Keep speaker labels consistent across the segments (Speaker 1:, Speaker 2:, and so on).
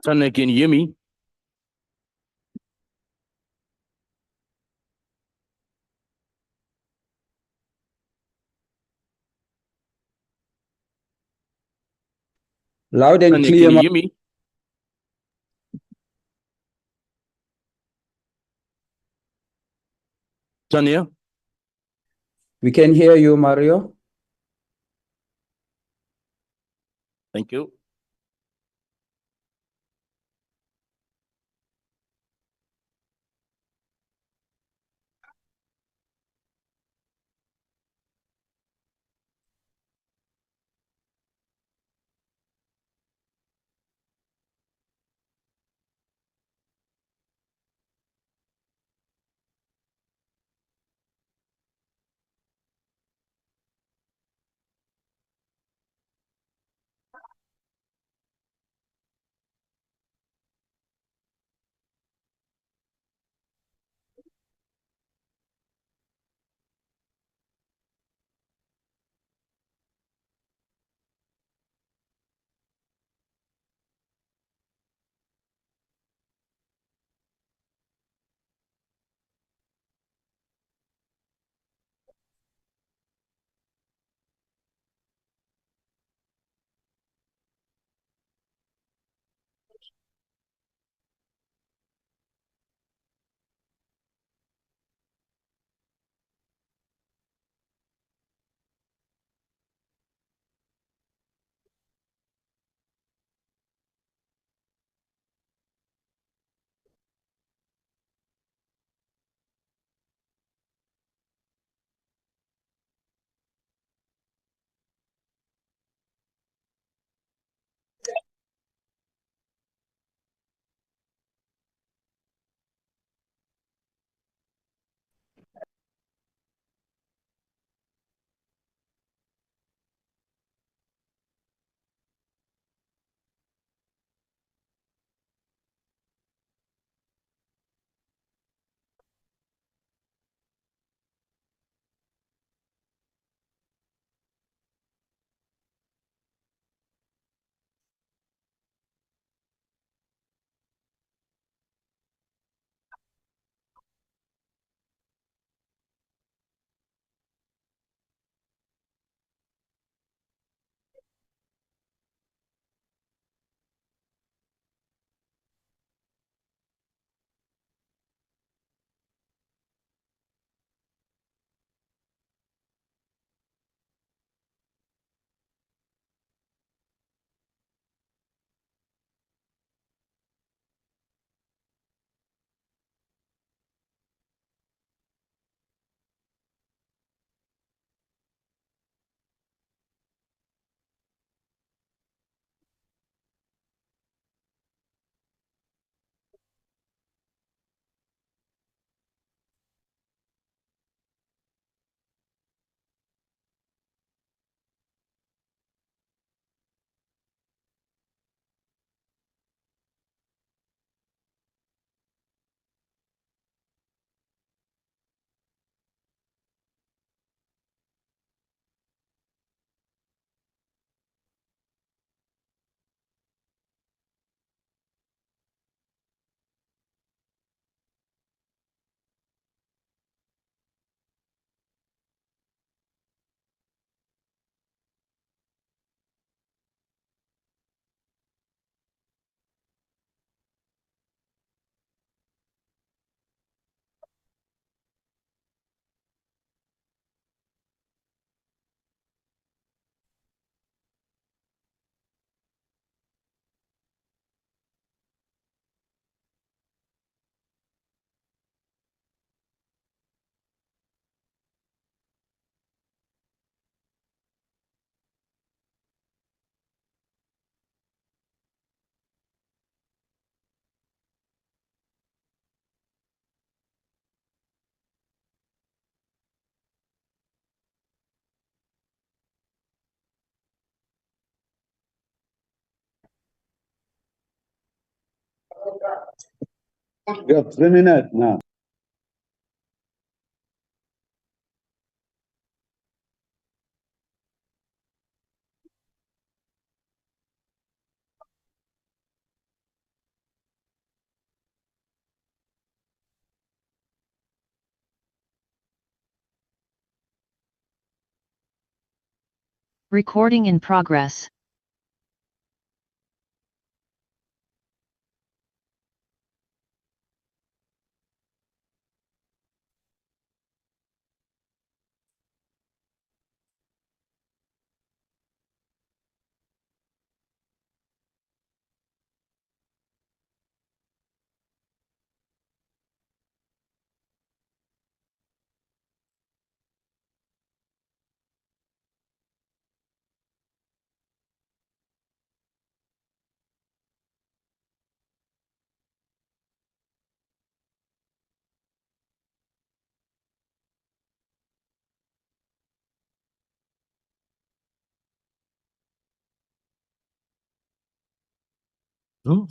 Speaker 1: Tanya, can you hear me?
Speaker 2: Loud and
Speaker 1: Tanya,
Speaker 2: clear.
Speaker 1: can you hear me? Tanya?
Speaker 2: We can hear you, Mario.
Speaker 1: Thank you.
Speaker 3: You have 3 minutes now.
Speaker 4: Recording in progress.
Speaker 1: No.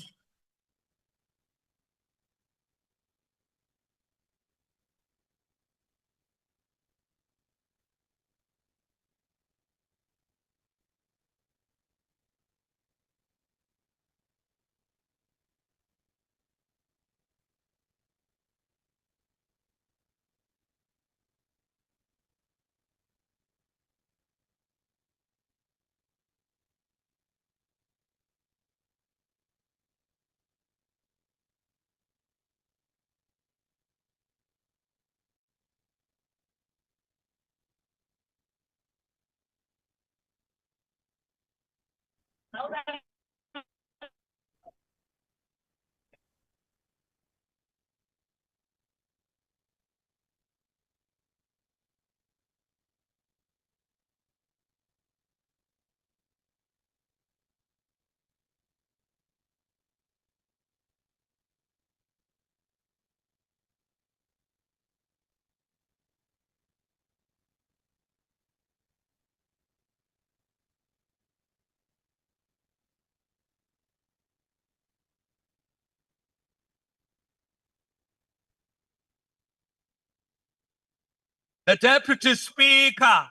Speaker 5: The Deputy Speaker.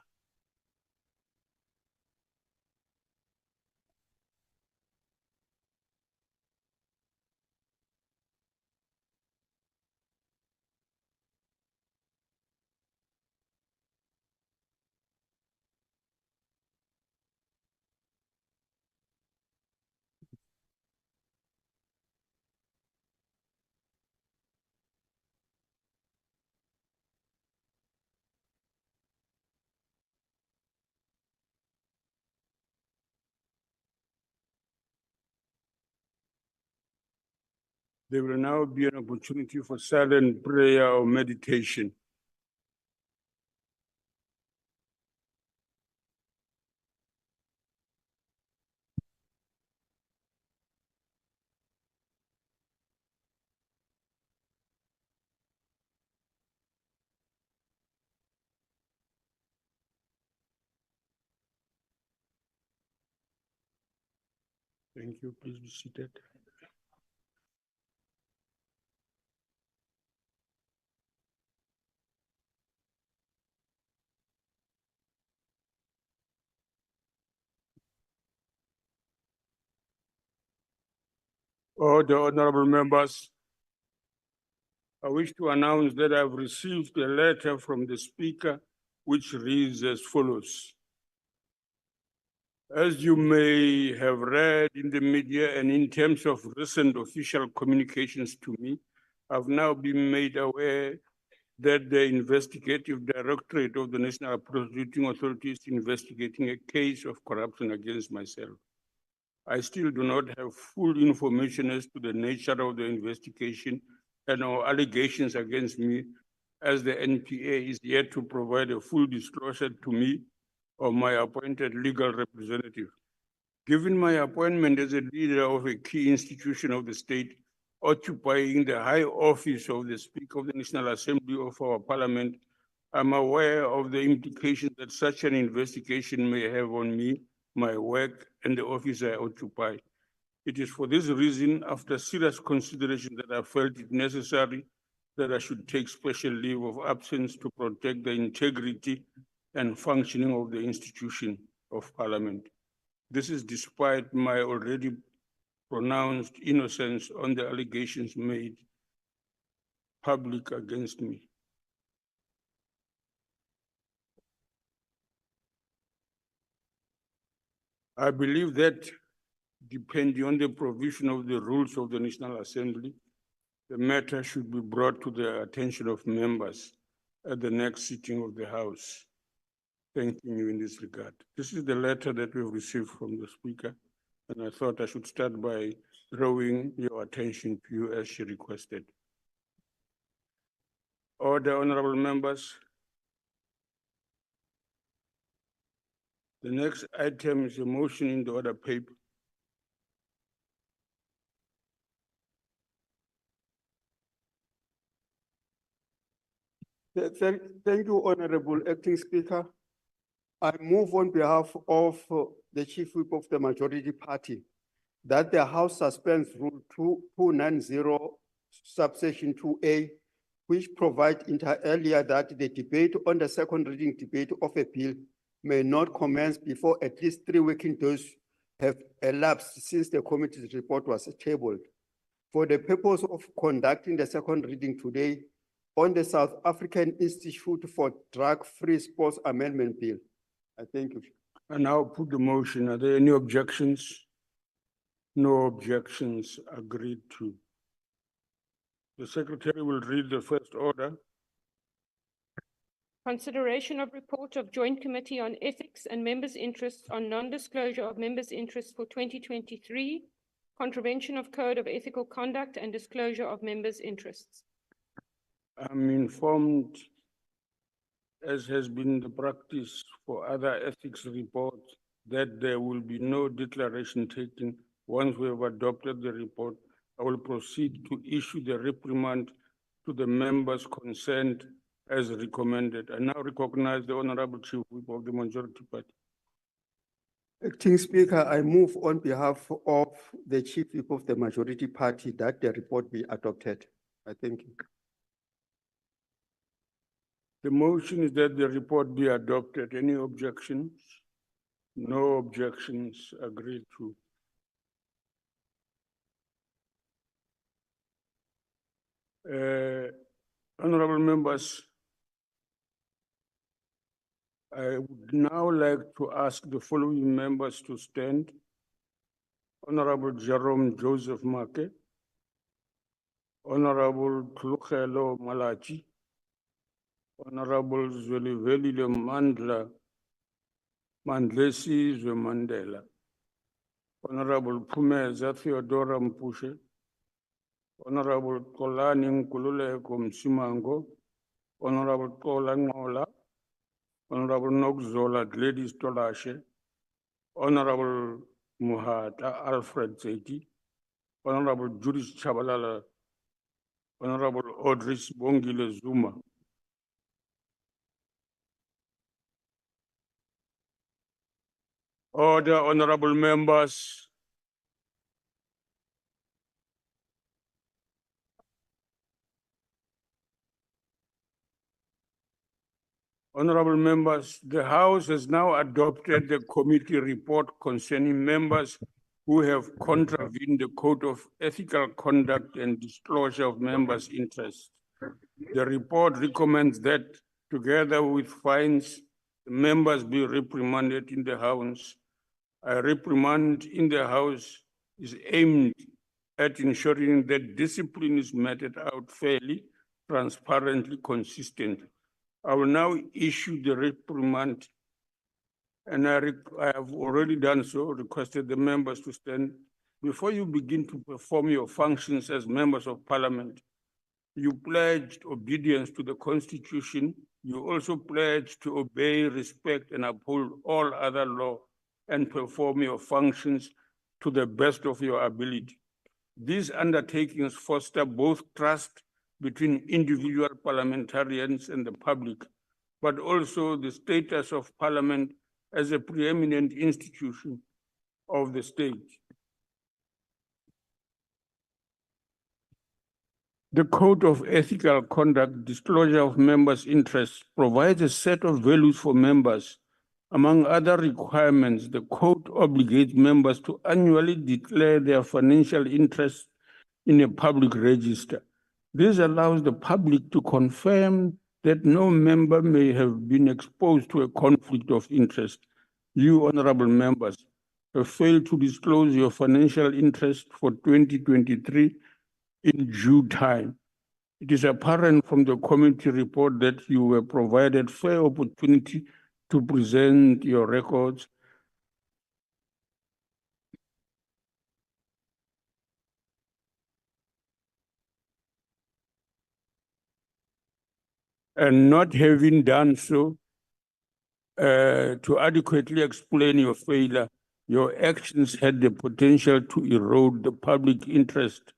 Speaker 6: There will now be an opportunity for silent prayer or meditation. Thank you. Please be seated. All the honorable members, I wish to announce that I've received a letter from the Speaker which reads as follows. As you may have read in the media and in terms of recent official communications to me, I've now been made aware that the investigative directorate of the National Prosecuting Authority is investigating a case of corruption against myself. I still do not have full information as to the nature of the investigation and or allegations against me, as the NPA is yet to provide a full disclosure to me or my appointed legal representative. Given my appointment as a leader of a key institution of the state, occupying the high office of the Speaker of the National Assembly of our Parliament, I'm aware of the implications that such an investigation may have on me, my work, and the office I occupy. It is for this reason, after serious consideration, that I felt it necessary that I should take special leave of absence to protect the integrity and functioning of the institution of Parliament. This is despite my already pronounced innocence on the allegations made public against me. I believe that depending on the provision of the rules of the National Assembly, the matter should be brought to the attention of members at the next sitting of the House. Thanking you in this regard. This is the letter that we've received from the Speaker, and I thought I should start by drawing your attention to you as she requested. Order, honorable members. The next item is a motion in the order paper.
Speaker 7: Thank you, Honorable Acting Speaker. I move on behalf of the Chief Whip of the Majority Party that the House suspends Rule 290 subsection 2A, which provides inter alia that the debate on the second reading debate of a bill may not commence before at least 3 working days have elapsed since the committee's report was tabled. For the purpose of conducting the second reading today on the South African Institute for Drug-Free Sports Amendment Bill. I thank you.
Speaker 6: I now put the motion. Are there any objections? No objections. Agreed to. The Secretary will read the first order.
Speaker 8: Consideration of report of Joint Committee on Ethics and Members' Interests on non-disclosure of members' interests for 2023, contravention of Code of Ethical Conduct and disclosure of members' interests.
Speaker 6: I'm informed, as has been the practice for other ethics reports, that there will be no declaration taken once we have adopted the report. I will proceed to issue the reprimand to the members concerned as recommended. I now recognize the Honorable Chief Whip of the Majority Party.
Speaker 7: Acting Speaker, I move on behalf of the Chief Whip of the Majority Party that the report be adopted. I thank you.
Speaker 6: The motion is that the report be adopted. Any objections? No objections. Agreed to. Honorable members, I would now like to ask the following members to stand. Honorable Jerome Joseph Make, Honorable Tlugelo Malachi, Honorable Zweliveli Mandla Mandlesi Zwemandela, Honorable Pumeza Theodora Mpushe, Honorable Kolani Nkululeko Msimango, Honorable Kola Ngola, Honorable Nokzola Gladys Tolashe, Honorable Muhata Alfred Zeti, Honorable Judith Chabalala, Honorable Audris Bongile Zuma. Order, honorable members. Honorable members, the House has now adopted the committee report concerning members who have contravened the Code of Ethical Conduct and Disclosure of Members' Interests. The report recommends that, together with fines, the members be reprimanded in the House. A reprimand in the House is aimed at ensuring that discipline is meted out fairly, transparently, consistently. I will now issue the reprimand, and I have already done so, requested the members to stand. Before you begin to perform your functions as members of Parliament, you pledged obedience to the Constitution. You also pledged to obey, respect, and uphold all other law and perform your functions to the best of your ability. These undertakings foster both trust between individual parliamentarians and the public, but also the status of Parliament as a preeminent institution of the state. The Code of Ethical Conduct, Disclosure of Members' Interests provides a set of values for members. Among other requirements, the Code obligates members to annually declare their financial interests in a public register. This allows the public to confirm that no member may have been exposed to a conflict of interest. You, honorable members, have failed to disclose your financial interest for 2023 in due time. It is apparent from the committee report that you were provided fair opportunity to present your records and not having done so to adequately explain your failure, your actions had the potential to erode the public interest,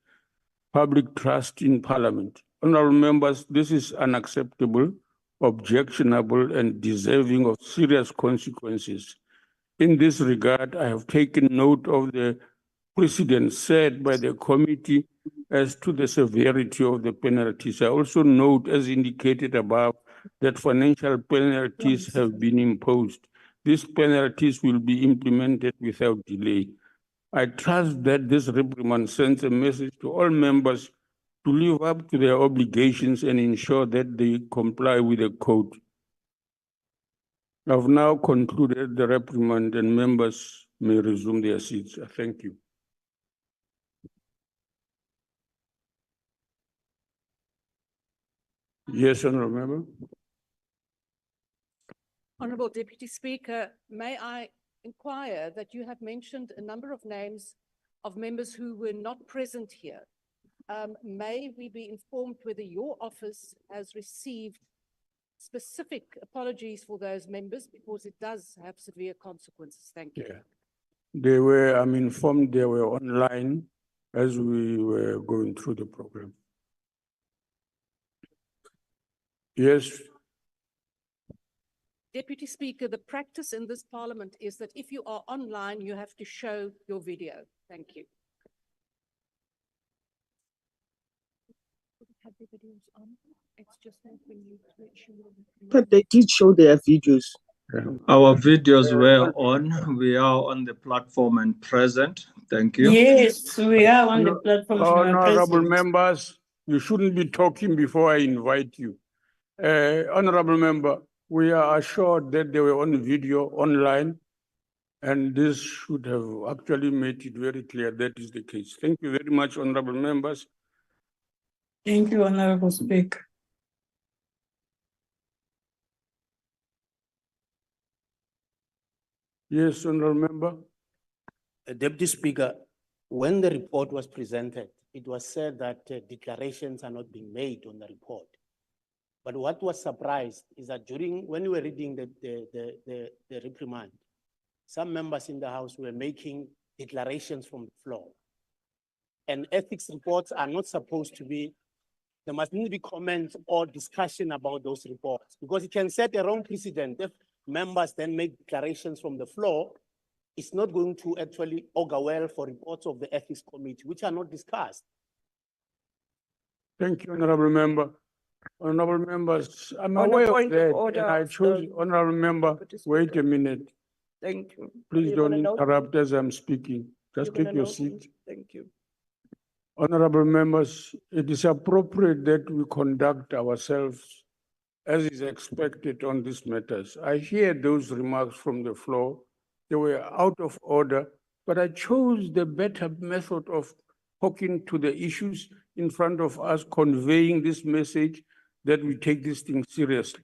Speaker 6: public trust in Parliament. Honorable members, this is unacceptable, objectionable, and deserving of serious consequences. In this regard, I have taken note of the precedent set by the committee as to the severity of the penalties. I also note, as indicated above, that financial penalties have been imposed. These penalties will be implemented without delay. I trust that this reprimand sends a message to all members to live up to their obligations and ensure that they comply with the code. I've now concluded the reprimand and members may resume their seats. Thank you. Yes, Honourable Member.
Speaker 9: Honourable Deputy Speaker, may I inquire that you have mentioned a number of names of members who were not present here. May we be informed whether your office has received specific apologies for those members, because it does have severe consequences? Thank you.
Speaker 6: Yeah. I'm informed they were online as we were going through the program. Yes.
Speaker 9: Deputy Speaker, the practice in this Parliament is that if you are online, you have to show your video. Thank you. Have the videos on? It's just not when you switch.
Speaker 10: But they did show their videos.
Speaker 2: Our videos were on. We are on the platform and present. Thank you.
Speaker 11: Yes, we are on the platform.
Speaker 6: Honorable members, you shouldn't be talking before I invite you. Honorable member, we are assured that they were on video online, and this should have actually made it very clear that is the case. Thank you very much, honorable members.
Speaker 11: Thank you, Honorable Speaker.
Speaker 6: Yes, honorable member.
Speaker 1: Deputy Speaker, when the report was presented, it was said that declarations are not being made on the report. But what was surprised is that when we were reading the reprimand, some members in the House were making declarations from the floor. And ethics reports are not supposed to be, there must need to be comments or discussion about those reports, because it can set a wrong precedent. If members then make declarations from the floor, it's not going to actually augur well for reports of the Ethics Committee, which are not discussed.
Speaker 6: Thank you, honorable member. Honorable members, I'm
Speaker 11: On a
Speaker 6: aware of
Speaker 11: point of
Speaker 6: that,
Speaker 11: order,
Speaker 6: and I chose, honorable member, wait a minute.
Speaker 11: Thank you.
Speaker 6: Please
Speaker 11: You
Speaker 6: don't
Speaker 11: wanna note?
Speaker 6: interrupt as I'm speaking. Just
Speaker 11: You're
Speaker 6: take
Speaker 11: gonna
Speaker 6: your
Speaker 11: note?
Speaker 6: seat.
Speaker 11: Thank you.
Speaker 6: Honorable members, it is appropriate that we conduct ourselves as is expected on these matters. I hear those remarks from the floor. They were out of order, but I chose the better method of talking to the issues in front of us, conveying this message that we take this thing seriously.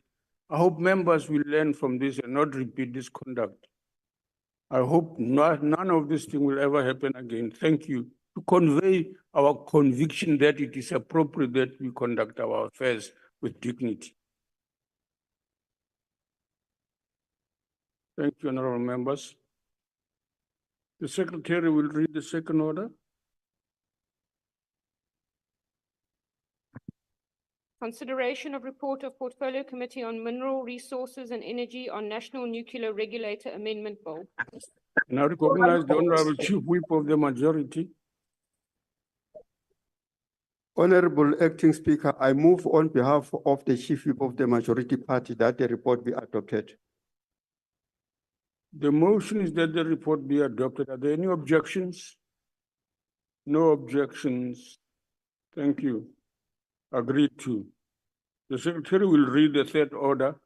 Speaker 6: I hope members will learn from this and not repeat this conduct. I hope none of this thing will ever happen again. Thank you. To convey our conviction that it is appropriate that we conduct our affairs with dignity. Thank you, honorable members. The Secretary will read the second order.
Speaker 8: Consideration of report of Portfolio Committee on Mineral Resources and Energy on National Nuclear Regulator Amendment Bill.
Speaker 6: And I recognize the Honorable Chief Whip of the majority.
Speaker 7: Honorable Acting Speaker, I move on behalf of the Chief Whip of the Majority Party that the report be adopted.
Speaker 6: The motion is that the report be adopted. Are there any objections? No objections. Thank you. Agreed to. The Secretary will read the third order.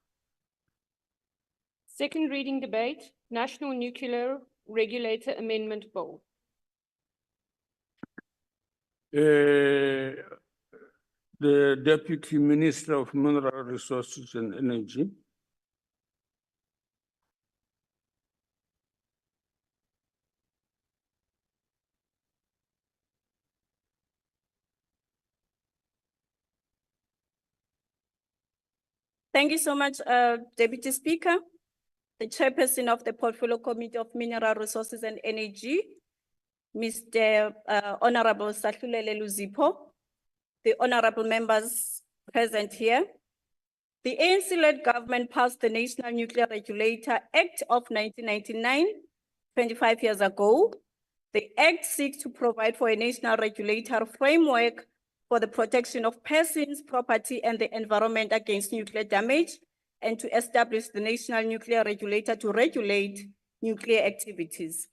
Speaker 8: Second reading debate, National Nuclear Regulator Amendment Bill.
Speaker 6: The Deputy Minister of Mineral Resources and Energy.
Speaker 11: Thank you so much, Deputy Speaker. The Chairperson of the Portfolio Committee of Mineral Resources and Energy, Mr. Honorable Sahlulele Luzipo, the honorable members present here. The ANC-led government passed the National Nuclear Regulator Act of 1999, 25 years ago. The Act seeks to provide for a national regulatory framework for the protection of persons, property, and the environment against nuclear damage, and to establish the National Nuclear Regulator to regulate nuclear activities.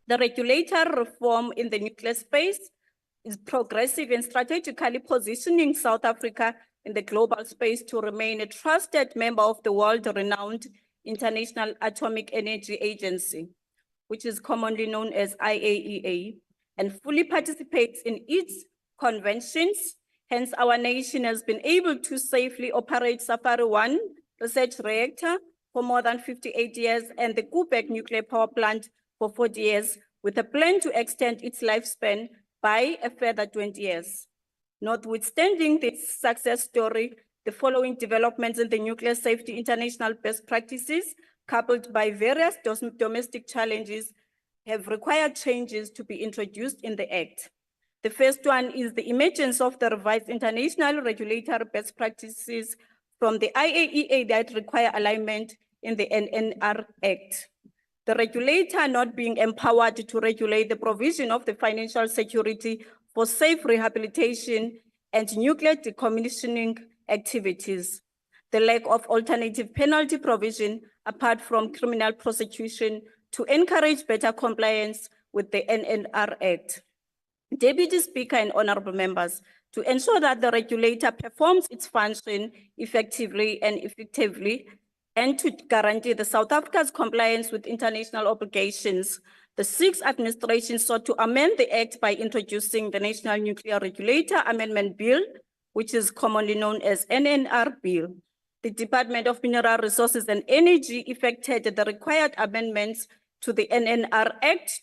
Speaker 11: The regulator reform in the nuclear space is progressive and strategically positioning South Africa in the global space to remain a trusted member of the world-renowned International Atomic Energy Agency, which is commonly known as IAEA, and fully participates in its conventions. Hence, our nation has been able to safely operate Safari 1 research reactor for more than 58 years and the Koeberg nuclear power plant for 40 years, with a plan to extend its lifespan by a further 20 years. Notwithstanding this success story, the following developments in the nuclear safety international best practices, coupled by various domestic challenges, have required changes to be introduced in the Act. The first one is the emergence of the revised international regulatory best practices from the IAEA that require alignment in the NNR Act. The regulator not being empowered to regulate the provision of the financial security for safe rehabilitation and nuclear decommissioning activities. The lack of alternative penalty provision apart from criminal prosecution to encourage better compliance with the NNR Act. Deputy Speaker and honorable members, to ensure that the regulator performs its function effectively and to guarantee the South Africa's compliance with international obligations, the sixth administration sought to amend the Act by introducing the National Nuclear Regulator Amendment Bill, which is commonly known as NNR Bill. The Department of Mineral Resources and Energy effected the required amendments to the NNR Act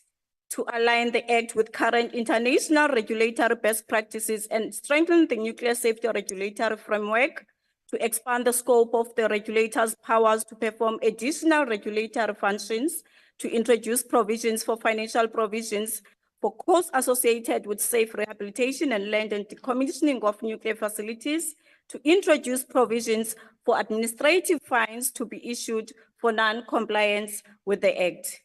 Speaker 11: to align the Act with current international regulatory best practices and strengthen the nuclear safety regulatory framework, to expand the scope of the regulator's powers to perform additional regulatory functions, to introduce provisions for financial provisions for costs associated with safe rehabilitation and land and decommissioning of nuclear facilities, to introduce provisions for administrative fines to be issued for non-compliance with the Act.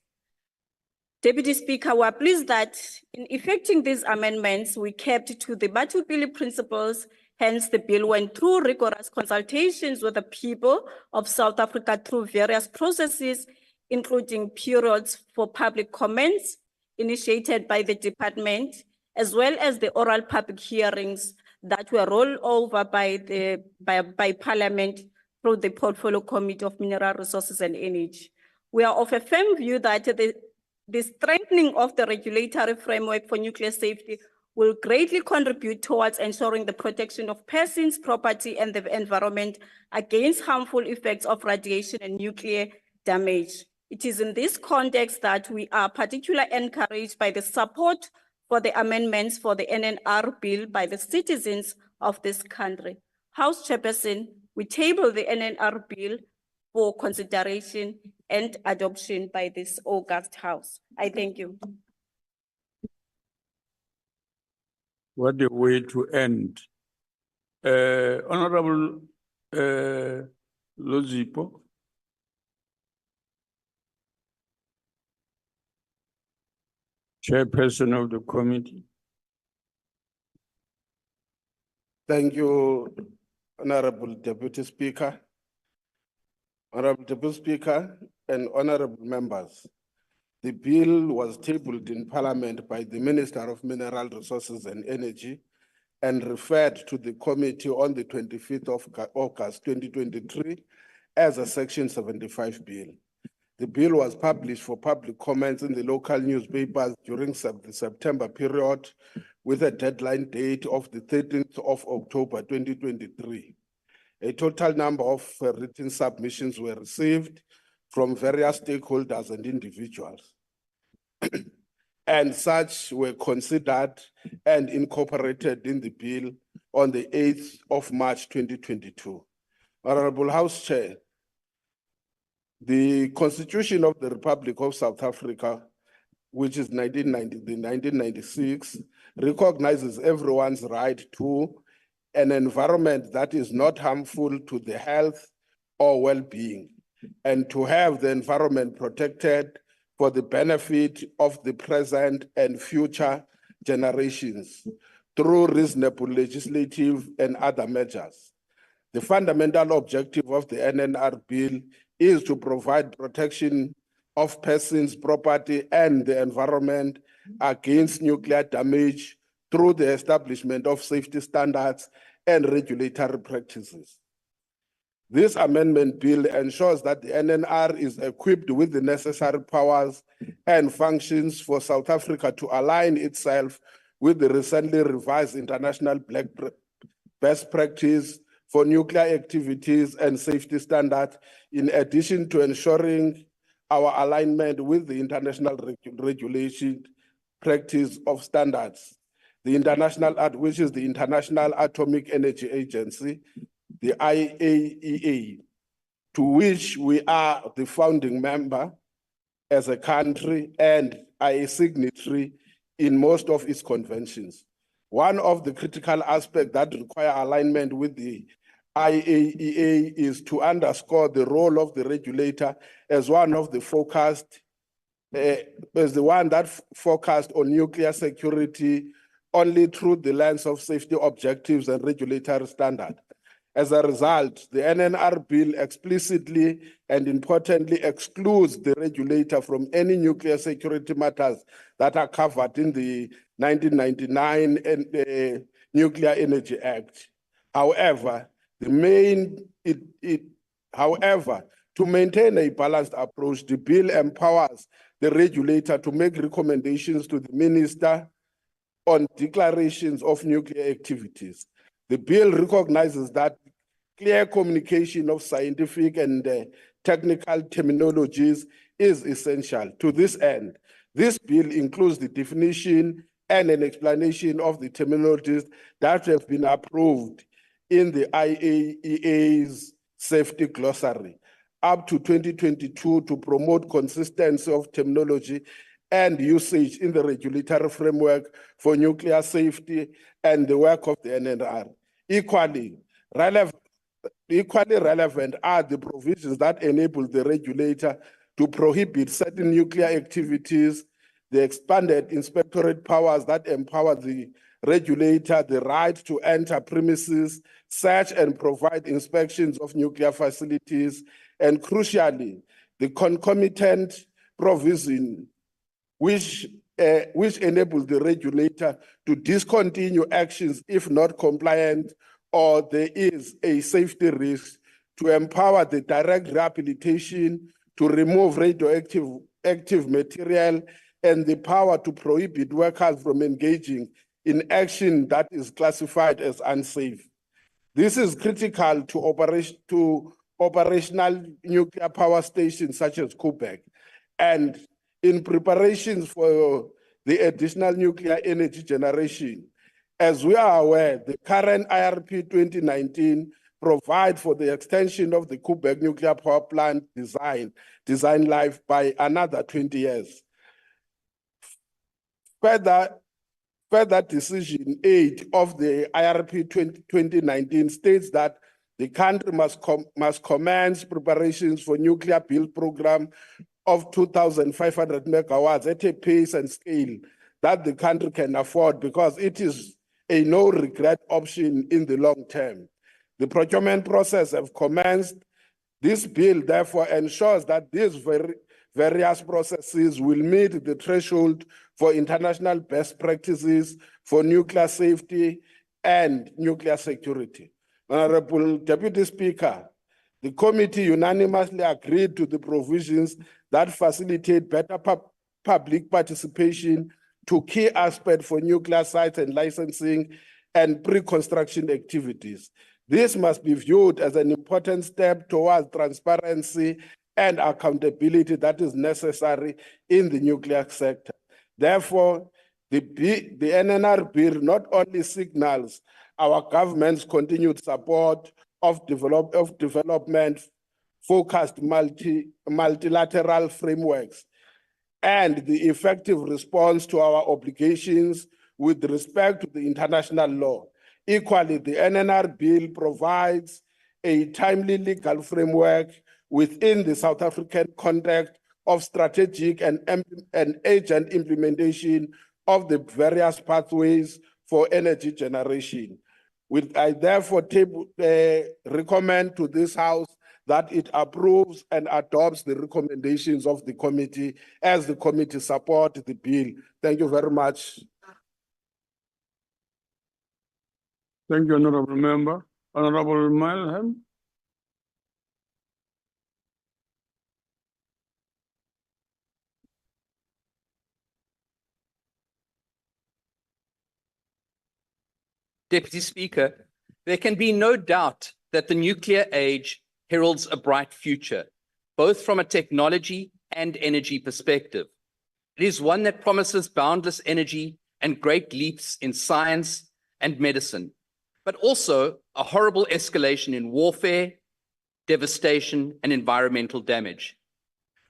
Speaker 11: Deputy Speaker, we are pleased that in effecting these amendments, we kept to the Batupili principles. Hence, the bill went through rigorous consultations with the people of South Africa through various processes, including periods for public comments initiated by the department, as well as the oral public hearings that were rolled over by Parliament through the Portfolio Committee of Mineral Resources and Energy. We are of a firm view that the strengthening of the regulatory framework for nuclear safety will greatly contribute towards ensuring the protection of persons, property, and the environment against harmful effects of radiation and nuclear damage. It is in this context that we are particularly encouraged by the support for the amendments for the NNR bill by the citizens of this country. House Chairperson, we table the NNR bill for consideration and adoption by this august House. I thank you.
Speaker 6: What a way to end. Honorable Luzipo. Chairperson of the committee.
Speaker 7: Thank you, Honorable Deputy Speaker. Honorable Deputy Speaker and honorable members, the bill was tabled in Parliament by the Minister of Mineral Resources and Energy and referred to the committee on the 25th of August 2023 as a Section 75 bill.
Speaker 12: The bill was published for public comments in the local newspapers during the September period with a deadline date of the 13th of October 2023. A total number of written submissions were received from various stakeholders and individuals. And such were considered and incorporated in the bill on the 8th of March 2022. Honorable House Chair, the Constitution of the Republic of South Africa, which is 1996, recognizes everyone's right to an environment that is not harmful to the health or well-being, and to have the environment protected for the benefit of the present and future generations through reasonable legislative and other measures. The fundamental objective of the NNR bill is to provide protection of persons, property, and the environment against nuclear damage through the establishment of safety standards and regulatory practices. This amendment bill ensures that the NNR is equipped with the necessary powers and functions for South Africa to align itself with the recently revised international best practice for nuclear activities and safety standards, in addition to ensuring our alignment with the international regulation practice of standards, which is the International Atomic Energy Agency, the IAEA, to which we are the founding member as a country and are a signatory in most of its conventions. One of the critical aspects that require alignment with the IAEA is to underscore the role of the regulator as one of the focused, as the one that focused on nuclear security only through the lens of safety objectives and regulatory standards. As a result, the NNR bill explicitly and importantly excludes the regulator from any nuclear security matters that are covered in the 1999 Nuclear Energy Act. However, to maintain a balanced approach, the bill empowers the regulator to make recommendations to the minister on declarations of nuclear activities. The bill recognizes that clear communication of scientific and technical terminologies is essential. To this end, this bill includes the definition and an explanation of the terminologies that have been approved in the IAEA's safety glossary up to 2022 to promote consistency of terminology and usage in the regulatory framework for nuclear safety and the work of the NNR. Equally relevant are the provisions that enable the regulator to prohibit certain nuclear activities, the expanded inspectorate powers that empower the regulator the right to enter premises, search and provide inspections of nuclear facilities, and crucially, the concomitant provision which enables the regulator to discontinue actions if not compliant or there is a safety risk, to empower the direct rehabilitation, to remove radioactive material, and the power to prohibit workers from engaging in action that is classified as unsafe. This is critical to operational nuclear power stations such as Koeberg, and in preparations for the additional nuclear energy generation. As we are aware, the current IRP 2019 provide for the extension of the Koeberg nuclear power plant design life by another 20 years. Further decision 8 of the IRP 2019 states that the country must commence preparations for nuclear build program of 2,500 megawatts at a pace and scale that the country can afford, because it is a no-regret option in the long term. The procurement process have commenced. This bill therefore ensures that these various processes will meet the threshold for international best practices for nuclear safety and nuclear security. Honorable Deputy Speaker, The committee unanimously agreed to the provisions that facilitate better public participation to key aspects for nuclear sites and licensing and pre-construction activities. This must be viewed as an important step towards transparency and accountability that is necessary in the nuclear sector. Therefore, the NNR bill not only signals our government's continued support of development-focused multilateral frameworks and the effective response to our obligations with respect to the international law. Equally, the NNR bill provides a timely legal framework within the South African context of strategic and urgent implementation of the various pathways for energy generation. I therefore recommend to this House that it approves and adopts the recommendations of the committee as the committee supports the bill. Thank you very much.
Speaker 6: Thank you, Honorable Member. Honorable Malham.
Speaker 5: Deputy Speaker, there can be no doubt that the nuclear age heralds a bright future, both from a technology and energy perspective. It is one that promises boundless energy and great leaps in science and medicine, but also a horrible escalation in warfare, devastation, and environmental damage.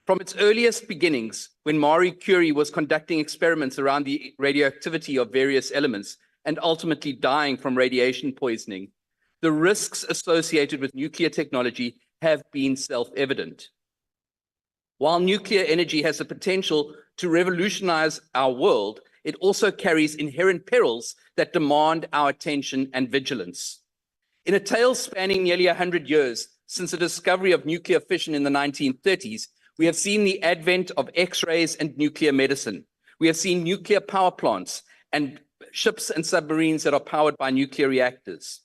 Speaker 5: From its earliest beginnings, when Marie Curie was conducting experiments around the radioactivity of various elements and ultimately dying from radiation poisoning, the risks associated with nuclear technology have been self-evident. While nuclear energy has the potential to revolutionize our world, it also carries inherent perils that demand our attention and vigilance. In a tale spanning nearly 100 years since the discovery of nuclear fission in the 1930s, we have seen the advent of X-rays and nuclear medicine. We have seen nuclear power plants and ships and submarines that are powered by nuclear reactors.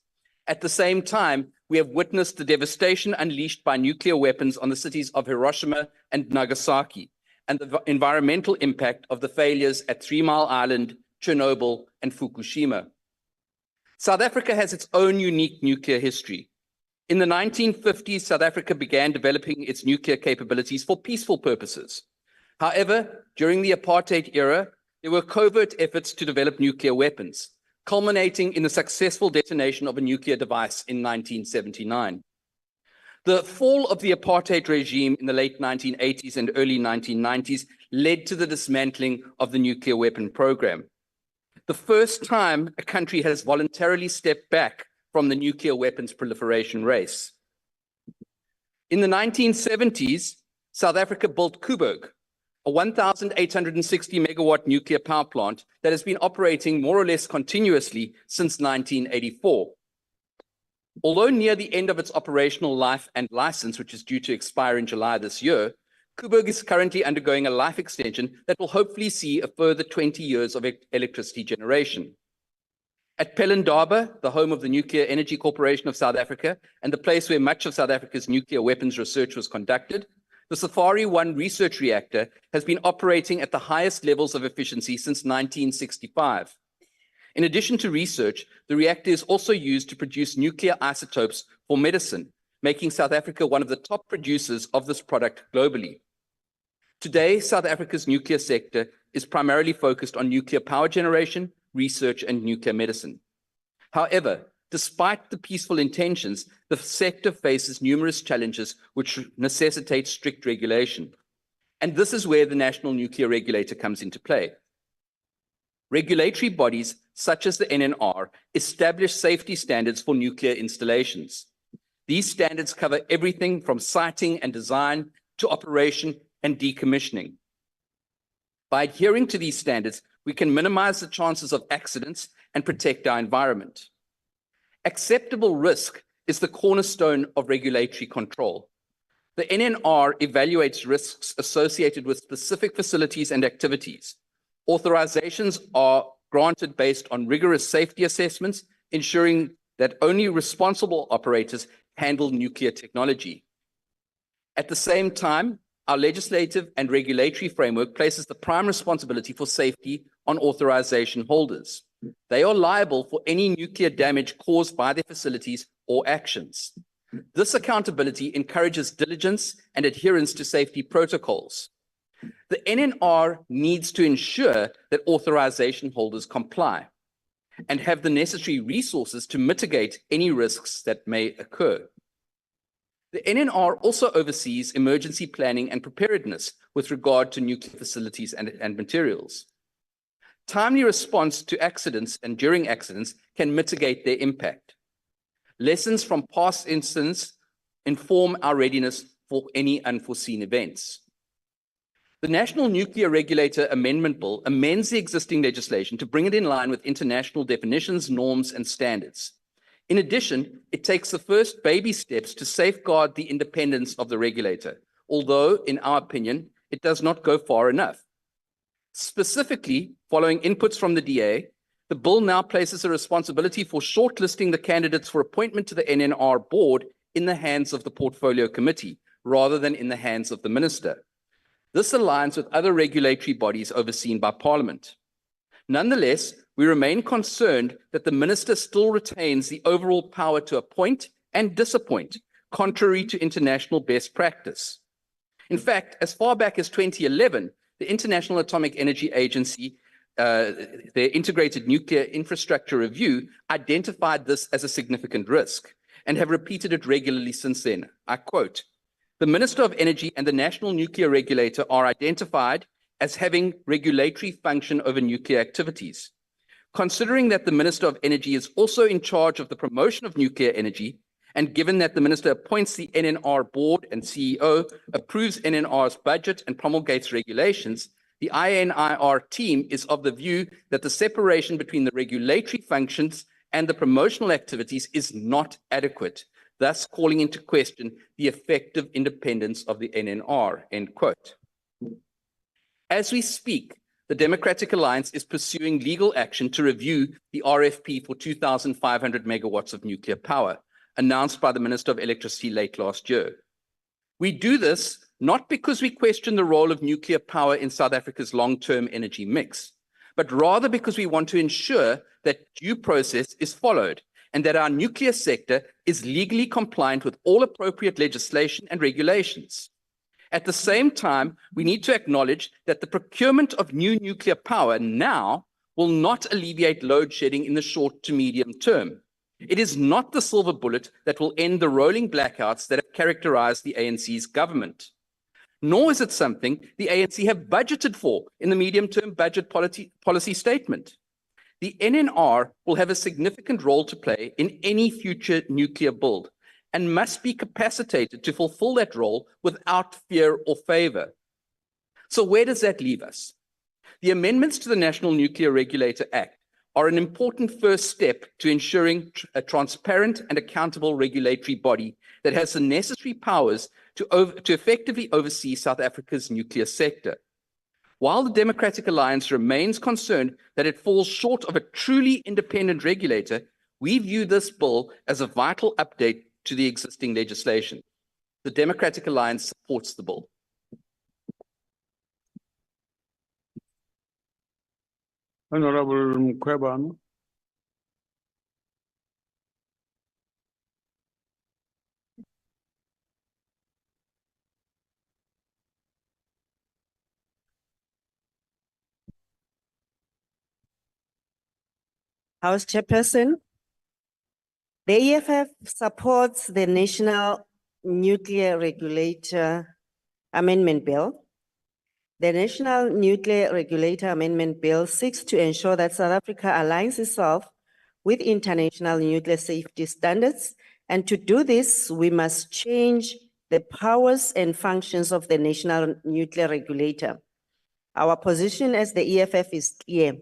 Speaker 5: At the same time, we have witnessed the devastation unleashed by nuclear weapons on the cities of Hiroshima and Nagasaki, and the environmental impact of the failures at 3 Mile Island, Chernobyl, and Fukushima. South Africa has its own unique nuclear history. In the 1950s, South Africa began developing its nuclear capabilities for peaceful purposes. However, during the apartheid era, there were covert efforts to develop nuclear weapons, culminating in the successful detonation of a nuclear device in 1979. The fall of the apartheid regime in the late 1980s and early 1990s led to the dismantling of the nuclear weapon program. The first time a country has voluntarily stepped back from the nuclear weapons proliferation race. In the 1970s, South Africa built Koeberg, a 1,860 megawatt nuclear power plant that has been operating more or less continuously since 1984. Although near the end of its operational life and license, which is due to expire in July this year, Koeberg is currently undergoing a life extension that will hopefully see a further 20 years of electricity generation. At Pelindaba, the home of the Nuclear Energy Corporation of South Africa and the place where much of South Africa's nuclear weapons research was conducted, the Safari 1 research reactor has been operating at the highest levels of efficiency since 1965. In addition to research, the reactor is also used to produce nuclear isotopes for medicine, making South Africa one of the top producers of this product globally. Today, South Africa's nuclear sector is primarily focused on nuclear power generation, research, and nuclear medicine. However, despite the peaceful intentions, the sector faces numerous challenges which necessitate strict regulation. And this is where the National Nuclear Regulator comes into play. Regulatory bodies such as the NNR establish safety standards for nuclear installations. These standards cover everything from siting and design to operation and decommissioning. By adhering to these standards, we can minimize the chances of accidents and protect our environment. Acceptable risk is the cornerstone of regulatory control. The NNR evaluates risks associated with specific facilities and activities. Authorizations are granted based on rigorous safety assessments, ensuring that only responsible operators handle nuclear technology. At the same time, our legislative and regulatory framework places the prime responsibility for safety on authorization holders. They are liable for any nuclear damage caused by their facilities or actions. This accountability encourages diligence and adherence to safety protocols. The NNR needs to ensure that authorization holders comply and have the necessary resources to mitigate any risks that may occur. The NNR also oversees emergency planning and preparedness with regard to nuclear facilities and materials. Timely response to accidents and during accidents can mitigate their impact. Lessons from past incidents inform our readiness for any unforeseen events. The National Nuclear Regulator Amendment Bill amends the existing legislation to bring it in line with international definitions, norms, and standards. In addition, it takes the first baby steps to safeguard the independence of the regulator, although, in our opinion, it does not go far enough. Specifically, following inputs from the DA, the bill now places a responsibility for shortlisting the candidates for appointment to the NNR board in the hands of the Portfolio Committee, rather than in the hands of the minister. This aligns with other regulatory bodies overseen by Parliament. Nonetheless, we remain concerned that the minister still retains the overall power to appoint and disappoint, contrary to international best practice. In fact, as far back as 2011, the International Atomic Energy Agency, their Integrated Nuclear Infrastructure Review, identified this as a significant risk and have repeated it regularly since then. I quote, "The Minister of Energy and the National Nuclear Regulator are identified as having regulatory function over nuclear activities. Considering that the Minister of Energy is also in charge of the promotion of nuclear energy, and given that the Minister appoints the NNR board and CEO, approves NNR's budget and promulgates regulations, the INIR team is of the view that the separation between the regulatory functions and the promotional activities is not adequate, thus calling into question the effective independence of the NNR," end quote. As we speak, the Democratic Alliance is pursuing legal action to review the RFP for 2,500 megawatts of nuclear power, announced by the Minister of Electricity late last year. We do this not because we question the role of nuclear power in South Africa's long-term energy mix, but rather because we want to ensure that due process is followed and that our nuclear sector is legally compliant with all appropriate legislation and regulations. At the same time, we need to acknowledge that the procurement of new nuclear power now will not alleviate load shedding in the short to medium term. It is not the silver bullet that will end the rolling blackouts that have characterized the ANC's government. Nor is it something the ANC have budgeted for in the medium-term budget policy statement. The NNR will have a significant role to play in any future nuclear build and must be capacitated to fulfill that role without fear or favor. So where does that leave us? The amendments to the National Nuclear Regulator Act are an important first step to ensuring a transparent and accountable regulatory body that has the necessary powers to effectively oversee South Africa's nuclear sector. While the Democratic Alliance remains concerned that it falls short of a truly independent regulator, we view this bill as a vital update to the existing legislation. The Democratic Alliance supports the bill.
Speaker 6: Honorable Mkhwebane.
Speaker 10: House Chairperson, the EFF supports the National Nuclear Regulator Amendment Bill. The National Nuclear Regulator Amendment Bill seeks to ensure that South Africa aligns itself with international nuclear safety standards. And to do this, we must change the powers and functions of the National Nuclear Regulator. Our position as the EFF is clear.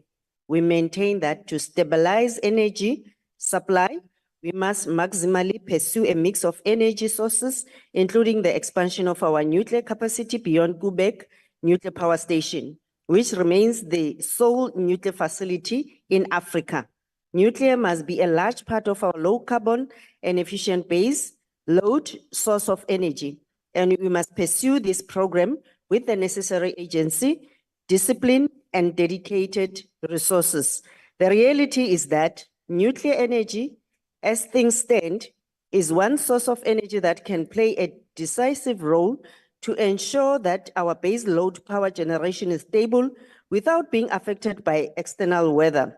Speaker 10: We maintain that to stabilize energy supply, we must maximally pursue a mix of energy sources, including the expansion of our nuclear capacity beyond Kubek Nuclear Power Station, which remains the sole nuclear facility in Africa. Nuclear must be a large part of our low carbon and efficient base load source of energy. And we must pursue this program with the necessary agency, discipline, and dedicated resources. The reality is that nuclear energy, as things stand, is one source of energy that can play a decisive role to ensure that our base load power generation is stable without being affected by external weather.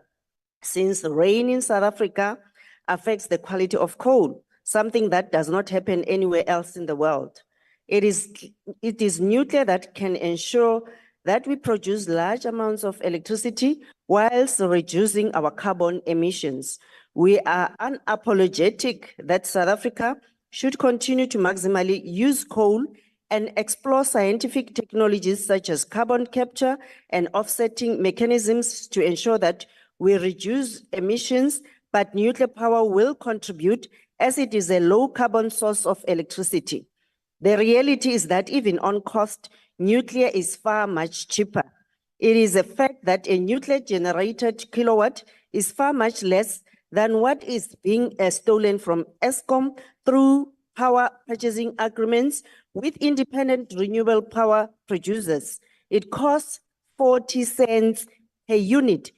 Speaker 10: Since rain in South Africa affects the quality of coal, something that does not happen anywhere else in the world. It is nuclear that can ensure that we produce large amounts of electricity whilst reducing our carbon emissions. We are unapologetic that South Africa should continue to maximally use coal and explore scientific technologies such as carbon capture and offsetting mechanisms to ensure that we reduce emissions, but nuclear power will contribute as it is a low carbon source of electricity. The reality is that even on cost, nuclear is far much cheaper. It is a fact that a nuclear generated kilowatt is far much less than what is being stolen from Eskom through power purchasing agreements with independent renewable power producers. It costs 40 cents per unit,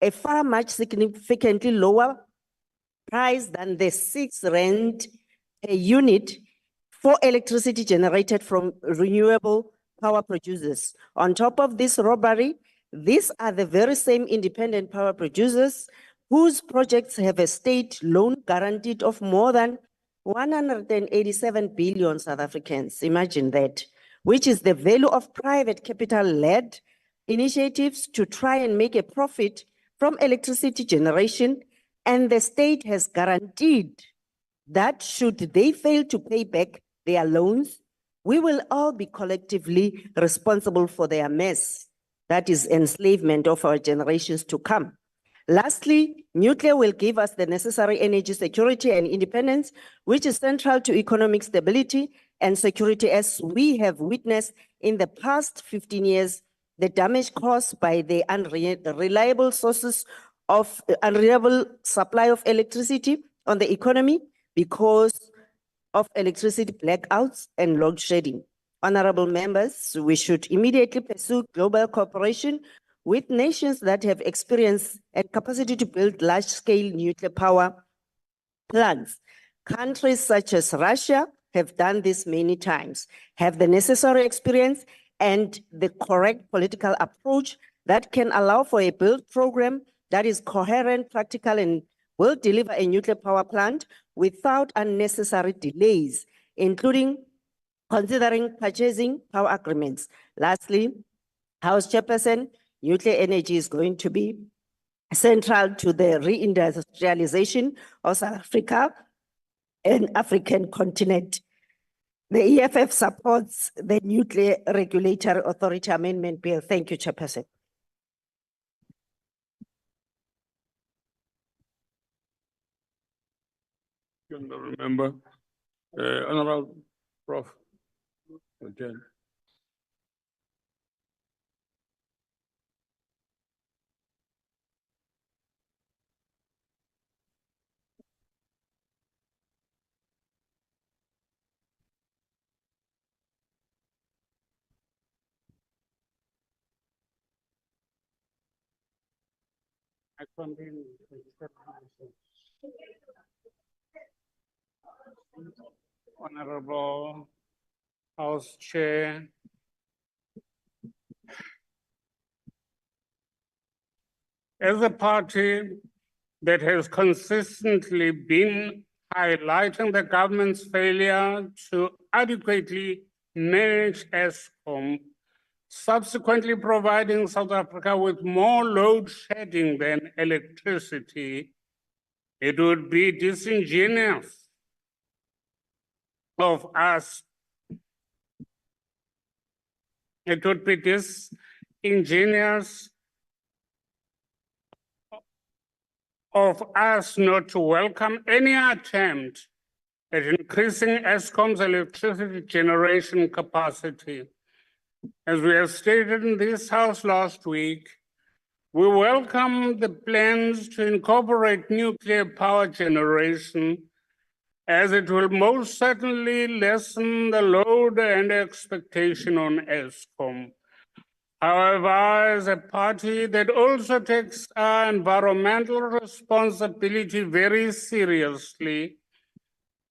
Speaker 10: a far much significantly lower price than the 6 rand per unit for electricity generated from renewable power producers. On top of this robbery, these are the very same independent power producers whose projects have a state loan guaranteed of more than 187 billion South Africans. Imagine that, which is the value of private capital-led initiatives to try and make a profit from electricity generation, and the state has guaranteed that should they fail to pay back their loans, we will all be collectively responsible for their mess. That is enslavement of our generations to come. Lastly, nuclear will give us the necessary energy security and independence, which is central to economic stability and security, as we have witnessed in the past 15 years, the damage caused by the unreliable sources of unreliable supply of electricity on the economy because of electricity blackouts and load shedding. Honorable members, we should immediately pursue global cooperation with nations that have experience and capacity to build large-scale nuclear power plants. Countries such as Russia have done this many times, have the necessary experience and the correct political approach that can allow for a build program that is coherent, practical, and will deliver a nuclear power plant without unnecessary delays, including considering purchasing power agreements. Lastly, House Chairperson, nuclear energy is going to be central to the reindustrialization of South Africa and African continent. The EFF supports the Nuclear Regulator Authority Amendment Bill. Thank you, Chairperson.
Speaker 6: Honourable Member, Honourable Prof. Again. Honourable House Chair, as a party that has consistently been highlighting the government's failure to adequately manage Eskom, subsequently providing South Africa with more load shedding than electricity, it would be disingenuous of us. It would be disingenuous of us not to welcome any attempt at increasing Eskom's electricity generation capacity. As we have stated in this House last week, we welcome the plans to incorporate nuclear power generation as it will most certainly lessen the load and expectation on ESCOM. However, as a party that also takes our environmental responsibility very seriously,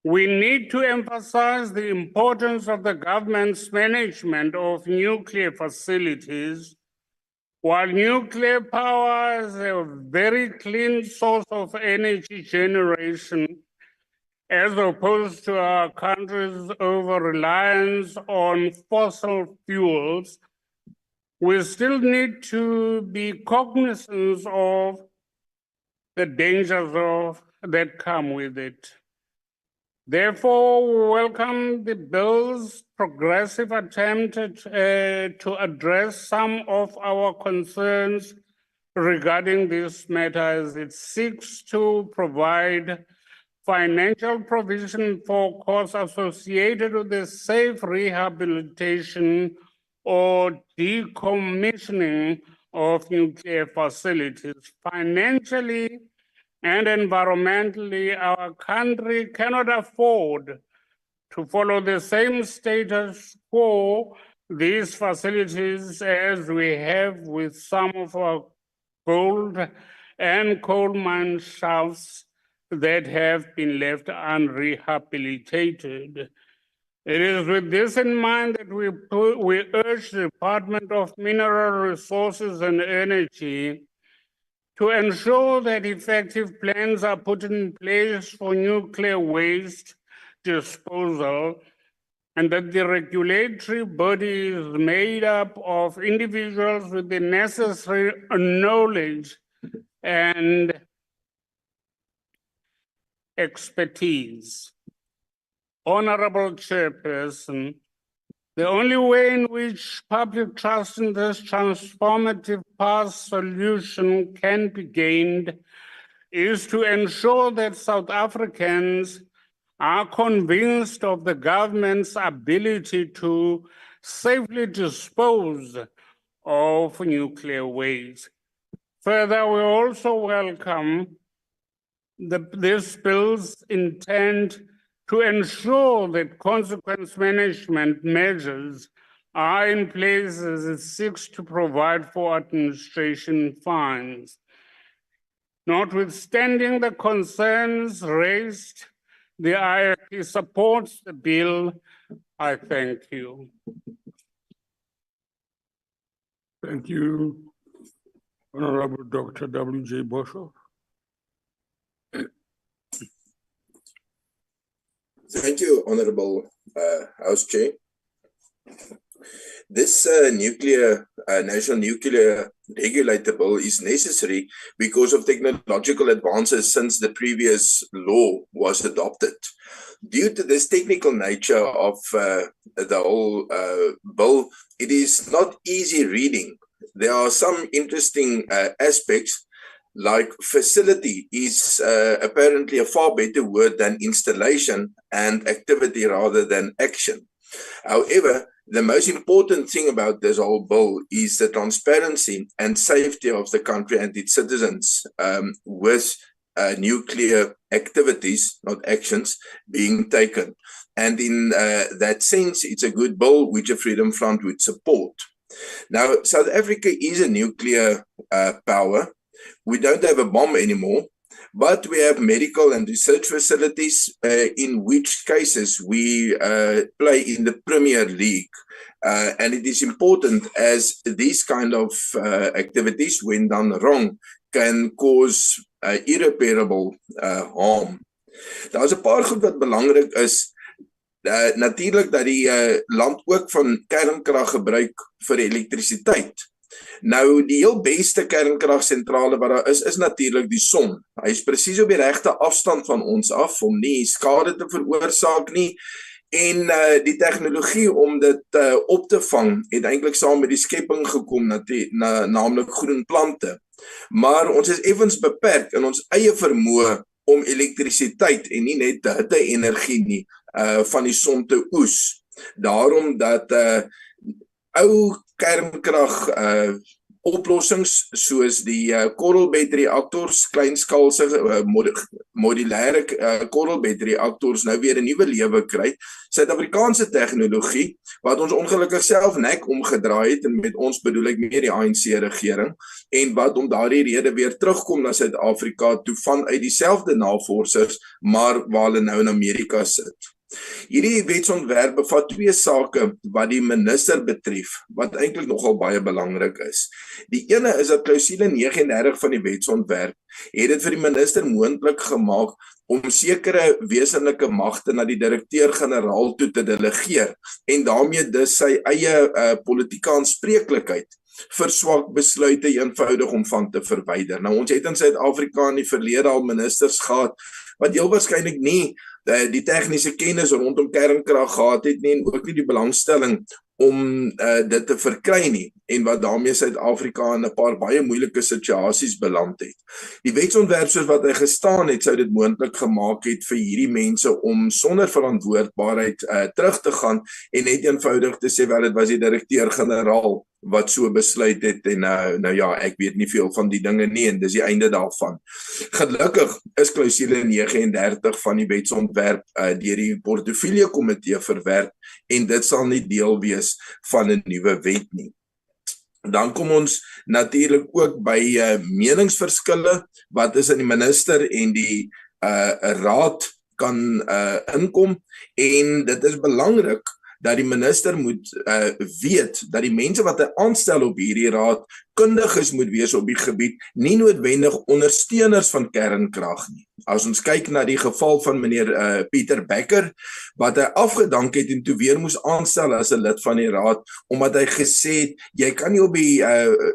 Speaker 6: we need to emphasize the importance of the government's management of nuclear facilities. While nuclear power is a very clean source of energy generation, as opposed to our country's over-reliance on fossil fuels, we still need to be cognizant of the dangers that come with it. Therefore, we welcome the bill's progressive attempt to address some of our concerns regarding this matter, as it seeks to provide financial provision for costs associated with the safe rehabilitation or decommissioning of nuclear facilities. Financially and environmentally, our country cannot afford to follow the same status quo these facilities as we have with some of our gold and coal mine shafts that have been left unrehabilitated. It is with this in mind that we urge the Department of Mineral Resources and Energy to ensure that effective plans are put in place for nuclear waste disposal, and that the regulatory body is made up of individuals with the necessary knowledge and expertise. Honorable Chairperson, the only way in which public trust in this transformative path solution can be gained is to ensure that South Africans are convinced of the government's ability to safely dispose of nuclear waste. Further, we also welcome this bill's intent to ensure that consequence management measures are in place as it seeks to provide for administration fines. Notwithstanding the concerns raised, the IFP supports the bill. I thank you. Thank you, Honorable Dr. W.J. Boshoff.
Speaker 13: Thank you, Honorable House Chair. This National Nuclear Regulator Bill is necessary because of technological advances since the previous law was adopted. Due to this technical nature of the whole bill, it is not easy reading. There are some interesting aspects, like facility is apparently a far better word than installation, and activity rather than action. However, the most important thing about this whole bill is the transparency and safety of the country and its citizens with nuclear activities, not actions, being taken. And in that sense, it's a good bill which a Freedom Front would support. Now, South Africa is a nuclear power. We don't have a bomb anymore, but we have medical and research facilities, in which cases we play in the Premier League. And it is important, as these kind of activities, when done wrong, can cause irreparable harm. Daar is 'n paar goed wat belangrik is. Natuurlik dat die land ook van kernkrag gebruik vir elektrisiteit. Nou, die heel beste kernkragsentrale wat daar is natuurlik die son. Hy is presies op die regte afstand van ons af om nie skade te veroorsaak nie. En die tegnologie om dit op te vang het eintlik saam met die skepping gekom, naamlik groen plante. Maar ons is effens beperk in ons eie vermoë om elektrisiteit en nie net hitte-energie nie van die son te oes. Daarom dat ou kernkrag oplossings soos die korrelbed reaktors, kleinskaalse modulêre korrelbed reaktors nou weer 'n nuwe lewe kry. Suid-Afrikaanse tegnologie wat ons ongelukkig self nek omgedraai het, en met ons bedoel ek meer die ANC regering, en wat om daardie rede weer terugkom na Suid-Afrika toe vanuit dieselfde navorsers, maar waar hulle nou in Amerika sit. Hierdie wetsontwerp bevat twee sake wat die minister betref, wat eintlik nogal baie belangrik is. Die ene is dat klousule 39 van die wetsontwerp het dit vir die minister moontlik gemaak om sekere wesenlike magte na die direkteur-generaal toe te delegeer en daarmee dus sy eie politieke aanspreeklikheid vir swak besluite eenvoudig om van te verwyder. Nou ons het in Suid-Afrika in die verlede al ministers gehad wat heel waarskynlik nie die tegniese kennis rondom kernkrag gehad het nie en ook nie die belangstelling om dit te verkry nie en wat daarmee Suid-Afrika in 'n paar baie moeilike situasies beland het. Die wetsontwerp soos wat hy gestaan het, sou dit moontlik gemaak het vir hierdie mense om sonder verantwoordbaarheid terug te gaan en net eenvoudig te sê wel dit was die direkteur-generaal wat so besluit het en nou ja, ek weet nie veel van die dinge nie en dis die einde daarvan. Gelukkig is klousule 39 van die wetsontwerp deur die portefeulje komitee verwerp en dit sal nie deel wees van 'n nuwe wet nie. Dan kom ons natuurlik ook by meningsverskille wat tussen die minister en die raad kan inkom en dit is belangrik dat die minister moet weet dat die mense wat hy aanstel op hierdie raad kundiges moet wees op die gebied, nie noodwendig ondersteuners van kernkrag nie. As ons kyk na die geval van meneer Pieter Becker, wat hy afgedank het en toe weer moes aanstel as 'n lid van die raad, omdat hy gesê het, jy kan nie op die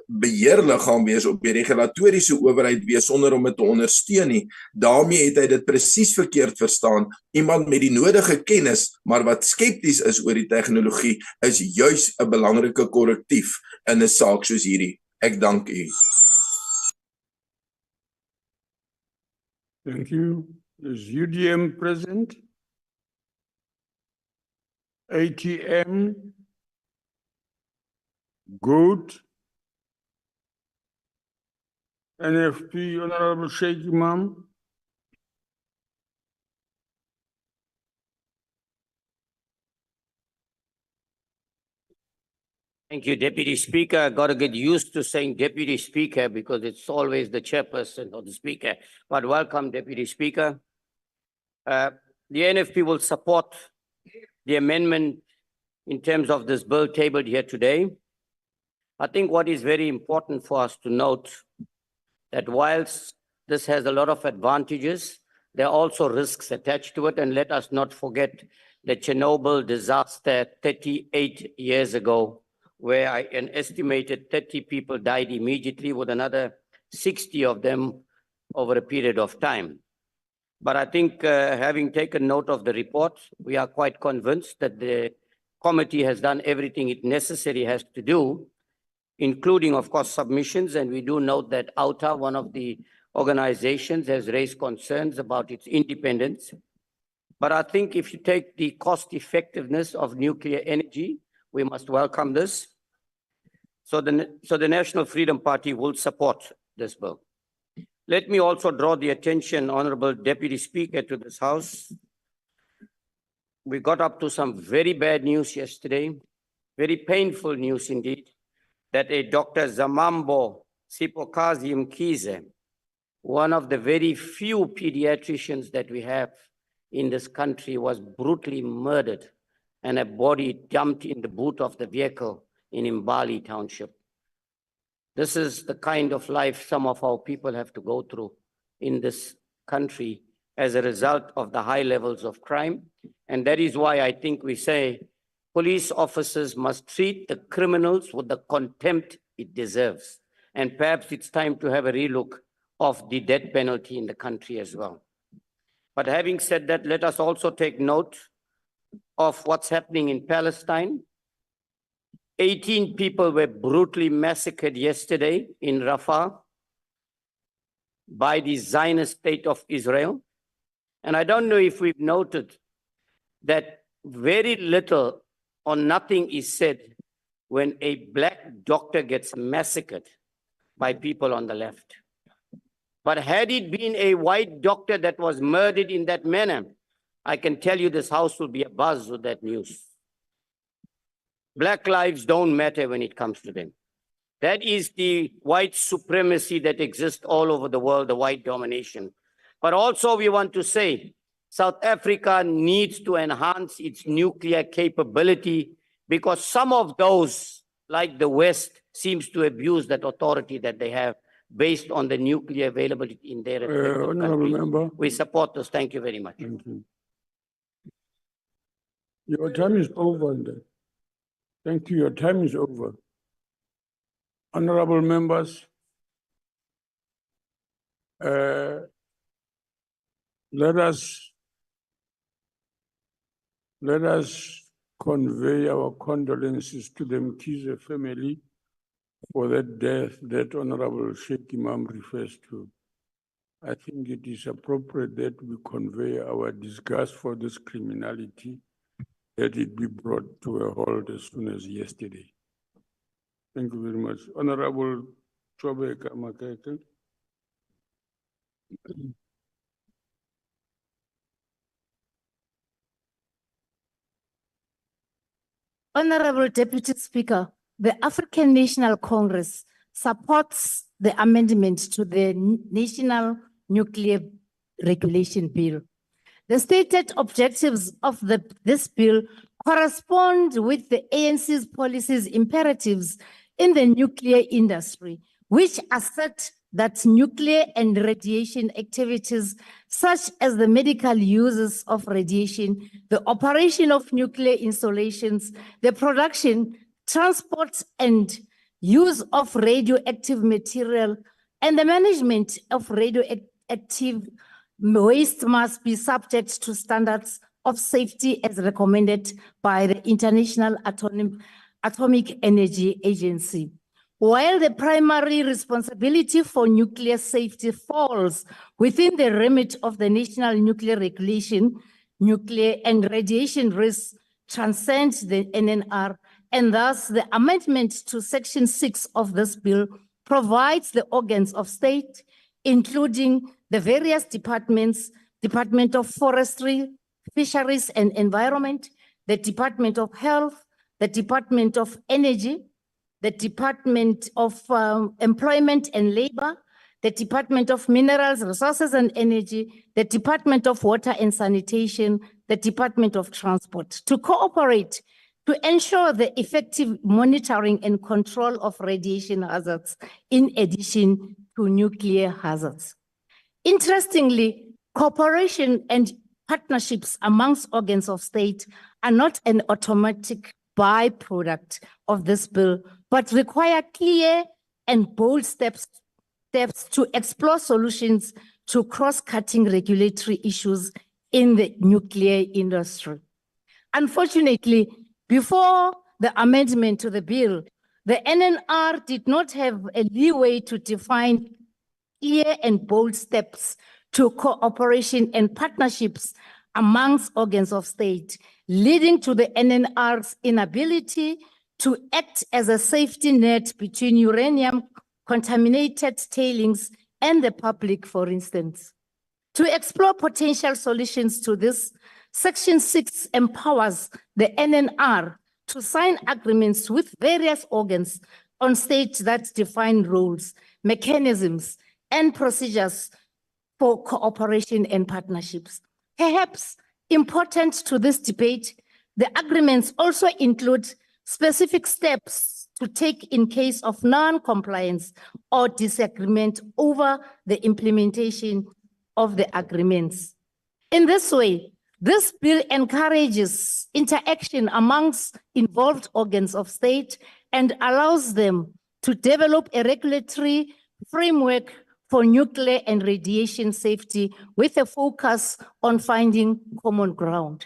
Speaker 13: beheerliggaam wees, op die regulatoriese owerheid wees sonder om dit te ondersteun nie. Daarmee het hy dit presies verkeerd verstaan. Iemand met die nodige kennis, maar wat skepties is oor die tegnologie, is juis 'n belangrike korrektief in 'n saak soos hierdie. Ek dank u.
Speaker 6: Thank you. Is UDM present? ATM? Good. NFP, Honorable Sheikh Imam?
Speaker 1: Thank you, Deputy Speaker. I got to get used to saying Deputy Speaker because it's always the chairperson or the Speaker. But welcome, Deputy Speaker. The NFP will support the amendment in terms of this bill tabled here today. I think what is very important for us to note that whilst this has a lot of advantages, there are also risks attached to it. And let us not forget the Chernobyl disaster 38 years ago, where an estimated 30 people died immediately with another 60 of them over a period of time. But I think having taken note of the report, we are quite convinced that the committee has done everything it necessary has to do, including, of course, submissions. And we do note that OUTA, one of the organizations, has raised concerns about its independence. But I think if you take the cost effectiveness of nuclear energy, we must welcome this. So the National Freedom Party will support this bill. Let me also draw the attention, Honorable Deputy Speaker, to this House. We got up to some very bad news yesterday, very painful news indeed, that a Dr. Zamambo Sipokazi Mkize, one of the very few pediatricians that we have in this country, was brutally murdered and a body dumped in the boot of the vehicle in Mbali Township. This is the kind of life some of our people have to go through in this country as a result of the high levels of crime. And that is why I think we say police officers must treat the criminals with the contempt it deserves. And perhaps it's time to have a relook of the death penalty in the country as well. But having said that, let us also take note of what's happening in Palestine. 18 people were brutally massacred yesterday in Rafah by the Zionist state of Israel. And I don't know if we've noted that very little or nothing is said
Speaker 14: when a black doctor gets massacred by people on the left. But had it been a white doctor that was murdered in that manner, I can tell you this house will be abuzz with that news. Black lives don't matter when it comes to them. That is the white supremacy that exists all over the world, the white domination. But also we want to say, South Africa needs to enhance its nuclear capability because some of those, like the West, seems to abuse that authority that they have based on the nuclear availability in their respective
Speaker 6: Honourable
Speaker 14: countries.
Speaker 6: Member.
Speaker 14: We support this. Thank you very much.
Speaker 6: Thank you. Your time is over. Thank you. Your time is over. Honourable members, let us convey our condolences to the Mkhize family for that death that Honorable Sheikh Imam refers to. I think it is appropriate that we convey our disgust for this criminality, that it be brought to a halt as soon as yesterday. Thank you very much. Honorable Chobeka Makeke.
Speaker 15: Honorable Deputy Speaker, the African National Congress supports the amendment to the National Nuclear Regulation Bill. The stated objectives of this bill correspond with the ANC's policies imperatives in the nuclear industry, which assert that nuclear and radiation activities, such as the medical uses of radiation, the operation of nuclear installations, the production, transport, and use of radioactive material, and the management of radioactive waste must be subject to standards of safety as recommended by the International Atomic Energy Agency. While the primary responsibility for nuclear safety falls within the remit of the National Nuclear Regulation, nuclear and radiation risks transcend the NNR, and thus the amendment to Section 6 of this bill provides the organs of state, including the various departments, Department of Forestry, Fisheries and Environment, the Department of Health, the Department of Energy, the Department of Employment and Labor, the Department of Minerals, Resources and Energy, the Department of Water and Sanitation, the Department of Transport, to cooperate to ensure the effective monitoring and control of radiation hazards in addition to nuclear hazards. Interestingly, cooperation and partnerships amongst organs of state are not an automatic byproduct of this bill, but require clear and bold steps to explore solutions to cross-cutting regulatory issues in the nuclear industry. Unfortunately, before the amendment to the bill, the NNR did not have a leeway to define clear and bold steps to cooperation and partnerships amongst organs of state, leading to the NNR's inability to act as a safety net between uranium-contaminated tailings and the public, for instance. To explore potential solutions to this, Section 6 empowers the NNR to sign agreements with various organs on state that define roles, mechanisms, and procedures for cooperation and partnerships. Perhaps important to this debate, the agreements also include specific steps to take in case of non-compliance or disagreement over the implementation of the agreements. In this way, this bill encourages interaction amongst involved organs of state and allows them to develop a regulatory framework for nuclear and radiation safety with a focus on finding common ground.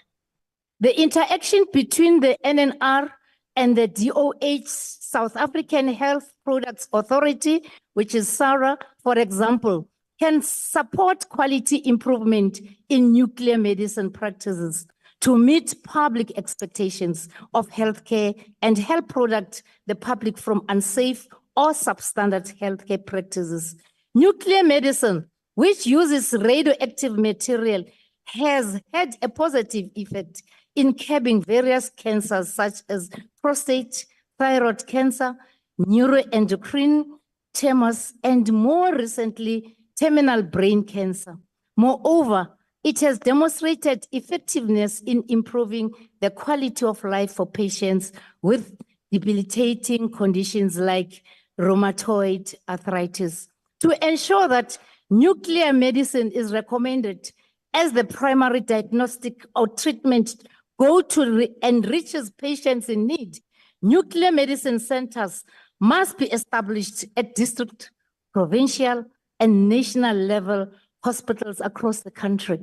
Speaker 15: The interaction between the NNR and the DOH, South African Health Products Authority, which is SARA, for example, can support quality improvement in nuclear medicine practices to meet public expectations of healthcare and help protect the public from unsafe or substandard healthcare practices. Nuclear medicine, which uses radioactive material, has had a positive effect in curbing various cancers such as prostate, thyroid cancer, neuroendocrine tumors, and more recently, terminal brain cancer. Moreover, it has demonstrated effectiveness in improving the quality of life for patients with debilitating conditions like rheumatoid arthritis. To ensure that nuclear medicine is recommended as the primary diagnostic or treatment go-to and reaches patients in need, nuclear medicine centers must be established at district, provincial, and national level hospitals across the country.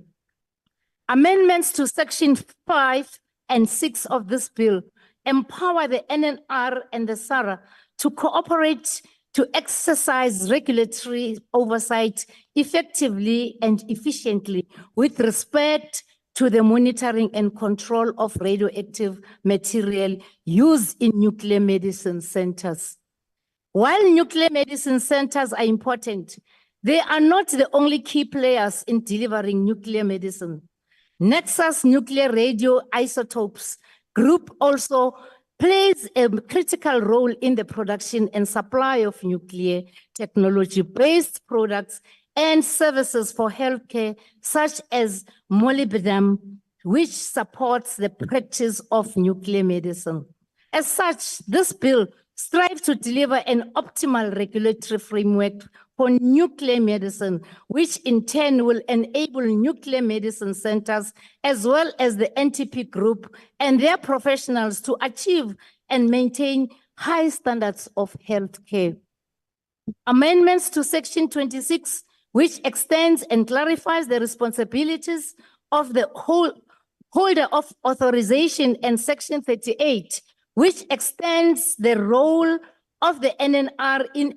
Speaker 15: Amendments to Section 5 and 6 of this bill empower the NNR and the SARA to cooperate to exercise regulatory oversight effectively and efficiently with respect to the monitoring and control of radioactive material used in nuclear medicine centers. While nuclear medicine centers are important, they are not the only key players in delivering nuclear medicine. Nexus Nuclear Radioisotopes Group also plays a critical role in the production and supply of nuclear technology-based products and services for healthcare, such as molybdenum, which supports the practice of nuclear medicine. As such, this bill strives to deliver an optimal regulatory framework for nuclear medicine, which in turn will enable nuclear medicine centers as well as the NTP group and their professionals to achieve and maintain high standards of healthcare. Amendments to Section 26, which extends and clarifies the responsibilities of the holder of authorization, and Section 38, which extends the role of the NNR in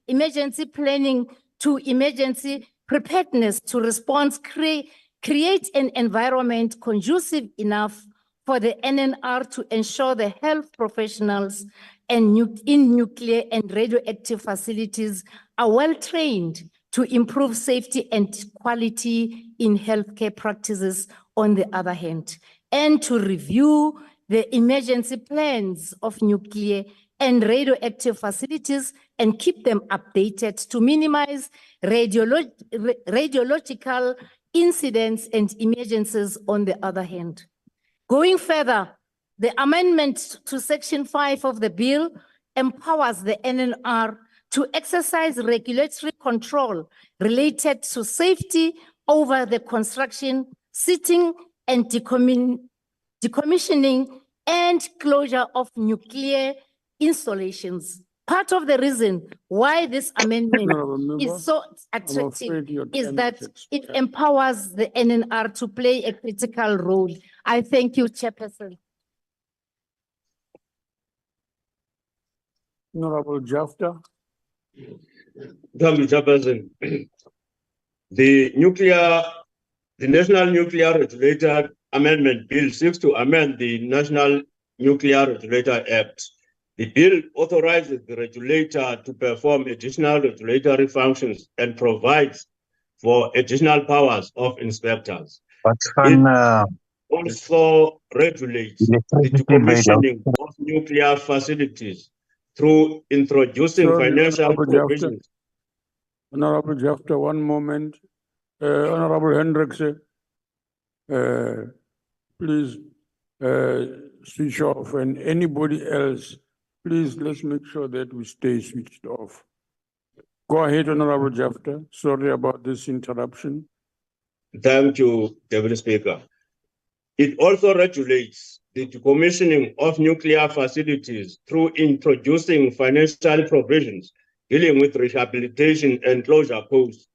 Speaker 15: emergency planning to emergency preparedness to respond, create an environment conducive enough for the NNR to ensure the health professionals and in nuclear and radioactive facilities are well trained to improve safety and quality in healthcare practices on the other hand, and to review the emergency plans of nuclear and radioactive facilities and keep them updated to minimize radiological incidents and emergencies on the other hand. Going further, the amendment to Section 5 of the bill empowers the NNR to exercise regulatory control related to safety over the construction, seating, and decommissioning and closure of nuclear installations. Part of the reason why this amendment is so attractive is that it empowers the NNR to play a critical role. I thank you, Chairperson.
Speaker 6: Honorable Jafta.
Speaker 16: Thank you, Chairperson. The National Nuclear Regulator Amendment Bill seeks to amend the National Nuclear Regulator Act. The bill authorizes the regulator to perform additional regulatory functions and provides for additional powers of inspectors. It also regulates the decommissioning of nuclear facilities through introducing financial provisions.
Speaker 6: Honorable Jafta, one moment. Honorable Hendricks, please switch off, and anybody else, please let's make sure that we stay switched off. Go ahead, Honorable Jafta. Sorry about this interruption.
Speaker 16: Thank you, Deputy Speaker. It also regulates the decommissioning of nuclear facilities through introducing financial provisions dealing with rehabilitation and closure costs.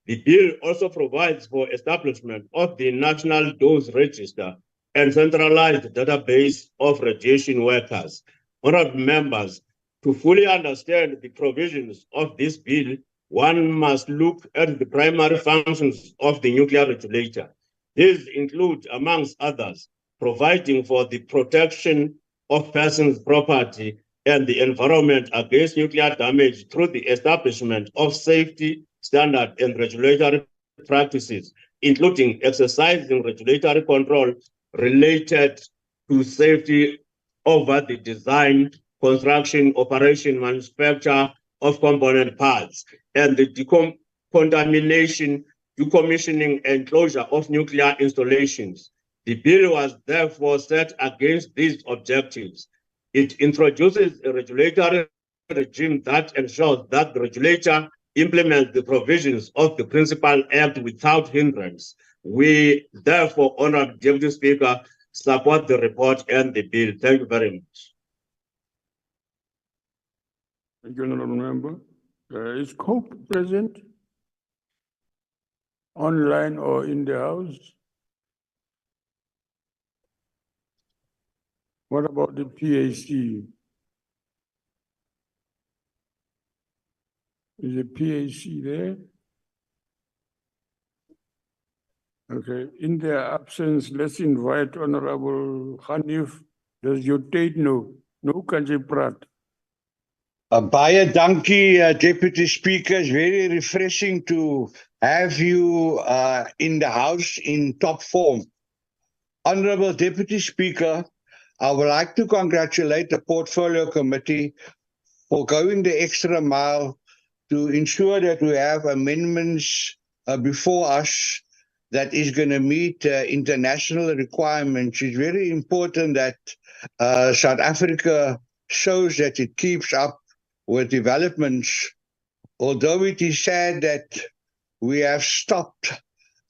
Speaker 16: The bill also provides for establishment of the National Dose Register and centralized database of radiation workers. Honorable members, to fully understand the provisions of this bill, one must look at the primary functions of the nuclear regulator. These include, amongst others, providing for the protection of persons' property and the environment against nuclear damage through the establishment of safety standard and regulatory practices, including exercising regulatory control related to safety over the design, construction, operation, manufacture of component parts, and the decontamination, decommissioning, and closure of nuclear installations. The bill was therefore set against these objectives. It introduces a regulatory regime that ensures that the regulator implements the provisions of the Principal Act without hindrance. We therefore, Honorable Deputy Speaker, support the report and the bill. Thank you very much.
Speaker 6: Thank you, Honorable Member. Is Cope present? Online or in the House? What about the PAC? Is the PAC there? Okay, in their absence, let's invite Honorable Hanif. Does your date know? No, Kanji Prat.
Speaker 3: Baie dankie, Deputy Speaker. It's very refreshing to have you in the House in top form. Honorable Deputy Speaker, I would like to congratulate the Portfolio Committee for going the extra mile to ensure that we have amendments before us that is going to meet international requirements. It's very important that South Africa shows that it keeps up with developments. Although it is sad that we have stopped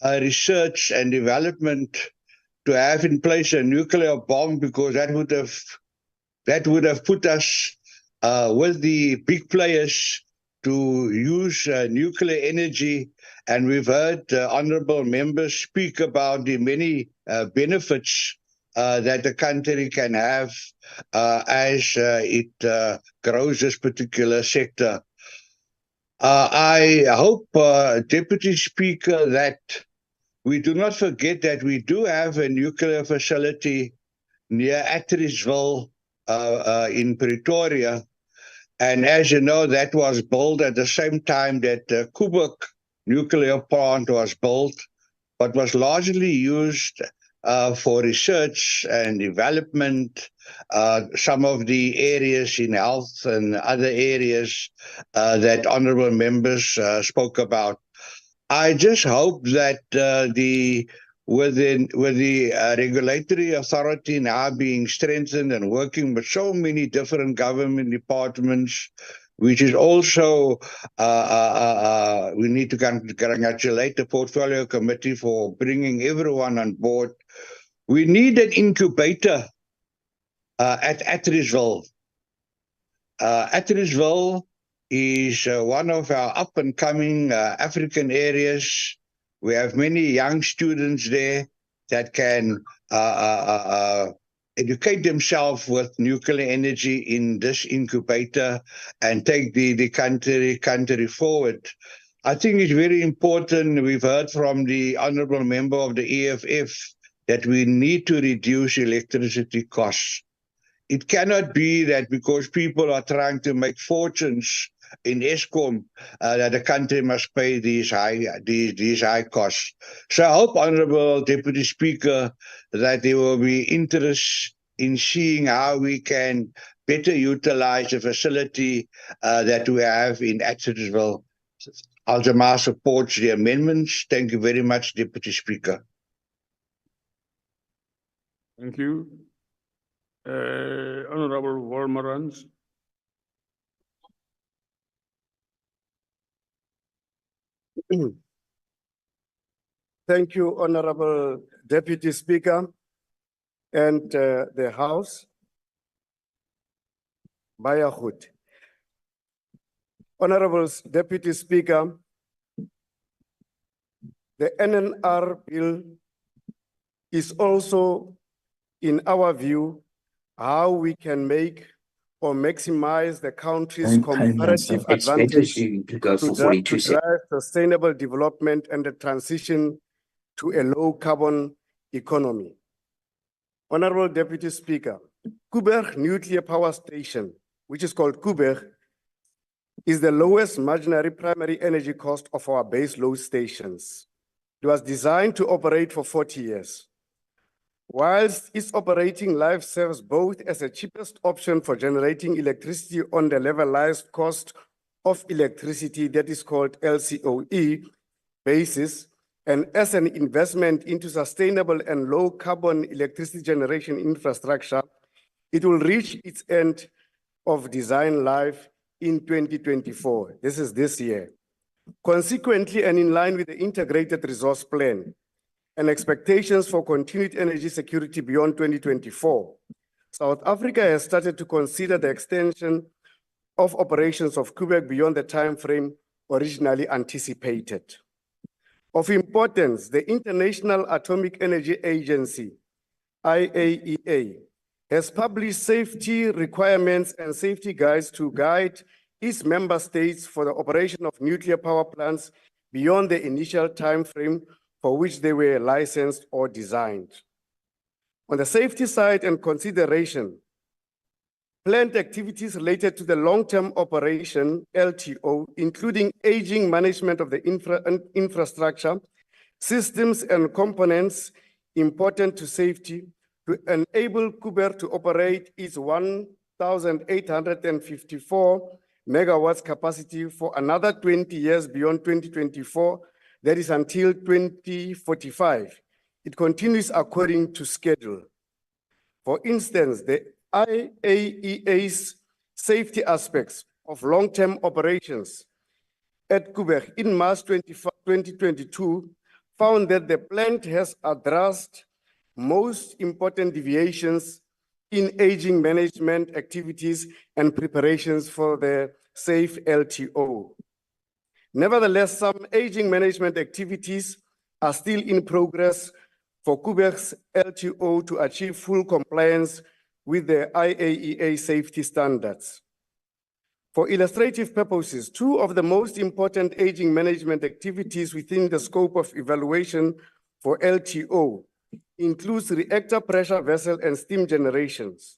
Speaker 3: research and development to have in place a nuclear bomb, because that would have put us with the big players to use nuclear energy. And we've heard honorable members speak about the many benefits that the country can have as it grows this particular sector. I hope, Deputy Speaker, that we do not forget that we do have a nuclear facility near Atteridgeville in Pretoria. And as you know, that was built at the same time that the Kubuk nuclear plant was built, but was largely used for research and development, some of the areas in health and other areas that honorable members spoke about. I just hope that with the regulatory authority now being strengthened and working with so many different government departments, which is also, we need to congratulate the Portfolio Committee for bringing everyone on board. We need an incubator at Atteridgeville. Atteridgeville is one of our up-and-coming African areas. We have many young students there that can educate themselves with nuclear energy in this incubator and take the country forward. I think it's very important. We've heard from the honorable member of the EFF that we need to reduce electricity costs. It cannot be that because people are trying to make fortunes in Eskom, that the country must pay these high costs. So I hope, Honorable Deputy Speaker, that there will be interest in seeing how we can better utilize the facility that we have in Atteridgeville. Algemar supports the amendments. Thank you very much, Deputy Speaker.
Speaker 6: Thank you. Honorable Wolmarans.
Speaker 7: Thank you, Honorable Deputy Speaker and the House. Baie goed. Honorable Deputy Speaker, the NNR bill is also, in our view, how we can make or maximize the country's comparative advantage to drive sustainable development and the transition to a low carbon economy. Honorable Deputy Speaker, Kuberg Nuclear Power Station, which is called Kuberg, is the lowest marginal primary energy cost of our base load stations. It was designed to operate for 40 years. Whilst its operating life serves both as the cheapest option for generating electricity on the levelized cost of electricity that is called LCOE basis, and as an investment into sustainable and low carbon electricity generation infrastructure, it will reach its end of design life in 2024. This is this year. Consequently, and in line with the integrated resource plan and expectations for continued energy security beyond 2024, South Africa has started to consider the extension of operations of Kuberg beyond the time frame originally anticipated. Of importance, the International Atomic Energy Agency, IAEA, has published safety requirements and safety guides to guide its member states for the operation of nuclear power plants beyond the initial time frame for which they were licensed or designed. On the safety side and consideration, planned activities related to the long-term operation, LTO, including aging management of the infrastructure, systems and components important to safety, to enable Kuberg to operate its 1,854 megawatts capacity for another 20 years beyond 2024, that is until 2045. It continues according to schedule. For instance, the IAEA's safety aspects of long-term operations at Kuberg in March 2022 found that the plant has addressed most important deviations in aging management activities and preparations for the safe LTO. Nevertheless, some aging management activities are still in progress for Kuberg's LTO to achieve full compliance with the IAEA safety standards. For illustrative purposes, two of the most important aging management activities within the scope of evaluation for LTO includes reactor pressure vessel and steam generations.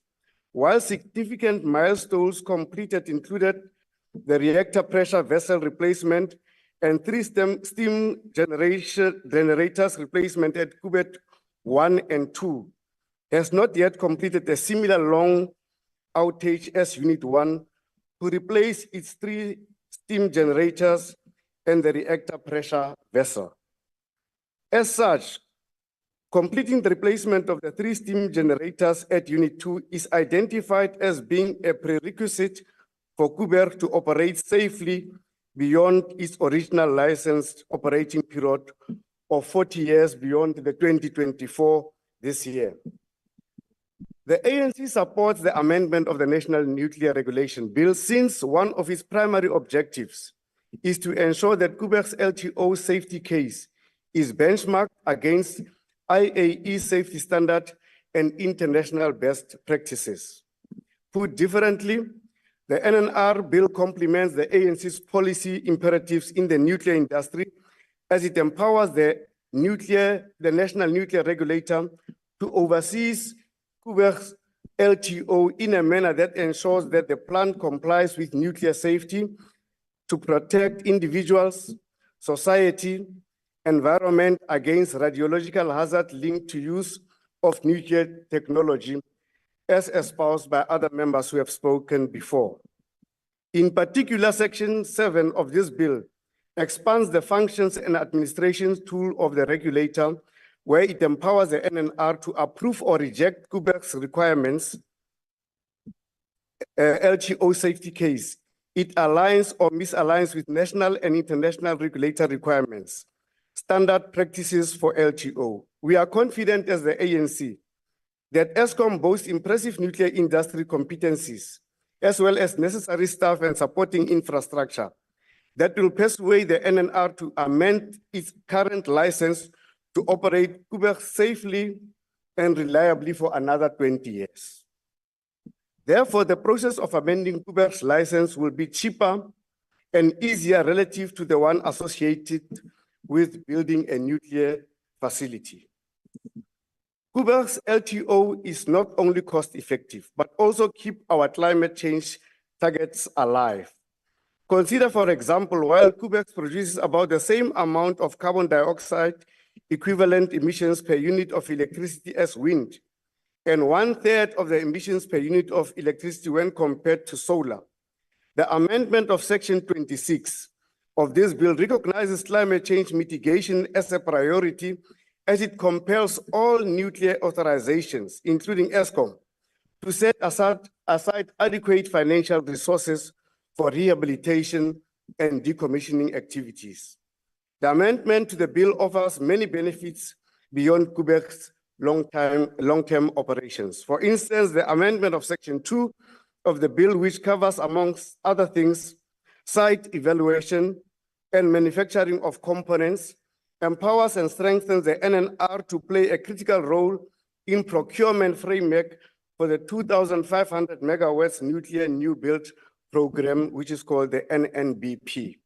Speaker 7: While significant milestones completed included the reactor pressure vessel replacement and 3 steam generators replacement at Kuberg 1 and 2, has not yet completed a similar long outage as Unit 1 to replace its 3 steam generators and the reactor pressure vessel. As such, completing the replacement of the 3 steam generators at Unit 2 is identified as being a prerequisite for Kuberg to operate safely beyond its original licensed operating period of 40 years beyond the 2024 this year. The ANC supports the amendment of the National Nuclear Regulation Bill since one of its primary objectives is to ensure that Kuberg's LTO safety case is benchmarked against IAE safety standard and international best practices. Put differently, the NNR bill complements the ANC's policy imperatives in the nuclear industry as it empowers the National Nuclear Regulator to oversee Kuberg's LTO in a manner that ensures that the plant complies with nuclear safety to protect individuals, society, environment against radiological hazard linked to use of nuclear technology, as espoused by other members who have spoken before. In particular, Section 7 of this bill expands the functions and administration tool of the regulator, where it empowers the NNR to approve or reject Kuberg's requirements, LTO safety case. It aligns or misaligns with national and international regulator requirements, standard practices for LTO. We are confident as the ANC that ESCOM boasts impressive nuclear industry competencies, as well as necessary staff and supporting infrastructure that will persuade the NNR to amend its current license to operate Kuberg safely and reliably for another 20 years. Therefore, the process of amending Kuberg's license will be cheaper and easier relative to the one associated with building a nuclear facility. Kuberg's LTO is not only cost effective, but also keep our climate change targets alive. Consider, for example, while Kuberg produces about the same amount of carbon dioxide equivalent emissions per unit of electricity as wind, and 1/3 of the emissions per unit of electricity when compared to solar. The amendment of Section 26 of this bill recognizes climate change mitigation as a priority as it compels all nuclear authorizations, including ESCOM, to set aside adequate financial resources for rehabilitation and decommissioning activities. The amendment to the bill offers many benefits beyond Kuberg's long-term operations. For instance, the amendment of Section 2 of the bill, which covers, amongst other things, site evaluation and manufacturing of components, empowers and strengthens the NNR to play a critical role in procurement framework for the 2,500 megawatts nuclear new build program, which is called the NNBP.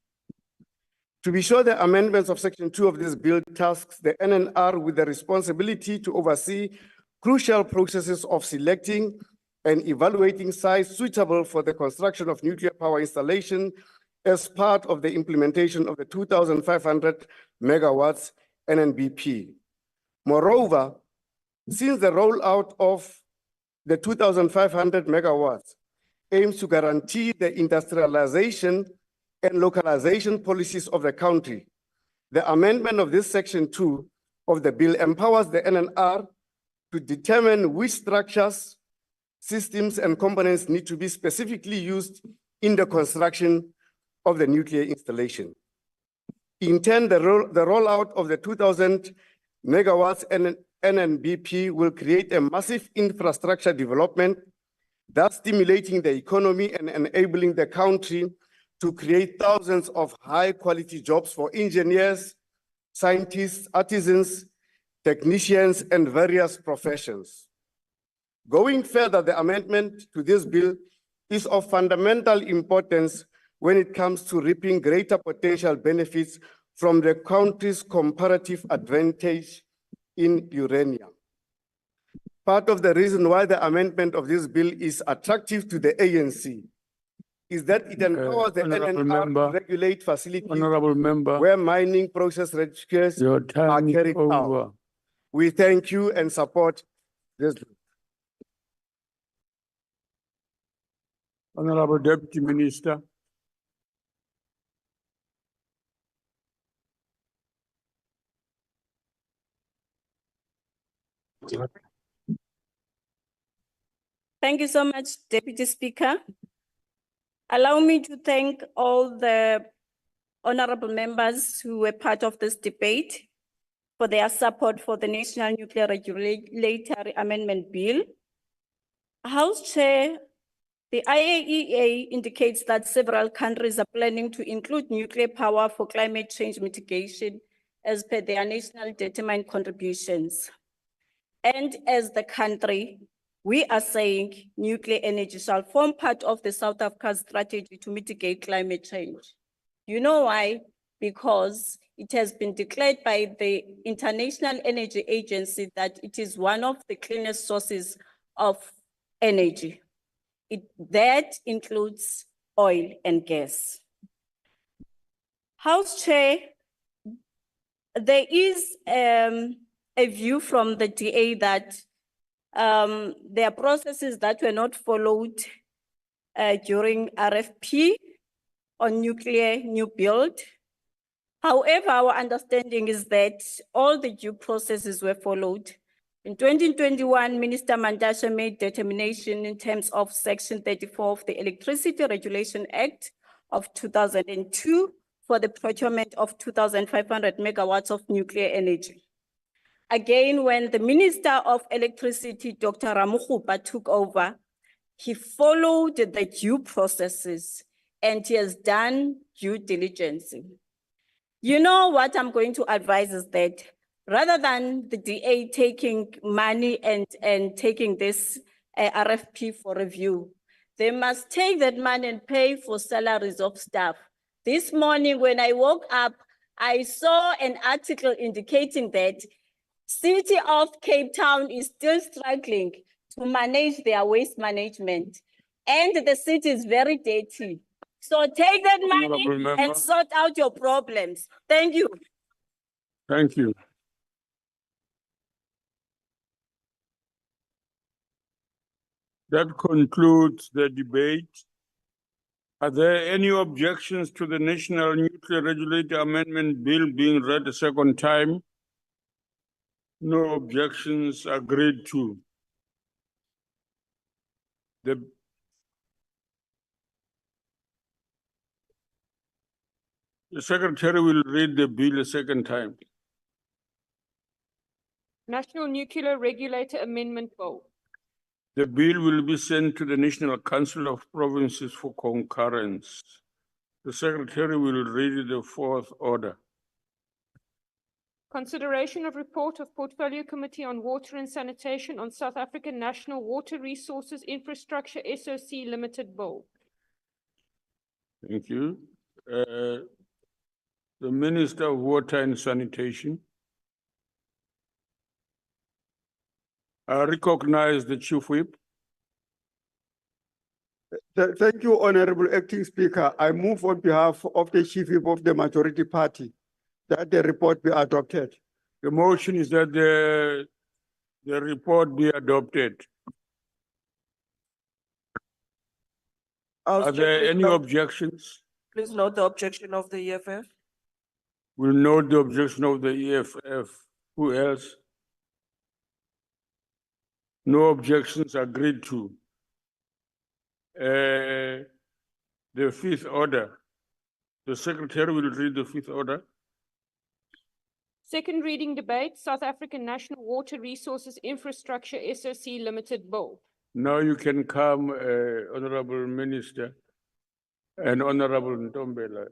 Speaker 7: To be sure, the amendments of Section 2 of this bill tasks the NNR with the responsibility to oversee crucial processes of selecting and evaluating sites suitable for the construction of nuclear power installation as part of the implementation of the 2,500 megawatts NNBP. Moreover, since the rollout of the 2,500 megawatts aims to guarantee the industrialization and localization policies of the country, the amendment of this Section 2 of the bill empowers the NNR to determine which structures, systems, and components need to be specifically used in the construction of the nuclear installation. In turn, the rollout of the 2,000 megawatts NNBP will create a massive infrastructure development, thus stimulating the economy and enabling the country to create thousands of high-quality jobs for engineers, scientists, artisans, technicians, and various professions. Going further, the amendment to this bill is of fundamental importance when it comes to reaping greater potential benefits from the country's comparative advantage in uranium. Part of the reason why the amendment of this bill is attractive to the ANC is that it empowers the NNR to regulate facilities where mining process registers are carried out. We thank you and support this bill.
Speaker 6: Honorable Deputy Minister.
Speaker 11: Thank you so much, Deputy Speaker. Allow me to thank all the honorable members who were part of this debate for their support for the National Nuclear Regulatory Amendment Bill. House Chair, the IAEA indicates that several countries are planning to include nuclear power for climate change mitigation as per their national determined contributions. And as the country, we are saying nuclear energy shall form part of the South Africa's strategy to mitigate climate change. You know why? Because it has been declared by the International Energy Agency that it is one of the cleanest sources of energy. That includes oil and gas. House Chair, there is a view from the DA that there are processes that were not followed during RFP on nuclear new build. However, our understanding is that all the due processes were followed. In 2021, Minister Mandasha made determination in terms of Section 34 of the Electricity Regulation Act of 2002 for the procurement of 2,500 megawatts of nuclear energy. Again, when the Minister of Electricity, Dr. Ramokgopa, took over, he followed the due processes and he has done due diligence. You know what I'm going to advise is that rather than the DA taking money and taking this RFP for review, they must take that money and pay for salaries of staff. This morning when I woke up, I saw an article indicating that City of Cape Town is still struggling to manage their waste management, and the city is very dirty. So take that
Speaker 6: Honorable
Speaker 11: money
Speaker 6: member.
Speaker 11: and sort out your problems. Thank you.
Speaker 6: Thank you. That concludes the debate. Are there any objections to the National Nuclear Regulator Amendment Bill being read a second time? No objections, agreed to. The Secretary will read the bill a second time.
Speaker 8: National Nuclear Regulator Amendment Bill.
Speaker 6: The bill will be sent to the National Council of Provinces for concurrence. The Secretary will read the fourth order.
Speaker 8: Consideration of report of Portfolio Committee on Water and Sanitation on South African National Water Resources Infrastructure SOC Limited Bill.
Speaker 6: Thank you. The Minister of Water and Sanitation. I recognize the Chief Whip.
Speaker 7: Thank you, Honorable Acting Speaker. I move on behalf of the Chief Whip of the Majority Party that the report be adopted.
Speaker 6: The motion is that the report be adopted. Are there any objections?
Speaker 17: Please note the objection of the EFF.
Speaker 6: We'll note the objection of the EFF. Who else? No objections, agreed to. The fifth order. The Secretary will read the fifth order.
Speaker 8: Second reading debate, South African National Water Resources Infrastructure SOC Limited Bill.
Speaker 6: Now you can come, Honorable Minister and Honorable Ntombela.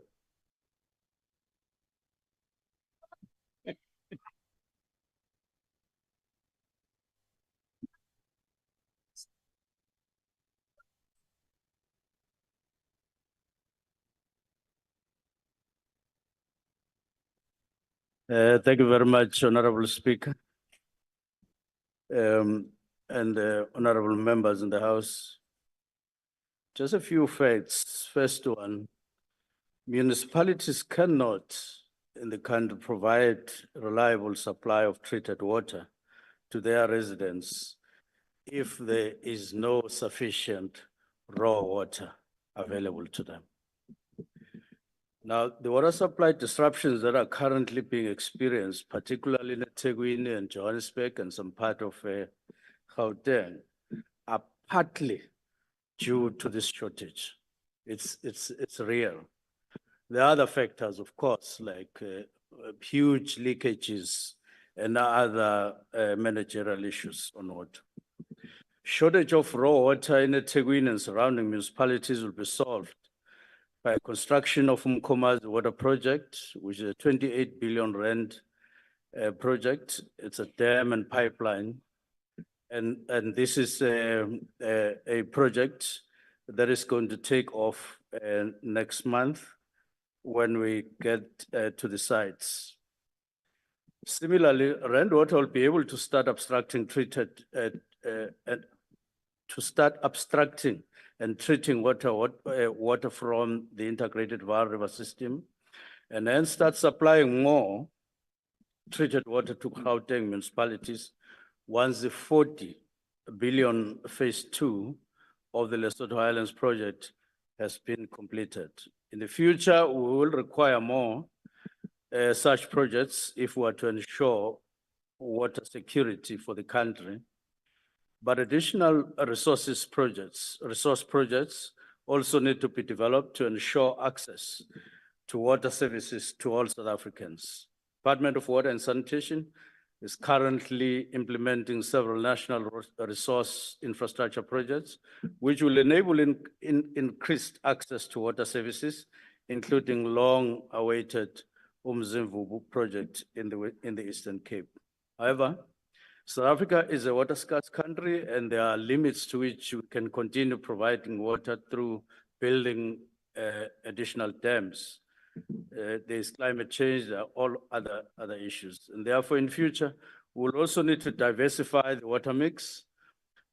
Speaker 1: Thank you very much, Honorable Speaker. And honorable members in the House. Just a few facts. First one, municipalities cannot in the country provide reliable supply of treated water to their residents if there is no sufficient raw water available to them. Now, the water supply disruptions that are currently being experienced, particularly in eThekwini and Johannesburg and some part of Gauteng, are partly due to this shortage. It's real. There are other factors, of course, like huge leakages and other managerial issues on water. Shortage of raw water in eThekwini and surrounding municipalities will be solved by construction of Mkoma's water project, which is a 28 billion rand project. It's a dam and pipeline. And this is a project that is going to take off next month when we get to the sites. Similarly, Rand Water will be able to start abstracting and treating water from the integrated Vaal River system, and then start supplying more treated water to Gauteng municipalities once the 40 billion phase 2 of the Lesotho Highlands project has been completed. In the future, we will require more such projects if we are to ensure water security for the country. But additional resource projects also need to be developed to ensure access to water services to all South Africans. Department of Water and Sanitation is currently implementing several national resource infrastructure projects, which will enable increased access to water services, including long-awaited Umzimvubu project in the Eastern Cape. However, South Africa is a water-scarce country, and there are limits to which we can continue providing water through building additional dams. There's climate change, there are all other issues. And therefore, in future,
Speaker 18: We'll also need to diversify the water mix,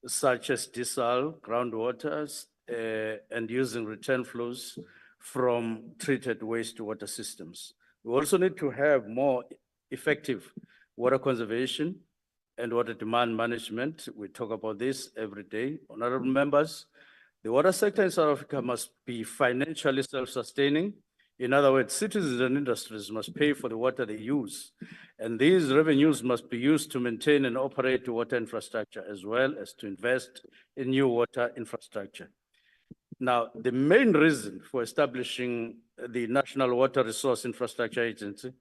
Speaker 18: such as desal, groundwaters, and using return flows from treated wastewater systems. We also need to have more effective water conservation and water demand management. We talk about this every day. Honorable members, the water sector in South Africa must be financially self-sustaining. In other words, citizens and industries must pay for the water they use, and these revenues must be used to maintain and operate water infrastructure as well as to invest in new water infrastructure. Now, the main reason for establishing the National Water Resource Infrastructure Agency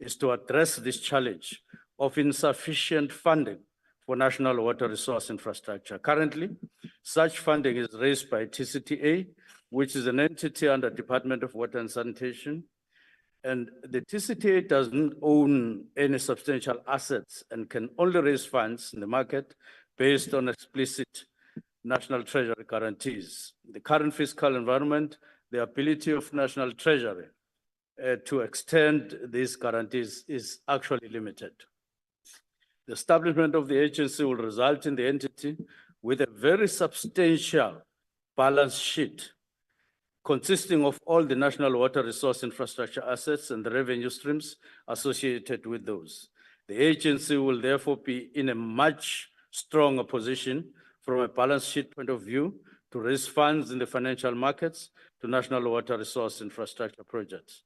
Speaker 18: is to address this challenge of insufficient funding for national water resource infrastructure. Currently, such funding is raised by TCTA, which is an entity under Department of Water and Sanitation. And the TCTA doesn't own any substantial assets and can only raise funds in the market based on explicit National Treasury guarantees. The current fiscal environment, the ability of National Treasury to extend these guarantees is actually limited. The establishment of the agency will result in the entity with a very substantial balance sheet consisting of all the national water resource infrastructure assets and the revenue streams associated with those. The agency will therefore be in a much stronger position from a balance sheet point of view to raise funds in the financial markets to national water resource infrastructure projects.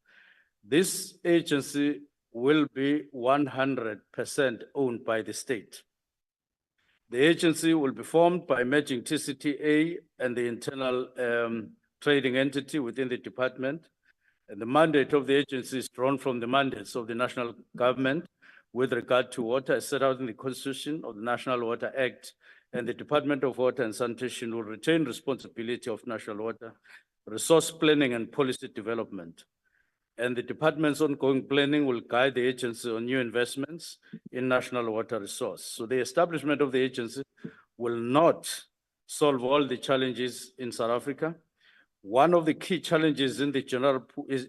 Speaker 18: This agency will be 100% owned by the state. The agency will be formed by merging TCTA and the internal trading entity within the department. And the mandate of the agency is drawn from the mandates of the national government with regard to water as set out in the Constitution of the National Water Act. And the Department of Water and Sanitation will retain responsibility of national water resource planning and policy development. And the department's ongoing planning will guide the agency on new investments in national water resource. So the establishment of the agency will not solve all the challenges in South Africa. One of the key challenges in the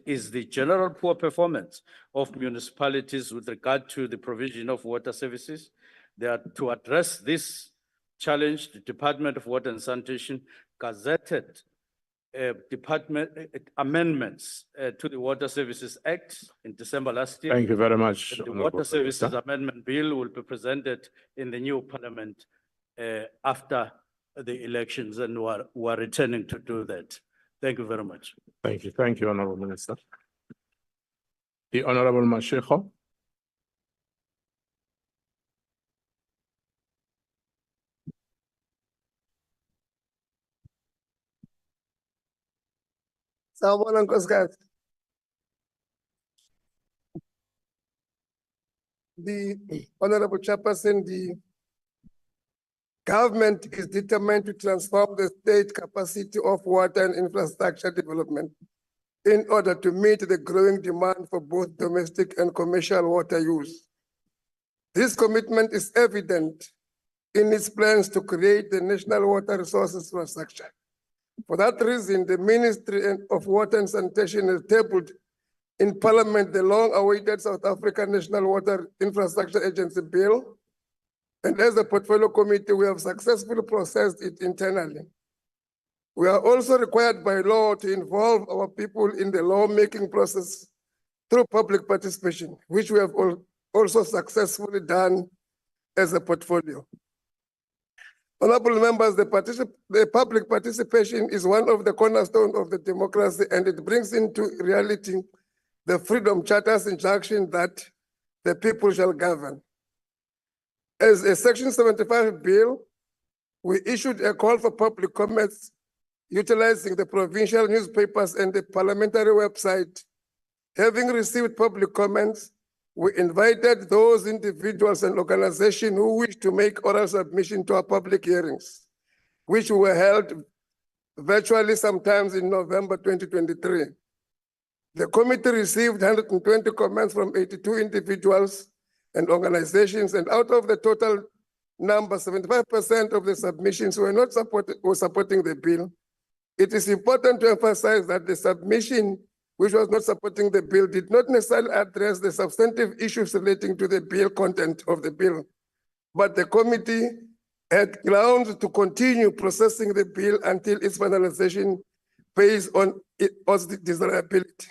Speaker 18: is the general poor performance of municipalities with regard to the provision of water services. To address this challenge, the Department of Water and Sanitation gazetted department amendments to the Water Services Act in December last year.
Speaker 19: Thank you very much.
Speaker 18: And the Water Services Amendment Bill will be presented in the new parliament after the elections, and we are returning to do that. Thank you very much.
Speaker 19: Thank you. Thank you, Honorable Minister. The Honorable Mashego.
Speaker 20: Sawubona nkosikazi. The Honorable Chairperson, the government is determined to transform the state capacity of water and infrastructure development in order to meet the growing demand for both domestic and commercial water use. This commitment is evident in its plans to create the National Water Resources Infrastructure. For that reason, the Ministry of Water and Sanitation has tabled in Parliament the long-awaited South African National Water Infrastructure Agency Bill. And as a portfolio committee, we have successfully processed it internally. We are also required by law to involve our people in the lawmaking process through public participation, which we have also successfully done as a portfolio. Honorable members, the public participation is one of the cornerstones of the democracy, and it brings into reality the Freedom Charter's injunction that the people shall govern. As a Section 75 bill, we issued a call for public comments utilizing the provincial newspapers and the parliamentary website. Having received public comments, we invited those individuals and organizations who wish to make oral submission to our public hearings, which were held virtually sometimes in November 2023. The committee received 120 comments from 82 individuals and organizations, and out of the total number, 75% of the submissions were supporting the bill. It is important to emphasize that the submission which was not supporting the bill, did not necessarily address the substantive issues relating to the bill content of the bill. But the committee had grounds to continue processing the bill until its finalization based on its desirability.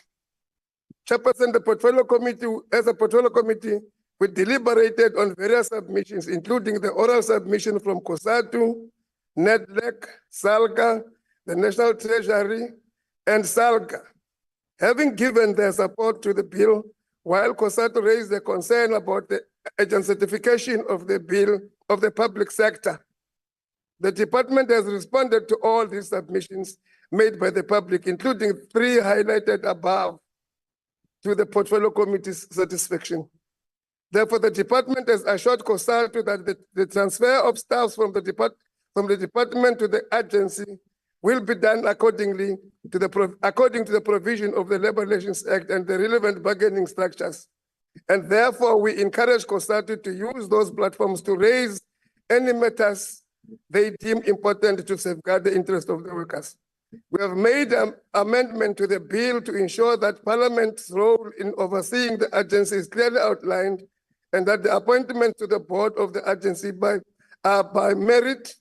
Speaker 20: Chairperson, the portfolio committee, as a portfolio committee, we deliberated on various submissions, including the oral submission from COSATU, NEDLEC, SALGA, the National Treasury, and SALGA. Having given their support to the bill, while COSATU raised the concern about the agent certification of the bill of the public sector, the department has responded to all these submissions made by the public, including 3 highlighted above, to the portfolio committee's satisfaction. Therefore, the department has assured COSATU that the transfer of staff from the department to the agency will be done according to the provision of the Labor Relations Act and the relevant bargaining structures. And therefore, we encourage COSATU to use those platforms to raise any matters they deem important to safeguard the interest of the workers. We have made an amendment to the bill to ensure that Parliament's role in overseeing the agency is clearly outlined and that the appointment to the board of the agency are by merit,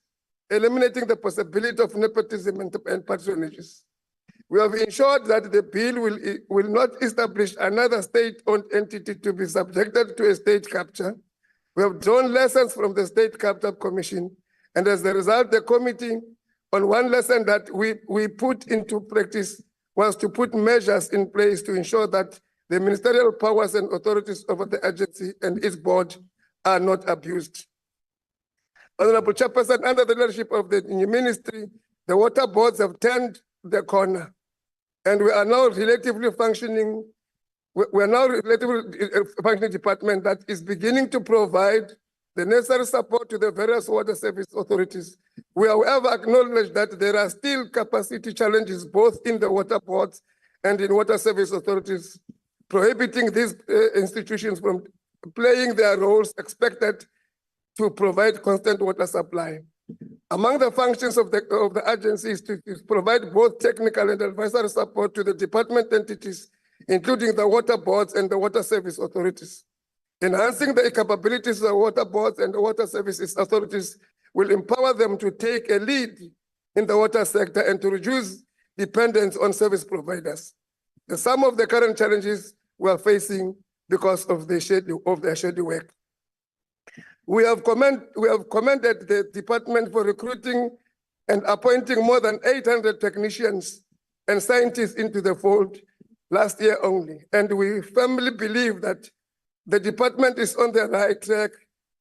Speaker 20: eliminating the possibility of nepotism and patronages. We have ensured that the bill will not establish another state-owned entity to be subjected to a state capture. We have drawn lessons from the State Capture Commission, and as a result, the committee, on one lesson that we put into practice was to put measures in place to ensure that the ministerial powers and authorities over the agency and its board are not abused. Honorable Chairperson, under the leadership of the new ministry, the water boards have turned the corner, and we are now relatively functioning. We are now a relatively functioning department that is beginning to provide the necessary support to the various water service authorities. We however acknowledge that there are still capacity challenges both in the water boards and in water service authorities, prohibiting these institutions from playing their roles expected to provide constant water supply. Among the functions of the agency is to provide both technical and advisory support to the department entities, including the water boards and the water service authorities. Enhancing the capabilities of the water boards and the water services authorities will empower them to take a lead in the water sector and to reduce dependence on service providers. Some of the current challenges we are facing because of their schedule work. We have commended the department for recruiting and appointing more than 800 technicians and scientists into the fold last year only. And we firmly believe that the department is on the right track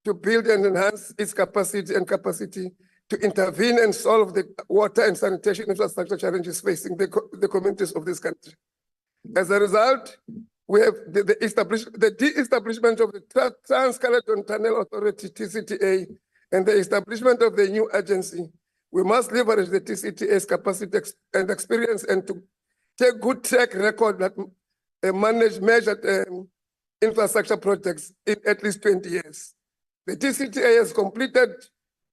Speaker 20: to build and enhance its capacity to intervene and solve the water and sanitation infrastructure challenges facing the communities of this country. As a result, we have the de-establishment of the Trans-Caledon Tunnel Authority, TCTA, and the establishment of the new agency. We must leverage the TCTA's capacity and experience and to take good track record that measured infrastructure projects in at least 20 years. The TCTA has completed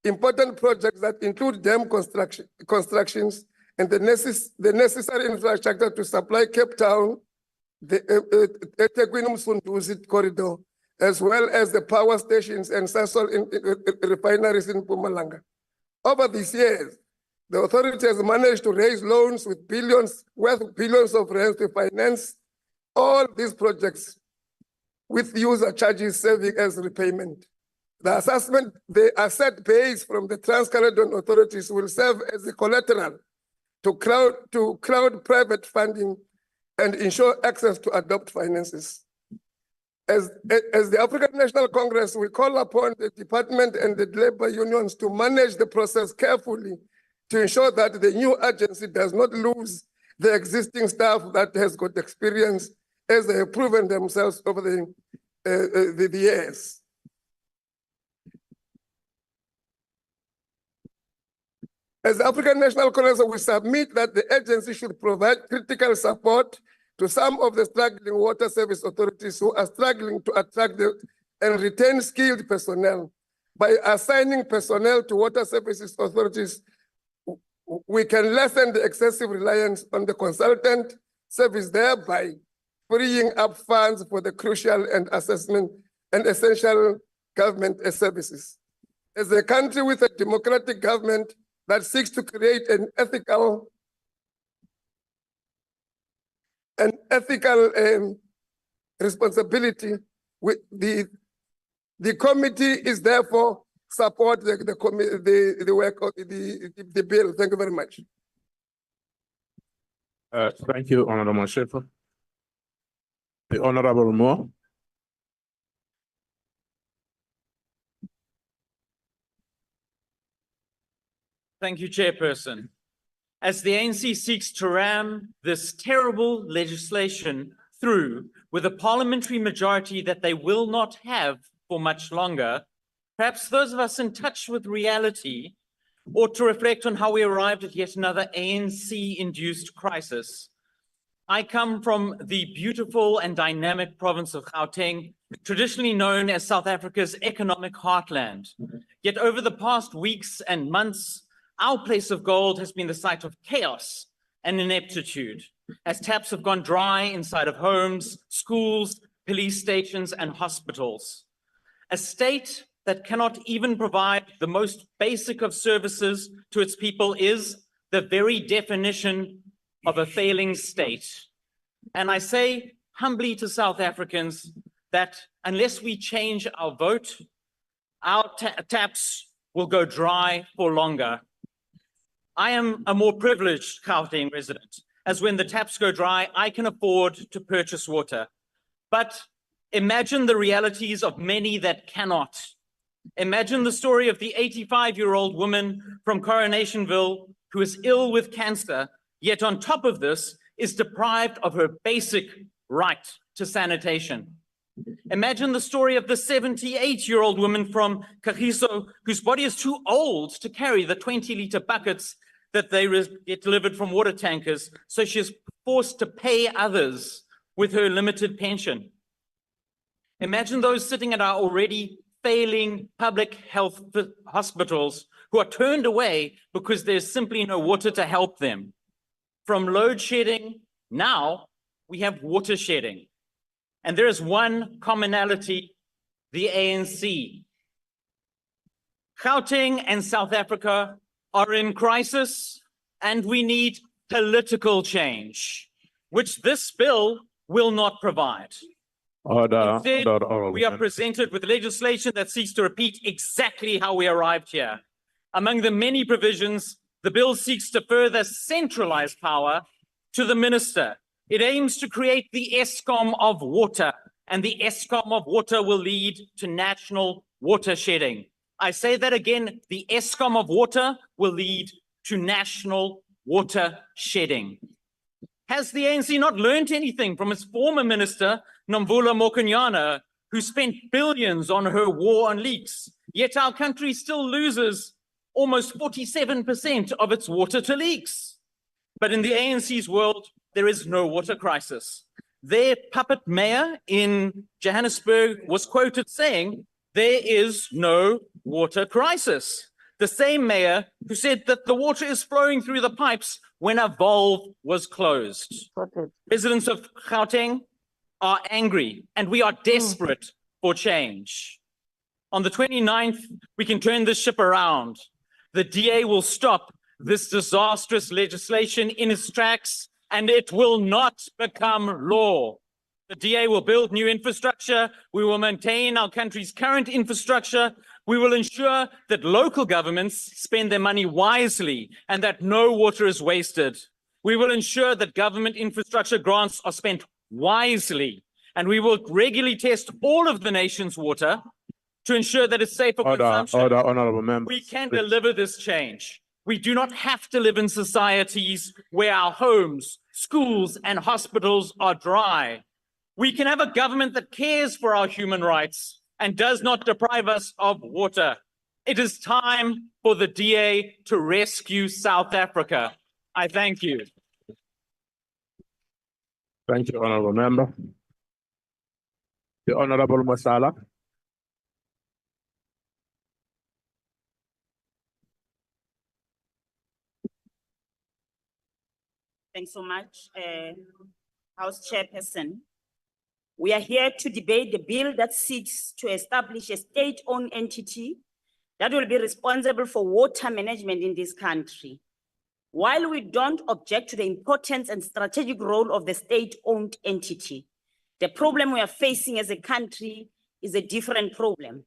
Speaker 20: important projects that include dam constructions and the necessary infrastructure to supply Cape Town, the eThekwini-Msunduzi corridor, as well as the power stations and Sasol refineries in Mpumalanga. Over these years, the authority has managed to raise loans with worth billions of rands to finance all these projects, with user charges serving as repayment. The asset base from the Trans-Caledon authorities will serve as a collateral to crowd private funding and ensure access to adopt finances. As the African National Congress, we call upon the department and the labor unions to manage the process carefully to ensure that the new agency does not lose the existing staff that has got experience as they have proven themselves over the years. As the African National Congress, we submit that the agency should provide critical support to some of the struggling water service authorities who are struggling to attract and retain skilled personnel. By assigning personnel to water services authorities, we can lessen the excessive reliance on the consultant service, thereby freeing up funds for the crucial and essential government services. As a country with a democratic government that seeks to create an ethical responsibility, with the committee is therefore support the work of the bill. Thank you very much.
Speaker 19: Thank you, Honorable Schaefer. The Honorable Moore.
Speaker 21: Thank you, Chairperson. As the ANC seeks to ram this terrible legislation through with a parliamentary majority that they will not have for much longer, perhaps those of us in touch with reality ought to reflect on how we arrived at yet another ANC-induced crisis. I come from the beautiful and dynamic province of Gauteng, traditionally known as South Africa's economic heartland. Yet over the past weeks and months, our place of gold has been the site of chaos and ineptitude, as taps have gone dry inside of homes, schools, police stations, and hospitals. A state that cannot even provide the most basic of services to its people is the very definition of a failing state. And I say humbly to South Africans that unless we change our vote, our taps will go dry for longer. I am a more privileged Gauteng resident, as when the taps go dry, I can afford to purchase water. But imagine the realities of many that cannot. Imagine the story of the 85-year-old woman from Coronationville who is ill with cancer, yet on top of this is deprived of her basic right to sanitation. Imagine the story of the 78-year-old woman from Kagiso whose body is too old to carry the 20-liter buckets that they get delivered from water tankers, so she is forced to pay others with her limited pension. Imagine those sitting at our already failing public health hospitals who are turned away because there's simply no water to help them. From load shedding, now we have water shedding. And there is one commonality, the ANC. Gauteng and South Africa are in crisis, and we need political change, which this bill will not provide. Instead, we are presented with legislation that seeks to repeat exactly how we arrived here. Among the many provisions, the bill seeks to further centralize power to the minister. It aims to create the ESCOM of water, and the ESCOM of water will lead to national water shedding. I say that again, the ESCOM of water will lead to national water shedding. Has the ANC not learned anything from its former minister, Nomvula Mokonyane, who spent billions on her war on leaks? Yet our country still loses almost 47% of its water to leaks. But in the ANC's world, there is no water crisis. Their puppet mayor in Johannesburg was quoted saying, "There is no water crisis." The same mayor who said that the water is flowing through the pipes when a valve was closed. Residents of Gauteng are angry, and we are desperate for change. On the 29th, we can turn this ship around. The DA will stop this disastrous legislation in its tracks, and it will not become law. The DA will build new infrastructure. We will maintain our country's current infrastructure. We will ensure that local governments spend their money wisely and that no water is wasted. We will ensure that government infrastructure grants are spent wisely, and we will regularly test all of the nation's water to ensure that it's safe for consumption.
Speaker 19: Honorable member.
Speaker 21: We can deliver this change. We do not have to live in societies where our homes, schools, and hospitals are dry. We can have a government that cares for our human rights and does not deprive us of water. It is time for the DA to rescue South Africa. I thank you.
Speaker 19: Thank you, Honorable Member. The Honorable Masala.
Speaker 22: Thanks so much.
Speaker 4: House Chairperson. We are here to debate the bill that seeks to establish a state-owned entity that will be responsible for water management in this country. While we don't object to the importance and strategic role of the state-owned entity, the problem we are facing as a country is a different problem.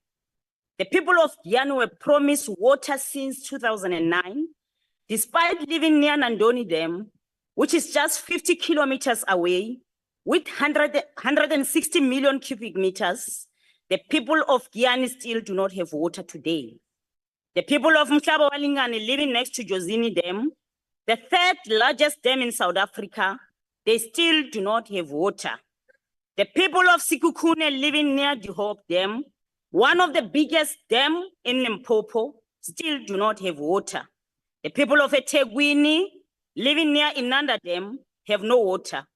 Speaker 4: The people of Guyana were promised water since 2009, despite living near Nandoni Dam, which is just 50 kilometers away, with 160 million cubic meters. The people of Guyana still do not have water today. The people of Mhlaba Walingane living next to Jozini Dam, the third largest dam in South Africa, they still do not have water. The people of Sikukune living near the Hope Dam, one of the biggest dams in Limpopo, still do not have water. The people of eThekwini living near Inanda Dam have no water.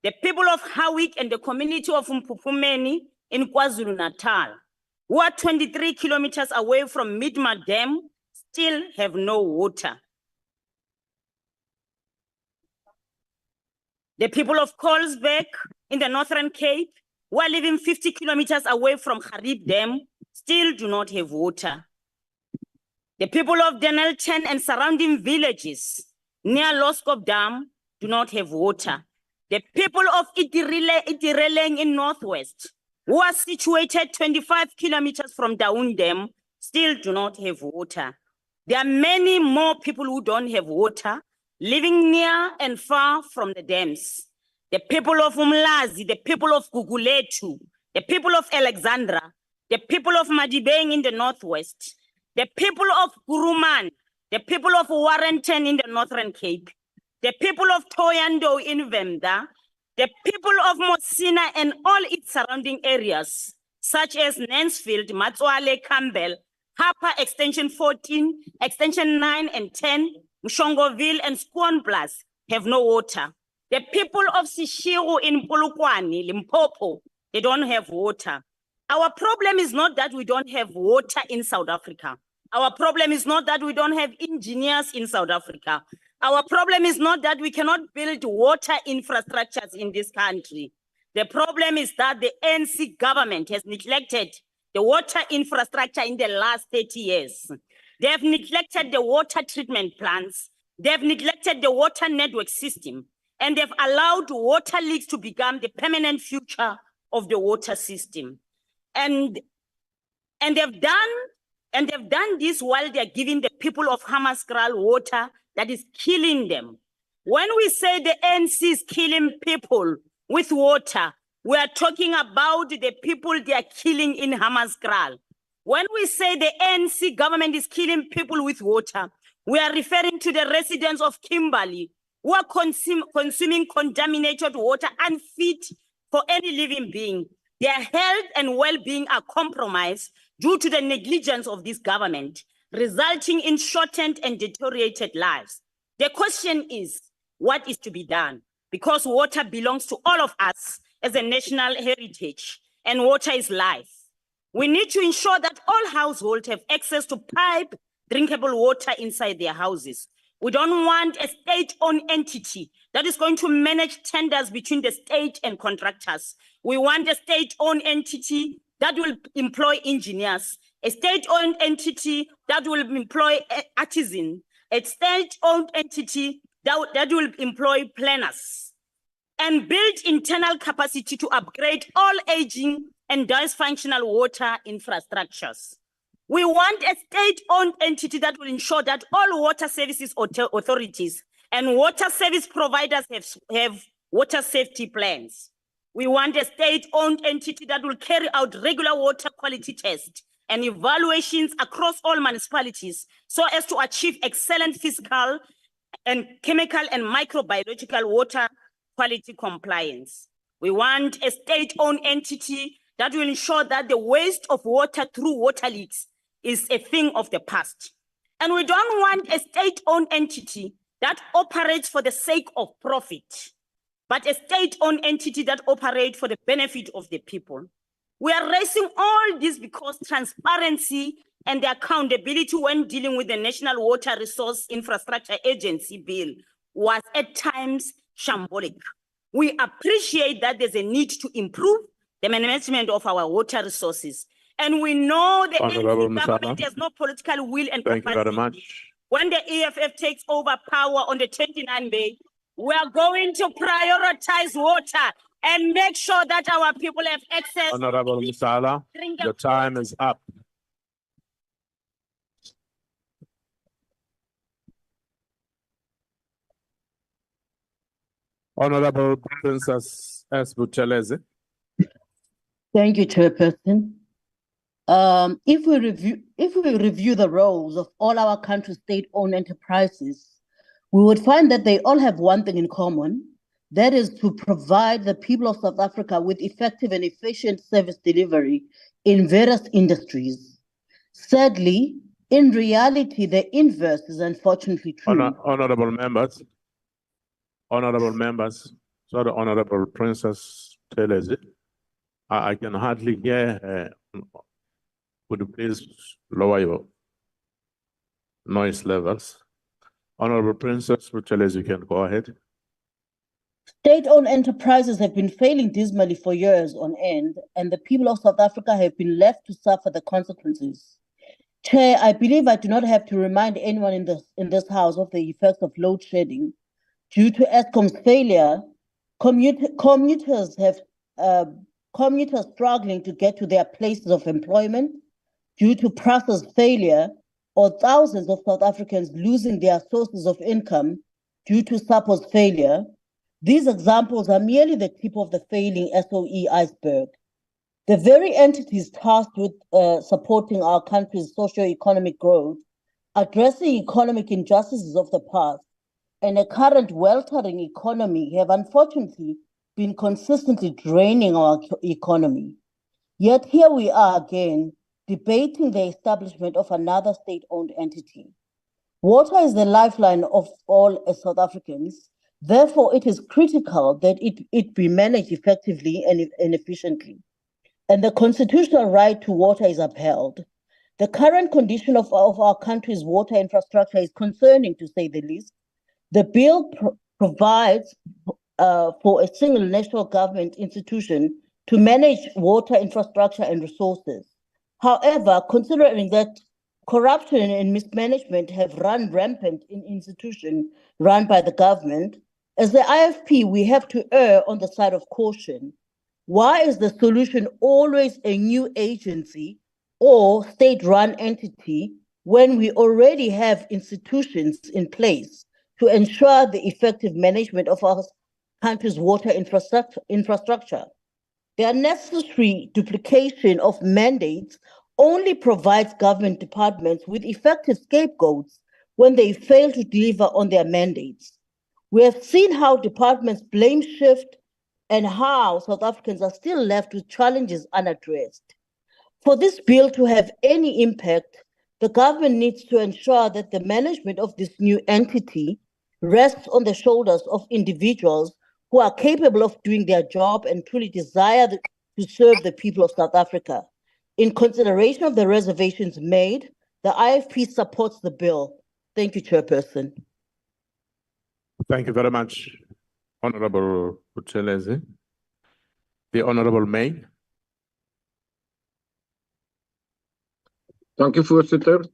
Speaker 4: The people of Howick and the community of Mpupumeni in KwaZulu-Natal, who are 23 kilometers away from Midma Dam, still have no water. The people of Colesberg in the Northern Cape, who are living 50 kilometers away from Harib Dam, still do not have water. The people of Denelton and surrounding villages near Loskop Dam do not have water. The people of Itireleng in Northwest, who are situated 25 kilometers from Daun Dam, still do not have water. There are many more people who don't have water, living near and far from the dams. The people of Umlazi, the people of Guguletu, the people of Alexandra, the people of Madibeng in the Northwest, the people of Guruman, the people of Warrenton in the Northern Cape, the people of Toyando in Vemda, the people of Mosina and all its surrounding areas, such as Nansfield, Matswale, Campbell, Harper Extension 14, Extension 9 and 10, Mshongoville and Squanblas have no water. The people of Sishiru in Polokwane, Limpopo, they don't have water. Our problem is not that we don't have water in South Africa. Our problem is not that we don't have engineers in South Africa. Our problem is not that we cannot build water infrastructures in this country. The problem is that the ANC government has neglected the water infrastructure in the last 30 years. They have neglected the water treatment plants. They have neglected the water network system, and they've allowed water leaks to become the permanent future of the water system. And they've done this while they're giving the people of Hammanskraal water that is killing them. When we say the ANC is killing people with water, we are talking about the people they are killing in Hammanskraal. When we say the ANC government is killing people with water, we are referring to the residents of Kimberley who are consuming contaminated water unfit for any living being. Their health and well-being are compromised due to the negligence of this government, resulting in shortened and deteriorated lives. The question is, what is to be done? Because water belongs to all of us as a national heritage, and water is life. We need to ensure that all households have access to piped, drinkable water inside their houses. We don't want a state-owned entity that is going to manage tenders between the state and contractors. We want a state-owned entity that will employ engineers, a state-owned entity that will employ artisans, a state-owned entity that will employ planners, and build internal capacity to upgrade all aging and dysfunctional water infrastructures. We want a state-owned entity that will ensure that all water services authorities and water service providers have water safety plans. We want a state-owned entity that will carry out regular water quality tests and evaluations across all municipalities so as to achieve excellent physical and chemical and microbiological water quality compliance. We want a state-owned entity that will ensure that the waste of water through water leaks is a thing of the past. And we don't want a state-owned entity that operates for the sake of profit, but a state-owned entity that operates for the benefit of the people. We are raising all this because transparency and the accountability when dealing with the National Water Resource Infrastructure Agency bill was at times shambolic. We appreciate that there's a need to improve the management of our water resources. And we know the
Speaker 19: Honorable
Speaker 4: ANC government
Speaker 19: Msala.
Speaker 4: has no political will and
Speaker 19: Thank you very
Speaker 4: capacity.
Speaker 19: much.
Speaker 4: When the EFF takes over power on the 29th May, we are going to prioritize water and make sure that our people have access.
Speaker 19: Honorable Msala, your time is up. Honorable Princess S. Buthelezi.
Speaker 9: Thank you, Chairperson. If we review the roles of all our country's state-owned enterprises, we would find that they all have one thing in common, that is to provide the people of South Africa with effective and efficient service delivery in various industries. Sadly, in reality, the inverse is unfortunately true.
Speaker 19: Honorable members, sorry, Honorable Princess Buthelezi, I can hardly hear her. Would you please lower your noise levels? Honorable Princess Buthelezi, you can go ahead.
Speaker 9: State-owned enterprises have been failing dismally for years on end, and the people of South Africa have been left to suffer the consequences. Chair, I believe I do not have to remind anyone in this House of the effects of load shedding. Due to Eskom's failure, commuters struggling to get to their places of employment, due to Pras's failure, or thousands of South Africans losing their sources of income due to SAPO's failure. These examples are merely the tip of the failing SOE iceberg. The very entities tasked with supporting our country's socio-economic growth, addressing economic injustices of the past, and a current weltering economy have unfortunately been consistently draining our economy. Yet here we are again, debating the establishment of another state-owned entity. Water is the lifeline of all South Africans. Therefore, it is critical that it be managed effectively and efficiently. And the constitutional right to water is upheld. The current condition of our country's water infrastructure is concerning, to say the least. The bill provides for a single national government institution to manage water infrastructure and resources. However, considering that corruption and mismanagement have run rampant in institutions run by the government, as the IFP, we have to err on the side of caution. Why is the solution always a new agency or state-run entity when we already have institutions in place to ensure the effective management of our country's water infrastructure? The unnecessary duplication of mandates only provides government departments with effective scapegoats when they fail to deliver on their mandates. We have seen how departments blame shift and how South Africans are still left with challenges unaddressed. For this bill to have any impact, the government needs to ensure that the management of this new entity rests on the shoulders of individuals who are capable of doing their job and truly desire to serve the people of South Africa. In consideration of the reservations made, the IFP supports the bill. Thank you, Chairperson.
Speaker 19: Thank you very much, Honorable Buthelezi. The Honorable May.
Speaker 22: Dankie, voorsitter.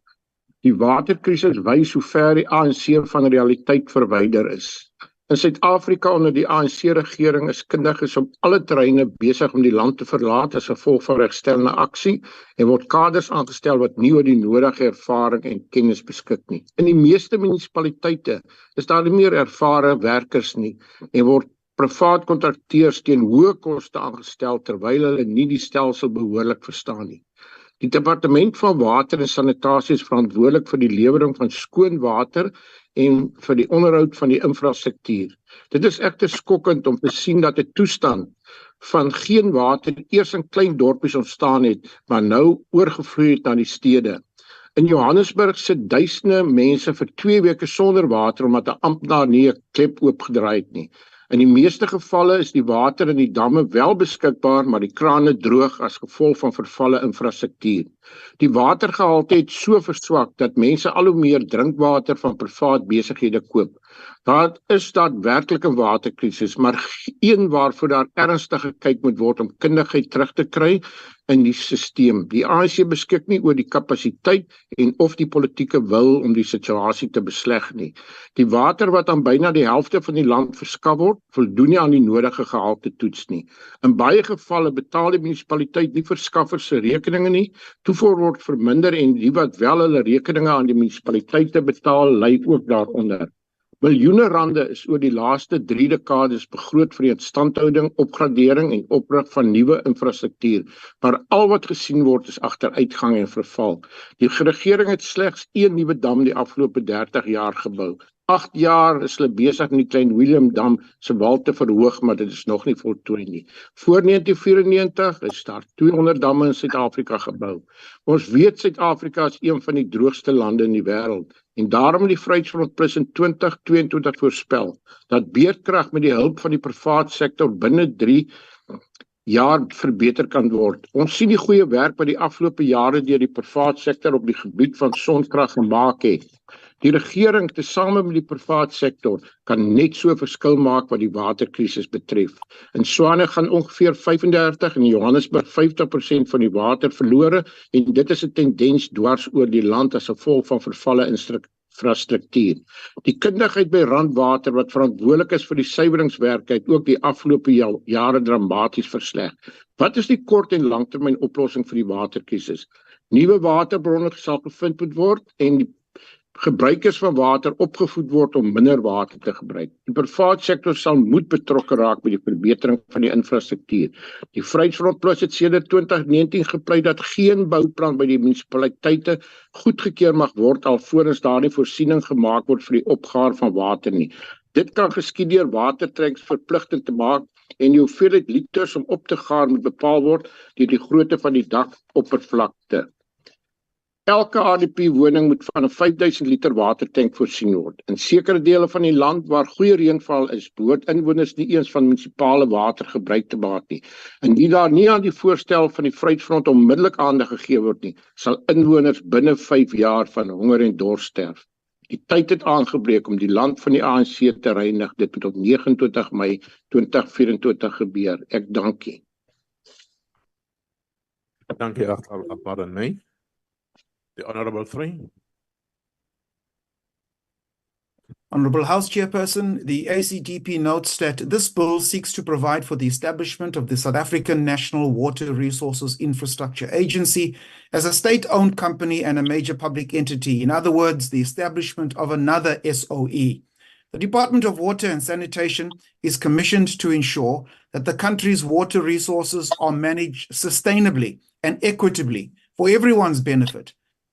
Speaker 22: Die waterkrisis wys hoe ver die ANC van realiteit verwyder is. In Suid-Afrika onder die ANC-regering is kundiges op alle terreine besig om die land te verlaat as gevolg van regstellende aksie en word kaders aangestel wat nie oor die nodige ervaring en kennis beskik nie. In die meeste munisipaliteite is daar nie meer ervare werkers nie en word privaat kontrakteurs teen hoë koste aangestel terwyl hulle nie die stelsel behoorlik verstaan nie. Die Departement van Water en Sanitasie is verantwoordelik vir die lewering van skoon water en vir die onderhoud van die infrastruktuur. Dit is egter skokkend om te sien dat 'n toestand van geen water eers in klein dorpies ontstaan het, maar nou oorgevloei het na die stede. In Johannesburg sit duisende mense vir 2 weke sonder water omdat 'n amptenaar nie 'n klep oopgedraai het nie. In die meeste gevalle is die water in die damme wel beskikbaar, maar die krane droog as gevolg van vervalle infrastruktuur. Die watergehalte het so verswak dat mense al hoe meer drinkwater van privaat besighede koop. Daar is daadwerklik 'n waterkrisis, maar een waarvoor daar ernstig gekyk moet word om kundigheid terug te kry in die stelsel. Die ANC beskik nie oor die kapasiteit en of die politieke wil om die situasie te besleg nie. Die water wat aan byna die helfte van die land verskaf word, voldoen nie aan die nodige gehalte toets nie. In baie gevalle betaal die munisipaliteit nie verskaffers se rekeninge nie, toevoer word verminder en die wat wel hulle rekeninge aan die munisipaliteite betaal, ly ook daaronder. Miljoene rande is oor die laaste 3 dekades begroot vir die instandhouding, opgradering en oprig van nuwe infrastruktuur, maar al wat gesien word is agteruitgang en verval. Die regering het slegs 1 nuwe dam die afgelope 30 jaar gebou. 8 jaar is hulle besig met die Klein Willem Dam se wal te verhoog, maar dit is nog nie voltooi nie. Voor 1994 is daar 200 damme in Suid-Afrika gebou. Ons weet Suid-Afrika is een van die droogste lande in die wêreld en daarom het die Vryheidsfront Plus in 2022 voorspel dat beerdkrag met die hulp van die privaat sektor binne 3 jaar verbeter kan word. Ons sien die goeie werk wat die afgelope jare deur die privaat sektor op die gebied van sonkrag gemaak het. Die regering tesame met die privaat sektor kan net so verskil maak wat die waterkrisis betref. In Swane gaan ongeveer 35 en in Johannesburg 50% van die water verlore en dit is 'n tendens dwars oor die land as gevolg van vervalle infrastruktuur. Die kundigheid by Randwater wat verantwoordelik is vir die suiweringswerk het ook die afgelope jare dramaties versleg. Wat is die kort en langtermyn oplossing vir die waterkrisis? Nuwe waterbronne sal gevind moet word en die gebruikers van water opgevoed word om minder water te gebruik. Die privaat sektor sal moet betrokke raak by die verbetering van die infrastruktuur. Die Vryheidsfront Plus het sedert 2019 gepleit dat geen bouplan by die munisipaliteite goedgekeur mag word alvorens daar nie voorsiening gemaak word vir die opgaar van water nie. Dit kan geskied deur watertanks verpligtend te maak en die hoeveelheid liters om op te gaar moet bepaal word deur die grootte van die dakoppervlakte. Elke HDP-woning moet van 'n 5000 liter watertank voorsien word. In sekere dele van die land waar goeie reënval is, behoort inwoners nie eens van munisipale water gebruik te maak nie. Indien daar nie aan die voorstel van die Vryheidsfront onmiddellik aandag gegee word nie, sal inwoners binne 5 jaar van honger en dors sterf. Die tyd het aangebreek om die land van die ANC te reinig. Dit moet op 29 Mei 2024 gebeur. Ek dank u.
Speaker 19: Dankie, pardon me. The Honourable 3.
Speaker 2: Honourable House Chairperson, the ACDP notes that this bill seeks to provide for the establishment of the South African National Water Resources Infrastructure Agency as a state-owned company and a major public entity. In other words, the establishment of another SOE. The Department of Water and Sanitation is commissioned to ensure that the country's water resources are managed sustainably and equitably for everyone's benefit.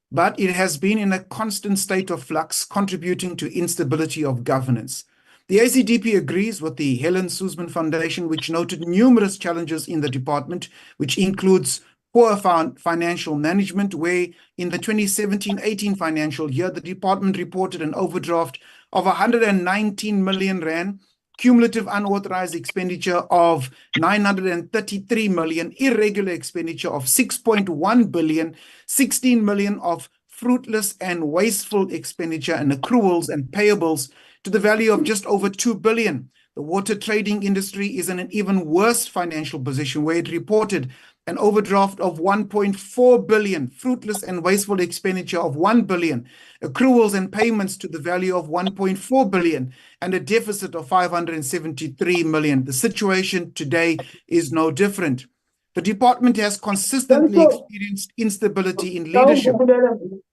Speaker 2: But it has been in a constant state of flux, contributing to instability of governance. The ACDP agrees with the Helen Suzman Foundation, which noted numerous challenges in the department, which includes poor financial management, where in the 2017-18 financial year, the department reported an overdraft of 119 million rand, cumulative unauthorized expenditure of 933 million, irregular expenditure of 6.1 billion, 16 million of fruitless and wasteful expenditure and accruals and payables to the value of just over 2 billion. The water trading industry is in an even worse financial position, where it reported an overdraft of 1.4 billion, fruitless and wasteful expenditure of 1 billion, accruals and payments to the value of 1.4 billion, and a deficit of 573 million. The situation today is no different. The department has consistently experienced instability in leadership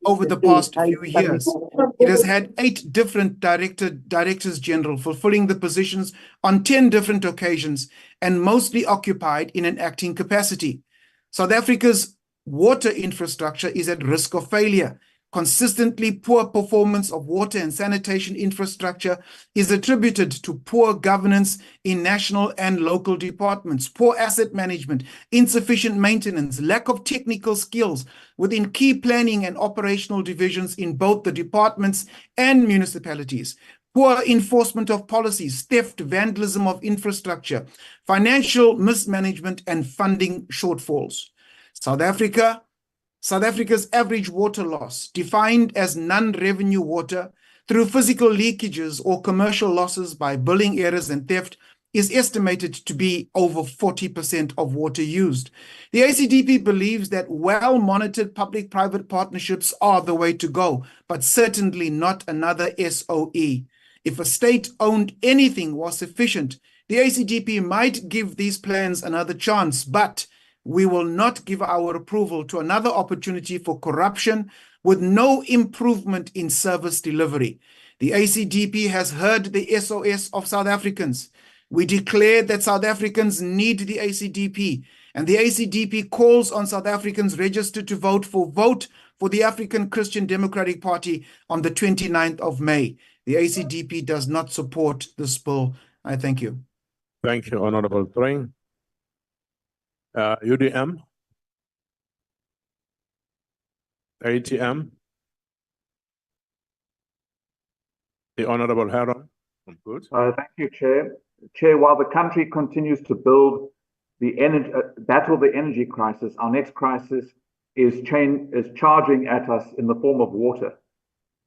Speaker 2: over the past few years. It has had 8 different directors general fulfilling the positions on 10 different occasions and mostly occupied in an acting capacity. South Africa's water infrastructure is at risk of failure. Consistently poor performance of water and sanitation infrastructure is attributed to poor governance in national and local departments, poor asset management, insufficient maintenance, lack of technical skills within key planning and operational divisions in both the departments and municipalities, poor enforcement of policies, theft, vandalism of infrastructure, financial mismanagement, and funding shortfalls. South Africa's average water loss, defined as non-revenue water through physical leakages or commercial losses by billing errors and theft, is estimated to be over 40% of water used. The ACDP believes that well-monitored public-private partnerships are the way to go, but certainly not another SOE. If a state-owned anything was sufficient, the ACDP might give these plans another chance, but we will not give our approval to another opportunity for corruption with no improvement in service delivery. The ACDP has heard the SOS of South Africans. We declare that South Africans need the ACDP, and the ACDP calls on South Africans registered to vote for the African Christian Democratic Party on the 29th of May. The ACDP does not support this bill. I thank you.
Speaker 19: Thank you, Honorable Train. UDM, ATM, the Honorable Haron. Good.
Speaker 5: Thank you, Chair. Chair, while the country continues to build the energy, battle the energy crisis, our next crisis is charging at us in the form of water.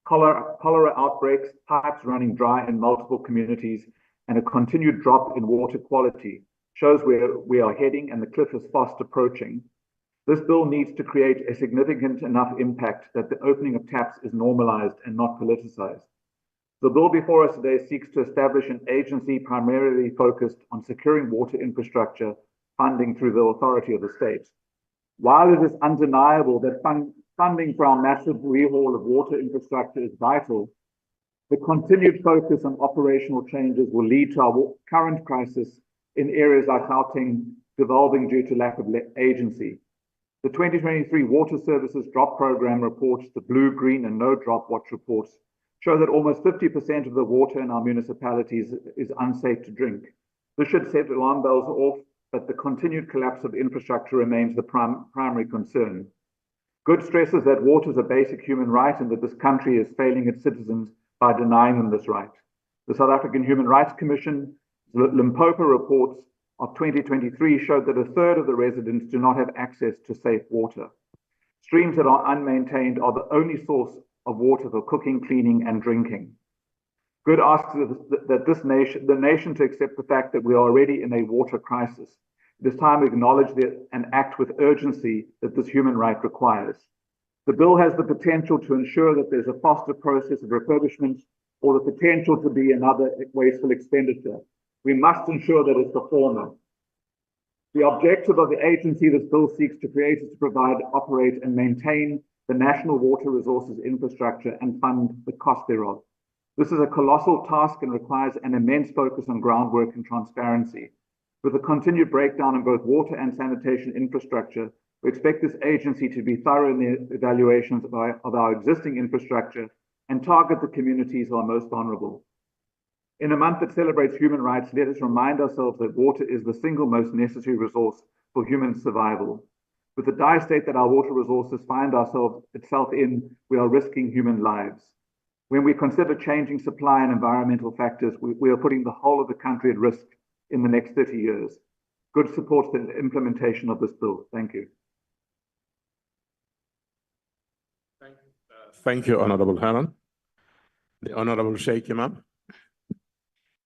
Speaker 5: Cholera outbreaks, pipes running dry in multiple communities, and a continued drop in water quality shows where we are heading, and the cliff is fast approaching. This bill needs to create a significant enough impact that the opening of taps is normalized and not politicized. The bill before us today seeks to establish an agency primarily focused on securing water infrastructure funding through the authority of the state. While it is undeniable that funding for our massive rehaul of water infrastructure is vital, the continued focus on operational changes will lead to our current crisis in areas like Gauteng devolving due to lack of agency. The 2023 Water Services Drop Program reports, the Blue, Green, and No Drop Watch reports, show that almost 50% of the water in our municipalities is unsafe to drink. This should set alarm bells off, but the continued collapse of infrastructure remains the primary concern. Good stresses that water is a basic human right and that this country is failing its citizens by denying them this right. The South African Human Rights Commission Limpopo reports of 2023 showed that a third of the residents do not have access to safe water. Streams that are unmaintained are the only source of water for cooking, cleaning, and drinking. Good asks that the nation to accept the fact that we are already in a water crisis. It is time we acknowledge and act with urgency that this human right requires. The bill has the potential to ensure that there's a faster process of refurbishment or the potential to be another wasteful expenditure. We must ensure that it's the former. The objective of the agency this bill seeks to create is to provide, operate, and maintain the national water resources infrastructure and fund the cost thereof. This is a colossal task and requires an immense focus on groundwork and transparency. With a continued breakdown in both water and sanitation infrastructure, we expect this agency to be thorough in the evaluations of our existing infrastructure and target the communities who are most vulnerable. In a month that celebrates human rights, let us remind ourselves that water is the single most necessary resource for human survival. With the dire state that our water resources find itself in, we are risking human lives. When we consider changing supply and environmental factors, we are putting the whole of the country at risk in the next 30 years. Good support for the implementation of this bill. Thank you.
Speaker 19: Thank you, Honorable Haron. The Honorable Sheikh Imam.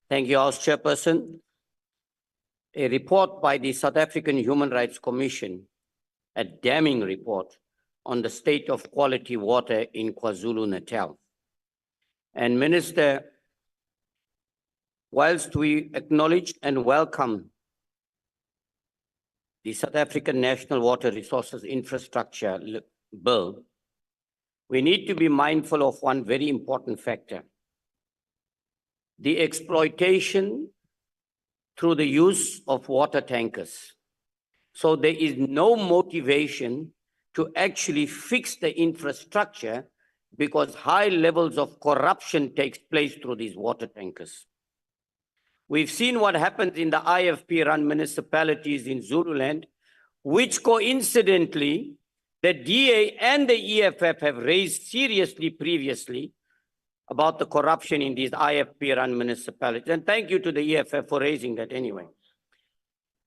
Speaker 14: Thank you, House Chairperson. A report by the South African Human Rights Commission, a damning report on the state of quality water in KwaZulu-Natal. And Minister, whilst we acknowledge and welcome the South African National Water Resources Infrastructure Bill, we need to be mindful of one very important factor: the exploitation through the use of water tankers. So there is no motivation to actually fix the infrastructure because high levels of corruption takes place through these water tankers. We've seen what happens in the IFP-run municipalities in Zululand, which coincidentally, the DA and the EFF have raised seriously previously about the corruption in these IFP-run municipalities. And thank you to the EFF for raising that anyway.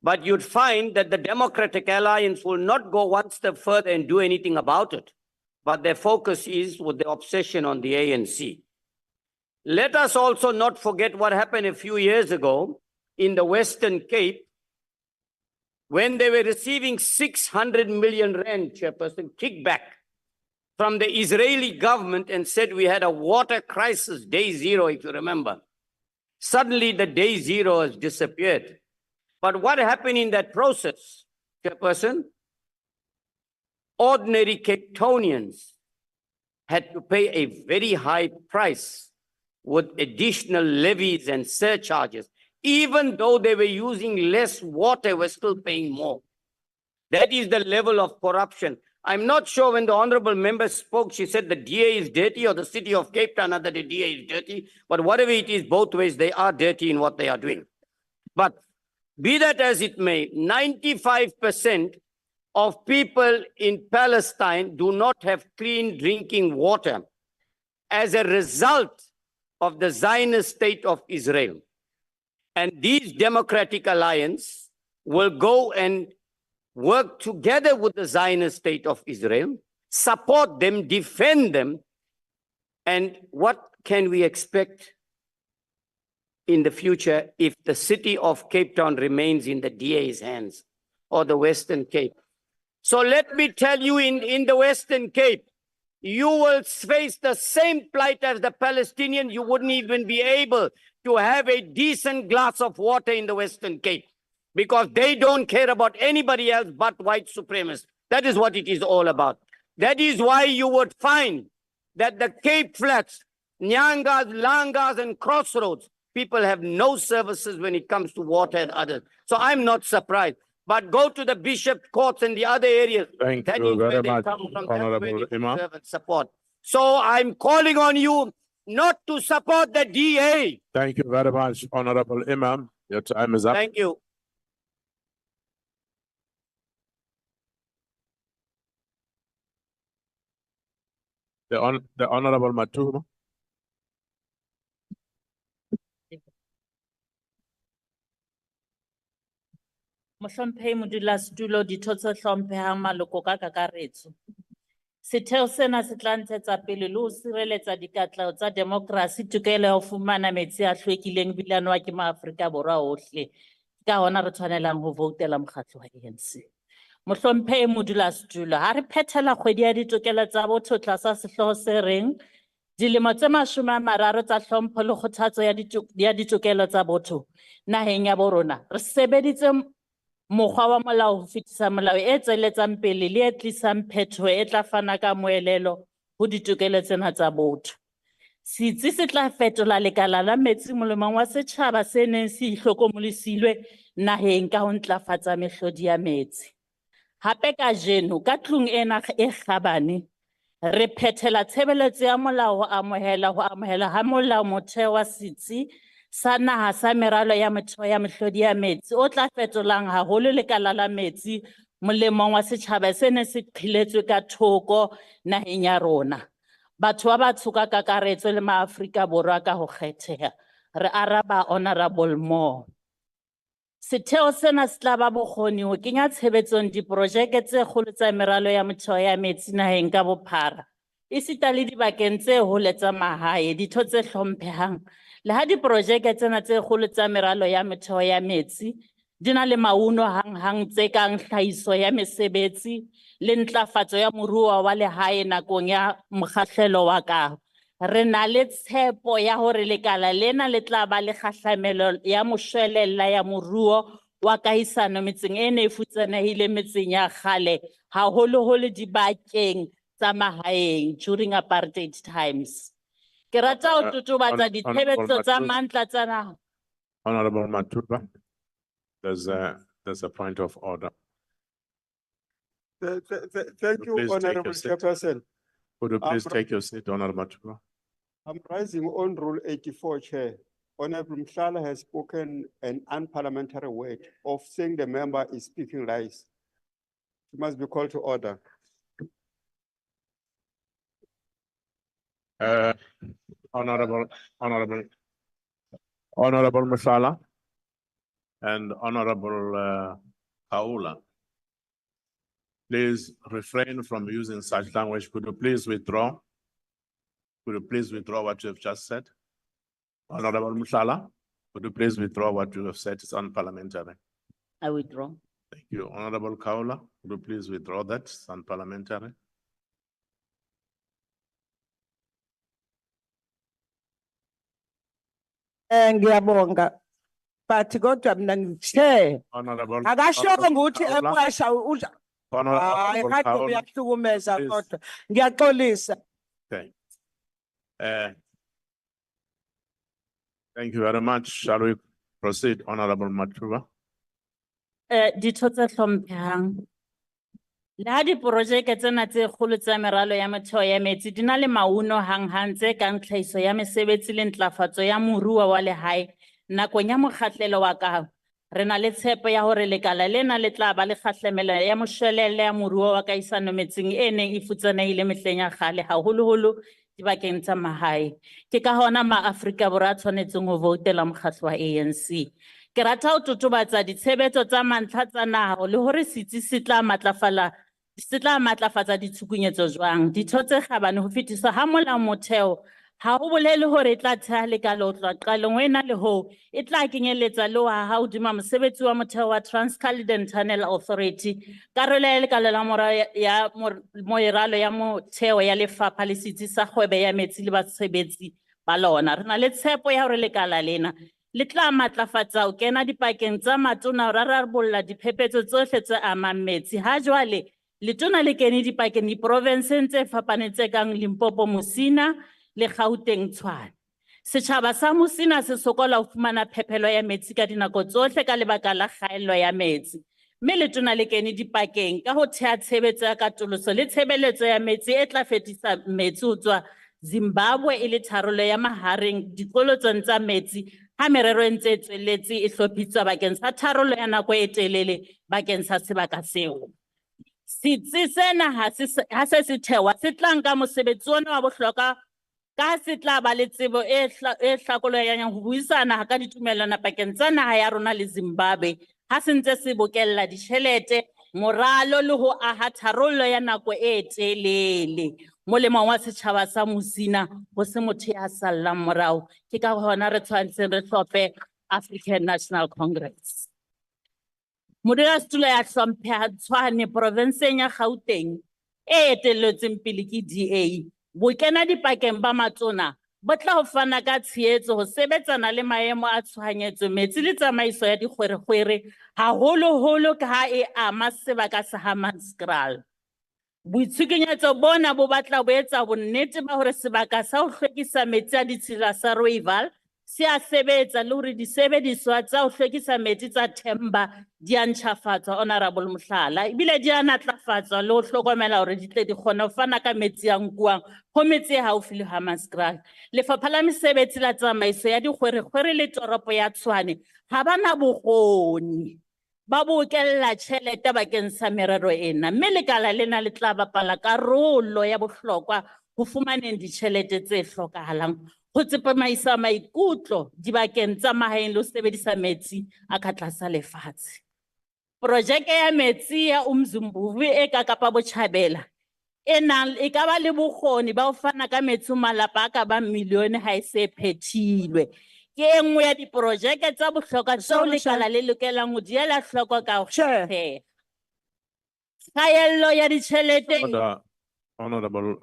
Speaker 14: But you'd find that the Democratic Alliance will not go one step further and do anything about it. But their focus is with the obsession on the ANC. Let us also not forget what happened a few years ago in the Western Cape when they were receiving 600 million rand, Chairperson, kickback from the Israeli government and said we had a water crisis, day zero, if you remember. Suddenly the day zero has disappeared. But what happened in that process, Chairperson? Ordinary Cape Townians had to pay a very high price with additional levies and surcharges. Even though they were using less water, we're still paying more. That is the level of corruption. I'm not sure when the honorable member spoke, she said the DA is dirty or the city of Cape Town, that the DA is dirty. But whatever it is, both ways, they are dirty in what they are doing. But be that as it may, 95% of people in Palestine do not have clean drinking water as a result of the Zionist state of Israel. And these Democratic Alliance will go and work together with the Zionist state of Israel, support them, defend them. And what can we expect in the future if the city of Cape Town remains in the DA's hands or the Western Cape? So let me tell you, in the Western Cape, you will face the same plight as the Palestinians. You wouldn't even be able to have a decent glass of water in the Western Cape because they don't care about anybody else but white supremacists. That is what it is all about. That is why you would find that the Cape Flats, Nyangas, Langas, and Crossroads, people have no services when it comes to water and others. So I'm not surprised. But go to the Bishop Courts and the other areas.
Speaker 19: Thank
Speaker 14: that
Speaker 19: you
Speaker 14: is where
Speaker 19: very
Speaker 14: they
Speaker 19: much,
Speaker 14: come from.
Speaker 19: Honorable
Speaker 14: That's where they
Speaker 19: Imam.
Speaker 14: deserve and support. So I'm calling on you not to support the DA.
Speaker 19: Thank you very much, Honorable Imam. Your time is up.
Speaker 14: Thank you.
Speaker 19: The Honorable Matuma.
Speaker 10: Mohlomphehi modulasetulo, ditho tse hlomphehang maloko ka kakaretso. Setheo sena se tla ntshetsa pele le ho sireletsa dikatleho tsa demokrasi, tokelo ya ho fumana metsi a hlwekileng ebile a nowa ke maAfrika Borwa ohle. Ka hona re tshwanelang ho voutela mokgatlo wa ANC. Mohlomphehi modulasetulo, ha re phethela kgwedi ya ditokelo tsa botho tlasa sehlooho se reng dilemo tse 30 tsa hlompho le kgothatso ya ditokelo tsa botho naheng ya bo rona. Re sebeditse mokgwa wa molao ho fetisa molao e tsweletsang pele le e tlisang phethoho e tla fana ka moelelo ho ditokelo tsena tsa botho. Setsi se tla fetola lekala la metsi molemong wa setjhaba se neng se ihlokomolosilwe naheng ka ho ntlafatsa mehlodi ya metsi. Hape kajeno ka tlung ena e kgabane re phethela tshebeletso ya molao ho amohela ha molao motheo wa setsi sa naha sa meralo ya motheo ya mehlodi ya metsi o tla fetolang haholo lekala la metsi molemong wa setjhaba se ne se qhiletswe ka thoko naheng ya rona. Batho ba batsho ka kakaretso le maAfrika Borwa ka ho kgetheha. Re araba Honorable Moore. Setheo sena se tla ba bokgoni ho kenya tshebetsong diprojeke tse kgolo tsa meralo ya motheo ya metsi naheng ka bophara. Esita le dibakeng tse hole tsa mahae, ditho tse hlomphehang. Le ha diprojeke tsena tse kgolo tsa meralo ya motheo ya metsi di na le mauno hang tse kang tlhahiso ya mesebetsi le ntlafatso ya moruo wa lehae nakong ya mokgahlelo wa kaho. Re na le tshepo ya hore lekala lena le tla ba le kgahlamelo ya moshwelella ya moruo wa kahisano metseng e ne e futsanehile metseng ya kgale haholoholo dibakeng tsa mahaeng during apartheid times. Ke rata ho totobatsa ditshebetso tsa mantla tsa naha.
Speaker 19: Honorable Matuba, there's a point of order.
Speaker 7: Thank you,
Speaker 19: Please take
Speaker 7: Honorable
Speaker 19: your seat.
Speaker 7: Chairperson.
Speaker 19: Could you please take your seat, Honorable Matuba?
Speaker 7: I'm rising on Rule 84, Chair. Honorable Mhlala has spoken an unparliamentary word of saying the member is speaking lies. He must be called to order.
Speaker 19: Honorable Masala and Honorable Kaula. Please refrain from using such language. Could you please withdraw? Could you please withdraw what you have just said? Honorable Mushala, could you please withdraw what you have said? It's unparliamentary.
Speaker 4: I withdraw.
Speaker 19: Thank you. Honorable Kaula, could you please withdraw that? It's unparliamentary.
Speaker 17: Ngiyabonga. But kodwa mina ngithe
Speaker 19: Honorable
Speaker 17: akashongo ukuthi
Speaker 19: Kaula.
Speaker 17: ekwasha uja. Hayi
Speaker 19: Honorable
Speaker 17: kade
Speaker 19: Kaula,
Speaker 17: uyahlukumeza
Speaker 19: please.
Speaker 17: kodwa. Ngiyaxolisa.
Speaker 19: Okay. Thank you very much. Shall we proceed, Honorable Matuba?
Speaker 10: Ditho tse hlomphehang. Le ha diprojeke tsena tse kgolo tsa meralo ya motheo ya metsi di na le mauno hanghang tse kang tlhahiso ya mesebetsi le ntlafatso ya moruo wa lehae nakong ya mokgahlelo wa kaho, re na le tshepo ya hore lekala lena le tla ba le kgahlemelo ya moshwelelle ya moruo wa kahisano metsing e neng e futsanehile mehleng ya kgale haholoholo dibakeng tsa mahae. Ke ka hona ma-Afrika Borwa a tshwanetseng ho voutela mokgatlo wa ANC. Ke rata ho totobatsa ditshebetso tsa mantlha tsa naha le hore setsi se tla matlafatsa ditshukunyetso jwang. Ditho tse kgabane ho fetiswa ha molao motheo ha ho bolele hore e tla theha lekala ho tloha qalong ena le ho e tla kenyeletsa le ho haha hodima mosebetsi wa motheo wa Trans-Caledon Tunnel Authority, karolo ya lekala la moralo ya motheo ya lefapha le setsi sa kgwebo ya metsi le basebetsi ba lona. Re na le tshepo ya hore lekala lena le tla matlafatsa ho kena dipakeng tsa matona ho rarabolla diphephetso tsohle tse amang metsi. Ha jwale letona le kene dipakeng diprovinseng tse fapaneng tse kang Limpopo, Musina le Gauteng, Tshwane. Setjhaba sa Musina se sokola ho fumana phepelo ya metsi ka dinako tsohle ka lebaka la kgaello ya metsi. Mme letona le kene dipakeng ka ho theha tshebetso ya katoloso le tshebeletso ya metsi e tla fetisa metsi ho tswa Zimbabwe e le tharollo ya mahareng dikolotsong tsa metsi ha merero e ntse e tswelletse e hlophiswa bakeng sa tharollo ya nako e telele bakeng sa sebaka seo. Setsi sena ha se se thewa se tla nka mosebetsi ona wa bohlokwa ka se tla ba le tsebo e hlakoloyang ho buisana ka ditumellano pakeng tsa naha ya rona le Zimbabwe ha se ntse se bokella ditjhelete, moralo le ho aha tharollo ya nako e telele molemong wa setjhaba sa Musina ho se motho ya sallang morao. Ke ka hona re tshwantseng re hlophe African National Congress. Modulasetulo ya hlompheha Tshwane provinseng ya Gauteng e etelletsweng pele ke DA bo kena dipakeng ba matona bo tla ho fana ka tshehetso ho sebetsana le maemo a tshohanyetso metsi le tsamaiso ya dikgwerekgwere haholoholo ka ha e ama sebaka sa Hammanskraal. Boitshukinyetso bona bo batla bo etsa bonnete ba hore sebaka sa ho hlwekisa metsi a ditshila sa Rooival se a sebetsa le hore disebediswa tsa ho hlwekisa metsi tsa Themba di a ntjhafatswa, Honorable Mohlala, ebile di a natlafatswa le ho hlokomela hore di tle di kgone ho fana ka metsi a nkuwang ho metse e haufi le Hammanskraal. Lefapha la Mesebetsi la Tsamaiso ya Dikgwerekgwere le toropo ya Tshwane ha bana bokgoni ba bokella tjhelete bakeng sa merero ena, mme lekala lena le tla bapala karolo ya bohlokwa ho fumaneng ditjhelete tse hlokahalang ho tsepamaisa maikutlo dibakeng tsa mahaeng le ho sebedisa metsi a ka tlasa lefatshe. Projeke ya metsi ya Umzimbuvi e ka Kapa Botjhabela e ka ba le bokgoni ba ho fana ka metsi ho malapa a ka bang milione ha e se phethilwe. Ke enngwe ya diprojeke tsa bohlokwa tseo lekala le lokelang ho di ela hloko ka ho kgetheha. Kgaello ya ditjhelete.
Speaker 19: Honorable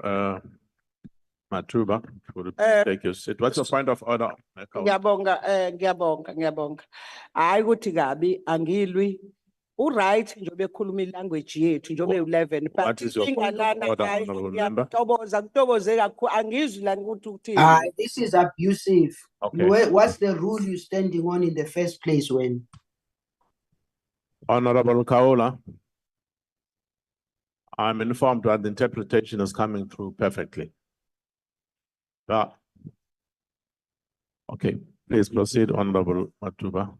Speaker 19: Matuba, would you please take your seat? What's your point of order?
Speaker 17: Ngiyabonga. Hayi ukuthi kabi angilwi. Right njobe khuluma ilanguage yethu njobe 11 but
Speaker 19: What is your point of order, honorable member?
Speaker 17: Ngitoboze kakhulu angizwi la ukuthi uthini.
Speaker 12: This is abusive.
Speaker 19: Okay.
Speaker 12: What's the rule you standing on in the first place when?
Speaker 19: Honorable Kaola, I'm informed that the interpretation is coming through perfectly. Okay, please proceed, Honorable Matuba.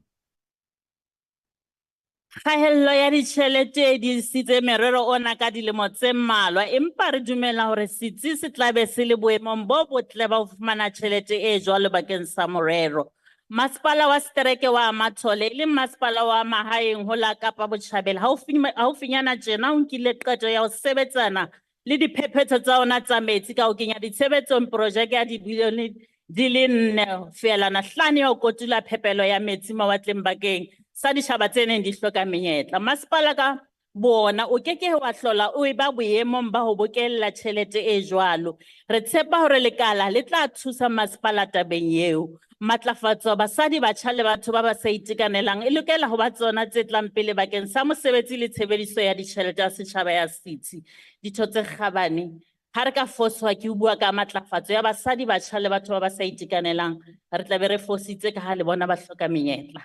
Speaker 10: Kgahello ya ditjhelete di sitse merero ona ka dilemo tse mmalwa empa re dumela hore setsi se tla be se le boemong bo botle ba ho fumana tjhelete e jwalo bakeng sa morero. Masepala wa Stereke wa Mathole le masepala wa mahaeng ho la Kapa Botjhabela haufinyana tjena o nkile qeto ya ho sebetsana le diphephetso tsa ona tsa metsi ka ho kenya ditshebetsong projeke ya dibilione di le 4.5 ya ho kotula phepelo ya metsi mawatleng bakeng sa ditjhaba tse neng di hloka menyetla. Masepala ka bona o keke wa hlola o eba boemong ba ho bokella tjhelete e jwalo. Re tshepa hore lekala le tla thusa masepala tabeng eo. Matlafatso basadi batjha le batho ba ba sa itekanelang e lokela ho ba tsona tse tlang pele bakeng sa mosebetsi le tshebediso ya ditjhelete ya setjhaba ya setsi. Ditho tse kgabane ha re ka foswa ke ho bua ka matlafatso ya basadi batjha le batho ba ba sa itekanelang re tla be re fositse ka ha le bona ba hloka menyetla.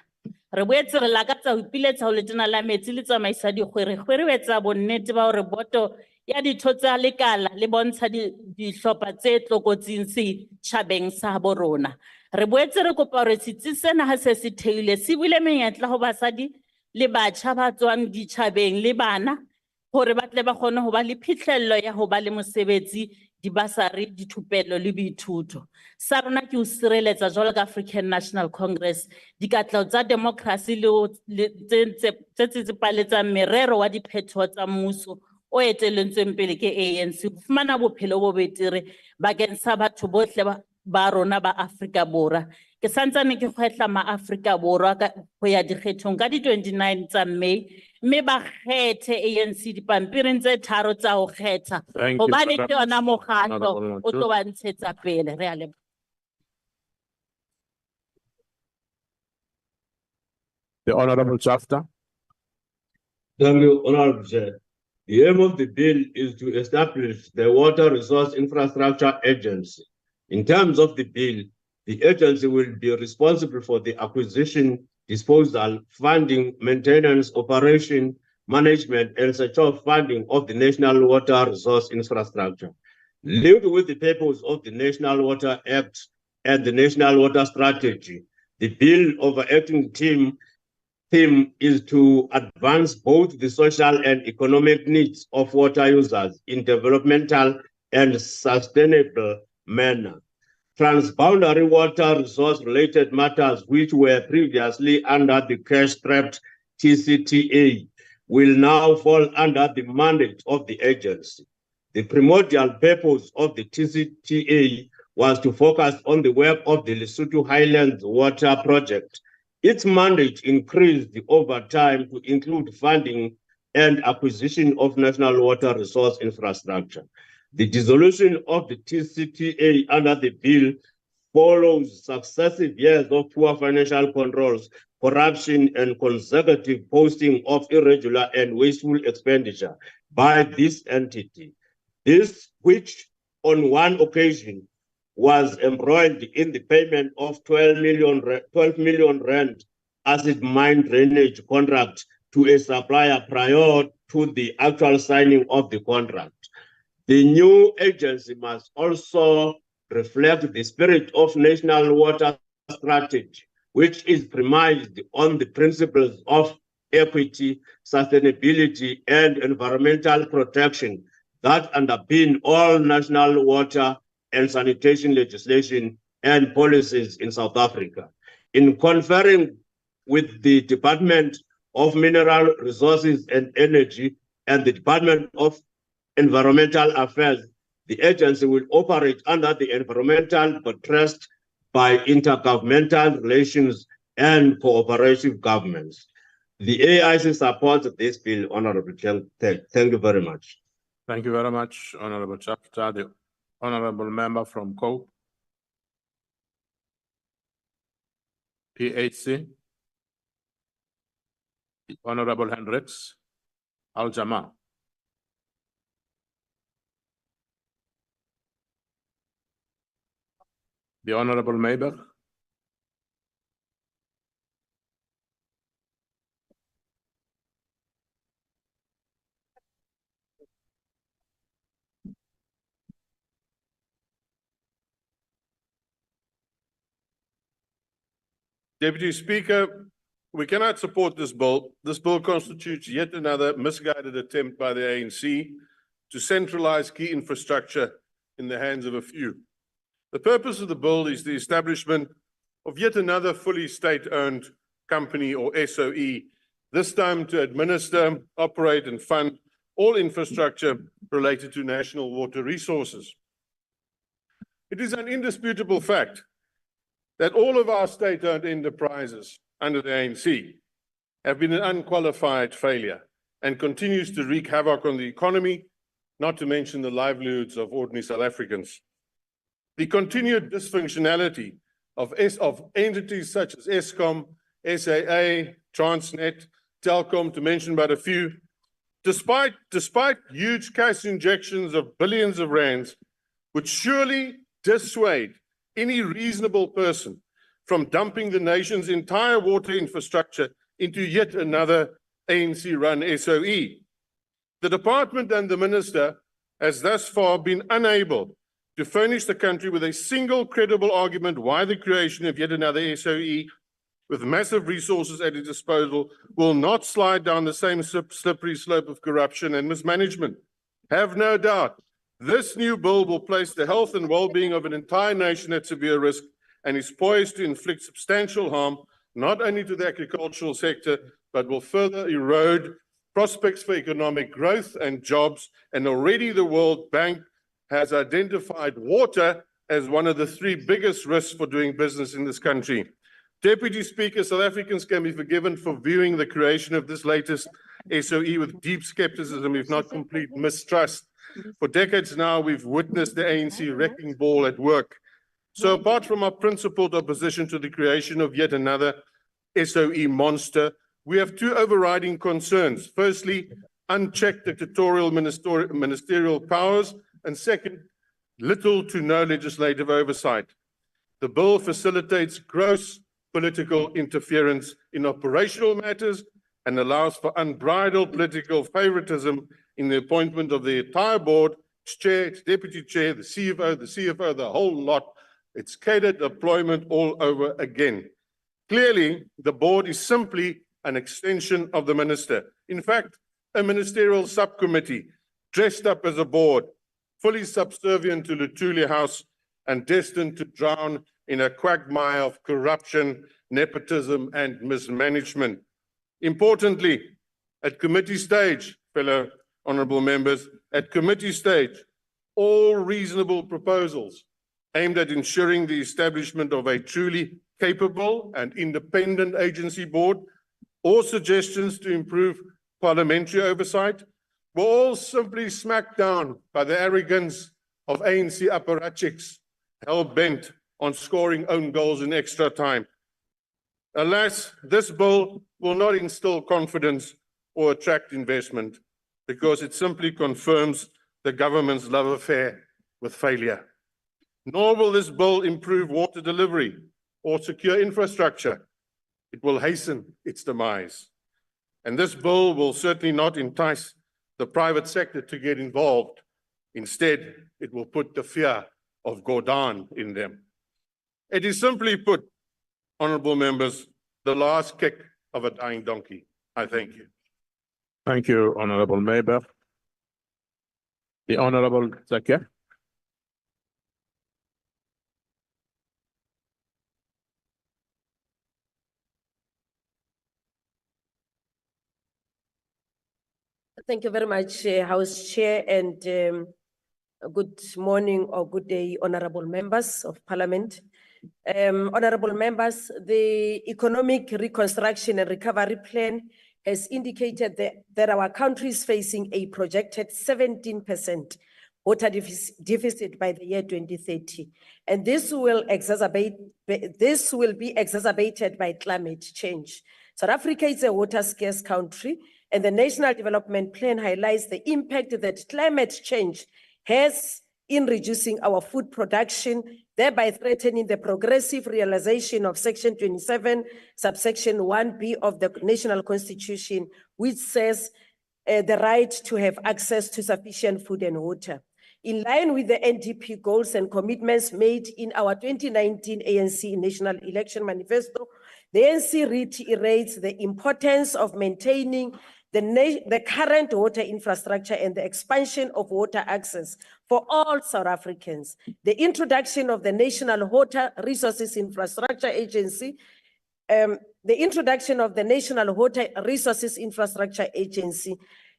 Speaker 10: Re boetse re lakatsa ho ipiletsa ho letona la metsi le tsamaisa dikgwerekgwere ho etsa bonnete ba hore boto ya ditho tsa lekala le bontsha dihlopha tse tlokotsing setjhabeng sa habo rona. Re boetse re kopa hore setsi sena ha se se theilwe se bule menyetla ho basadi le batjha ba tswang ditjhabeng le bana hore ba tle ba kgone ho ba le phihlello ya ho ba le mosebetsi, dibasari, dithupello le boithuto. Sa rona ke ho sireletsa jwalo ka African National Congress dikatleho tsa democracy le tse tsitsipaletsang merero wa diphethoho tsa mmuso o eteletsweng pele ke ANC ho fumana bophelo bo betere bakeng sa batho bohle ba rona ba Afrika Borwa. Ke santsane ke kgwehla ma-Afrika Borwa ho ya dikgethong ka di-29 tsa May, mme ba kgethe ANC dipampiring tse 3 tsa ho kgetha hobane ke yona mokgatlo o tlo ba ntshetsa pele. Re a leboha.
Speaker 19: The Honorable Chafter.
Speaker 16: Thank you, Honorable Chair. The aim of the bill is to establish the Water Resource Infrastructure Agency. In terms of the bill, the agency will be responsible for the acquisition, disposal, funding, maintenance, operation, management, and such of funding of the national water resource infrastructure. Linked with the purpose of the National Water Act and the National Water Strategy, the bill overarching theme is to advance both the social and economic needs of water users in developmental and sustainable manner. Transboundary water resource-related matters which were previously under the cash-strapped TCTA will now fall under the mandate of the agency. The primordial purpose of the TCTA was to focus on the work of the Lesotho Highlands Water Project. Its mandate increased over time to include funding and acquisition of national water resource infrastructure. The dissolution of the TCTA under the bill follows successive years of poor financial controls, corruption, and consecutive posting of irregular and wasteful expenditure by this entity. This, which on one occasion was embroiled in the payment of 12 million rand acid mine drainage contract to a supplier prior to the actual signing of the contract. The new agency must also reflect the spirit of national water strategy, which is premised on the principles of equity, sustainability, and environmental protection that underpin all national water and sanitation legislation and policies in South Africa. In conferring with the Department of Mineral Resources and Energy and the Department of Environmental Affairs, the agency will operate under the environmental buttressed by intergovernmental relations and cooperative governments. The AIC supports this bill, Honorable Chair. Thank you very much.
Speaker 19: Thank you very much, Honorable Chafter. The Honorable Member from Cope. PHC. The Honorable Hendricks. Al-Jamaa. The Honorable Mayberg.
Speaker 6: Deputy Speaker,
Speaker 13: We cannot support this bill. This bill constitutes yet another misguided attempt by the ANC to centralize key infrastructure in the hands of a few. The purpose of the bill is the establishment of yet another fully state-owned company or SOE, this time to administer, operate and fund all infrastructure related to national water resources. It is an indisputable fact that all of our state-owned enterprises under the ANC have been an unqualified failure and continues to wreak havoc on the economy, not to mention the livelihoods of ordinary South Africans. The continued dysfunctionality of entities such as Eskom, SAA, Transnet, Telkom, to mention but a few, despite huge cash injections of billions of rands, would surely dissuade any reasonable person from dumping the nation's entire water infrastructure into yet another ANC-run SOE. The department and the minister has thus far been unable to furnish the country with a single credible argument why the creation of yet another SOE with massive resources at its disposal will not slide down the same slippery slope of corruption and mismanagement. Have no doubt, this new bill will place the health and well-being of an entire nation at severe risk and is poised to inflict substantial harm not only to the agricultural sector, but will further erode prospects for economic growth and jobs. And already the World Bank has identified water as one of the 3 biggest risks for doing business in this country. Deputy Speaker, South Africans can be forgiven for viewing the creation of this latest SOE with deep skepticism, if not complete mistrust. For decades now, we've witnessed the ANC wrecking ball at work. So apart from our principled opposition to the creation of yet another SOE monster, we have 2 overriding concerns. Firstly, unchecked dictatorial ministerial powers, and second, little to no legislative oversight. The bill facilitates gross political interference in operational matters and allows for unbridled political favoritism in the appointment of the entire board, its chair, its deputy chair, the CFO, the whole lot. It's catered deployment all over again. Clearly, the board is simply an extension of the minister. In fact, a ministerial subcommittee dressed up as a board, fully subservient to Luthuli House and destined to drown in a quagmire of corruption, nepotism, and mismanagement. Importantly, at committee stage, fellow honorable members, at committee stage, all reasonable proposals aimed at ensuring the establishment of a truly capable and independent agency board, or suggestions to improve parliamentary oversight, were all simply smacked down by the arrogance of ANC apparatchiks hell-bent on scoring own goals in extra time. Alas, this bill will not instill confidence or attract investment because it simply confirms the government's love affair with failure. Nor will this bill improve water delivery or secure infrastructure. It will hasten its demise. And this bill will certainly not entice the private sector to get involved. Instead, it will put the fear of Gordon in them. It is simply put, honorable members, the last kick of a dying donkey. I thank you.
Speaker 19: Thank you, Honorable Member. The Honorable Zaki.
Speaker 15: Thank you very much, House Chair, and good morning or good day, honorable members of Parliament. Honorable members, the Economic Reconstruction and Recovery Plan has indicated that our country is facing a projected 17% water deficit by the year 2030. And this will be exacerbated by climate change. South Africa is a water scarce country, and the National Development Plan highlights the impact that climate change has in reducing our food production, thereby threatening the progressive realization of Section 27, subsection 1B of the National Constitution, which says the right to have access to sufficient food and water. In line with the NDP goals and commitments made in our 2019 ANC National Election Manifesto, the ANC reiterates the importance of maintaining the current water infrastructure and the expansion of water access for all South Africans. The introduction of the National Water Resources Infrastructure Agency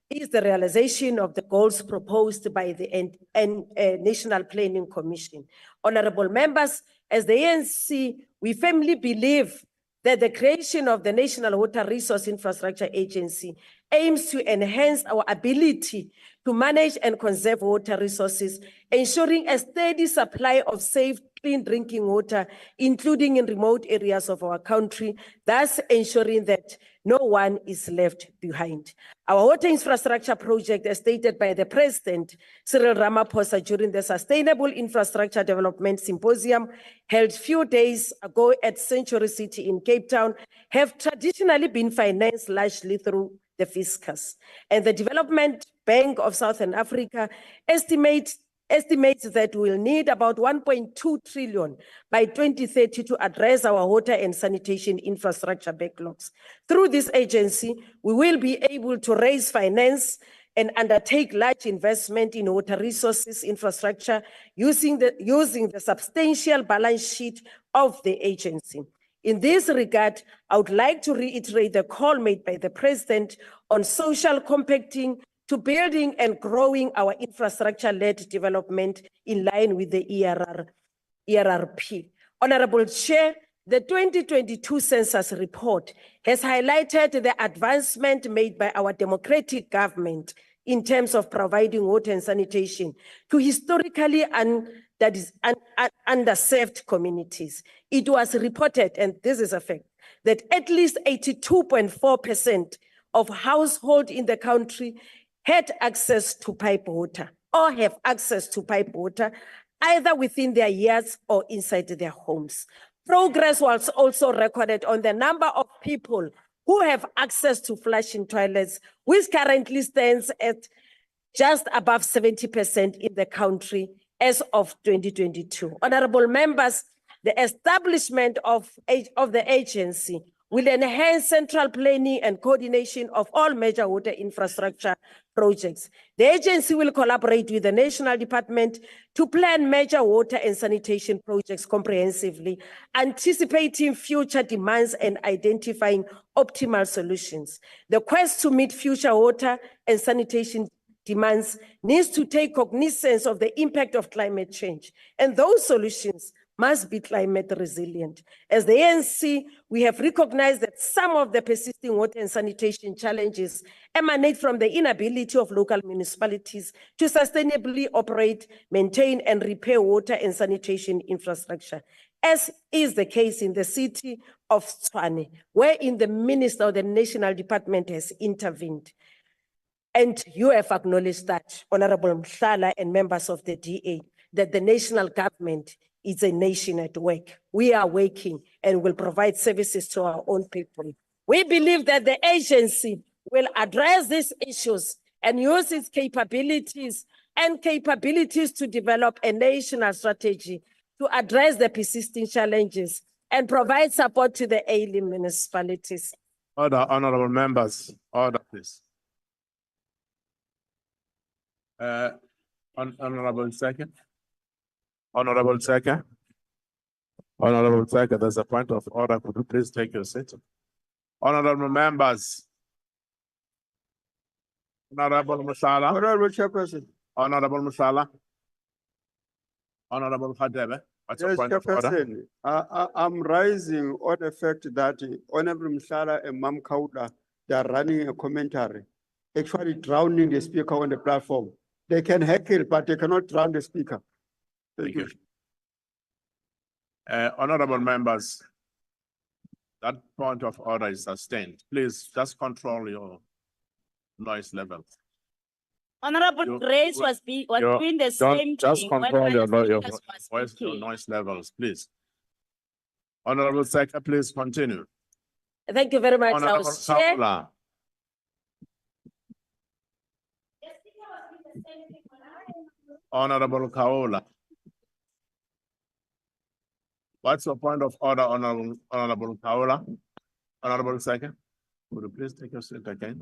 Speaker 15: is the realization of the goals proposed by the National Planning Commission. Honorable members, as the ANC, we firmly believe that the creation of the National Water Resource Infrastructure Agency aims to enhance our ability to manage and conserve water resources, ensuring a steady supply of safe, clean drinking water, including in remote areas of our country, thus ensuring that no one is left behind. Our water infrastructure project, as stated by the President, Cyril Ramaphosa, during the Sustainable Infrastructure Development Symposium held few days ago at Century City in Cape Town, have traditionally been financed largely through the fiscus. And the Development Bank of Southern Africa estimates that we'll need about 1.2 trillion by 2030 to address our water and sanitation infrastructure backlogs. Through this agency, we will be able to raise finance and undertake large investment in water resources infrastructure using the substantial balance sheet of the agency. In this regard, I would like to reiterate the call made by the President on social compacting to building and growing our infrastructure-led development in line with the ERRP. Honorable Chair, the 2022 census report has highlighted the advancement made by our democratic government in terms of providing water and sanitation to historically underserved communities. It was reported, and this is a fact, that at least 82.4% of households in the country had access to pipe water or have access to pipe water either within their yards or inside their homes. Progress was also recorded on the number of people who have access to flushing toilets, which currently stands at just above 70% in the country as of 2022. Honorable members, the establishment of the agency will enhance central planning and coordination of all major water infrastructure projects. The agency will collaborate with the National Department to plan major water and sanitation projects comprehensively, anticipating future demands and identifying optimal solutions. The quest to meet future water and sanitation demands needs to take cognizance of the impact of climate change, and those solutions must be climate resilient. As the ANC, we have recognized that some of the persisting water and sanitation challenges emanate from the inability of local municipalities to sustainably operate, maintain, and repair water and sanitation infrastructure, as is the case in the city of Tshwane, wherein the Minister of the National Department has intervened. And you have acknowledged that, Honorable Mhlala and members of the DA, that the national government is a nation at work. We are working and will provide services to our own people. We believe that the agency will address these issues and use its capabilities to develop a national strategy to address the persisting challenges and provide support to the ailing municipalities.
Speaker 19: Order, honorable members, order, please. Honorable Second. Honorable Second. Honorable Second, there's a point of order. Could you please take your seat? Honorable members. Honorable Musala.
Speaker 7: Honorable Chairperson.
Speaker 19: Honorable Musala. Honorable Hadebe. What's your
Speaker 7: Yes,
Speaker 19: point of order?
Speaker 7: Chairperson, I'm rising on the fact that Honorable Mhlala and Mam Kauda, they are running a commentary, actually drowning the speaker on the platform. They can heckle, but they cannot drown the speaker. Thank you.
Speaker 19: Honorable members, that point of order is sustained. Please just control your noise level.
Speaker 4: Honorable Grace was doing the same
Speaker 19: Just
Speaker 4: thing when
Speaker 19: control your
Speaker 4: speakers were
Speaker 19: voice, your
Speaker 4: speaking.
Speaker 19: noise levels, please. Honorable Secretary, please continue.
Speaker 15: Thank you very much,
Speaker 19: Honorable
Speaker 15: House Chair.
Speaker 19: Kaula. Honorable Kaula. What's your point of order, Honorable Kaula? Honorable Second, would you please take your seat again?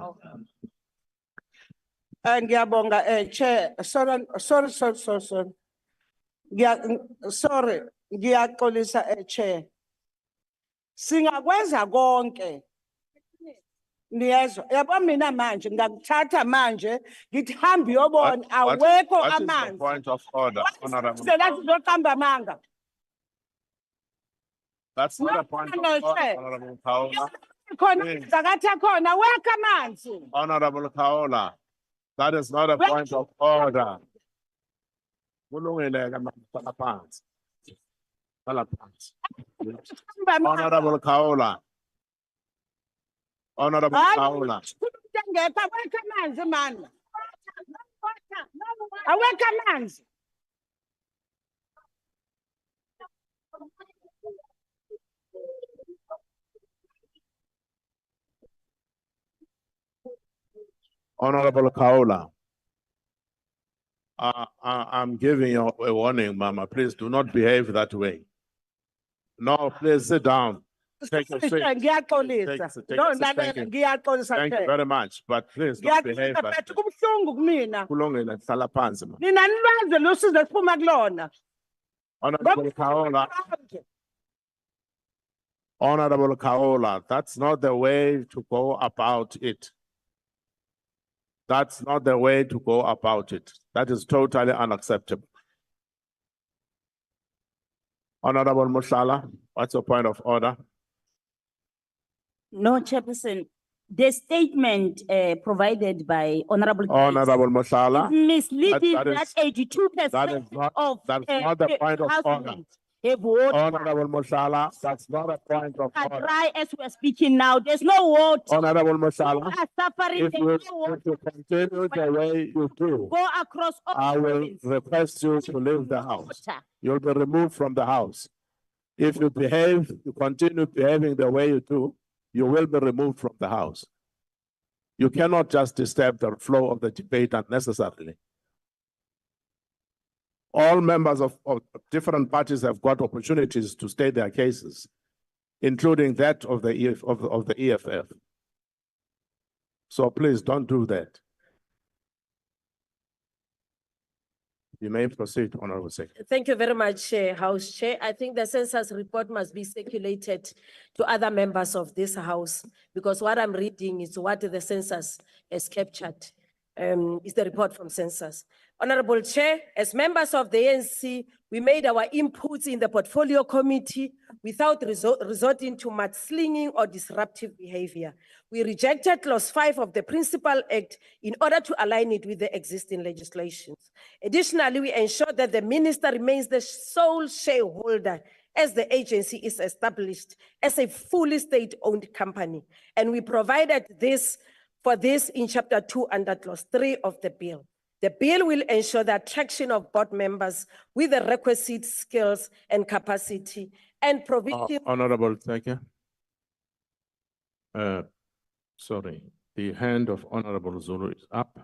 Speaker 17: Ngiyabonga, Chair, sorry. Sorry, ngiyaxolisa, Chair. Singakwenza konke. Niyezwa, yabo mina manje ngakuthatha manje ngithi hambi yobona awekho
Speaker 19: What is the
Speaker 17: amanzi.
Speaker 19: point of order, Honorable?
Speaker 17: Selathi zoqamba manga.
Speaker 19: That's not a point of order, Honorable Kaula.
Speaker 17: Khona zakathi khona wekho amanzi.
Speaker 19: Honorable Kaula, that is not a point of order. Kulungile ke mama phansi. Hlala phansi. Honorable Kaula. Honorable Kaula.
Speaker 17: Ngepha wekho amanzi man. Awekho amanzi.
Speaker 19: Honorable Kaula. I'm giving you a warning, Mama. Please do not behave that way. No, please sit down. Take a seat.
Speaker 17: Ngiyaxolisa.
Speaker 19: Thank you very much, but please don't behave that way.
Speaker 17: Kubuhlungu kumina.
Speaker 19: Kulungile, hlala phansi, ma.
Speaker 17: Nina nilwazi lusizo siphuma kulona.
Speaker 19: Honorable Kaula. Honorable Kaula, that's not the way to go about it. That's not the way to go about it. That is totally unacceptable. Honorable Mushala, what's your point of order?
Speaker 4: No, Chairperson, the statement provided by Honorable
Speaker 19: Honorable Mushala.
Speaker 4: misleading
Speaker 19: that
Speaker 4: that
Speaker 19: is-
Speaker 4: 82% of
Speaker 19: that's not the point of order.
Speaker 4: households have water.
Speaker 19: Honorable Mushala, that's not a point of
Speaker 4: Are
Speaker 19: order.
Speaker 4: dry as we are speaking now. There's no water.
Speaker 19: Honorable
Speaker 4: People
Speaker 19: Mushala,
Speaker 4: are suffering.
Speaker 19: if
Speaker 4: There's
Speaker 19: you,
Speaker 4: no water.
Speaker 19: if you continue the way you do,
Speaker 4: Go across all
Speaker 19: I will
Speaker 4: provinces.
Speaker 19: request you to leave the house.
Speaker 4: Water.
Speaker 19: You'll be removed from the house. If you behave, you continue behaving the way you do, you will be removed from the house. You cannot just disturb the flow of the debate unnecessarily. All members of different parties have got opportunities to state their cases, including that of the EFF. So please don't do that. You may proceed, Honorable Secretary.
Speaker 15: Thank you very much, House Chair. I think the census report must be circulated to other members of this House because what I'm reading is what the census has captured. Is the report from census. Honorable Chair, as members of the ANC, we made our inputs in the portfolio committee without resorting to mudslinging or disruptive behavior. We rejected clause 5 of the Principal Act in order to align it with the existing legislations. Additionally, we ensured that the minister remains the sole shareholder as the agency is established as a fully state-owned company. And we provided for this in chapter 2 under clause 3 of the bill. The bill will ensure the attraction of board members with the requisite skills and capacity and provision.
Speaker 19: Honorable, thank you. Sorry, the hand of Honorable Zulu is up.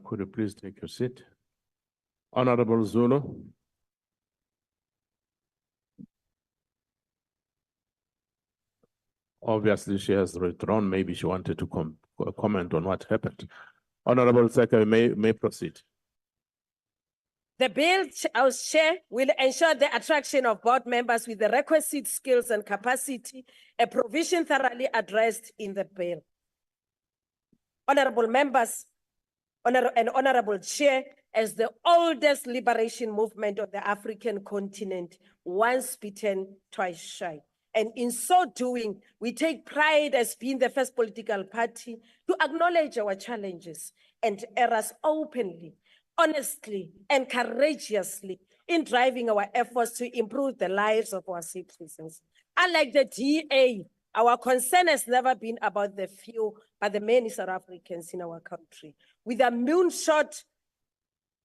Speaker 19: Could you please take your seat? Honorable Zulu. Obviously, she has withdrawn. Maybe she wanted to comment on what happened. Honorable Secretary may proceed.
Speaker 15: The bill, House Chair, will ensure the attraction of board members with the requisite skills and capacity, a provision thoroughly addressed in the bill. Honorable members, Honorable Chair, as the oldest liberation movement of the African continent, once bitten, twice shy. And in so doing, we take pride as being the first political party to acknowledge our challenges and errors openly, honestly, and courageously in driving our efforts to improve the lives of our citizens. Unlike the DA, our concern has never been about the few, but the many South Africans in our country. With a moonshot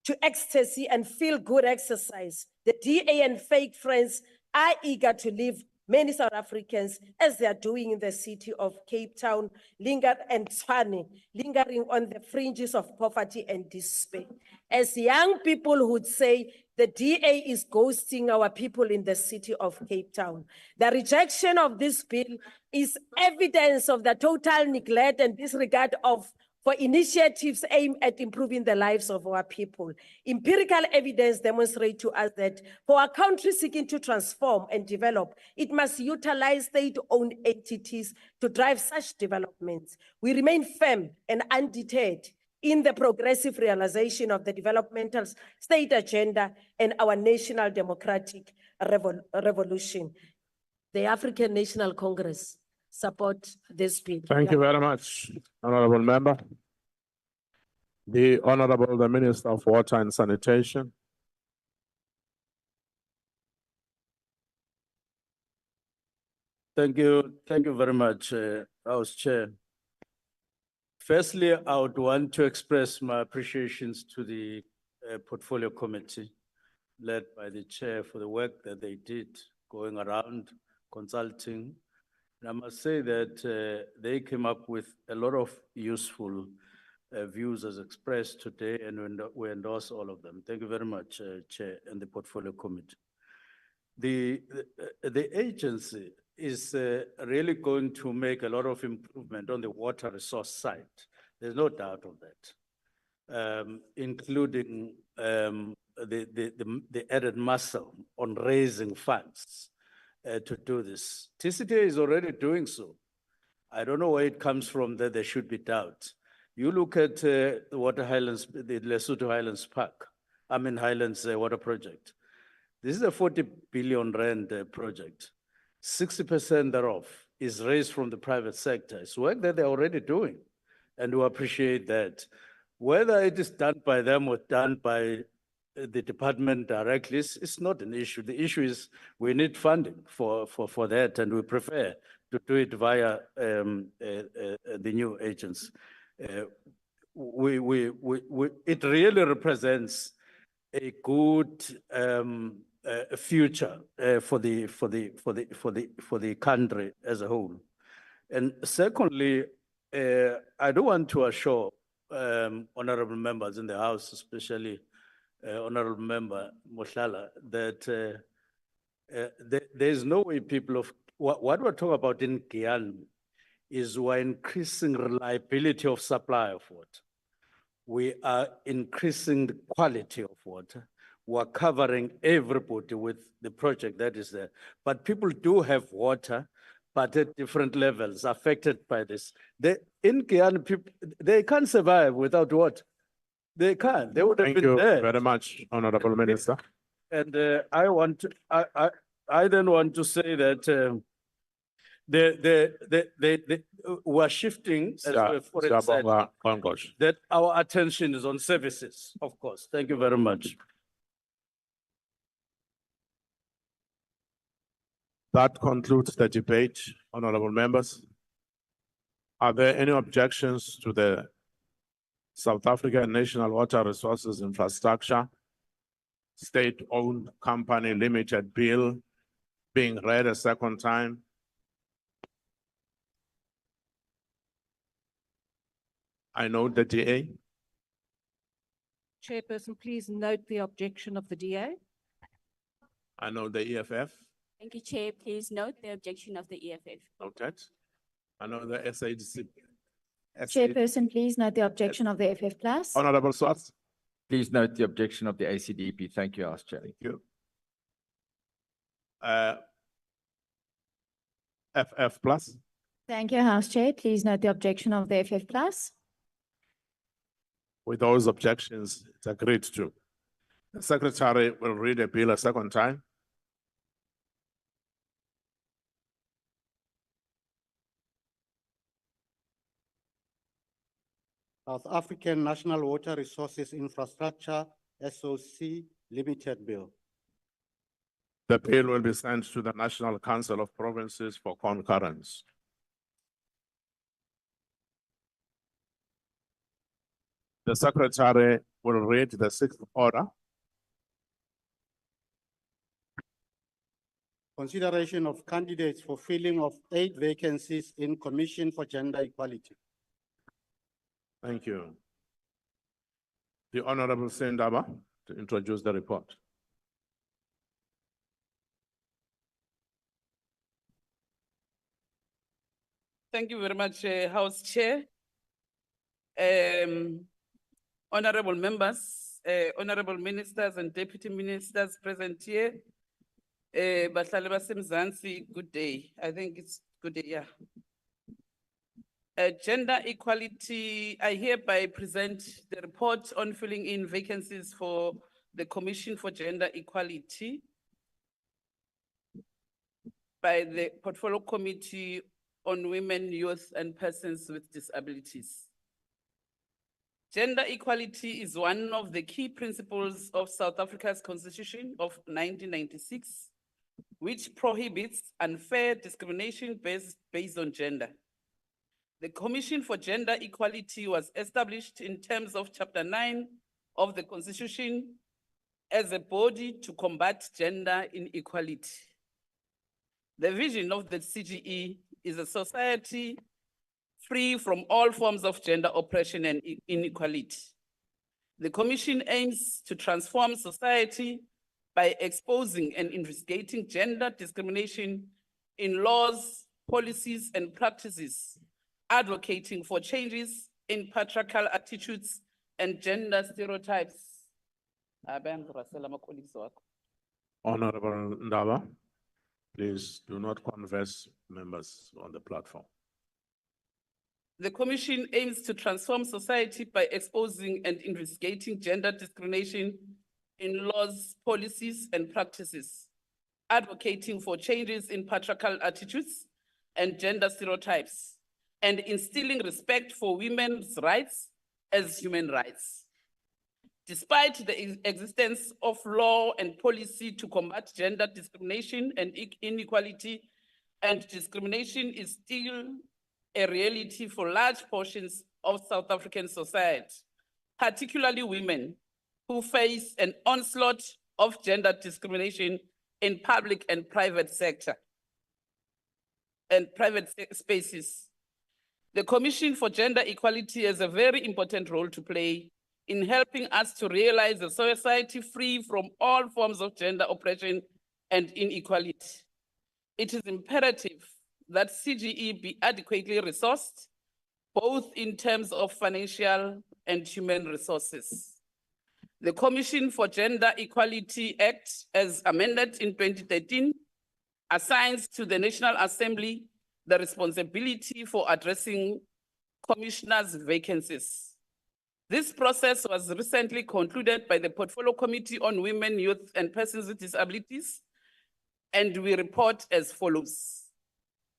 Speaker 15: to ecstasy and feel-good exercise, the DA and fake friends are eager to live many South Africans, as they are doing in the city of Cape Town, lingering on the fringes of poverty and despair. As young people would say, the DA is ghosting our people in the city of Cape Town. The rejection of this bill is evidence of the total neglect and disregard for initiatives aimed at improving the lives of our people. Empirical evidence demonstrates to us that for a country seeking to transform and develop, it must utilize state-owned entities to drive such developments. We remain firm and undeterred in the progressive realization of the developmental state agenda and our national democratic revolution. The African National Congress support this bill.
Speaker 19: Thank you very much, Honorable Member. The Honorable the Minister of Water and Sanitation.
Speaker 18: Thank you very much, House Chair. Firstly, I would want to express my appreciations to the Portfolio Committee led by the Chair for the work that they did going around consulting. And I must say that they came up with a lot of useful views as expressed today, and we endorse all of them. Thank you very much, Chair and the Portfolio Committee. The agency is really going to make a lot of improvement on the water resource side. There's no doubt of that, including the added muscle on raising funds to do this. TCTA is already doing so. I don't know where it comes from that there should be doubt. You look at the Water Highlands, the Lesotho Highlands Park, Highlands Water Project. This is a 40 billion rand project. 60% thereof is raised from the private sector. It's work that they're already doing, and we appreciate that. Whether it is done by them or done by the department directly, it's not an issue. The issue is we need funding for that, and we prefer to do it via the new agents. It really represents a good future for the country as a whole. And secondly, I do want to assure honorable members in the House, especially Honorable Member Mohlala, that there is no way people of what we're talking about in Guyana is we're increasing reliability of supply of water. We are increasing the quality of water. We're covering everybody with the project that is there. But people do have water, but at different levels affected by this. In Guyana, people, they can't survive without water. They can't. They would have been dead.
Speaker 19: Thank you very much, Honorable Minister.
Speaker 18: And I then want to say that we're shifting, as we've already said, that our attention is on services, of course. Thank you very much.
Speaker 19: That concludes the debate, honorable members. Are there any objections to the South African National Water Resources Infrastructure State-Owned Company Limited Bill being read a second time? I note the DA.
Speaker 3: Chairperson, please note the objection of the DA.
Speaker 19: I know the EFF.
Speaker 11: Thank you, Chair. Please note the objection of the EFF.
Speaker 19: Noted. I know the SADC.
Speaker 11: Chairperson, please note the objection of the FF Plus.
Speaker 19: Honorable Swartz.
Speaker 23: Please note the objection of the ACDP. Thank you, House Chair.
Speaker 19: Thank you. FF Plus.
Speaker 11: Thank you, House Chair. Please note the objection of the FF Plus.
Speaker 19: With those objections, it's agreed to. The Secretary will read the bill a second time.
Speaker 1: South African National Water Resources Infrastructure, SOC Limited Bill.
Speaker 19: The bill will be sent to the National Council of Provinces for concurrence. The Secretary will read the sixth order.
Speaker 8: consideration of candidates for filling of 8 vacancies in Commission for Gender Equality.
Speaker 19: Thank you. The Honorable Sendaba to introduce the report.
Speaker 20: Thank you very much, House Chair. Honorable members, honorable ministers and deputy ministers present here. Bahlali baseMzansi, good day. I think it's good day, yeah. Gender equality, I hereby present the report on filling in vacancies for the Commission for Gender Equality by the Portfolio Committee on Women, Youth, and Persons with Disabilities. Gender equality is one of the key principles of South Africa's Constitution of 1996, which prohibits unfair discrimination based on gender. The Commission for Gender Equality was established in terms of Chapter 9 of the Constitution as a body to combat gender inequality. The vision of the CGE is a society free from all forms of gender oppression and inequality. The Commission aims to transform society by exposing and investigating gender discrimination in laws, policies, and practices, advocating for changes in patriarchal attitudes and gender stereotypes.
Speaker 19: Honorable Ndaba, please do not converse members on the platform.
Speaker 20: The Commission aims to transform society by exposing and investigating gender discrimination in laws, policies, and practices, advocating for changes in patriarchal attitudes and gender stereotypes, and instilling respect for women's rights as human rights. Despite the existence of law and policy to combat gender discrimination and inequality, and discrimination is still a reality for large portions of South African society, particularly women who face an onslaught of gender discrimination in public and private sector and private spaces. The Commission for Gender Equality has a very important role to play in helping us to realize a society free from all forms of gender oppression and inequality. It is imperative that CGE be adequately resourced, both in terms of financial and human resources. The Commission for Gender Equality Act, as amended in 2013, assigns to the National Assembly the responsibility for addressing commissioners' vacancies. This process was recently concluded by the Portfolio Committee on Women, Youth, and Persons with Disabilities, and we report as follows.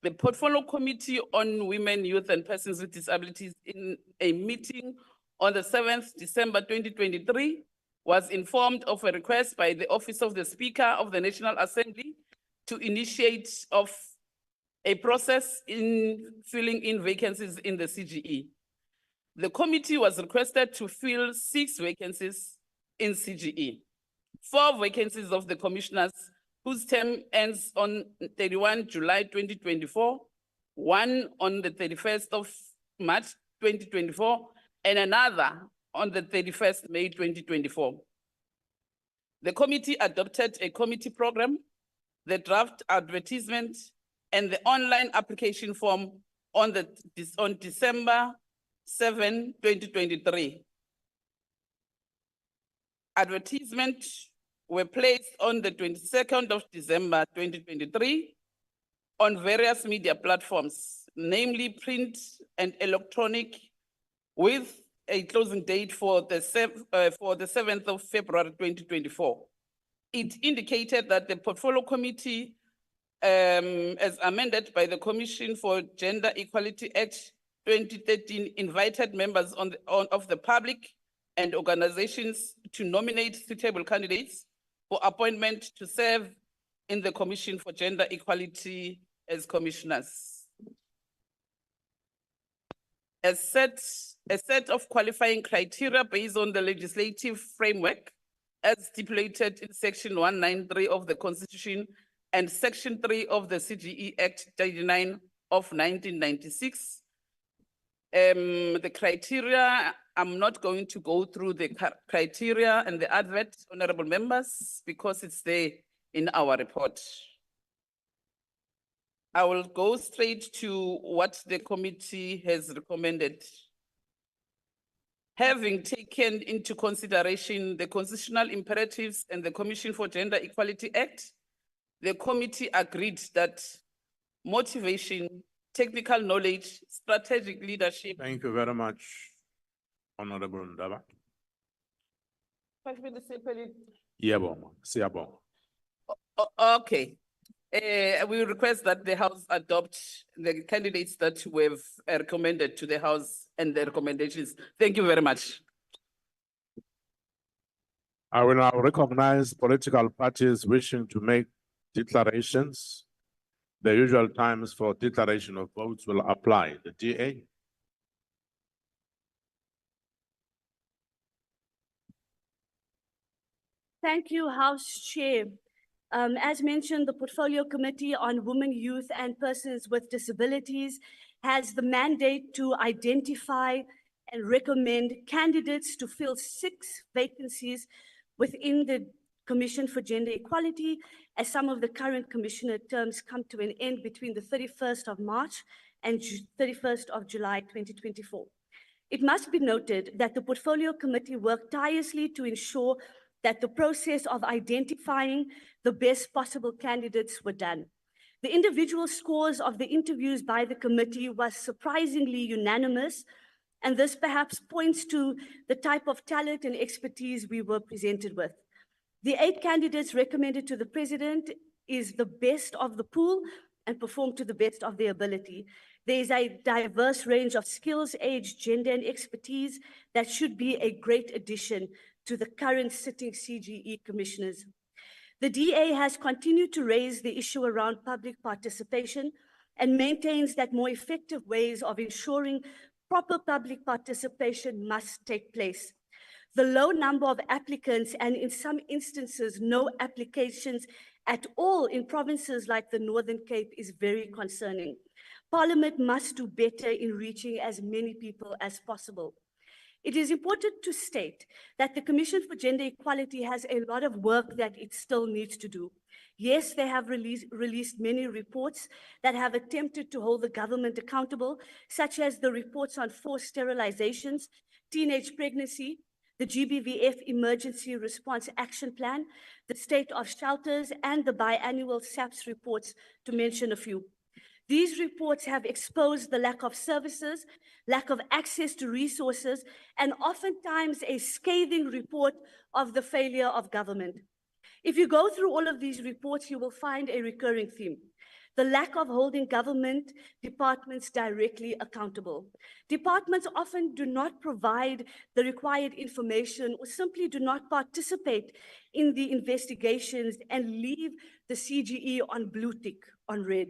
Speaker 20: The Portfolio Committee on Women, Youth, and Persons with Disabilities, in a meeting on the 7th December 2023, was informed of a request by the Office of the Speaker of the National Assembly to initiate of a process in filling in vacancies in the CGE. The committee was requested to fill 6 vacancies in CGE, 4 vacancies of the commissioners whose term ends on 31 July 2024, 1 on the 31st of March 2024, and another on the 31st May 2024. The committee adopted a committee program, the draft advertisement, and the online application form on December 7, 2023. Advertisements were placed on the 22nd of December 2023 on various media platforms, namely print and electronic, with a closing date for the 7th of February 2024. It indicated that the Portfolio Committee, as amended by the Commission for Gender Equality Act 2013, invited members of the public and organizations to nominate suitable candidates for appointment to serve in the Commission for Gender Equality as commissioners. A set of qualifying criteria based on the legislative framework as stipulated in Section 193 of the Constitution and Section 3 of the CGE Act 39 of 1996. The criteria, I'm not going to go through the criteria and the advert, honorable members, because it's there in our report. I will go straight to what the committee has recommended. Having taken into consideration the constitutional imperatives and the Commission for Gender Equality Act, the committee agreed that motivation, technical knowledge, strategic leadership.
Speaker 19: Thank you very much, Honorable Ndaba.
Speaker 20: 5 minutes, Sepeli.
Speaker 19: Yebo, siyabonga.
Speaker 20: Okay. We request that the House adopt the candidates that we have recommended to the House and the recommendations. Thank you very much.
Speaker 19: I will now recognize political parties wishing to make declarations. The usual times for declaration of votes will apply. The DA.
Speaker 9: Thank you, House Chair. As mentioned, the Portfolio Committee on Women, Youth and Persons with Disabilities has the mandate to identify and recommend candidates to fill 6 vacancies within the Commission for Gender Equality, as some of the current commissioner terms come to an end between the 31st of March and 31st of July 2024. It must be noted that the Portfolio Committee worked tirelessly to ensure that the process of identifying the best possible candidates were done. The individual scores of the interviews by the committee was surprisingly unanimous, and this perhaps points to the type of talent and expertise we were presented with. The 8 candidates recommended to the President is the best of the pool and performed to the best of their ability. There is a diverse range of skills, age, gender, and expertise that should be a great addition to the current sitting CGE commissioners. The DA has continued to raise the issue around public participation and maintains that more effective ways of ensuring proper public participation must take place. The low number of applicants, and in some instances, no applications at all in provinces like the Northern Cape, is very concerning. Parliament must do better in reaching as many people as possible. It is important to state that the Commission for Gender Equality has a lot of work that it still needs to do. Yes, they have released many reports that have attempted to hold the government accountable, such as the reports on forced sterilizations, teenage pregnancy, the GBVF Emergency Response Action Plan, the state of shelters, and the biannual SAPS reports, to mention a few. These reports have exposed the lack of services, lack of access to resources, and oftentimes a scathing report of the failure of government. If you go through all of these reports, you will find a recurring theme: the lack of holding government departments directly accountable. Departments often do not provide the required information or simply do not participate in the investigations and leave the CGE on blue tick, on red.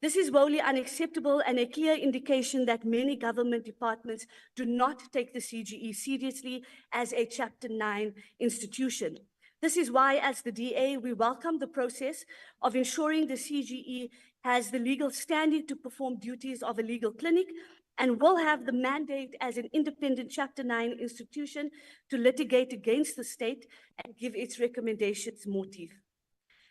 Speaker 9: This is wholly unacceptable and a clear indication that many government departments do not take the CGE seriously as a Chapter 9 institution. This is why, as the DA, we welcome the process of ensuring the CGE has the legal standing to perform duties of a legal clinic and will have the mandate as an independent Chapter 9 institution to litigate against the state and give its recommendations more teeth.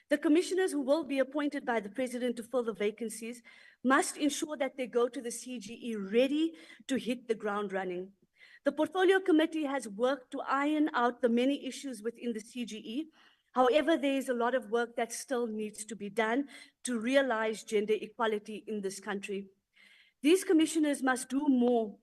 Speaker 9: The commissioners who will be appointed by the President to fill the vacancies must ensure that they go to the CGE ready to hit the ground running. The Portfolio Committee has worked to iron out the many issues within the CGE. However, there is a lot of work that still needs to be done to realize gender equality in this country. These commissioners must do more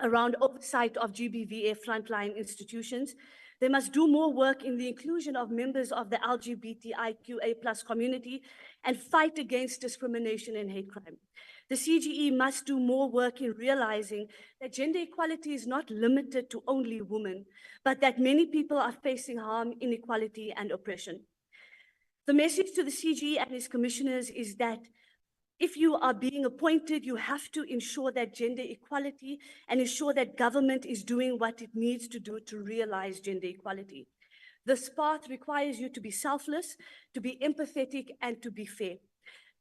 Speaker 9: around oversight of GBVF frontline institutions. They must do more work in the inclusion of members of the LGBTIQA+ community and fight against discrimination and hate crime. The CGE must do more work in realizing that gender equality is not limited to only women, but that many people are facing harm, inequality, and oppression. The message to the CGE and its commissioners is that if you are being appointed, you have to ensure that gender equality and ensure that government is doing what it needs to do to realize gender equality. This path requires you to be selfless, to be empathetic, and to be fair.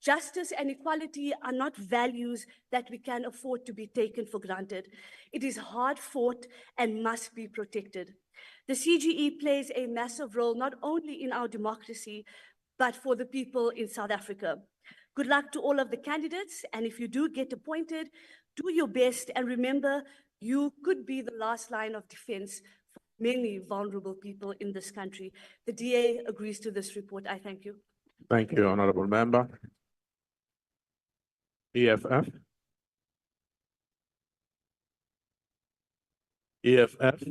Speaker 9: Justice and equality are not values that we can afford to be taken for granted. It is hard fought and must be protected. The CGE plays a massive role not only in our democracy, but for the people in South Africa. Good luck to all of the candidates, and if you do get appointed, do your best, and remember, you could be the last line of defense for many vulnerable people in this country. The DA agrees to this report. I thank you.
Speaker 19: Thank you, Honorable Member. EFF. EFF.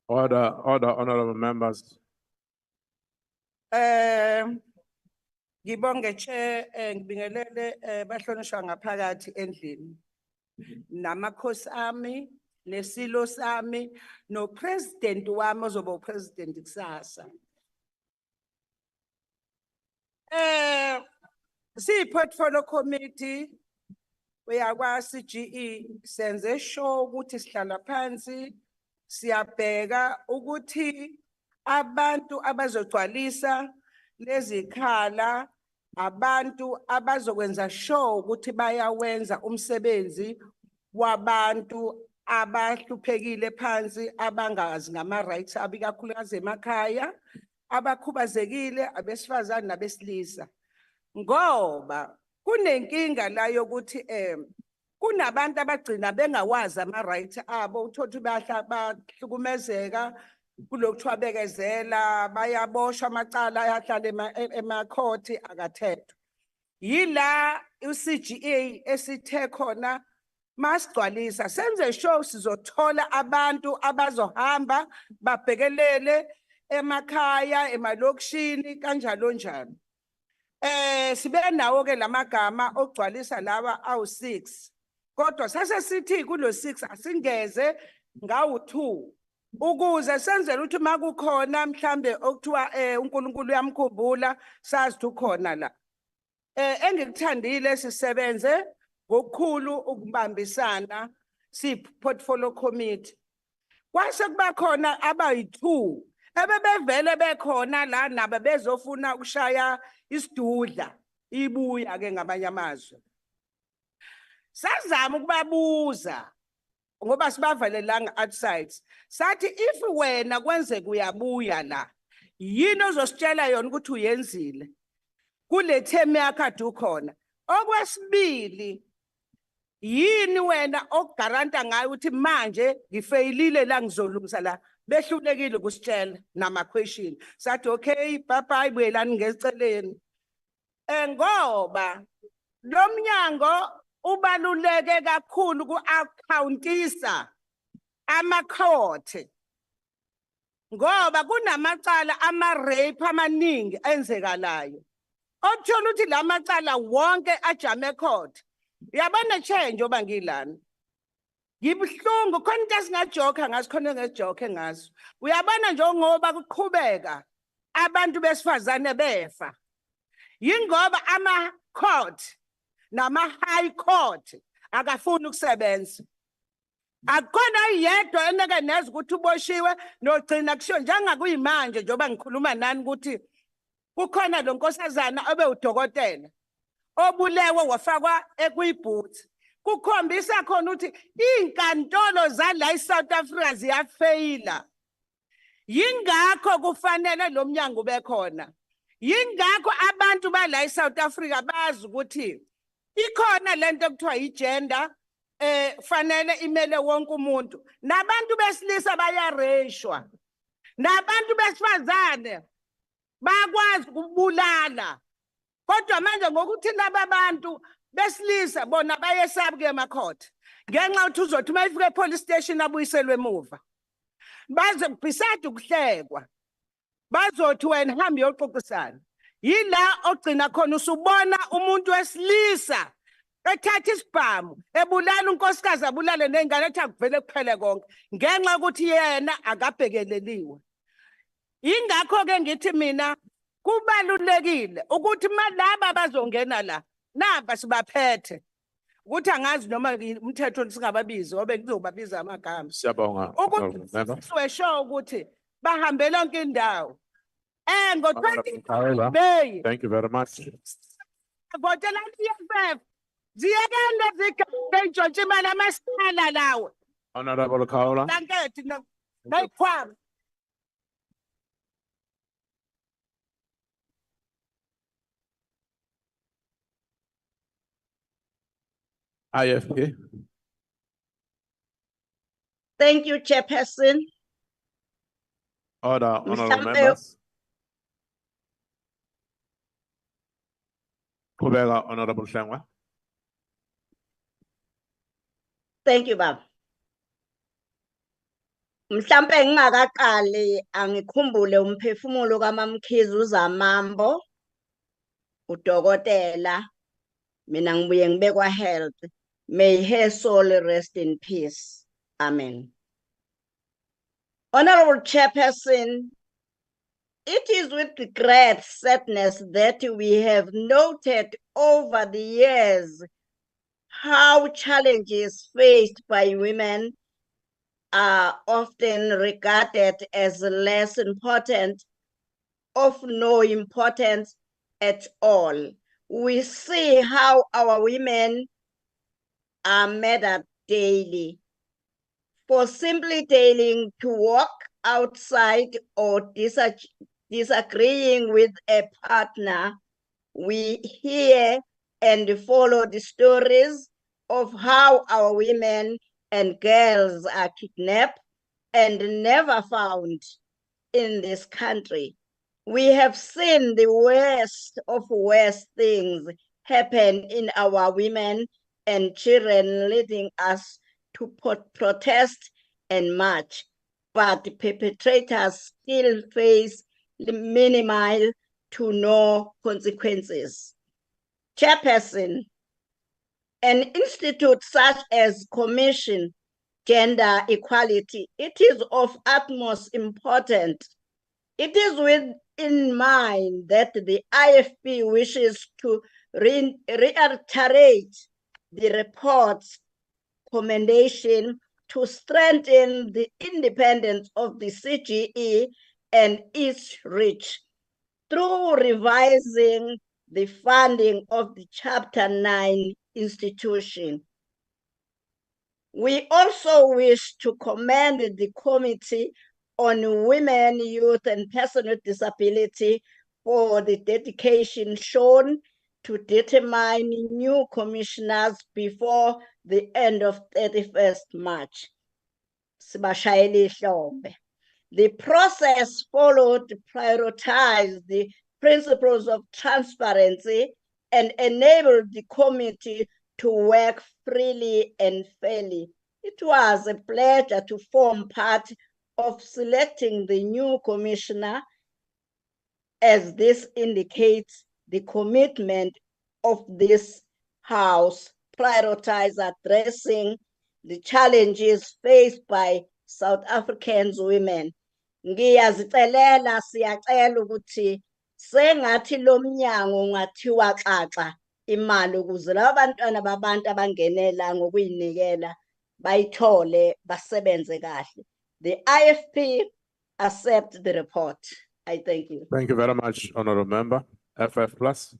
Speaker 19: Order, honorable members.
Speaker 17: Ngibonge Chair, ngibingelele bahlonishwa ngaphakathi endlini. Namakhosi ami, nesilo sami, no president wami ozoba president kusasa. Portfolio committee, we are CGE, senze sure ukuthi sihlala phansi, siyabheka ukuthi abantu abazogcwalisa lezikhala, abantu abazokwenza sure ukuthi bayawenza umsebenzi wabantu abahluphekile phansi abangazi ngama-rights abikakhulukazi emakhaya, abakhubazekile, abesifazane nabesilisa. Ngoba kunenkinga la yokuthi kunabantu abagcina bengawazi ama-rights abo, uthothi bahlukumezeka kulokuthiwa bekezela, bayaboshwa amacala ayahlala emakhoti akathethwa. Yila uCGA esithe khona masigcwalisa senze sure sizothola abantu abazohamba babhekelele emakhaya, emalokishini kanjalo njalo. Sibe nawo ke lamagama okugcwalisa lawa awu6. Kodwa sase sithi kulo 6 asingeze ngawu2 ukuze senzele ukuthi makukhona mhlambe okuthiwa uNkulunkulu uyamkhumbula sazi ukhona la. Engikuthandile sisebenze ngokukhulu ukubambisana portfolio committee. Kwase kuba khona abayi2 ebebevele bekhona la nabo bezofuna ukushaya isidudla ibuya ke ngamanye amazwi. Sazama ukubabuza ngoba sibavalelanga outside. Sathi if wena kwenzeka uyabuya la, yini ozositshela yona ukuthi uyenzile kule theme yakhe ade ukhona. Okwesibili, yini wena okugaranta ngayo ukuthi manje ngifeyilile la ngizolungisa la, behlulekile ukusitshela nama-question. Sathi okay, bye buyelani ngeceleni. Ngoba lo mnyango ubaluleke kakhulu ku-accountisa amakhothe. Ngoba kunamacala ama-rape amaningi enzekalayo. Okuthola ukuthi la macala wonke ajame ekhothe. Uyabona change oba ngilana. Ngibhlungu khona into esingajoka ngaso, khona ngejoke ngaso. Uyabona njengoba kuqhubeka abantu besifazane befa. Yingoba ama-court nama-high court akafuni ukusebenza. Akukona yedwa eneke neza ukuthi uboshiwe nogcina kusho njengakuyimanje njengoba ngikhuluma nani ukuthi kukhona lo nkosazana obe udokotela obulewe wafakwa ekuyibhuthi. Kukhombisa khona ukuthi inkantolo zala eSouth Africa ziyafeyila. Yingakho kufanele lo mnyango ube khona. Yingakho abantu bala eSouth Africa bazi ukuthi ikhona lento ekuthiwa igender fanele imele wonke umuntu. Nabantu besilisa bayareshwa. Nabantu besifazane bakwazi ukubulala. Kodwa manje ngokuthi laba abantu besilisa bona bayesabi ke emakhothe. Ngenxa ukuthi uzothi uma ifika epolice station abuyiselwe emuva. Baze beside ukuhlekwa. Bazothi wena hamba uyoxoxisana. Yila ogcina khona usubona umuntu wesilisa ethatha isibhamu ebulala unkosikazi abulale nengane ethi akuvele kuphele konke ngenxa ukuthi yena akabhekeleliwe. Ingakho ke ngithi mina Kubalulekile ukuthi malaba bazongena la naba sibaphethe ukuthi angazi noma umthetho singababizi ngoba kuzobabiza amagama
Speaker 19: Siyabonga, honorable member.
Speaker 17: ukuthi siwesho ukuthi bahambe lonke indawo
Speaker 19: Honorable Kaula,
Speaker 17: May
Speaker 19: thank you very much.
Speaker 17: votela EFF ziyekele zigabhe ntshontshe imali amasipala lawo
Speaker 19: Honorable Kaula,
Speaker 17: blanket nayikhwama
Speaker 19: IFP.
Speaker 2: Thank you, Chairperson.
Speaker 19: Order, honorable
Speaker 2: Mhlambe-
Speaker 19: members. Qhubeka, honorable Hlengwa.
Speaker 2: Thank you, Baba. Mhlambe ngingakaqali angikhumbule umphefumulo kaMamkhize uZamambo, udokotela, mina ngibuye ngibe kwa health. May her soul rest in peace. Amen. Honorable Chairperson, it is with great sadness that we have noted over the years how challenges faced by women are often regarded as less important, of no importance at all. We see how our women are murdered daily for simply failing to walk outside or disagreeing with a partner. We hear and follow the stories of how our women and girls are kidnapped and never found in this country. We have seen the worst of worst things happen in our women and children, leading us to protest and march, but the perpetrators still face minimal to no consequences. Chairperson, an institute such as Commission Gender Equality, it is of utmost importance. It is within mind that the IFP wishes to reiterate the report's recommendation to strengthen the independence of the CGE and its reach through revising the funding of the Chapter 9 institution. We also wish to commend the Committee on Women, Youth and Persons with Disability for the dedication shown to determine new commissioners before the end of 31st March. Sibashayele ihlombe. The process followed prioritized the principles of transparency and enabled the committee to work freely and fairly. It was a pleasure to form part of selecting the new commissioner, as this indicates the commitment of this House prioritize addressing the challenges faced by South Africans women. Ngiyazicelela siyacela ukuthi sengathi lo mnyango ungathiwa xaxa imali ukuze laba bantwana babantu abangenela ngokuyinikela bayithole basebenze kahle. The IFP accept the report. I thank you.
Speaker 19: Thank you very much, honorable member. FF plus.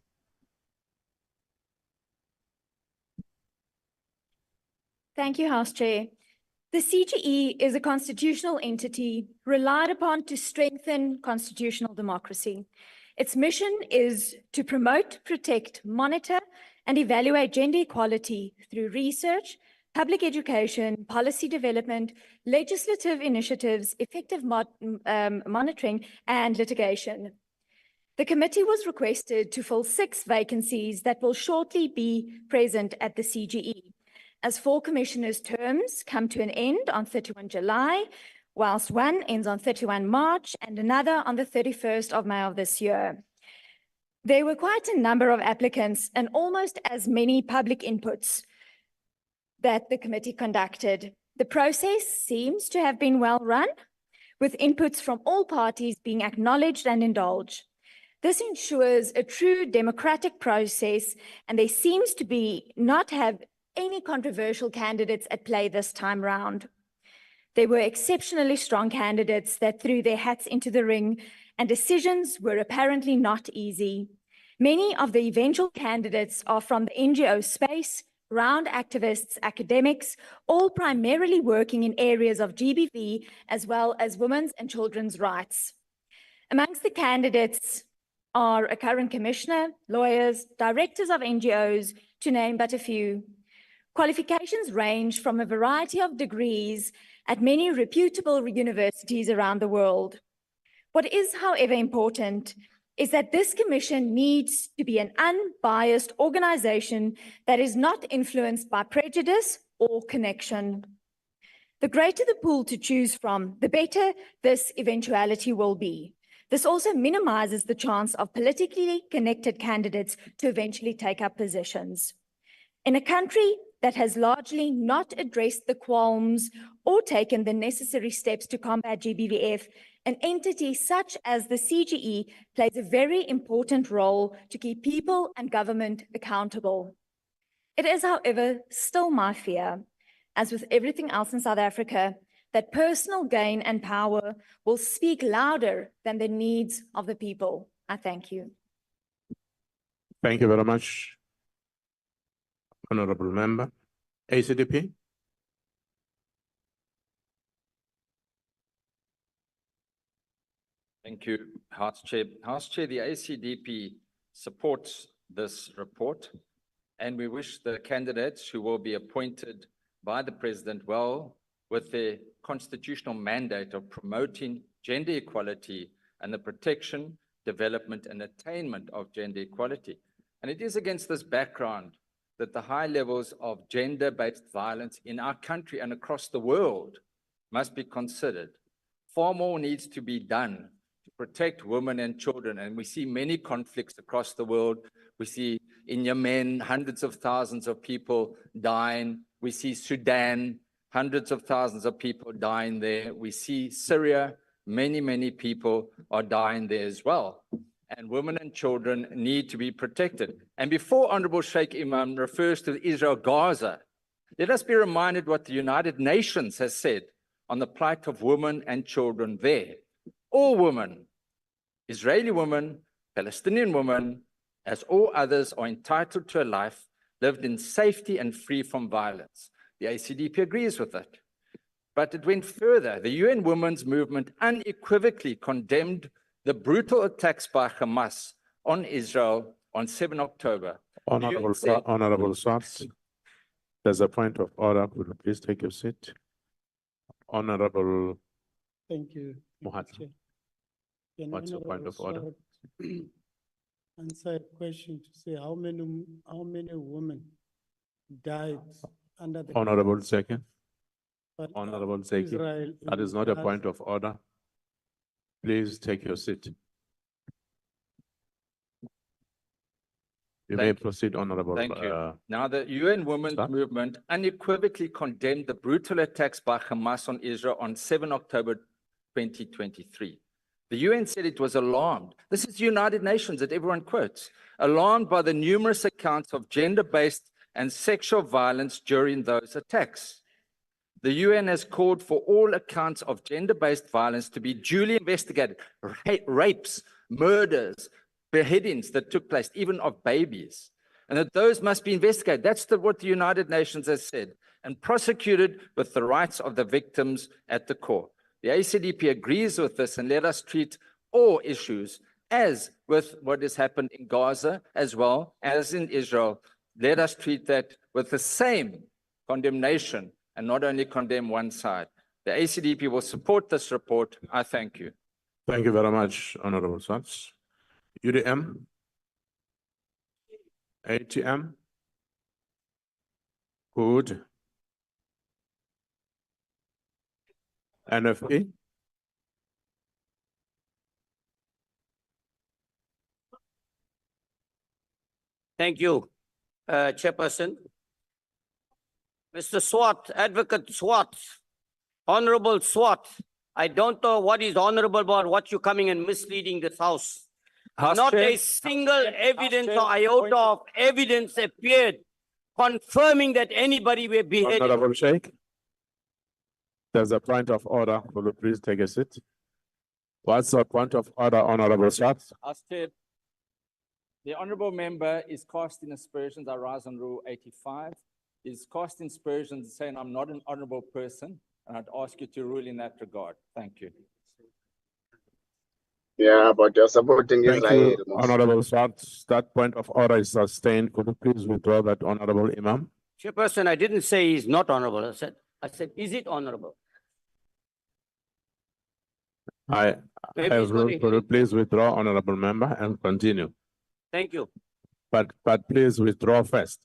Speaker 11: Thank you, House Chair. The CGE is a constitutional entity relied upon to strengthen constitutional democracy. Its mission is to promote, protect, monitor, and evaluate gender equality through research, public education, policy development, legislative initiatives, effective monitoring, and litigation. The committee was requested to fill 6 vacancies that will shortly be present at the CGE, as 4 commissioners' terms come to an end on 31 July, whilst one ends on 31 March and another on the 31st of May of this year. There were quite a number of applicants and almost as many public inputs that the committee conducted. The process seems to have been well run, with inputs from all parties being acknowledged and indulged. This ensures a true democratic process, and there seems to be not have any controversial candidates at play this time round. There were exceptionally strong candidates that threw their hats into the ring, and decisions were apparently not easy. Many of the eventual candidates are from the NGO space, round activists, academics, all primarily working in areas of GBV as well as women's and children's rights. Amongst the candidates are a current commissioner, lawyers, directors of NGOs, to name but a few. Qualifications range from a variety of degrees at many reputable universities around the world. What is, however, important is that this commission needs to be an unbiased organization that is not influenced by prejudice or connection. The greater the pool to choose from, the better this eventuality will be. This also minimizes the chance of politically connected candidates to eventually take up positions. In a country that has largely not addressed the qualms or taken the necessary steps to combat GBVF, an entity such as the CGE plays a very important role to keep people and government accountable. It is, however, still my fear, as with everything else in South Africa, that personal gain and power will speak louder than the needs of the people. I thank you.
Speaker 19: Thank you very much, Honorable Member. ACDP?
Speaker 23: Thank you, House Chair. House Chair, the ACDP supports this report, and we wish the candidates who will be appointed by the President well with their constitutional mandate of promoting gender equality and the protection, development, and attainment of gender equality. And it is against this background that the high levels of gender-based violence in our country and across the world must be considered. Far more needs to be done to protect women and children, and we see many conflicts across the world. We see in Yemen, hundreds of thousands of people dying. We see Sudan, hundreds of thousands of people dying there. We see Syria, many people are dying there as well. And women and children need to be protected. And before Honorable Sheikh Imam refers to Israel-Gaza, let us be reminded what the United Nations has said on the plight of women and children there. All women, Israeli women, Palestinian women, as all others, are entitled to a life lived in safety and free from violence. The ACDP agrees with it. But it went further. The UN Women's Movement unequivocally condemned the brutal attacks by Hamas on Israel on 7 October.
Speaker 19: Honorable Swartz, there's a point of order. Could you please take your seat? Honorable
Speaker 8: Thank you.
Speaker 19: Mohat.
Speaker 8: Can
Speaker 19: What's your point of order?
Speaker 8: Honorable answer a question to say how many women died under the
Speaker 19: Honorable Second.
Speaker 8: But,
Speaker 19: Honorable Second.
Speaker 8: Israel
Speaker 19: That is not a point of order. Please take your seat. You may proceed, Honorable.
Speaker 23: Thank you. Now, the UN Women's Movement unequivocally condemned the brutal attacks by Hamas on Israel on 7 October 2023. The UN said it was alarmed. This is the United Nations that everyone quotes. Alarmed by the numerous accounts of gender-based and sexual violence during those attacks. The UN has called for all accounts of gender-based violence to be duly investigated. Rapes, murders, beheadings that took place, even of babies, and that those must be investigated. That's what the United Nations has said, and prosecuted with the rights of the victims at the core. The ACDP agrees with this, and let us treat all issues as with what has happened in Gaza as well as in Israel. Let us treat that with the same condemnation and not only condemn one side. The ACDP will support this report. I thank you.
Speaker 19: Thank you very much, Honorable Swartz. UDM? ATM? Good. NFA?
Speaker 14: Thank you, Chairperson. Mr. Swart, Advocate Swart, Honorable Swart, I don't know what is honorable about what you're coming and misleading this House.
Speaker 23: House
Speaker 14: Not
Speaker 23: Chair.
Speaker 14: a single evidence
Speaker 23: Chair,
Speaker 14: or iota
Speaker 23: point
Speaker 14: of evidence appeared confirming that anybody were beheaded.
Speaker 19: Honorable Sheikh. There's a point of order. Will you please take a seat? What's the point of order, Honorable Schatz?
Speaker 23: House Chair, the honourable member is casting aspersions. I rise on Rule 85. Is casting aspersions saying I'm not an honourable person, and I'd ask you to rule in that regard. Thank you.
Speaker 5: Yeah, but you're supporting
Speaker 19: Thank
Speaker 5: Israel.
Speaker 19: you, Honorable Schatz. That point of order is sustained. Could you please withdraw that, Honorable Imam?
Speaker 14: Chairperson, I didn't say he's not honorable. I said, is it honorable?
Speaker 19: I
Speaker 14: Maybe he's got a
Speaker 19: could you
Speaker 14: hearing.
Speaker 19: please withdraw, Honorable Member, and continue?
Speaker 14: Thank you.
Speaker 19: But please withdraw first.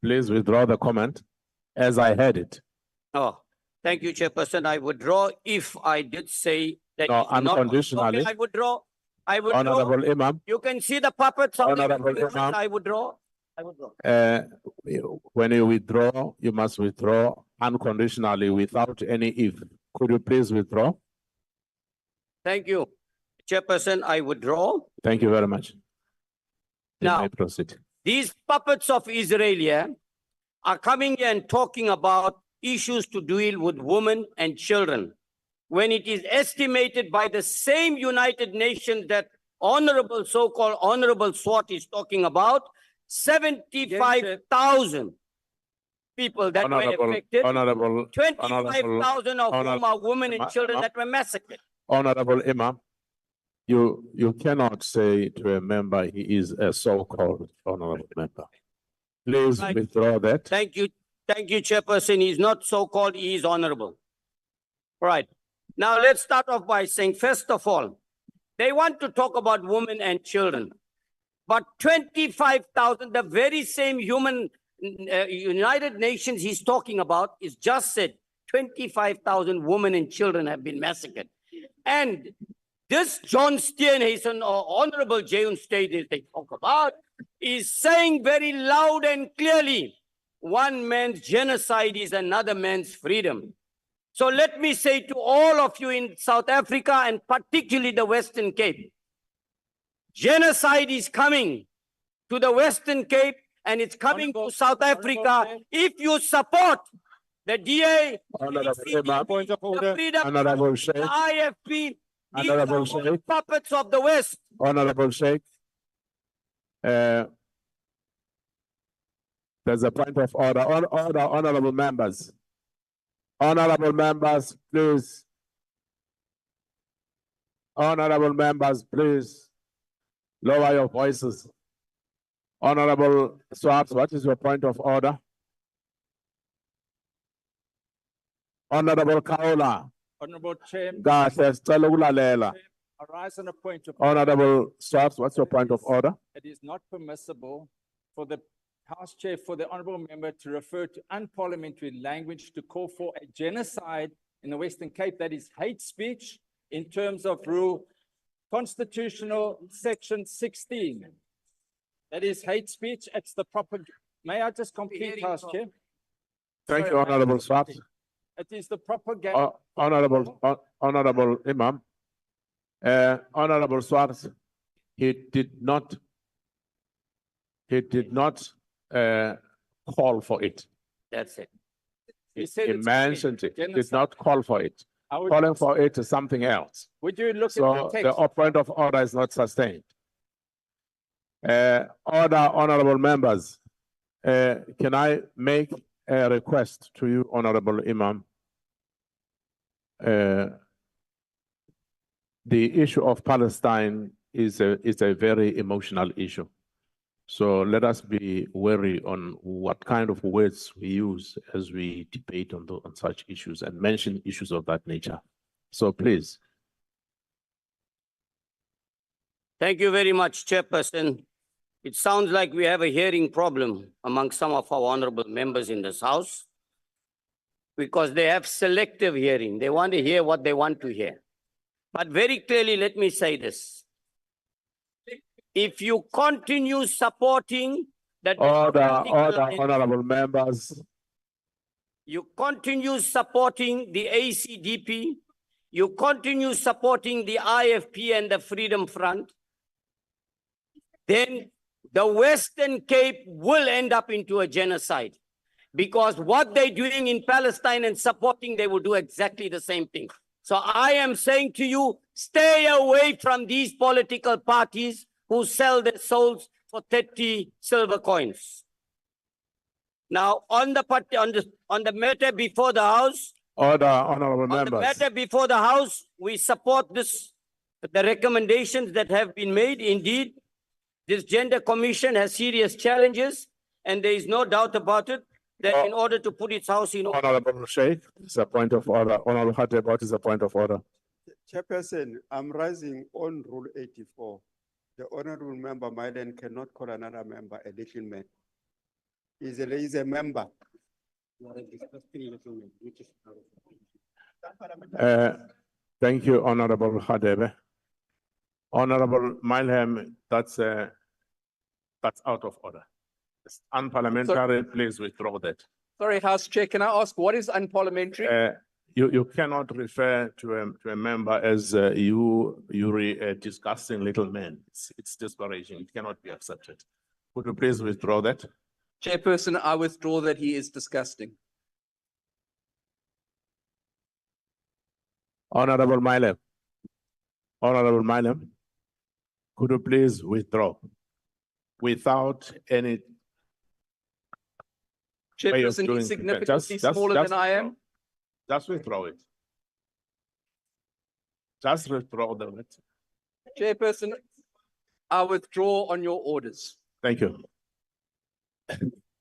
Speaker 19: Please withdraw the comment as I heard it.
Speaker 14: Oh, thank you, Chairperson. I withdraw if I did say that.
Speaker 19: No,
Speaker 14: he's not-
Speaker 19: unconditionally.
Speaker 14: Okay, I withdraw. I withdraw.
Speaker 19: Honorable Imam,
Speaker 14: You can see the puppets of the
Speaker 19: Honorable
Speaker 14: government.
Speaker 19: Imam.
Speaker 14: I withdraw. I withdraw.
Speaker 19: when you withdraw, you must withdraw unconditionally without any if. Could you please withdraw?
Speaker 14: Thank you. Chairperson, I withdraw.
Speaker 19: Thank you very much. You
Speaker 14: Now-
Speaker 19: may proceed.
Speaker 14: These puppets of Israel here are coming here and talking about issues to deal with women and children, when it is estimated by the same United Nations that honorable, so-called honorable Swart is talking about, 75,000 people that were affected,
Speaker 19: Honorable
Speaker 14: 25,000 of whom are women and children that were massacred.
Speaker 19: Honorable Imam, you cannot say to a member he is a so-called honorable member. Please
Speaker 14: Right.
Speaker 19: withdraw that.
Speaker 14: Thank you, Chairperson. He's not so-called, he is honorable. Right. Now let's start off by saying, first of all, they want to talk about women and children. But 25,000, the very same United Nations he's talking about is just said 25,000 women and children have been massacred. And this John Steenhuisen or Honorable Jayon State they talk about is saying very loud and clearly, one man's genocide is another man's freedom. So let me say to all of you in South Africa and particularly the Western Cape, genocide is coming to the Western Cape and it's coming to South Africa if you support the DA,
Speaker 19: Honorable Imam, point of
Speaker 14: the
Speaker 19: order.
Speaker 14: Freedom,
Speaker 19: Honorable Sheikh.
Speaker 14: the IFP, these are
Speaker 19: Honorable
Speaker 14: all
Speaker 19: Sheikh.
Speaker 14: puppets of the West.
Speaker 19: Honorable Sheikh. There's a point of order. Order, honorable members. Honorable members, please. Honorable members, please. Lower your voices. Honorable Swartz, what is your point of order? Honorable Kaola.
Speaker 23: Honourable Chair.
Speaker 19: Kahle, sicela ukulalela.
Speaker 23: I rise on a point of order.
Speaker 19: Honorable Swartz, what's your point of order?
Speaker 23: It is not permissible for the House Chair, for the honourable member to refer to unparliamentary language to call for a genocide in the Western Cape. That is hate speech in terms of Rule Constitutional Section 16. That is hate speech. It's the proper. May I just complete, House Chair?
Speaker 19: Thank
Speaker 23: Sorry,
Speaker 19: you, Honorable Swartz.
Speaker 23: It is the propaganda.
Speaker 19: Honorable Imam. Honorable Swartz, he did not call for it.
Speaker 14: That's it.
Speaker 23: He said
Speaker 19: He
Speaker 23: it's
Speaker 19: mentioned it,
Speaker 23: genocide.
Speaker 19: did not call for it.
Speaker 23: I would-
Speaker 19: Calling for it is something else.
Speaker 23: Would you look
Speaker 19: So
Speaker 23: at the
Speaker 19: the
Speaker 23: text?
Speaker 19: point of order is not sustained. Honorable members, can I make a request to you, Honorable Imam? The issue of Palestine is a very emotional issue. So let us be wary on what kind of words we use as we debate on such issues and mention issues of that nature. So please.
Speaker 14: Thank you very much, Chairperson. It sounds like we have a hearing problem among some of our honorable members in this House because they have selective hearing. They want to hear what they want to hear. But very clearly, let me say this. If you continue supporting that
Speaker 19: Order, honorable members.
Speaker 14: you continue supporting the ACDP, you continue supporting the IFP and the Freedom Front, then the Western Cape will end up into a genocide. Because what they're doing in Palestine and supporting, they will do exactly the same thing. So I am saying to you, stay away from these political parties who sell their souls for 30 silver coins. Now, on the matter before the House,
Speaker 19: Order, honorable
Speaker 14: on the
Speaker 19: members.
Speaker 14: matter before the House, we support the recommendations that have been made. Indeed, this gender commission has serious challenges, and there is no doubt about it that in order to put its house in order.
Speaker 19: Honorable Sheikh, it's a point of order. Honorable Khatib, what is a point of order?
Speaker 7: Chairperson, I'm rising on Rule 84. The honorable member Mylan cannot call another member a little man. He's a member.
Speaker 19: Thank you, Honorable Khadebe. Honorable Milham, that's out of order. It's unparliamentary. Please withdraw that.
Speaker 5: Sorry, House Chair, can I ask what is unparliamentary?
Speaker 19: You cannot refer to a member as disgusting little man. It's disparaging. It cannot be accepted. Would you please withdraw that?
Speaker 5: Chairperson, I withdraw that he is disgusting.
Speaker 19: Honorable Milham. Honorable Milham, could you please withdraw without any way of
Speaker 5: Chairperson,
Speaker 19: doing
Speaker 5: he's
Speaker 19: it?
Speaker 5: significantly smaller than I am.
Speaker 19: Just withdraw it. Just withdraw the vote.
Speaker 5: Chairperson, I withdraw on your orders.
Speaker 19: Thank you.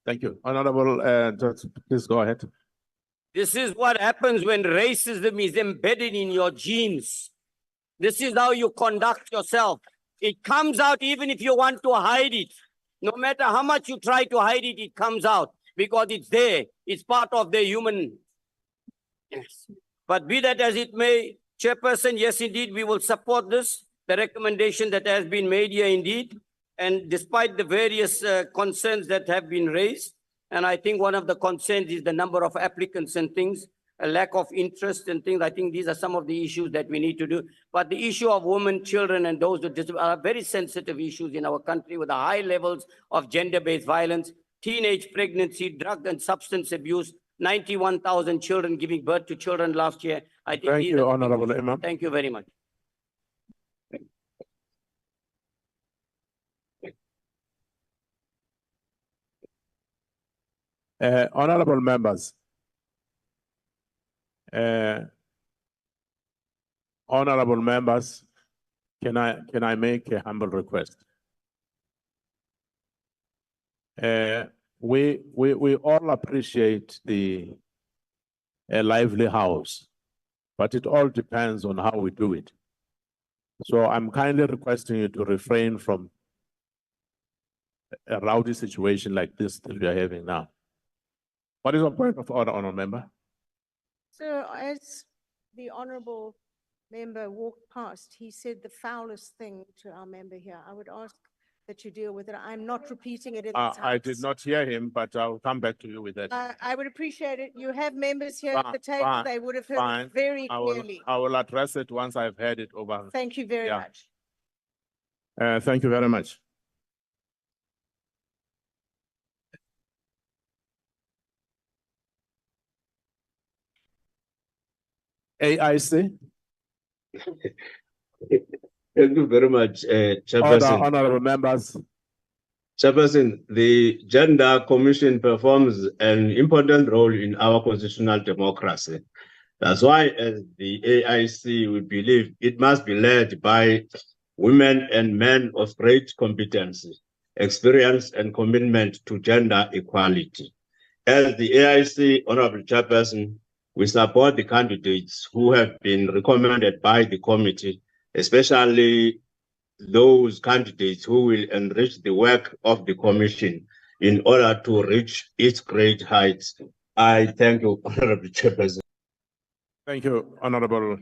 Speaker 19: Thank you. Honorable, please go ahead.
Speaker 14: This is what happens when racism is embedded in your genes. This is how you conduct yourself. It comes out even if you want to hide it. No matter how much you try to hide it, it comes out because it's there. It's part of the human. Yes. But be that as it may, Chairperson, yes, indeed, we will support this, the recommendation that has been made here indeed. And despite the various concerns that have been raised, and I think one of the concerns is the number of applicants and things, a lack of interest and things. I think these are some of the issues that we need to do. But the issue of women, children, and those with disabilities are very sensitive issues in our country with the high levels of gender-based violence, teenage pregnancy, drug and substance abuse, 91,000 children giving birth to children last year. I think
Speaker 19: Thank
Speaker 14: these
Speaker 19: you,
Speaker 14: are the
Speaker 19: Honorable
Speaker 14: issues.
Speaker 19: Imam.
Speaker 14: Thank you very much.
Speaker 19: Honorable members, honorable members, can I make a humble request? We all appreciate a lively house, but it all depends on how we do it. So I'm kindly requesting you to refrain from a rowdy situation like this that we are having now. What is your point of order, honorable member?
Speaker 3: So as the honorable member walked past, he said the foulest thing to our member here. I would ask that you deal with it. I'm not repeating it in this
Speaker 19: I did
Speaker 3: house.
Speaker 19: not hear him, but I'll come back to you with that.
Speaker 3: I would appreciate it. You have members here at the table.
Speaker 19: Fine,
Speaker 3: They would have heard
Speaker 19: fine.
Speaker 3: it very
Speaker 19: I will,
Speaker 3: clearly.
Speaker 19: I will address it once I've heard it over.
Speaker 3: Thank you very
Speaker 19: Yeah.
Speaker 3: much.
Speaker 19: Thank you very much. AIC.
Speaker 16: Thank you very much, Chairperson.
Speaker 19: Honorable members.
Speaker 16: Chairperson, the Gender Commission performs an important role in our constitutional democracy. That's why, as the AIC, we believe it must be led by women and men of great competency, experience, and commitment to gender equality. As the AIC, Honorable Chairperson, we support the candidates who have been recommended by the committee, especially those candidates who will enrich the work of the commission in order to reach its great heights. I thank you, Honorable Chairperson.
Speaker 19: Thank you, honorable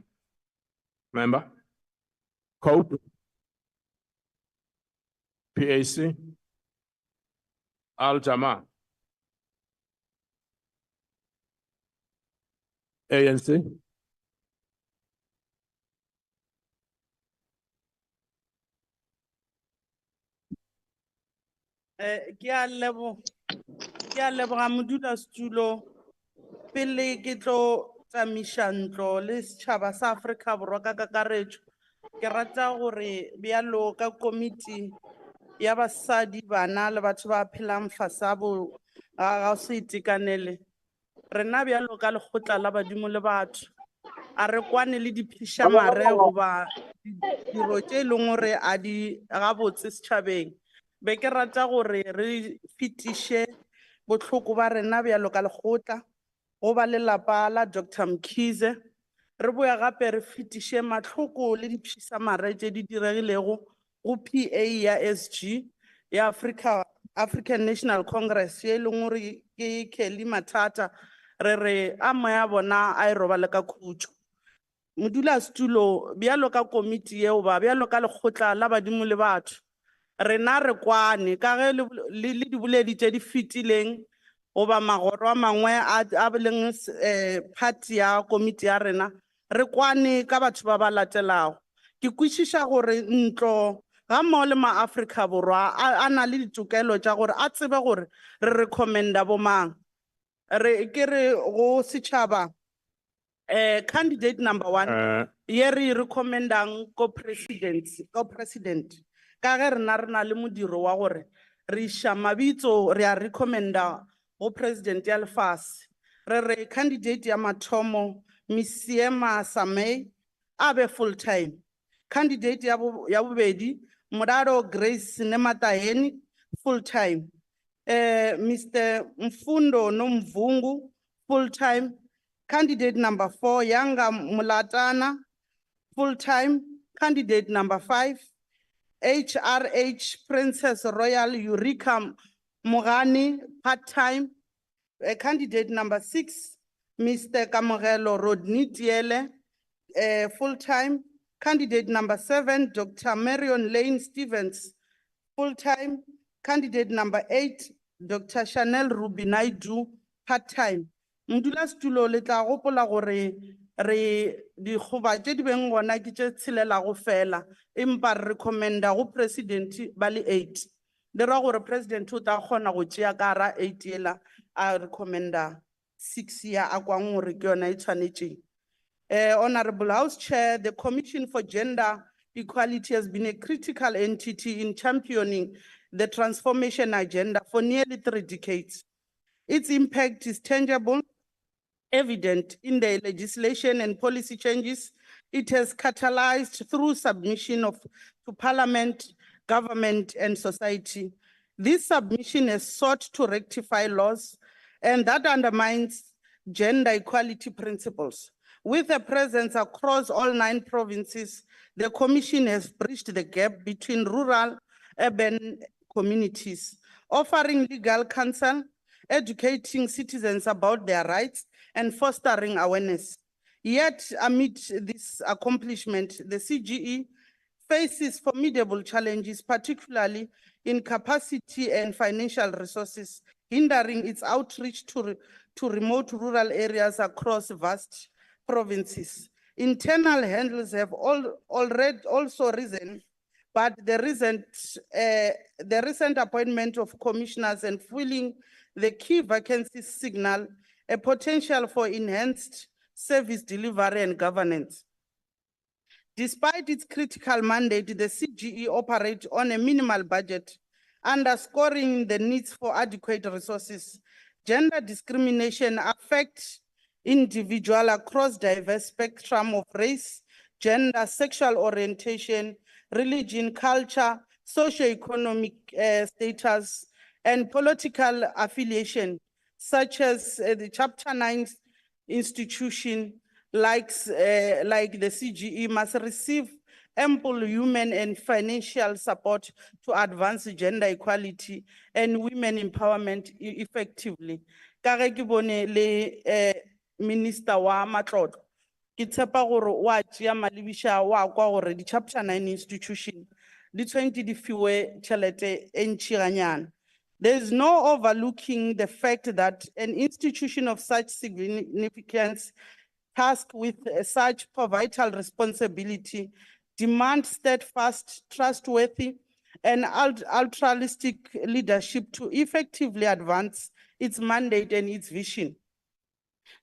Speaker 19: member. Cope. PAC. Al Jama. ANC.
Speaker 17: Ke a leboga modulasetulo pele ke tlo tsamaiša ntlo le setšhaba sa Afrika Borwa ka kakaretšo. Ke rata gore bjalo ka komiti ya basadi bana le batho ba phelang fasa ga se itekanele. Rena bjalo ka lekgotla la badimo le batho a re kwane le diphišamare goba diro tše e leng gore a di gabotse setšhabeng. Be ke rata gore re fetiše bohloko ba rena bjalo ka lekgotla go ba lelapa la Dr. Mkhize. Re boya gape re fetiše mahloko le diphišamare tše di diregilego go PA ya SG ya African National Congress ye leng gore ke Kelly Matata re re a moya bona a e robale ka khutšo. Modulasetulo bjalo ka komiti yeo ba bjalo ka lekgotla la badimo le batho rena re kwane ka ge le diboledi tše di fetileng goba magoro a mangwe a leng party ya komiti ya rena re kwane ka batho ba ba latelago. Ke kwešiša gore ntlo ga mmogo le ma-Afrika Borwa a na le ditokelo tša gore a tsebe gore re recommenda bomang. Ke re go setšhaba candidate number 1 ye re recommendang ko president ka ge rena le modiro wa gore re iša mabitso re a recommenda go president ya lefase. Re candidate ya mathomo Miss Siema Samei a be full time. Candidate ya bobedi Muraro Grace Nemataheni full time. Mr. Mfundo Nomvungu full time. Candidate number 4, Yanga Mulatana, full-time. Candidate number 5, HRH Princess Royal Eureka Mogani, part-time. Candidate number 6, Mr. Kamogelo Rodney Tiele, full-time. Candidate number 7, Dr. Marion Lane Stevens, full-time. Candidate number 8, Dr. Chanel Rubinaidu, part-time. Modulasetulo le tla gopola gore re dikgoba tše di beng gona ke tše tshelelago fela empa re recommenda go president ba le 8 le ra gore president o tla kgona go tšea ka ra 8 yela a recommenda 6 ya a kwang gore ke yona e tshwanetšeng. Honorable House Chair, the Commission for Gender Equality has been a critical entity in championing the transformation agenda for nearly 3 decades. Its impact is tangible, evident in the legislation and policy changes it has catalyzed through submission to Parliament, government, and society. This submission has sought to rectify laws and that undermines gender equality principles. With a presence across all 9 provinces, the Commission has bridged the gap between rural, urban communities, offering legal counsel, educating citizens about their rights, and fostering awareness. Yet, amid this accomplishment, the CGE faces formidable challenges, particularly in capacity and financial resources, hindering its outreach to remote rural areas across vast provinces. Internal handles have already also risen, but the recent appointment of commissioners and filling the key vacancies signal a potential for enhanced service delivery and governance. Despite its critical mandate, the CGE operates on a minimal budget, underscoring the needs for adequate resources. Gender discrimination affects individuals across diverse spectrum of race, gender, sexual orientation, religion, culture, socioeconomic status, and political affiliation, such as the Chapter 9 institution, like the CGE, must receive ample human and financial support to advance gender equality and women empowerment effectively. Ka ge ke bone le Minister wa Matlotlo, ke tshepa gore wa tšea malebisha wa kwa gore di Chapter 9 institution di tshwanetse di fiwe tšhelete e ntši ganyana. There is no overlooking the fact that an institution of such significance tasked with such vital responsibility demands steadfast, trustworthy, and altruistic leadership to effectively advance its mandate and its vision.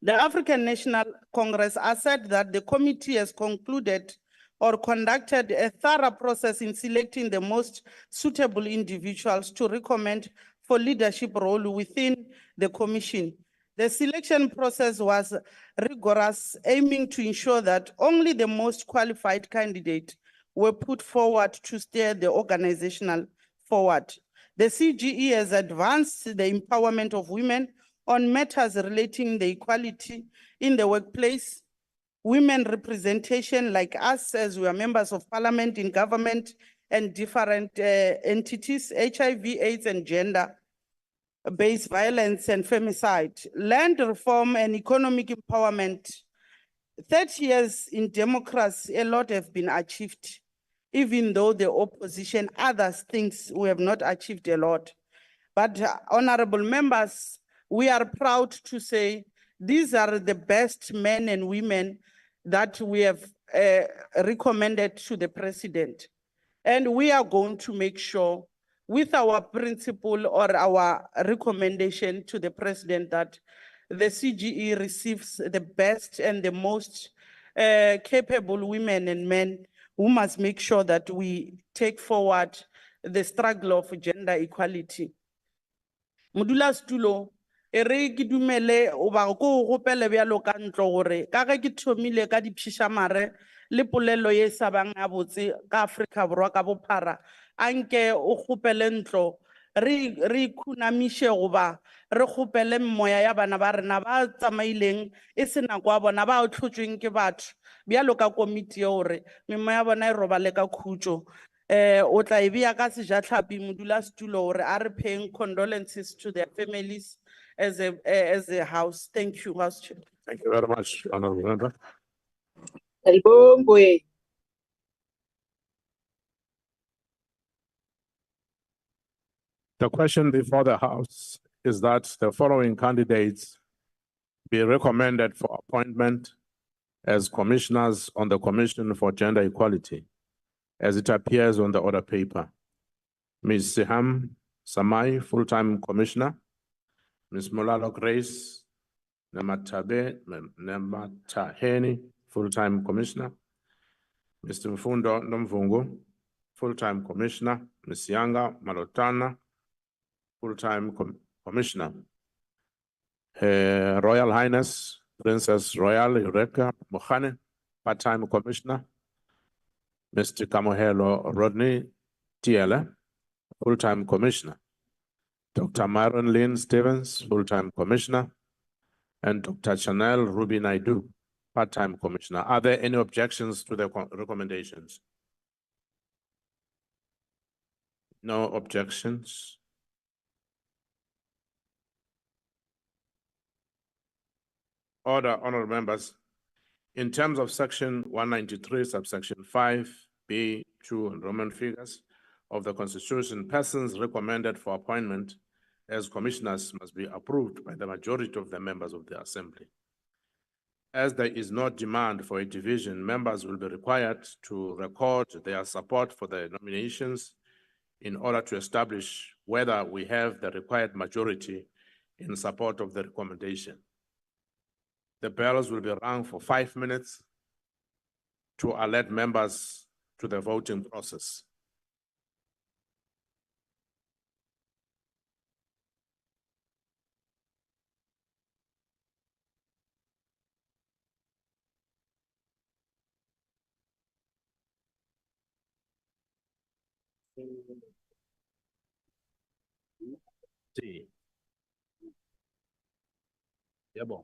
Speaker 17: The African National Congress asserted that the committee has concluded or conducted a thorough process in selecting the most suitable individuals to recommend for leadership role within the commission. The selection process was rigorous, aiming to ensure that only the most qualified candidates were put forward to steer the organizational forward. The CGE has advanced the empowerment of women on matters relating the equality in the workplace, women representation like us as we are members of parliament in government and different entities, HIV, AIDS and gender-based violence and femicide, land reform and economic empowerment. 30 years in democracy, a lot have been achieved, even though the opposition, others thinks we have not achieved a lot. But honorable members, we are proud to say these are the best men and women that we have recommended to the president. And we are going to make sure with our principle or our recommendation to the president that the CGE receives the best and the most capable women and men who must make sure that we take forward the struggle of gender equality. Modulasetulo, e re ke dumele o ba ko o gopele bjalo ka ntlo gore ka ge ke thomile ka diphišamare le polelo ye sa bang a botse ka Afrika Borwa ka bophara anke o gopele ntlo re ikhunamiše goba re gopele moya ya bana ba rena ba tsamaileng e se nako ya bona ba tlhotsweng ke batho bjalo ka komiti ye gore memoya ya bona e robale ka khutšo. O tla e beya ka sejatlhapi modulasetulo gore a re paying condolences to their families as a house. Thank you, House Chair.
Speaker 19: Thank you very much, Honorable Member. The question before the House is that the following candidates be recommended for appointment as commissioners on the Commission for Gender Equality, as it appears on the order paper. Ms. Siham Samai, full-time commissioner. Ms. Molalo Grace Nemataheni, full-time commissioner. Mr. Mfundo Nomvungu, full-time commissioner. Ms. Yanga Malotana, full-time commissioner. Her Royal Highness Princess Royal Eureka Mohane, part-time commissioner. Mr. Kamohelo Rodney Tiele, full-time commissioner. Dr. Myron Lynn Stevens, full-time commissioner. And Dr. Chanel Ruby Naidu, part-time commissioner. Are there any objections to the recommendations? No objections. Order, honorable members. In terms of section 193, subsection 5B, 2, and Roman figures of the Constitution, persons recommended for appointment as commissioners must be approved by the majority of the members of the Assembly. As there is no demand for a division, members will be required to record their support for the nominations in order to establish whether we have the required majority in support of the recommendation. The bells will be rung for 5 minutes to alert members to the voting process. Sí. Ya bon.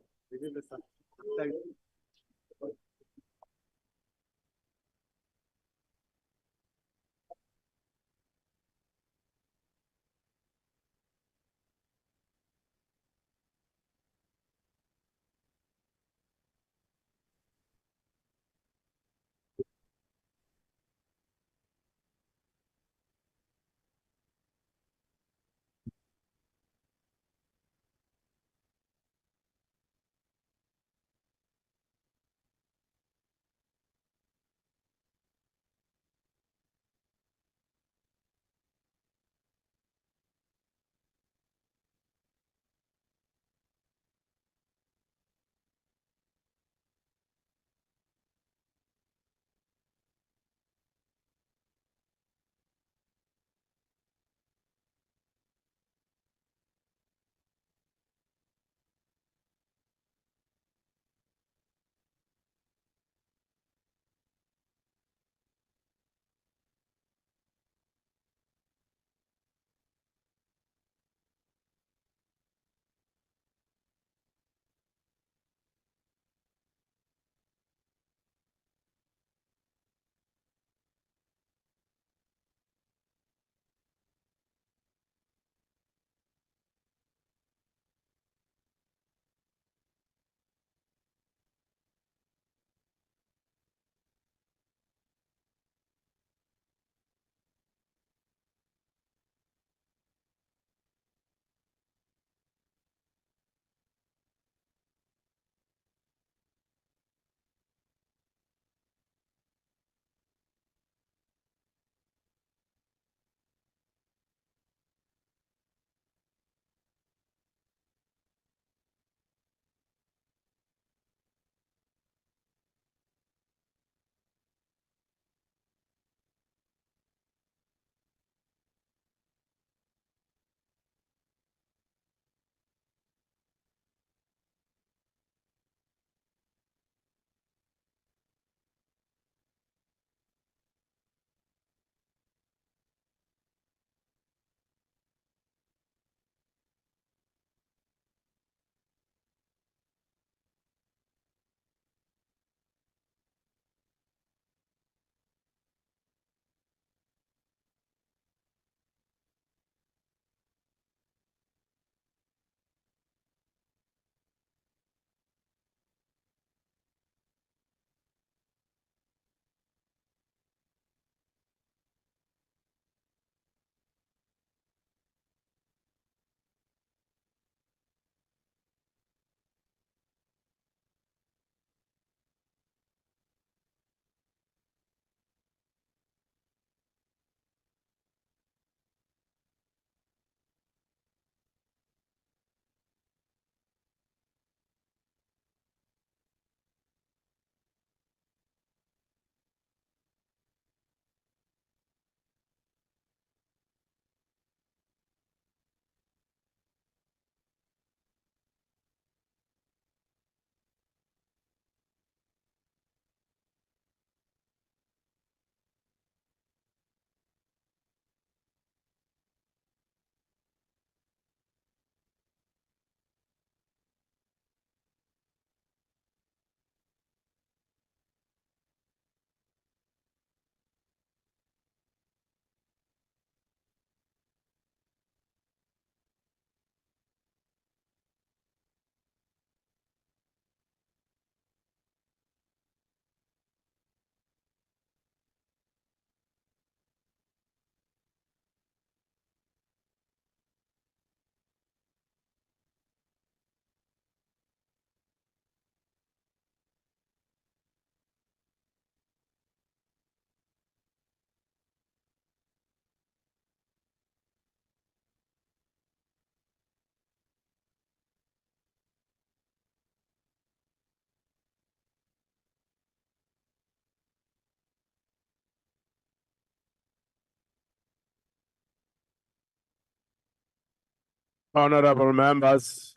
Speaker 19: Honorable members,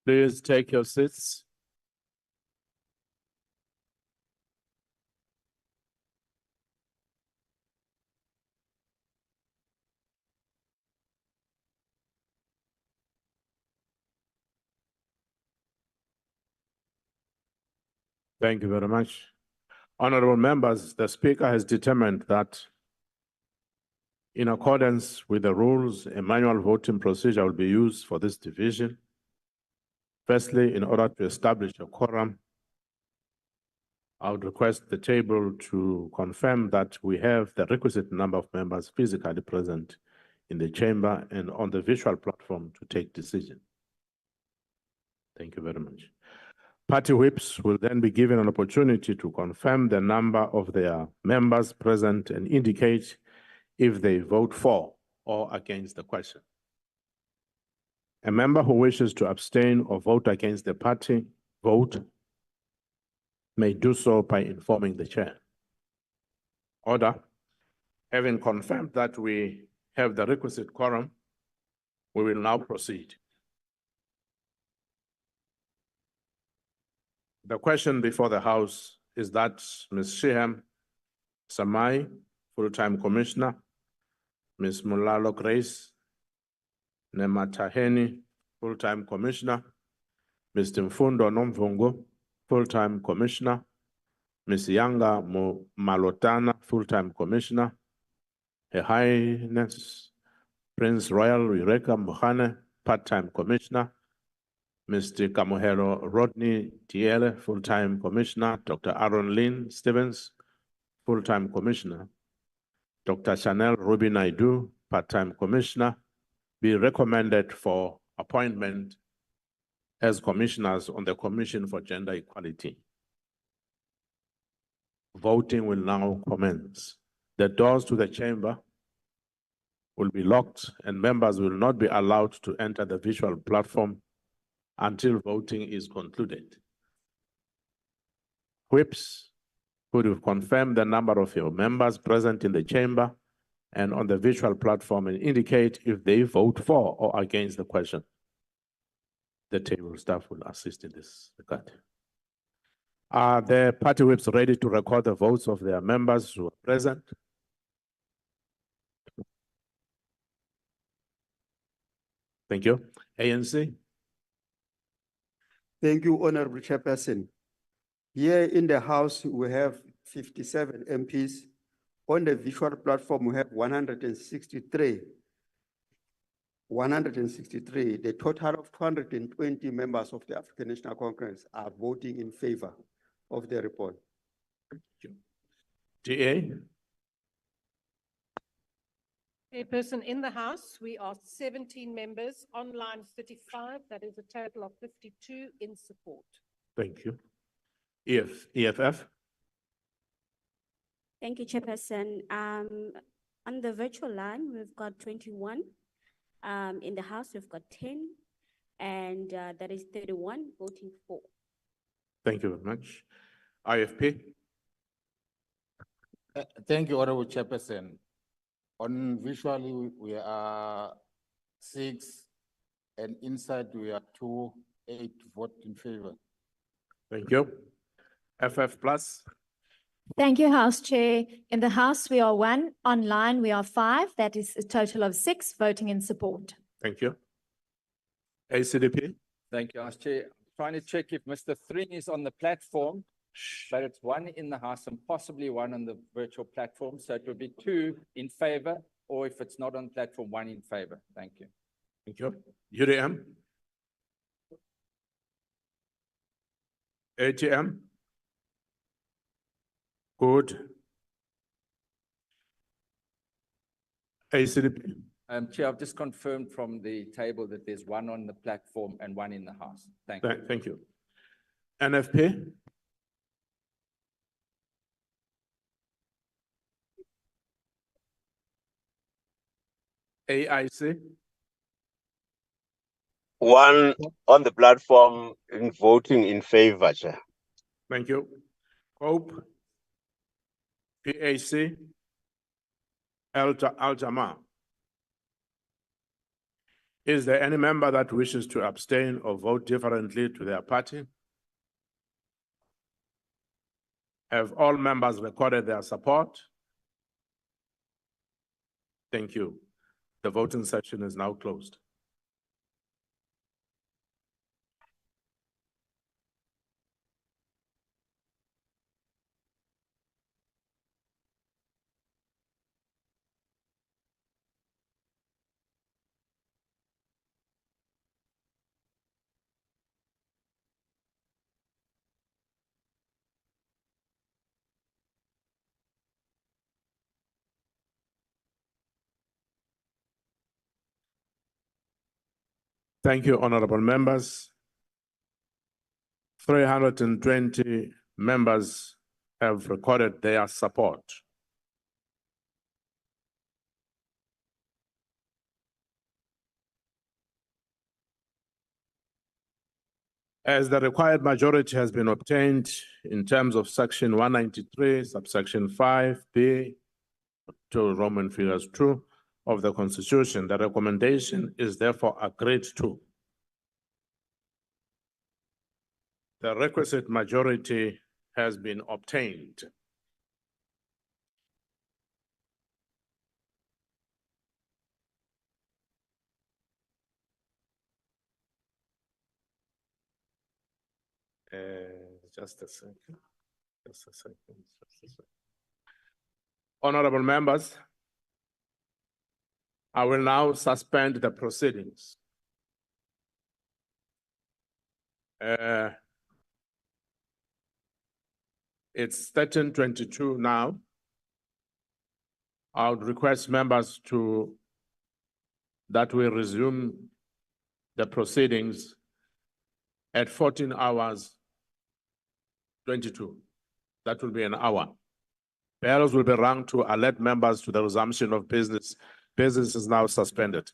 Speaker 19: please take your seats. Thank you very much. Honorable members, the Speaker has determined that in accordance with the rules, a manual voting procedure will be used for this division. Firstly, in order to establish a quorum, I would request the table to confirm that we have the requisite number of members physically present in the chamber and on the visual platform to take decision. Thank you very much. Party whips will then be given an opportunity to confirm the number of their members present and indicate if they vote for or against the question. A member who wishes to abstain or vote against the party vote may do so by informing the chair. Order. Having confirmed that we have the requisite quorum, we will now proceed. The question before the House is that Ms. Shiham Samai, full-time commissioner, Ms. Mulalo Grace Nemataheni, full-time commissioner, Mr. Mfundo Nomvungo, full-time commissioner, Ms. Yanga Malotana, full-time commissioner, Her Highness Prince Royal Ureka Mohane, part-time commissioner, Mr. Kamuhelo Rodney Tiele, full-time commissioner, Dr. Aaron Lynn Stevens, full-time commissioner, Dr. Chanel Ruby Naidu, part-time commissioner, be recommended for appointment as commissioners on the Commission for Gender Equality. Voting will now commence. The doors to the chamber will be locked and members will not be allowed to enter the visual platform until voting is concluded. Whips would confirm the number of your members present in the chamber and on the visual platform and indicate if they vote for or against the question. The table staff will assist in this regard. Are the party whips ready to record the votes of their members who are present? Thank you. ANC.
Speaker 7: Thank you, Honorable Chairperson. Here in the House, we have 57 MPs. On the visual platform, we have 163. 163. The total of 220 members of the African National Congress are voting in favor of the report.
Speaker 19: DA.
Speaker 3: Chairperson, in the House, we are 17 members, online 35, that is a total of 52 in support.
Speaker 19: Thank you. EFF.
Speaker 9: Thank you, Chairperson. On the virtual line, we've got 21. In the House, we've got 10, and that is 31 voting for.
Speaker 19: Thank you very much. IFP.
Speaker 12: Thank you, Honorable Chairperson. On visually, we are 6, and inside we are 2, 8 vote in favor.
Speaker 19: Thank you. FF plus.
Speaker 11: Thank you, House Chair. In the House, we are 1. Online, we are 5. That is a total of 6 voting in support.
Speaker 19: Thank you. ACDP.
Speaker 23: Thank you, House Chair. I'm trying to check if Mr. Thrin is on the platform, but it's 1 in the House and possibly 1 on the virtual platform. So it would be 2 in favor, or if it's not on platform, 1 in favor. Thank you.
Speaker 19: Thank you. UDM. ATM. Good. ACDP.
Speaker 23: Chair, I've just confirmed from the table that there's 1 on the platform and 1 in the House. Thank you.
Speaker 19: Thank you. NFP. AIC.
Speaker 16: 1 on the platform in voting in favor, Chair.
Speaker 19: Thank you. Hope. PAC. Al-Jamaa. Is there any member that wishes to abstain or vote differently to their party? Have all members recorded their support? Thank you. The voting session is now closed. Thank you, honorable members. 320 members have recorded their support. As the required majority has been obtained in terms of section 193, subsection 5B to Roman figures 2 of the Constitution, the recommendation is therefore agreed to. The requisite majority has been obtained. Just a second. Just a second. Just a second. Honorable members, I will now suspend the proceedings. It's 13:22 now. I would request members that we resume the proceedings at 14 hours 22. That will be an hour. Bells will be rung to alert members to the resumption of business. Business is now suspended.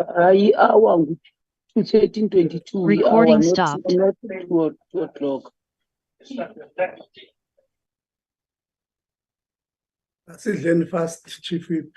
Speaker 10: Hour 13:22.
Speaker 21: Recording stopped.
Speaker 10: Not 2 o'clock.
Speaker 8: Asidleni fast, Chief Whip.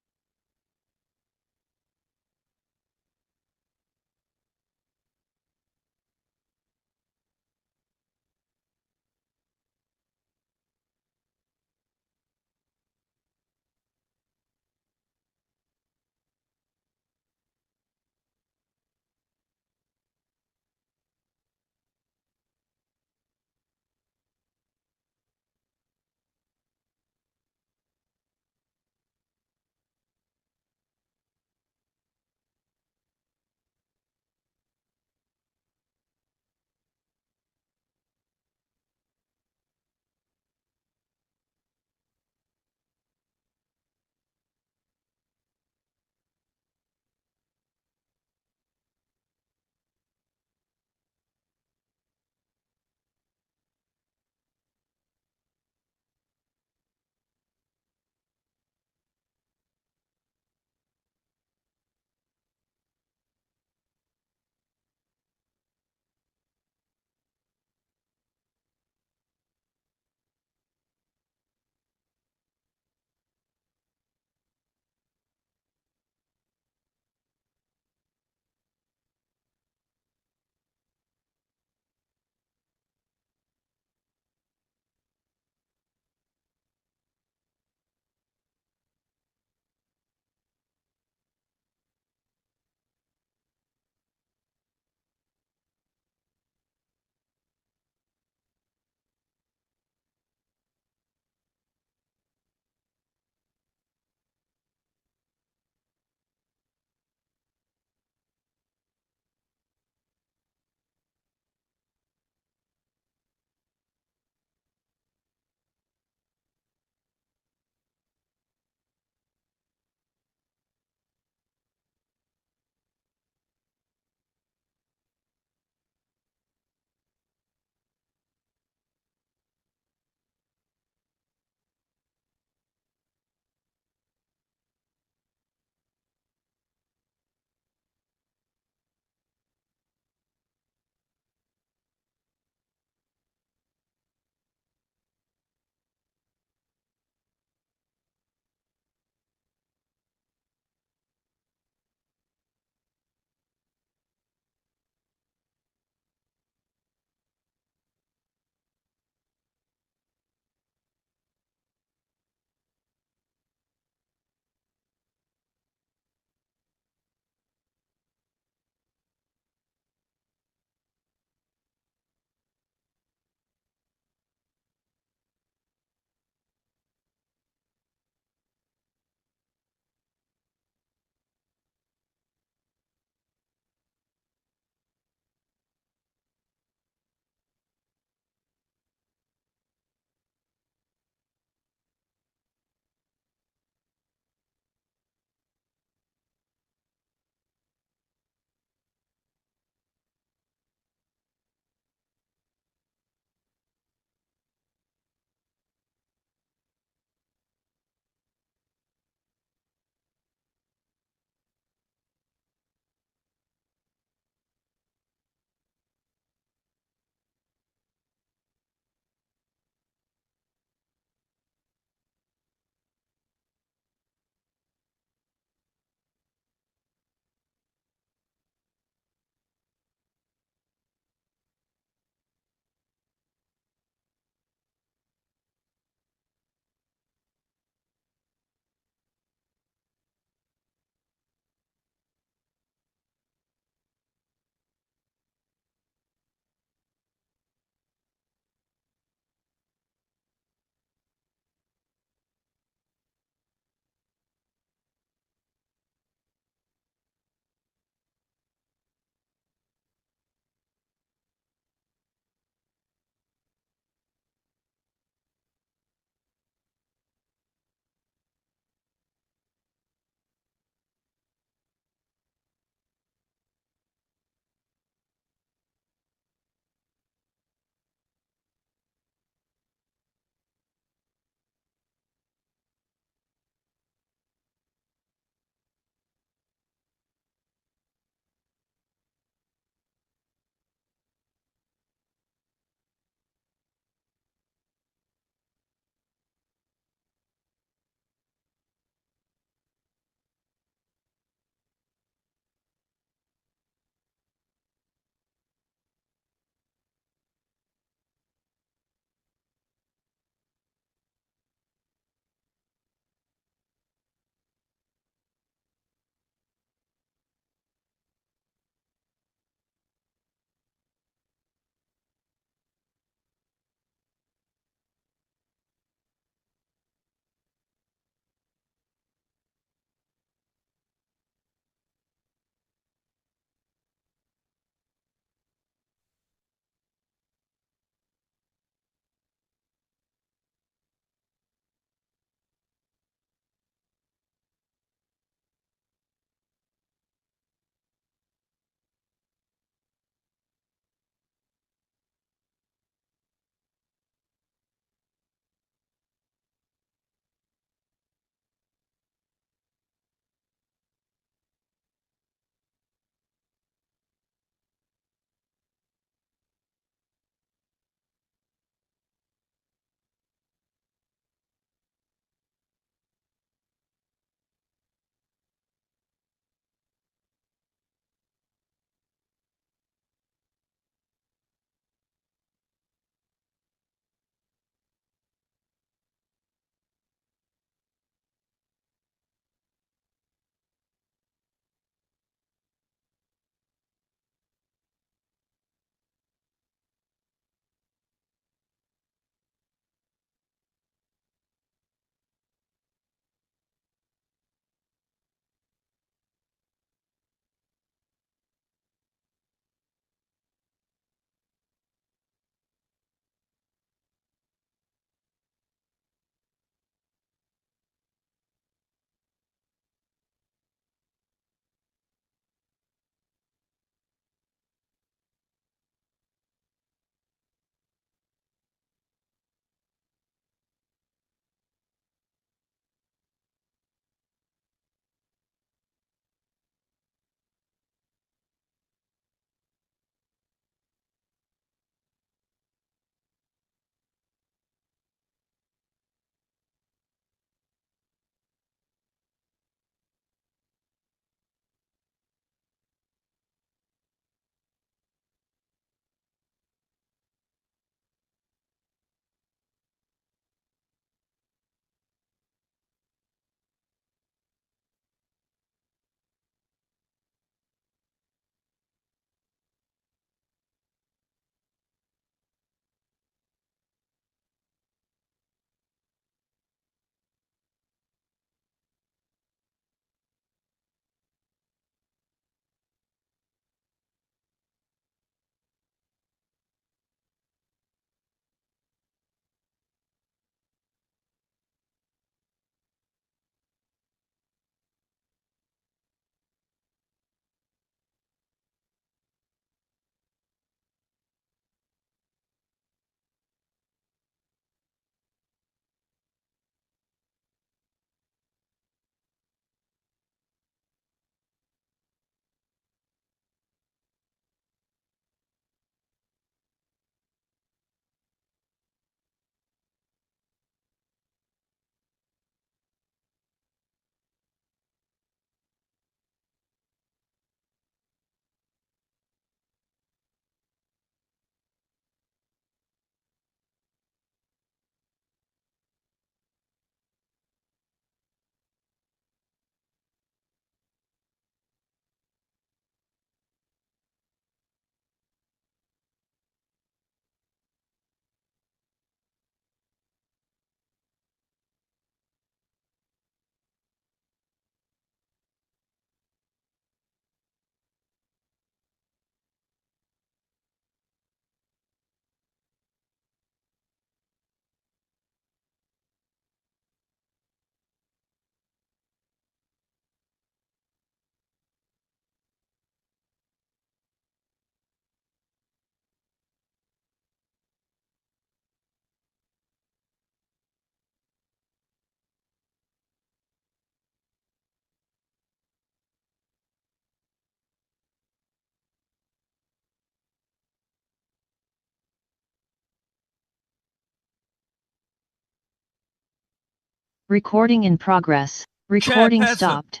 Speaker 6: Recording in progress. Recording
Speaker 18: Chairperson.
Speaker 6: stopped.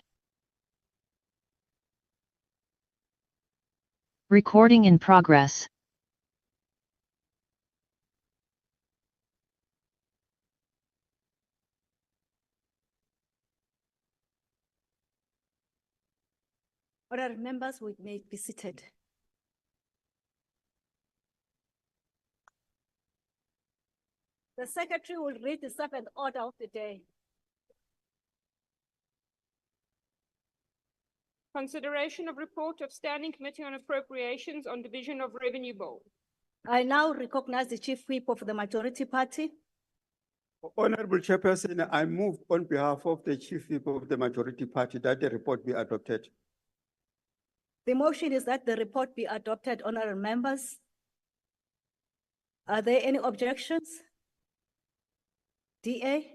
Speaker 6: Recording in progress.
Speaker 9: Honorable members, we may be seated. The secretary will read the seventh order of the day.
Speaker 21: Consideration of report of Standing Committee on Appropriations on Division of Revenue Bill.
Speaker 9: I now recognize the Chief Whip of the Majority Party.
Speaker 7: Honorable Chairperson, I move on behalf of the Chief Whip of the Majority Party that the report be adopted.
Speaker 9: The motion is that the report be adopted, honorable members. Are there any objections? DA?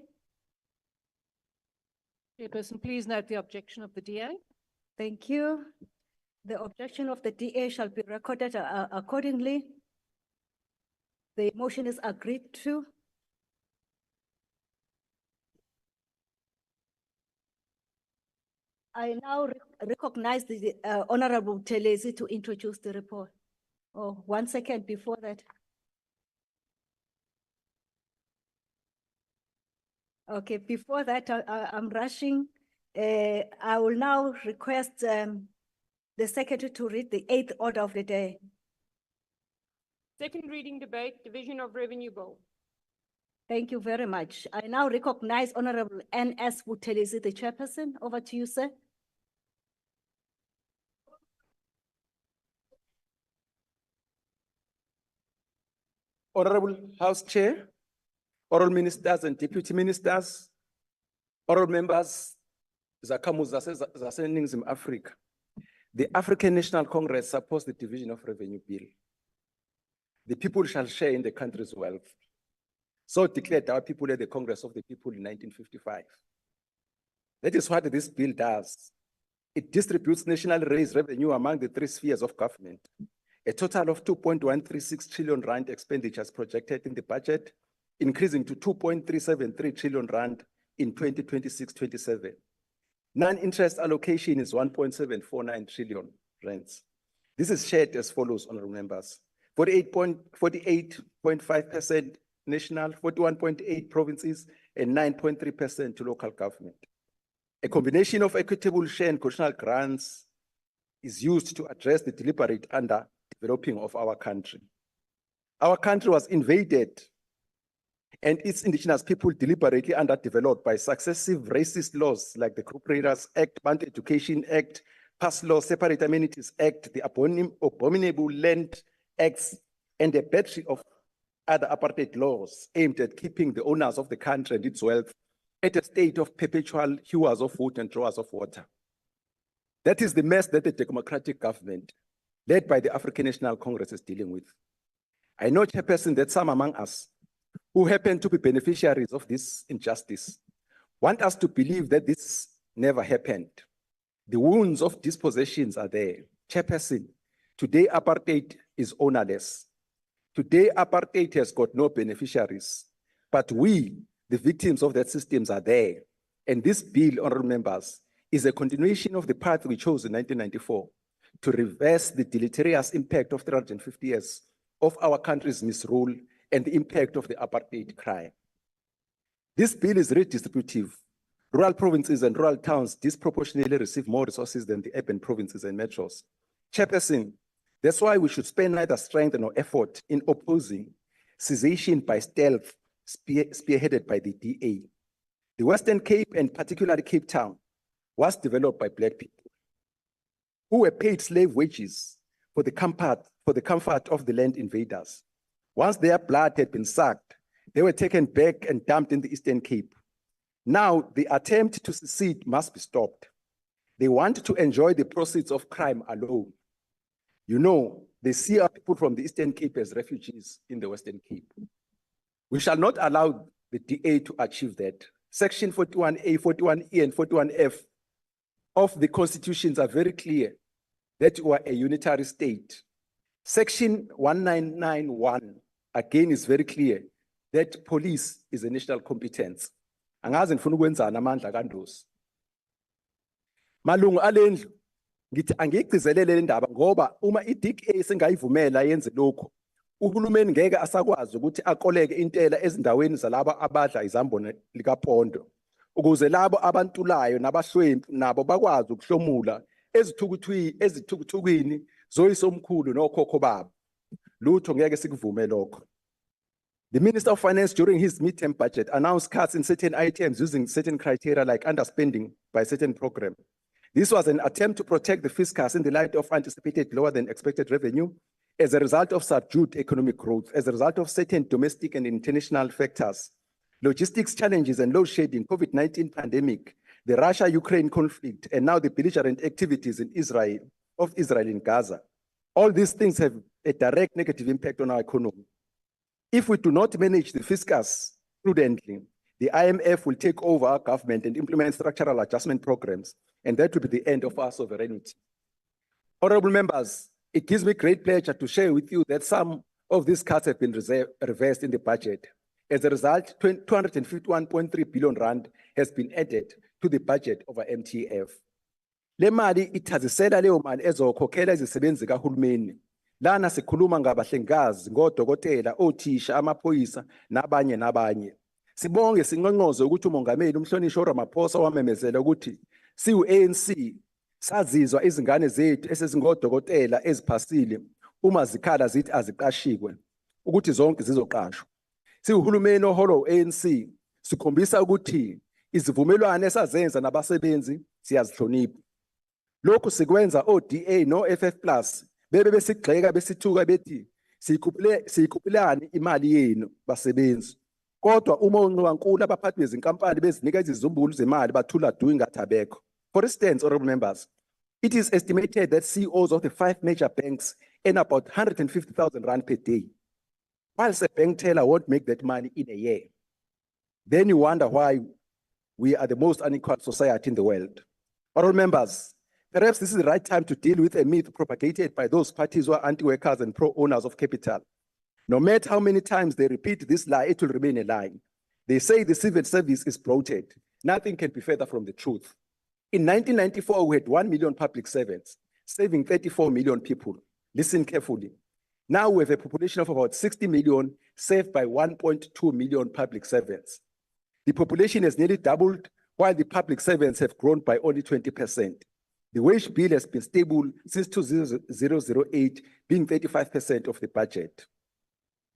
Speaker 3: Chairperson, please note the objection of the DA.
Speaker 9: Thank you. The objection of the DA shall be recorded accordingly. The motion is agreed to. I now recognize the Honorable Telezi to introduce the report. Oh, 1 second before that. Okay, before that, I'm rushing. I will now request the secretary to read the 8th order of the day.
Speaker 21: Second reading debate, Division of Revenue Bill.
Speaker 9: Thank you very much. I now recognize Honorable N.S. Buthelezi, the chairperson. Over to you, sir.
Speaker 22: Honorable House Chair, honorable ministers and deputy ministers, honorable members, zakhamuzi zaseNingizimu Afrika. The African National Congress supports the Division of Revenue Bill. The people shall share in the country's wealth. So declared our people at the Congress of the People in 1955. That is what this bill does. It distributes national raised revenue among the 3 spheres of government. A total of 2.136 trillion rand expenditures projected in the budget, increasing to 2.373 trillion rand in 2026-27. Non-interest allocation is 1.749 trillion rands. This is shared as follows, honorable members. 48.5% national, 41.8 provinces, and 9.3% to local government. A combination of equitable share and constitutional grants is used to address the deliberate underdeveloping of our country. Our country was invaded and its indigenous people deliberately underdeveloped by successive racist laws like the Appropriations Act, Bantu Education Act, Pass Law, Separate Amenities Act, the Abominable Land Acts, and a battery of other apartheid laws aimed at keeping the owners of the country and its wealth at a state of perpetual hewers of wood and drawers of water. That is the mess that the democratic government, led by the African National Congress, is dealing with. I know, Chairperson, that some among us who happen to be beneficiaries of this injustice want us to believe that this never happened. The wounds of dispossessions are there. Chairperson, today apartheid is ownerless. Today apartheid has got no beneficiaries, but we, the victims of that systems, are there. And this bill, honorable members, is a continuation of the path we chose in 1994 to reverse the deleterious impact of 350 years of our country's misrule and the impact of the apartheid crime. This bill is redistributive. Rural provinces and rural towns disproportionately receive more resources than the urban provinces and metros. Chairperson, that's why we should spend neither strength nor effort in opposing cessation by stealth spearheaded by the DA. The Western Cape, and particularly Cape Town, was developed by Black people who were paid slave wages for the comfort of the land invaders. Once their blood had been sucked, they were taken back and dumped in the Eastern Cape. Now, the attempt to secede must be stopped. They want to enjoy the proceeds of crime alone. You know, they see our people from the Eastern Cape as refugees in the Western Cape. We shall not allow the DA to achieve that. Section 41A, 41E, and 41F of the constitutions are very clear that we are a unitary state. Section 1991, again, is very clear that police is a national competence. Angazi nifuna ukwenzani amandla kaNdosi. Malungu alendlu ngithi angigcizelele le ndaba ngoba uma iDA singayivumela yenze lokho uhulumeni ngeke asakwazi ukuthi akoleke intela ezindaweni zalabo abadla izambone likaPondo ukuze labo abantulayo nabahlwempu nabo bakwazi ukuhlomula ezithukuthwini zoyisomkhulu nokhokho babo. Lutho ngeke sikuvume lokho. The Minister of Finance during his midterm budget announced cuts in certain items using certain criteria like underspending by certain program. This was an attempt to protect the fiscus in the light of anticipated lower than expected revenue as a result of subdued economic growth, as a result of certain domestic and international factors, logistics challenges and load shedding, COVID-19 pandemic, the Russia-Ukraine conflict, and now the belligerent activities in Israel in Gaza. All these things have a direct negative impact on our economy. If we do not manage the fiscus prudently, the IMF will take over our government and implement structural adjustment programs, and that will be the end of our sovereignty. Honorable members, it gives me great pleasure to share with you that some of these cuts have been reversed in the budget. As a result, 251.3 billion rand has been added to the budget over MTF. Le mali ithazisela leyo mali ezokhokhela izisebenzi kahulumeni. Lana sikhuluma ngabahlengazi, ngodokotela, othisha, amaphoyisa, nabanye. Sibonge sinqonqoze ukuthi umongameli umhlonishwa uRamaphosa wamemezela ukuthi siwu-ANC sazizwa izingane zethu esezingodokotela eziphasile uma zikhala zithi aziqashiwe ukuthi zonke zizoqashwa. Siwuhulumeni oholo u-ANC sikhombisa ukuthi izivumelwano esazenza nabasebenzi siyazihlonipha. Lokhu sikwenza ODA no-FF Plus bebe besigxeka besithuka bethi siyikhuphulani imali yenu basebenzi. Kodwa uma unqwankulu abaphathi bezinkampani bezinika izizumbulu zemali bathula du ingathi abekho. For instance, honorable members, it is estimated that CEOs of the 5 major banks earn about 150,000 rand per day. Whilst a bank teller won't make that money in a year, then you wonder why we are the most unequal society in the world. Honorable members, perhaps this is the right time to deal with a myth propagated by those parties who are anti-workers and pro-owners of capital. No matter how many times they repeat this lie, it will remain a lie. They say the civil service is bloated. Nothing can be further from the truth. In 1994, we had 1 million public servants, saving 34 million people. Listen carefully. Now we have a population of about 60 million, saved by 1.2 million public servants. The population has nearly doubled, while the public servants have grown by only 20%. The wage bill has been stable since 2008, being 35% of the budget.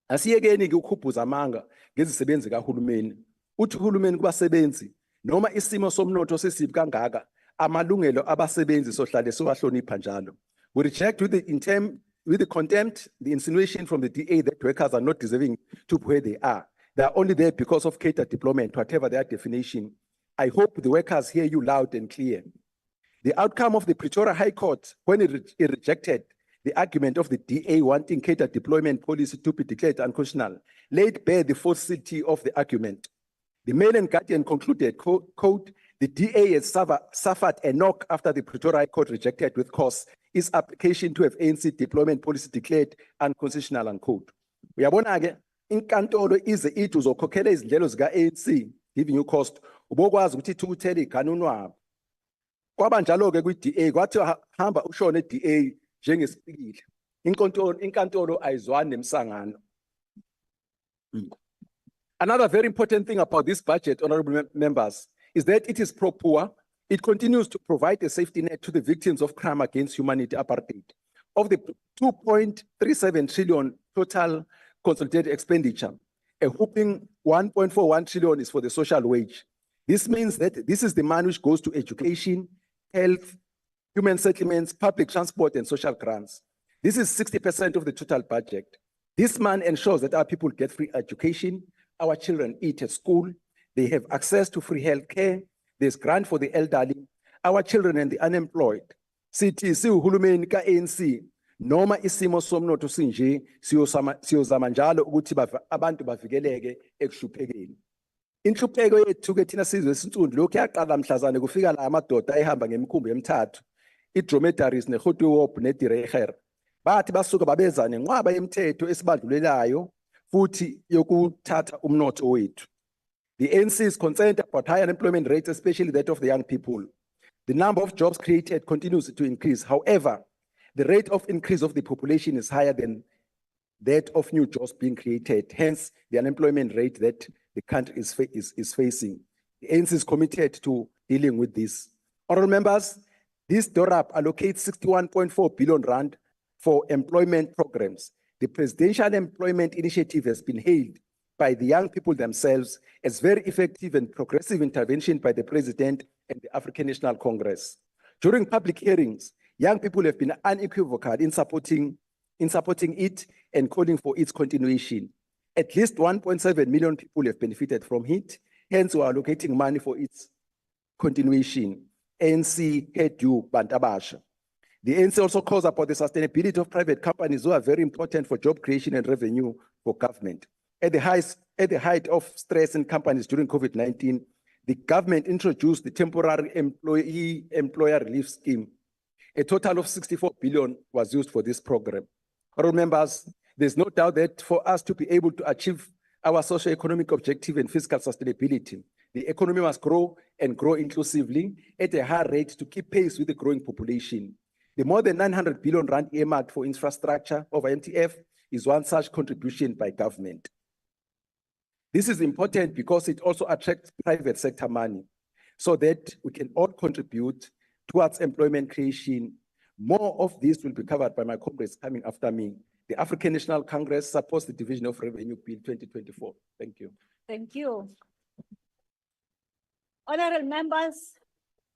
Speaker 22: Asiyekeni ukukhuphuza amanga ngezisebenzi kahulumeni. Uthi uhulumeni kubasebenzi noma isimo somnotho sesibi kangaka amalungelo abasebenzi sohlale siwahlonipha njalo. We reject with the contempt the insinuation from the DA that workers are not deserving to be where they are. They are only there because of catered deployment, whatever their definition. I hope the workers hear you loud and clear. The outcome of the Pretoria High Court, when it rejected the argument of the DA wanting catered deployment policy to be declared unconstitutional, laid bare the falsity of the argument. The Mail and Guardian concluded, quote, the DA has suffered a knock after the Pretoria High Court rejected with cause its application to have ANC deployment policy declared unconstitutional, unquote. Uyabona-ke, inkantolo ize ithi uzokhokhela izindlelo zika-ANC, giving you cost, ubokwazi ukuthi ithukuthele iganuni wabo. Kwaba njalo-ke kwi-DA, kwathi hamba ushone e-DA njengesipikile. Inkantolo ayizwani nemsangano. Another very important thing about this budget, honorable members, is that it is pro-poor. It continues to provide a safety net to the victims of crime against humanity apartheid. Of the 2.37 trillion total consolidated expenditure, a whopping 1.41 trillion is for the social wage. This means that this is the money which goes to education, health, human settlements, public transport, and social grants. This is 60% of the total budget. This money ensures that our people get free education, our children eat at school, they have access to free health care, there's grant for the elderly, our children and the unemployed. Sithi siwuhulumeni ka-ANC noma isimo somnotho sinje siyozama njalo ukuthi abantu bavikeleke ekuhluphekeni. Inhlupheko yethu-ke thina sizwe esinsundu lokhu yaqala mhlazane kufika la amadoda ehamba ngemikhumbi emithathu, i-dromedaries ne-Goedhoop ne-Dreger. Bathi basuka babeza nenqwaba yemthetho esibandlulelayo futhi yokuthatha umnotho wethu. The ANC is concerned about high unemployment rates, especially that of the young people. The number of jobs created continues to increase. However, the rate of increase of the population is higher than that of new jobs being created. Hence, the unemployment rate that the country is facing. The ANC is committed to dealing with this. Honorable members, this DORAP allocates 61.4 billion rand for employment programs. The Presidential Employment Initiative has been hailed by the young people themselves as very effective and progressive intervention by the President and the African National Congress. During public hearings, young people have been unequivocal in supporting it and calling for its continuation. At least 1.7 million people have benefited from it, hence we are allocating money for its continuation. ANC head you Bantabasha. The ANC also calls upon the sustainability of private companies who are very important for job creation and revenue for government. At the height of stress in companies during COVID-19, the government introduced the temporary employer relief scheme. A total of 64 billion was used for this program. Honorable members, there's no doubt that for us to be able to achieve our socio-economic objective and fiscal sustainability, the economy must grow and grow inclusively at a high rate to keep pace with the growing population. The more than 900 billion rand earmarked for infrastructure over MTF is one such contribution by government. This is important because it also attracts private sector money so that we can all contribute towards employment creation. More of this will be covered by my comrades coming after me. The African National Congress supports the Division of Revenue Bill 2024. Thank you.
Speaker 4: Thank you. Honorable members,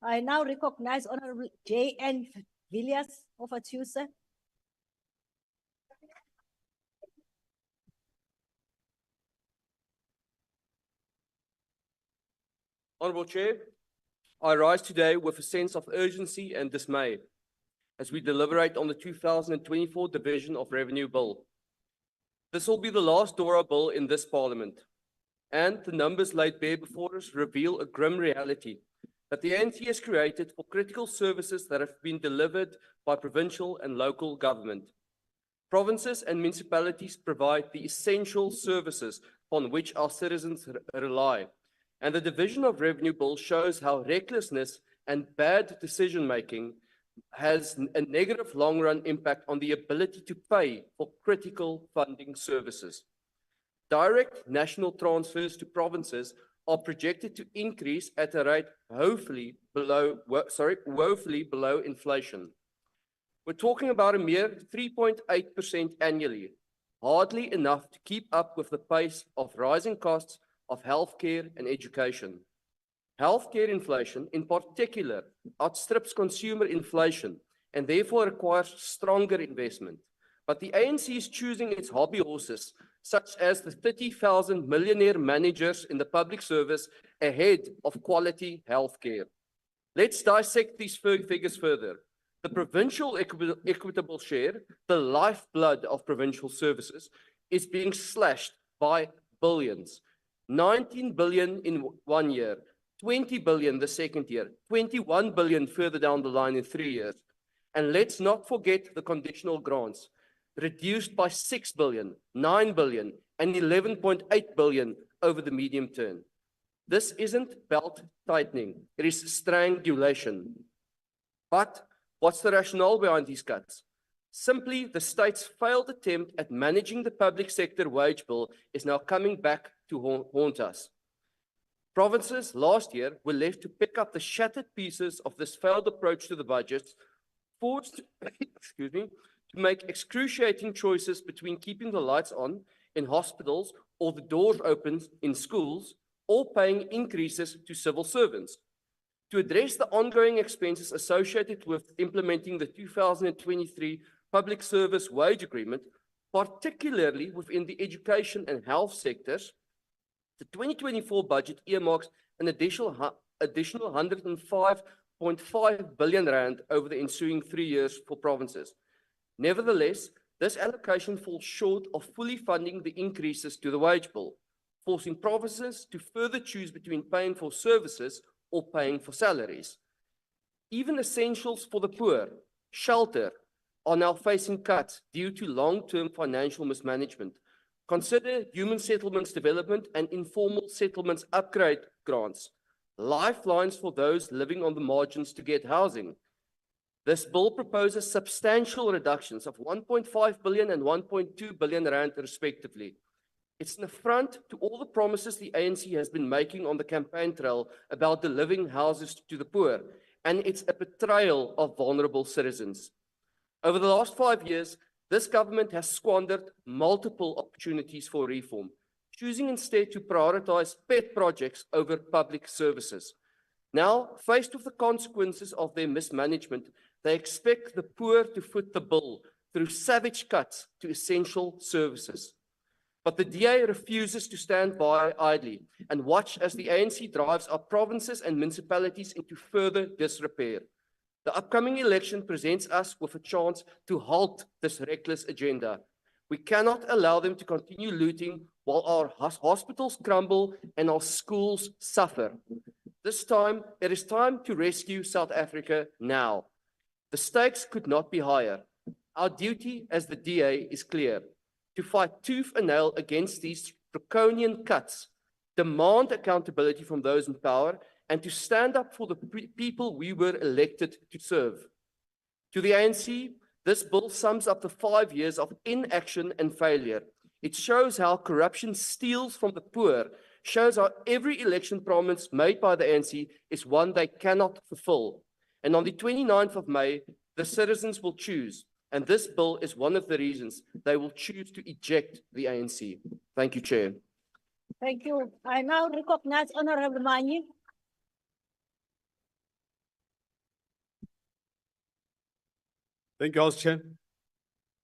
Speaker 4: I now recognize Honorable J.N. Villiers of Atuse.
Speaker 13: Honorable Chair, I rise today with a sense of urgency and dismay as we deliberate on the 2024 Division of Revenue Bill. This will be the last DORA bill in this Parliament, and the numbers laid bare before us reveal a grim reality that the ANC has created for critical services that have been delivered by provincial and local government. Provinces and municipalities provide the essential services on which our citizens rely, and the Division of Revenue Bill shows how recklessness and bad decision-making has a negative long-run impact on the ability to pay for critical funding services. Direct national transfers to provinces are projected to increase at a rate woefully below inflation. We're talking about a mere 3.8% annually, hardly enough to keep up with the pace of rising costs of healthcare and education. Healthcare inflation, in particular, outstrips consumer inflation and therefore requires stronger investment. But the ANC is choosing its hobby horses, such as the 30,000 millionaire managers in the public service, ahead of quality healthcare. Let's dissect these figures further. The provincial equitable share, the lifeblood of provincial services, is being slashed by billions. 19 billion in 1 year, 20 billion the second year, 21 billion further down the line in 3 years. And let's not forget the conditional grants, reduced by 6 billion, 9 billion, and 11.8 billion over the medium term. This isn't belt tightening, it is strangulation. But what's the rationale behind these cuts? Simply, the state's failed attempt at managing the public sector wage bill is now coming back to haunt us. Provinces last year were left to pick up the shattered pieces of this failed approach to the budgets, forced to make excruciating choices between keeping the lights on in hospitals or the doors open in schools, or paying increases to civil servants. To address the ongoing expenses associated with implementing the 2023 Public Service Wage Agreement, particularly within the education and health sectors, the 2024 budget earmarks an additional 105.5 billion rand over the ensuing 3 years for provinces. Nevertheless, this allocation falls short of fully funding the increases to the wage bill, forcing provinces to further choose between paying for services or paying for salaries. Even essentials for the poor, shelter, are now facing cuts due to long-term financial mismanagement. Consider human settlements development and informal settlements upgrade grants, lifelines for those living on the margins to get housing. This bill proposes substantial reductions of 1.5 billion and 1.2 billion rand respectively. It's an affront to all the promises the ANC has been making on the campaign trail about delivering houses to the poor, and it's a betrayal of vulnerable citizens. Over the last 5 years, this government has squandered multiple opportunities for reform, choosing instead to prioritize pet projects over public services. Now, faced with the consequences of their mismanagement, they expect the poor to foot the bill through savage cuts to essential services. But the DA refuses to stand by idly and watch as the ANC drives our provinces and municipalities into further disrepair. The upcoming election presents us with a chance to halt this reckless agenda. We cannot allow them to continue looting while our hospitals crumble and our schools suffer. This time, it is time to rescue South Africa now. The stakes could not be higher. Our duty as the DA is clear: to fight tooth and nail against these draconian cuts, demand accountability from those in power, and to stand up for the people we were elected to serve. To the ANC, this bill sums up the 5 years of inaction and failure. It shows how corruption steals from the poor, shows how every election promise made by the ANC is one they cannot fulfill. And on the 29th of May, the citizens will choose. And this bill is one of the reasons they will choose to eject the ANC. Thank you, Chair.
Speaker 4: Thank you. I now recognize Honorable Manyi.
Speaker 1: Thank you, House Chair.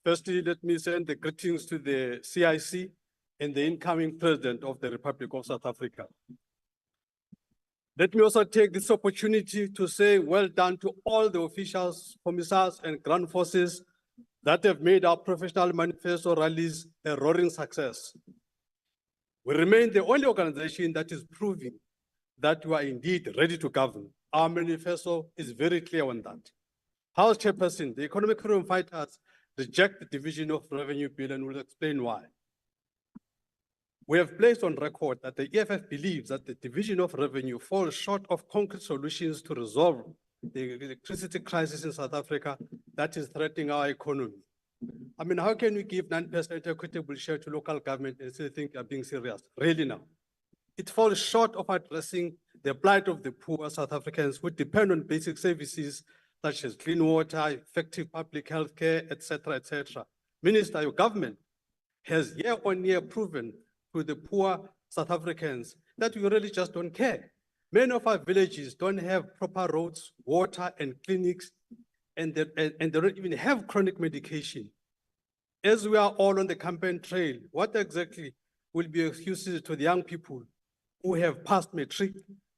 Speaker 1: Firstly, let me send the greetings to the CIC and the incoming President of the Republic of South Africa. Let me also take this opportunity to say well done to all the officials, commissars, and ground forces that have made our professional manifesto rallies a roaring success. We remain the only organization that is proving that we are indeed ready to govern. Our manifesto is very clear on that. House Chairperson, the economic freedom fighters reject the division of revenue bill and will explain why. We have placed on record that the EFF believes that the division of revenue falls short of concrete solutions to resolve the electricity crisis in South Africa that is threatening our economy. I mean, how can we give 9% equitable share to local government and still think they're being serious? Really now? It falls short of addressing the plight of the poor South Africans who depend on basic services such as clean water, effective public health care, etc., etc. Minister, your government has year on year proven to the poor South Africans that you really just don't care. Many of our villages don't have proper roads, water, and clinics, and they don't even have chronic medication. As we are all on the campaign trail, what exactly will be excuses to the young people who have passed matric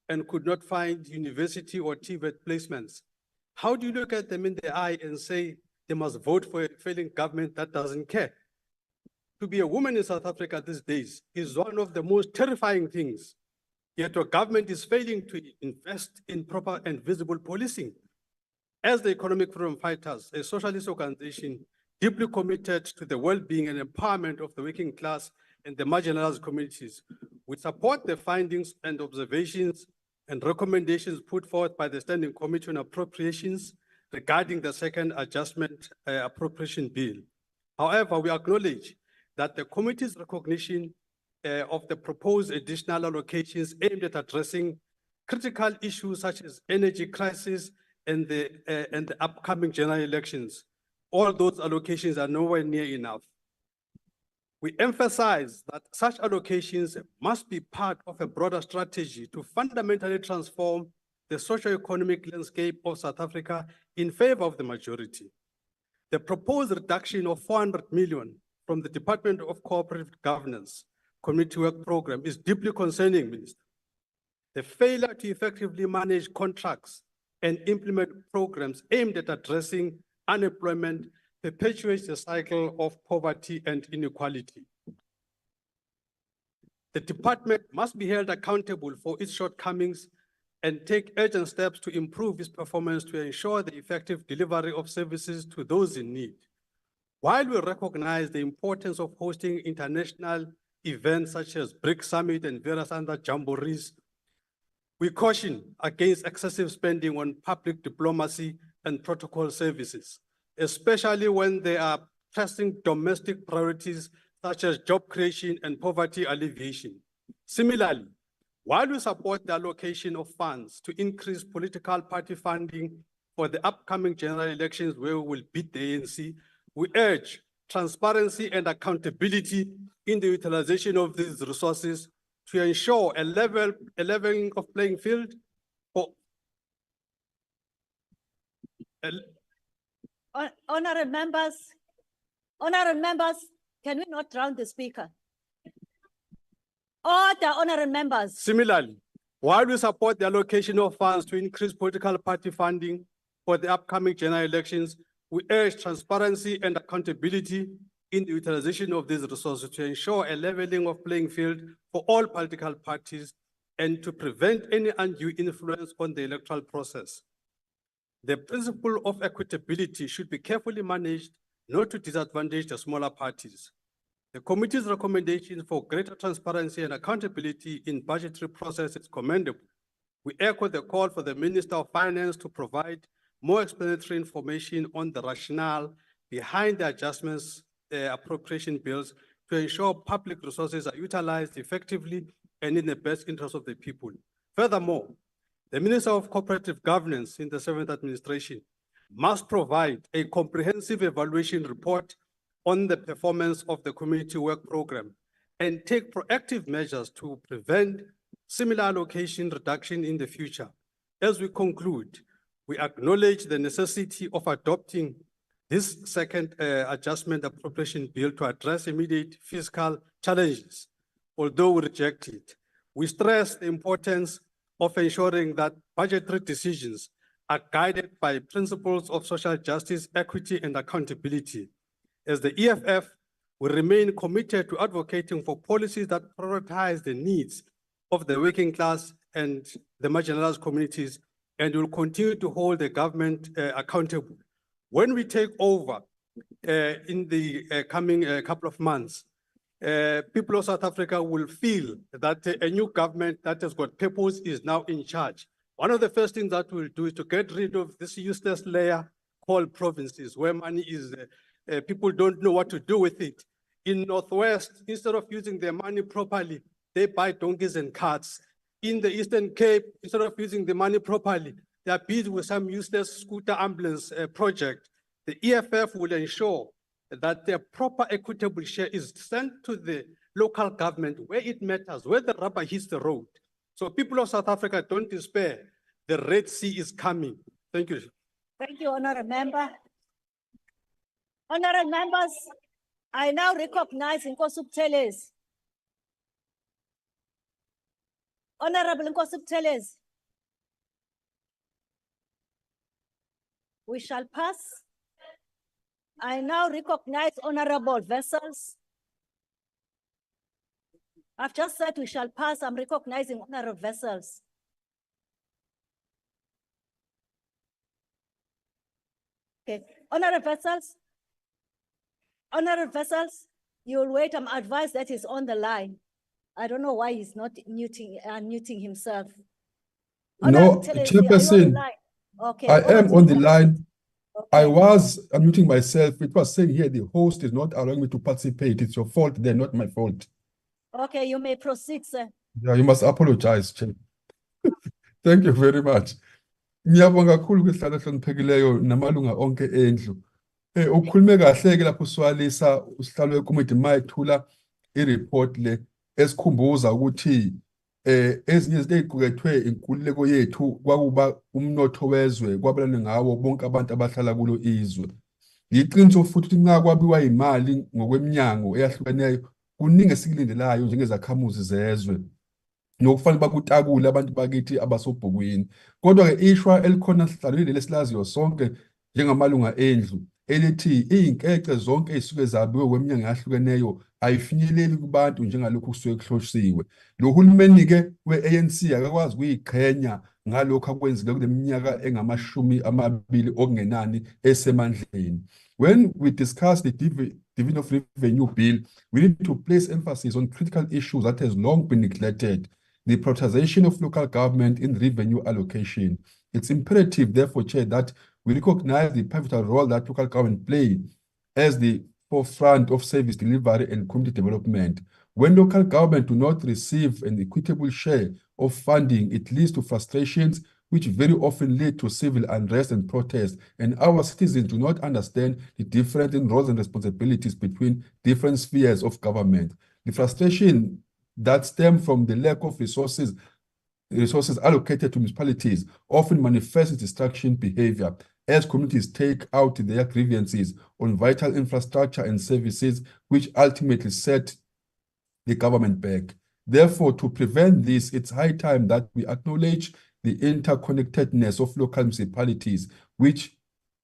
Speaker 1: and could not find university or TVET placements? How do you look at them in the eye and say they must vote for a failing government that doesn't care? To be a woman in South Africa these days is one of the most terrifying things. Yet your government is failing to invest in proper and visible policing. As the Economic Freedom Fighters, a socialist organization deeply committed to the well-being and empowerment of the working class and the marginalized communities, we support the findings and observations and recommendations put forth by the Standing Committee on Appropriations regarding the second adjustment appropriation bill. However, we acknowledge that the committee's recognition of the proposed additional allocations aimed at addressing critical issues such as energy crisis and the upcoming general elections. All those allocations are nowhere near enough. We emphasize that such allocations must be part of a broader strategy to fundamentally transform the socio-economic landscape of South Africa in favor of the majority. The proposed reduction of 400 million from the Department of Cooperative Governance Community Work Program is deeply concerning, Minister. The failure to effectively manage contracts and implement programs aimed at addressing unemployment perpetuates the cycle of poverty and inequality. The department must be held accountable for its shortcomings and take urgent steps to improve its performance to ensure the effective delivery of services to those in need. While we recognize the importance of hosting international events such as BRIC Summit and various other jamborees, we caution against excessive spending on public diplomacy and protocol services, especially when there are pressing domestic priorities such as job creation and poverty alleviation. Similarly, while we support the allocation of funds to increase political party funding for the upcoming general elections where we will beat the ANC, we urge transparency and accountability in the utilization of these resources to ensure a leveling of playing field for
Speaker 4: Honorable members, can we not drown the speaker? Order, honorable members.
Speaker 1: Similarly, while we support the allocation of funds to increase political party funding for the upcoming general elections, we urge transparency and accountability in the utilization of these resources to ensure a leveling of playing field for all political parties and to prevent any undue influence on the electoral process. The principle of equitability should be carefully managed, not to disadvantage the smaller parties. The committee's recommendation for greater transparency and accountability in budgetary process is commendable. We echo the call for the Minister of Finance to provide more explanatory information on the rationale behind the adjustments appropriation bills to ensure public resources are utilized effectively and in the best interest of the people. Furthermore, the Minister of Cooperative Governance in the 7th administration must provide a comprehensive evaluation report on the performance of the community work program and take proactive measures to prevent similar allocation reduction in the future. As we conclude, we acknowledge the necessity of adopting this second adjustment appropriation bill to address immediate fiscal challenges. Although we reject it, we stress the importance of ensuring that budgetary decisions are guided by principles of social justice, equity, and accountability. As the EFF, we remain committed to advocating for policies that prioritize the needs of the working class and the marginalized communities, and will continue to hold the government accountable. When we take over in the coming couple of months, people of South Africa will feel that a new government that has got purpose is now in charge. One of the first things that we'll do is to get rid of this useless layer called provinces, where money is, people don't know what to do with it. In Northwest, instead of using their money properly, they buy donkeys and carts. In the Eastern Cape, instead of using the money properly, they are busy with some useless scooter ambulance project. The EFF will ensure that the proper equitable share is sent to the local government where it matters, where the rubber hits the road. So people of South Africa, don't despair. The Red Sea is coming. Thank you.
Speaker 4: Thank you, honorable member. Honorable members, I now recognize Nkosi Buthelezi. Honorable Nkosi Buthelezi. We shall pass. I now recognize honorable vessels. I've just said we shall pass. I'm recognizing honorable vessels. Okay, honorable vessels. Honorable vessels, you'll wait. I'm advised that he's on the line. I don't know why he's not unmuting himself.
Speaker 2: No,
Speaker 4: Honorable Buthelezi, are you on the
Speaker 2: Chairperson,
Speaker 4: line? Okay.
Speaker 2: I
Speaker 4: over
Speaker 2: am
Speaker 4: to
Speaker 2: on
Speaker 4: you.
Speaker 2: the line. I was unmuting myself. It was saying here the host is not allowing me to participate. It's your fault, they're not my fault.
Speaker 4: Okay, you may proceed, sir.
Speaker 2: Yeah, you must apologize, Chair. Thank you very much. Ngiyabonga kakhulu kwihlalo ehloniphekileyo namalunga onke endlu. Ukhulume kahle ke lapho uswalisa usihlalo wekomiti mayethula i-report le esikhumbuza ukuthi ezinye izinto eziqukethwe inkululeko yethu kwakuba umnotho wezwe kwabelana ngawo bonke abantu abahlala kulo izwe. Yiqiniso futhi ukuthi nxa kwabiwa imali ngokweminyango eyahlukeneyo kuningi esikulindelayo njengezakhamuzi zezwe. Nokufanele bakutakule abantu bakithi abasobhukwini. Kodwa ke ishwa elikhona sihlalweni lesilaziyo sonke njengamalunga endlu elithi izinkece zonke ezisuke zabiwe kweminyango yahlukeneyo ayifinyeleli kubantu njengalokhu kusuke kuhlosiwe. Lo hulumeni ke we-ANC akakwazi ukuyiqhenya ngalokho akwenzile kule minyaka engamashumi 20 okungenani esemandleni. When we discuss the Division of Revenue Bill, we need to place emphasis on critical issues that has long been neglected. The prioritization of local government in revenue allocation. It's imperative, therefore, Chair, that we recognize the pivotal role that local government play as the forefront of service delivery and community development. When local government do not receive an equitable share of funding, it leads to frustrations which very often lead to civil unrest and protest, and our citizens do not understand the difference in roles and responsibilities between different spheres of government. The frustration that stem from the lack of resources allocated to municipalities often manifests distraction behavior as communities take out their grievances on vital infrastructure and services which ultimately set the government back. Therefore, to prevent this, it's high time that we acknowledge the interconnectedness of local municipalities with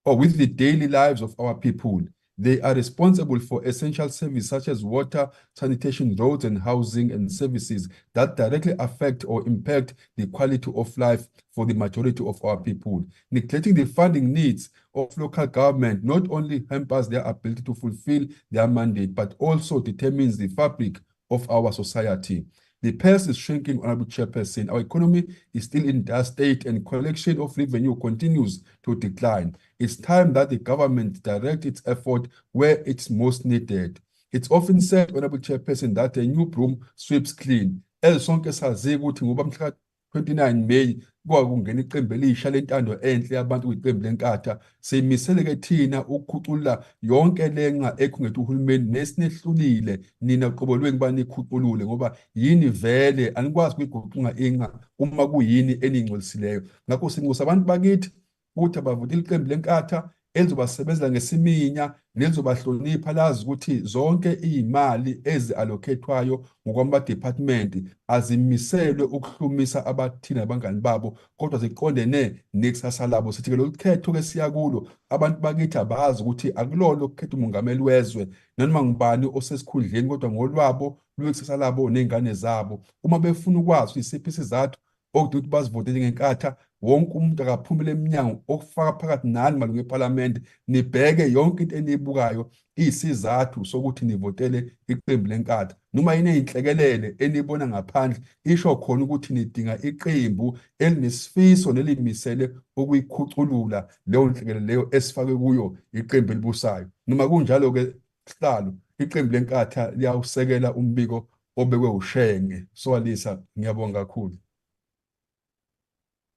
Speaker 2: the daily lives of our people. They are responsible for essential services such as water, sanitation, roads, and housing and services that directly affect or impact the quality of life for the majority of our people. Neglecting the funding needs of local government not only hampers their ability to fulfill their mandate, but also determines the fabric of our society. The purse is shrinking, Honorable Chairperson. Our economy is still in dire state and collection of revenue continues to decline. It's time that the government direct its effort where it's most needed. It's often said, Honorable Chairperson, that a new broom sweeps clean. Sonke sazi ukuthi ngoba mhla 29 May kwakungena iqembu elisha lentando enhle yabantu kwiqembu lenkatha simisele ke thina ukukhucula yonke lenqa ekhungethe uhulumeni nesinihlulile nina qobolweni bani ikhuculule ngoba yini vele anikwazi ukuyiguqunga inqa uma kuyini eningcolisileyo. Ngakho sinxusa abantu bakithi ukuthi abavotile iqembu lenkatha elizobasebenzela ngesiminya nelizobahlonipha lazi ukuthi zonke izimali ezi-allocate-wayo ngokwama-department azimiselwe ukuhlumisa abathile abangani babo kodwa ziqondene nekusasa labo. Sithi-ke lolu khetho-ke siya kulo abantu bakithi abazi ukuthi akulolo ukukhetha umongameli wezwe nanoma ngubani osesikhundleni kodwa ngolwabo lwekusasa labo ney'ngane zabo. Uma befuna ukwazi isiphi isizathu okudinga ukuthi bazivotele ngenkatha, wonke umuntu akaphumele eminyango okufaka phakathi nani malunga ephalamende nibheke yonke into eniyibukayo iyisizathu sokuthi nivotele iqembu lenkatha. Noma yini eyinhlekelele enibona ngaphandle isho khona ukuthi nidinga iqembu elinesifiso nelimisele ukuyikhuculula leyo nhlekelele leyo esifake kuyo iqembu elibusayo. Noma kunjalo-ke sihlalo iqembu lenkatha liyawusekela umbiko obekwe ushenge. Soalisa, ngiyabonga kakhulu.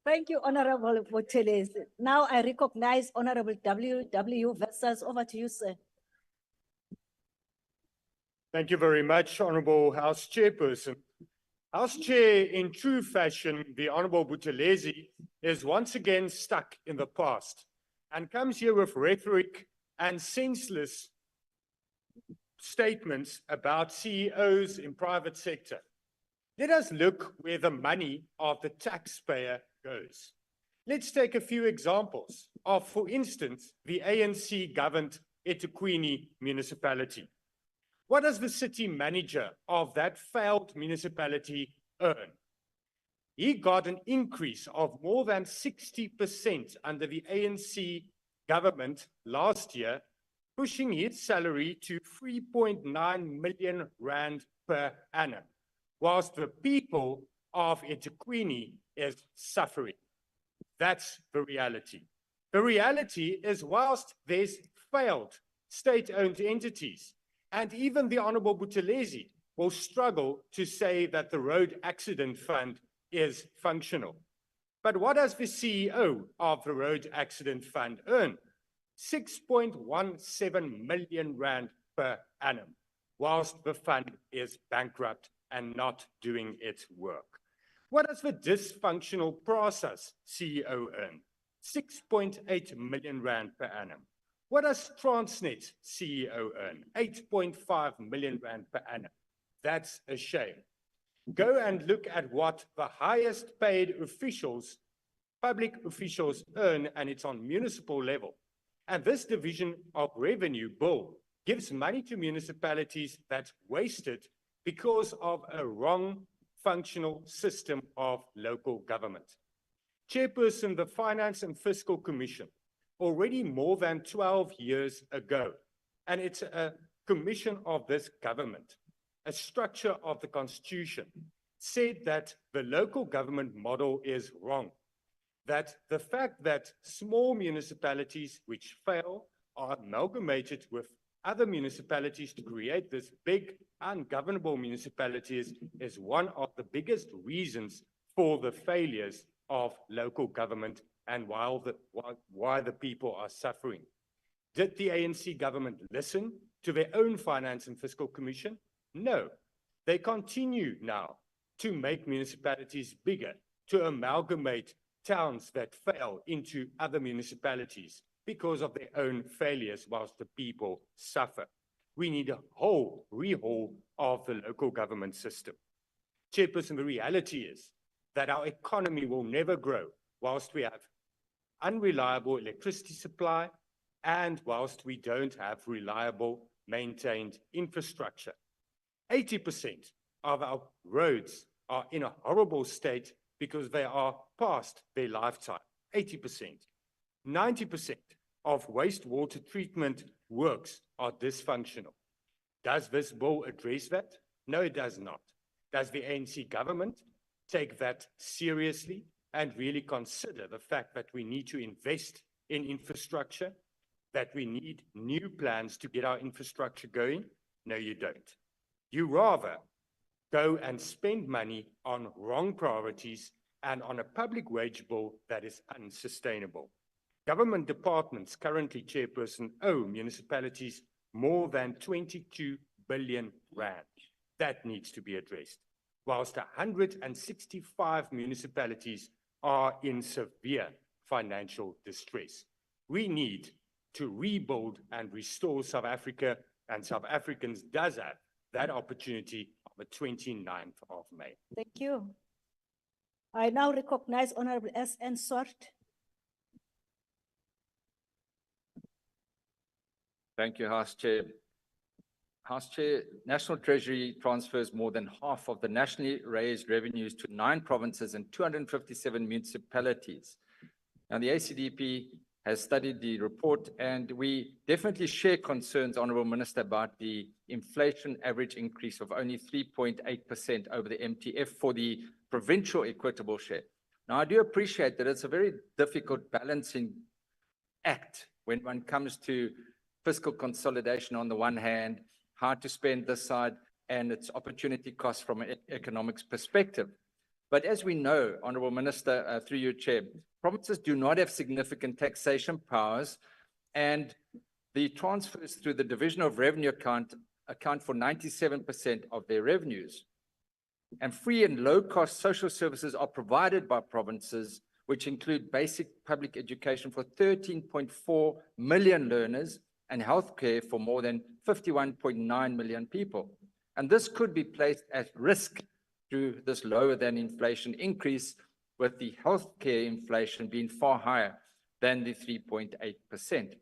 Speaker 4: Thank you, Honorable Buthelezi. Now I recognize Honorable W. Vessels. Over to you, sir.
Speaker 5: Thank you very much, Honorable House Chairperson. House Chair, in true fashion, the Honorable Buthelezi is once again stuck in the past and comes here with rhetoric and senseless statements about CEOs in private sector. Let us look where the money of the taxpayer goes. Let's take a few examples of, for instance, the ANC-governed eThekwini municipality. What does the city manager of that failed municipality earn? He got an increase of more than 60% under the ANC government last year, pushing his salary to 3.9 million rand per annum, whilst the people of eThekwini is suffering. That's the reality. The reality is whilst there's failed state-owned entities, and even the Honorable Buthelezi will struggle to say that the Road Accident Fund is functional. But what does the CEO of the Road Accident Fund earn? 6.17 million rand per annum, whilst the fund is bankrupt and not doing its work. What does the dysfunctional process CEO earn? 6.8 million rand per annum. What does Transnet CEO earn? 8.5 million rand per annum. That's a shame. Go and look at what the highest paid officials, public officials earn, and it's on municipal level. And this division of revenue bill gives money to municipalities that's wasted because of a wrong functional system of local government. Chairperson, the Finance and Fiscal Commission, already more than 12 years ago, and it's a commission of this government, a structure of the Constitution, said that the local government model is wrong, that the fact that small municipalities which fail are amalgamated with other municipalities to create this big ungovernable municipalities is one of the biggest reasons for the failures of local government and why the people are suffering. Did the ANC government listen to their own Finance and Fiscal Commission? No. They continue now to make municipalities bigger, to amalgamate towns that fail into other municipalities because of their own failures whilst the people suffer. We need a whole rehaul of the local government system. Chairperson, the reality is that our economy will never grow whilst we have unreliable electricity supply and whilst we don't have reliable, maintained infrastructure. 80% of our roads are in a horrible state because they are past their lifetime. 80%. 90% of wastewater treatment works are dysfunctional. Does this bill address that? No, it does not. Does the ANC government take that seriously and really consider the fact that we need to invest in infrastructure, that we need new plans to get our infrastructure going? No, you don't. You rather go and spend money on wrong priorities and on a public wage bill that is unsustainable. Government departments currently, Chairperson, owe municipalities more than 22 billion rand. That needs to be addressed. Whilst 165 municipalities are in severe financial distress. We need to rebuild and restore South Africa, and South Africans does have that opportunity on the 29th of May.
Speaker 4: Thank you. I now recognize Honorable S.N. Swart.
Speaker 23: Thank you, House Chair. House Chair, National Treasury transfers more than half of the nationally raised revenues to 9 provinces and 257 municipalities. Now, the ACDP has studied the report, and we definitely share concerns, Honourable Minister, about the inflation average increase of only 3.8% over the MTF for the provincial equitable share. Now, I do appreciate that it's a very difficult balancing act when one comes to fiscal consolidation on the one hand, how to spend this side, and its opportunity costs from an economics perspective. But as we know, Honourable Minister, through your chair, provinces do not have significant taxation powers, and the transfers through the division of revenue account for 97% of their revenues. And free and low-cost social services are provided by provinces, which include basic public education for 13.4 million learners and healthcare for more than 51.9 million people. And this could be placed at risk through this lower than inflation increase, with the healthcare inflation being far higher than the 3.8%.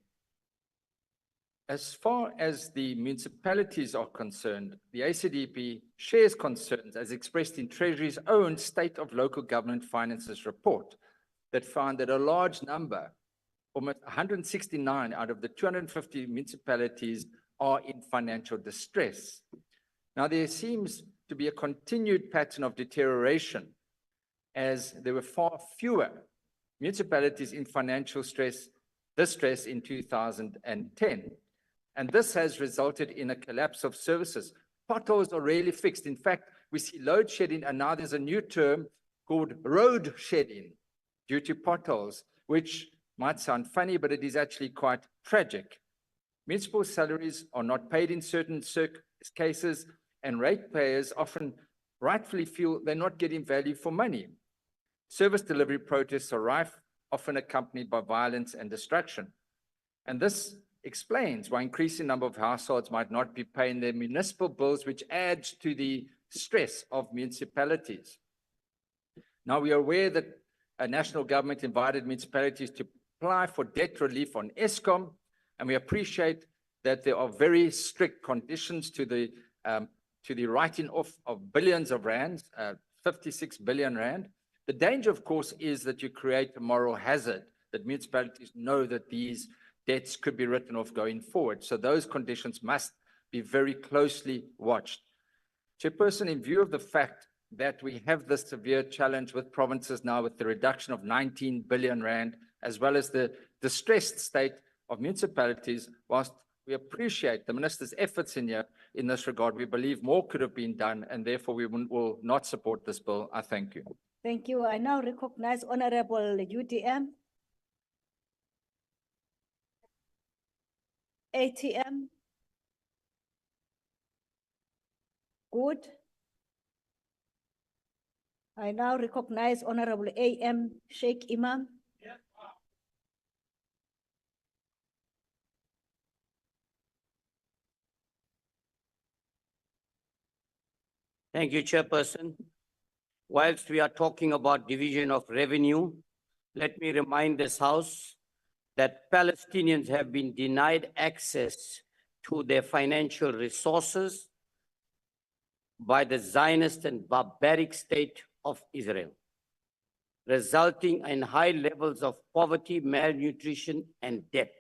Speaker 23: As far as the municipalities are concerned, the ACDP shares concerns as expressed in Treasury's own State of Local Government Finances report that found that a large number, almost 169 out of the 250 municipalities, are in financial distress. Now, there seems to be a continued pattern of deterioration, as there were far fewer municipalities in financial distress in 2010. And this has resulted in a collapse of services. Potholes are rarely fixed. In fact, we see load shedding, and now there's a new term called road shedding due to potholes, which might sound funny, but it is actually quite tragic. Municipal salaries are not paid in certain cases, and ratepayers often rightfully feel they're not getting value for money. Service delivery protests are rife, often accompanied by violence and destruction. And this explains why increasing number of households might not be paying their municipal bills, which adds to the stress of municipalities. Now, we are aware that a national government invited municipalities to apply for debt relief on ESCOM, and we appreciate that there are very strict conditions to the writing off of billions of rands, 56 billion rand. The danger, of course, is that you create a moral hazard, that municipalities know that these debts could be written off going forward. So those conditions must be very closely watched. Chairperson, in view of the fact that we have this severe challenge with provinces now with the reduction of 19 billion rand, as well as the distressed state of municipalities, whilst we appreciate the minister's efforts in this regard, we believe more could have been done, and therefore we will not support this bill. I thank you.
Speaker 4: Thank you. I now recognize Honorable UDM. ATM. Good. I now recognize Honorable AM Sheikh Imam.
Speaker 14: Thank you, Chairperson. Whilst we are talking about division of revenue, let me remind this House that Palestinians have been denied access to their financial resources by the Zionist and barbaric state of Israel, resulting in high levels of poverty, malnutrition, and debt.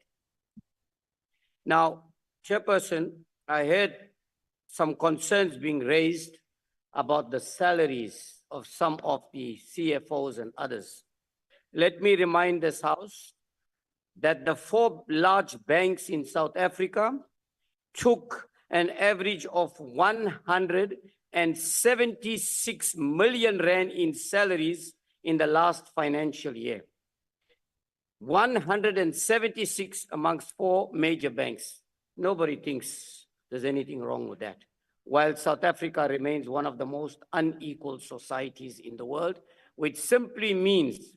Speaker 14: Now, Chairperson, I heard some concerns being raised about the salaries of some of the CFOs and others. Let me remind this House that the 4 large banks in South Africa took an average of 176 million rand in salaries in the last financial year. 176 amongst 4 major banks. Nobody thinks there's anything wrong with that. While South Africa remains one of the most unequal societies in the world, which simply means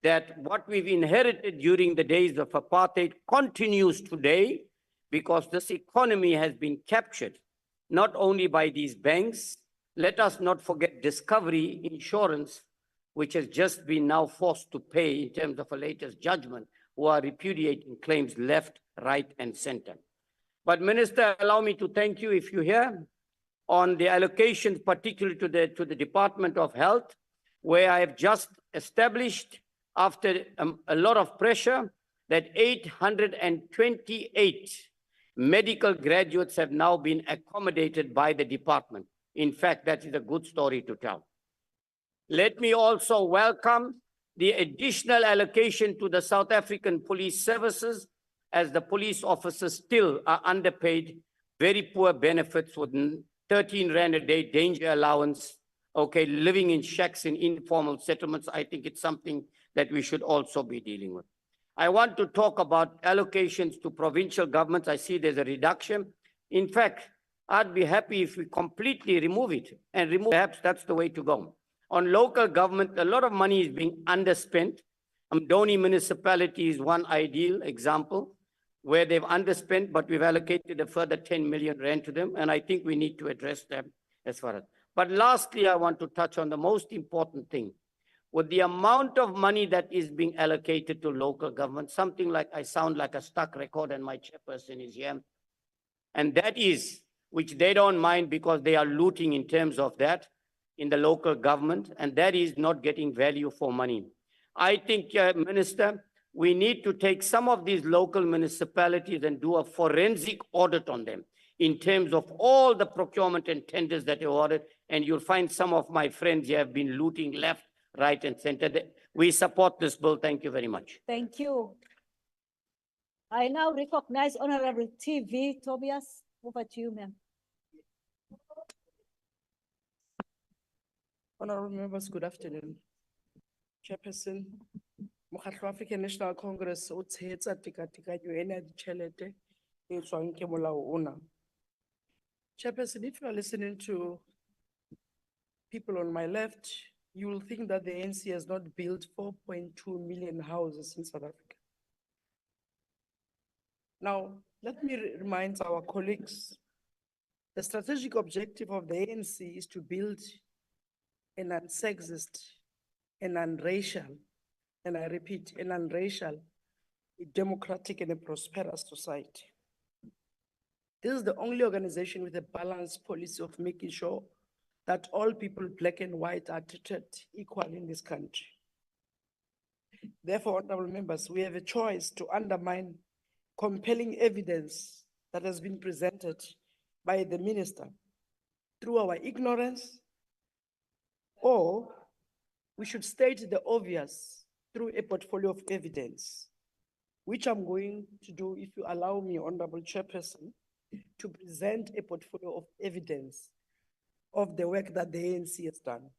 Speaker 14: that what we've inherited during the days of apartheid continues today, because this economy has been captured not only by these banks. Let us not forget Discovery Insurance, which has just been now forced to pay in terms of a latest judgment, who are repudiating claims left, right, and center. But Minister, allow me to thank you, if you're here, on the allocations, particularly to the Department of Health, where I have just established, after a lot of pressure, that 828 medical graduates have now been accommodated by the department. In fact, that is a good story to tell. Let me also welcome the additional allocation to the South African Police Services, as the police officers still are underpaid, very poor benefits with 13 rand a day danger allowance, okay, living in shacks in informal settlements. I think it's something that we should also be dealing with. I want to talk about allocations to provincial governments. I see there's a reduction. In fact, I'd be happy if we completely remove it, and perhaps that's the way to go. On local government, a lot of money is being underspent. Doni municipality is one ideal example where they've underspent, but we've allocated a further 10 million rand to them, and I think we need to address them as far as. But lastly, I want to touch on the most important thing. With the amount of money that is being allocated to local government, something like, I sound like a stuck record and my chairperson is here, and that is, which they don't mind because they are looting in terms of that in the local government, and that is not getting value for money. I think, Minister, we need to take some of these local municipalities and do a forensic audit on them in terms of all the procurement and tenders that are ordered, and you'll find some of my friends here have been looting left, right, and center. We support this bill. Thank you very much.
Speaker 4: Thank you. I now recognize Honorable TV Tobias. Over to you, ma'am.
Speaker 15: Honorable members, good afternoon. Chairperson, Mokgatlo African National Congress o tshehetsa tekatekanyo ena ya ditjhelete e tswang ke molao ona. Chairperson, if you are listening to people on my left, you will think that the ANC has not built 4.2 million houses in South Africa. Now, let me remind our colleagues, the strategic objective of the ANC is to build an unsexist, an unracial, and I repeat, an unracial, a democratic and a prosperous society. This is the only organization with a balanced policy of making sure that all people, black and white, are treated equally in this country. Therefore, honorable members, we have a choice to undermine compelling evidence that has been presented by the minister through our ignorance, or we should state the obvious through a portfolio of evidence, which I'm going to do, if you allow me, Honorable Chairperson, to present a portfolio of evidence of the work that the ANC has done.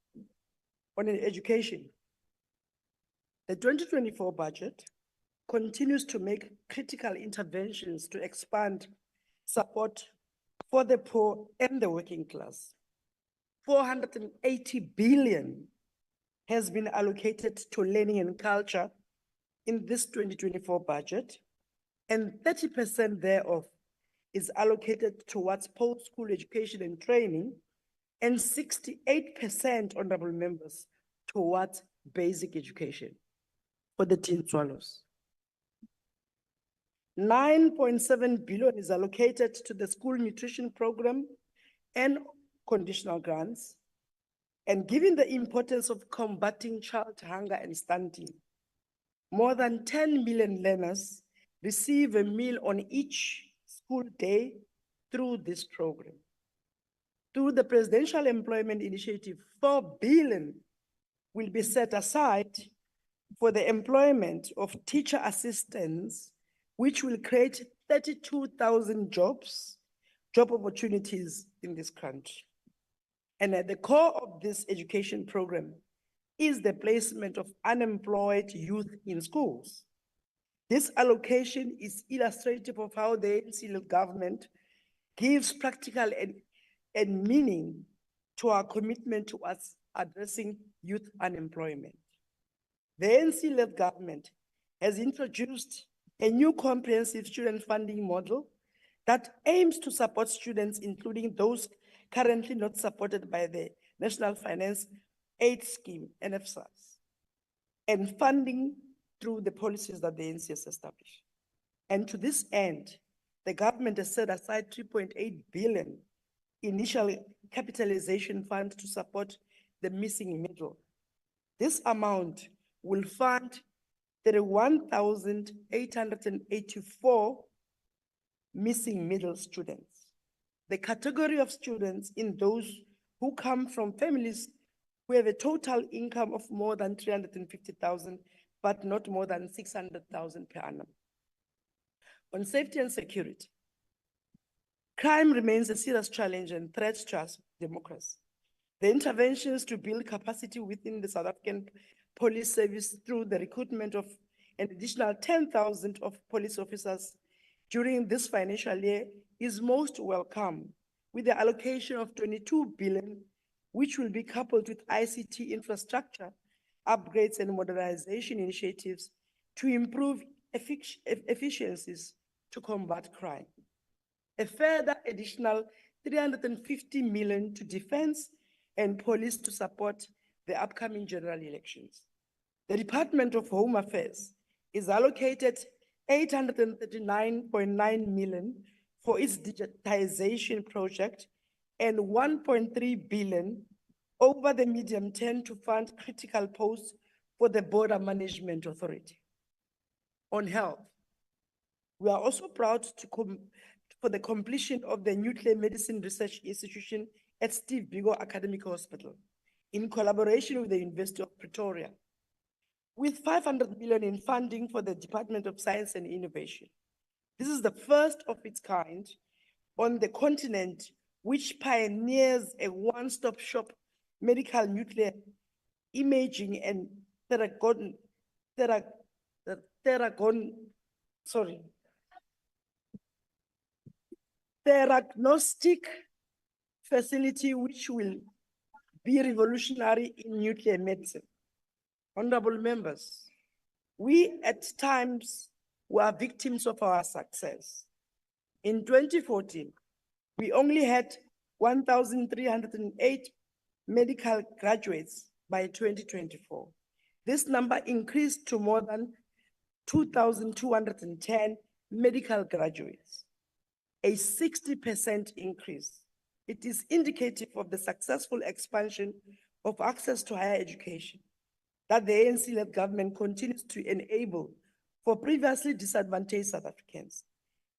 Speaker 15: On education, the 2024 budget continues to make critical interventions to expand support for the poor and the working class. 480 billion has been allocated to learning and culture in this 2024 budget, and 30% thereof is allocated towards post-school education and training, and 68%, honorable members, towards basic education for the teen swallows. 9.7 billion is allocated to the school nutrition program and conditional grants. And given the importance of combating child hunger and stunting, more than 10 million learners receive a meal on each school day through this program. Through the Presidential Employment Initiative, 4 billion will be set aside for the employment of teacher assistants, which will create 32,000 job opportunities in this country. And at the core of this education program is the placement of unemployed youth in schools. This allocation is illustrative of how the ANC government gives practical and meaning to our commitment to us addressing youth unemployment. The ANC-led government has introduced a new comprehensive student funding model that aims to support students, including those currently not supported by the National Finance Aid Scheme, NFSAS, and funding through the policies that the ANC has established. And to this end, the government has set aside 3.8 billion initial capitalization fund to support the missing middle. This amount will fund 31,884 missing middle students. The category of students in those who come from families who have a total income of more than 350,000, but not more than 600,000 per annum. On safety and security, crime remains a serious challenge and threat to our democracy. The interventions to build capacity within the South African Police Service through the recruitment of an additional 10,000 of police officers during this financial year is most welcome, with the allocation of 22 billion, which will be coupled with ICT infrastructure upgrades and modernization initiatives to improve efficiencies to combat crime. A further additional 350 million to defense and police to support the upcoming general elections. The Department of Home Affairs is allocated 839.9 million for its digitization project and 1.3 billion over the medium term to fund critical posts for the Border Management Authority. On health, we are also proud for the completion of the Nuclear Medicine Research Institution at Steve Biko Academic Hospital in collaboration with the University of Pretoria, with 500 million in funding for the Department of Science and Innovation. This is the first of its kind on the continent, which pioneers a one-stop shop medical nuclear imaging and diagnostic facility, which will be revolutionary in nuclear medicine. Honorable members, we at times were victims of our success. In 2014, we only had 1,308 medical graduates by 2024. This number increased to more than 2,210 medical graduates, a 60% increase. It is indicative of the successful expansion of access to higher education that the ANC-led government continues to enable for previously disadvantaged South Africans.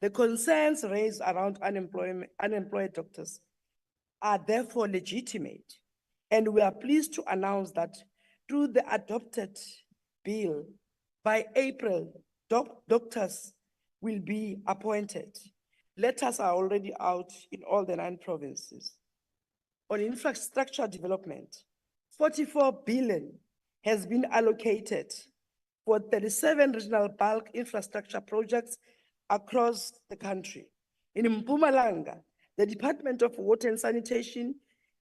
Speaker 15: The concerns raised around unemployed doctors are therefore legitimate, and we are pleased to announce that through the adopted bill, by April, doctors will be appointed. Letters are already out in all the 9 provinces. On infrastructure development, 44 billion has been allocated for 37 regional bulk infrastructure projects across the country. In Mpumalanga, the Department of Water and Sanitation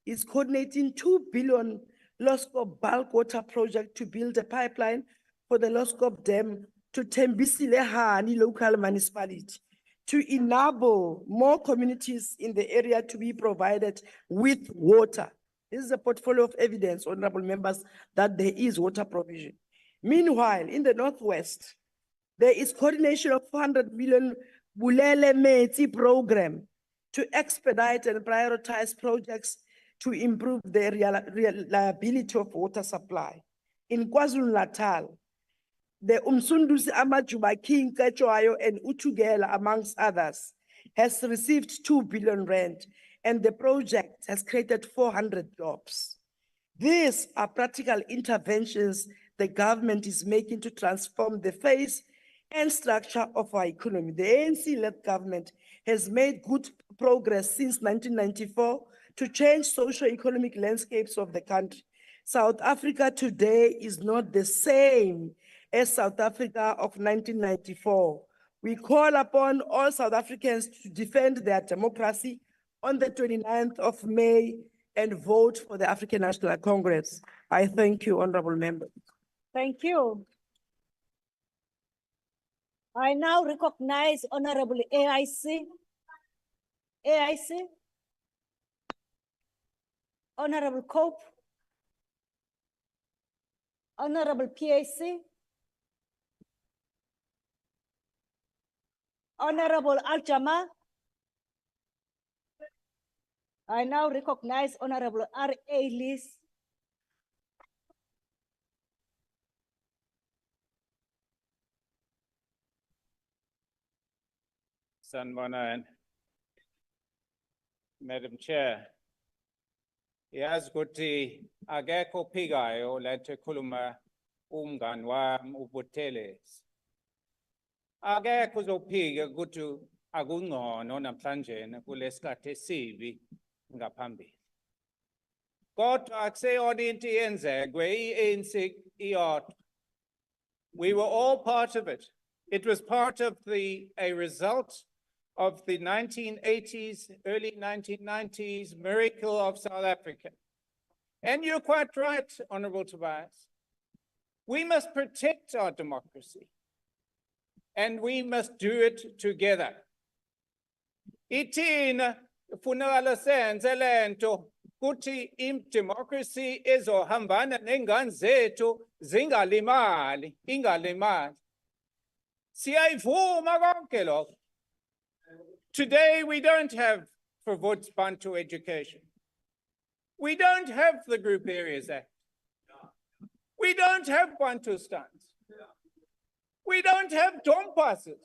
Speaker 15: is coordinating 2 billion low-scope bulk water project to build a pipeline for the low-scope dam to Tembisile local municipality to enable more communities in the area to be provided with water. This is a portfolio of evidence, honorable members, that there is water provision. Meanwhile, in the Northwest, there is coordination of 400 million Bulele Metsi program to expedite and prioritize projects to improve the reliability of water supply. In KwaZulu-Natal, the Umsunduzi Amajuba King Kechoayo and Utugela, amongst others, has received 2 billion rand, and the project has created 400 jobs. These are practical interventions the government is making to transform the face and structure of our economy. The ANC-led government has made good progress since 1994 to change socio-economic landscapes of the country. South Africa today is not the same as South Africa of 1994. We call upon all South Africans to defend their democracy on the 29th of May and vote for the African National Congress. I thank you, honorable member.
Speaker 4: Thank you. I now recognize Honorable AIC. AIC. Honorable Cope. Honorable PAC. Honorable Al-Jama. I now recognize Honorable R.A. Lees.
Speaker 12: Sanibonani. Madam Chair, yazi ukuthi akekho ophikayo lethe ekhuluma umngani wami uButhelezi. Akekho uzophika ukuthi akungcono namhlanje kulesikhathi esibi ngaphambili. Kodwa akuseyona into iyenzekwe i-ANC iyodwa. We were all part of it. It was part of a result of the 1980s, early 1990s miracle of South Africa. And you're quite right, Honorable Tobias. We must protect our democracy, and we must do it together. Itina funakala senze lento kuti democracy izohambana nengane zethu zingalimali, ingalimali. Siyayivuma konke lokho. Today, we don't have for votes Bantu education. We don't have the Group Areas Act. We don't have Bantu stands. We don't have Dom passes.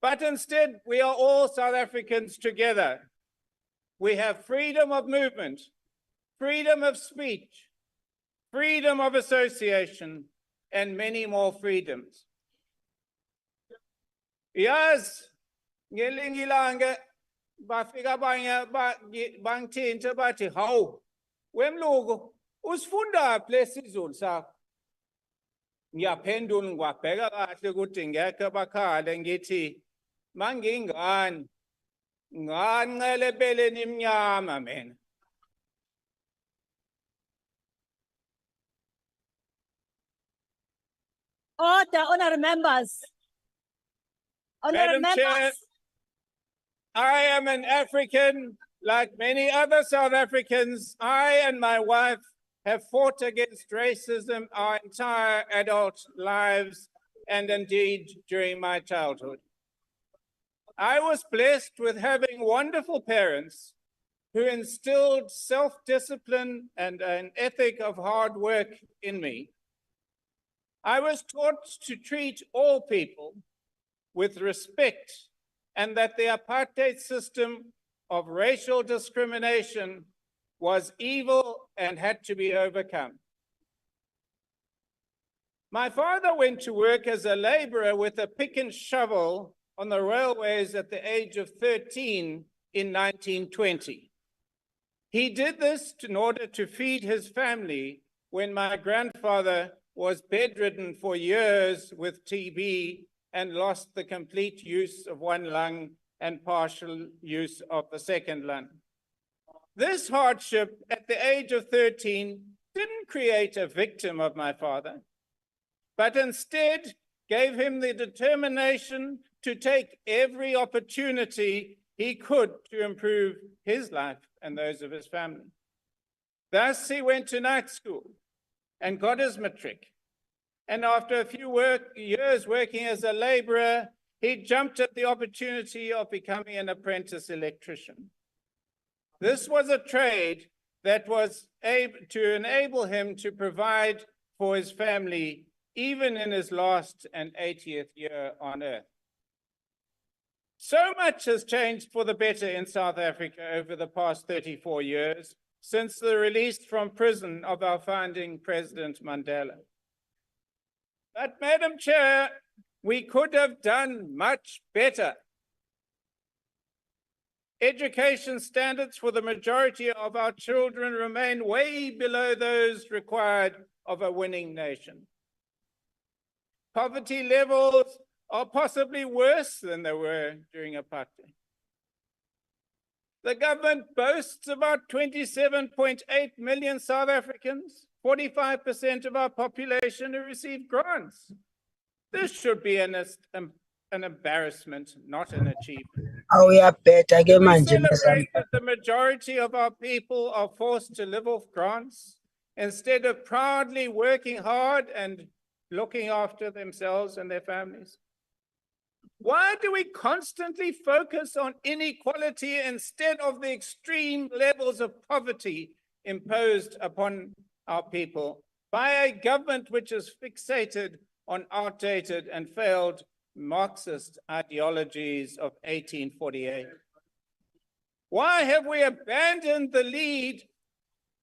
Speaker 12: But instead, we are all South Africans together. We have freedom of movement, freedom of speech, freedom of association, and many more freedoms. Yes, ngelinye ilanga bafika abanye bangithinta bathi hawu wemluko usifunda place izulu sakho. Ngiyaphendula ngiwabheka kahle ukuthi ngeke bakhale ngithi mangingani ngancele beleni imnyama mina.
Speaker 4: Order, honorable members. Honorable
Speaker 12: Madam Chair,
Speaker 4: members.
Speaker 12: I am an African, like many other South Africans. I and my wife have fought against racism our entire adult lives and indeed during my childhood. I was blessed with having wonderful parents who instilled self-discipline and an ethic of hard work in me. I was taught to treat all people with respect and that the apartheid system of racial discrimination was evil and had to be overcome. My father went to work as a laborer with a pick and shovel on the railways at the age of 13 in 1920. He did this in order to feed his family when my grandfather was bedridden for years with TB and lost the complete use of one lung and partial use of the second lung. This hardship at the age of 13 didn't create a victim of my father, but instead gave him the determination to take every opportunity he could to improve his life and those of his family. Thus, he went to night school and got his matric. And after a few years working as a laborer, he jumped at the opportunity of becoming an apprentice electrician. This was a trade that was able to enable him to provide for his family even in his last and 80th year on earth. So much has changed for the better in South Africa over the past 34 years since the release from prison of our founding President Mandela. But Madam Chair, we could have done much better. Education standards for the majority of our children remain way below those required of a winning nation. Poverty levels are possibly worse than they were during apartheid. The government boasts about 27.8 million South Africans, 45% of our population who receive grants. This should be an embarrassment, not an achievement. We celebrate that the majority of our people are forced to live off grants instead of proudly working hard and looking after themselves and their families. Why do we constantly focus on inequality instead of the extreme levels of poverty imposed upon our people by a government which is fixated on outdated and failed Marxist ideologies of 1848? Why have we abandoned the lead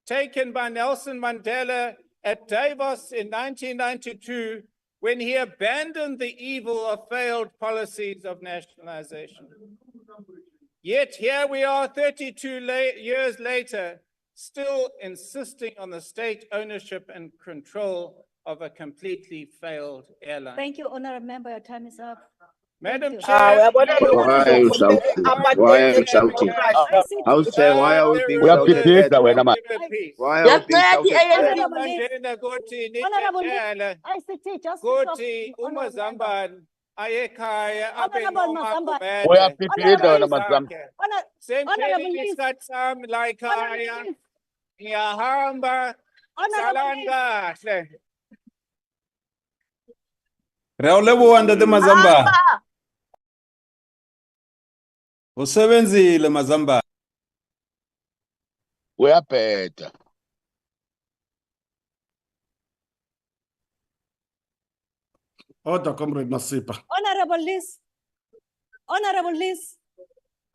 Speaker 12: taken by Nelson Mandela at Davos in 1992 when he abandoned the evil of failed policies of nationalization? Yet here we are 32 years later, still insisting on the state ownership and control of a completely failed airline.
Speaker 4: Thank you, Honorable Member. Your time is up.
Speaker 12: Madam Chair,
Speaker 16: Why are you shouting? Why are you shouting? How say why are we being shouted at? Why are we being shouted at?
Speaker 4: Honorable, ICT, just
Speaker 12: Goti umazamban ayekhaya abenomakubele.
Speaker 4: Honorable
Speaker 12: Sempeli
Speaker 4: Liz.
Speaker 12: isikhathi sami la ekhaya. Ngiyahamba. Salani kahle.
Speaker 11: Rawulebo ndate Mazamba. Usebenzile Mazamba.
Speaker 16: Uyabheda.
Speaker 11: Order, Comrade Masipa.
Speaker 4: Honorable Liz,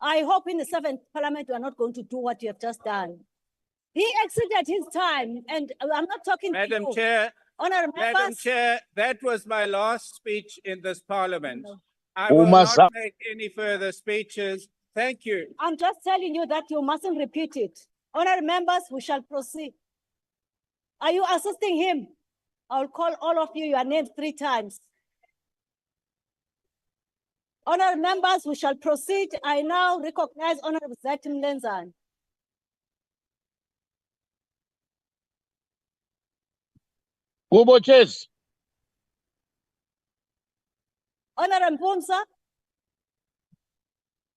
Speaker 4: I hope in the 7th Parliament you are not going to do what you have just done. He exceeded his time, and I'm not talking
Speaker 12: Madam
Speaker 4: to you.
Speaker 12: Chair,
Speaker 4: Honorable
Speaker 12: Madam
Speaker 4: members.
Speaker 12: Chair, that was my last speech in this Parliament. I will not make any further speeches. Thank you.
Speaker 4: I'm just telling you that you mustn't repeat it. Honorable members, we shall proceed. Are you assisting him? I'll call all of you your names 3 times. Honorable members, we shall proceed. I now recognize Honorable Zatim Lenzan.
Speaker 16: Kuboches.
Speaker 4: Honorable Mpumsa.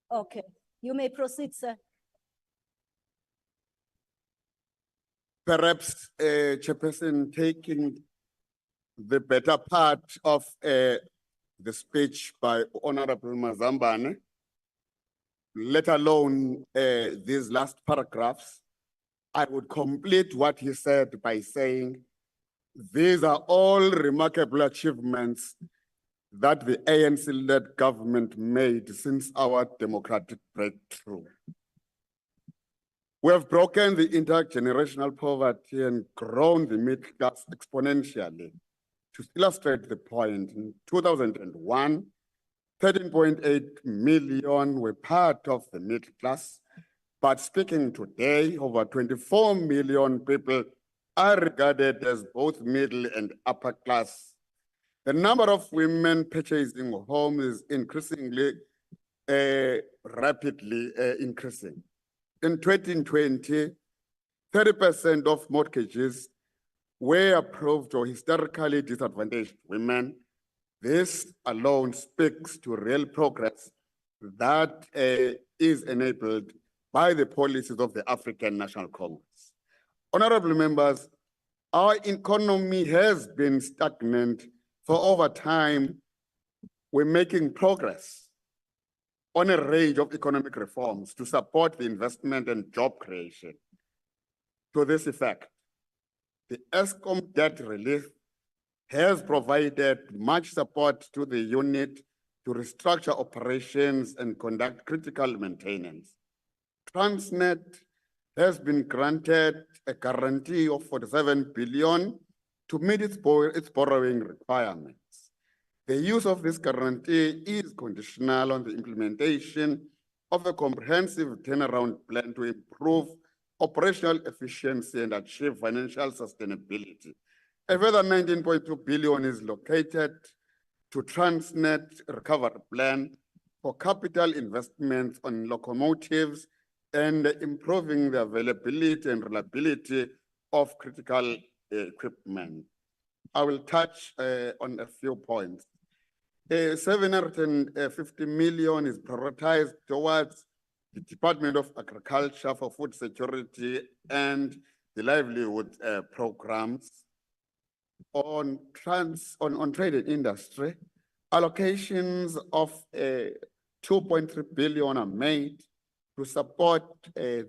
Speaker 4: Okay, you may proceed, sir.
Speaker 17: Perhaps, Chairperson, taking the better part of the speech by Honorable Mazambane, let alone these last paragraphs, I would complete what he said by saying, these are all remarkable achievements that the ANC-led government made since our democratic breakthrough. We have broken the intergenerational poverty and grown the middle class exponentially. To illustrate the point, in 2001, 13.8 million were part of the middle class, but speaking today, over 24 million people are regarded as both middle and upper class. The number of women purchasing homes is increasingly, rapidly increasing. In 2020, 30% of mortgages were approved or historically disadvantaged women. This alone speaks to real progress that is enabled by the policies of the African National Congress. Honorable members, our economy has been stagnant for over time. We're making progress on a range of economic reforms to support the investment and job creation. To this effect, the ESCOM debt relief has provided much support to the unit to restructure operations and conduct critical maintenance. Transnet has been granted a guarantee of 47 billion to meet its borrowing requirements. The use of this guarantee is conditional on the implementation of a comprehensive turnaround plan to improve operational efficiency and achieve financial sustainability. A further 19.2 billion is located to Transnet recovery plan for capital investments on locomotives and improving the availability and reliability of critical equipment. I will touch on a few points. 750 million is prioritized towards the Department of Agriculture for food security and the livelihood programs. On trade and industry, allocations of 2.3 billion are made to support the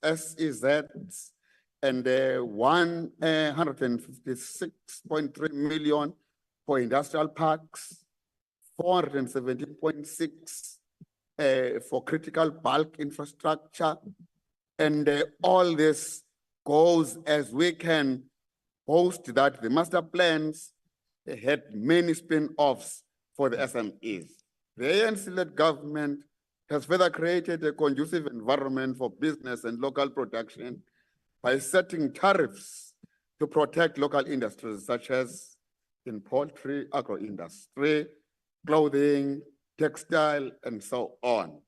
Speaker 17: SEZs and 156.3 million for industrial parks, 417.6 for critical bulk infrastructure, and all this goes as we can boast that the master plans had many spin-offs for the SMEs. The ANC-led government has further created a conducive environment for business and local production by setting tariffs to protect local industries such as in poultry, agro-industry, clothing, textile, and so on.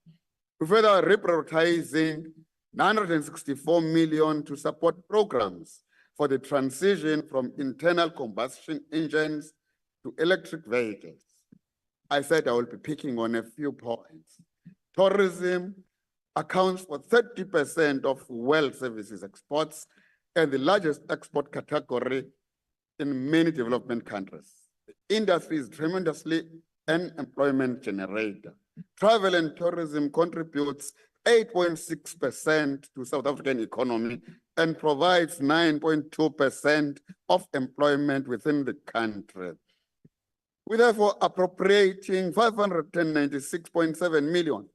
Speaker 17: We're further reprioritizing 964 million to support programs for the transition from internal combustion engines to electric vehicles. I said I will be picking on a few points. Tourism accounts for 30% of world services exports and the largest export category in many development countries. The industry is tremendously an employment generator. Travel and tourism contributes 8.6% to South African economy and provides 9.2% of employment within the country. We're therefore appropriating 596.7 million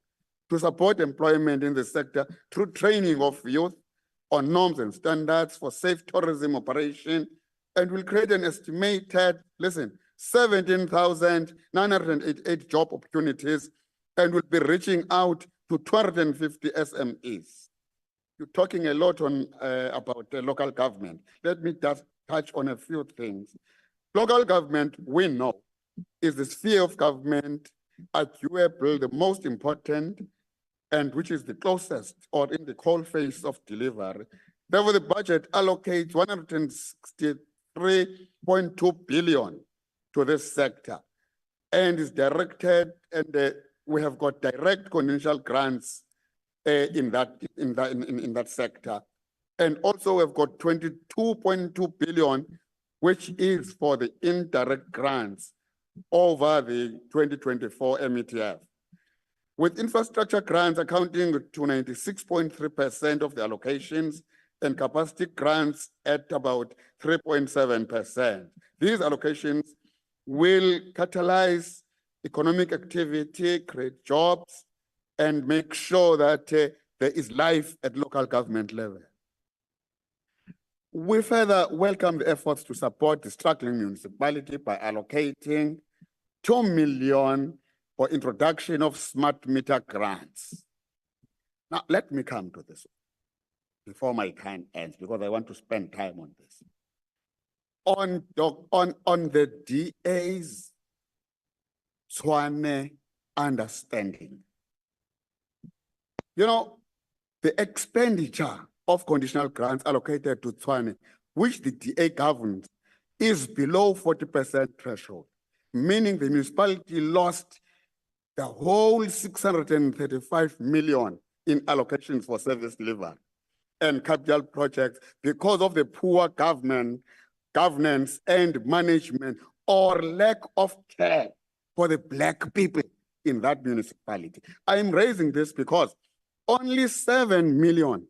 Speaker 17: to support employment in the sector through training of youth on norms and standards for safe tourism operation, and will create an estimated, 17,988 job opportunities, and will be reaching out to 250 SMEs. You're talking a lot on about local government. Let me just touch on a few things. Local government, we know, is the sphere of government arguably the most important and which is the closest or in the cold face of delivery. Therefore, the budget allocates 163.2 billion to this sector and is directed, and we have got direct conditional grants in that sector. And also we've got 22.2 billion, which is for the indirect grants over the 2024 METF. With infrastructure grants accounting to 96.3% of the allocations and capacity grants at about 3.7%. These allocations will catalyze economic activity, create jobs, and make sure that there is life at local government level. We further welcome the efforts to support the struggling municipality by allocating 2 million for introduction of smart meter grants. Now, let me come to this before my time ends, because I want to spend time on this. On the DA's Tshwane understanding. You know, the expenditure of conditional grants allocated to Tshwane, which the DA governs, is below 40% threshold, meaning the municipality lost the whole 635 million in allocations for service delivery and capital projects because of the poor governance and management or lack of care for the Black people in that municipality. I'm raising this because only 7 million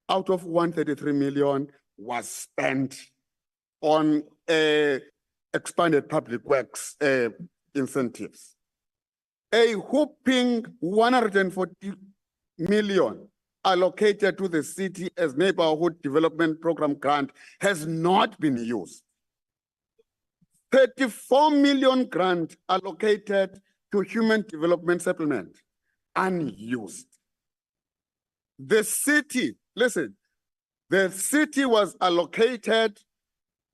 Speaker 17: out of 133 million was spent on expanded public works incentives. A whopping 140 million allocated to the city as neighborhood development program grant has not been used. 34 million grant allocated to human development settlement, unused. The city, listen, the city was allocated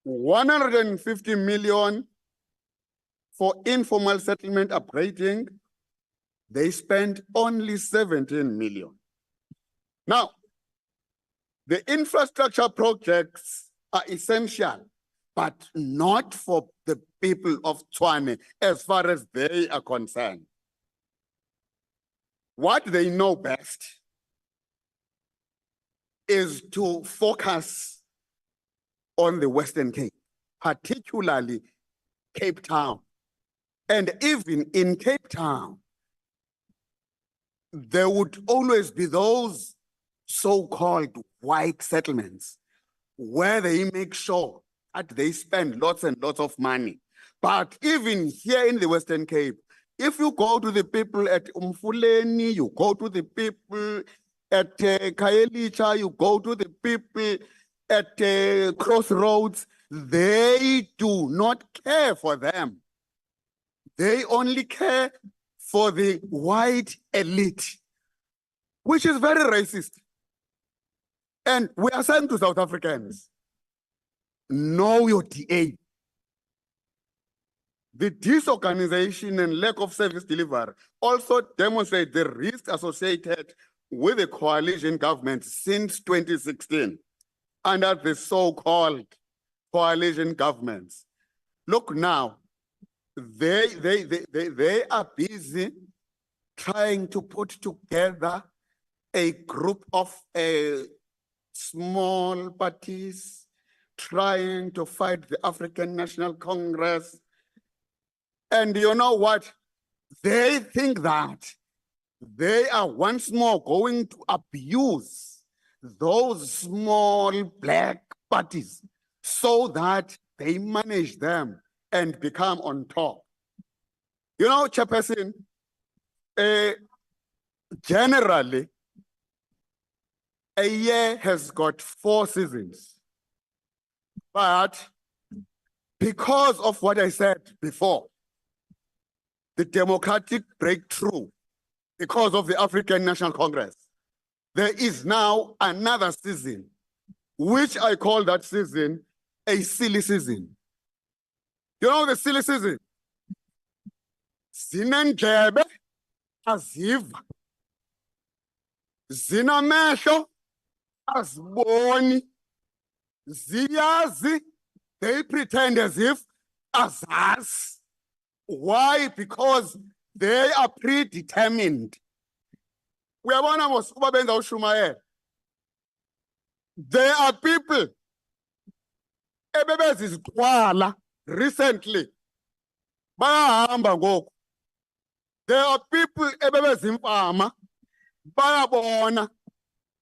Speaker 17: 150 million for informal settlement upgrading. They spent only 17 million. Now, the infrastructure projects are essential, but not for the people of Tshwane as far as they are concerned. What they know best is to focus on the Western Cape, particularly Cape Town. And even in Cape Town, there would always be those so-called white settlements where they make sure that they spend lots and lots of money. But even here in the Western Cape, if you go to the people at Umfuleni, you go to the people at Khayelitsha, you go to the people at Crossroads, they do not care for them. They only care for the white elite, which is very racist. And we are saying to South Africans, know your DA. The disorganization and lack of service delivery also demonstrate the risk associated with the coalition government since 2016 under the so-called coalition governments. Look now, they are busy trying to put together a group of small parties trying to fight the African National Congress. And you know what? They think that they are once more going to abuse those small Black parties so that they manage them and become on top. You know, Chairperson, generally, a year has got 4 seasons. But because of what I said before, the democratic breakthrough, because of the African National Congress, there is now another season, which I call that season a silly season. You know the silly season? Zinendlebe aziva, zinamehlo aziboni, ziyazi, they pretend as if azazi. Why? Because they are predetermined. Uyabona mos uba benza uShumayela. There are people ebebezizixhwala recently bayahamba ngoku. There are people ebebezimfama bayabona,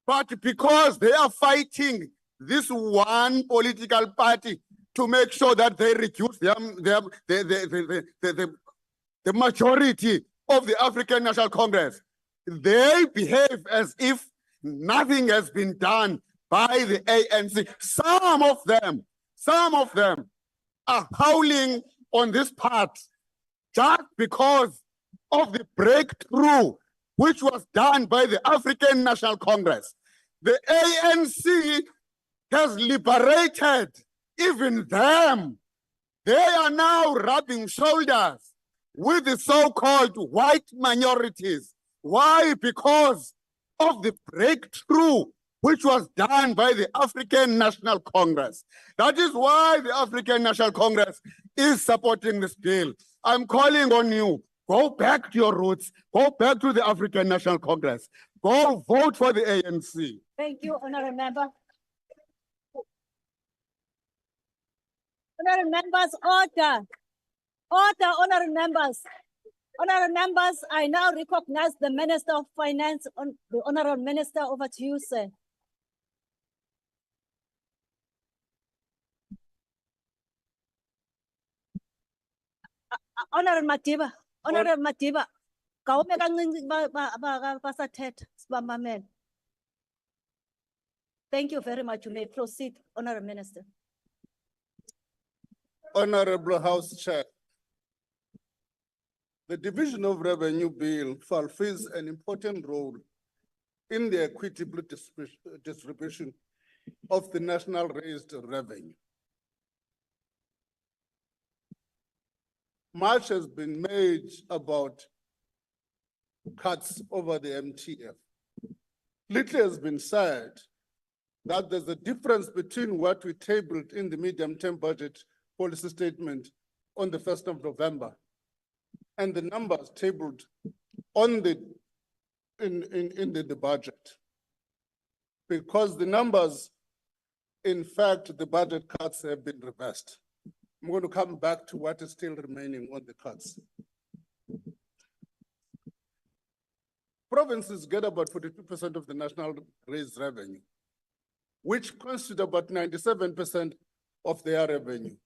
Speaker 17: but because they are fighting this one political party to make sure that they reduce the majority of the African National Congress, they behave as if nothing has been done by the ANC. Some of them are howling on this part just because of the breakthrough which was done by the African National Congress. The ANC has liberated even them. They are now rubbing shoulders with the so-called white minorities. Why? Because of the breakthrough which was done by the African National Congress. That is why the African National Congress is supporting this bill. I'm calling on you, go back to your roots, go back to the African National Congress, go vote for the ANC.
Speaker 4: Thank you, Honourable Member. Honourable Members, order. Order, Honourable Members. Honourable Members, I now recognize the Minister of Finance, the Honourable Minister. Over to you, sir. Honourable Madiba, Honourable Madiba, kawume kancinci basathetha sibamamele. Thank you very much. You may proceed, Honourable Minister.
Speaker 10: Honorable House Chair, the Division of Revenue Bill fulfills an important role in the equitable distribution of the national raised revenue. Much has been made about cuts over the MTF. Little has been said that there's a difference between what we tabled in the medium-term budget policy statement on the 1st of November and the numbers tabled on the in the budget. Because the numbers, in fact, the budget cuts have been reversed. I'm going to come back to what is still remaining on the cuts. Provinces get about 42% of the national raised revenue, which constitute about 97% of their revenue.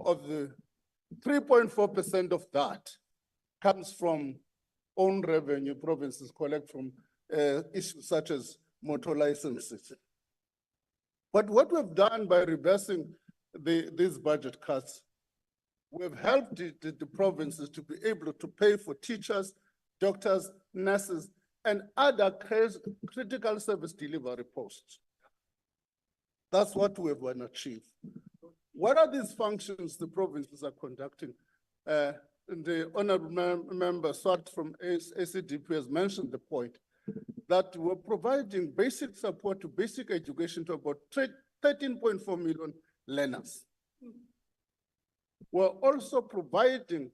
Speaker 10: Of the 3.4% of that comes from own revenue provinces collect from issues such as motor licenses. But what we've done by reversing these budget cuts, we've helped the provinces to be able to pay for teachers, doctors, nurses, and other critical service delivery posts. That's what we have achieved. What are these functions the provinces are conducting? The honorable member Swart from ACDP has mentioned the point that we're providing basic support to basic education to about 13.4 million learners. We're also providing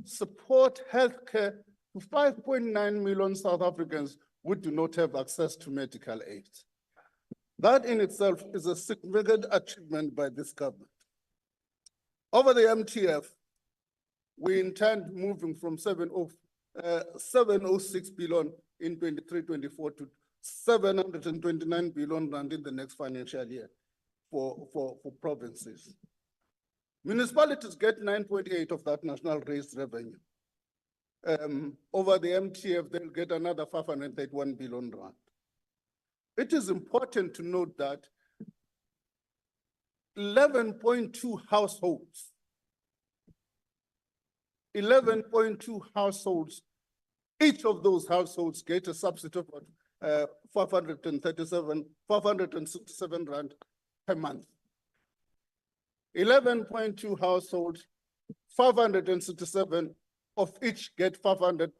Speaker 10: support healthcare to 5.9 million South Africans who do not have access to medical aid. That in itself is a significant achievement by this government. Over the MTF, we intend moving from 706 billion in 23-24 to 729 billion rand in the next financial year for provinces. Municipalities get 9.8 of that national raised revenue. Over the MTF, they'll get another 531 billion rand. It is important to note that 11.2 households, 11.2 households, each of those households get a subsidy of 567 rand per month. 11.2 households, 567 of each get 500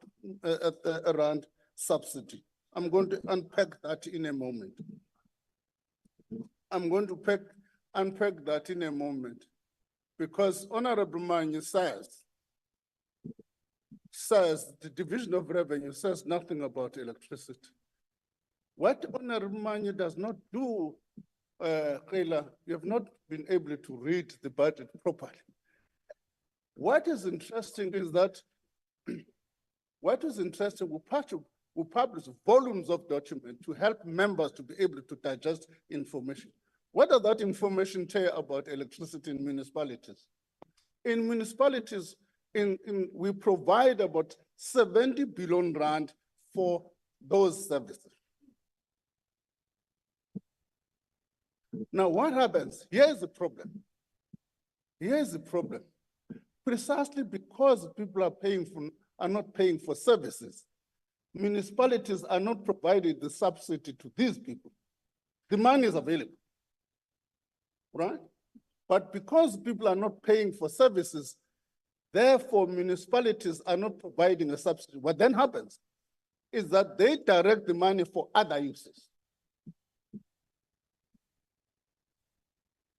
Speaker 10: rand subsidy. I'm going to unpack that in a moment. I'm going to unpack that in a moment because Honorable Manyi says the Division of Revenue says nothing about electricity. What Honorable Manyu does not do, Kayla, you have not been able to read the budget properly. What is interesting is that we publish volumes of documents to help members to be able to digest information. What does that information tell you about electricity in municipalities? In municipalities, we provide about 70 billion rand for those services. Now, what happens? Here's the problem. Here's the problem. Precisely because people are not paying for services, municipalities are not providing the subsidy to these people. The money is available, right? But because people are not paying for services, therefore municipalities are not providing a subsidy. What then happens is that they direct the money for other uses.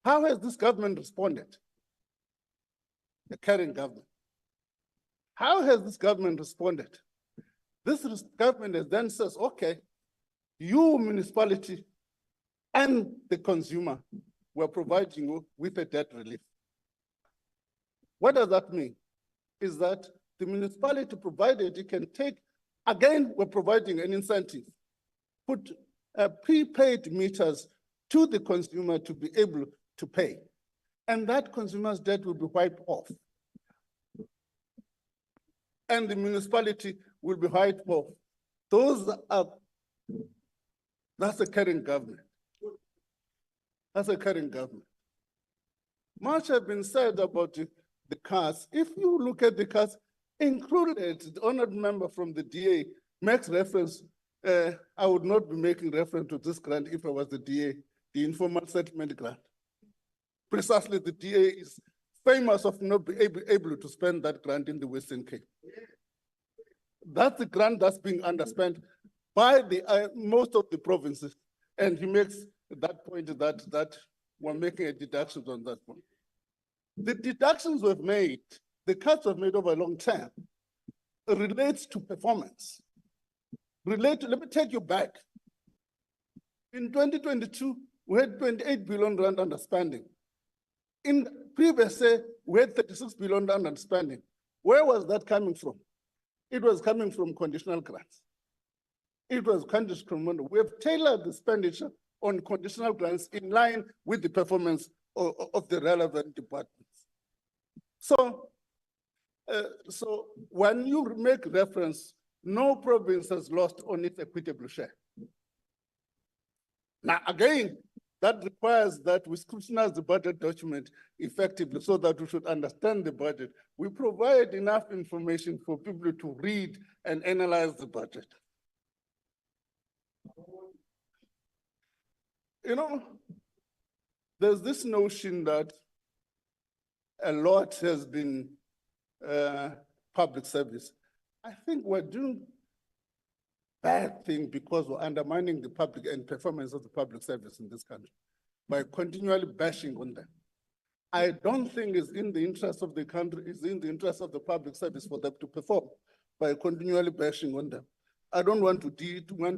Speaker 10: How has this government responded? The current government. How has this government responded? This government then says, okay, you municipality and the consumer were providing you with a debt relief. What does that mean? Is that the municipality provided it can take, again, we're providing an incentive, put prepaid meters to the consumer to be able to pay. And that consumer's debt will be wiped off. And the municipality will be wiped off. That's the current government. That's the current government. Much has been said about the cars. If you look at the cars, included the honored member from the DA makes reference, I would not be making reference to this grant if I was the DA, the informal settlement grant. Precisely, the DA is famous of not being able to spend that grant in the Western Cape. That's the grant that's being underspent by most of the provinces. And he makes that point that we're making a deduction on that point. The deductions we've made, the cuts we've made over a long time, relates to performance. Let me take you back. In 2022, we had 28 billion rand underspending. In previous year, we had 36 billion rand underspending. Where was that coming from? It was coming from conditional grants. It was conditional. We have tailored the expenditure on conditional grants in line with the performance of the relevant departments. So when you make reference, no province has lost on its equitable share. Now, again, that requires that we scrutinize the budget document effectively so that we should understand the budget. We provide enough information for people to read and analyze the budget. You know, there's this notion that a lot has been public service. I think we're doing bad thing because we're undermining the public and performance of the public service in this country by continually bashing on them. I don't think it's in the interest of the country, it's in the interest of the public service for them to perform by continually bashing on them. I don't want to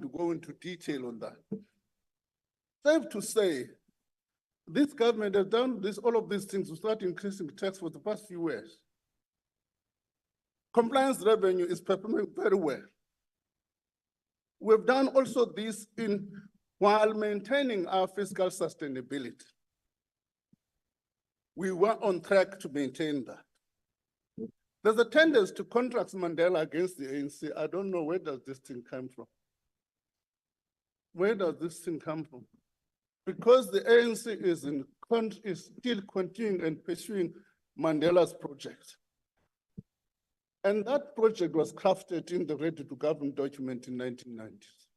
Speaker 10: go into detail on that. Safe to say, this government has done all of these things to start increasing tax for the past few years. Compliance revenue is performing very well. We've done also this while maintaining our fiscal sustainability. We were on track to maintain that. There's a tendency to contrast Mandela against the ANC. I don't know, where does this thing come from? Where does this thing come from? Because the ANC is still continuing and pursuing Mandela's project. And that project was crafted in the Ready to Govern document in 1990s.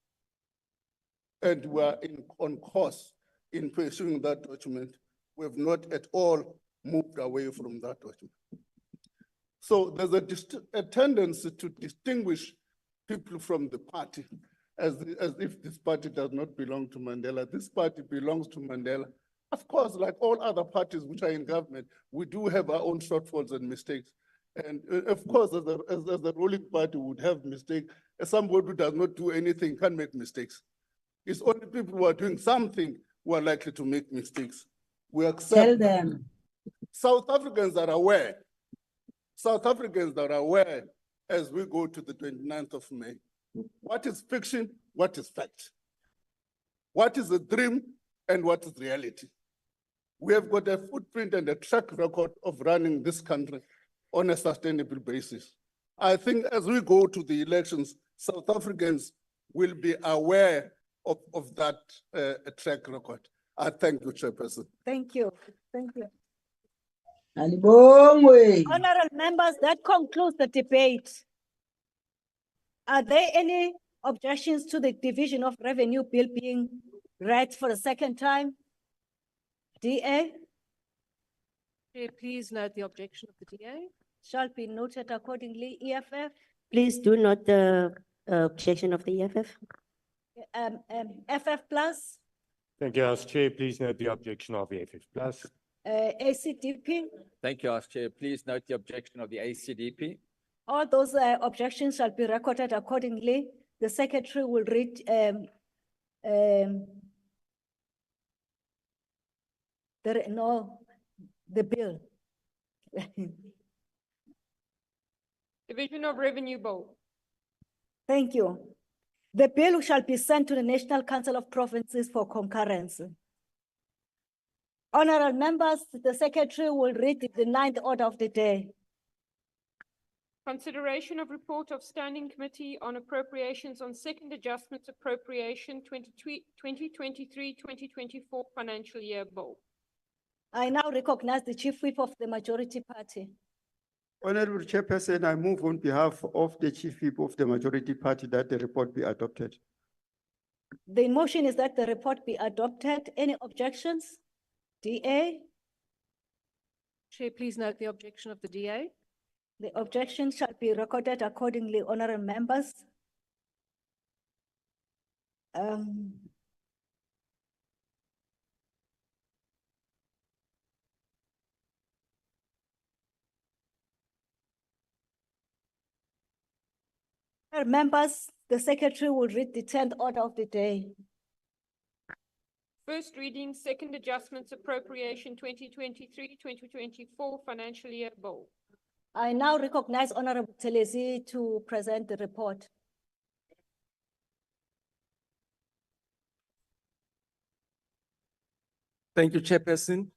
Speaker 10: And we are on course in pursuing that document. We have not at all moved away from that document. So there's a tendency to distinguish people from the party as if this party does not belong to Mandela. This party belongs to Mandela. Of course, like all other parties which are in government, we do have our own shortfalls and mistakes. And of course, as the ruling party would have mistakes, somebody who does not do anything can make mistakes. It's only people who are doing something who are likely to make mistakes. We accept.
Speaker 15: Tell them.
Speaker 10: South Africans are aware. South Africans are aware as we go to the 29th of May. What is fiction? What is fact? What is a dream and what is reality? We have got a footprint and a track record of running this country on a sustainable basis. I think as we go to the elections, South Africans will be aware of that track record. I thank you, Chairperson.
Speaker 4: Thank you. Thank you.
Speaker 15: Alibongwe.
Speaker 4: Honorable members, that concludes the debate. Are there any objections to the division of revenue bill being read for a second time? DA?
Speaker 8: Chair, please note the objection of the DA.
Speaker 4: Shall be noted accordingly. EFF?
Speaker 19: Please do note the objection of the EFF.
Speaker 4: FF plus?
Speaker 5: Thank you, House Chair. Please note the objection of the FF plus.
Speaker 4: ACDP?
Speaker 23: Thank you, House Chair. Please note the objection of the ACDP.
Speaker 4: All those objections shall be recorded accordingly. The secretary will read the bill.
Speaker 21: Division of Revenue Bill.
Speaker 4: Thank you. The bill shall be sent to the National Council of Provinces for concurrence. Honorable members, the secretary will read the 9th order of the day.
Speaker 21: Consideration of report of Standing Committee on Appropriations on Second Adjustments Appropriation 2023-2024 Financial Year Bill.
Speaker 4: I now recognize the Chief Whip of the Majority Party.
Speaker 7: Honorable Chairperson, I move on behalf of the Chief Whip of the Majority Party that the report be adopted.
Speaker 4: The motion is that the report be adopted. Any objections? DA?
Speaker 8: Chair, please note the objection of the DA.
Speaker 4: The objection shall be recorded accordingly, honorable members. Members, the secretary will read the 10th order of the day.
Speaker 21: First reading, Second Adjustments Appropriation 2023-2024 Financial Year Bill.
Speaker 4: I now recognize Honorable Telezi to present the report.
Speaker 22: Thank you, Chairperson.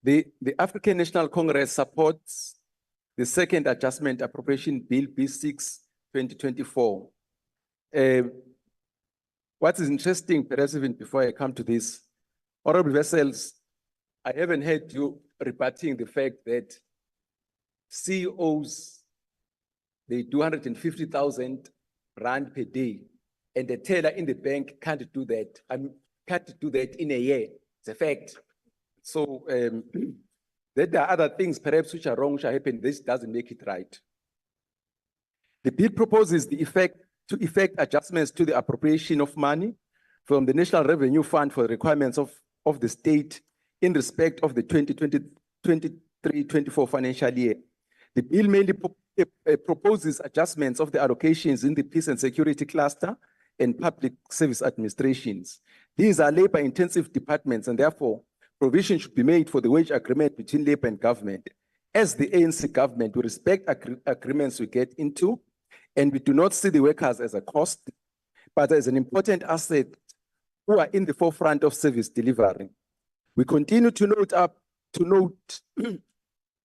Speaker 22: The African National Congress supports the Second Adjustment Appropriation Bill B6 2024. What is interesting, perhaps even before I come to this, honorable vessels, I haven't heard you rebutting the fact that CEOs, they do 150,000 rand per day, and the teller in the bank can't do that. Can't do that in a year. It's a fact. So that there are other things perhaps which are wrong, which are happening. This doesn't make it right. The bill proposes to effect adjustments to the appropriation of money from the National Revenue Fund for the requirements of the state in respect of the 2023-24 financial year. The bill mainly proposes adjustments of the allocations in the peace and security cluster and public service administrations. These are labor-intensive departments, and therefore provision should be made for the wage agreement between labor and government. As the ANC government, we respect agreements we get into, and we do not see the workers as a cost, but as an important asset who are in the forefront of service delivery. We continue to note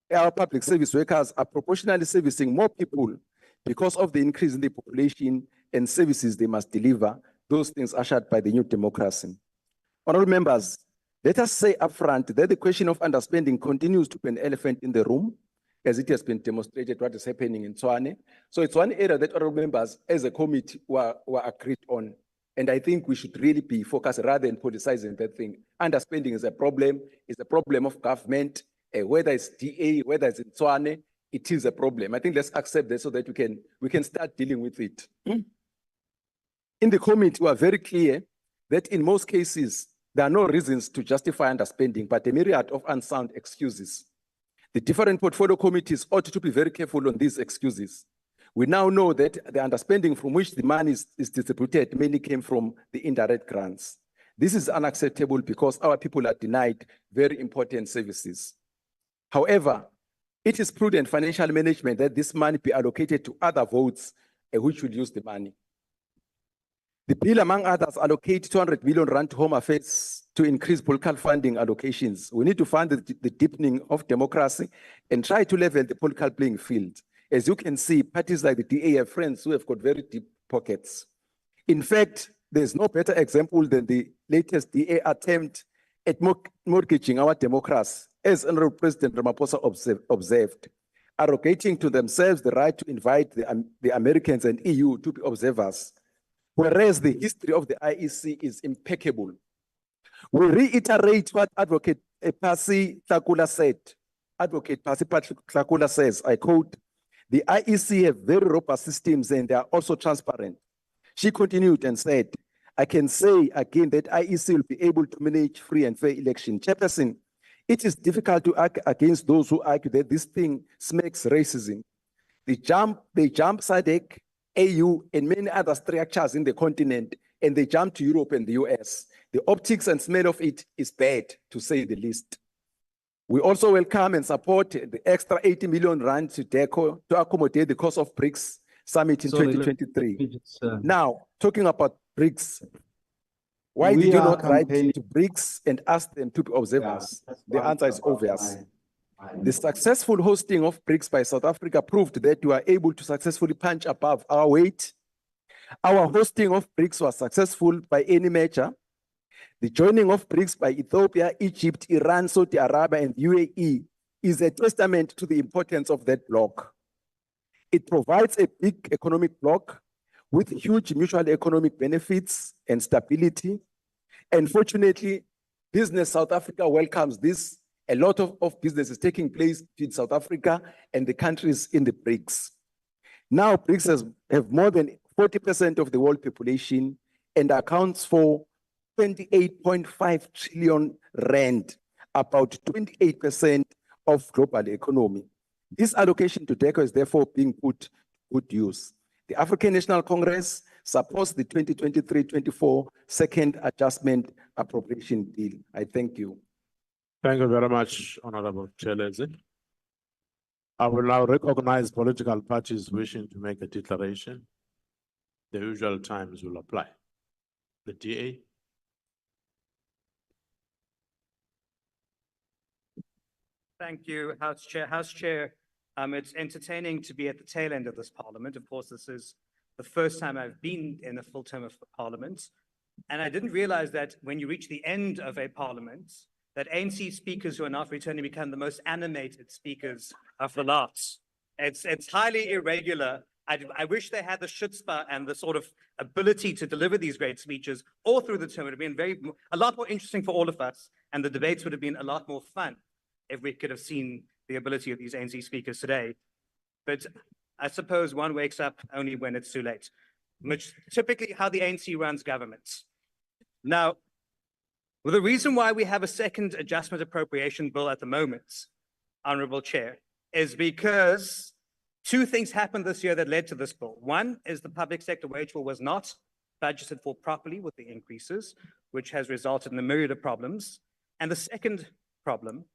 Speaker 22: our public service workers are proportionally servicing more people because of the increase in the population and services they must deliver, those things ushered by the new democracy. Honorable members, let us say upfront that the question of underspending continues to be an elephant in the room, as it has been demonstrated what is happening in Tshwane. So it's one area that honorable members as a committee were agreed on. And I think we should really be focused rather than politicizing that thing. Underspending is a problem of government, whether it's DA, whether it's in Tshwane, it is a problem. I think let's accept that so that we can start dealing with it. In the committee, we are very clear that in most cases, there are no reasons to justify underspending, but a myriad of unsound excuses. The different portfolio committees ought to be very careful on these excuses. We now know that the underspending from which the money is distributed mainly came from the indirect grants. This is unacceptable because our people are denied very important services. However, it is prudent financial management that this money be allocated to other votes which will use the money. The bill, among others, allocate 200 million rand to Home Affairs to increase political funding allocations. We need to fund the deepening of democracy and try to level the political playing field. As you can see, parties like the DA have friends who have got very deep pockets. In fact, there's no better example than the latest DA attempt at mortgaging our democracy, as Honorable President Ramaphosa observed, arrogating to themselves the right to invite the Americans and EU to be observers, whereas the history of the IEC is impeccable. We reiterate what Advocate Pasi Tlakula said. Advocate Pasi Tlakula says, I quote, "The IEC have very robust systems and they are also transparent." She continued and said, "I can say again that IEC will be able to manage free and fair election." Chairperson, it is difficult to argue against those who argue that this thing smacks racism. They jump SADC, AU, and many other structures in the continent, and they jump to Europe and the US. The optics and smell of it is bad, to say the least. We also welcome and support the extra 80 million rand to DECO to accommodate the cost of BRICS Summit in 2023. Now, talking about BRICS, why did you not write to BRICS and ask them to be observers? The answer is obvious. The successful hosting of BRICS by South Africa proved that we are able to successfully punch above our weight. Our hosting of BRICS was successful by any measure. The joining of BRICS by Ethiopia, Egypt, Iran, Saudi Arabia, and UAE is a testament to the importance of that bloc. It provides a big economic bloc with huge mutual economic benefits and stability. And fortunately, Business South Africa welcomes this. A lot of business is taking place in South Africa and the countries in the BRICS. Now, BRICS have more than 40% of the world population and accounts for 28.5 trillion rand, about 28% of global economy. This allocation to DECO is therefore being put to good use. The African National Congress supports the 2023-24 second adjustment appropriation bill. I thank you.
Speaker 6: Thank you very much, Honorable Chelezi. I will now recognize political parties wishing to make a declaration. The usual times will apply. The DA.
Speaker 18: Thank you, House Chair. House Chair, it's entertaining to be at the tail end of this Parliament. Of course, this is the first time I've been in a full term of Parliament. And I didn't realize that when you reach the end of a Parliament, that ANC speakers who are not returning become the most animated speakers of the lot. It's highly irregular. I wish they had the chutzpah and the sort of ability to deliver these great speeches all through the term. It would have been a lot more interesting for all of us, and the debates would have been a lot more fun if we could have seen the ability of these ANC speakers today. But I suppose one wakes up only when it's too late, which typically how the ANC runs governments. Now, well, the reason why we have a second adjustment appropriation bill at the moment, Honorable Chair, is because two things happened this year that led to this bill. One is the public sector wage bill was not budgeted for properly with the increases, which has resulted in a myriad of problems. And the second problem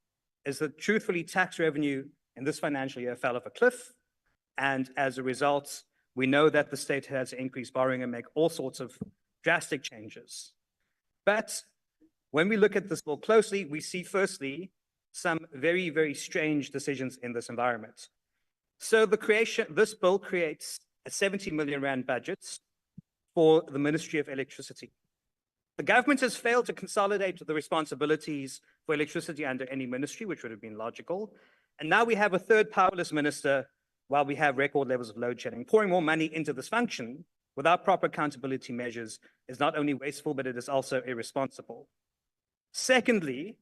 Speaker 18: is that truthfully tax revenue in this financial year fell off a cliff. And as a result, we know that the state has to increase borrowing and make all sorts of drastic changes. But when we look at this bill closely, we see firstly some very, very strange decisions in this environment. So this bill creates a 70 million rand budget for the Ministry of Electricity. The government has failed to consolidate the responsibilities for electricity under any ministry, which would have been logical. And now we have a third powerless minister while we have record levels of load shedding. Pouring more money into this function without proper accountability measures is not only wasteful, but it is also irresponsible. Secondly,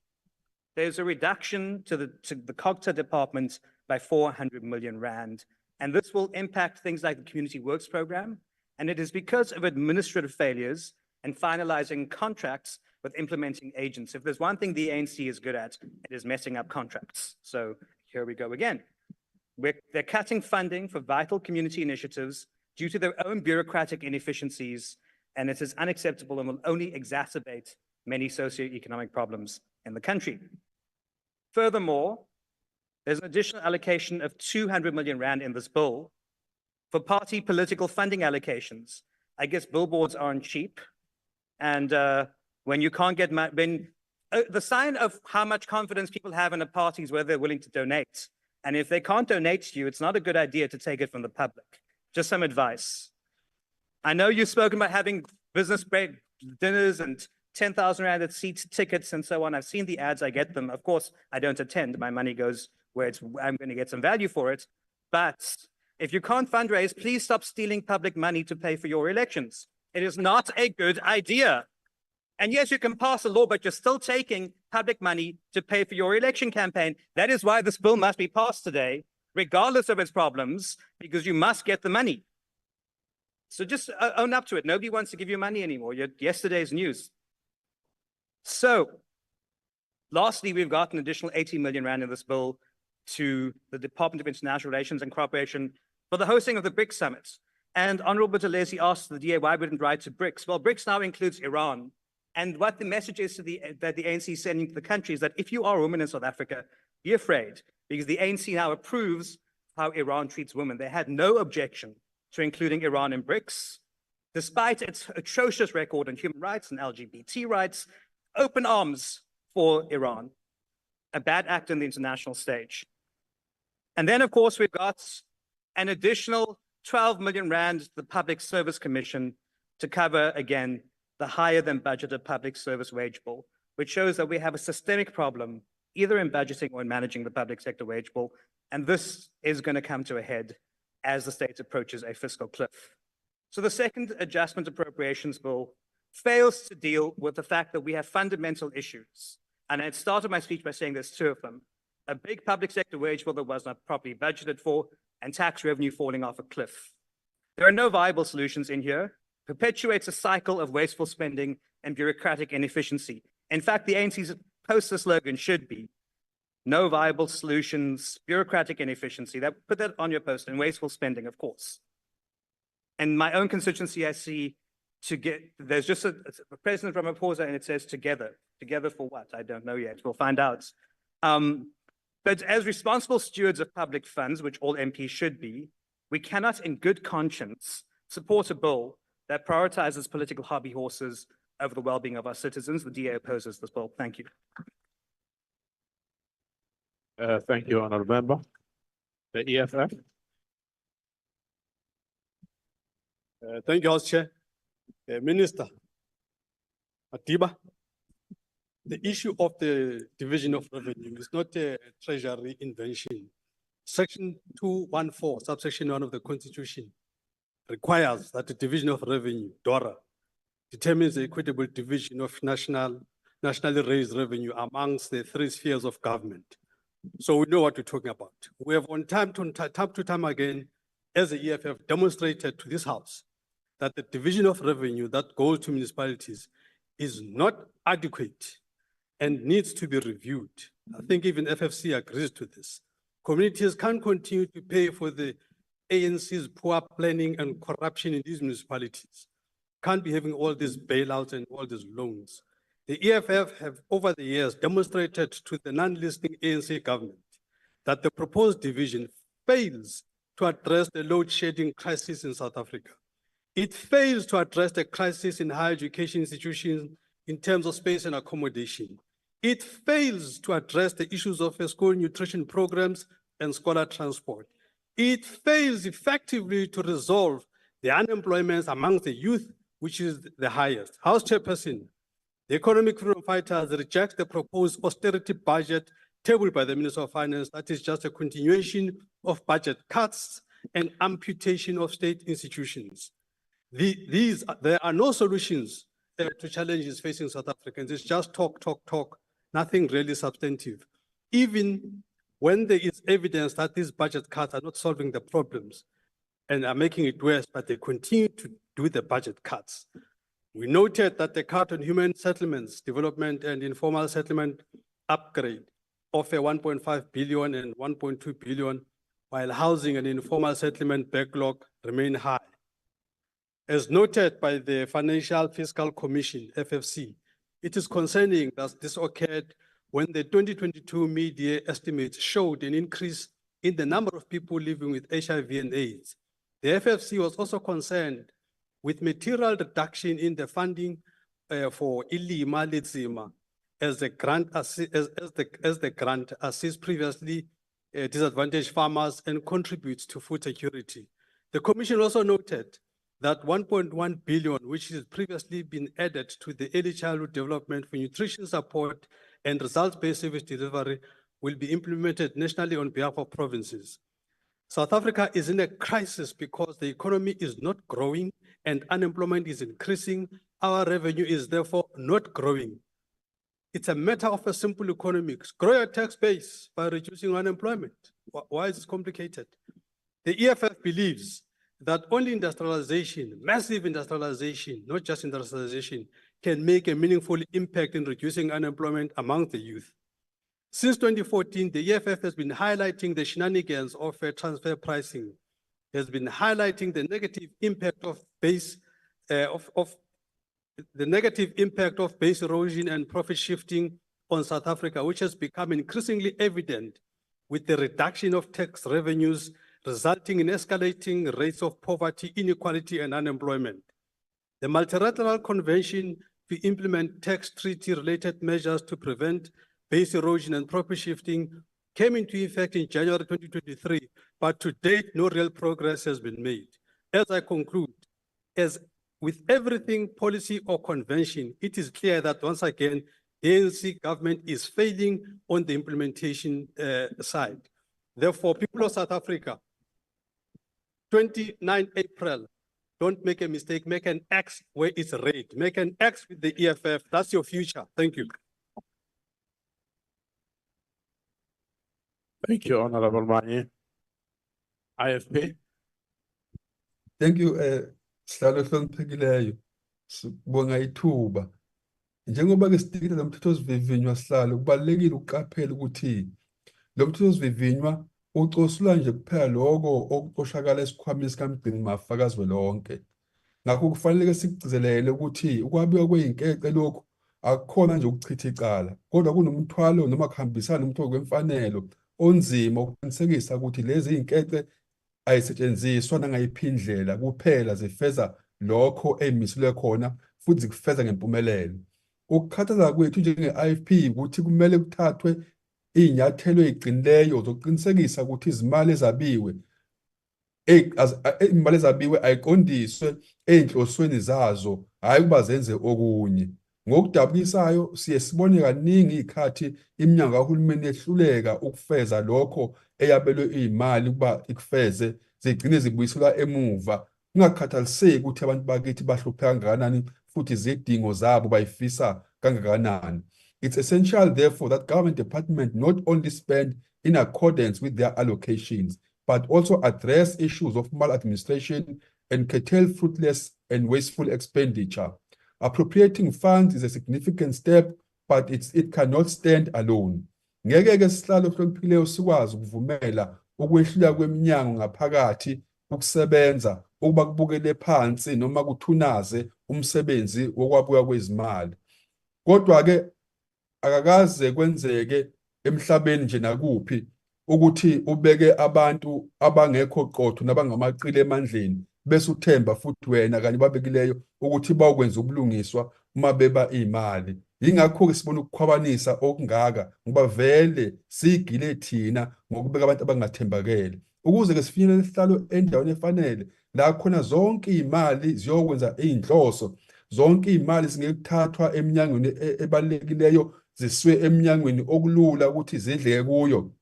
Speaker 18: there's a reduction to the COGTA department by 400 million rand. And this will impact things like the Community Works Program. And it is because of administrative failures and finalizing contracts with implementing agents. If there's one thing the ANC is good at, it is messing up contracts. So here we go again. They're cutting funding for vital community initiatives due to their own bureaucratic inefficiencies, and it is unacceptable and will only exacerbate many socioeconomic problems in the country. Furthermore, there's an additional allocation of 200 million rand in this bill for party political funding allocations. I guess billboards aren't cheap, and when you can't get the sign of how much confidence people have in a party is whether they're willing to donate. And if they can't donate to you, it's not a good idea to take it from the public. Just some advice. I know you've spoken about having business break dinners and 10,000 rand at seats, tickets, and so on. I've seen the ads, I get them. Of course, I don't attend. My money goes where I'm going to get some value for it. But if you can't fundraise, please stop stealing public money to pay for your elections. It is not a good idea. And yes, you can pass a law, but you're still taking public money to pay for your election campaign. That is why this bill must be passed today, regardless of its problems, because you must get the money. So just own up to it. Nobody wants to give you money anymore. You're yesterday's news. So lastly, we've got an additional 80 million rand in this bill to the Department of International Relations and Cooperation for the hosting of the BRICS Summit. And Honorable Buthelezi asked the DA why we didn't write to BRICS. Well, BRICS now includes Iran. And what the message is to that the ANC is sending to the country is that if you are a woman in South Africa, be afraid, because the ANC now approves how Iran treats women. They had no objection to including Iran in BRICS, despite its atrocious record on human rights and LGBT rights, open arms for Iran, a bad act on the international stage. And then, of course, we've got an additional 12 million rand to the Public Service Commission to cover, again, the higher than budgeted public service wage bill, which shows that we have a systemic problem, either in budgeting or in managing the public sector wage bill. And this is going to come to a head as the state approaches a fiscal cliff. So the second adjustment appropriations bill fails to deal with the fact that we have fundamental issues. And I started my speech by saying there's two of them: a big public sector wage bill that was not properly budgeted for, and tax revenue falling off a cliff. There are no viable solutions in here. Perpetuates a cycle of wasteful spending and bureaucratic inefficiency. In fact, the ANC's poster slogan should be no viable solutions, bureaucratic inefficiency. Put that on your poster, and wasteful spending, of course. In my own constituency, I see there's just a President Ramaphosa, and it says together. Together for what? I don't know yet. We'll find out. But as responsible stewards of public funds, which all MPs should be, we cannot in good conscience support a bill that prioritizes political hobby horses over the well-being of our citizens. The DA opposes this bill. Thank you.
Speaker 6: Thank you, Honourable Member. The EFF.
Speaker 1: Thank you, House Chair. Minister Atiba, the issue of the division of revenue is not a treasury invention. Section 214, subsection 1 of the Constitution requires that the division of revenue, DORA, determines the equitable division of nationally raised revenue amongst the three spheres of government. So we know what we're talking about. We have on time to time again, as the EFF demonstrated to this House, that the division of revenue that goes to municipalities is not adequate and needs to be reviewed. I think even FFC agrees to this. Communities can't continue to pay for the ANC's poor planning and corruption in these municipalities. Can't be having all these bailouts and all these loans. The EFF have over the years demonstrated to the non-listening ANC government that the proposed division fails to address the load shedding crisis in South Africa. It fails to address the crisis in higher education institutions in terms of space and accommodation. It fails to address the issues of school nutrition programs and scholar transport. It fails effectively to resolve the unemployment amongst the youth, which is the highest. House Chairperson, the economic freedom fighters reject the proposed austerity budget tabled by the Minister of Finance. That is just a continuation of budget cuts and amputation of state institutions. There are no solutions to challenges facing South Africans. It's just talk, nothing really substantive. Even when there is evidence that these budget cuts are not solving the problems and are making it worse, but they continue to do the budget cuts. We noted that the cut on human settlements, development and informal settlement upgrade of a 1.5 billion and 1.2 billion while housing and informal settlement backlog remain high. As noted by the Financial Fiscal Commission, FFC, it is concerning that this occurred when the 2022 mid-year estimates showed an increase in the number of people living with HIV and AIDS. The FFC was also concerned with material reduction in the funding for Ilima Letsima as the grant assists previously disadvantaged farmers and contributes to food security. The Commission also noted that 1.1 billion, which has previously been added to the early childhood development for nutrition support and results-based service delivery, will be implemented nationally on behalf of provinces. South Africa is in a crisis because the economy is not growing and unemployment is increasing. Our revenue is therefore not growing. It's a matter of a simple economics. Grow your tax base by reducing unemployment. Why is it complicated? The EFF believes that only industrialization, massive industrialization, not just industrialization, can make a meaningful impact in reducing unemployment among the youth. Since 2014, the EFF has been highlighting the shenanigans of transfer pricing, has been highlighting the negative impact of base erosion and profit shifting on South Africa, which has become increasingly evident with the reduction of tax revenues, resulting in escalating rates of poverty, inequality, and unemployment. The Multilateral Convention to implement tax treaty-related measures to prevent base erosion and profit shifting came into effect in January 2023, but to date, no real progress has been made. As I conclude, as with everything policy or convention, it is clear that once again, the ANC government is failing on the implementation side. Therefore, people of South Africa, 29 April, don't make a mistake, make an X where it's red. Make an X with the EFF, that's your future. Thank you.
Speaker 6: Thank you, Honorable Manye. IFP.
Speaker 2: Thank you, Sihlalo hloniphekileyo. Sibonga ithuba. Njengoba-ke sitikile lo mthethosivivinywa sihlalo, kubalulekile ukuqaphela ukuthi lo mthethosivivinywa ucosulwa nje kuphela lokho okuqoshakala esikhwameni sikamgcinimafa kazwelonke. Ngakho kufanele sikugcizelele ukuthi ukwabiwa kweyinkece lokhu akukhona nje ukuchitha icala, kodwa kunomthwalo noma kuhambisana nomthwalo kwemfanelo onzima ukuqinisekisa ukuthi lezi inkece ayisetshenziswa nangayiphi indlela kuphela zifeza lokho emiselwe khona futhi zikufeza ngempumelelo. Ukukhathaza kwethu njenge-IFP ukuthi kumele kuthathwe iy'nyathelo ey'qinileyo zokuqinisekisa ukuthi izimali ezabiwe ayiqondiswe ey'nhlosweni zazo, hhayi ukuba zenze okunye. Ngokudabukisayo siye sibone kaningi iy'khathi iminyango kahulumeni yehluleka ukufeza lokho eyabelwe iy'mali ukuba ikufeze, zigcine zibuyiselwa emuva, kungakhathaliseki ukuthi abantu bakithi bahlupheka kangakanani futhi izidingo zabo bayifisa kangakanani. It's essential, therefore, that government departments not only spend in accordance with their allocations, but also address issues of maladministration and curtail fruitless and wasteful expenditure. Appropriating funds is a significant step, but it cannot stand alone. Ngeke-ke sihlalo hloniphileyo sikwazi ukuvumela ukwehlula kweminyango ngaphakathi ukusebenza ukuba kubukele phansi noma kuthunaze umsebenzi wokwabiwa kwezimali. Kodwa-ke akakaze kwenzeke emhlabeni nje nakuphi ukuthi ubeke abantu abangekho qotho nabangamaqili emandleni bese uthemba futhi wena kanye babekileyo ukuthi bawukwenza ubulungiswa uma beba imali. Yingakho-ke sibona ukukhwabanisa okungaka ngoba vele siyigile thina ngokubeka abantu abangathembakele. Ukuze-ke sifinyelele isihlalo endaweni efanele la khona zonke iy'mali ziyokwenza iy'nhloso, zonke iy'mali zingekuthathwa eminyangweni ebalulekileyo zisiwe eminyangweni okulula ukuthi zidleke kuyo.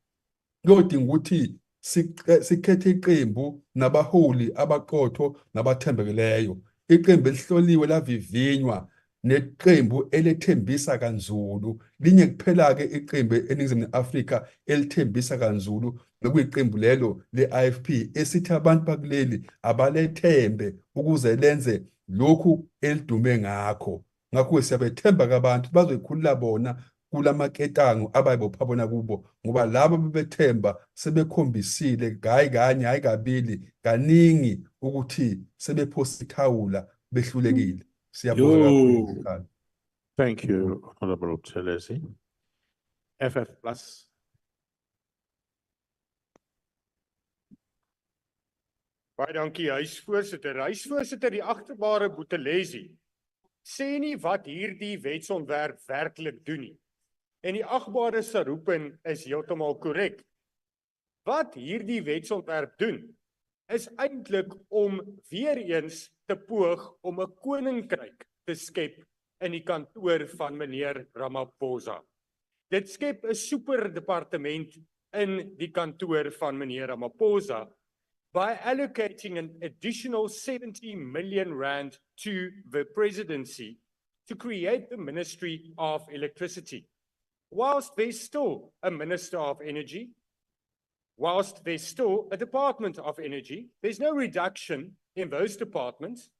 Speaker 2: Kuyodinga ukuthi sikhethe iqembu nabaholi abaqotho nabathembekileyo, iqembu elihloliwe lavivinywa neqembu elethembisa kanzulu. Linye kuphela-ke iqembu eNingizimu Afrika elithembisa kanzulu nokuyiqembu lelo le-IFP esithi abantu bakuleli abalethembe ukuze lenze lokhu elidume ngakho. Ngakho siyabethemba abantu bazoyikhulula bona kulamaketanga abayibophabona kubo ngoba labo bebethemba sebekhombisile hayi kanye hayi kabili kaningi ukuthi sebephosa ithawula behlulekile. Siyabonga kakhulu sikhalo.
Speaker 6: Thank you, Honorable Buthelezi. FF plus.
Speaker 5: Baie dankie, huisvoorsitter. Huisvoorsitter, die agterbare Buthelezi sê nie wat hierdie wetsontwerp werklik doen nie. En die agbare Saroepen is heeltemal korrek. Wat hierdie wetsontwerp doen, is eintlik om weer eens te poog om 'n koninkryk te skep in die kantoor van meneer Ramaphosa. Dit skep 'n superdepartement in die kantoor van meneer Ramaphosa by allocating an additional 70 million rand to the presidency to create the Ministry of Electricity. Whilst there's still a Minister of Energy, whilst there's still a Department of Energy, there's no reduction in those departments.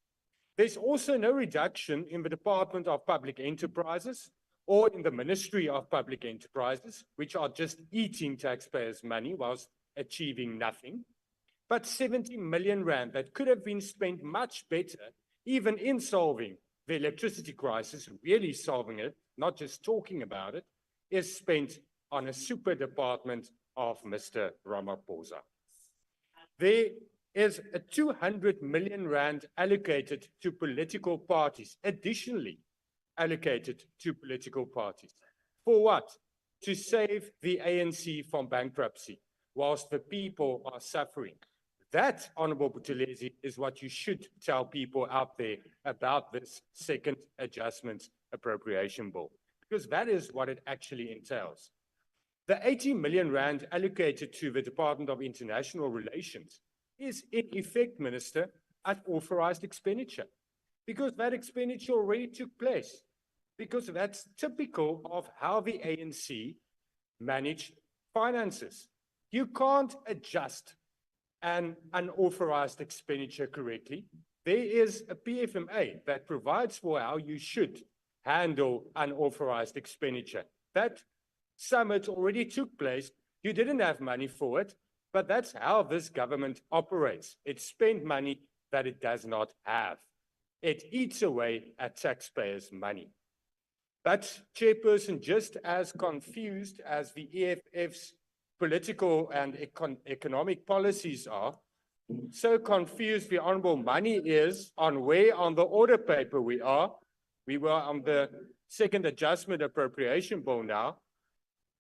Speaker 5: There's also no reduction in the Department of Public Enterprises or in the Ministry of Public Enterprises, which are just eating taxpayers' money whilst achieving nothing. But 70 million rand that could have been spent much better, even in solving the electricity crisis, really solving it, not just talking about it, is spent on a super department of Mr. Ramaphosa. There is a 200 million rand allocated to political parties, additionally allocated to political parties. For what? To save the ANC from bankruptcy, whilst the people are suffering. That, Honorable Buthelezi, is what you should tell people out there about this second adjustment appropriation bill, because that is what it actually entails. The 80 million rand allocated to the Department of International Relations is in effect, Minister, unauthorized expenditure, because that expenditure already took place, because that's typical of how the ANC manage finances. You can't adjust an unauthorized expenditure correctly. There is a PFMA that provides for how you should handle unauthorized expenditure. That summit already took place. You didn't have money for it, but that's how this government operates. It spends money that it does not have. It eats away at taxpayers' money. But, Chairperson, just as confused as the EFF's political and economic policies are, so confused the Honourable Money is on where on the order paper we are. We were on the second adjustment appropriation bill now,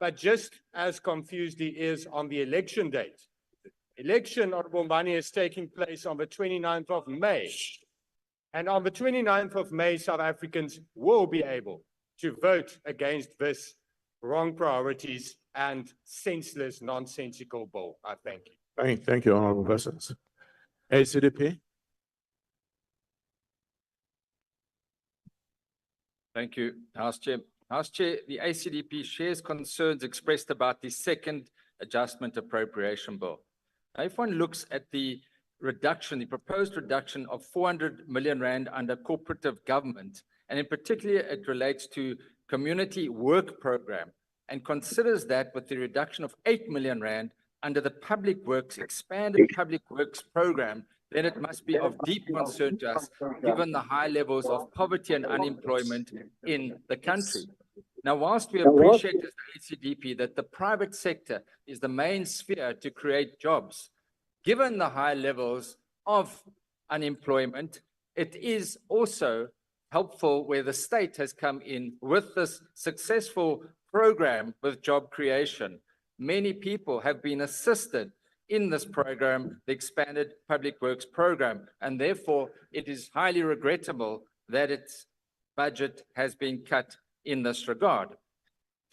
Speaker 5: but just as confused he is on the election date. Election, Honourable Money, is taking place on the 29th of May. And on the 29th of May, South Africans will be able to vote against this wrong priorities and senseless, nonsensical bill. I thank you.
Speaker 6: Thank you, Honorable Persons. ACDP.
Speaker 23: Thank you, House Chair. House Chair, the ACDP shares concerns expressed about the second adjustment appropriation bill. Now, if one looks at the reduction, the proposed reduction of 400 million rand under cooperative government, and in particular, it relates to community work program, and considers that with the reduction of 8 million rand under the public works, expanded public works program, then it must be of deep concern to us, given the high levels of poverty and unemployment in the country. Now, whilst we appreciate as the ACDP that the private sector is the main sphere to create jobs, given the high levels of unemployment, it is also helpful where the state has come in with this successful program with job creation. Many people have been assisted in this program, the expanded public works program, and therefore it is highly regrettable that its budget has been cut in this regard.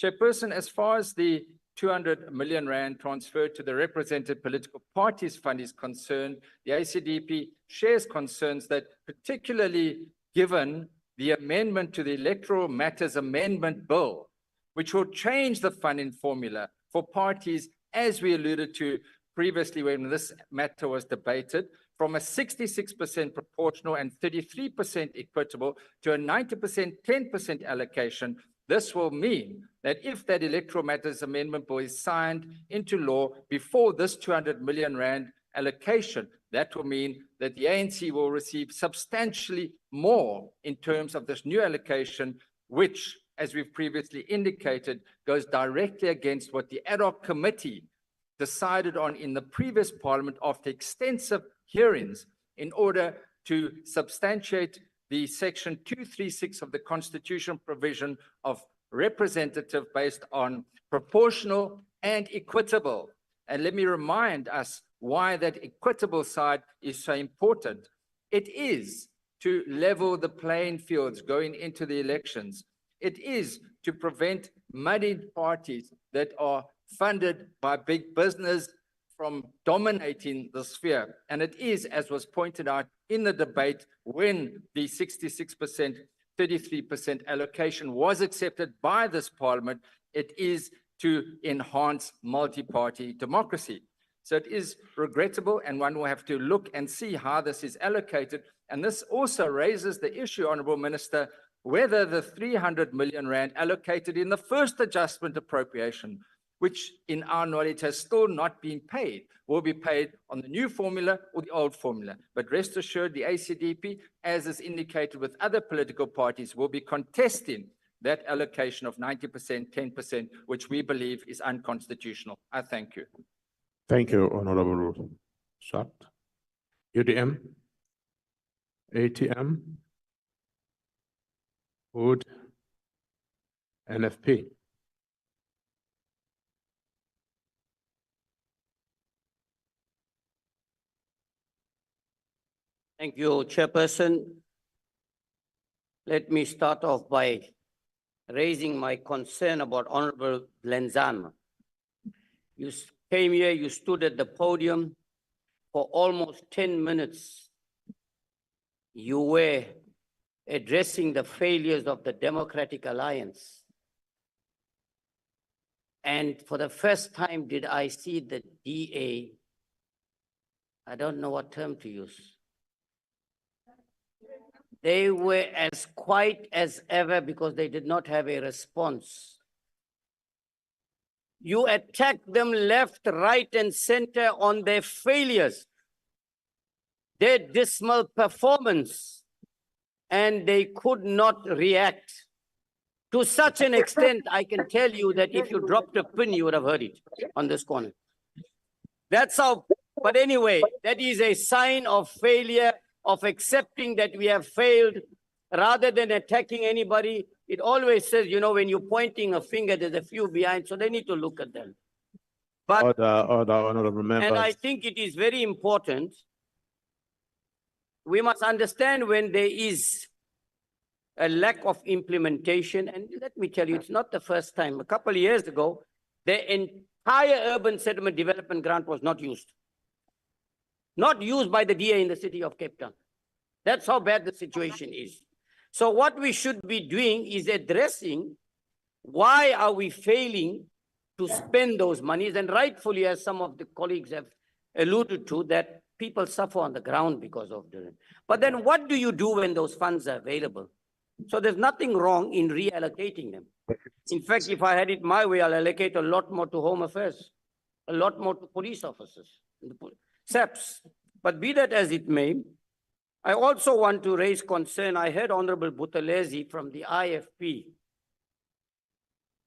Speaker 23: Chairperson, as far as the 200 million rand transferred to the represented political parties fund is concerned, the ACDP shares concerns that particularly given the amendment to the Electoral Matters Amendment Bill, which will change the funding formula for parties, as we alluded to previously when this matter was debated, from a 66% proportional and 33% equitable to a 90% 10% allocation, This will mean that if that Electoral Matters Amendment Bill is signed into law before this 200 million rand allocation, that will mean that the ANC will receive substantially more in terms of this new allocation, which, as we've previously indicated, goes directly against what the ad hoc committee decided on in the previous parliament after extensive hearings in order to substantiate the section 236 of the constitutional provision of representative based on proportional and equitable. And let me remind us why that equitable side is so important. It is to level the playing fields going into the elections. It is to prevent muddied parties that are funded by big business from dominating the sphere. And it is, as was pointed out in the debate, when the 66%, 33% allocation was accepted by this parliament, it is to enhance multi-party democracy. So it is regrettable, and one will have to look and see how this is allocated. And this also raises the issue, Honourable Minister, whether the 300 million rand allocated in the first adjustment appropriation, which in our knowledge has still not been paid, will be paid on the new formula or the old formula. But rest assured, the ACDP, as is indicated with other political parties, will be contesting that allocation of 90%, 10%, which we believe is unconstitutional. I thank you.
Speaker 6: Thank you, Honorable Swart. UDM, ATM, Wood, NFP.
Speaker 14: Thank you, Chairperson. Let me start off by raising my concern about Honorable Lenzana. You came here, you stood at the podium for almost 10 minutes. You were addressing the failures of the Democratic Alliance. And for the first time did I see the DA, I don't know what term to use. They were as quiet as ever because they did not have a response. You attacked them left, right, and center on their failures, their dismal performance, and they could not react. To such an extent, I can tell you that if you dropped a pin, you would have heard it on this corner. That's how, but anyway, that is a sign of failure, of accepting that we have failed rather than attacking anybody. It always says, you know, when you're pointing a finger, there's a few behind, so they need to look at them. But,
Speaker 6: Order, honorable members.
Speaker 14: and I think it is very important. We must understand when there is a lack of implementation, and let me tell you, it's not the first time. A couple of years ago, the entire urban settlement development grant was not used. Not used by the DA in the city of Cape Town. That's how bad the situation is. So what we should be doing is addressing why are we failing to spend those monies, and rightfully, as some of the colleagues have alluded to, that people suffer on the ground because of it. But then what do you do when those funds are available? So there's nothing wrong in reallocating them. In fact, if I had it my way, I'll allocate a lot more to Home Affairs, a lot more to police officers, SAPs. But be that as it may, I also want to raise concern. I heard Honorable Buthelezi from the IFP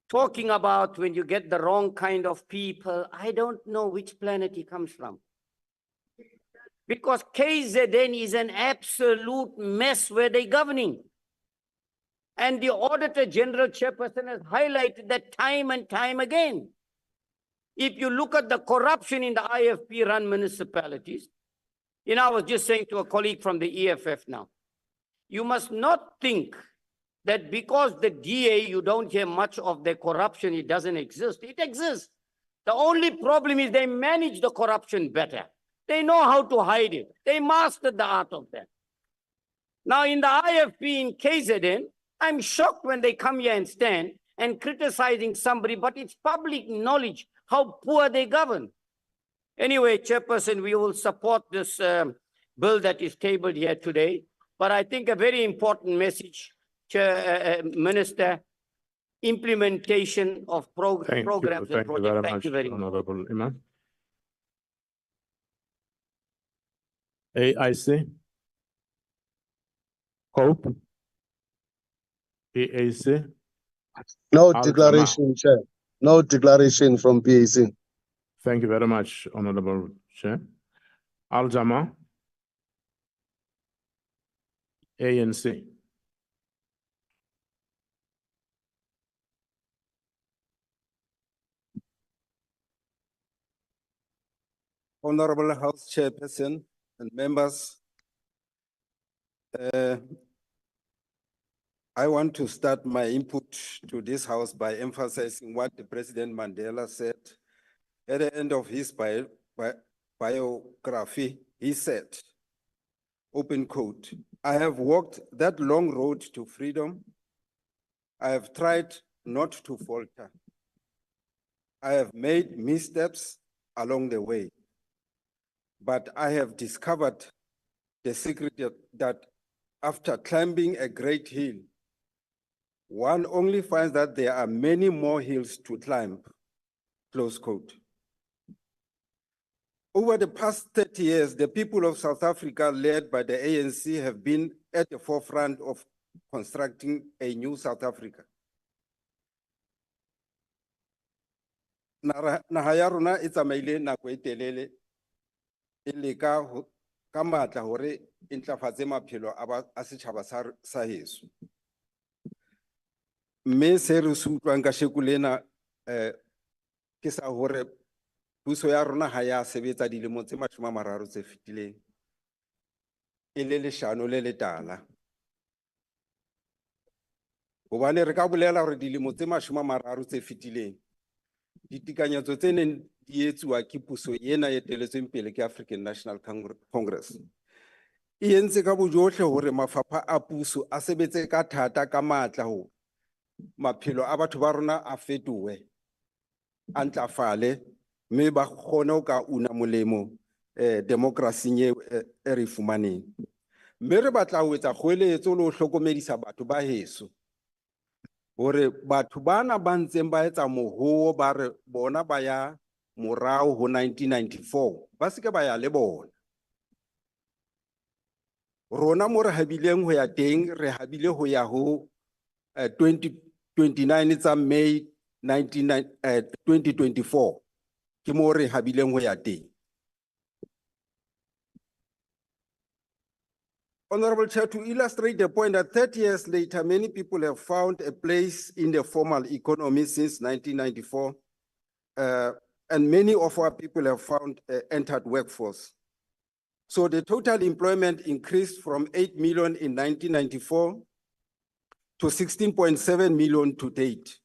Speaker 14: talking about when you get the wrong kind of people. I don't know which planet he comes from. Because KZN is an absolute mess where they're governing. And the Auditor General Chairperson has highlighted that time and time again. If you look at the corruption in the IFP-run municipalities, you know, I was just saying to a colleague from the EFF now, you must not think that because the DA, you don't hear much of the corruption, it doesn't exist. It exists. The only problem is they manage the corruption better. They know how to hide it. They mastered the art of that. Now in the IFP in KZN, I'm shocked when they come here and stand and criticizing somebody, but it's public knowledge how poor they govern. Anyway, Chairperson, we will support this bill that is tabled here today. But I think a very important message, Minister, implementation of programs and
Speaker 6: Thank you
Speaker 14: projects.
Speaker 6: very
Speaker 14: Thank
Speaker 6: much,
Speaker 14: you very much.
Speaker 6: Honorable Imam. AIC. Hope. PAC.
Speaker 3: No
Speaker 6: Al
Speaker 3: declaration, Chair. No declaration from PAC.
Speaker 6: Thank you very much, Honorable Chair. Al Jama. ANC.
Speaker 11: Honorable House Chairperson and members, I want to start my input to this House by emphasizing what the President Mandela said at the end of his biography. He said, open quote, "I have walked that long road to freedom. I have tried not to falter. I have made missteps along the way, but I have discovered the secret that after climbing a great hill, one only finds that there are many more hills to climb," close quote. Over the past 30 years, the people of South Africa, led by the ANC, have been at the forefront of constructing a new South Africa. Naha ya rona e tsamaile nako e telele e leka ka matla hore e ntlafatse maphelo a setjhaba sa heso. Mme se re se utlwang kasheko lena ke sa hore puso ya rona ha ya sebetsa dilemo tse 30 tse fetileng e le leshano le letala. Hobane re ka bolela hore dilemo tse 30 tse fetileng ditekanyetso tse neng di etsuwa ke puso ena e teletsweng pele ke African National Congress e entse ka bojohle hore mafapha a puso a sebetse ka thata ka matla ho maphelo a batho ba rona a fetohe a ntlafale mme ba kgone ho ka una molemo demokrasing e re fumaneng. Mme re batla ho etsa kgoeletso le ho hlokomedisa batho ba heso hore batho bana ba ntseng ba etsa mohuo ba re bona ba ya morao ho 1994 ba se ke ba ya le bona. Rona mo re habileng ho ya teng re habile ho ya ho 29 tsa May 2024 ke mo re habileng ho ya teng. Honorable Chair, to illustrate the point that 30 years later, many people have found a place in the formal economy since 1994, and many of our people have found entered workforce. So the total employment increased from 8 million in 1994 to 16.7 million to date.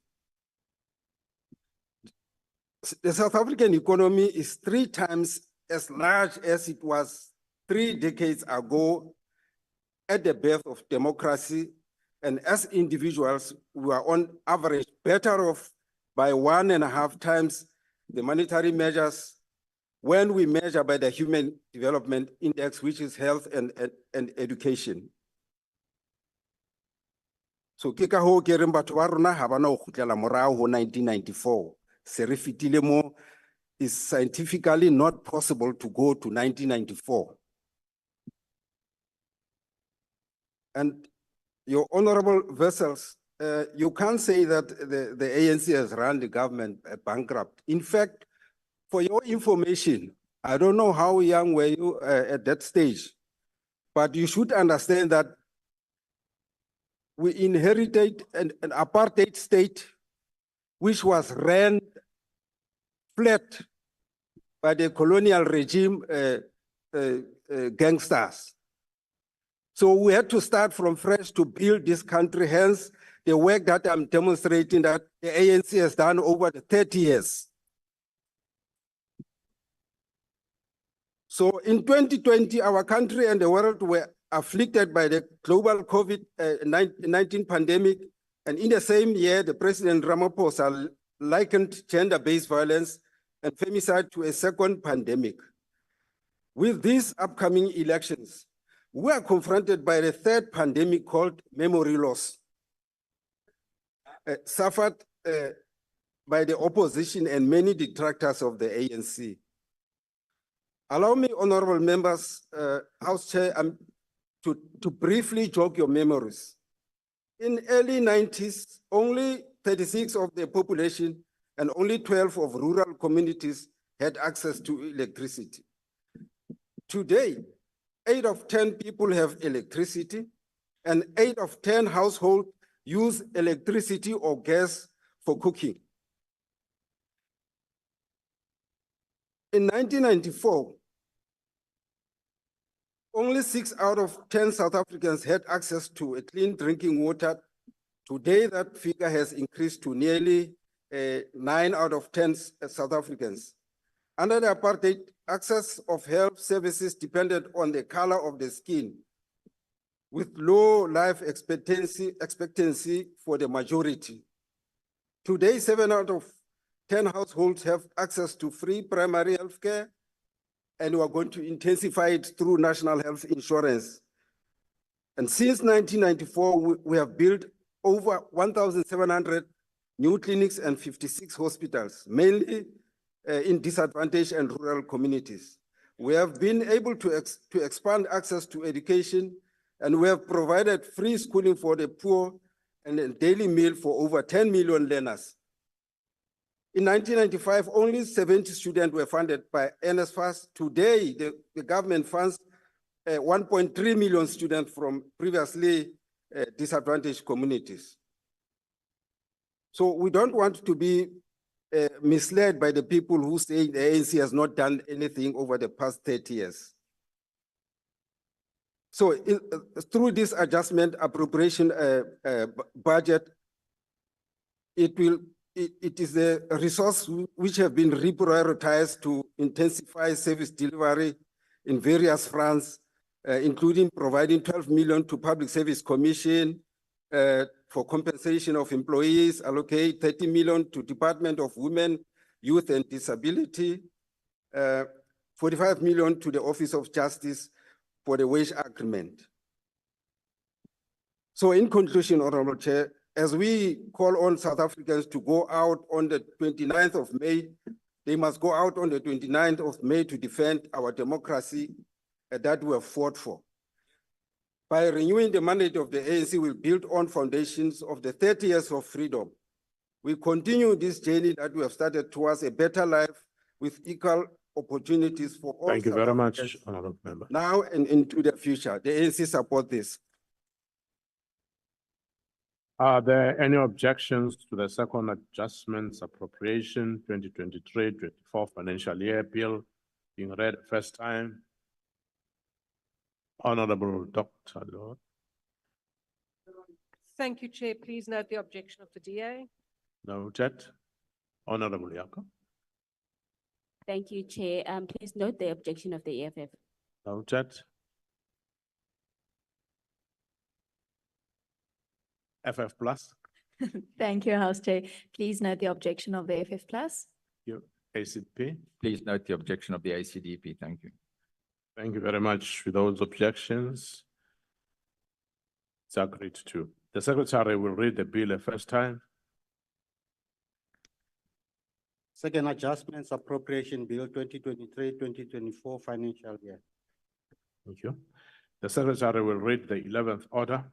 Speaker 11: The South African economy is 3 times as large as it was 3 decades ago at the birth of democracy, and as individuals, we are on average better off by 1.5 times the monetary measures when we measure by the Human Development Index, which is health and education. So ke ka ho ke reng batho ba rona ha bana ho khutlela morao ho 1994. Se re fitile mo is scientifically not possible to go to 1994. And your honorable vessels, you can't say that the ANC has run the government bankrupt. In fact, for your information, I don't know how young were you at that stage, but you should understand that we inherited an apartheid state which was ran flat by the colonial regime gangsters. So we had to start from fresh to build this country, hence the work that I'm demonstrating that the ANC has done over the 30 years. So in 2020, our country and the world were afflicted by the global COVID-19 pandemic. And in the same year, the President Ramaphosa likened gender-based violence and femicide to a second pandemic. With these upcoming elections, we are confronted by the third pandemic called memory loss. suffered by the opposition and many detractors of the ANC. Allow me, honorable members, House Chair, to briefly jog your memories. In early 90s, only 36 of the population and only 12 of rural communities had access to electricity. Today, 8 of 10 people have electricity and 8 of 10 households use electricity or gas for cooking. In 1994, only 6 out of 10 South Africans had access to a clean drinking water. Today, that figure has increased to nearly 9 out of 10 South Africans. Under the apartheid, access of health services depended on the color of the skin, with low life expectancy for the majority. Today, 7 out of 10 households have access to free primary health care, and we are going to intensify it through national health insurance. And since 1994, we have built over 1,700 new clinics and 56 hospitals, mainly in disadvantaged and rural communities. We have been able to expand access to education, and we have provided free schooling for the poor and a daily meal for over 10 million learners. In 1995, only 70 students were funded by NSFAS. Today, the government funds 1.3 million students from previously disadvantaged communities. So we don't want to be misled by the people who say the ANC has not done anything over the past 30 years. So through this adjustment appropriation budget, it is a resource which have been reprioritized to intensify service delivery in various fronts, including providing 12 million to Public Service Commission for compensation of employees, allocate 30 million to Department of Women, Youth and Disability, 45 million to the Office of Justice for the wage agreement. So in conclusion, Honorable Chair, as we call on South Africans to go out on the 29th of May, they must go out on the 29th of May to defend our democracy that we have fought for. By renewing the mandate of the ANC, we build on foundations of the 30 years of freedom. We continue this journey that we have started towards a better life with equal opportunities for all.
Speaker 6: Thank you
Speaker 11: South
Speaker 6: very much,
Speaker 11: Africans
Speaker 6: Honorable Member.
Speaker 11: now and into the future. The ANC support this.
Speaker 6: Are there any objections to the second adjustments appropriation 2023-24 financial year bill being read first time? Honorable Dr. Lord.
Speaker 8: Thank you, Chair. Please note the objection of the DA.
Speaker 6: Noted. Honorable Yako.
Speaker 19: Thank you, Chair. Please note the objection of the EFF.
Speaker 6: Noted. FF plus.
Speaker 9: Thank you, House Chair. Please note the objection of the FF plus.
Speaker 6: You ACP.
Speaker 23: Please note the objection of the ICDP. Thank you.
Speaker 6: Thank you very much. With those objections, it's agreed to. The Secretary will read the bill a first time.
Speaker 13: Second adjustments appropriation bill 2023-2024 financial year.
Speaker 6: Thank you. The Secretary will read the 11th order.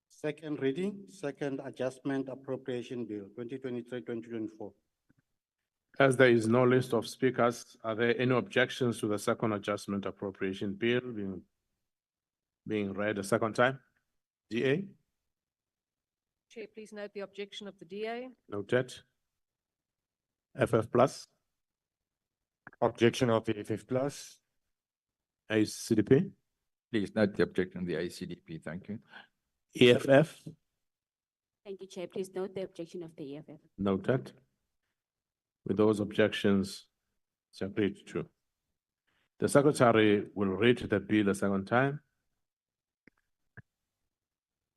Speaker 13: Second reading, second adjustment appropriation bill 2023-2024.
Speaker 6: As there is no list of speakers, are there any objections to the second adjustment appropriation bill being read a second time? DA?
Speaker 8: Chair, please note the objection of the DA.
Speaker 6: Noted. FF plus?
Speaker 5: Objection of the FF plus.
Speaker 6: ICDP?
Speaker 23: Please note the objection of the ICDP. Thank you.
Speaker 6: EFF?
Speaker 19: Thank you, Chair. Please note the objection of the EFF.
Speaker 6: Noted. With those objections, it's agreed to. The Secretary will read the bill a second time.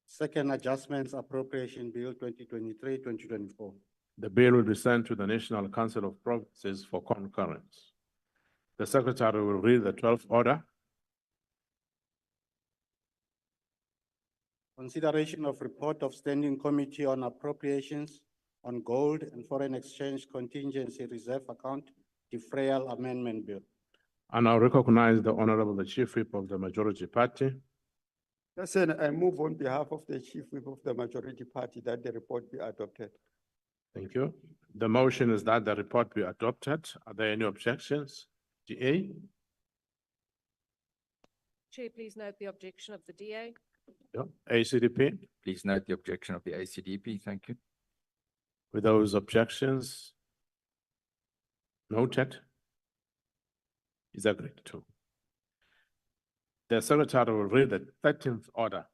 Speaker 13: Second adjustments appropriation bill 2023-2024.
Speaker 6: The bill will be sent to the National Council of Provinces for concurrence. The Secretary will read the 12th order.
Speaker 13: Consideration of report of Standing Committee on Appropriations on Gold and Foreign Exchange Contingency Reserve Account Defrayal Amendment Bill.
Speaker 6: And I recognize the Honorable the Chief Whip of the Majority Party.
Speaker 7: Yes, and I move on behalf of the Chief Whip of the Majority Party that the report be adopted.
Speaker 6: Thank you. The motion is that the report be adopted. Are there any objections? DA?
Speaker 8: Chair, please note the objection of the DA.
Speaker 6: Yeah. ACDP?
Speaker 23: Please note the objection of the ACDP. Thank you.
Speaker 6: With those objections noted, is agreed to. The Secretary will read the 13th order.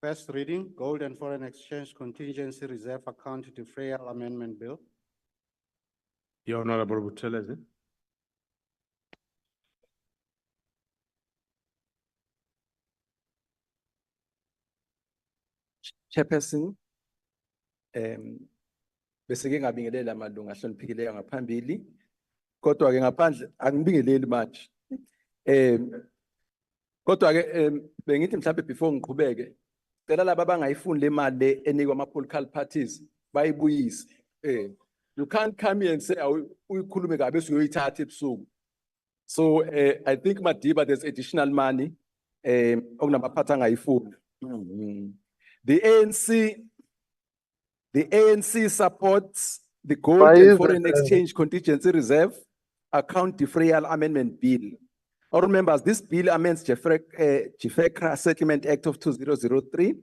Speaker 13: First reading, Gold and Foreign Exchange Contingency Reserve Account Defrayal Amendment Bill.
Speaker 6: The Honorable Buthelezi.
Speaker 22: Chairperson, bese ke ngabingelela amalunga ahloniphekileyo ngaphambili, kodwa ke ngaphandle angibingeleli manje. Kodwa ke bengithi mhlawumbe before ngiqhubeke, cela laba abangayifuni le mali le enikwa ama-political parties bayibuyise. You can't come here and say uyikhulume kabi bese uyoyithatha ebusuku. So I think Madiba, there's additional money okunamaphathi angayifuni. The ANC supports the Gold and Foreign Exchange Contingency Reserve Account Defrayal Amendment Bill. All members, this bill amends GFECRA Settlement Act of 2003.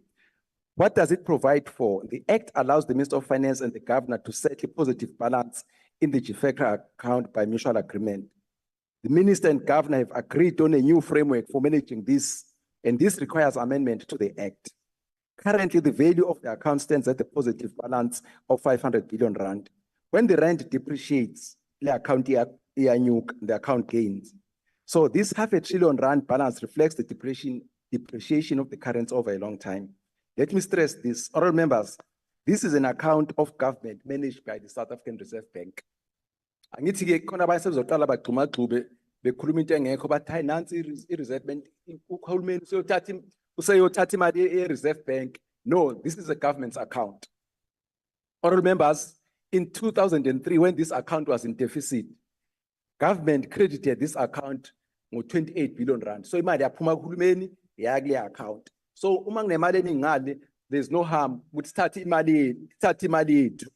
Speaker 22: What does it provide for? The Act allows the Minister of Finance and the Governor to set a positive balance in the GFECRA account by mutual agreement. The Minister and Governor have agreed on a new framework for managing this, and this requires amendment to the Act. Currently, the value of the account stands at a positive balance of 500 billion rand. When the rand depreciates, the account gains. So this R500 billion balance reflects the depreciation of the currency over a long time. Let me stress this, honorable members, this is an account of government managed by the South African Reserve Bank. Angithi ke khona abanye sebezoqala bagxumagxube bekhuluma into engekho bathi hayi nansi i-Reserve Bank uhulumeni useyothatha imali e-Reserve Bank. No, this is a government's account. Honorable members, in 2003, when this account was in deficit, government credited this account with 28 billion rand. So imali yaphuma kuhulumeni yakule account. So uma kunemali eningale, there's no harm with start imali yethu.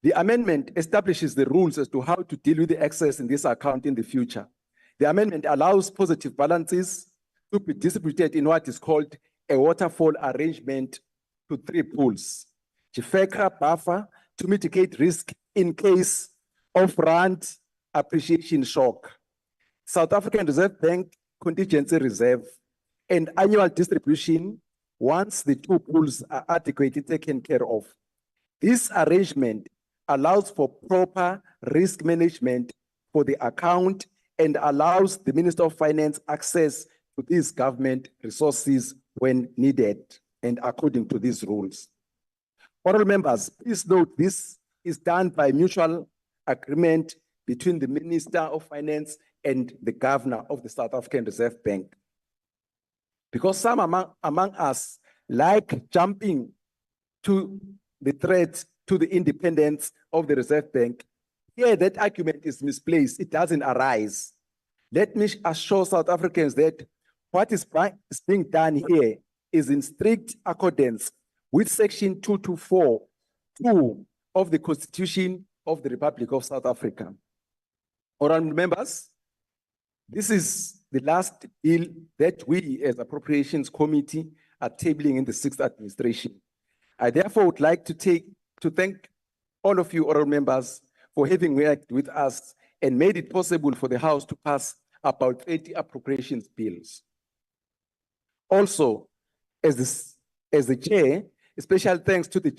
Speaker 22: The amendment establishes the rules as to how to deal with the excess in this account in the future. The amendment allows positive balances to be distributed in what is called a waterfall arrangement to 3 pools. GFECRA buffer to mitigate risk in case of rand appreciation shock. South African Reserve Bank contingency reserve and annual distribution once the 2 pools are adequately taken care of. This arrangement allows for proper risk management for the account and allows the Minister of Finance access to these government resources when needed and according to these rules. Honorable members, please note this is done by mutual agreement between the Minister of Finance and the Governor of the South African Reserve Bank. Because some among us like jumping to the threat to the independence of the Reserve Bank, here that argument is misplaced, it doesn't arise. Let me assure South Africans that what is being done here is in strict accordance with Section 224(2) of the Constitution of the Republic of South Africa. Honorable members, this is the last bill that we as Appropriations Committee are tabling in the 6th administration. I therefore would like to thank all of you, honorable members, for having worked with us and made it possible for the House to pass about 30 appropriations bills. Also, as the chair, a special thanks to the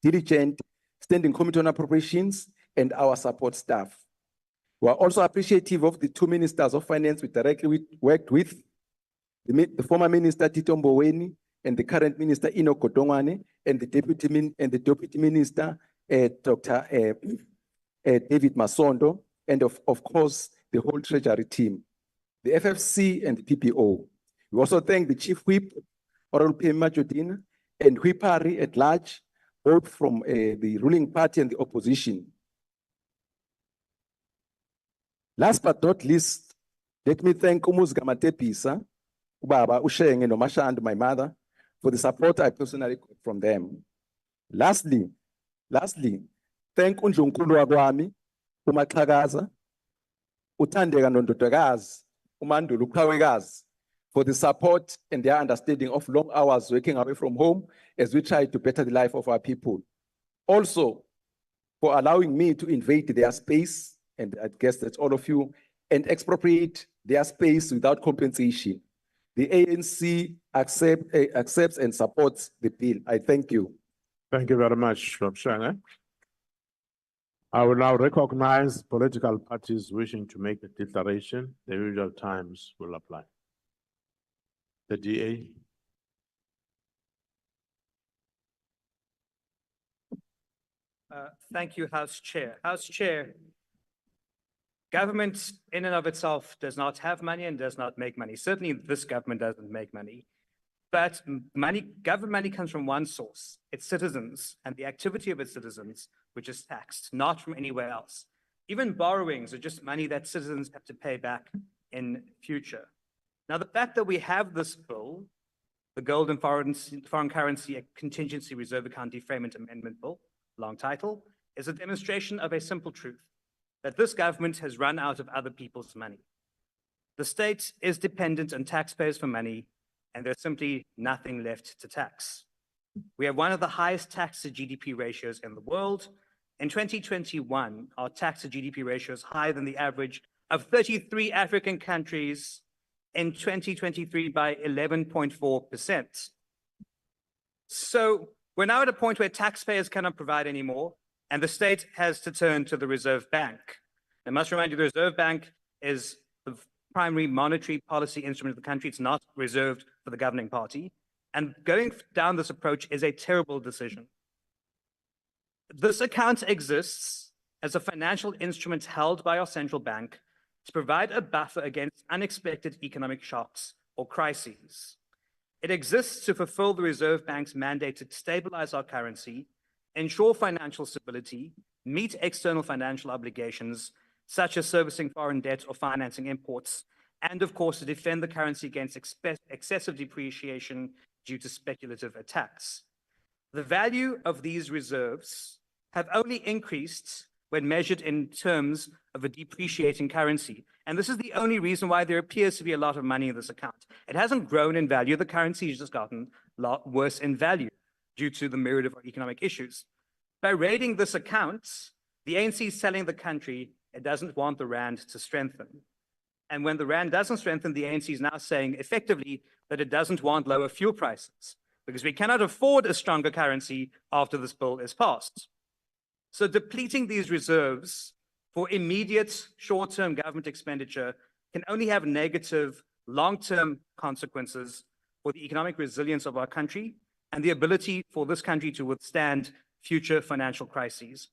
Speaker 22: diligent Standing Committee on Appropriations and our support staff. We are also appreciative of the 2 ministers of finance we directly worked with, the former minister Tito Mboweni and the current minister Enoch Godongwane, and the deputy minister Dr. David Masondo, and of course the whole treasury team, the FFC and the PPO. We also thank the Chief Whip, Honorable P. Majodina, and Whipari at large, both from the ruling party and the opposition. Last but not least, let me thank Umuz Gamatepisa, Ubaba, Usheng, and Omasha, and my mother for the support I personally got from them. Lastly, thank Unjunkulu Wagwami, Umaklagaza, Utandega Nondotagaz, Umandulu Kawegaz, for the support and their understanding of long hours working away from home as we try to better the life of our people. Also, for allowing me to invade their space, and I guess that's all of you, and expropriate their space without compensation. The ANC accepts and supports the bill. I thank you.
Speaker 6: Thank you very much, Shane. I will now recognize political parties wishing to make a declaration. The usual times will apply. The DA.
Speaker 18: Thank you, House Chair. House Chair, government in and of itself does not have money and does not make money. Certainly this government doesn't make money, but government money comes from one source, its citizens and the activity of its citizens, which is taxed, not from anywhere else. Even borrowings are just money that citizens have to pay back in future. Now, the fact that we have this bill, the Gold and Foreign Currency Contingency Reserve Account Defrayment Amendment Bill, long title, is a demonstration of a simple truth, that this government has run out of other people's money. The state is dependent on taxpayers for money, and there's simply nothing left to tax. We have one of the highest tax to GDP ratios in the world. In 2021, our tax to GDP ratio is higher than the average of 33 African countries in 2023 by 11.4%. So we're now at a point where taxpayers cannot provide anymore, and the state has to turn to the Reserve Bank. I must remind you, the Reserve Bank is the primary monetary policy instrument of the country. It's not reserved for the governing party. And going down this approach is a terrible decision. This account exists as a financial instrument held by our central bank to provide a buffer against unexpected economic shocks or crises. It exists to fulfill the Reserve Bank's mandate to stabilize our currency, ensure financial stability, meet external financial obligations, such as servicing foreign debt or financing imports, and of course, to defend the currency against excessive depreciation due to speculative attacks. The value of these reserves have only increased when measured in terms of a depreciating currency. And this is the only reason why there appears to be a lot of money in this account. It hasn't grown in value. The currency has just gotten a lot worse in value due to the myriad of economic issues. By raiding this account, the ANC is telling the country it doesn't want the rand to strengthen. And when the rand doesn't strengthen, the ANC is now saying effectively that it doesn't want lower fuel prices because we cannot afford a stronger currency after this bill is passed. So depleting these reserves for immediate short-term government expenditure can only have negative long-term consequences for the economic resilience of our country and the ability for this country to withstand future financial crises.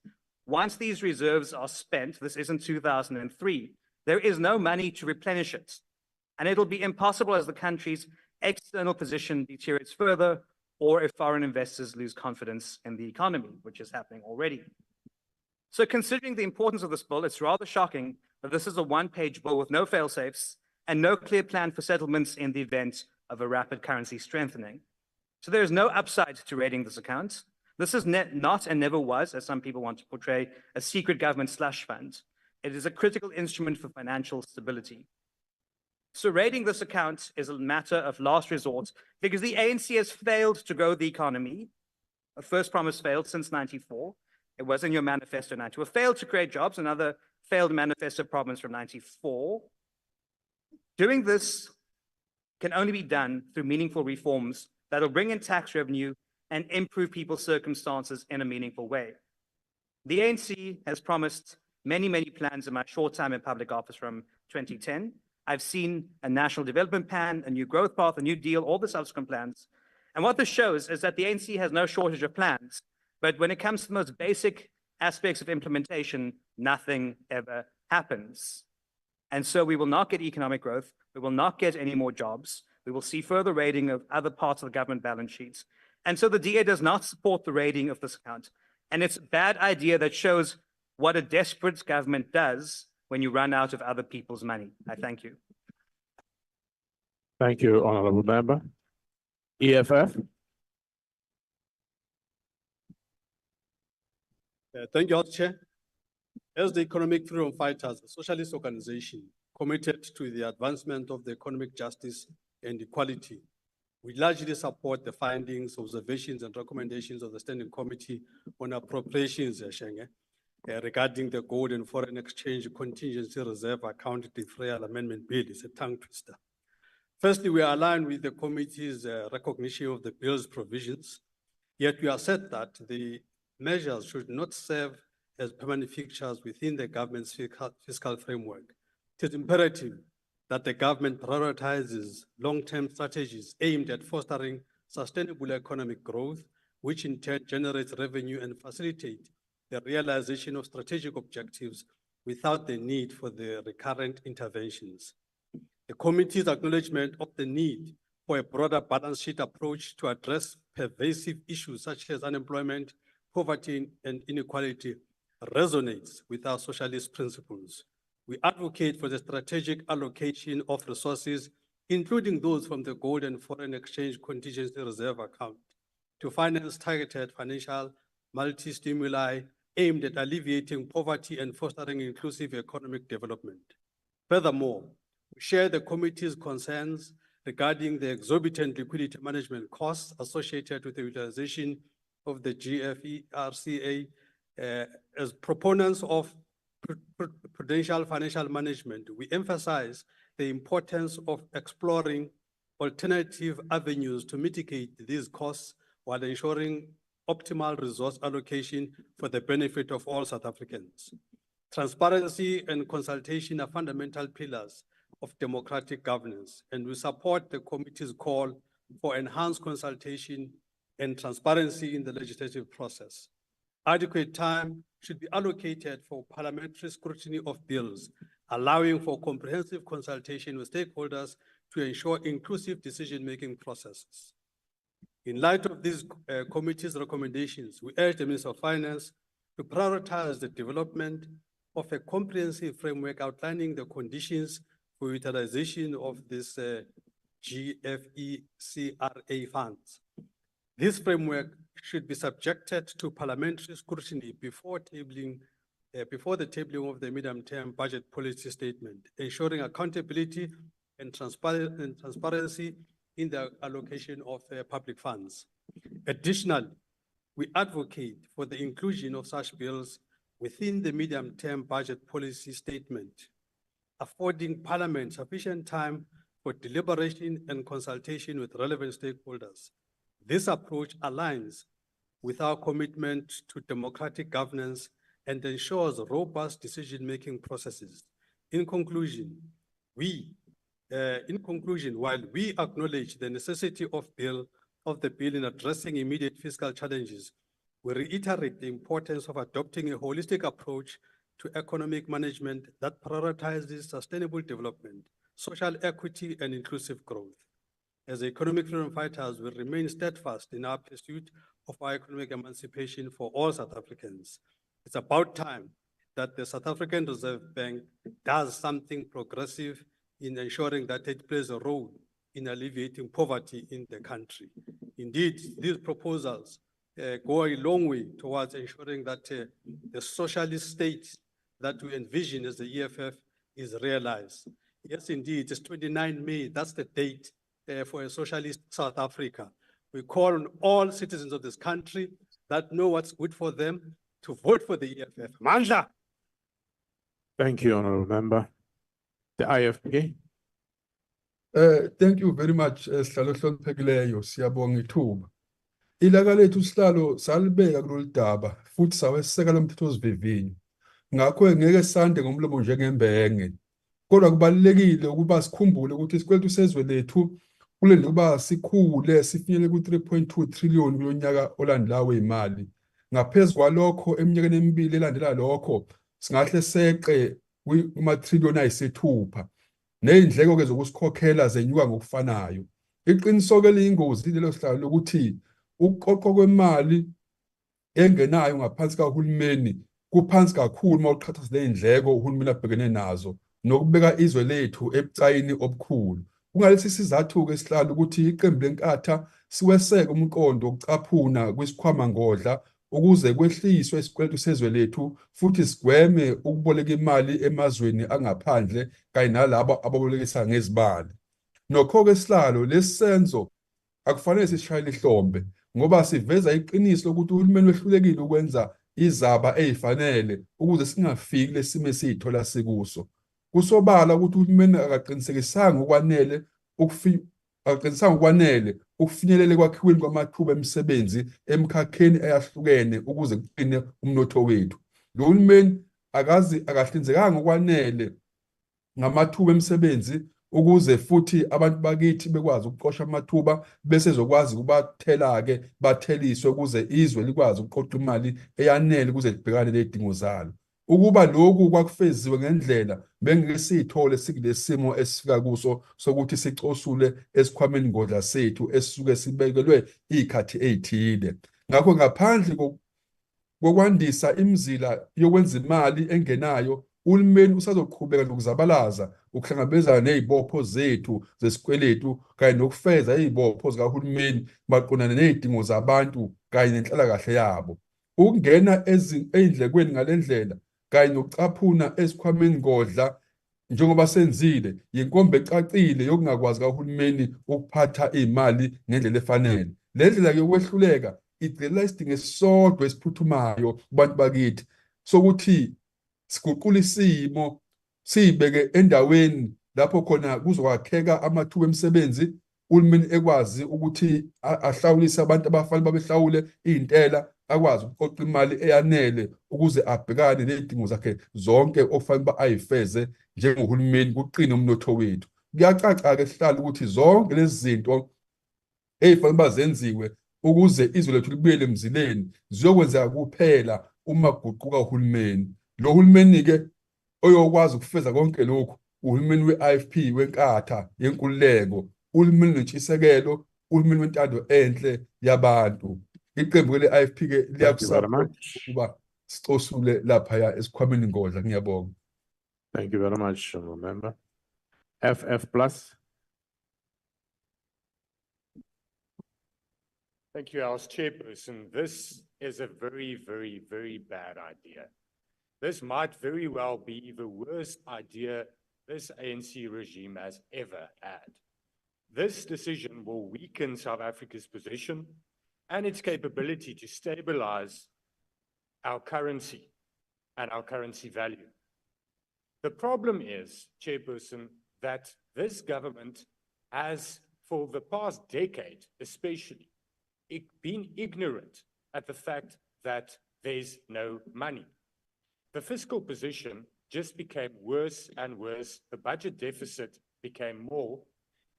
Speaker 18: Once these reserves are spent, this isn't 2003, there is no money to replenish it. And it'll be impossible as the country's external position deteriorates further or if foreign investors lose confidence in the economy, which is happening already. So considering the importance of this bill, it's rather shocking that this is a one-page bill with no fail-safes and no clear plan for settlements in the event of a rapid currency strengthening. So there is no upside to raiding this account. This is not and never was, as some people want to portray, a secret government slush fund. It is a critical instrument for financial stability. So raiding this account is a matter of last resort because the ANC has failed to grow the economy. A first promise failed since 94. It was in your manifesto 92. It failed to create jobs, another failed manifesto promise from 94. Doing this can only be done through meaningful reforms that will bring in tax revenue and improve people's circumstances in a meaningful way. The ANC has promised many, many plans in my short time in public office from 2010. I've seen a national development plan, a new growth path, a new deal, all the subsequent plans. And what this shows is that the ANC has no shortage of plans, but when it comes to the most basic aspects of implementation, nothing ever happens. And so we will not get economic growth. We will not get any more jobs. We will see further raiding of other parts of the government balance sheets. And so the DA does not support the raiding of this account. And it's a bad idea that shows what a desperate government does when you run out of other people's money. I thank you.
Speaker 6: Thank you, Honorable Member. EFF.
Speaker 1: Thank you, House Chair. As the Economic Freedom Fighters, a socialist organization committed to the advancement of the economic justice and equality, we largely support the findings, observations, and recommendations of the Standing Committee on Appropriations regarding the Gold and Foreign Exchange Contingency Reserve Account Deferral Amendment Bill. It's a tongue twister. Firstly, we are aligned with the committee's recognition of the bill's provisions, yet we assert that the measures should not serve as permanent fixtures within the government's fiscal framework. It is imperative that the government prioritizes long-term strategies aimed at fostering sustainable economic growth, which in turn generates revenue and facilitate the realization of strategic objectives without the need for the recurrent interventions. The committee's acknowledgement of the need for a broader balance sheet approach to address pervasive issues such as unemployment, poverty, and inequality resonates with our socialist principles. We advocate for the strategic allocation of resources, including those from the Gold and Foreign Exchange Contingency Reserve account, to finance targeted financial multi-stimuli aimed at alleviating poverty and fostering inclusive economic development. Furthermore, we share the committee's concerns regarding the exorbitant liquidity management costs associated with the utilization of the GFERCA. As proponents of prudential financial management, we emphasize the importance of exploring alternative avenues to mitigate these costs while ensuring optimal resource allocation for the benefit of all South Africans. Transparency and consultation are fundamental pillars of democratic governance, and we support the committee's call for enhanced consultation and transparency in the legislative process. Adequate time should be allocated for parliamentary scrutiny of bills, allowing for comprehensive consultation with stakeholders to ensure inclusive decision-making processes. In light of these committee's recommendations, we urge the Minister of Finance to prioritize the development of a comprehensive framework outlining the conditions for utilization of this GFECRA funds. This framework should be subjected to parliamentary scrutiny before the tabling of the medium-term budget policy statement, ensuring accountability and transparency in the allocation of public funds. Additionally, we advocate for the inclusion of such bills within the medium-term budget policy statement, affording Parliament sufficient time for deliberation and consultation with relevant stakeholders. This approach aligns with our commitment to democratic governance and ensures robust decision-making processes. In conclusion, while we acknowledge the necessity of the bill in addressing immediate fiscal challenges, we reiterate the importance of adopting a holistic approach to economic management that prioritizes sustainable development, social equity, and inclusive growth. As economic freedom fighters, we remain steadfast in our pursuit of our economic emancipation for all South Africans. It's about time that the South African Reserve Bank does something progressive in ensuring that it plays a role in alleviating poverty in the country. Indeed, these proposals go a long way towards ensuring that the socialist state that we envision as the EFF is realized. Yes, indeed, it's 29 May, that's the date for a socialist South Africa. We call on all citizens of this country that know what's good for them to vote for the EFF. Mandla!
Speaker 6: Thank you, Honorable Member. The IFP.
Speaker 2: Thank you very much, Sihlalo Hloniphekileyo, siyabonga ithuba. Ilaka lethu sihlalo salibeka kulolu daba futhi saweseka lo mthethosivivinyo. Ngakho ngeke sande ngomlomo njengembenge. Kodwa kubalulekile ukuba sikhumbule ukuthi isikweletu sezwe lethu kulendle ukuba sikhule sifinyele ku-3.2 trillion kulo nyaka olandelayo wezimali. Ngaphezu kwalokho eminyakeni emibili elandela lokho singahle seqe kuma-trillion ayisithupha. Nezindleko ke zokusikhokhela zenyuka ngokufanayo. Iqiniso-ke liyingozi lelo sihlalo lokuthi ukuqoqwa kwemali engenayo ngaphansi kahulumeni kuphansi kakhulu uma uqhathanisa nezindleko uhulumeni abhekene nazo nokubeka izwe lethu ebucayini obukhulu. Kungalesi sizathu-ke sihlalo ukuthi iqembu lenkatha siweseke umqondo wokucaphuna kwisikhwama ngodla ukuze kwehliswe isikweletu sezwe lethu futhi sigweme ukuboleka imali emazweni angaphandle kanye nalabo ababolekisa ngezibali. Nokho-ke sihlalo lesi senzo akufanele sishayele ihlombe ngoba siveza iqiniso lokuthi uhulumeni wehlulekile ukwenza izaba ezifanele ukuze singafiki lesimo esiyithola sikuso. Kusobala ukuthi uhulumeni akaqinisekisanga ngokwanele ukufinyelela ekwakhiweni kwamathuba emisebenzi emkhakheni eyahlukene ukuze kuqine umnotho wethu. Lo hulumeni akahlinzekanga ngokwanele ngamathuba emisebenzi ukuze futhi abantu bakithi bekwazi ukuqosha amathuba bese zokwazi ukubathela-ke batheliswe ukuze izwe likwazi ukuqoqa imali eyanele ukuze libhekane nezidingo zalo. Ukuba lokhu kwakufeziwe ngendlela bengeke siyithole sikule simo esifika kuso sokuthi sicosule esikhwameni ngodla sethu esisuke sibekelwe izikhathi ezithile. Ngakho ngaphandle kokwandisa imizila yokwenza imali engenayo, uhulumeni usazoqhubeka nokuzabalaza ukuhlangabezana nezibopho zethu zesikweletu kanye nokufeza izibopho zikahulumeni maqondana nezidingo zabantu kanye nenhlalakahle yabo. Ukungena ezindlekweni ngale ndlela kanye nokucaphuna esikhwameni ngodla njengoba senzile yinkomba ecacile yokungakwazi kahulumeni ukuphatha izimali ngendlela efanele. Le ndlela yokwehluleka igcizelela isidingo esisodwa esiphuthumayo kubantu bakithi sokuthi siguqule isimo siyibeke endaweni lapho khona kuzokwakheka amathuba emisebenzi, uhulumeni ekwazi ukuthi ahlawulise abantu abafanele babehlawule iy'ntela, akwazi ukuqoqa imali eyanele ukuze abhekane nezidingo zakhe zonke okufanele uba ayifeze njengohulumeni kuqine umnotho wethu. Kuyacaca-ke sihlalo ukuthi zonke lezi zinto ey'fanele uba zenziwe ukuze izwe lethu libuyele emzileni ziyokwenzeka kuphela uma kuguquka uhulumeni. Lo hulumeni-ke oyokwazi ukufeza konke lokhu uhulumeni we-IFP wenkatha yenkululeko, uhulumeni nentshisekelo, uhulumeni wentando enhle yabantu. Iqembu le-IFP-ke liyakusapota ukuba sicosule laphaya esikhwameni ngodla. Ngiyabonga.
Speaker 6: Thank you very much, honourable member. FF plus.
Speaker 5: Thank you, House Chairperson. This is a very, very, very bad idea. This might very well be the worst idea this ANC regime has ever had. This decision will weaken South Africa's position and its capability to stabilize our currency and our currency value. The problem is, Chairperson, that this government has, for the past decade especially, been ignorant at the fact that there's no money. The fiscal position just became worse and worse. The budget deficit became more,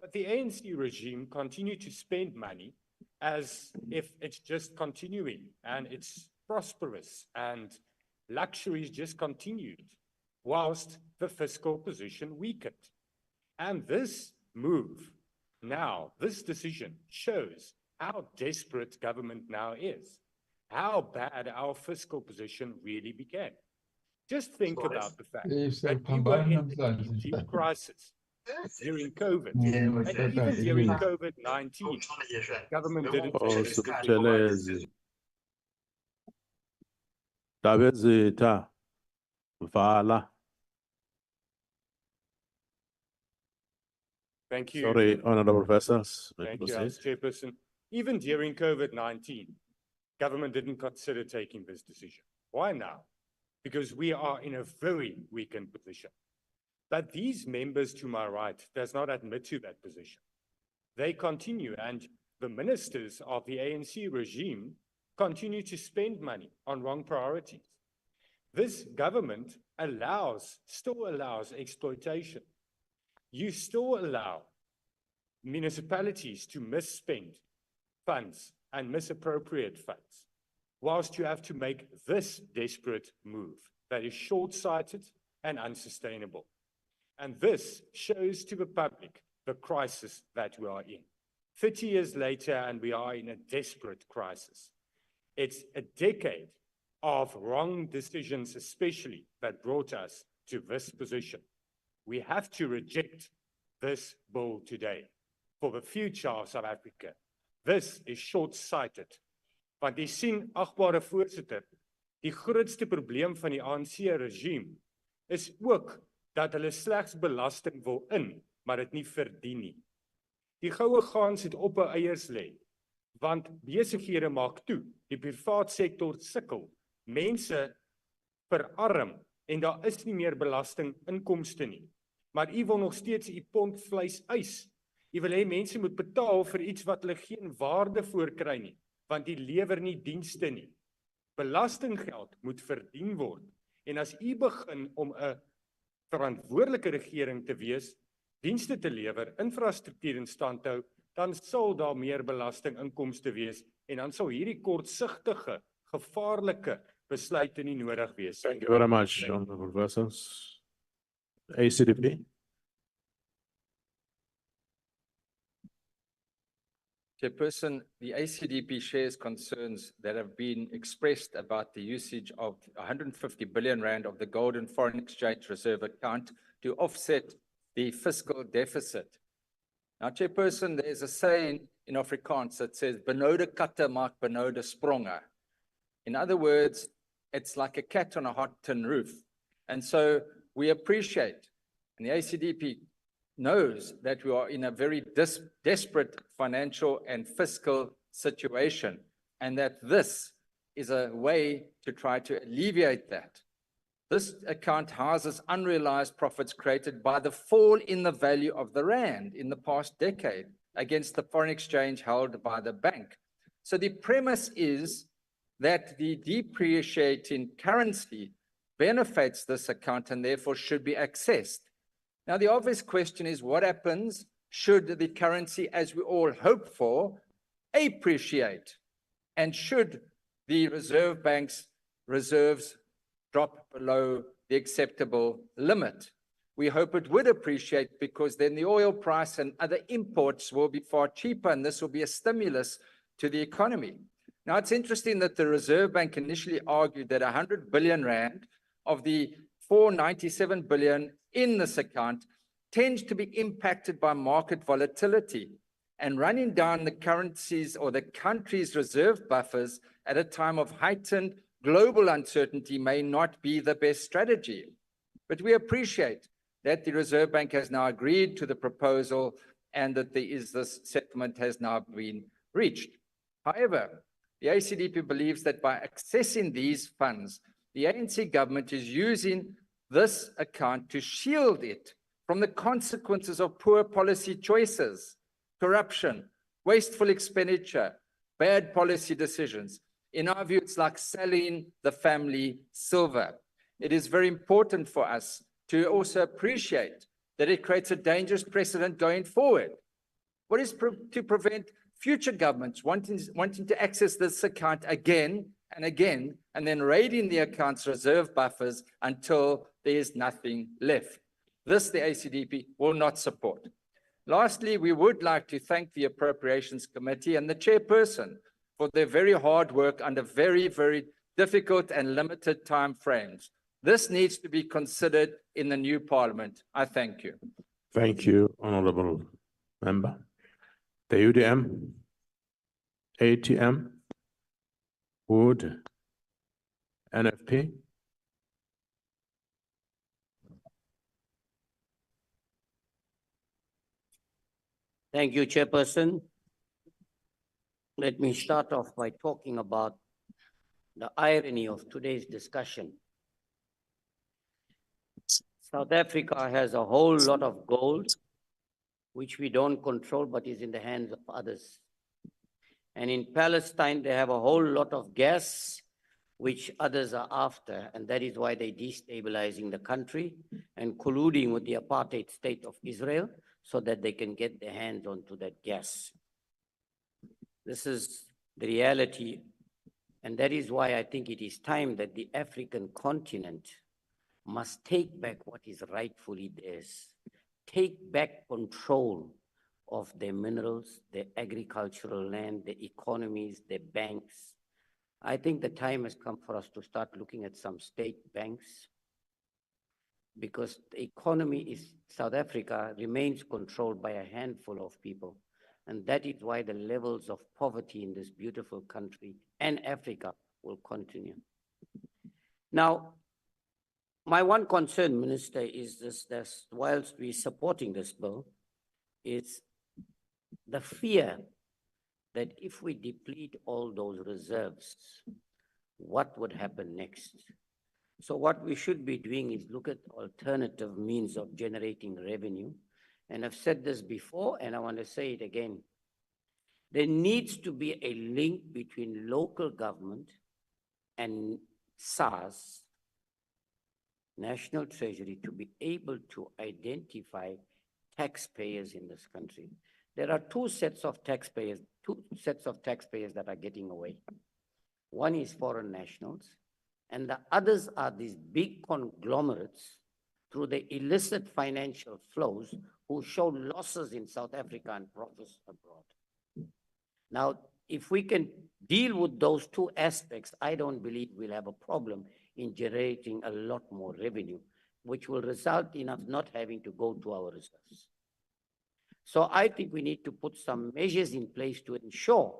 Speaker 5: but the ANC regime continued to spend money as if it's just continuing and it's prosperous and luxuries just continued whilst the fiscal position weakened. And this move now, this decision shows how desperate government now is, how bad our fiscal position really became. Just think about the fact that we were in a deep crisis during COVID, and even during COVID-19, government didn't invest in
Speaker 6: Sibuthelezi. Dabezitha. Vala.
Speaker 5: Thank you.
Speaker 6: Sorry, honourable professors.
Speaker 5: Thank you, House Chairperson. Even during COVID-19, government didn't consider taking this decision. Why now? Because we are in a very weakened position. But these members to my right does not admit to that position. They continue, and the ministers of the ANC regime continue to spend money on wrong priorities. This government still allows exploitation. You still allow municipalities to misspend funds and misappropriate funds, whilst you have to make this desperate move that is short-sighted and unsustainable. And this shows to the public the crisis that we are in. 30 years later, and we are in a desperate crisis. It's a decade of wrong decisions, especially, that brought us to this position. We have to reject this bill today for the future of South Africa. This is short-sighted. Want jy sien, agbare voorsitter, die grootste probleem van die ANC regime is ook dat hulle slegs belasting wil maar dit nie verdien nie. Die goue gaans het op 'n eiers lê, want besighede maak toe, die privaat sektor sukkel, mense verarm en daar is nie meer belastinginkomste nie. Maar u wil nog steeds u pond vleis eis. U wil hê mense moet betaal vir iets wat hulle geen waarde voor kry nie, want die lewer nie dienste nie. Belastinggeld moet verdien word. En as u begin om 'n verantwoordelike regering te wees, dienste te lewer, infrastruktuur in stand hou, dan sal daar meer belastinginkomste wees en dan sal hierdie kortsigtige, gevaarlike besluite nie nodig wees.
Speaker 6: Thank you very much, Honorable Persons. ACDP.
Speaker 23: Chairperson, the ACDP shares concerns that have been expressed about the usage of 150 billion rand of the Golden Foreign Exchange Reserve account to offset the fiscal deficit. Now, Chairperson, there's a saying in Afrikaans that says, "Benode katte maak benode spronge." In other words, it's like a cat on a hot tin roof. And so we appreciate, and the ACDP knows that we are in a very desperate financial and fiscal situation, and that this is a way to try to alleviate that. This account houses unrealized profits created by the fall in the value of the rand in the past decade against the foreign exchange held by the bank. So the premise is that the depreciating currency benefits this account and therefore should be accessed. Now, the obvious question is what happens should the currency, as we all hope for, appreciate? And should the Reserve Bank's reserves drop below the acceptable limit? We hope it would appreciate, because then the oil price and other imports will be far cheaper, and this will be a stimulus to the economy. Now, it's interesting that the Reserve Bank initially argued that 100 billion rand of the 497 billion in this account tends to be impacted by market volatility, and running down the currencies or the country's reserve buffers at a time of heightened global uncertainty may not be the best strategy. But we appreciate that the Reserve Bank has now agreed to the proposal and that this settlement has now been reached. However, the ACDP believes that by accessing these funds, the ANC government is using this account to shield it from the consequences of poor policy choices, corruption, wasteful expenditure, bad policy decisions. In our view, it's like selling the family silver. It is very important for us to also appreciate that it creates a dangerous precedent going forward. What is to prevent future governments wanting to access this account again and again, and then raiding the account's reserve buffers until there is nothing left? This the ACDP will not support. Lastly, we would like to thank the Appropriations Committee and the chairperson for their very hard work under very, very difficult and limited time frames. This needs to be considered in the new parliament. I thank you.
Speaker 6: Thank you, Honorable Member. The UDM, ATM, Wood, NFP.
Speaker 14: Thank you, Chairperson. Let me start off by talking about the irony of today's discussion. South Africa has a whole lot of gold, which we don't control, but is in the hands of others. And in Palestine, they have a whole lot of gas, which others are after, and that is why they're destabilizing the country and colluding with the apartheid state of Israel so that they can get their hands onto that gas. This is the reality, and that is why I think it is time that the African continent must take back what is rightfully theirs, take back control of their minerals, their agricultural land, their economies, their banks. I think the time has come for us to start looking at some state banks, because the economy is, South Africa remains controlled by a handful of people. And that is why the levels of poverty in this beautiful country and Africa will continue. Now, my one concern, Minister, is this, whilst we're supporting this bill, is the fear that if we deplete all those reserves, what would happen next? So what we should be doing is look at alternative means of generating revenue. And I've said this before, and I want to say it again. There needs to be a link between local government and SARS, National Treasury, to be able to identify taxpayers in this country. There are two sets of taxpayers that are getting away. One is foreign nationals, and the others are these big conglomerates through the illicit financial flows who show losses in South Africa and profits abroad. Now, if we can deal with those two aspects, I don't believe we'll have a problem in generating a lot more revenue, which will result in us not having to go to our reserves. So I think we need to put some measures in place to ensure.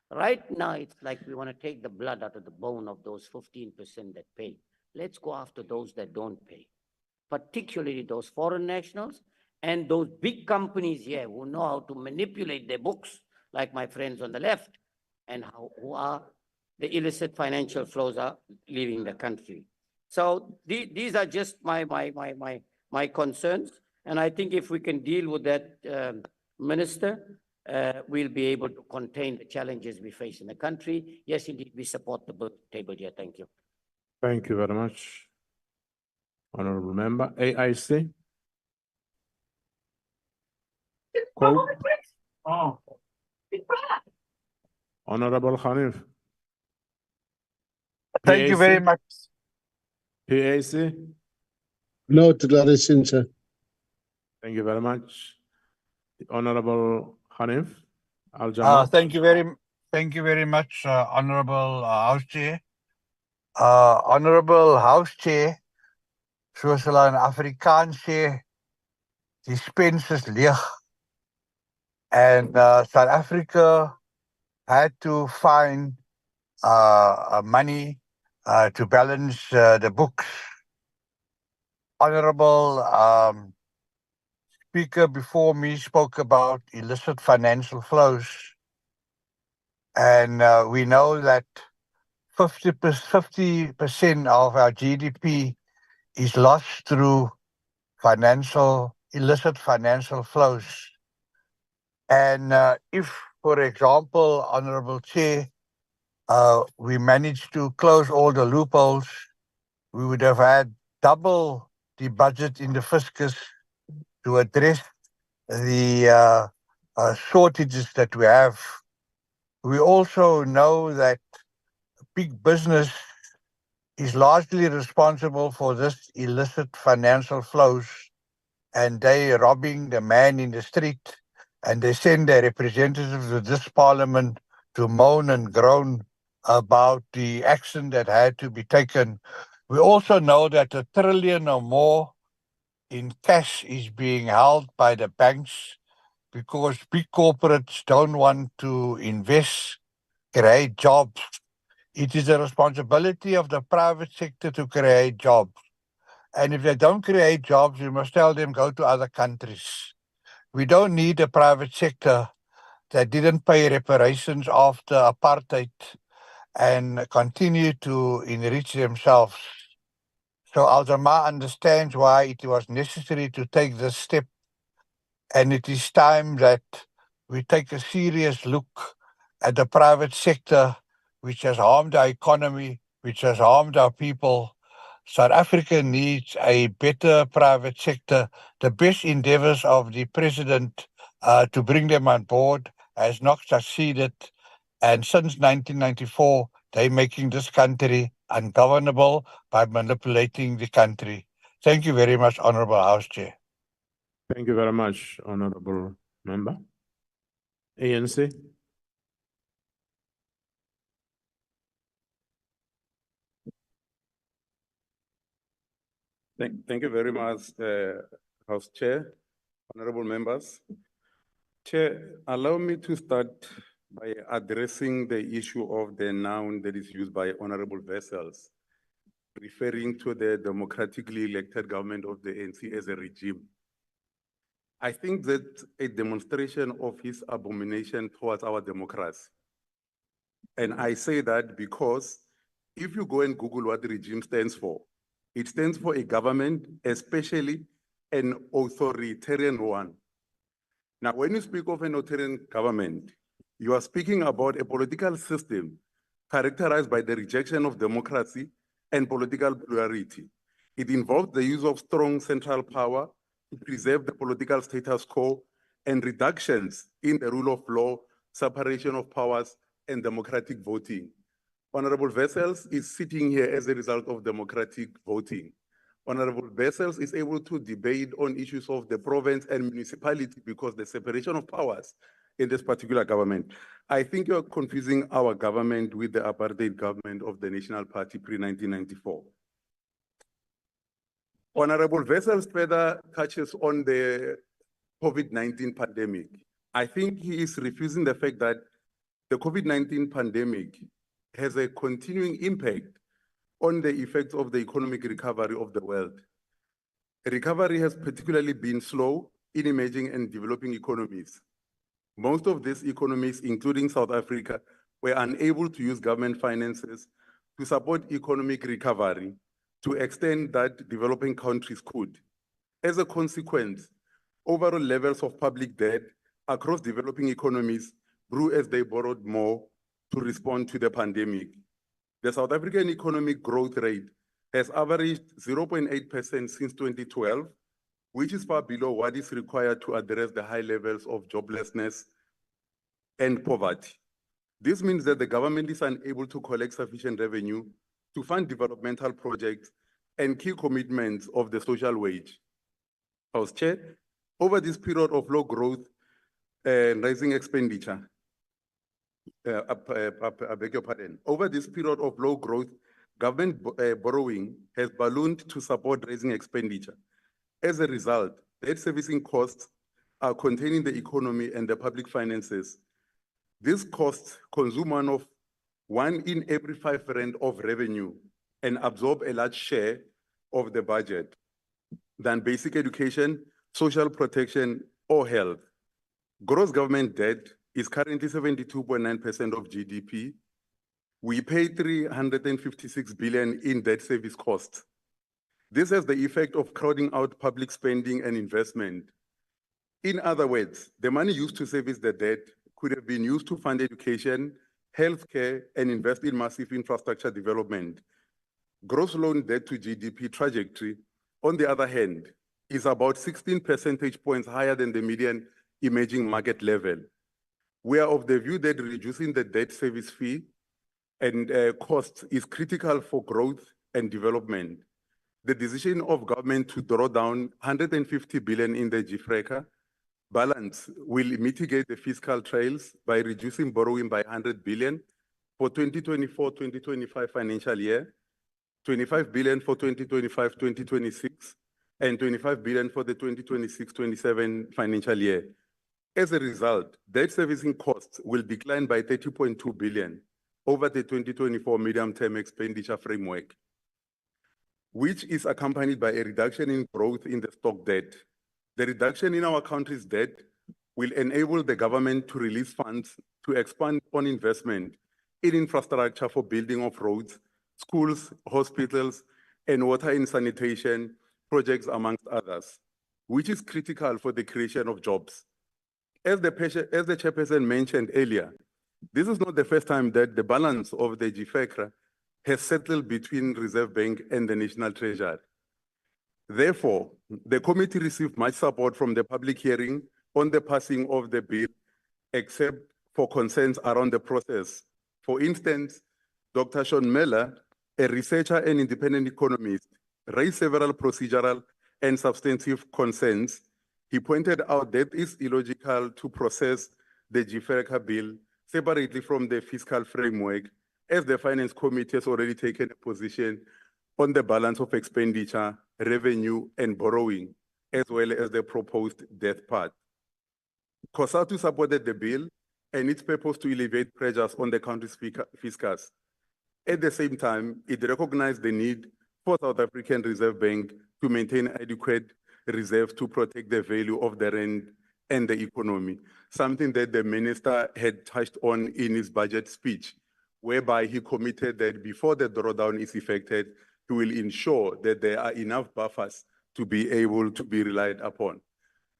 Speaker 14: Right now, it's like we want to take the blood out of the bone of those 15% that pay. Let's go after those that don't pay, particularly those foreign nationals and those big companies here who know how to manipulate their books, like my friends on the left, and who are the illicit financial flows are leaving the country. So these are just my concerns. And I think if we can deal with that, Minister, we'll be able to contain the challenges we face in the country. Yes, indeed, we support the bill table here. Thank you.
Speaker 6: Thank you very much, Honorable Member. AIC. Quote. Honorable Hanif.
Speaker 12: Thank you very much.
Speaker 6: PAC.
Speaker 3: No declaration, Chair.
Speaker 6: Thank you very much. Honorable Hanif Al-Jamal.
Speaker 12: Thank you very much, Honorable House Chair. Honorable House Chair, soos hulle in Afrikaans sê, die spens is leeg. And South Africa had to find money to balance the books. Honorable Speaker before me spoke about illicit financial flows. And we know that 50% of our GDP is lost through illicit financial flows. And if, for example, Honorable Chair, we managed to close all the loopholes, we would have had double the budget in the fiscus to address the shortages that we have. We also know that big business is largely responsible for this illicit financial flows, and they robbing the man in the street, and they send their representatives to this parliament to moan and groan about the action that had to be taken. We also know that $1 trillion or more in cash is being held by the banks because big corporates don't want to invest, create jobs. It is the responsibility of the private sector to create jobs. And if they don't create jobs, we must tell them go to other countries. We don't need a private sector that didn't pay reparations after apartheid and continue to enrich themselves. So Al-Jamaa understands why it was necessary to take this step, and it is time that we take a serious look at the private sector, which has harmed our economy, which has harmed our people. South Africa needs a better private sector. The best endeavors of the president to bring them on board has not succeeded. And since 1994, they're making this country ungovernable by manipulating the country. Thank you very much, Honorable House Chair.
Speaker 6: Thank you very much, Honorable Member? ANC?
Speaker 16: Thank you very much, House Chair, honorable members. Chair, allow me to start by addressing the issue of the noun that is used by honorable vessels, referring to the democratically elected government of the ANC as a regime. I think that's a demonstration of his abomination towards our democracy. And I say that because if you go and Google what the regime stands for, it stands for a government, especially an authoritarian one. Now, when you speak of an authoritarian government, you are speaking about a political system characterized by the rejection of democracy and political plurality. It involves the use of strong central power to preserve the political status quo and reductions in the rule of law, separation of powers, and democratic voting. Honorable Vessels is sitting here as a result of democratic voting. Honorable Vessels is able to debate on issues of the province and municipality because the separation of powers in this particular government. I think you're confusing our government with the apartheid government of the National Party pre-1994. Honorable Vessels further touches on the COVID-19 pandemic. I think he is refusing the fact that the COVID-19 pandemic has a continuing impact on the effects of the economic recovery of the world. Recovery has particularly been slow in emerging and developing economies. Most of these economies, including South Africa, were unable to use government finances to support economic recovery to extent that developing countries could. As a consequence, overall levels of public debt across developing economies grew as they borrowed more to respond to the pandemic. The South African economic growth rate has averaged 0.8% since 2012, which is far below what is required to address the high levels of joblessness and poverty. This means that the government is unable to collect sufficient revenue to fund developmental projects and key commitments of the social wage. House Chair, over this period of low growth and rising expenditure, I beg your pardon. Over this period of low growth, government borrowing has ballooned to support rising expenditure. As a result, debt servicing costs are containing the economy and the public finances. These costs consume one in every 5 rand of revenue and absorb a large share of the budget than basic education, social protection, or health. Gross government debt is currently 72.9% of GDP. We pay 356 billion in debt service costs. This has the effect of crowding out public spending and investment. In other words, the money used to service the debt could have been used to fund education, healthcare, and invest in massive infrastructure development. Gross loan debt to GDP trajectory, on the other hand, is about 16 percentage points higher than the median emerging market level. We are of the view that reducing the debt service fee and costs is critical for growth and development. The decision of government to draw down 150 billion in the GFRECA balance will mitigate the fiscal trails by reducing borrowing by 100 billion for 2024-2025 financial year, 25 billion for 2025-2026, and 25 billion for the 2026-27 financial year. As a result, debt servicing costs will decline by 30.2 billion over the 2024 medium-term expenditure framework, which is accompanied by a reduction in growth in the stock debt. The reduction in our country's debt will enable the government to release funds to expand on investment in infrastructure for building of roads, schools, hospitals, and water and sanitation projects, amongst others, which is critical for the creation of jobs. As the chairperson mentioned earlier, this is not the first time that the balance of the GFECRA has settled between Reserve Bank and the National Treasury. Therefore, the committee received much support from the public hearing on the passing of the bill, except for concerns around the process. For instance, Dr. Sean Miller, a researcher and independent economist, raised several procedural and substantive concerns, He pointed out that it's illogical to process the GFERCA bill separately from the fiscal framework, as the Finance Committee has already taken a position on the balance of expenditure, revenue, and borrowing, as well as the proposed death part. COSATU supported the bill and its purpose to alleviate pressures on the country's fiscus. At the same time, it recognized the need for South African Reserve Bank to maintain adequate reserves to protect the value of the rand and the economy, something that the minister had touched on in his budget speech, whereby he committed that before the drawdown is effected, he will ensure that there are enough buffers to be able to be relied upon.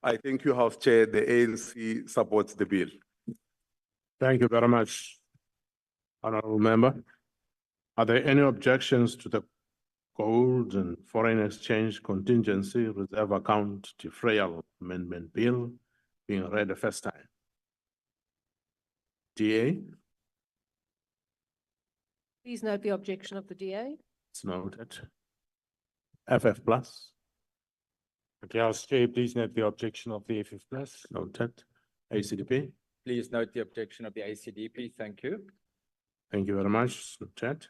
Speaker 16: I thank you, House Chair. The ANC supports the bill.
Speaker 6: Thank you very much, Honorable Member. Are there any objections to the Gold and Foreign Exchange Contingency Reserve Account Defrayal Amendment Bill being read the first time? DA?
Speaker 8: Please note the objection of the DA.
Speaker 6: It's noted. FF plus?
Speaker 10: Okay, House Chair, please note the objection of the FF plus.
Speaker 6: Noted. ACDP?
Speaker 23: Please note the objection of the ACDP. Thank you.
Speaker 6: Thank you very much. Noted.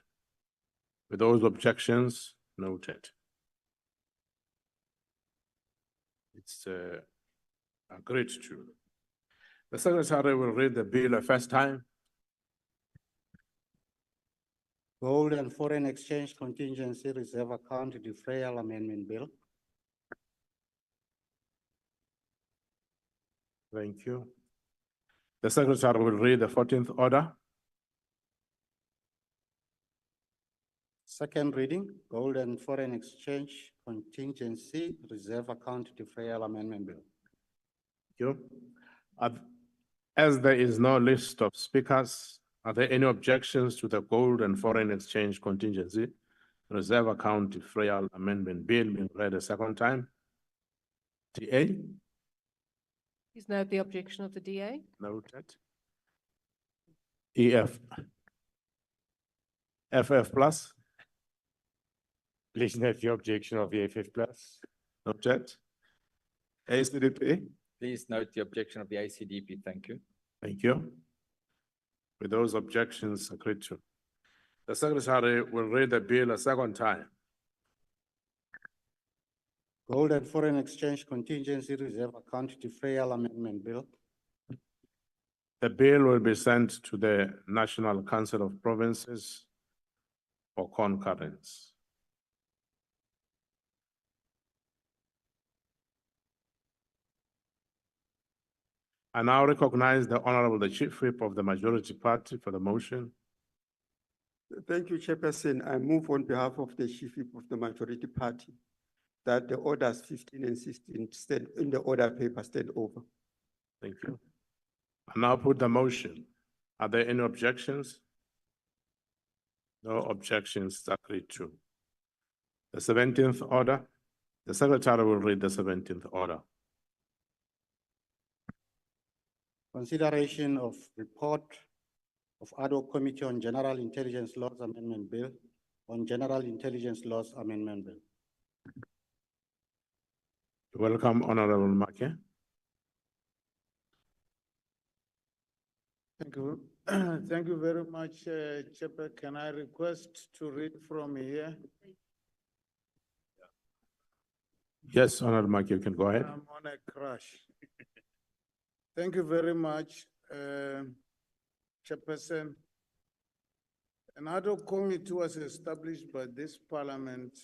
Speaker 6: With those objections, noted. It's agreed to. The Secretary will read the bill a first time.
Speaker 13: Gold and Foreign Exchange Contingency Reserve Account Defrayal Amendment Bill.
Speaker 6: Thank you. The Secretary will read the 14th order.
Speaker 13: Second reading, Gold and Foreign Exchange Contingency Reserve Account Defrayal Amendment Bill.
Speaker 6: Thank you. As there is no list of speakers, are there any objections to the Gold and Foreign Exchange Contingency Reserve Account Defrayal Amendment Bill being read a second time? DA?
Speaker 8: Please note the objection of the DA.
Speaker 6: Noted. EF? FF plus?
Speaker 10: Please note the objection of the FF plus.
Speaker 6: Noted. ACDP?
Speaker 23: Please note the objection of the ACDP. Thank you.
Speaker 6: Thank you. With those objections agreed to. The Secretary will read the bill a second time.
Speaker 13: Gold and Foreign Exchange Contingency Reserve Account Defrayal Amendment Bill.
Speaker 6: The bill will be sent to the National Council of Provinces for concurrence. I now recognize the Honorable the Chief Whip of the Majority Party for the motion.
Speaker 7: Thank you, Chairperson. I move on behalf of the Chief Whip of the Majority Party that the orders 15 and 16 stand in the order paper stand over.
Speaker 6: Thank you. I now put the motion. Are there any objections? No objections agreed to. The 17th order. The Secretary will read the 17th order.
Speaker 13: Consideration of report of ad hoc committee on General Intelligence Laws Amendment Bill on General Intelligence Laws Amendment Bill.
Speaker 6: Welcome, Honorable Make.
Speaker 17: Thank you. Thank you very much, Chairperson. Can I request to read from here?
Speaker 6: Yes, Honorable Make, you can go ahead.
Speaker 17: I'm on a crash. Thank you very much, Chairperson. An ad hoc committee was established by this Parliament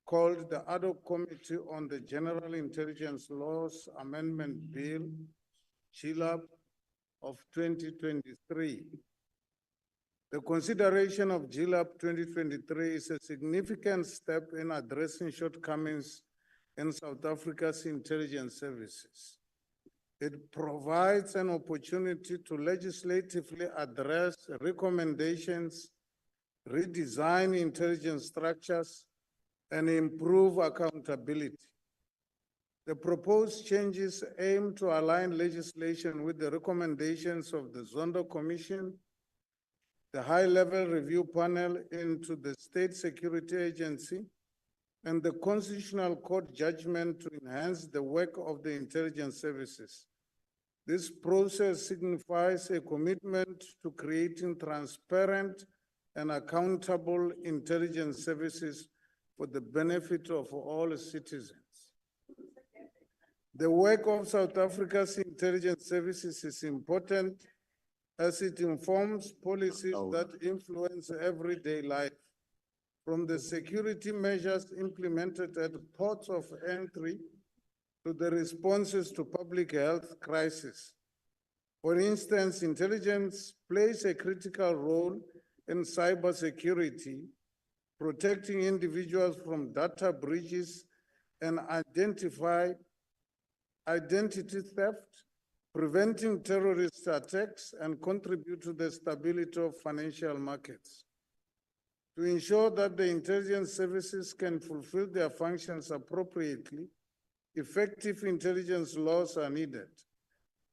Speaker 17: called the Ad hoc Committee on the General Intelligence Laws Amendment Bill, GLAB of 2023. The consideration of GLAB 2023 is a significant step in addressing shortcomings in South Africa's intelligence services. It provides an opportunity to legislatively address recommendations, redesign intelligence structures, and improve accountability. The proposed changes aim to align legislation with the recommendations of the Zondo Commission, the High-Level Review Panel into the State Security Agency, and the Constitutional Court judgment to enhance the work of the intelligence services. This process signifies a commitment to creating transparent and accountable intelligence services for the benefit of all citizens. The work of South Africa's intelligence services is important as it informs policies that influence everyday life, from the security measures implemented at ports of entry to the responses to public health crises. For instance, intelligence plays a critical role in cybersecurity, protecting individuals from data breaches and identity theft, preventing terrorist attacks, and contribute to the stability of financial markets. To ensure that the intelligence services can fulfill their functions appropriately, effective intelligence laws are needed.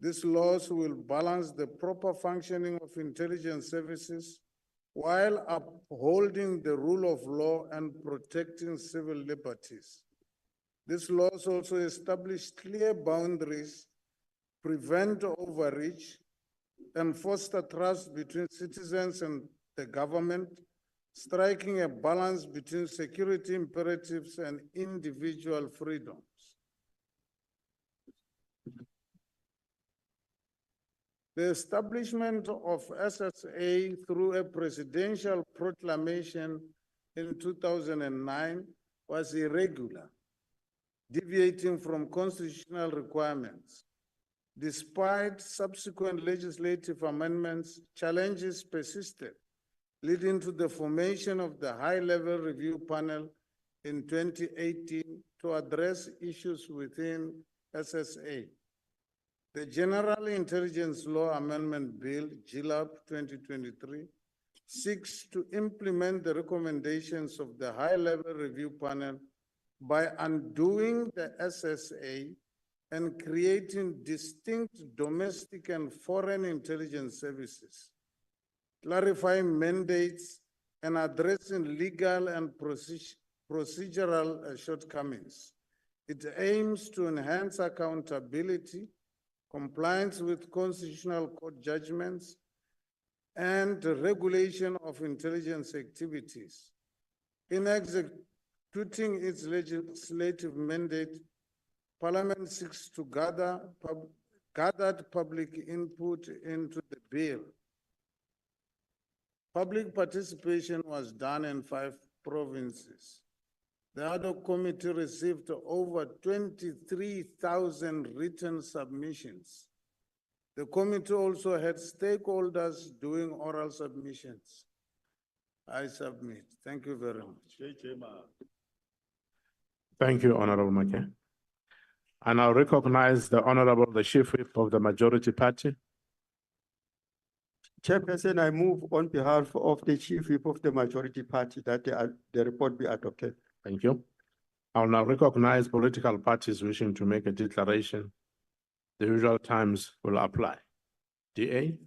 Speaker 17: These laws will balance the proper functioning of intelligence services while upholding the rule of law and protecting civil liberties. These laws also establish clear boundaries, prevent overreach, and foster trust between citizens and the government, striking a balance between security imperatives and individual freedoms. The establishment of SSA through a presidential proclamation in 2009 was irregular, deviating from constitutional requirements. Despite subsequent legislative amendments, challenges persisted, leading to the formation of the high-level review panel in 2018 to address issues within SSA. The General Intelligence Law Amendment Bill, GLAB 2023, seeks to implement the recommendations of the high-level review panel by undoing the SSA and creating distinct domestic and foreign intelligence services, clarifying mandates, and addressing legal and procedural shortcomings. It aims to enhance accountability, compliance with constitutional court judgments, and regulation of intelligence activities. In executing its legislative mandate, Parliament seeks to gathered public input into the bill. Public participation was done in 5 provinces. The ad hoc committee received over 23,000 written submissions. The committee also had stakeholders doing oral submissions. I submit. Thank you very much.
Speaker 6: Thank you, Honorable Make. I now recognize the Chief Whip of the Majority Party.
Speaker 7: Chairperson, I move on behalf of the Chief Whip of the Majority Party that the report be adopted.
Speaker 6: Thank you. I will now recognize political parties wishing to make a declaration. The usual times will apply. DA?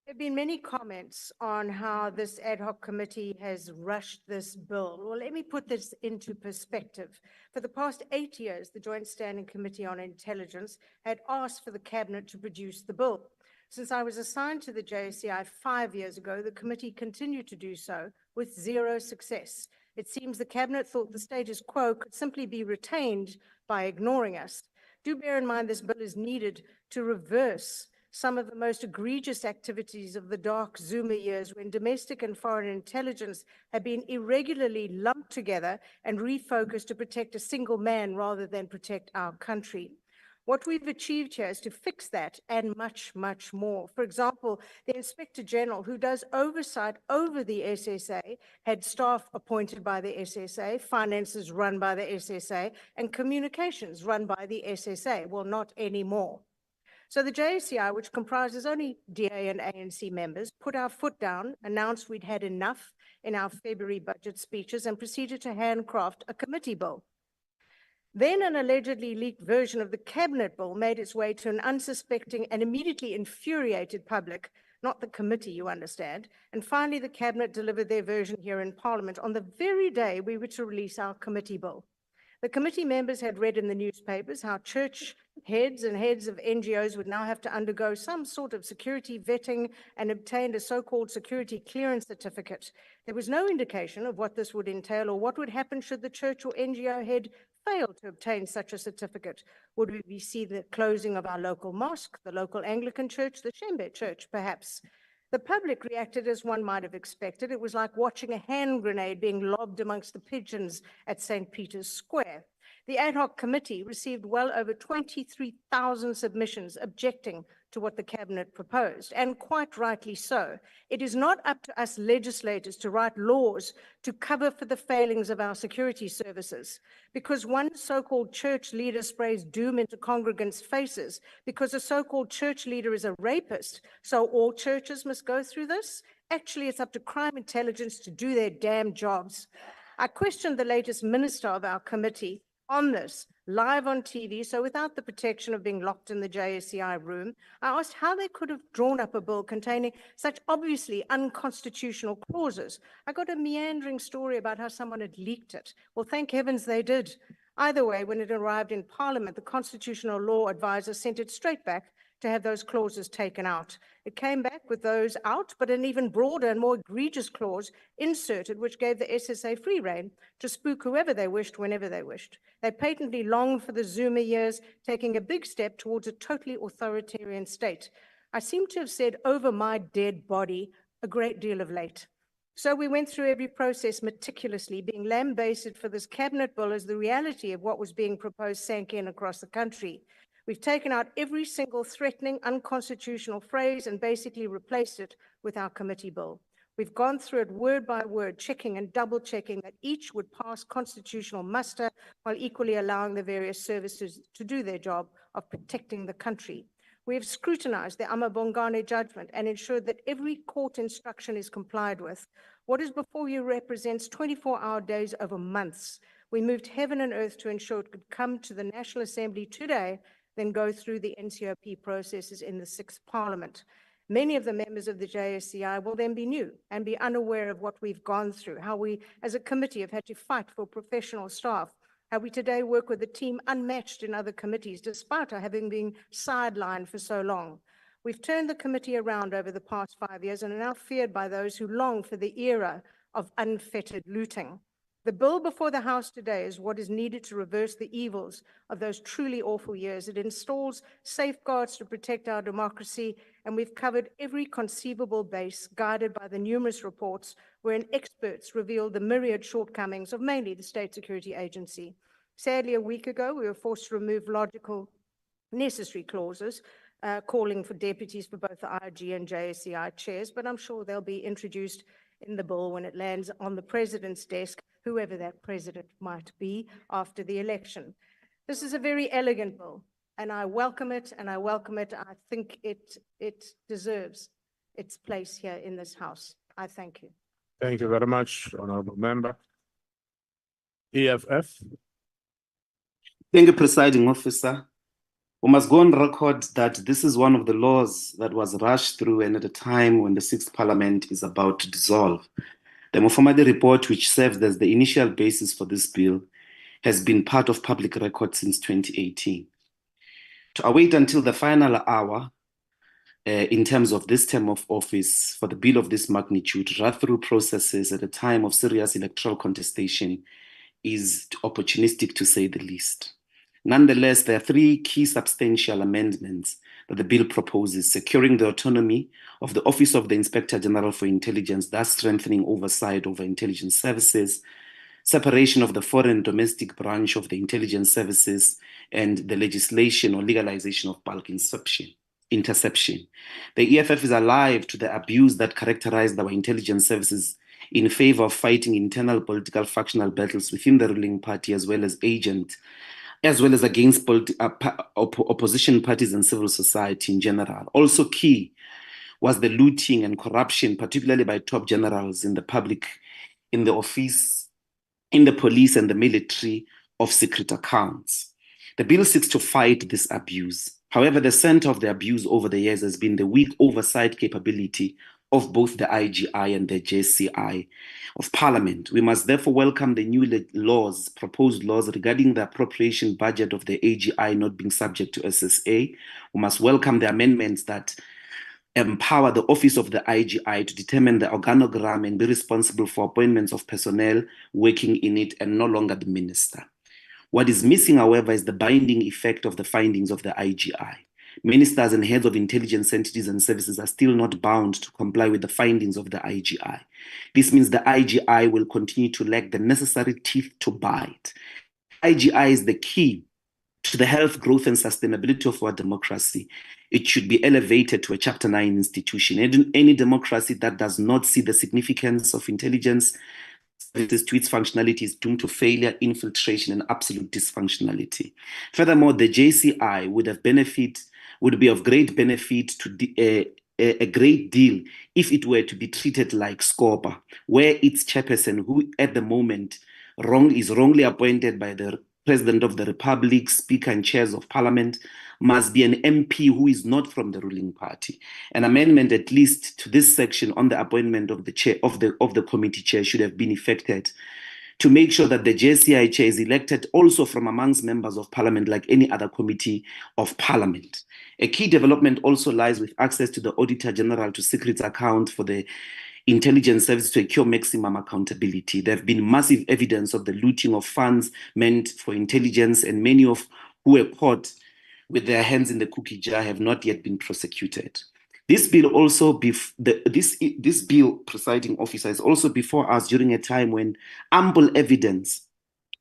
Speaker 8: There have been many comments on how this ad hoc committee has rushed this bill. Well, let me put this into perspective. For the past 8 years, the Joint Standing Committee on Intelligence had asked for the cabinet to produce the bill. Since I was assigned to the JSCI 5 years ago, the committee continued to do so with 0 success. It seems the cabinet thought the status quo could simply be retained by ignoring us. Do bear in mind this bill is needed to reverse some of the most egregious activities of the dark Zuma years when domestic and foreign intelligence had been irregularly lumped together and refocused to protect a single man rather than protect our country. What we've achieved here is to fix that and much, much more. For example, the Inspector General, who does oversight over the SSA, had staff appointed by the SSA, finances run by the SSA, and communications run by the SSA. Well, not anymore. So the JSCI, which comprises only DA and ANC members, put our foot down, announced we'd had enough in our February budget speeches, and proceeded to handcraft a committee bill. Then an allegedly leaked version of the cabinet bill made its way to an unsuspecting and immediately infuriated public, not the committee, you understand. And finally, the cabinet delivered their version here in Parliament on the very day we were to release our committee bill. The committee members had read in the newspapers how church heads and heads of NGOs would now have to undergo some sort of security vetting and obtained a so-called security clearance certificate. There was no indication of what this would entail or what would happen should the church or NGO head fail to obtain such a certificate. Would we see the closing of our local mosque, the local Anglican church, the Shembe church, perhaps? The public reacted as one might have expected. It was like watching a hand grenade being lobbed amongst the pigeons at St. Peter's Square. The ad hoc committee received well over 23,000 submissions objecting to what the cabinet proposed, and quite rightly so. It is not up to us legislators to write laws to cover for the failings of our security services. Because one so-called church leader sprays doom into congregants' faces, because a so-called church leader is a rapist, so all churches must go through this? Actually, it's up to crime intelligence to do their damn jobs. I questioned the latest minister of our committee on this, live on TV, so without the protection of being locked in the JSCI room. I asked how they could have drawn up a bill containing such obviously unconstitutional clauses. I got a meandering story about how someone had leaked it. Well, thank heavens they did. Either way, when it arrived in Parliament, the constitutional law advisor sent it straight back to have those clauses taken out. It came back with those out, but an even broader and more egregious clause inserted, which gave the SSA free rein to spook whoever they wished, whenever they wished. They patently longed for the Zuma years, taking a big step towards a totally authoritarian state. I seem to have said over my dead body a great deal of late. So we went through every process meticulously, being lambasted for this cabinet bill as the reality of what was being proposed sank in across the country. We've taken out every single threatening, unconstitutional phrase and basically replaced it with our committee bill. We've gone through it word by word, checking and double checking that each would pass constitutional muster while equally allowing the various services to do their job of protecting the country. We have scrutinized the Amabongane judgment and ensured that every court instruction is complied with. What is before you represents 24-hour days over months. We moved heaven and earth to ensure it could come to the National Assembly today, then go through the NCOP processes in the 6th Parliament. Many of the members of the JSCI will then be new and be unaware of what we've gone through, how we as a committee have had to fight for professional staff, how we today work with a team unmatched in other committees, despite our having been sidelined for so long. We've turned the committee around over the past 5 years and are now feared by those who long for the era of unfettered looting. The bill before the House today is what is needed to reverse the evils of those truly awful years. It installs safeguards to protect our democracy, and we've covered every conceivable base, guided by the numerous reports wherein experts revealed the myriad shortcomings of mainly the State Security Agency. Sadly, a week ago, we were forced to remove logical, necessary clauses, calling for deputies for both the IG and JSCI chairs, but I'm sure they'll be introduced in the bill when it lands on the president's desk, whoever that president might be after the election. This is a very elegant bill, and I welcome it, I think it deserves its place here in this House. I thank you.
Speaker 6: Thank you very much, Honorable Member. EFF.
Speaker 15: Thank you, Presiding Officer. We must go on record that this is one of the laws that was rushed through and at a time when the 6th Parliament is about to dissolve. The Mufamadi report, which serves as the initial basis for this bill, has been part of public record since 2018. To await until the final hour in terms of this term of office for the bill of this magnitude, run through processes at a time of serious electoral contestation, is opportunistic to say the least. Nonetheless, there are 3 key substantial amendments that the bill proposes: securing the autonomy of the Office of the Inspector General for Intelligence, thus strengthening oversight over intelligence services, separation of the foreign and domestic branch of the intelligence services, and the legislation or legalization of bulk interception. The EFF is alive to the abuse that characterized our intelligence services in favor of fighting internal political factional battles within the ruling party, as well as against opposition parties and civil society in general. Also key was the looting and corruption, particularly by top generals in the public, in the office, in the police and the military, of secret accounts. The bill seeks to fight this abuse. However, the center of the abuse over the years has been the weak oversight capability of both the IGI and the JCI of Parliament. We must therefore welcome the new proposed laws regarding the appropriation budget of the AGI not being subject to SSA. We must welcome the amendments that empower the office of the IGI to determine the organogram and be responsible for appointments of personnel working in it and no longer the minister. What is missing, however, is the binding effect of the findings of the IGI. Ministers and heads of intelligence entities and services are still not bound to comply with the findings of the IGI. This means the IGI will continue to lack the necessary teeth to bite. IGI is the key to the health, growth, and sustainability of our democracy. It should be elevated to a Chapter 9 institution. Any democracy that does not see the significance of intelligence services to its functionality is doomed to failure, infiltration, and absolute dysfunctionality. Furthermore, the JCI would be of great benefit to a great deal if it were to be treated like SCOPA, where its chairperson, who at the moment is wrongly appointed by the President of the Republic, Speaker and Chairs of Parliament, must be an MP who is not from the ruling party. An amendment, at least to this section on the appointment of the chair of the committee chair, should have been effected to make sure that the JCI chair is elected also from amongst members of Parliament, like any other committee of Parliament. A key development also lies with access to the Auditor General to secret account for the intelligence service to ensure maximum accountability. There have been massive evidence of the looting of funds meant for intelligence, and many of who were caught with their hands in the cookie jar have not yet been prosecuted. This bill also, this bill, presiding officer, is also before us during a time when ample evidence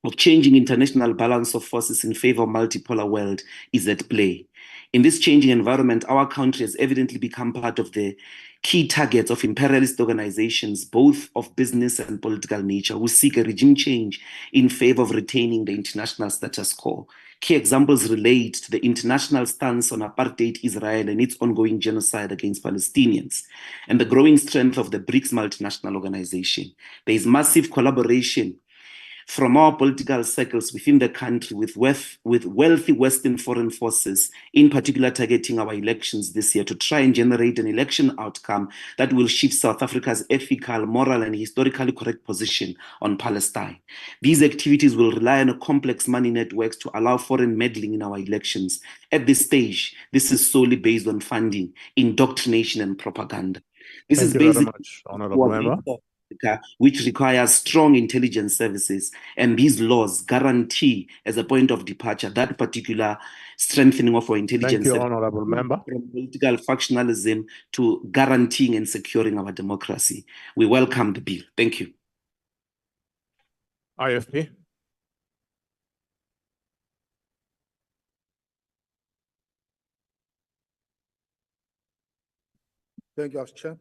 Speaker 15: of changing international balance of forces in favor of multipolar world is at play. In this changing environment, our country has evidently become part of the key targets of imperialist organizations, both of business and political nature, who seek a regime change in favor of retaining the international status quo. Key examples relate to the international stance on apartheid Israel and its ongoing genocide against Palestinians, and the growing strength of the BRICS multinational organization. There is massive collaboration from our political circles within the country with wealthy Western foreign forces, in particular targeting our elections this year to try and generate an election outcome that will shift South Africa's ethical, moral, and historically correct position on Palestine. These activities will rely on complex money networks to allow foreign meddling in our elections. At this stage, this is solely based on funding, indoctrination, and propaganda. This is
Speaker 6: Thank you very
Speaker 15: basically
Speaker 6: much, Honorable Member.
Speaker 15: which requires strong intelligence services, and these laws guarantee as a point of departure that particular strengthening of our intelligence
Speaker 6: Thank you,
Speaker 15: services
Speaker 6: Honorable Member.
Speaker 15: from political factionalism to guaranteeing and securing our democracy. We welcome the bill. Thank you.
Speaker 6: IFP.
Speaker 4: Thank you, House Chair.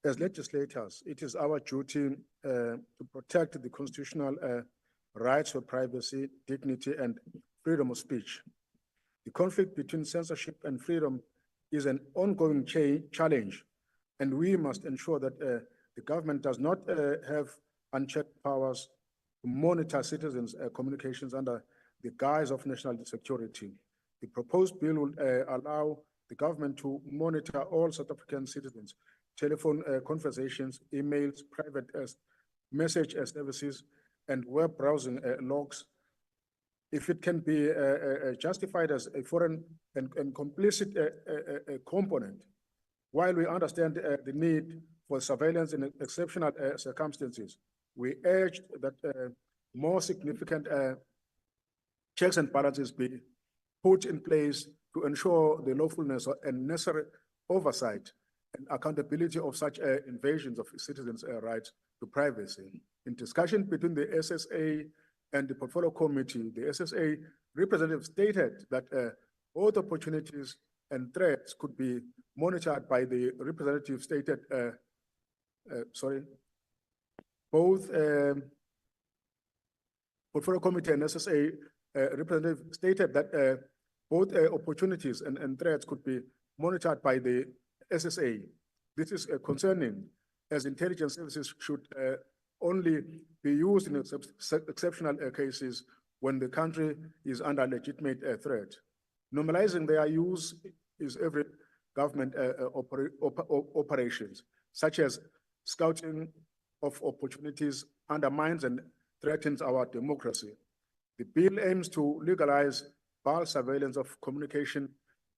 Speaker 4: As legislators, it is our duty to protect the constitutional rights for privacy, dignity, and freedom of speech. The conflict between censorship and freedom is an ongoing challenge, and we must ensure that the government does not have unchecked powers to monitor citizens' communications under the guise of national security. The proposed bill will allow the government to monitor all South African citizens' telephone conversations, emails, private message services, and web browsing logs, if it can be justified as a foreign and complicit component. While we understand the need for surveillance in exceptional circumstances, we urge that more significant checks and balances be put in place to ensure the lawfulness and necessary oversight and accountability of such invasions of citizens' rights to privacy. In discussion between the SSA and the Portfolio Committee, the SSA representative stated that both opportunities and threats could be monitored by the representative stated, both Portfolio Committee and SSA representative stated that both opportunities and threats could be monitored by the SSA. This is concerning, as intelligence services should only be used in exceptional cases when the country is under legitimate threat. Normalizing their use is every government operations, such as scouting of opportunities, undermines and threatens our democracy. The bill aims to legalize bulk surveillance of communication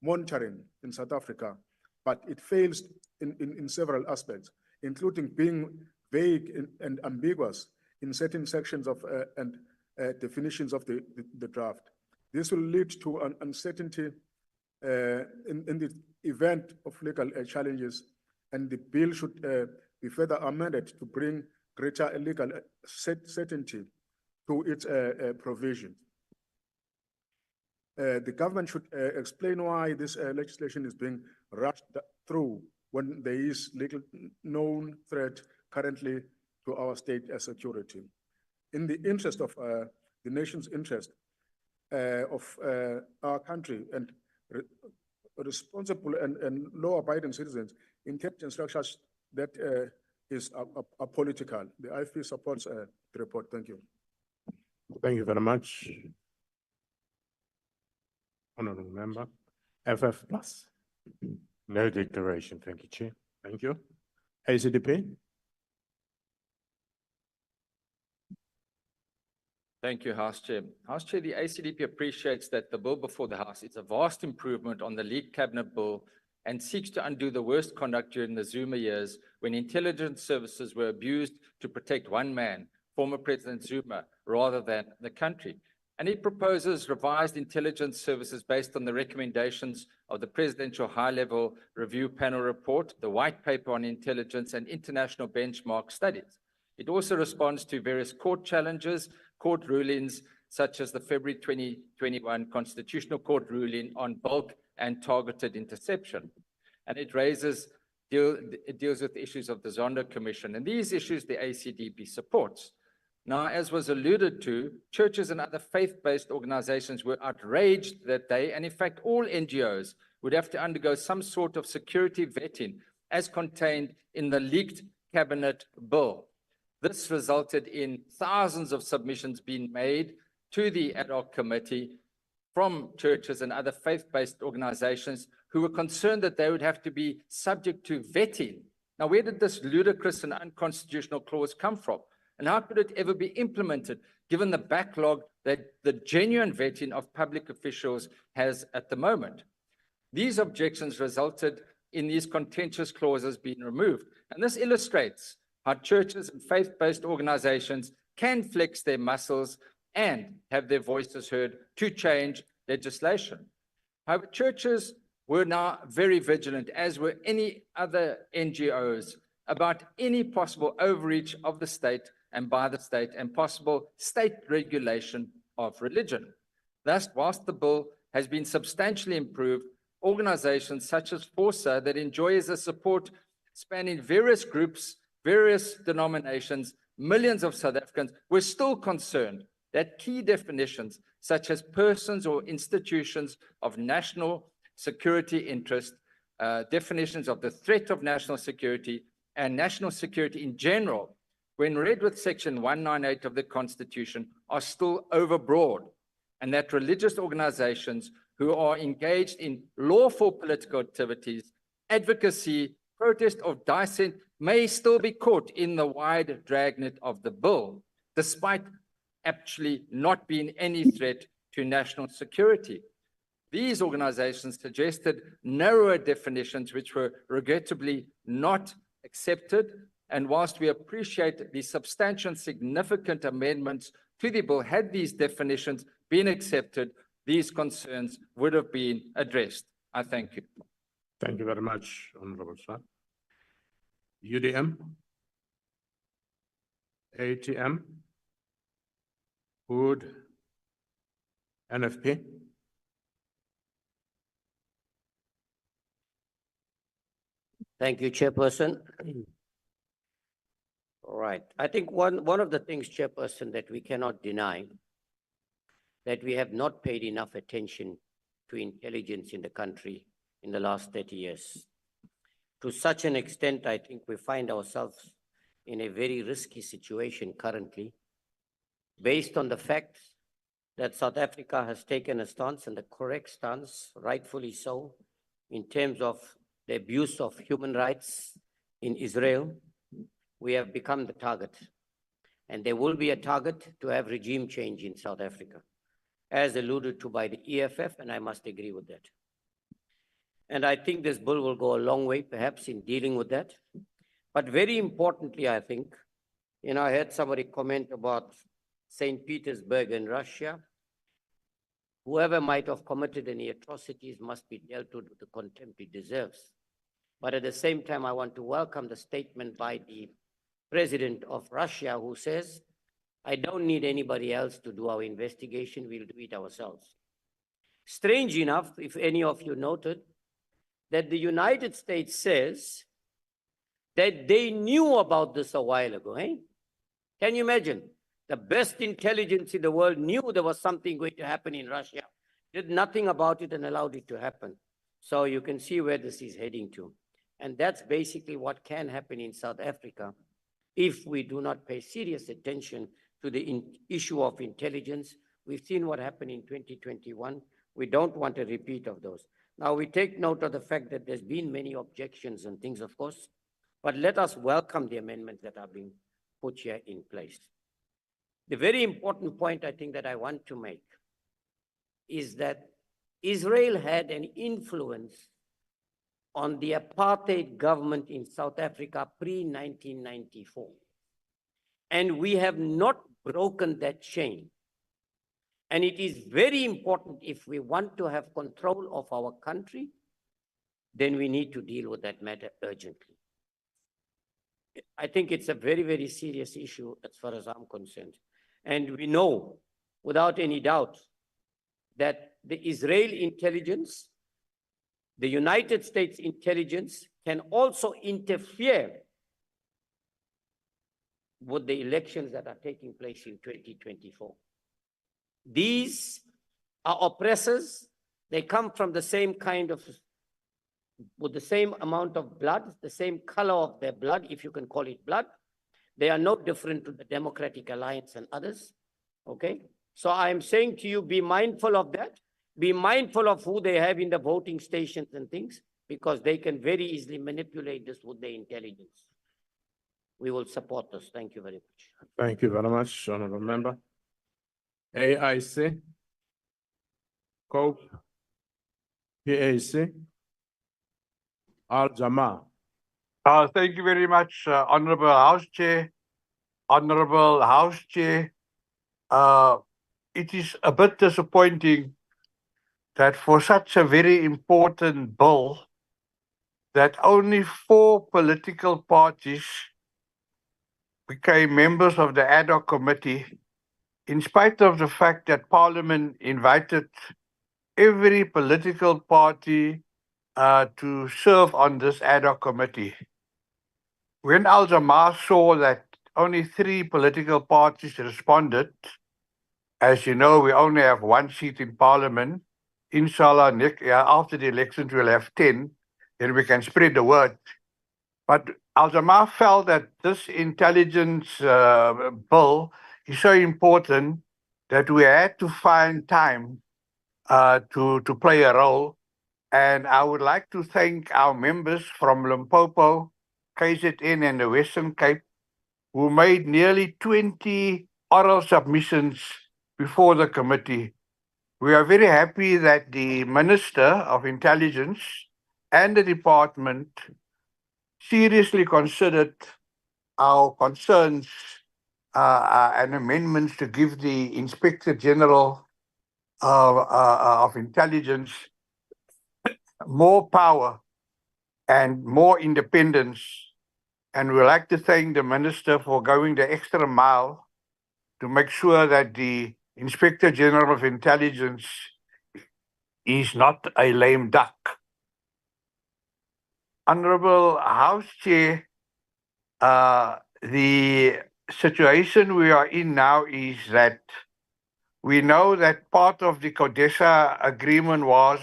Speaker 4: monitoring in South Africa, but it fails in several aspects, including being vague and ambiguous in certain sections of and definitions of the draft. This will lead to an uncertainty in the event of legal challenges, and the bill should be further amended to bring greater legal certainty to its provision. The government should explain why this legislation is being rushed through when there is little known threat currently to our state security. In the interest of the nation's interest of our country and responsible and law-abiding citizens, intelligence structures that is apolitical. The IFP supports the report. Thank you.
Speaker 6: Thank you very much. Honorable Member, FF plus.
Speaker 10: No declaration. Thank you, Chair.
Speaker 6: Thank you. ACDP.
Speaker 23: Thank you, House Chair. House Chair, the ACDP appreciates that the bill before the House is a vast improvement on the leaked cabinet bill and seeks to undo the worst conduct during the Zuma years when intelligence services were abused to protect one man, former President Zuma, rather than the country. And it proposes revised intelligence services based on the recommendations of the Presidential High-Level Review Panel report, the White Paper on Intelligence, and international benchmark studies. It also responds to various court challenges, court rulings, such as the February 2021 Constitutional Court ruling on bulk and targeted interception. And it deals with issues of the Zondo Commission. And these issues the ACDP supports. Now, as was alluded to, churches and other faith-based organizations were outraged that they, and in fact all NGOs, would have to undergo some sort of security vetting as contained in the leaked cabinet bill. This resulted in thousands of submissions being made to the ad hoc committee from churches and other faith-based organizations who were concerned that they would have to be subject to vetting. Now, where did this ludicrous and unconstitutional clause come from? And how could it ever be implemented, given the backlog that the genuine vetting of public officials has at the moment? These objections resulted in these contentious clauses being removed. And this illustrates how churches and faith-based organizations can flex their muscles and have their voices heard to change legislation. However, churches were now very vigilant, as were any other NGOs, about any possible overreach of the state and by the state and possible state regulation of religion. Thus, whilst the bill has been substantially improved, organizations such as FORSA that enjoys a support spanning various groups, various denominations, millions of South Africans were still concerned that key definitions such as persons or institutions of national security interest, definitions of the threat of national security and national security in general, when read with Section 198 of the Constitution, are still overbroad, and that religious organizations who are engaged in lawful political activities, advocacy, protest, or dissent may still be caught in the wide dragnet of the bill, despite actually not being any threat to national security. These organizations suggested narrower definitions which were regrettably not accepted. And whilst we appreciate the substantial and significant amendments to the bill, had these definitions been accepted, these concerns would have been addressed. I thank you.
Speaker 6: Thank you very much, Honorable Sir. UDM, ATM, Wood, NFP.
Speaker 14: Thank you, Chairperson. All right. I think one of the things, Chairperson, that we cannot deny, that we have not paid enough attention to intelligence in the country in the last 30 years. To such an extent, I think we find ourselves in a very risky situation currently, based on the fact that South Africa has taken a stance, and the correct stance, rightfully so, in terms of the abuse of human rights in Israel. We have become the target. And there will be a target to have regime change in South Africa, as alluded to by the EFF, and I must agree with that. And I think this bill will go a long way, perhaps, in dealing with that. But very importantly, I think, I heard somebody comment about St. Petersburg in Russia. Whoever might have committed any atrocities must be dealt with the contempt it deserves. But at the same time, I want to welcome the statement by the president of Russia, who says, I don't need anybody else to do our investigation, we'll do it ourselves. Strange enough, if any of you noted, that the United States says that they knew about this a while ago. Eh? Can you imagine? The best intelligence in the world knew there was something going to happen in Russia, did nothing about it and allowed it to happen. So you can see where this is heading to. And that's basically what can happen in South Africa if we do not pay serious attention to the issue of intelligence. We've seen what happened in 2021. We don't want a repeat of those. Now, we take note of the fact that there's been many objections and things, of course, but let us welcome the amendments that are being put here in place. The very important point I think that I want to make is that Israel had an influence on the apartheid government in South Africa pre-1994. And we have not broken that chain. And it is very important, if we want to have control of our country, then we need to deal with that matter urgently. I think it's a very, very serious issue as far as I'm concerned. And we know, without any doubt, that the Israeli intelligence, the United States intelligence can also interfere with the elections that are taking place in 2024. These are oppressors. They come from the same kind of, with the same amount of blood, the same color of their blood, if you can call it blood. They are no different to the Democratic Alliance and others, okay? So I'm saying to you, be mindful of that. Be mindful of who they have in the voting stations and things, because they can very easily manipulate this with their intelligence. We will support this. Thank you very much.
Speaker 6: Thank you very much, Honorable Member. AIC, COPE, PAC, Al-Jama.
Speaker 12: Thank you very much, Honorable House Chair. Honorable House Chair, it is a bit disappointing that for such a very important bill, that only 4 political parties became members of the ad hoc committee, in spite of the fact that Parliament invited every political party to serve on this ad hoc committee. When Al-Jama saw that only 3 political parties responded, as you know, we only have 1 seat in Parliament. Inshallah, after the elections, we'll have 10, then we can spread the word. But Al-Jama felt that this intelligence bill is so important that we had to find time to play a role. And I would like to thank our members from Limpopo, KZN, and the Western Cape, who made nearly 20 oral submissions before the committee. We are very happy that the Minister of Intelligence and the department seriously considered our concerns and amendments to give the Inspector General of Intelligence more power and more independence. And we'd like to thank the Minister for going the extra mile to make sure that the Inspector General of Intelligence is not a lame duck. Honorable House Chair, the situation we are in now is that we know that part of the CODESA agreement was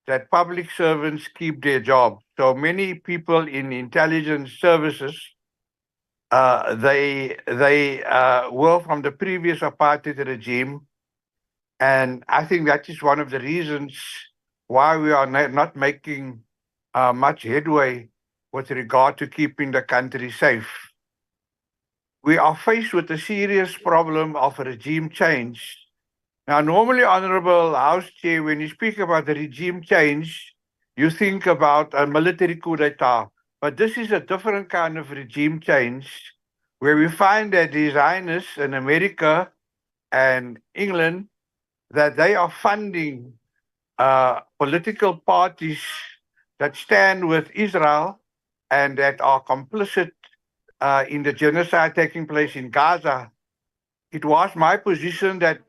Speaker 12: that public servants keep their job. So many people in intelligence services they were from the previous apartheid regime. And I think that is one of the reasons why we are not making much headway with regard to keeping the country safe. We are faced with a serious problem of regime change. Now, normally, Honorable House Chair, when you speak about the regime change, you think about a military coup d'etat. But this is a different kind of regime change where we find that His Highness in America and England, that they are funding political parties that stand with Israel and that are complicit in the genocide taking place in Gaza. It was my position that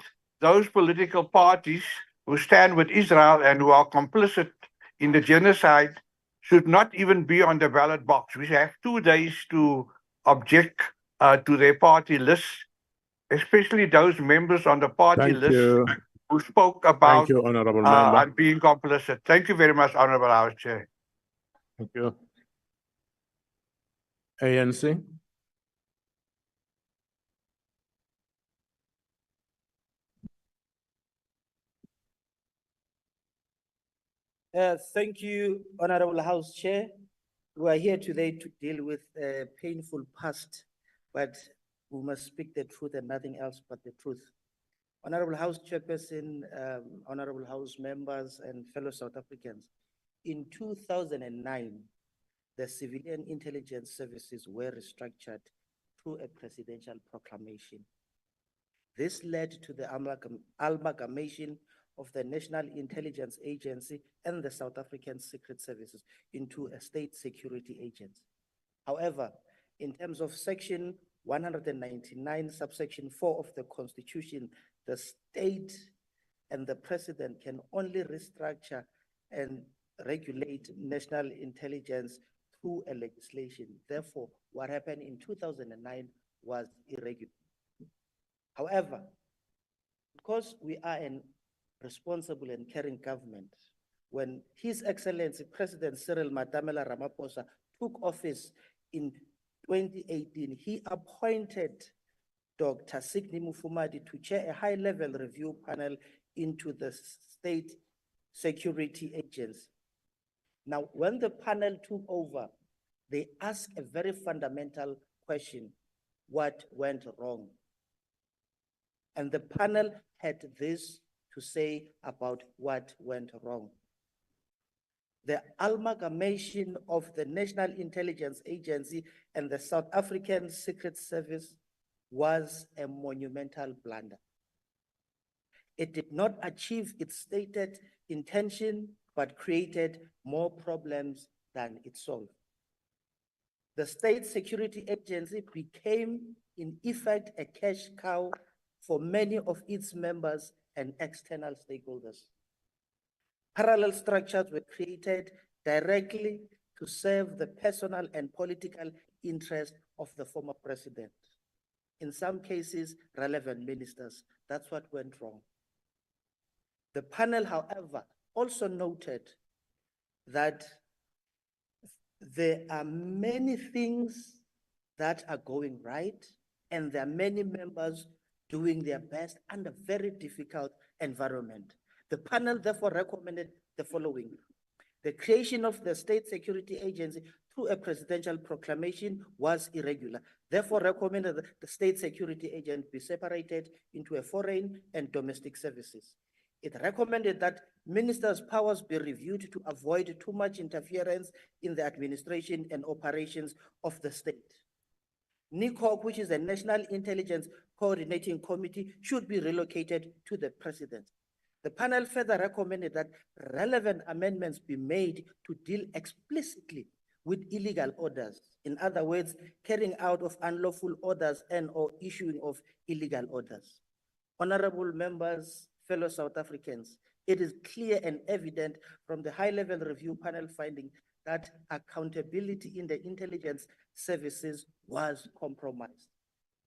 Speaker 12: those political parties who stand with Israel and who are complicit in the genocide should not even be on the ballot box. We have 2 days to object to their party list, especially those members on the party
Speaker 6: Thank
Speaker 12: list
Speaker 6: you.
Speaker 12: who spoke about
Speaker 6: Thank you, Honorable Member.
Speaker 12: being complicit. Thank you very much, Honorable House Chair.
Speaker 6: Thank you. ANC.
Speaker 11: Thank you, Honorable House Chair. We are here today to deal with a painful past, but we must speak the truth and nothing else but the truth. Honorable House Chairperson, Honorable House members and fellow South Africans, in 2009, the civilian intelligence services were restructured through a presidential proclamation. This led to the amalgamation of the National Intelligence Agency and the South African Secret Services into a state security agency. However, in terms of Section 199, subsection 4 of the Constitution, the state and the president can only restructure and regulate national intelligence through a legislation. Therefore, what happened in 2009 was irregular. However, because we are an responsible and caring government, when His Excellency President Cyril Matamela Ramaphosa took office in 2018, he appointed Dr. Signy Mufumadi to chair a high-level review panel into the state security agency. Now, when the panel took over, they asked a very fundamental question: what went wrong? And the panel had this to say about what went wrong. The amalgamation of the National Intelligence Agency and the South African Secret Service was a monumental blunder. It did not achieve its stated intention, but created more problems than it solved. The State Security Agency became, in effect, a cash cow for many of its members and external stakeholders. Parallel structures were created directly to serve the personal and political interest of the former president. In some cases, relevant ministers. That's what went wrong. The panel, however, also noted that there are many things that are going right, and there are many members doing their best under very difficult environment. The panel therefore recommended the following: the creation of the State Security Agency through a presidential proclamation was irregular. Therefore recommended that the State Security Agency be separated into a foreign and domestic services. It recommended that ministers' powers be reviewed to avoid too much interference in the administration and operations of the state. NICOC, which is a National Intelligence Coordinating Committee, should be relocated to the president. The panel further recommended that relevant amendments be made to deal explicitly with illegal orders. In other words, carrying out of unlawful orders and or issuing of illegal orders. Honorable members, fellow South Africans, it is clear and evident from the high-level review panel finding that accountability in the intelligence services was compromised.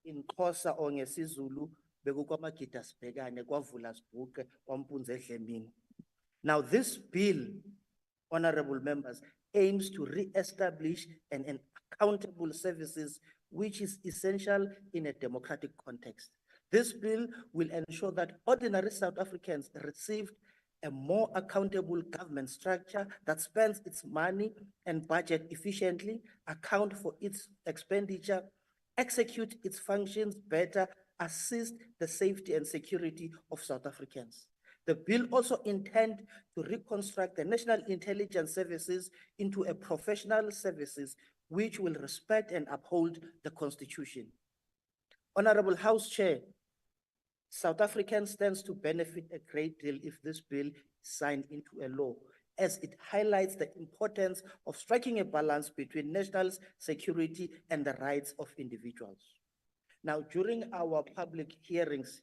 Speaker 11: In Xhosa or ngesizulu, bekukwamagida sibhekane kwavula sibhuqe kwampunze edlemini. Now this bill, honorable members, aims to re-establish an accountable services which is essential in a democratic context. This bill will ensure that ordinary South Africans receive a more accountable government structure that spends its money and budget efficiently, account for its expenditure, execute its functions better, assist the safety and security of South Africans. The bill also intends to reconstruct the National Intelligence Services into a professional services which will respect and uphold the Constitution. Honorable House Chair, South Africans stands to benefit a great deal if this bill is signed into a law, as it highlights the importance of striking a balance between national security and the rights of individuals. Now, during our public hearings,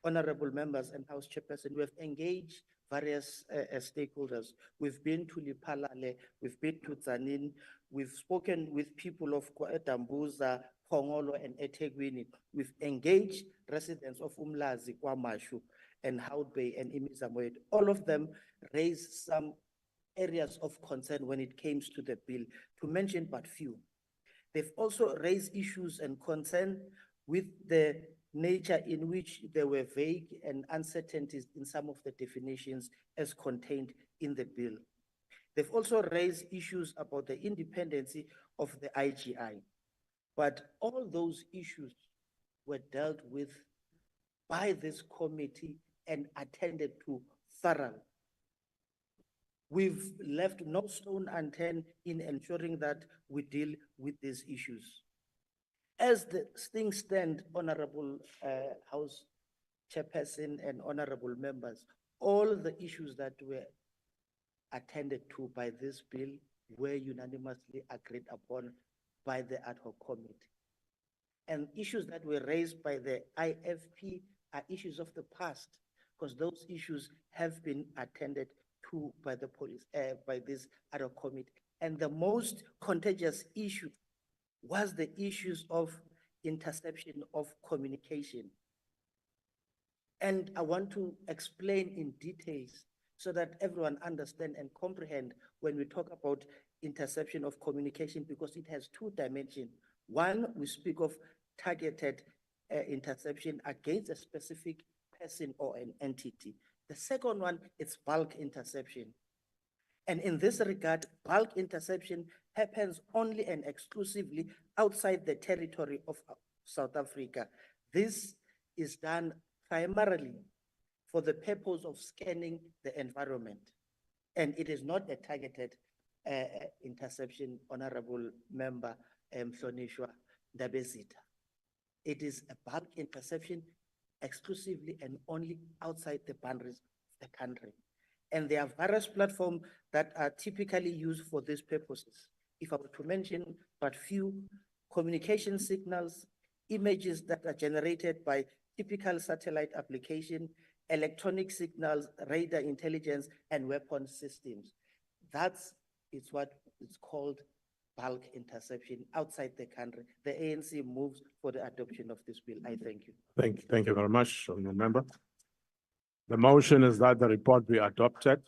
Speaker 11: honorable members and House Chairperson, we have engaged various stakeholders. We've been to Lipalale, we've been to Tsanin, we've spoken with people of Dambuza, Pongolo, and eThekwini. We've engaged residents of Umlazi, KwaMashu, and Hout Bay, and Imizamoyed. All of them raised some areas of concern when it came to the bill, to mention but few. They've also raised issues and concern with the nature in which there were vague and uncertainties in some of the definitions as contained in the bill. They've also raised issues about the independence of the IGI. But all those issues were dealt with by this committee and attended to thoroughly. We've left no stone unturned in ensuring that we deal with these issues. As the things stand, Honorable House Chairperson and honorable members, all the issues that were attended to by this bill were unanimously agreed upon by the ad hoc committee. And issues that were raised by the IFP are issues of the past, because those issues have been attended to by the police, by this ad hoc committee. And the most contagious issue was the issues of interception of communication. And I want to explain in details so that everyone understand and comprehend when we talk about interception of communication, because it has two dimensions. One, we speak of targeted interception against a specific person or an entity. The second one is bulk interception. And in this regard, bulk interception happens only and exclusively outside the territory of South Africa. This is done primarily for the purpose of scanning the environment. And it is not a targeted interception, Honorable Member Mhlonishwa Ndabezitha. It is a bulk interception exclusively and only outside the boundaries of the country. And there are various platforms that are typically used for these purposes. If I were to mention but few, communication signals, images that are generated by typical satellite application, electronic signals, radar intelligence, and weapon systems. That's what is called bulk interception outside the country. The ANC moves for the adoption of this bill. I thank you.
Speaker 6: Thank you very much, honourable member. The motion is that the report be adopted.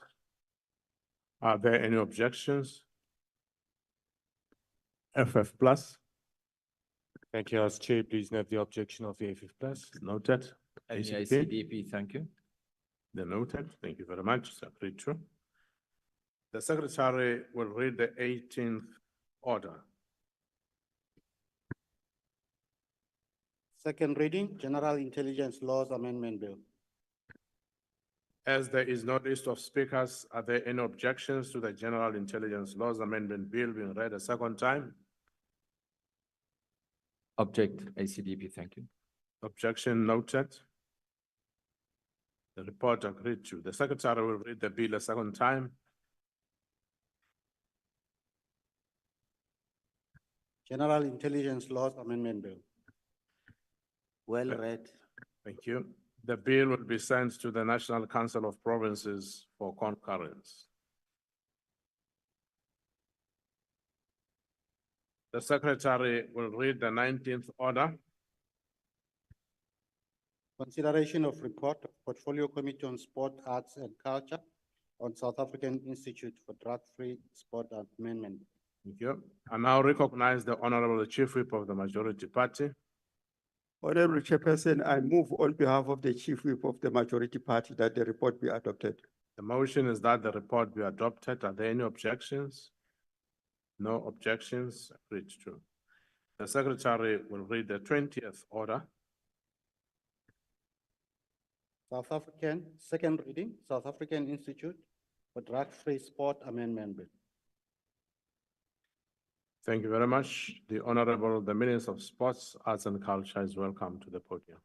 Speaker 6: Are there any objections? FF plus.
Speaker 10: Thank you, House Chair. Please note the objection of the FF plus.
Speaker 6: Noted.
Speaker 23: And the
Speaker 6: ACDP?
Speaker 23: ACDP, thank you.
Speaker 6: The noted. Thank you very much, Secretary. The Secretary will read the 18th order.
Speaker 13: Second reading, General Intelligence Laws Amendment Bill.
Speaker 6: As there is no list of speakers, are there any objections to the General Intelligence Laws Amendment Bill being read a second time?
Speaker 23: Object, ACDP, thank you.
Speaker 6: Objection noted. The report agreed to. The Secretary will read the bill a second time.
Speaker 13: General Intelligence Laws Amendment Bill.
Speaker 11: Well read.
Speaker 6: Thank you. The bill will be sent to the National Council of Provinces for concurrence. The Secretary will read the 19th order.
Speaker 13: Consideration of report of Portfolio Committee on Sport, Arts and Culture on South African Institute for Drug-Free Sport Amendment.
Speaker 6: Thank you. I now recognize the Honorable Chief Whip of the Majority Party.
Speaker 7: Honorable Chairperson, I move on behalf of the Chief Whip of the Majority Party that the report be adopted.
Speaker 6: The motion is that the report be adopted. Are there any objections? No objections. Agreed to. The Secretary will read the 20th order.
Speaker 13: South African, second reading, South African Institute for Drug-Free Sport Amendment Bill.
Speaker 6: Thank you very much. The Honorable, the Minister of Sports, Arts and Culture is welcome to the podium.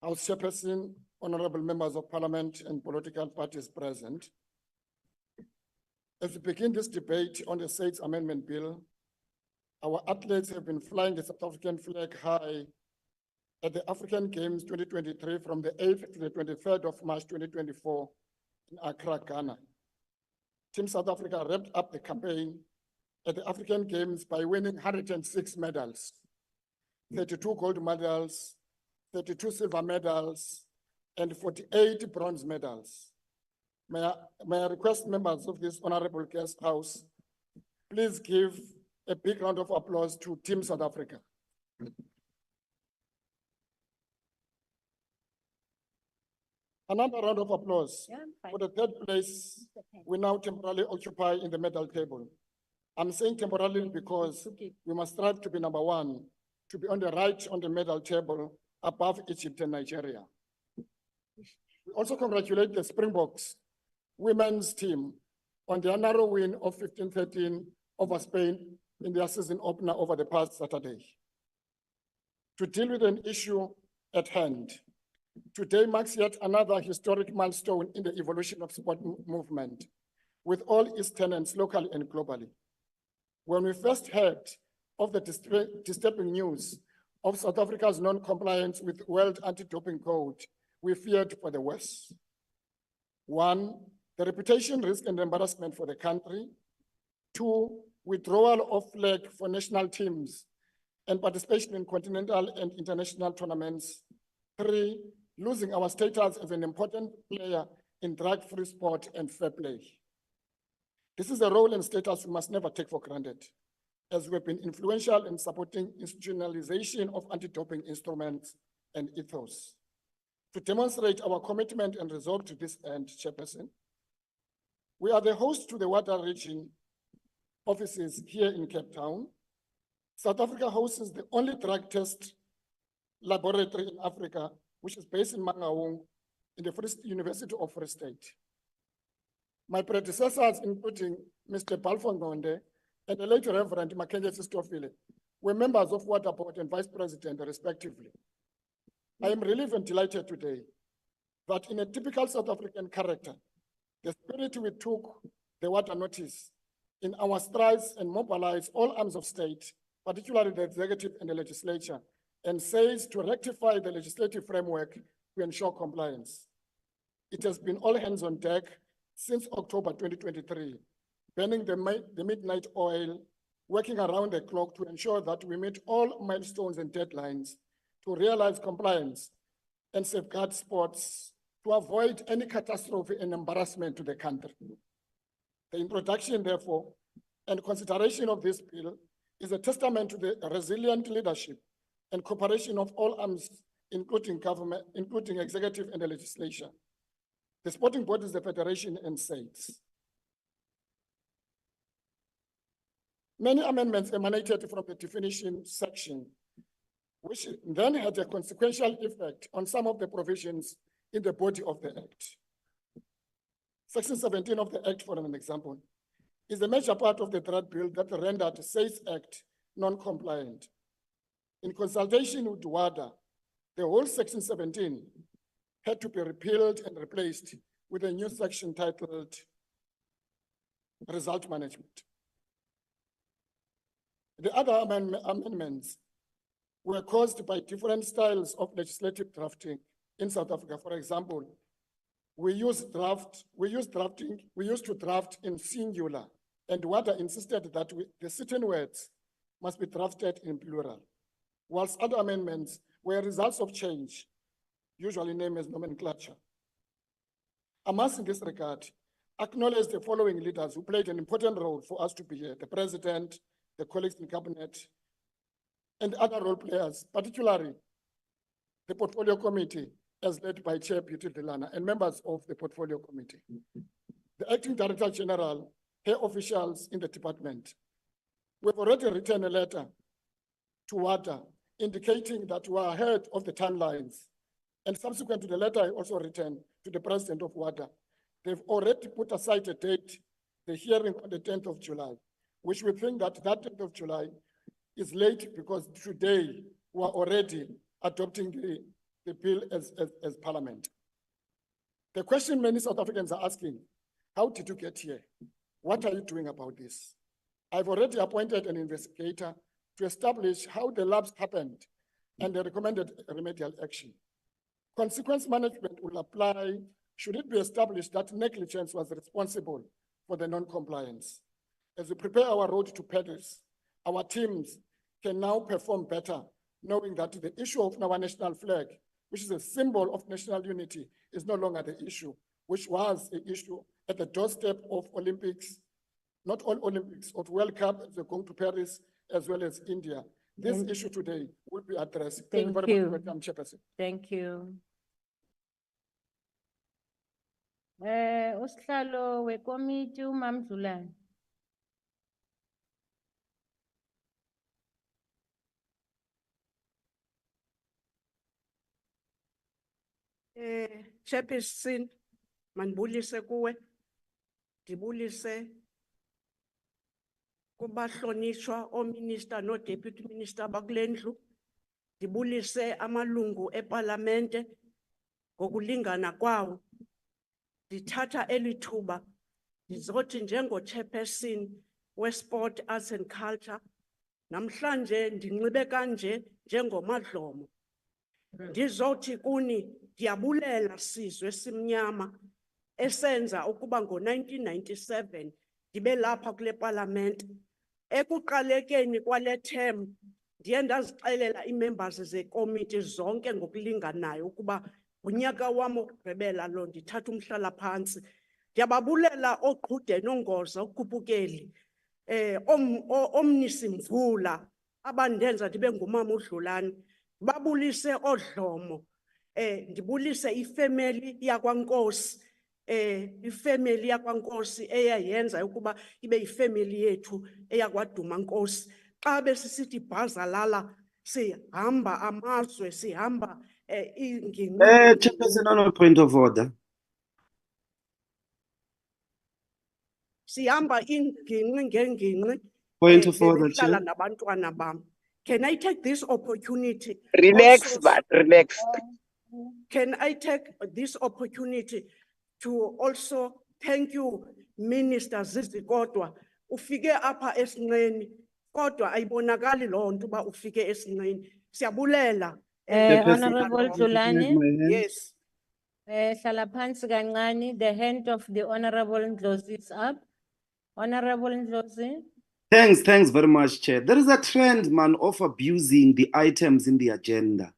Speaker 9: House Chairperson, honorable members of parliament and political parties present. As we begin this debate on the SAID's amendment bill, our athletes have been flying the South African flag high at the African Games 2023 from the 8th to the 23rd of March 2024 in Accra, Ghana. Team South Africa wrapped up the campaign at the African Games by winning 106 medals, 32 gold medals, 32 silver medals, and 48 bronze medals. May I request members of this honorable guest house, please give a big round of applause to Team South Africa. Another round of applause for the third place we now temporarily occupy in the medal table. I'm saying temporarily because we must strive to be number one, to be on the right on the medal table above Egypt and Nigeria. We also congratulate the Springboks women's team on their narrow win of 15-13 over Spain in their season opener over the past Saturday. To deal with an issue at hand, today marks yet another historic milestone in the evolution of sport movement, with all its tenants locally and globally. When we first heard of the disturbing news of South Africa's non-compliance with World Anti-Doping Code, we feared for the worst. One, the reputation risk and embarrassment for the country. Two, withdrawal of flag for national teams and participation in continental and international tournaments. Three, losing our status as an important player in drug-free sport and fair play. This is a role and status we must never take for granted, as we've been influential in supporting institutionalization of anti-doping instruments and ethos. To demonstrate our commitment and resolve to this end, Chairperson, we are the host to the water region offices here in Cape Town. South Africa hosts the only drug test laboratory in Africa, which is based in Mangaung in the University of Free State. My predecessors, including Mr. Balfongonde and the late Reverend Makenje Sistofile, were members of Water Board and Vice President, respectively. I am relieved and delighted today that in a typical South African character, the spirit we took the water notice in our strides and mobilize all arms of state, particularly the executive and the legislature, and says to rectify the legislative framework to ensure compliance. It has been all hands on deck since October 2023, burning the midnight oil, working around the clock to ensure that we meet all milestones and deadlines to realize compliance and safeguard sports to avoid any catastrophe and embarrassment to the country. The introduction, therefore, and consideration of this bill is a testament to the resilient leadership and cooperation of all arms, including government, including executive and the legislature. The sporting body is the federation and SAIDs. Many amendments emanated from the definition section, which then had a consequential effect on some of the provisions in the body of the Act. Section 17 of the Act, for an example, is a major part of the draft bill that rendered the SAIDs Act non-compliant. In consultation with WADA, the whole Section 17 had to be repealed and replaced with a new section titled Result Management. The other amendments were caused by different styles of legislative drafting in South Africa. For example, we used to draft in singular, and WADA insisted that the certain words must be drafted in plural. whilst other amendments were results of change, usually named as nomenclature. I must in this regard acknowledge the following leaders who played an important role for us to be here: the President, the colleagues in Cabinet, and other role players, particularly the Portfolio Committee as led by Chair Beauty Delana and members of the Portfolio Committee, the Acting Director General, her officials in the department. We've already written a letter to WADA indicating that we are ahead of the timelines. And subsequent to the letter, I also written to the President of WADA. They've already put aside a date, the hearing on the 10th of July, which we think that 10th of July is late because today we are already adopting the bill as Parliament. The question many South Africans are asking, how did you get here? What are you doing about this? I've already appointed an investigator to establish how the lapse happened and the recommended remedial action. Consequence management will apply should it be established that negligence was responsible for the non-compliance. As we prepare our road to Paris, our teams can now perform better, knowing that the issue of our national flag, which is a symbol of national unity, is no longer the issue, which was an issue at the doorstep of Olympics, not all Olympics, of World Cup, as we're going to Paris, as well as India. This issue today will be addressed.
Speaker 19: Thank
Speaker 9: very
Speaker 19: you.
Speaker 9: much, Madam Chairperson.
Speaker 19: Thank you. Usihlalo wekomiti uMamdlulane.
Speaker 20: Chairperson, mandibulise kuwe, ndibulise kubahlonishwa ominister no deputy minister bakulendlu, ndibulise amalungu eParlamente ngokulingana kwawo. Ndithatha elithuba ndizothi njengo-chairperson we-Sport, Arts and Culture, namhlanje ndinxibe kanje njengomadlomo. Ndizothi kuni ndiyabulela sizwe simnyama esenza ukuba ngo-1997 ndibe lapha kule Parliament. Ekuqalekeni kwale term ndiye ndazixelela ii-members zekomiti zonke ngokulinganayo ukuba unyaka wam wokugqibela lo ndithatha umhlala phantsi. Ndiyababulela oGqude noNgoza uKhupukeli, omnisimvula abandenza ndibe ngumama uDlulane. Babulise oDlomo, ndibulise ifemeli yakwaNkosi, ifemeli yakwaNkosi eyayenza ukuba ibe yifemeli yethu eyakwaDuma Nkosi. Xa besisithi bhazalala sihamba amazwe, sihamba
Speaker 15: Chairperson, on a point of order.
Speaker 20: sihamba ingingqi ngengingqi.
Speaker 15: Point of order,
Speaker 20: bebehlala
Speaker 15: Chair.
Speaker 20: nabantwana bam. Can I take this opportunity?
Speaker 14: Relax,
Speaker 20: also-
Speaker 14: but relax.
Speaker 20: Can I take this opportunity to also thank you, Minister Zizi Kodwa. Ufike apha esinqeni, kodwa ayibonakali loo nto uba ufike esinqeni. Siyabulela.
Speaker 19: Honorable Dlulane.
Speaker 20: Yes.
Speaker 19: Hlala phansi kancane. The hand of the Honorable Ndlozi is up. Honorable Ndlozi.
Speaker 15: Thanks very much, Chair. There is a trend, man, of abusing the items in the agenda,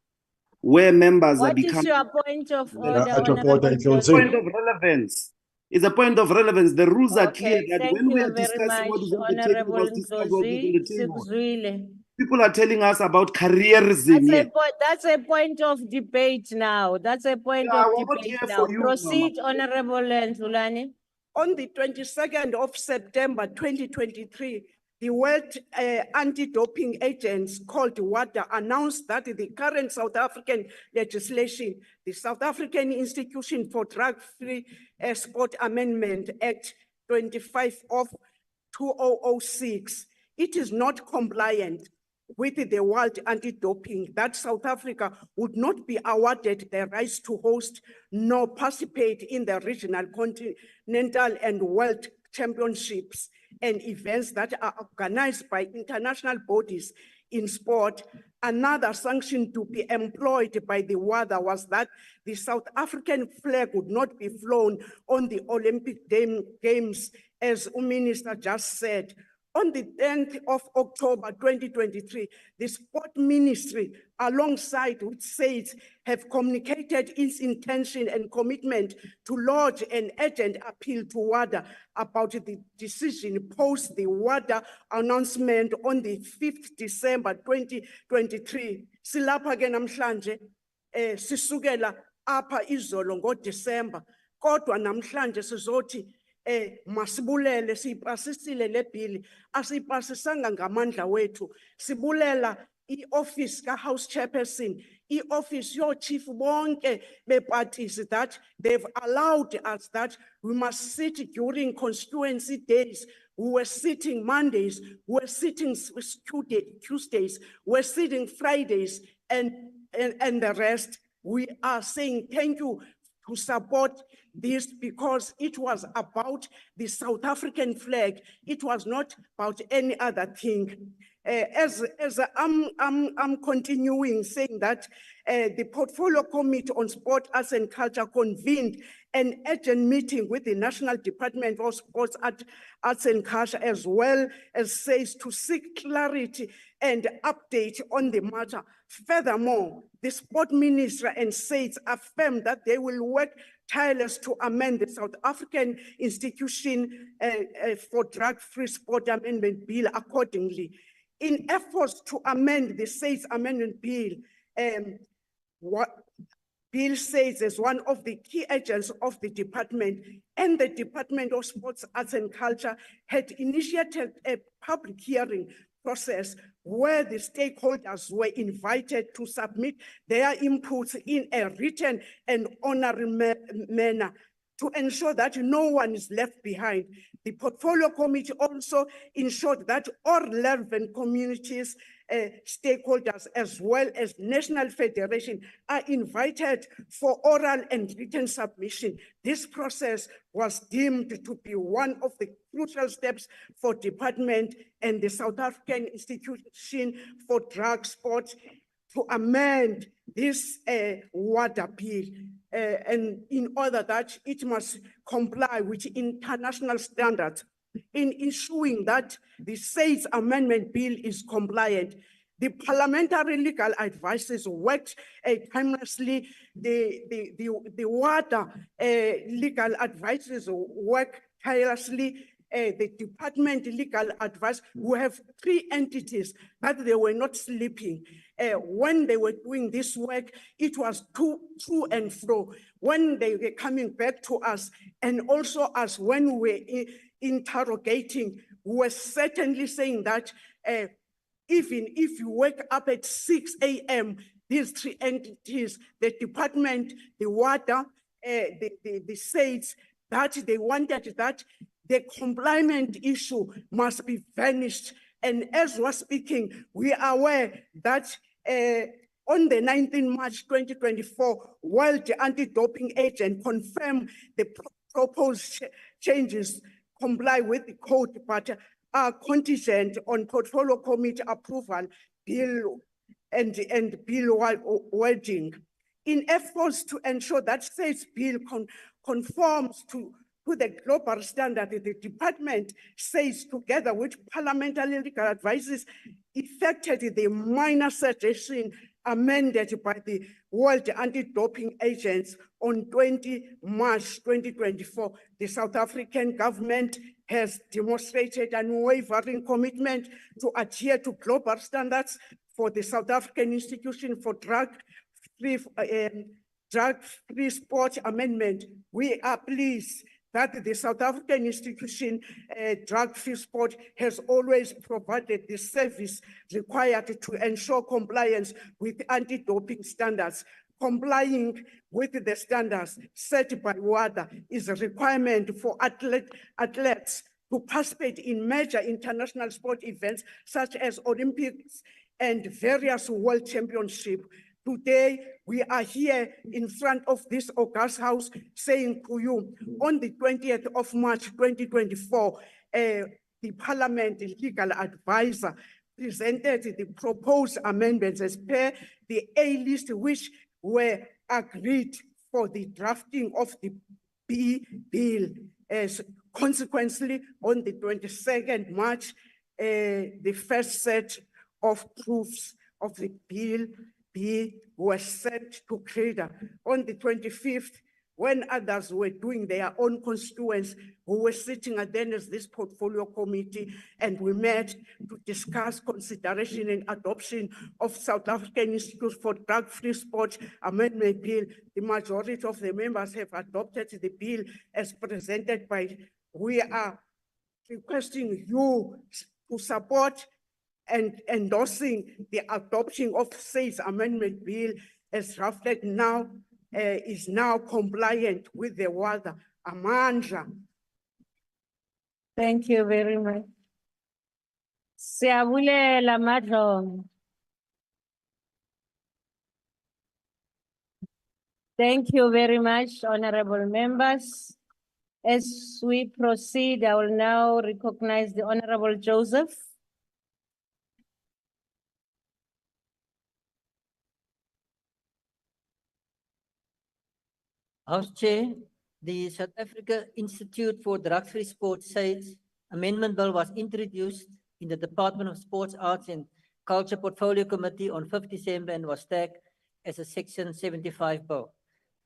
Speaker 15: where members are
Speaker 19: What is
Speaker 15: becoming.
Speaker 19: your point of order,
Speaker 15: Out of
Speaker 19: Honorable
Speaker 15: order,
Speaker 19: Ndlozi?
Speaker 15: Point of relevance. It's a point of relevance. The rules are clear
Speaker 19: Okay,
Speaker 15: that
Speaker 19: thank
Speaker 15: when we
Speaker 19: you
Speaker 15: are
Speaker 19: very
Speaker 15: discussing what
Speaker 19: much,
Speaker 15: is on the table, we
Speaker 19: Honorable
Speaker 15: must discuss what is on the
Speaker 19: Ndlozi.
Speaker 15: table.
Speaker 19: Sikuzwile.
Speaker 15: People are telling us about careerism here.
Speaker 19: That's a point of debate now. That's a point
Speaker 15: Yeah,
Speaker 19: of
Speaker 15: we're not
Speaker 19: debate
Speaker 15: here
Speaker 19: now.
Speaker 15: for you,
Speaker 19: Proceed, Honorable Ndlulane.
Speaker 20: On the 22nd of September 2023, the World Anti-Doping Agents called WADA announced that the current South African legislation, the South African Institution for Drug-Free Sport Amendment Act 25 of 2006, it is not compliant with the World Anti-Doping, that South Africa would not be awarded the rights to host nor participate in the regional, continental, and world championships and events that are organized by international bodies in sport. Another sanction to be employed by the WADA was that the South African flag would not be flown on the Olympic Games, as the Minister just said, On the 10th of October 2023, the Sport Ministry, alongside with SAIDS, have communicated its intention and commitment to lodge an urgent appeal to WADA about the decision post the WADA announcement on the 5th December 2023. Silapha ke namhlanje sisukela apha izolo ngoDisemba, kodwa namhlanje sizothi masibulele siyipasisile le bill, asiyipasisanga ngamandla wethu. Sibulela i-office ka-House Chairperson, i-office yo-chief bonke be-parties, that they've allowed us that we must sit during constituency days. We were sitting Mondays, we were sitting Tuesdays, we were sitting Fridays, and the rest. We are saying thank you to support this because it was about the South African flag. It was not about any other thing. As I'm continuing saying that the Portfolio Committee on Sport, Arts and Culture convened an urgent meeting with the National Department of Sports, Arts and Culture, as well as says to seek clarity and update on the matter. Furthermore, the Sport Minister and SAIDS affirmed that they will work tireless to amend the South African Institution for Drug-Free Sport Amendment Bill accordingly. In efforts to amend the SAIDS Amendment Bill, what Bill says is one of the key agents of the department, and the Department of Sports, Arts and Culture had initiated a public hearing process where the stakeholders were invited to submit their inputs in a written and honorary manner to ensure that no one is left behind. The Portfolio Committee also ensured that all relevant communities, stakeholders, as well as National Federation are invited for oral and written submission. This process was deemed to be one of the crucial steps for department and the South African Institution for Drug Sport to amend this WADA bill, and in order that it must comply with international standards. In ensuring that the SAIDS Amendment Bill is compliant, the parliamentary legal advisors worked timelessly. The WADA legal advisors work tirelessly. The department legal advice, we have 3 entities that they were not sleeping. When they were doing this work, it was to and fro. When they were coming back to us, and also us when we were interrogating, we were certainly saying that even if you wake up at 6 a.m., these 3 entities, the department, the WADA, the SAIDS, that they wanted that the compliance issue must be vanished. And as we're speaking, we are aware that on the 19th March 2024, World Anti-Doping Agent confirmed the proposed changes comply with the code, but are contingent on Portfolio Committee approval bill and bill wording. In efforts to ensure that SAIDS bill conforms to the global standard, the department says, together with parliamentary legal advices, effected the minor suggestion amended by the World Anti-Doping Agents on 20 March 2024. The South African government has demonstrated an unwavering commitment to adhere to global standards for the South African Institution for Drug-Free Sport Amendment. We are pleased that the South African Institution Drug-Free Sport has always provided the service required to ensure compliance with anti-doping standards. Complying with the standards set by WADA is a requirement for athletes to participate in major international sport events such as Olympics and various world championships. Today, we are here in front of this august house saying to you, on the 20th of March 2024, the Parliament legal advisor presented the proposed amendments as per the A-list which were agreed for the drafting of the bill. As consequently, on the 22nd March, the first set of proofs of the bill were sent to Creator on the 25th, when others were doing their own constituents, who were sitting then as this portfolio committee, and we met to discuss consideration and adoption of South African Institute for Drug-Free Sport Amendment Bill. The majority of the members have adopted the bill as presented by. We are requesting you to support and endorsing the adoption of said amendment bill as drafted now, is now compliant with the WADA. Amandla.
Speaker 19: Thank you very much. Siyabulela Madlomo. Thank you very much, honorable members. As we proceed, I will now recognize the Honorable Joseph.
Speaker 18: House Chair, the South Africa Institute for Drug-Free Sport says amendment bill was introduced in the Department of Sports, Arts and Culture Portfolio Committee on 5th December and was tagged as a Section 75 bill.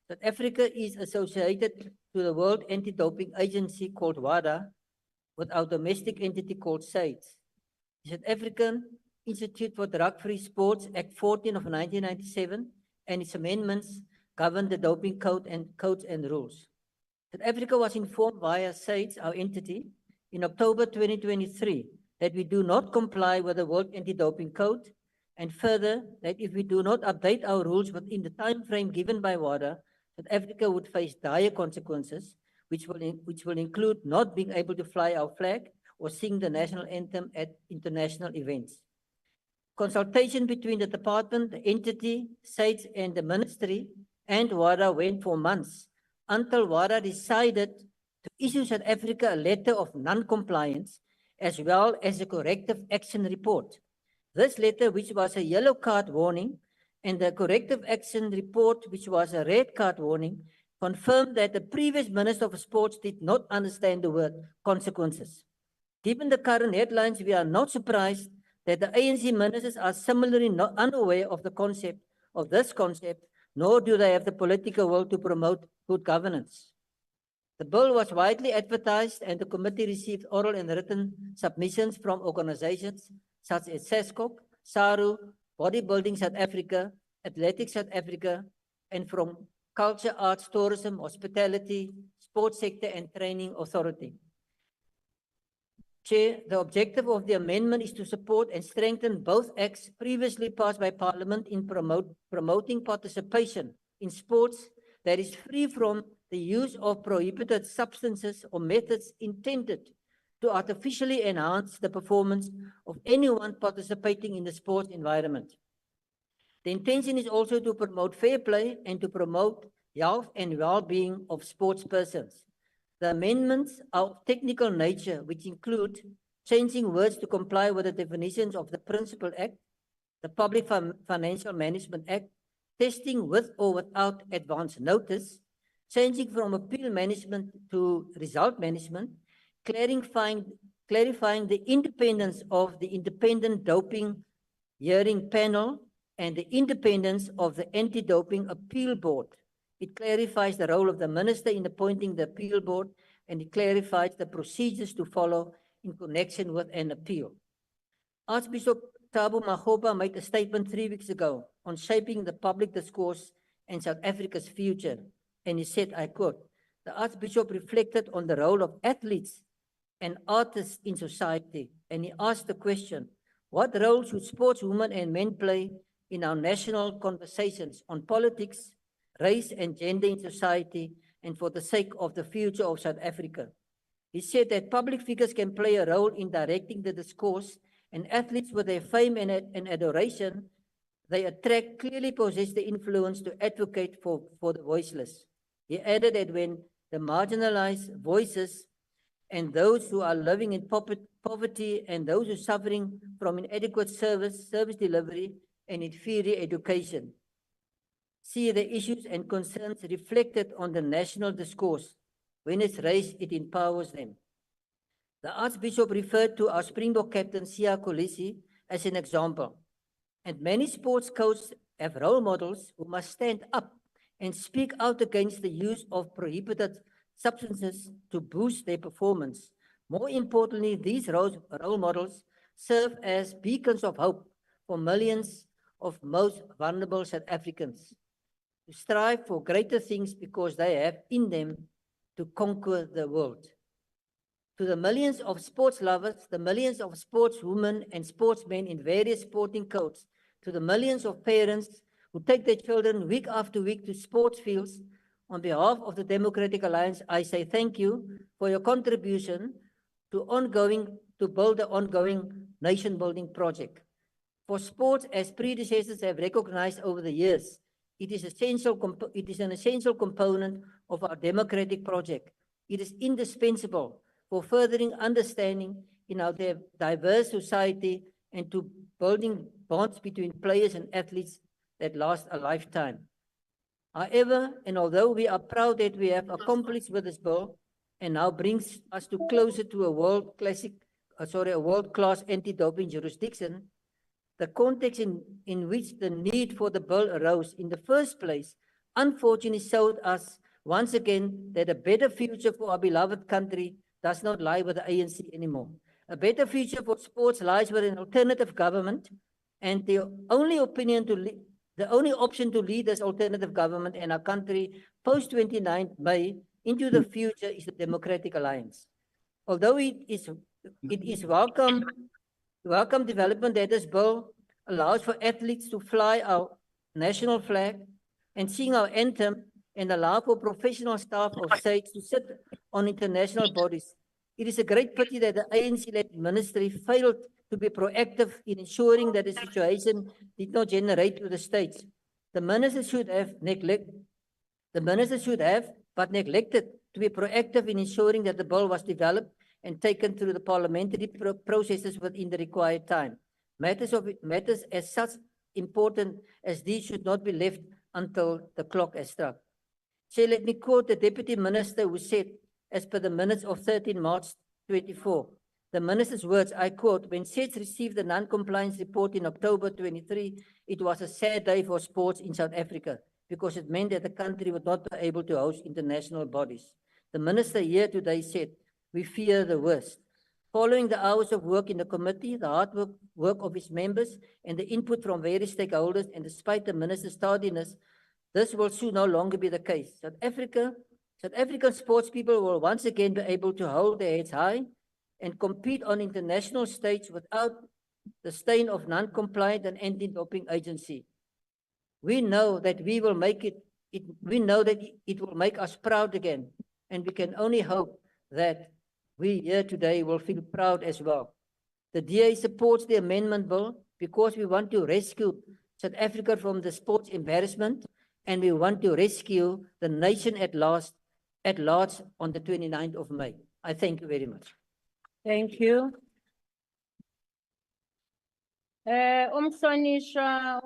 Speaker 18: South Africa is associated to the World Anti-Doping Agency called WADA with our domestic entity called SAIDS. The South African Institute for Drug-Free Sports Act 14 of 1997 and its amendments govern the doping code and codes and rules. South Africa was informed via SAIDS, our entity, in October 2023 that we do not comply with the World Anti-Doping Code, and further that if we do not update our rules within the time frame given by WADA, South Africa would face dire consequences, which will include not being able to fly our flag or sing the national anthem at international events. Consultation between the department, the entity, SAIDS, and the ministry and WADA went for months until WADA decided to issue South Africa a letter of non-compliance as well as a corrective action report. This letter, which was a yellow card warning, and the corrective action report, which was a red card warning, confirmed that the previous Minister of Sports did not understand the word consequences. Given the current headlines, we are not surprised that the ANC ministers are similarly not unaware of the concept of this concept, nor do they have the political will to promote good governance. The bill was widely advertised and the committee received oral and written submissions from organizations such as SASCOC, SARU, Bodybuilding South Africa, Athletics South Africa, and from Culture, Arts, Tourism, Hospitality, Sports Sector and Training Authority. Chair, the objective of the amendment is to support and strengthen both acts previously passed by Parliament in promoting participation in sports that is free from the use of prohibited substances or methods intended to artificially enhance the performance of anyone participating in the sports environment. The intention is also to promote fair play and to promote health and well-being of sports persons. The amendments are of technical nature, which include changing words to comply with the definitions of the Principal Act, the Public Financial Management Act, testing with or without advance notice, changing from appeal management to result management, clarifying the independence of the independent doping hearing panel and the independence of the anti-doping appeal board. It clarifies the role of the minister in appointing the appeal board, and it clarifies the procedures to follow in connection with an appeal. Archbishop Thabo Makgoba made a statement 3 weeks ago on shaping the public discourse and South Africa's future. And he said, I quote, the Archbishop reflected on the role of athletes and artists in society. And he asked the question, what role should sportswomen and men play in our national conversations on politics, race and gender in society, and for the sake of the future of South Africa? He said that public figures can play a role in directing the discourse, and athletes with their fame and adoration they attract clearly possess the influence to advocate for the voiceless. He added that when the marginalized voices and those who are living in poverty and those who are suffering from inadequate service delivery and inferior education see the issues and concerns reflected on the national discourse, when it's raised, it empowers them. The Archbishop referred to our Springbok captain, Sia Kolisi, as an example. And many sports coaches have role models who must stand up and speak out against the use of prohibited substances to boost their performance. More importantly, these role models serve as beacons of hope for millions of most vulnerable South Africans to strive for greater things because they have in them to conquer the world. To the millions of sports lovers, the millions of sportswomen and sportsmen in various sporting codes, to the millions of parents who take their children week after week to sports fields, on behalf of the Democratic Alliance, I say thank you for your contribution to build the ongoing nation-building project. For sports, as predecessors have recognized over the years, it is an essential component of our democratic project. It is indispensable for furthering understanding in our diverse society and to building bonds between players and athletes that last a lifetime. However, and although we are proud that we have accomplished with this bill and now brings us closer to a world-class anti-doping jurisdiction, the context in which the need for the bill arose in the first place unfortunately showed us once again that a better future for our beloved country does not lie with the ANC anymore. A better future for sports lies with an alternative government, and the only option to lead this alternative government and our country post 29th May into the future is the Democratic Alliance. Although it is welcome development that this bill allows for athletes to fly our national flag and sing our anthem and allow for professional staff of states to sit on international bodies. It is a great pity that the ANC-led ministry failed to be proactive in ensuring that the situation did not generate to the states. The minister should have, but neglected to be proactive in ensuring that the bill was developed and taken through the parliamentary processes within the required time. Matters as such important as these should not be left until the clock has struck. So let me quote the Deputy Minister who said, as per the minutes of 13 March 24, the minister's words, I quote, when SETS received the non-compliance report in October 23, it was a sad day for sports in South Africa because it meant that the country would not be able to host international bodies. The minister here today said, we fear the worst. Following the hours of work in the committee, the hard work of its members, and the input from various stakeholders, and despite the minister's tardiness, this will soon no longer be the case. South African sports people will once again be able to hold their heads high and compete on international stage without the stain of non-compliant and anti-doping agency. We know that it will make us proud again, and we can only hope that we here today will feel proud as well. The DA supports the amendment bill because we want to rescue South Africa from the sports embarrassment, and we want to rescue the nation at large on the 29th of May. I thank you very much.
Speaker 19: Thank you. Umhlonishwa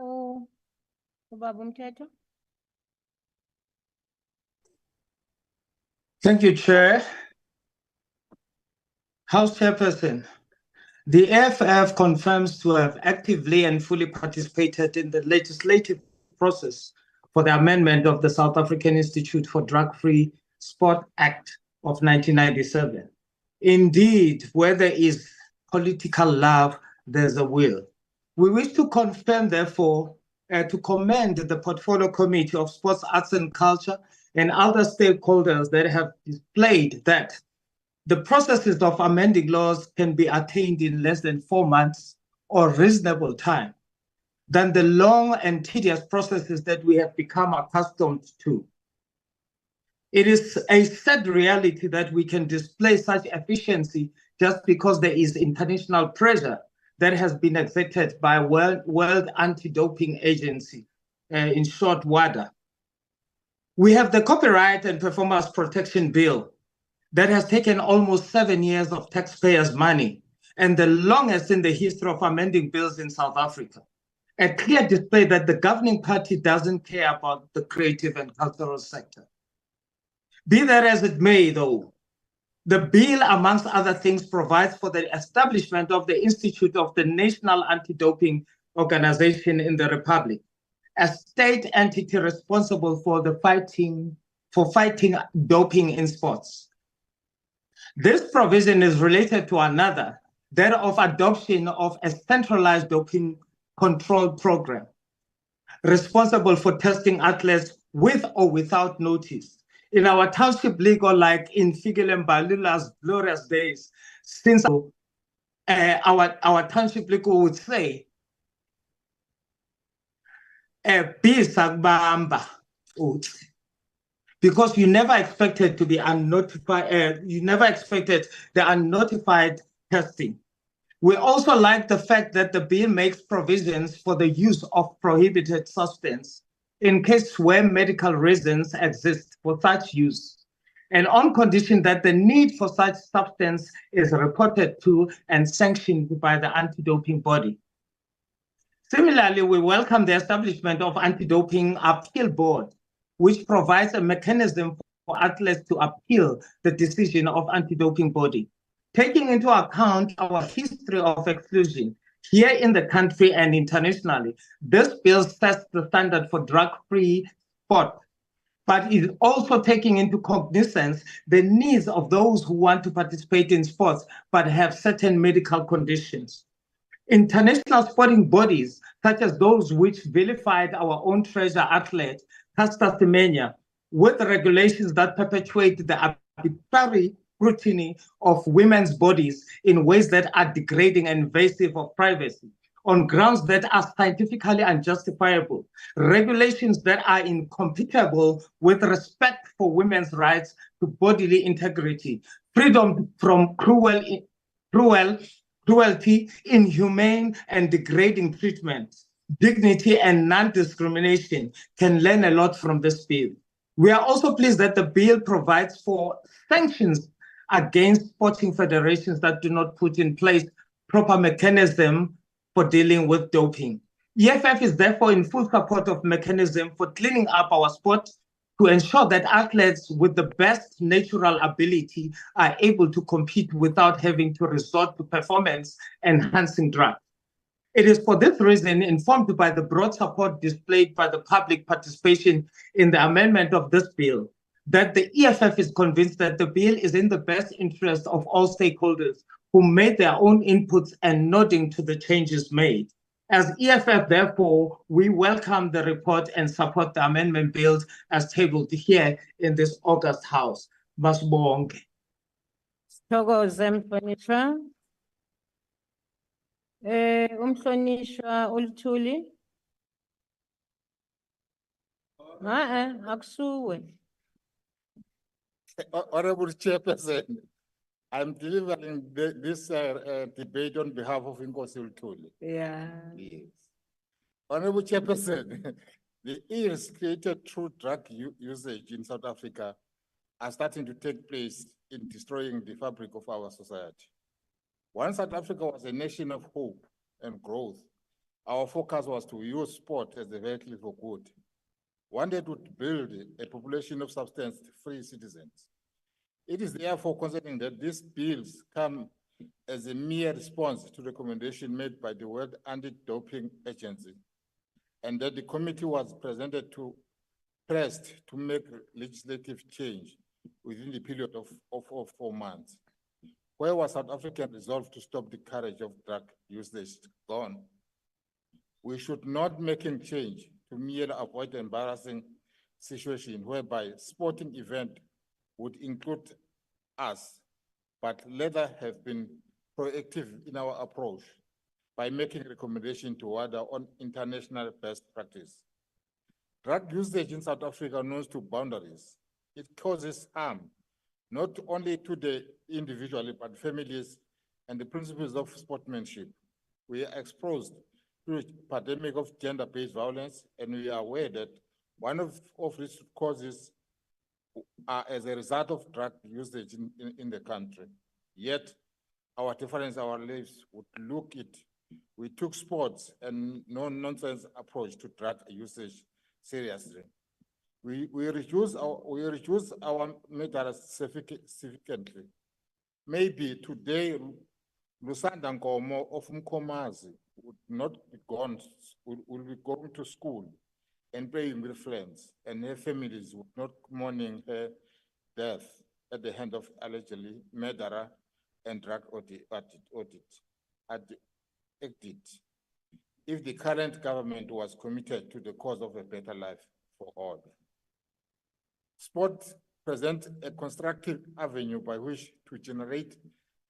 Speaker 19: ubaba umthetho.
Speaker 1: Thank you, Chair. House Chairperson, the AFF confirms to have actively and fully participated in the legislative process for the amendment of the South African Institute for Drug-Free Sport Act of 1997. Indeed, where there is political love, there's a will. We wish to confirm, therefore, to commend the Portfolio Committee of Sports, Arts and Culture and other stakeholders that have displayed that the processes of amending laws can be attained in less than 4 months or reasonable time than the long and tedious processes that we have become accustomed to. It is a sad reality that we can display such efficiency just because there is international pressure that has been exerted by World Anti-Doping Agency, in short, WADA. We have the Copyright and Performance Protection Bill that has taken almost 7 years of taxpayers' money and the longest in the history of amending bills in South Africa. A clear display that the governing party doesn't care about the creative and cultural sector. Be that as it may, though, The bill, amongst other things, provides for the establishment of the Institute of the National Anti-Doping Organization in the Republic, a state entity responsible for fighting doping in sports. This provision is related to another, that of adoption of a centralized doping control program, responsible for testing athletes with or without notice. In our township league, or like in Figile Mbalula's glorious days, since our township league would say, because you never expected to be unnotified, you never expected the unnotified testing. We also like the fact that the bill makes provisions for the use of prohibited substance in cases where medical reasons exist for such use, and on condition that the need for such substance is reported to and sanctioned by the anti-doping body. Similarly, we welcome the establishment of Anti-Doping Appeal Board, which provides a mechanism for athletes to appeal the decision of anti-doping body. Taking into account our history of exclusion here in the country and internationally, this bill sets the standard for drug-free sport, but is also taking into cognizance the needs of those who want to participate in sports but have certain medical conditions. International sporting bodies, such as those which vilified our own treasure athlete, Caster Semenya, with regulations that perpetuate the arbitrary scrutiny of women's bodies in ways that are degrading and invasive of privacy, on grounds that are scientifically unjustifiable, regulations that are incompatible with respect for women's rights to bodily integrity, freedom from cruelty, inhumane and degrading treatment, dignity and non-discrimination can learn a lot from this bill. We are also pleased that the bill provides for sanctions against sporting federations that do not put in place proper mechanism for dealing with doping. EFF is therefore in full support of mechanism for cleaning up our sport to ensure that athletes with the best natural ability are able to compete without having to resort to performance-enhancing drugs. It is for this reason, informed by the broad support displayed by the public participation in the amendment of this bill, that the EFF is convinced that the bill is in the best interest of all stakeholders who made their own inputs and nodding to the changes made. As EFF, therefore, we welcome the report and support the amendment bills as tabled here in this August House. Masibonke.
Speaker 19: Thokoze mhlonishwa. Umhlonishwa uLthuli. Akusuwe.
Speaker 9: Honorable Chairperson, I'm delivering this debate on behalf of Inkosi Uthuli.
Speaker 19: Yeah.
Speaker 9: Yes. Honorable Chairperson, the ills created through drug usage in South Africa are starting to take place in destroying the fabric of our society. Once South Africa was a nation of hope and growth, our focus was to use sport as a vehicle for good. One that would build a population of substance-free citizens. It is therefore concerning that these bills come as a mere response to the recommendation made by the World Anti-Doping Agency, and that the committee was pressed to make legislative change within the period of 4 months. Where was South African resolve to stop the carriage of drug usage gone? We should not make a change to merely avoid an embarrassing situation whereby sporting event would include us, but later have been proactive in our approach by making recommendation toward our own international best practice. Drug usage in South Africa knows to boundaries. It causes harm, not only to the individual, but families and the principles of sportsmanship. We are exposed to a pandemic of gender-based violence, and we are aware that one of these causes are as a result of drug usage in the country. Yet, our difference, our lives would look it. We took sports and no-nonsense approach to drug usage seriously. We reduce our measures significantly maybe today Lusanda Nkomo of Mkomazi would not be gone, will be going to school and playing with friends, and her families would not mourning her death at the hand of allegedly murderer and drug addict. If the current government was committed to the cause of a better life for all. Sport presents a constructive avenue by which to generate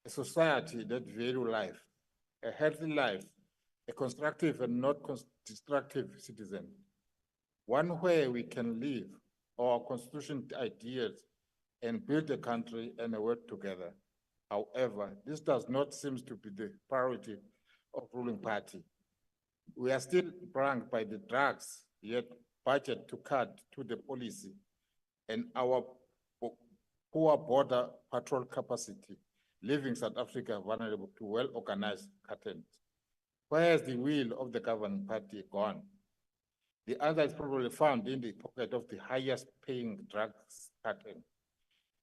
Speaker 9: a society that values life, a healthy life, a constructive and not destructive citizen, one where we can live our constitution ideas and build a country and a world together. However, this does not seem to be the priority of ruling party. We are still bragged by the drugs, yet budget to cut to the policy and our poor border patrol capacity, leaving South Africa vulnerable to well-organized cartels. Where has the will of the governing party gone? The answer is probably found in the pocket of the highest paying drugs cartel.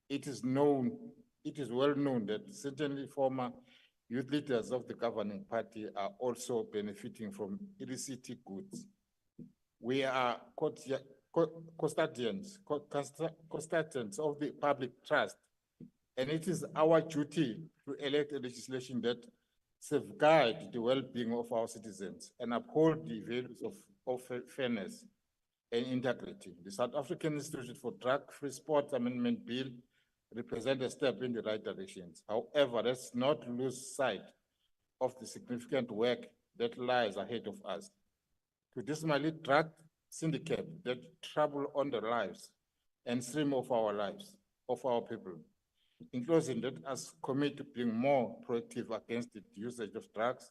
Speaker 9: It is well known that certainly former youth leaders of the governing party are also benefiting from illicit goods. We are custodians of the public trust, and it is our duty to elect a legislation that safeguard the well-being of our citizens and uphold the values of fairness and integrity. The South African Institute for Drug-Free Sport Amendment Bill represents a step in the right direction. However, let's not lose sight of the significant work that lies ahead of us. To dismantle drug syndicate that trouble on the lives and stream of our lives, of our people. In closing, let us commit to being more proactive against the usage of drugs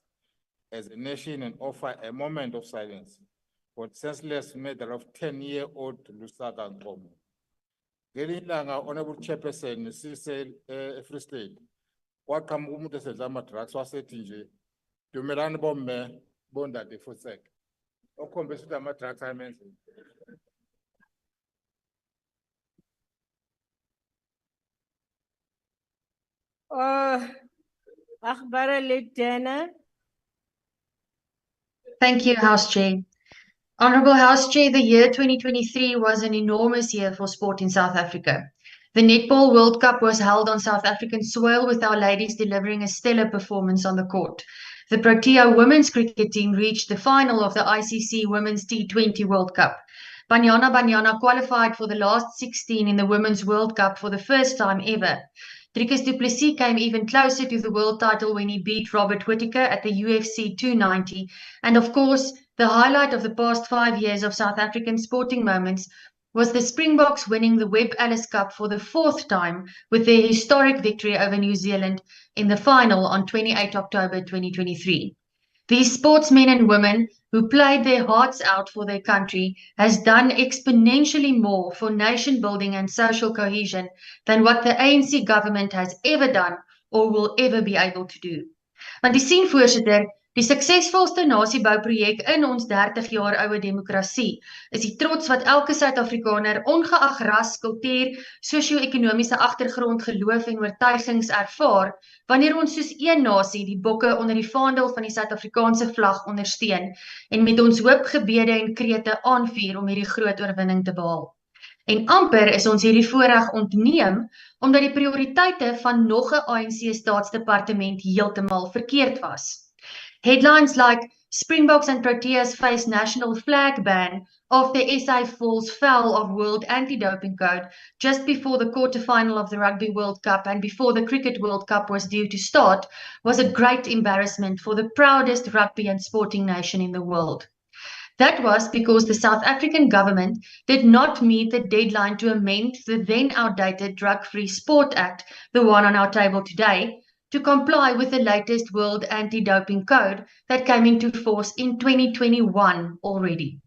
Speaker 9: as a nation and offer a moment of silence for the senseless murder of 10-year-old Lusaka Nkomo. Ngelilanga, Honorable Chairperson, Free State, kwaqhamuka umuntu esedla ama-drugs wasethi nje, dumelani bomme bondade futhi okhombisa ukuthi ama-drugs amenze.
Speaker 19: Agbara Lieutenant.
Speaker 2: Thank you, House Chair. Honourable House Chair, the year 2023 was an enormous year for sport in South Africa. The Netball World Cup was held on South African soil with our ladies delivering a stellar performance on the court. The Protea women's cricket team reached the final of the ICC Women's T20 World Cup. Banyana qualified for the last 16 in the Women's World Cup for the first time ever. Dricus du Plessis came even closer to the world title when he beat Robert Whittaker at the UFC 290. And of course, the highlight of the past 5 years of South African sporting moments was the Springboks winning the Webb Ellis Cup for the 4th time with their historic victory over New Zealand in the final on 28 October 2023. These sportsmen and women who played their hearts out for their country has done exponentially more for nation building and social cohesion than what the ANC government has ever done or will ever be able to do. Want die sien voorsitter, die suksesvolste nasiebouprojek in ons 30 jaar oue demokrasie is die trots wat elke Suid-Afrikaner ongeag ras, kultuur, sosio-ekonomiese agtergrond, geloof en oortuigings ervaar wanneer ons soos een nasie die bokke onder die vaandel van die Suid-Afrikaanse vlag ondersteun en met ons hoop, gebede en krete aanvuur om hierdie groot oorwinning te behaal. En amper is ons hierdie voorreg ontneem omdat die prioriteite van nog 'n ANC staatsdepartement heeltemal verkeerd was. Headlines like Springboks and Proteas face national flag ban after SA falls foul of World Anti-Doping Code just before the quarterfinal of the Rugby World Cup and before the Cricket World Cup was due to start was a great embarrassment for the proudest rugby and sporting nation in the world. That was because the South African government did not meet the deadline to amend the then outdated Drug-Free Sport Act, the one on our table today, to comply with the latest World Anti-Doping Code that came into force in 2021 already.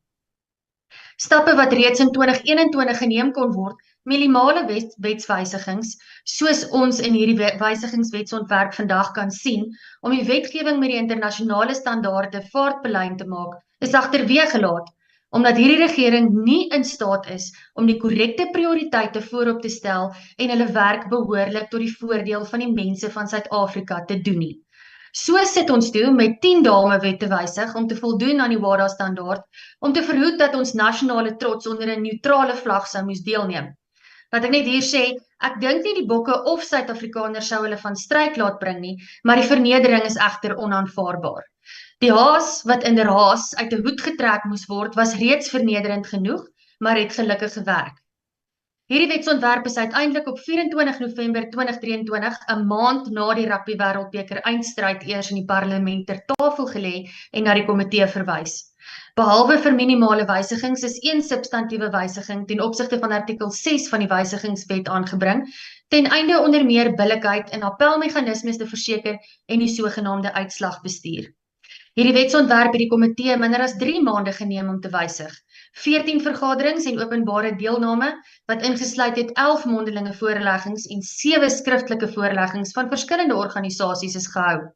Speaker 2: Stappe wat reeds in 2021 geneem kon word, minimale wetswysigings, soos ons in hierdie wysigingswetsontwerp vandag kan sien, om die wetgewing met die internasionale standaarde vaartbelyn te maak, is agterweeg gelaat, omdat hierdie regering nie in staat is om die korrekte prioriteite voorop te stel en hulle werk behoorlik tot die voordeel van die mense van Suid-Afrika te doen nie. So sit ons toe met 10 dae om 'n wet te wysig om te voldoen aan die WADA standaard, om te verhoed dat ons nasionale trots onder 'n neutrale vlag sou moes deelneem. Laat ek net hier sê, ek dink nie die bokke of Suid-Afrikaners sou hulle van stryk laat bring nie, maar die vernedering is egter onaanvaarbaar. Die haas wat in der haas uit 'n hoed getrek moes word, was reeds vernederend genoeg, maar het gelukkig gewerk. Hierdie wetsontwerp is uiteindelik op 24 November 2023, 'n maand na die Rugby Wêreldbeker eindstryd, eers in die parlement ter tafel gelê en na die komitee verwys. Behalwe vir minimale wysigings is een substantiewe wysiging ten opsigte van artikel 6 van die wysigingswet aangebring, ten einde onder meer billikheid en appelmeganismes te verseker en die sogenaamde uitslagbestuur. Hierdie wetsontwerp het die komitee minder as 3 maande geneem om te wysig. 14 vergaderings en openbare deelname, wat ingesluit het 11 mondelinge voorleggings en 7 skriftelike voorleggings van verskillende organisasies is gehou.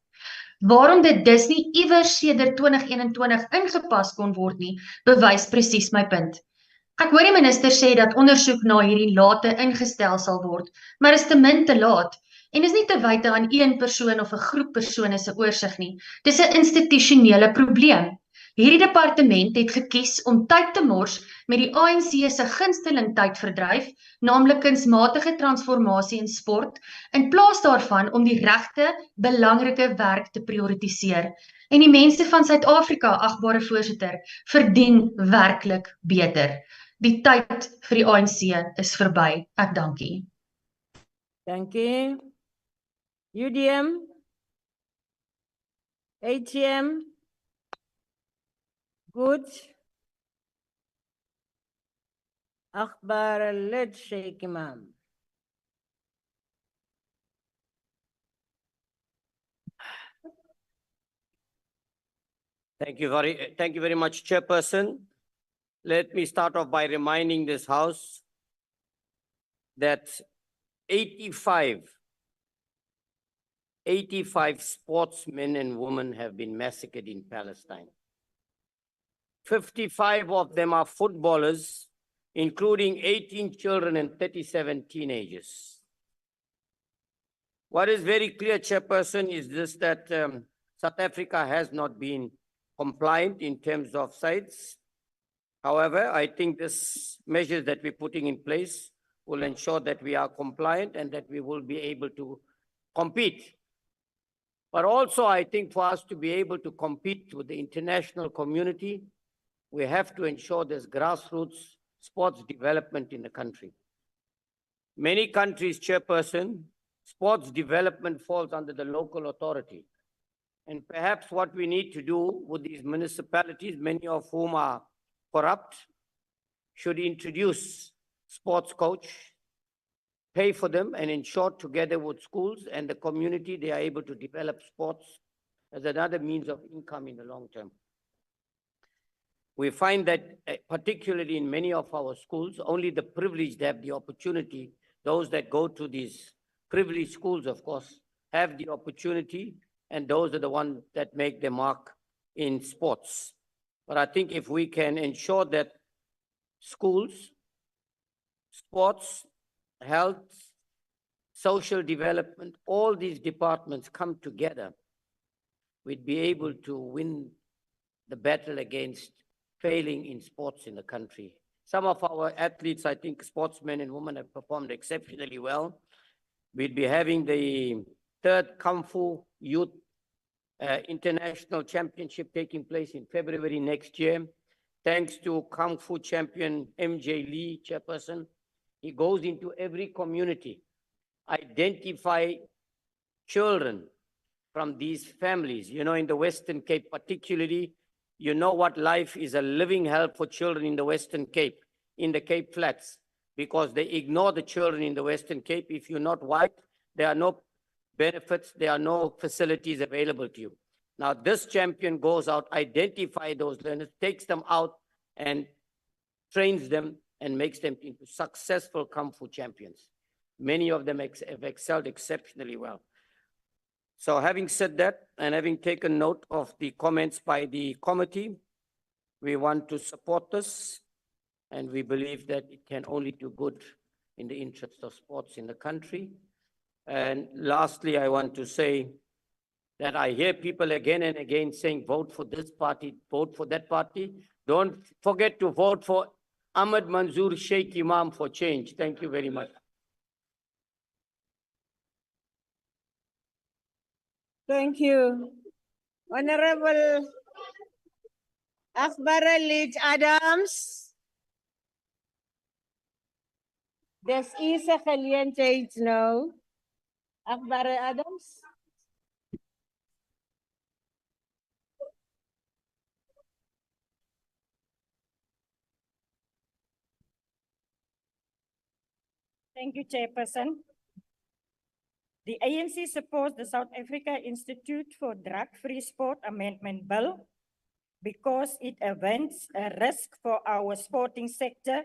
Speaker 2: Waarom dit dus nie iewers sedert 2021 ingepas kon word nie, bewys presies my punt. Ek hoor die minister sê dat ondersoek na hierdie late ingestel sal word, maar is te min te laat. En is nie te wyte aan een persoon of 'n groep persone se oorsig nie. Dis 'n institusionele probleem. Hierdie departement het gekies om tyd te mors met die ANC se gunsteling tydverdryf, naamlik kunsmatige transformasie in sport, in plaas daarvan om die regte, belangrike werk te prioritiseer. En die mense van Suid-Afrika, agbare voorsitter, verdien werklik beter. Die tyd vir die ANC is verby. Ek dankie.
Speaker 19: Dankie. UDM, ATM, good. Akhbar lid Sheikh Imam.
Speaker 14: Thank you very much, Chairperson. Let me start off by reminding this House that 85 sportsmen and women have been massacred in Palestine. 55 of them are footballers, including 18 children and 37 teenagers. What is very clear, Chairperson, is this, that South Africa has not been compliant in terms of sites. However, I think this measures that we're putting in place will ensure that we are compliant and that we will be able to compete. But also, I think for us to be able to compete with the international community, we have to ensure there's grassroots sports development in the country. Many countries, Chairperson, sports development falls under the local authority. And perhaps what we need to do with these municipalities, many of whom are corrupt, should introduce sports coach, pay for them, and ensure together with schools and the community they are able to develop sports as another means of income in the long term. We find that particularly in many of our schools, only the privileged have the opportunity. Those that go to these privileged schools, of course, have the opportunity, and those are the ones that make their mark in sports. But I think if we can ensure that schools, sports, health, social development, all these departments come together, we'd be able to win the battle against failing in sports in the country. Some of our athletes, I think sportsmen and women, have performed exceptionally well. We'll be having the 3rd Kung Fu Youth International Championship taking place in February next year. Thanks to Kung Fu champion MJ Lee, Chairperson. He goes into every community, identify children from these families. You know, in the Western Cape particularly, you know what life is, a living hell for children in the Western Cape, in the Cape Flats, because they ignore the children in the Western Cape. If you're not white, there are no benefits, there are no facilities available to you. Now, this champion goes out, identifies those learners, takes them out and trains them and makes them into successful Kung Fu champions. Many of them have excelled exceptionally well. So having said that, and having taken note of the comments by the committee, We want to support this, and we believe that it can only do good in the interest of sports in the country. And lastly, I want to say that I hear people again and again saying, vote for this party, vote for that party. Don't forget to vote for Ahmed Manzoor Sheikh Imam for change. Thank you very much.
Speaker 19: Thank you. Honorable Akbar Leach Adams. This is a geleentheid now. Akbar Adams. Thank you, Chairperson. The ANC supports the South Africa Institute for Drug-Free Sport Amendment Bill because it prevents a risk for our sporting sector,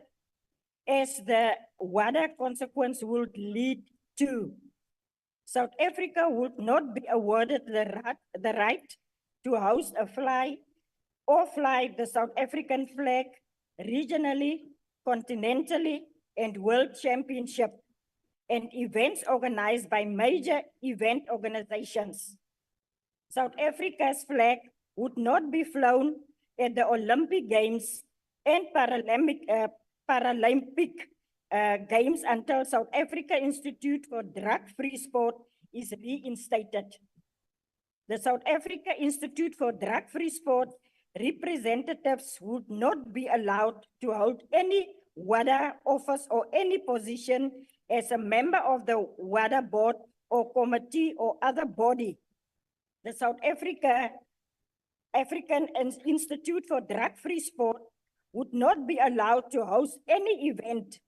Speaker 19: as the WADA consequence would lead to. South Africa would not be awarded the right to host a fly the South African flag regionally, continentally, and world championship and events organized by major event organizations. South Africa's flag would not be flown at the Olympic Games and Paralympic Games until South Africa Institute for Drug-Free Sport is reinstated. The South Africa Institute for Drug-Free Sport representatives would not be allowed to hold any WADA office or any position as a member of the WADA board or committee or other body. The South African Institute for Drug-Free Sport would not be allowed to host any event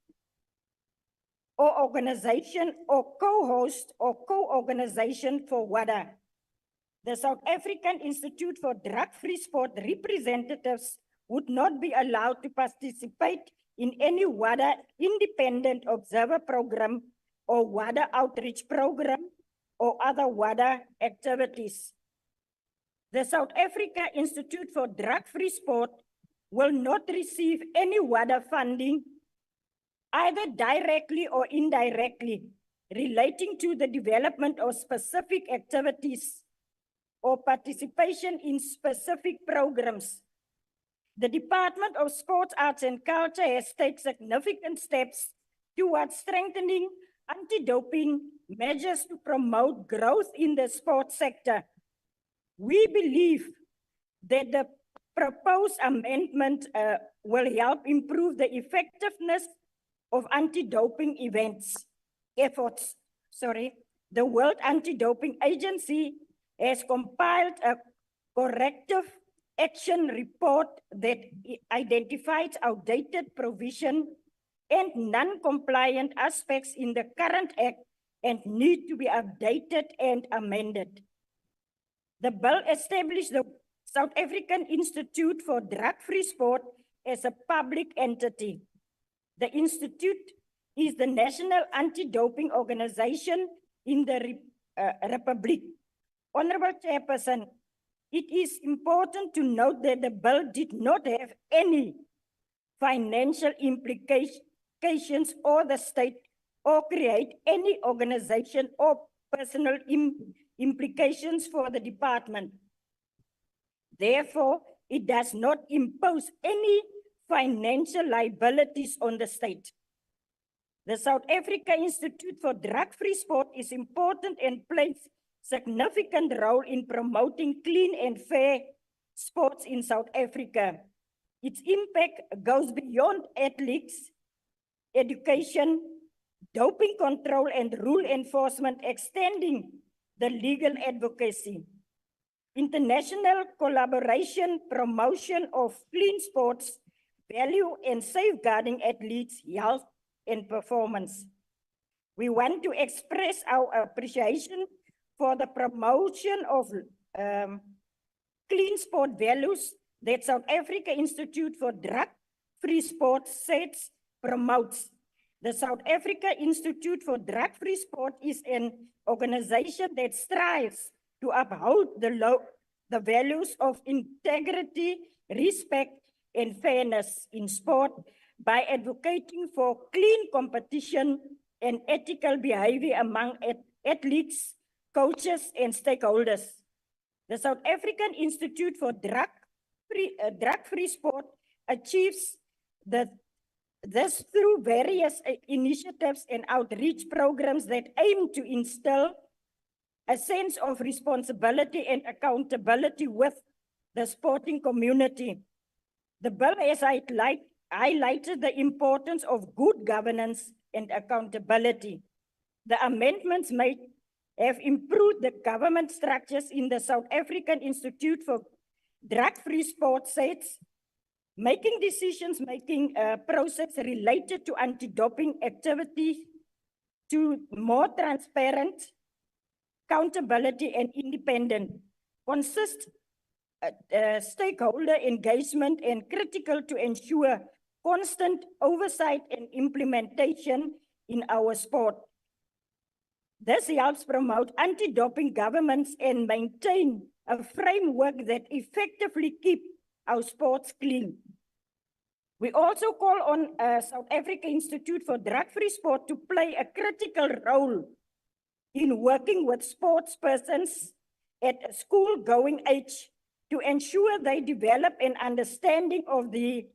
Speaker 19: or organization or co-host or co-organization for WADA. The South African Institute for Drug-Free Sport representatives would not be allowed to participate in any WADA independent observer program or WADA outreach program or other WADA activities. The South Africa Institute for Drug-Free Sport will not receive any WADA funding, either directly or indirectly, relating to the development of specific activities or participation in specific programs. The Department of Sports, Arts and Culture has taken significant steps towards strengthening anti-doping measures to promote growth in the sports sector. We believe that the proposed amendment will help improve the effectiveness of anti-doping efforts. The World Anti-Doping Agency has compiled a corrective action report that identifies outdated provision and non-compliant aspects in the current act and need to be updated and amended. The bill established the South African Institute for Drug-Free Sport as a public entity. The institute is the national anti-doping organization in the Republic. Honorable Chairperson, it is important to note that the bill did not have any financial implications or the state or create any organization or personal implications for the department. Therefore, it does not impose any financial liabilities on the state. The South Africa Institute for Drug-Free Sport is important and plays significant role in promoting clean and fair sports in South Africa. Its impact goes beyond athletes, education, doping control, and rule enforcement, extending the legal advocacy, international collaboration, promotion of clean sports, value, and safeguarding athletes' health and performance. We want to express our appreciation for the promotion of clean sport values that South Africa Institute for Drug-Free Sport promotes. The South Africa Institute for Drug-Free Sport is an organization that strives to uphold the values of integrity, respect, and fairness in sport by advocating for clean competition and ethical behavior among athletes, coaches, and stakeholders. The South African Institute for Drug-Free Sport achieves this through various initiatives and outreach programs that aim to instill a sense of responsibility and accountability with the sporting community. The bill has highlighted the importance of good governance and accountability. The amendments made have improved the government structures in the South African Institute for Drug-Free Sport sets, making decisions-making process related to anti-doping activities to more transparent, accountability and independent, consist stakeholder engagement and critical to ensure constant oversight and implementation in our sport. This helps promote anti-doping governments and maintain a framework that effectively keep our sports clean. We also call on South Africa Institute for Drug-Free Sport to play a critical role in working with sports persons at a school-going age to ensure they develop an understanding of the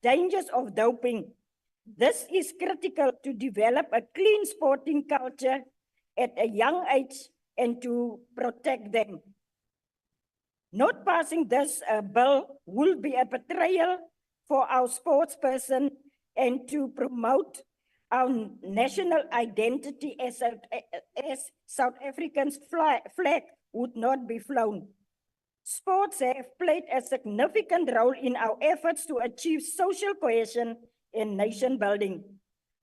Speaker 19: dangers of doping. This is critical to develop a clean sporting culture at a young age and to protect them. Not passing this bill will be a betrayal for our sports person and to promote our national identity as South Africans' flag would not be flown. Sports have played a significant role in our efforts to achieve social cohesion and nation building.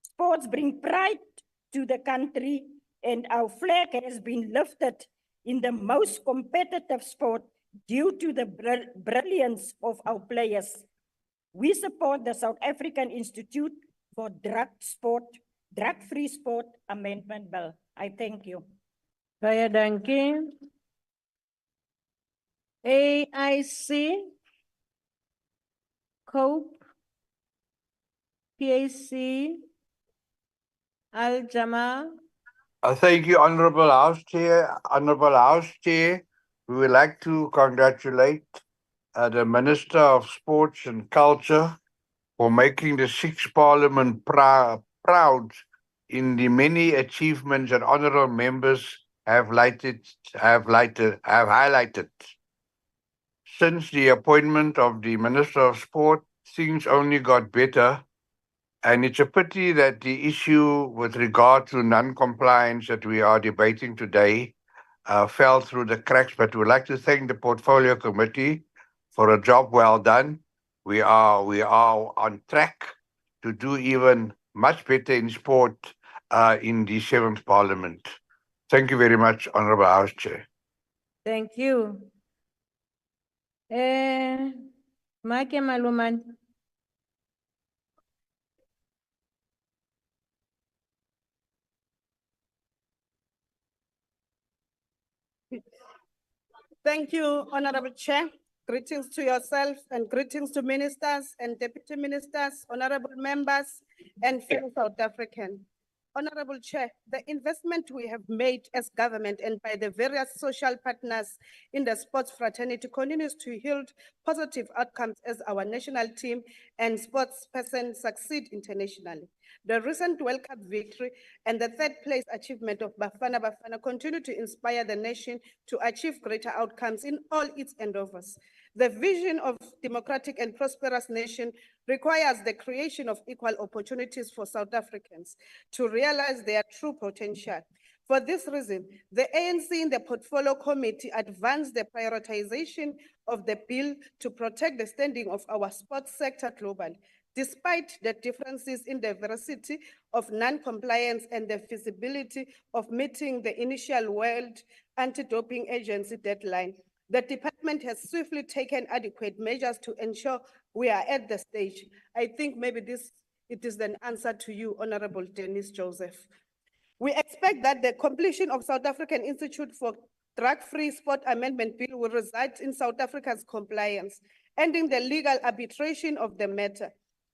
Speaker 19: Sports bring pride to the country, and our flag has been lifted in the most competitive sport due to the brilliance of our players. We support the South African Institute for Drug-Free Sport Amendment Bill. I thank you.
Speaker 5: Baie dankie. AIC, COPE, PAC, Al-Jama.
Speaker 12: Thank you, Honorable House Chair. Honorable House Chair, we would like to congratulate the Minister of Sports and Culture for making the Sixth Parliament proud in the many achievements that honorable members have highlighted. Since the appointment of the Minister of Sport, things only got better, and it's a pity that the issue with regard to non-compliance that we are debating today fell through the cracks, but we'd like to thank the Portfolio Committee for a job well done. We are on track to do even much better in sport in the 7th Parliament. Thank you very much, Honorable House Chair.
Speaker 5: Thank you. Mike Maluman.
Speaker 20: Thank you, Honorable Chair. Greetings to yourself and greetings to ministers and deputy ministers, honorable members, and fellow South African. Honorable Chair, the investment we have made as government and by the various social partners in the sports fraternity continues to yield positive outcomes as our national team and sports person succeed internationally. The recent World Cup victory and the third place achievement of Bafana Bafana continue to inspire the nation to achieve greater outcomes in all its endeavors. The vision of democratic and prosperous nation requires the creation of equal opportunities for South Africans to realize their true potential. For this reason, the ANC in the Portfolio Committee advanced the prioritization of the bill to protect the standing of our sports sector globally, despite the differences in the veracity of non-compliance and the feasibility of meeting the initial World Anti-Doping Agency deadline. The department has swiftly taken adequate measures to ensure we are at the stage. I think maybe it is an answer to you, Honorable Dennis Joseph. We expect that the completion of South African Institute for Drug-Free Sport Amendment Bill will result in South Africa's compliance ending the legal arbitration of the matter.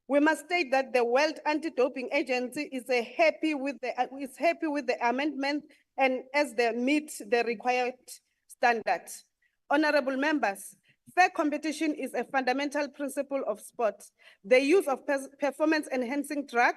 Speaker 20: We must state that the World Anti-Doping Agency is happy with the amendment and as they meet the required standards. Honorable members, fair competition is a fundamental principle of sport. The use of performance-enhancing drug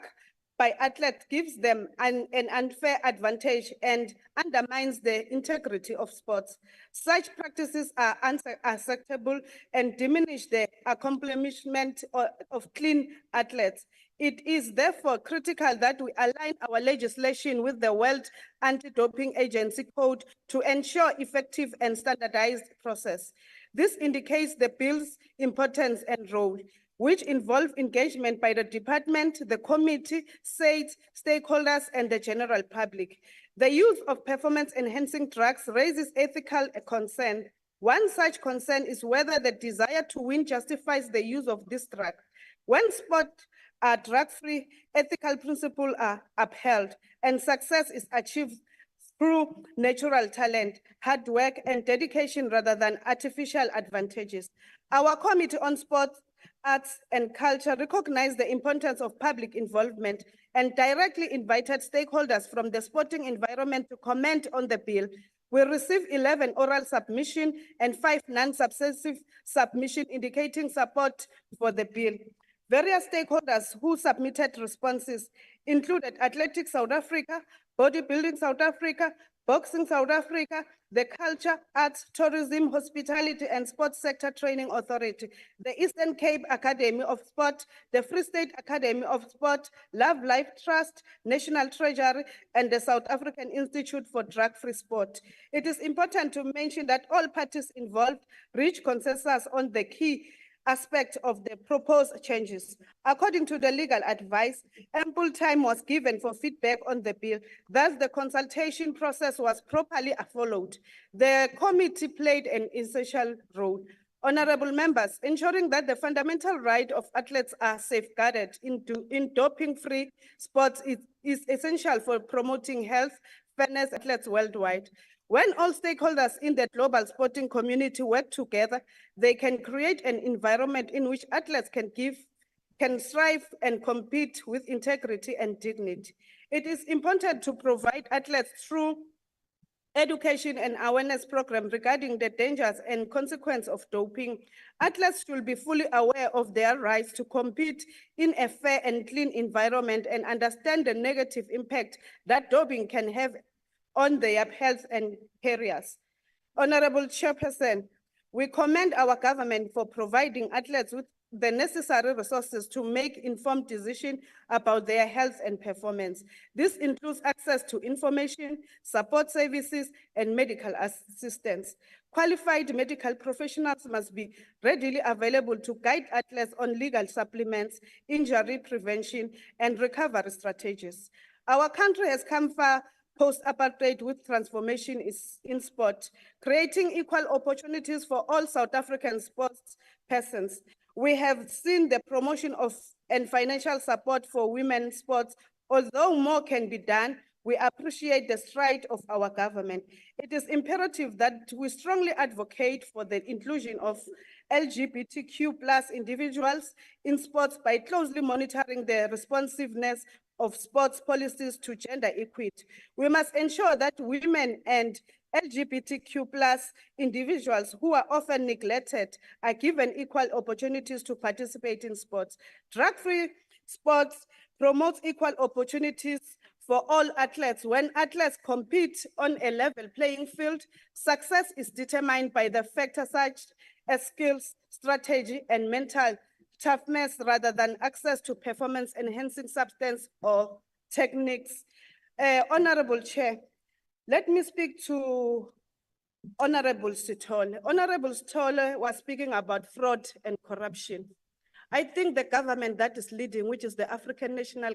Speaker 20: by athletes gives them an unfair advantage and undermines the integrity of sports. Such practices are unacceptable and diminish the accomplishment of clean athletes. It is therefore critical that we align our legislation with the World Anti-Doping Agency Code to ensure effective and standardized process. This indicates the bill's importance and role, which involve engagement by the department, the committee, state, stakeholders, and the general public. The use of performance-enhancing drugs raises ethical concern. One such concern is whether the desire to win justifies the use of this drug. When sports are drug-free, ethical principles are upheld, and success is achieved through natural talent, hard work, and dedication rather than artificial advantages. Our Committee on Sports, Arts and Culture recognized the importance of public involvement and directly invited stakeholders from the sporting environment to comment on the bill. We received 11 oral submissions and 5 non-substantive submissions indicating support for the bill. Various stakeholders who submitted responses included Athletics South Africa, Bodybuilding South Africa, Boxing South Africa, the Culture, Arts, Tourism, Hospitality and Sports Sector Training Authority, the Eastern Cape Academy of Sport, the Free State Academy of Sport, Love Life Trust, National Treasury, and the South African Institute for Drug-Free Sport. It is important to mention that all parties involved reached consensus on the key aspect of the proposed changes. According to the legal advice, ample time was given for feedback on the bill. Thus, the consultation process was properly followed. The committee played an essential role. Honorable members, ensuring that the fundamental rights of athletes are safeguarded in doping-free sports is essential for promoting health, fairness, athletes worldwide. When all stakeholders in the global sporting community work together, they can create an environment in which athletes can strive and compete with integrity and dignity. It is important to provide athletes through education and awareness program regarding the dangers and consequences of doping. Athletes should be fully aware of their rights to compete in a fair and clean environment and understand the negative impact that doping can have on their health and careers. Honorable Chairperson, we commend our government for providing athletes with the necessary resources to make informed decisions about their health and performance. This includes access to information, support services, and medical assistance. Qualified medical professionals must be readily available to guide athletes on legal supplements, injury prevention, and recovery strategies. Our country has come far post-apartheid with transformation in sport, creating equal opportunities for all South African sports persons. We have seen the promotion of and financial support for women's sports. Although more can be done, we appreciate the stride of our government. It is imperative that we strongly advocate for the inclusion of LGBTQ+ individuals in sports by closely monitoring the responsiveness of sports policies to gender equity. We must ensure that women and LGBTQ+ individuals who are often neglected are given equal opportunities to participate in sports. Drug-free sports promotes equal opportunities for all athletes. When athletes compete on a level playing field, success is determined by the factors such as skills, strategy, and mental toughness rather than access to performance-enhancing substance or techniques. Honorable Chair, let me speak to Honorable Sithole. Honorable Sithole was speaking about fraud and corruption. I think the government that is leading, which is the African National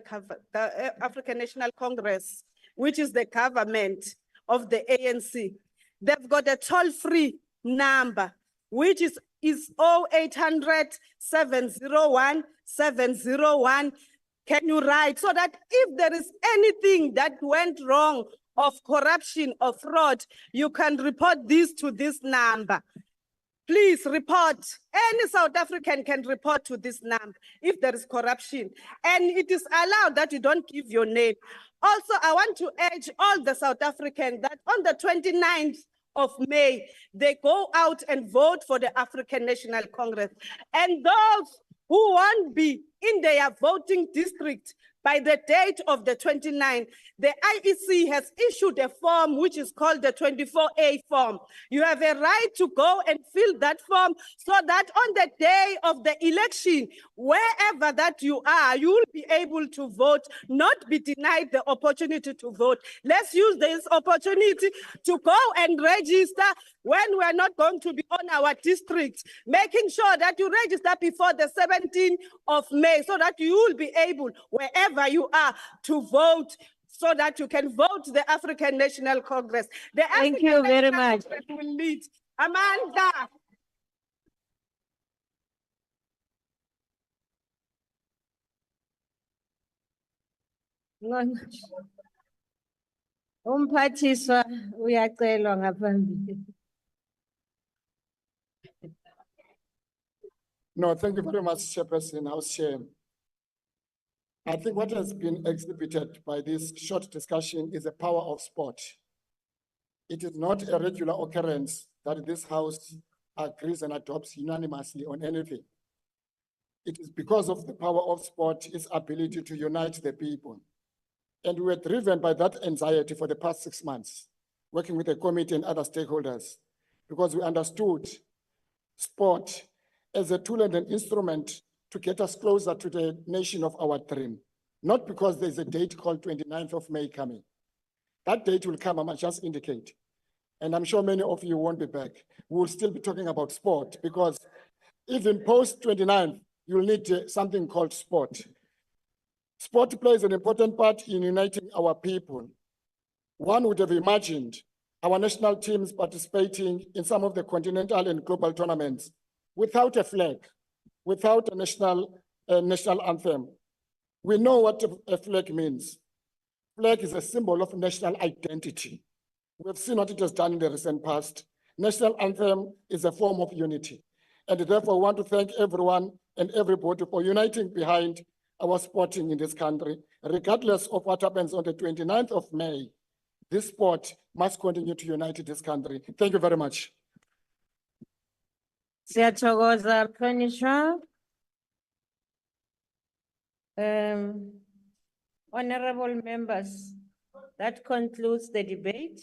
Speaker 20: Congress, which is the government of the ANC, they've got a toll-free number, which is 0800 701 701. Can you write so that if there is anything that went wrong of corruption or fraud, you can report this to this number. please report. Any South African can report to this number if there is corruption. And it is allowed that you don't give your name. Also, I want to urge all the South Africans that on the 29th of May, they go out and vote for the African National Congress. And those who won't be in their voting district by the date of the 29th, the IEC has issued a form which is called the 24A form. You have a right to go and fill that form so that on the day of the election, wherever that you are, you will be able to vote, not be denied the opportunity to vote. Let's use this opportunity to go and register when we're not going to be on our district, making sure that you register before the 17th of May so that you will be able, wherever you are, to vote so that you can vote the African National Congress.
Speaker 5: Thank you very much.
Speaker 20: Will lead. Amanda.
Speaker 5: Umphathiswa uyacelwa ngaphambili.
Speaker 9: No, thank you very much, Chairperson, House Chair. I think what has been exhibited by this short discussion is the power of sport. It is not a regular occurrence that this House agrees and adopts unanimously on anything. It is because of the power of sport, its ability to unite the people. And we were driven by that anxiety for the past 6 months, working with the committee and other stakeholders, because we understood sport as a tool and an instrument to get us closer to the nation of our dream. Not because there's a date called 29th of May coming. That date will come, I must just indicate. And I'm sure many of you won't be back. We will still be talking about sport because even post 29th, you'll need something called sport. Sport plays an important part in uniting our people. One would have imagined our national teams participating in some of the continental and global tournaments without a flag, without a national anthem. We know what a flag means. Flag is a symbol of national identity. We have seen what it has done in the recent past. National anthem is a form of unity. And therefore, I want to thank everyone and everybody for uniting behind our sporting in this country. Regardless of what happens on the 29th of May, this sport must continue to unite this country. Thank you very much.
Speaker 5: Siyathokoza Mhlonishwa. Honorable members, that concludes the debate.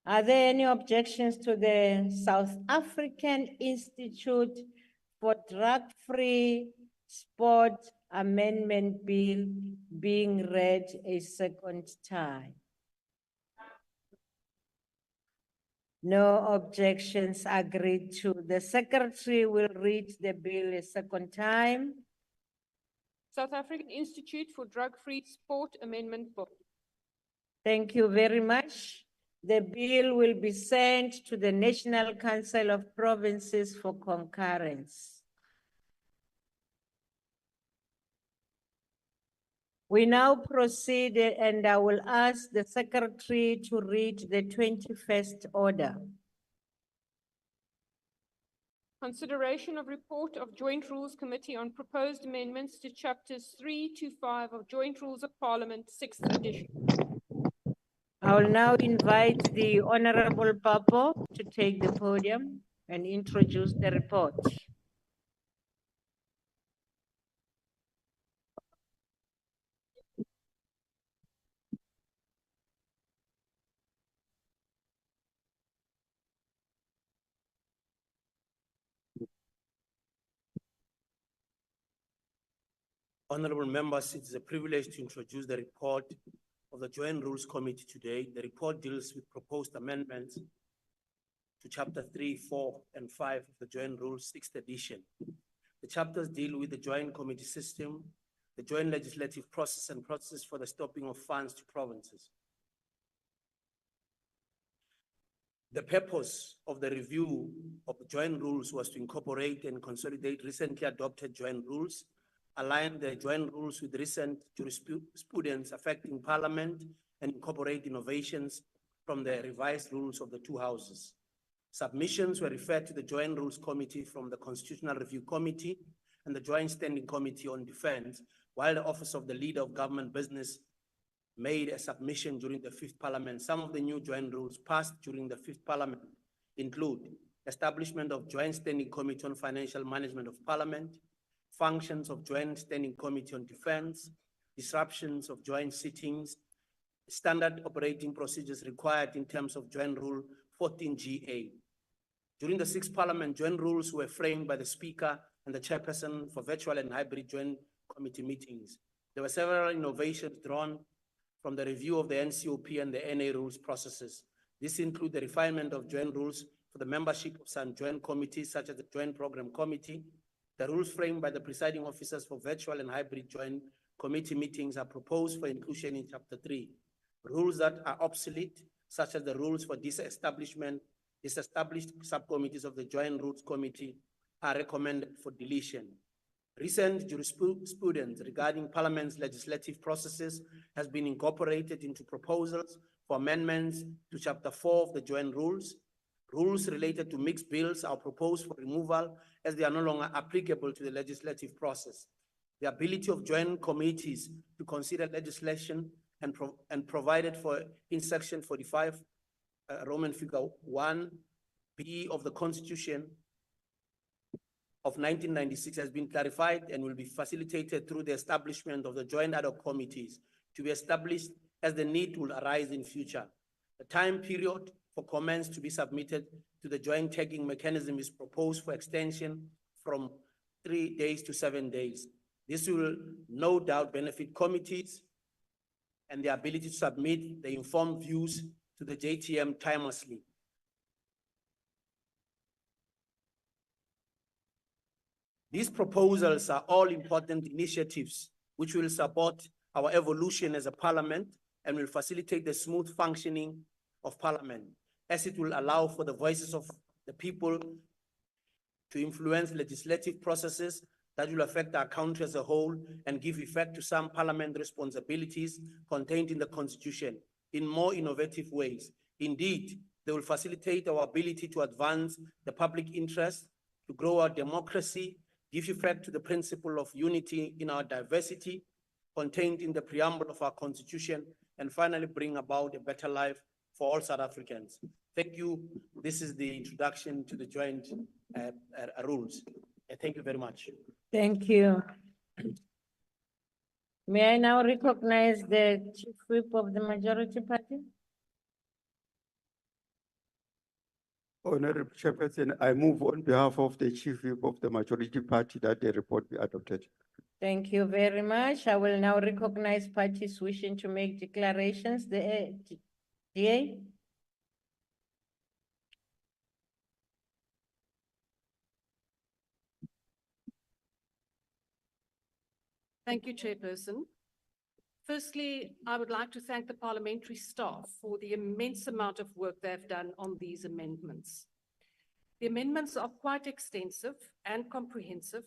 Speaker 5: Are there any objections to the South African Institute for Drug-Free Sport Amendment Bill being read a second time? No objections agreed to. The Secretary will read the bill a second time.
Speaker 3: South African Institute for Drug-Free Sport Amendment Bill.
Speaker 5: Thank you very much. The bill will be sent to the National Council of Provinces for concurrence. We now proceed and I will ask the Secretary to read the 21st order.
Speaker 3: Consideration of report of Joint Rules Committee on proposed amendments to chapters 3 to 5 of Joint Rules of Parliament, 6th edition.
Speaker 5: I will now invite the Honorable Papo to take the podium and introduce the report.
Speaker 21: Honorable members, it is a privilege to introduce the report of the Joint Rules Committee today. The report deals with proposed amendments to Chapter 3, 4, and 5 of the Joint Rules, 6th edition. The chapters deal with the Joint Committee system, the Joint Legislative process, and process for the stopping of funds to provinces. The purpose of the review of the Joint Rules was to incorporate and consolidate recently adopted Joint Rules, align the Joint Rules with recent jurisprudence affecting Parliament, and incorporate innovations from the revised rules of the two houses. Submissions were referred to the Joint Rules Committee from the Constitutional Review Committee and the Joint Standing Committee on Defense, while the Office of the Leader of Government Business made a submission during the 5th Parliament. Some of the new joint rules passed during the 5th Parliament include establishment of Joint Standing Committee on Financial Management of Parliament, functions of Joint Standing Committee on Defense, disruptions of joint sittings, standard operating procedures required in terms of Joint Rule 14GA. During the 6th Parliament, joint rules were framed by the Speaker and the Chairperson for virtual and hybrid joint committee meetings. There were several innovations drawn from the review of the NCOP and the NA rules processes. This includes the refinement of joint rules for the membership of some joint committees, such as the Joint Program Committee. The rules framed by the presiding officers for virtual and hybrid joint committee meetings are proposed for inclusion in Chapter 3. Rules that are obsolete, such as the rules for disestablished subcommittees of the Joint Rules Committee, are recommended for deletion. Recent jurisprudence regarding Parliament's legislative processes has been incorporated into proposals for amendments to Chapter 4 of the Joint Rules. Rules related to mixed bills are proposed for removal as they are no longer applicable to the legislative process. The ability of joint committees to consider legislation and provided for in Section 45, Roman figure 1B of the Constitution of 1996 has been clarified and will be facilitated through the establishment of the joint ad hoc committees to be established as the need will arise in future. The time period for comments to be submitted to the joint tagging mechanism is proposed for extension from 3 days to 7 days. This will no doubt benefit committees and the ability to submit the informed views to the JTM timelessly. These proposals are all important initiatives which will support our evolution as a parliament and will facilitate the smooth functioning of parliament, as it will allow for the voices of the people to influence legislative processes that will affect our country as a whole and give effect to some parliament responsibilities contained in the Constitution in more innovative ways. Indeed, they will facilitate our ability to advance the public interest, to grow our democracy, give effect to the principle of unity in our diversity contained in the preamble of our Constitution, and finally bring about a better life for all South Africans. Thank you. This is the introduction to the joint rules. Thank you very much.
Speaker 5: Thank you. May I now recognize the Chief Whip of the Majority Party?
Speaker 7: Honorable Chairperson, I move on behalf of the Chief Whip of the Majority Party that the report be adopted.
Speaker 5: Thank you very much. I will now recognize parties wishing to make declarations. The DA.
Speaker 16: Thank you, Chairperson. Firstly, I would like to thank the parliamentary staff for the immense amount of work they've done on these amendments. The amendments are quite extensive and comprehensive,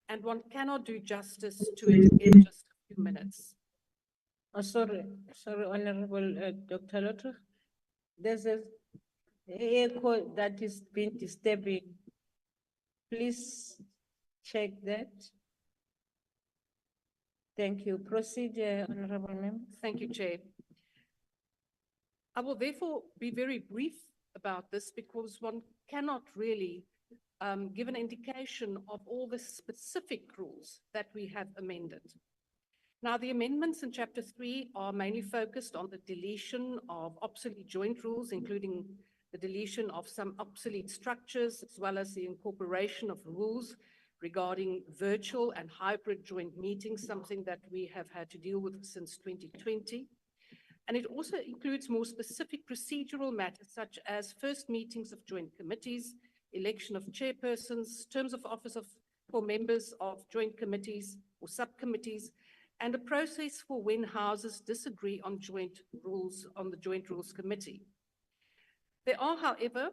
Speaker 16: and one cannot do justice to it in just a few minutes.
Speaker 5: Oh, sorry, Honorable Dr. Lotto. There's an echo that is been disturbing. Please check that. Thank you. Proceed, Honorable Member.
Speaker 16: Thank you, Chair. I will therefore be very brief about this because one cannot really give an indication of all the specific rules that we have amended. Now, the amendments in Chapter 3 are mainly focused on the deletion of obsolete joint rules, including the deletion of some obsolete structures, as well as the incorporation of rules regarding virtual and hybrid joint meetings, something that we have had to deal with since 2020. And it also includes more specific procedural matters, such as first meetings of joint committees, election of chairpersons, terms of office for members of joint committees or subcommittees, and a process for when houses disagree on joint rules on the Joint Rules Committee. There are, however,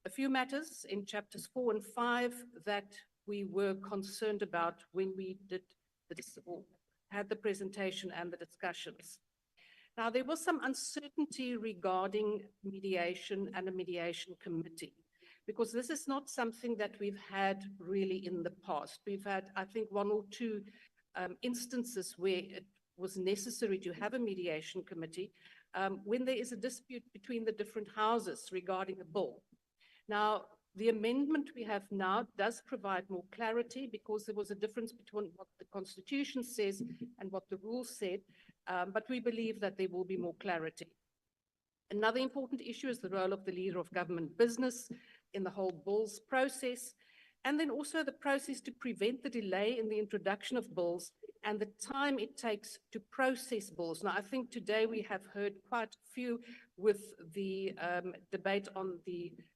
Speaker 16: a few matters in Chapters 4 and 5 that we were concerned about when we did had the presentation and the discussions. Now, there was some uncertainty regarding mediation and a mediation committee. because this is not something that we've had really in the past. We've had, I think, one or two instances where it was necessary to have a mediation committee when there is a dispute between the different houses regarding a bill. Now, the amendment we have now does provide more clarity because there was a difference between what the Constitution says and what the rules said, but we believe that there will be more clarity. Another important issue is the role of the leader of government business in the whole bills process, and then also the process to prevent the delay in the introduction of bills and the time it takes to process bills. Now, I think today we have heard quite a few with the debate on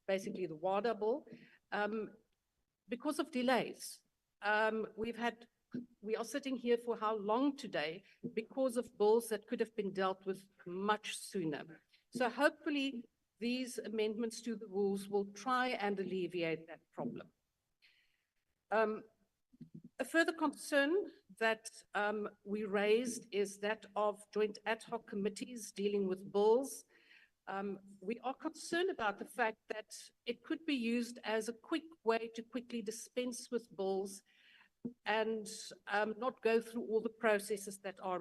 Speaker 16: basically the WADA bill. Because of delays, we are sitting here for how long today because of bills that could have been dealt with much sooner. So hopefully these amendments to the rules will try and alleviate that problem. A further concern that we raised is that of joint ad hoc committees dealing with bills. We are concerned about the fact that it could be used as a quick way to quickly dispense with bills and not go through all the processes that are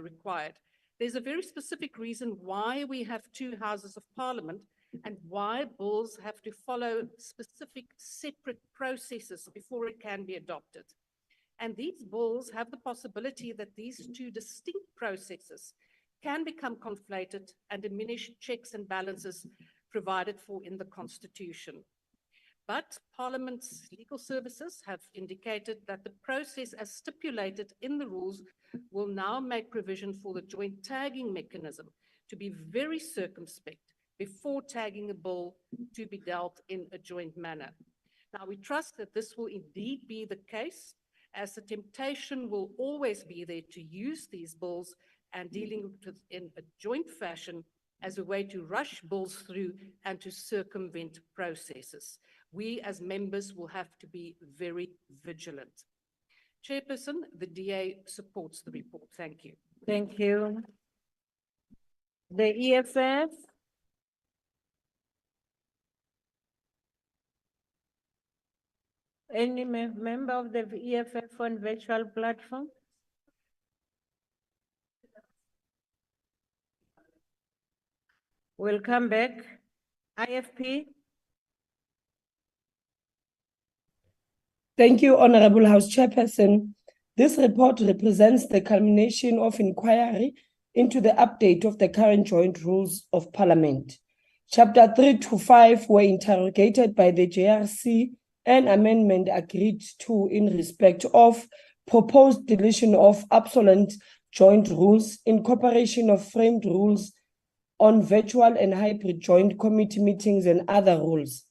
Speaker 16: required. There's a very specific reason why we have two houses of parliament and why bills have to follow specific separate processes before it can be adopted. And these bills have the possibility that these two distinct processes can become conflated and diminish checks and balances provided for in the Constitution. But Parliament's legal services have indicated that the process as stipulated in the rules will now make provision for the joint tagging mechanism to be very circumspect before tagging a bill to be dealt in a joint manner. Now, we trust that this will indeed be the case, as the temptation will always be there to use these bills and dealing with it in a joint fashion as a way to rush bills through and to circumvent processes. We as members will have to be very vigilant. Chairperson, the DA supports the report. Thank you.
Speaker 5: Thank you. The EFF. Any member of the EFF on virtual platform? We'll come back. IFP.
Speaker 8: Thank you, Honorable House Chairperson. This report represents the culmination of inquiry into the update of the current joint rules of Parliament. Chapter 3 to 5 were interrogated by the JRC and amendment agreed to in respect of proposed deletion of obsolete joint rules, incorporation of framed rules on virtual and hybrid joint committee meetings and other rules.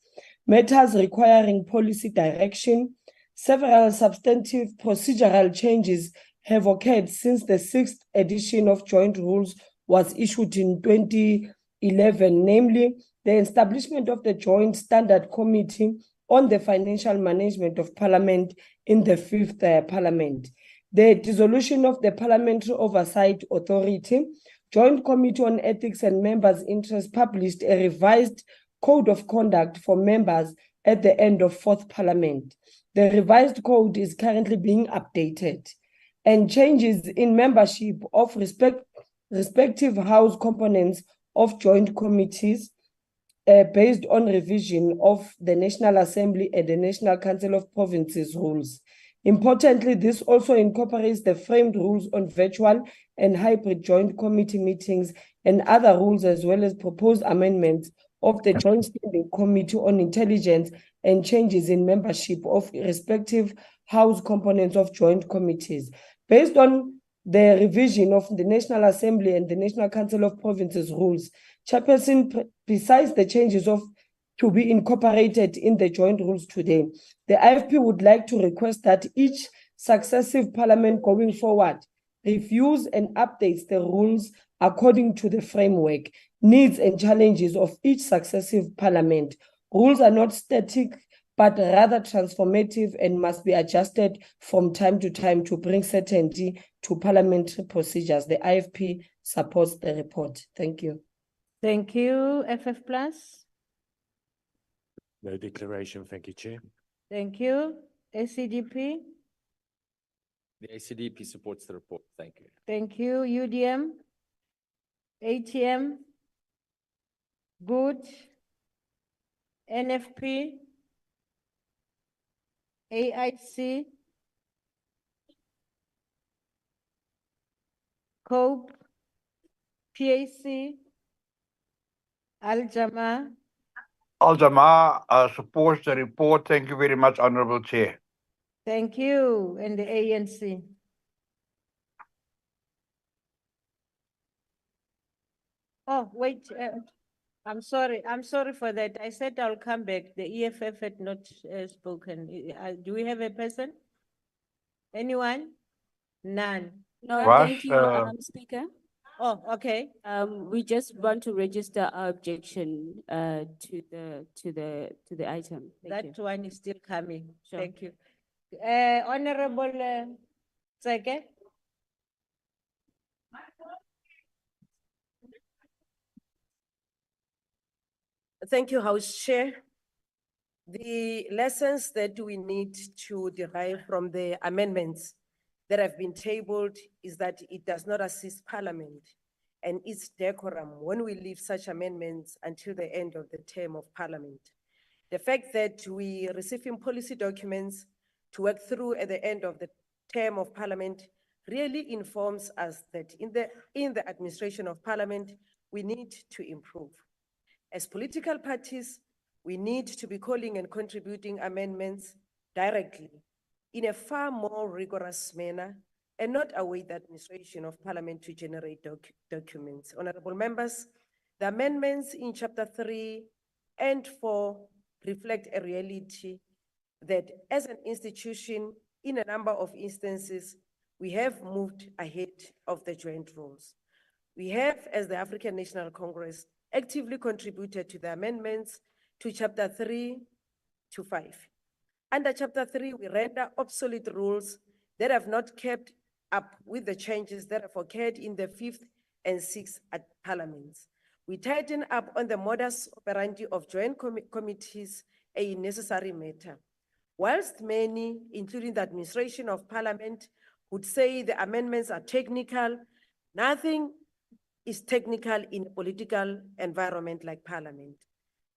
Speaker 8: Matters requiring policy direction. Several substantive procedural changes have occurred since the 6th edition of joint rules was issued in 2011, namely the establishment of the Joint Standard Committee on the Financial Management of Parliament in the 5th Parliament, the dissolution of the Parliamentary Oversight Authority, Joint Committee on Ethics and Members' Interests published a revised Code of Conduct for members at the end of 4th Parliament. The revised code is currently being updated, and changes in membership of respective House components of joint committees based on revision of the National Assembly and the National Council of Provinces rules. Importantly, this also incorporates the framed rules on virtual and hybrid joint committee meetings and other rules, as well as proposed amendments of the Joint Standing Committee on Intelligence and changes in membership of respective House components of joint committees. Based on the revision of the National Assembly and the National Council of Provinces rules, Chairperson, besides the changes to be incorporated in the joint rules today, the IFP would like to request that each successive Parliament going forward reviews and updates the rules according to the framework, needs and challenges of each successive Parliament. Rules are not static, but rather transformative and must be adjusted from time to time to bring certainty to parliamentary procedures. The IFP supports the report. Thank you.
Speaker 5: Thank you, FF+.
Speaker 10: No declaration. Thank you, Chair.
Speaker 5: Thank you. ACDP,
Speaker 23: The ACDP supports the report. Thank you.
Speaker 5: thank you. UDM, ATM, good. NFP, AIC, COPE, PAC, Al-Jama,
Speaker 12: Al-Jama supports the report. Thank you very much, Honorable Chair.
Speaker 5: thank you, and the ANC. Oh, wait, I'm sorry for that. I said I'll come back. The EFF had not spoken. Do we have a person? Anyone? None.
Speaker 4: No,
Speaker 12: Was,
Speaker 4: thank you, Speaker.
Speaker 5: Oh, okay.
Speaker 4: We just want to register our objection to the item. Thank
Speaker 5: That one is still coming.
Speaker 4: Sure.
Speaker 5: Thank you. Honorable Tseke.
Speaker 17: Thank you, House Chair. The lessons that we need to derive from the amendments that have been tabled is that it does not assist Parliament and its decorum when we leave such amendments until the end of the term of Parliament. The fact that we receiving policy documents to work through at the end of the term of Parliament really informs us that in the administration of Parliament, we need to improve. As political parties, we need to be calling and contributing amendments directly in a far more rigorous manner and not await the administration of Parliament to generate documents. Honorable members, the amendments in Chapter 3 and 4 reflect a reality that as an institution, in a number of instances, we have moved ahead of the joint rules. We have, as the African National Congress, actively contributed to the amendments to Chapter 3 to 5. Under Chapter 3, we render obsolete rules that have not kept up with the changes that have occurred in the 5th and 6th parliaments. We tighten up on the modus operandi of joint committees, a necessary matter. Whilst many, including the administration of Parliament, would say the amendments are technical, nothing is technical in a political environment like Parliament.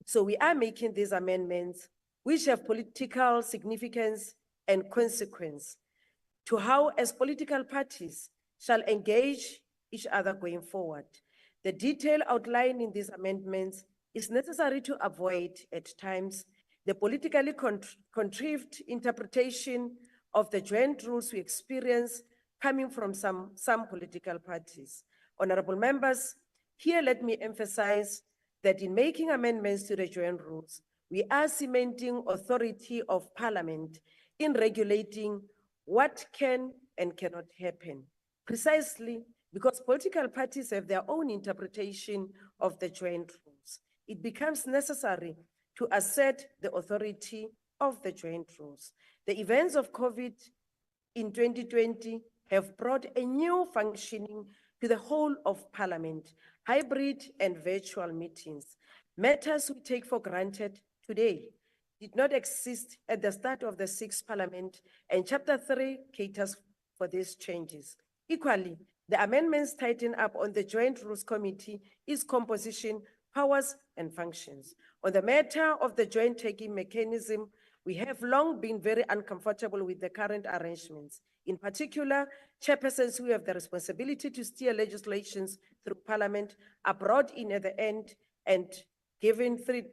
Speaker 17: So we are making these amendments which have political significance and consequence to how, as political parties, shall engage each other going forward. The detail outlined in these amendments is necessary to avoid, at times, the politically contrived interpretation of the joint rules we experience coming from some political parties. Honorable members, here let me emphasize that in making amendments to the joint rules, we are cementing authority of Parliament in regulating what can and cannot happen, precisely because political parties have their own interpretation of the joint rules. It becomes necessary to assert the authority of the joint rules. The events of COVID in 2020 have brought a new functioning to the whole of Parliament, hybrid and virtual meetings. Matters we take for granted today did not exist at the start of the 6th Parliament, and Chapter 3 caters for these changes. Equally, the amendments tighten up on the Joint Rules Committee, its composition, powers, and functions. On the matter of the joint taking mechanism, we have long been very uncomfortable with the current arrangements. In particular, chairpersons who have the responsibility to steer legislations through Parliament are brought in at the end and given 3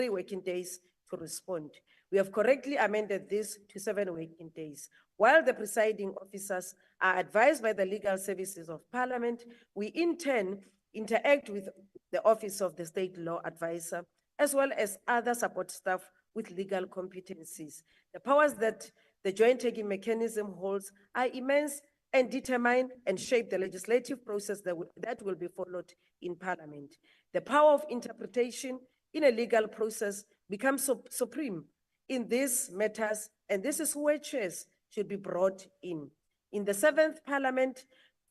Speaker 17: working days to respond. We have correctly amended this to 7 working days. While the presiding officers are advised by the legal services of Parliament, we in turn interact with the Office of the State Law Advisor, as well as other support staff with legal competencies. The powers that the joint taking mechanism holds are immense and determine and shape the legislative process that will be followed in Parliament. The power of interpretation in a legal process becomes supreme in these matters, and this is where chairs should be brought in. In the 7th Parliament,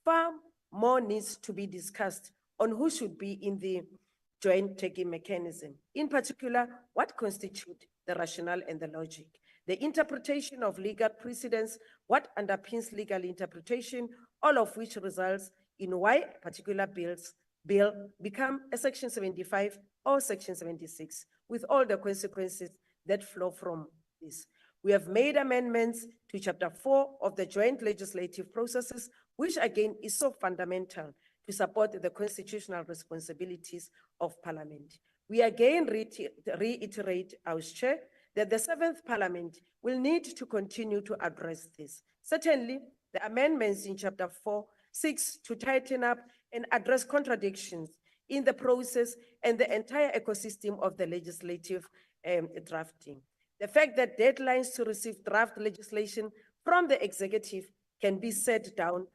Speaker 17: far more needs to be discussed on who should be in the joint taking mechanism. In particular, what constitutes the rationale and the logic, the interpretation of legal precedents, what underpins legal interpretation, all of which results in why a particular bill become a Section 75 or Section 76, with all the consequences that flow from this. We have made amendments to Chapter 4 of the joint legislative processes, which again is so fundamental to support the constitutional responsibilities of Parliament. We again reiterate, House Chair, that the 7th Parliament will need to continue to address this. Certainly, the amendments in Chapter 4 seeks to tighten up and address contradictions in the process and the entire ecosystem of the legislative drafting. The fact that deadlines to receive draft legislation from the executive can be set down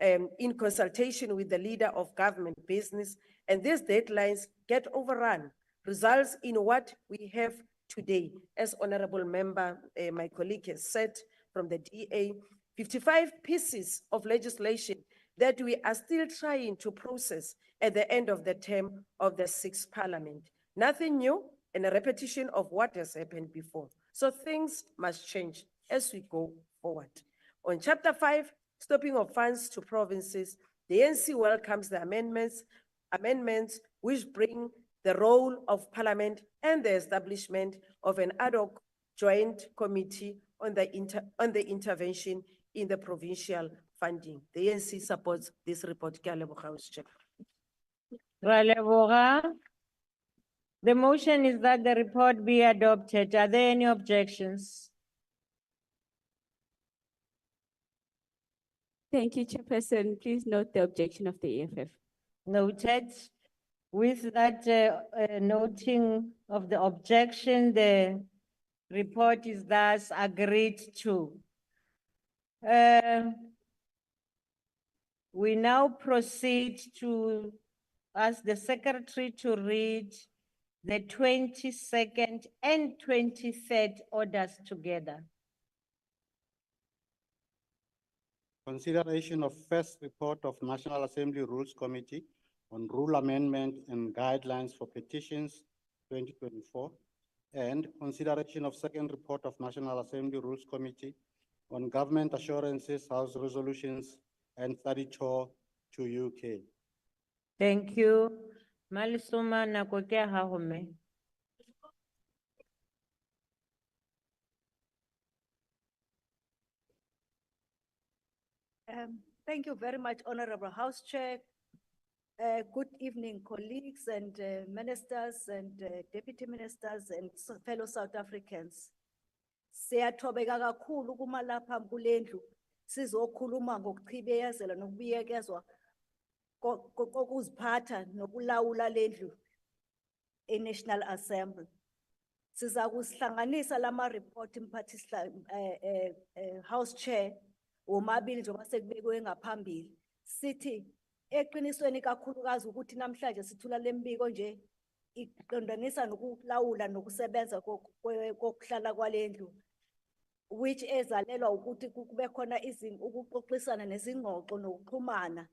Speaker 17: in consultation with the leader of government business, and these deadlines get overrun, results in what we have today. As Honorable Member, my colleague has said from the DA, 55 pieces of legislation that we are still trying to process at the end of the term of the 6th Parliament. Nothing new and a repetition of what has happened before. So things must change as we go forward. On Chapter 5, stopping of funds to provinces, the ANC welcomes the amendments which bring the role of Parliament and the establishment of an ad hoc joint committee on the intervention in the provincial funding. The ANC supports this report. House Chair.
Speaker 5: The motion is that the report be adopted. Are there any objections?
Speaker 4: Thank you, Chairperson. Please note the objection of the EFF.
Speaker 5: Noted. With that noting of the objection, the report is thus agreed to. We now proceed to ask the Secretary to read the 22nd and 23rd orders together.
Speaker 11: Consideration of first report of National Assembly Rules Committee on Rule Amendment and Guidelines for Petitions 2024, and consideration of second report of National Assembly Rules Committee on Government Assurances, House Resolutions, and Study Tour to UK.
Speaker 5: Thank you. Malisuma Nakokia Hahome.
Speaker 13: Thank you very much, Honorable House Chair. Good evening, colleagues and ministers and deputy ministers and fellow South Africans. Siyathobeka kakhulu kuma lapha kulendlu sizokhuluma ngokuchibiyezela nokubiyekezwa kokuziphatha nokulawula lendlu e-National Assembly. Siza kusihlanganisa lama report mphathiswa House Chair omabili njengoba sekubekwe ngaphambili. Sithi eqinisweni kakhulukazi ukuthi namhlanje sithula lembiko nje iqondanisa nokulawula nokusebenza kokuhlala kwalendlu, which ezalelwa ukuthi kube khona ukuxoxisana nezingxoxo nokuxhumana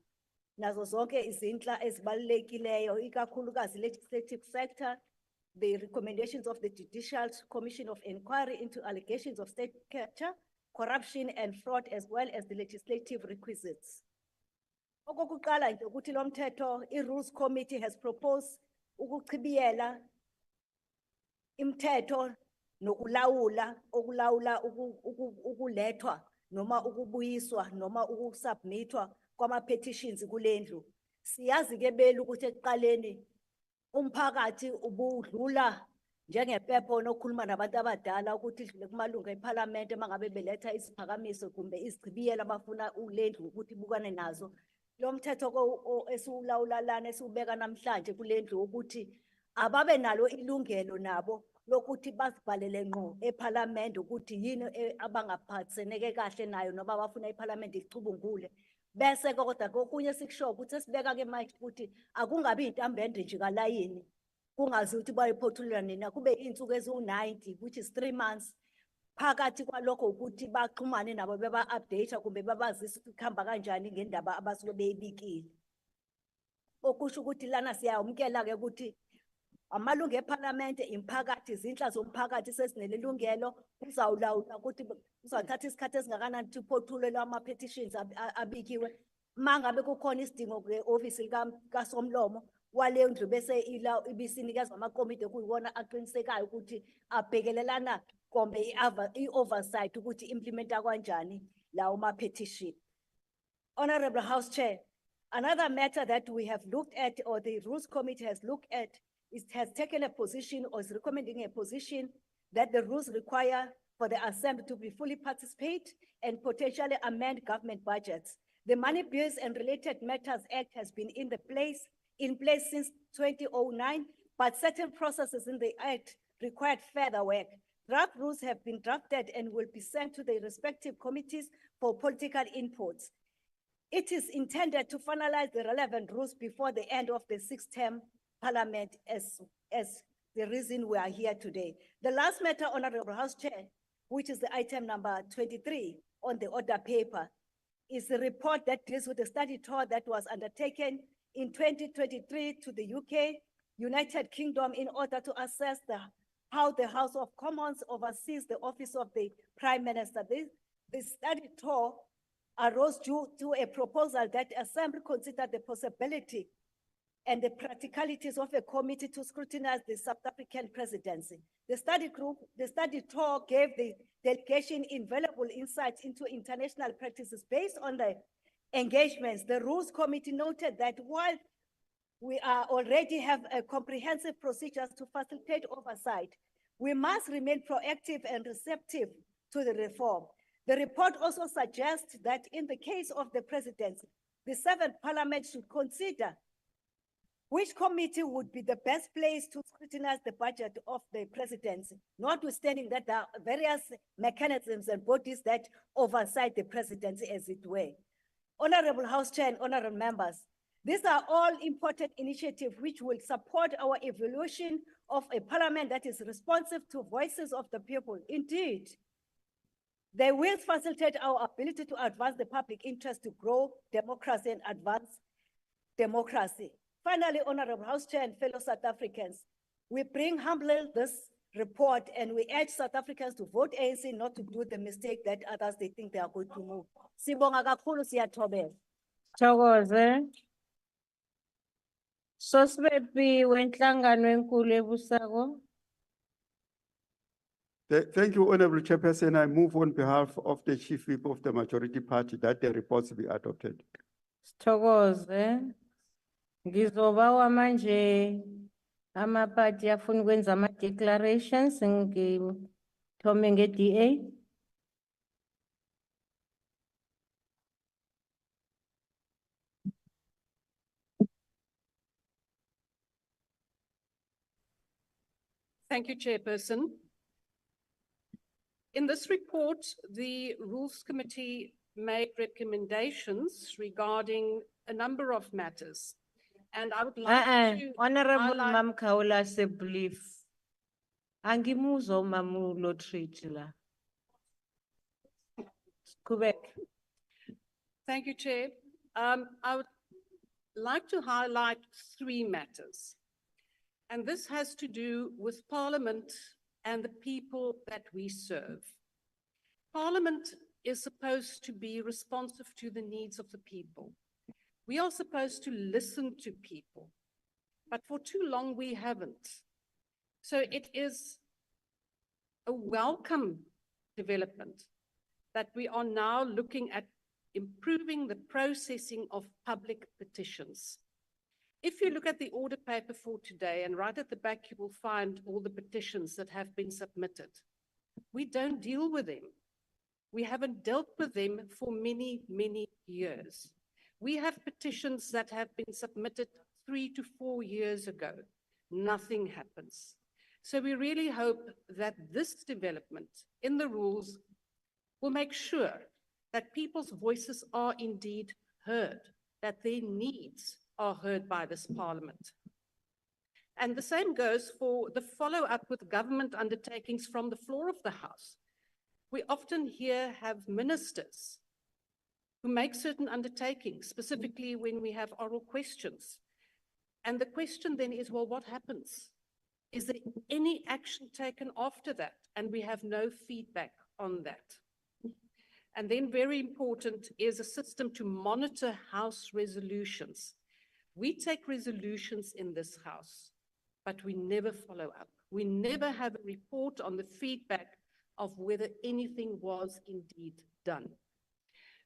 Speaker 13: nazo zonke izinhla ezibalulekileyo ikakhulukazi legislative sector, the recommendations of the Judicial Commission of Inquiry into allegations of state capture, corruption and fraud, as well as the legislative requisites. Okokuqala nje ukuthi lo mthetho i-Rules Committee has proposed ukuchibiyela imithetho nokulawula ukulethwa noma ukubuyiswa noma ukusubmithwa kwama-petitions kulendlu. Siyazi ke belu ukuthi ekuqaleni umphakathi ubudlula njengephepha nokukhuluma nabantu abadala ukuthi idlule kumalunga eParliament mangabe beletha isiphakamiso kumbe izichibiyelo abafuna ulendlu ukuthi bukane nazo. Lo mthetho esiwulawula lana esiubeka namhlanje kulendlu ukuthi ababe nalo ilungelo nabo lokuthi bazibhalele ngqo eParliament ukuthi yini abangaphatheneke kahle nayo noma abafuna iParliament icubungule. Bese kodwa kokunye sikusho ukuthi sibeka ke manje ukuthi akungabi intambende nje kalayini kungazi ukuthi bayiphothulula nina kube insuku eziwu-90 which is 3 months phakathi kwalokho ukuthi baxhumane nabo beba-update kumbe babazisa ukuthi kuhamba kanjani ngendaba abasuke beyibikile. Okusho ukuthi lana siyamukela ke ukuthi amalungu eParliament, imphakathi, izinhla zomphakathi sesinelungelo uzawulawula ukuthi uzathatha isikhathi esingakanani ukuthi uphothulelwe ama-petitions abikiwe. Mangabe kukhona isidingo kwe-ofisi kaSomlomo waleyo ndlu bese ibisinikezwa amakomiti okuyiwona aqinisekayo ukuthi abhekelelana kombe i-oversight ukuthi implementa kanjani lawo ma-petition. Honorable House Chair, another matter that we have looked at, or the Rules Committee has looked at, has taken a position or is recommending a position that the rules require for the Assembly to be fully participate and potentially amend government budgets. The Money Bills and Related Matters Act has been in place since 2009, but certain processes in the Act required further work. Draft rules have been drafted and will be sent to the respective committees for political inputs. It is intended to finalize the relevant rules before the end of the 6th-term Parliament as the reason we are here today. The last matter, Honorable House Chair, which is the item number 23 on the order paper, is the report that deals with the study tour that was undertaken in 2023 to the UK, United Kingdom, in order to assess how the House of Commons oversees the office of the Prime Minister. This study tour arose due to a proposal that the Assembly considered the possibility and the practicalities of a committee to scrutinize the South African presidency. The study tour gave the delegation invaluable insights into international practices based on the engagements. The Rules Committee noted that while we already have a comprehensive procedures to facilitate oversight, we must remain proactive and receptive to the reform. The report also suggests that in the case of the presidency, the 7th Parliament should consider which committee would be the best place to scrutinize the budget of the presidency, notwithstanding that there are various mechanisms and bodies that oversight the presidency as it were. Honorable House Chair and honorable members, these are all important initiatives which will support our evolution of a parliament that is responsive to voices of the people. Indeed, they will facilitate our ability to advance the public interest, to grow democracy and advance democracy. Finally, Honorable House Chair and fellow South Africans, we bring humbly this report and we urge South Africans to vote ANC, not to do the mistake that others they think they are going to move. Sibonga kakhulu, siyathobela.
Speaker 5: Thokoze. Sosibephi wenhlangano enkulu ebusako.
Speaker 7: Thank you, Honorable Chairperson. I move on behalf of the Chief Whip of the Majority Party that the reports be adopted.
Speaker 5: Thokoze. Ngizobawa manje amaphathi afuna ukwenza ama-declarations ngithome nge-DA.
Speaker 16: Thank you, Chairperson. In this report, the Rules Committee made recommendations regarding a number of matters. And I would like to
Speaker 5: Honorable
Speaker 16: highlight-
Speaker 5: Mam Kaula Seblief. Angimuzo mamulo tritla. Kubek.
Speaker 16: Thank you, Chair. I would like to highlight 3 matters. And this has to do with Parliament and the people that we serve. Parliament is supposed to be responsive to the needs of the people. We are supposed to listen to people, but for too long we haven't. So it is a welcome development that we are now looking at improving the processing of public petitions. If you look at the order paper for today, and right at the back you will find all the petitions that have been submitted. We don't deal with them. We haven't dealt with them for many, many years. We have petitions that have been submitted 3 to 4 years ago. Nothing happens. So we really hope that this development in the rules will make sure that people's voices are indeed heard, that their needs are heard by this Parliament. And the same goes for the follow-up with government undertakings from the floor of the House. We often have ministers who make certain undertakings, specifically when we have oral questions. And the question then is, well, what happens? Is there any action taken after that? And we have no feedback on that. And then very important is a system to monitor House resolutions. We take resolutions in this House, but we never follow up. We never have a report on the feedback of whether anything was indeed done.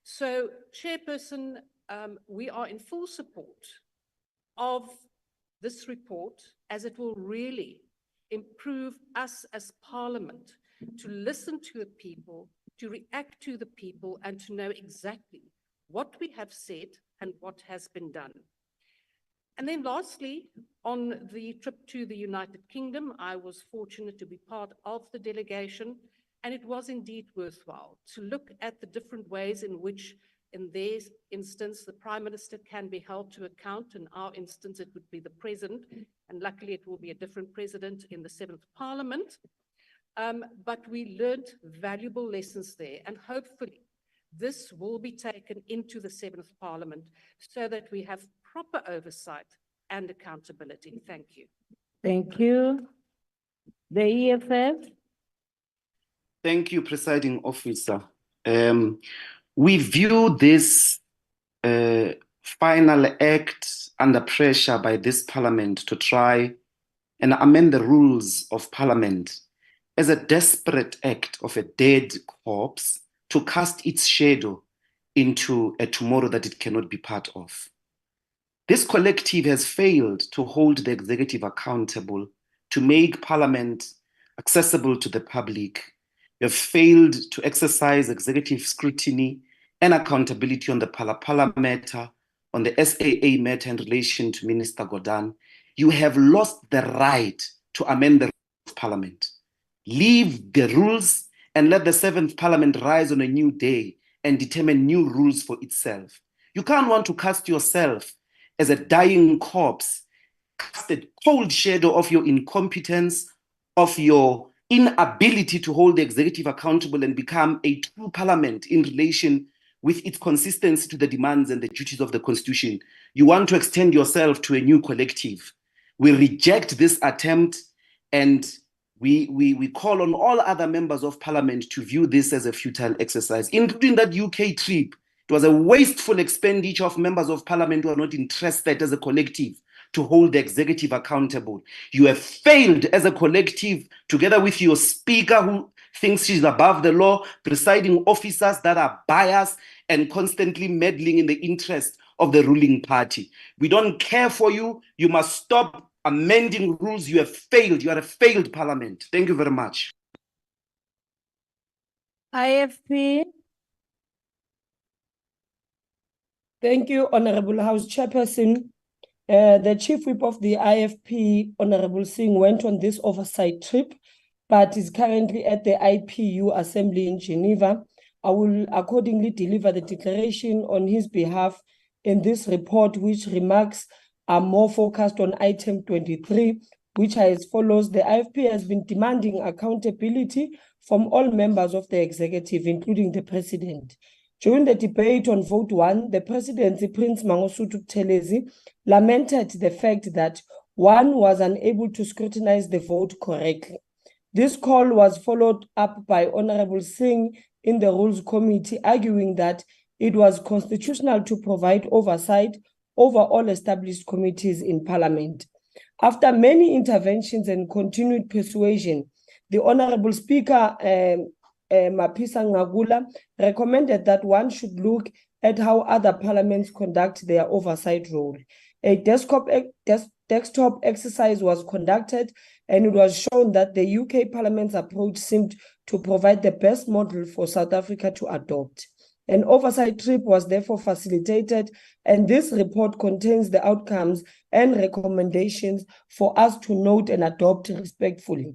Speaker 16: So, Chairperson, we are in full support of this report, as it will really improve us as Parliament to listen to the people, to react to the people, and to know exactly what we have said and what has been done. And then lastly, on the trip to the United Kingdom, I was fortunate to be part of the delegation, and it was indeed worthwhile to look at the different ways in which, in their instance, the Prime Minister can be held to account. In our instance, it would be the President, and luckily it will be a different President in the 7th Parliament. But we learned valuable lessons there, and hopefully this will be taken into the 7th Parliament so that we have proper oversight and accountability. Thank you.
Speaker 5: Thank you. The EFF.
Speaker 6: Thank you, Presiding Officer. We view this final act under pressure by this Parliament to try and amend the rules of Parliament as a desperate act of a dead corpse to cast its shadow into a tomorrow that it cannot be part of. This collective has failed to hold the executive accountable, to make Parliament accessible to the public. We have failed to exercise executive scrutiny and accountability on the Pala matter, on the SAA matter in relation to Minister Gordhan. You have lost the right to amend the rules of Parliament. Leave the rules and let the 7th Parliament rise on a new day and determine new rules for itself. You can't want to cast yourself as a dying corpse, cast a cold shadow of your incompetence, of your inability to hold the executive accountable and become a true Parliament in relation with its consistency to the demands and the duties of the Constitution. You want to extend yourself to a new collective. We reject this attempt, and we call on all other members of Parliament to view this as a futile exercise, including that UK trip. It was a wasteful expenditure of members of Parliament who are not interested as a collective to hold the executive accountable. You have failed as a collective, together with your speaker who thinks she's above the law, presiding officers that are biased and constantly meddling in the interest of the ruling party. We don't care for you. You must stop amending rules. You have failed. You are a failed Parliament. Thank you very much.
Speaker 5: IFP.
Speaker 8: Thank you, Honorable House Chairperson. The Chief Whip of the IFP, Honorable Singh, went on this oversight trip, but is currently at the IPU Assembly in Geneva. I will accordingly deliver the declaration on his behalf in this report, which remarks are more focused on item 23, which are as follows. The IFP has been demanding accountability from all members of the executive, including the President. During the debate on vote 1, the Presidency, Prince Mangosuthu Buthelezi, lamented the fact that 1 was unable to scrutinize the vote correctly. This call was followed up by Honorable Singh in the Rules Committee, arguing that it was constitutional to provide oversight over all established committees in Parliament. After many interventions and continued persuasion, the Honorable Speaker, Mapisa Ngagula, recommended that one should look at how other parliaments conduct their oversight role. A desktop exercise was conducted, and it was shown that the UK Parliament's approach seemed to provide the best model for South Africa to adopt. An oversight trip was therefore facilitated, and this report contains the outcomes and recommendations for us to note and adopt respectfully.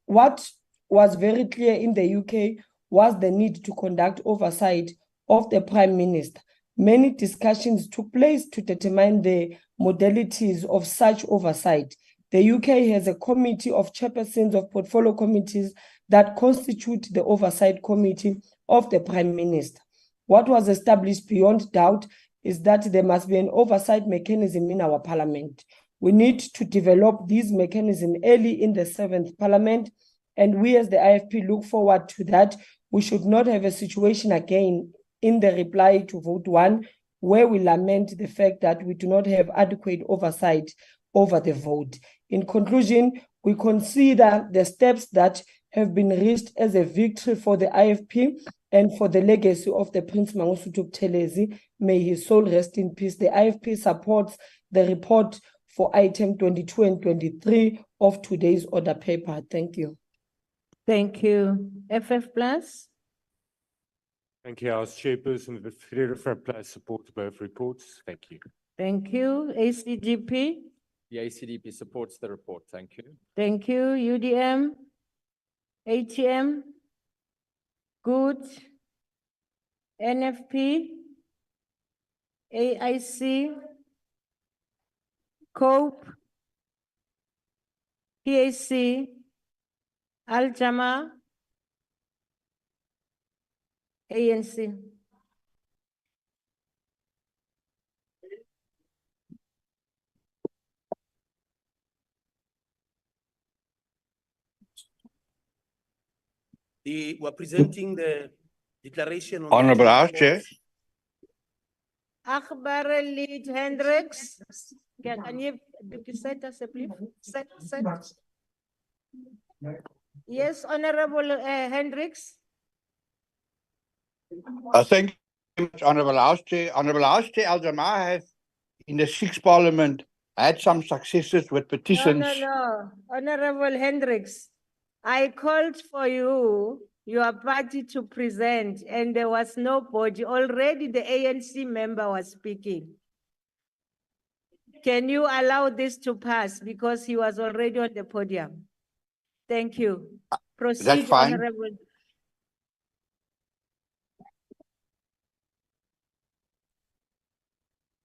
Speaker 8: What was very clear in the UK was the need to conduct oversight of the Prime Minister. Many discussions took place to determine the modalities of such oversight. The UK has a committee of chairpersons of portfolio committees that constitute the oversight committee of the Prime Minister. What was established beyond doubt is that there must be an oversight mechanism in our Parliament. We need to develop these mechanisms early in the 7th Parliament, and we as the IFP look forward to that. We should not have a situation again in the reply to vote 1 where we lament the fact that we do not have adequate oversight over the vote. In conclusion, we consider the steps that have been reached as a victory for the IFP and for the legacy of the Prince Mangosuthu Buthelezi. May his soul rest in peace. The IFP supports the report for item 22 and 23 of today's order paper. Thank you.
Speaker 5: Thank you. FF Plus.
Speaker 10: Thank you, House Chairperson. The FF Plus supports both reports. Thank you.
Speaker 5: Thank you. ACDP.
Speaker 23: The ACDP supports the report. Thank you.
Speaker 5: Thank you. UDM. ATM. Good. NFP. AIC. COPE. PAC. Al-Jama. ANC.
Speaker 21: We're presenting the declaration on
Speaker 12: Honorable
Speaker 21: the
Speaker 12: House Chair.
Speaker 5: Akbar Lead Hendricks. Can you set us a please? Set. Yes, Honorable Hendricks.
Speaker 12: Thank you, Honorable House Chair. Honorable House Chair, Al-Jama has in the 6th Parliament had some successes with petitions.
Speaker 5: No. Honorable Hendricks, I called for you, your party to present, and there was nobody. Already the ANC member was speaking. Can you allow this to pass because he was already on the podium? Thank you. Proceed,
Speaker 12: That's fine.
Speaker 5: Honorable.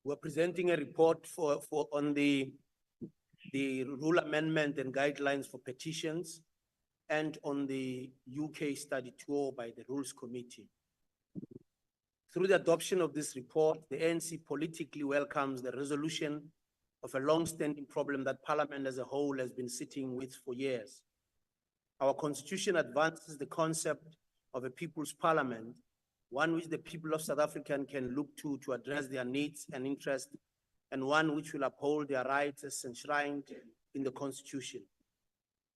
Speaker 21: We're presenting a report on the rule amendment and guidelines for petitions and on the UK study tour by the Rules Committee. Through the adoption of this report, the ANC politically welcomes the resolution of a long-standing problem that Parliament as a whole has been sitting with for years. Our Constitution advances the concept of a People's Parliament, one which the people of South Africa can look to address their needs and interests, and one which will uphold their rights as enshrined in the Constitution.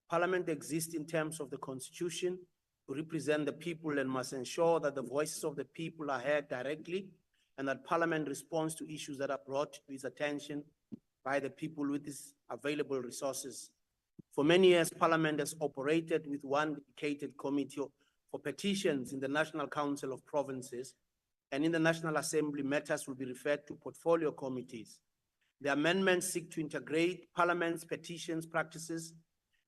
Speaker 21: Parliament exists in terms of the Constitution to represent the people and must ensure that the voices of the people are heard directly and that Parliament responds to issues that are brought to its attention by the people with its available resources. For many years, Parliament has operated with one dedicated committee for petitions in the National Council of Provinces, and in the National Assembly, matters will be referred to portfolio committees. The amendments seek to integrate Parliament's petitions practices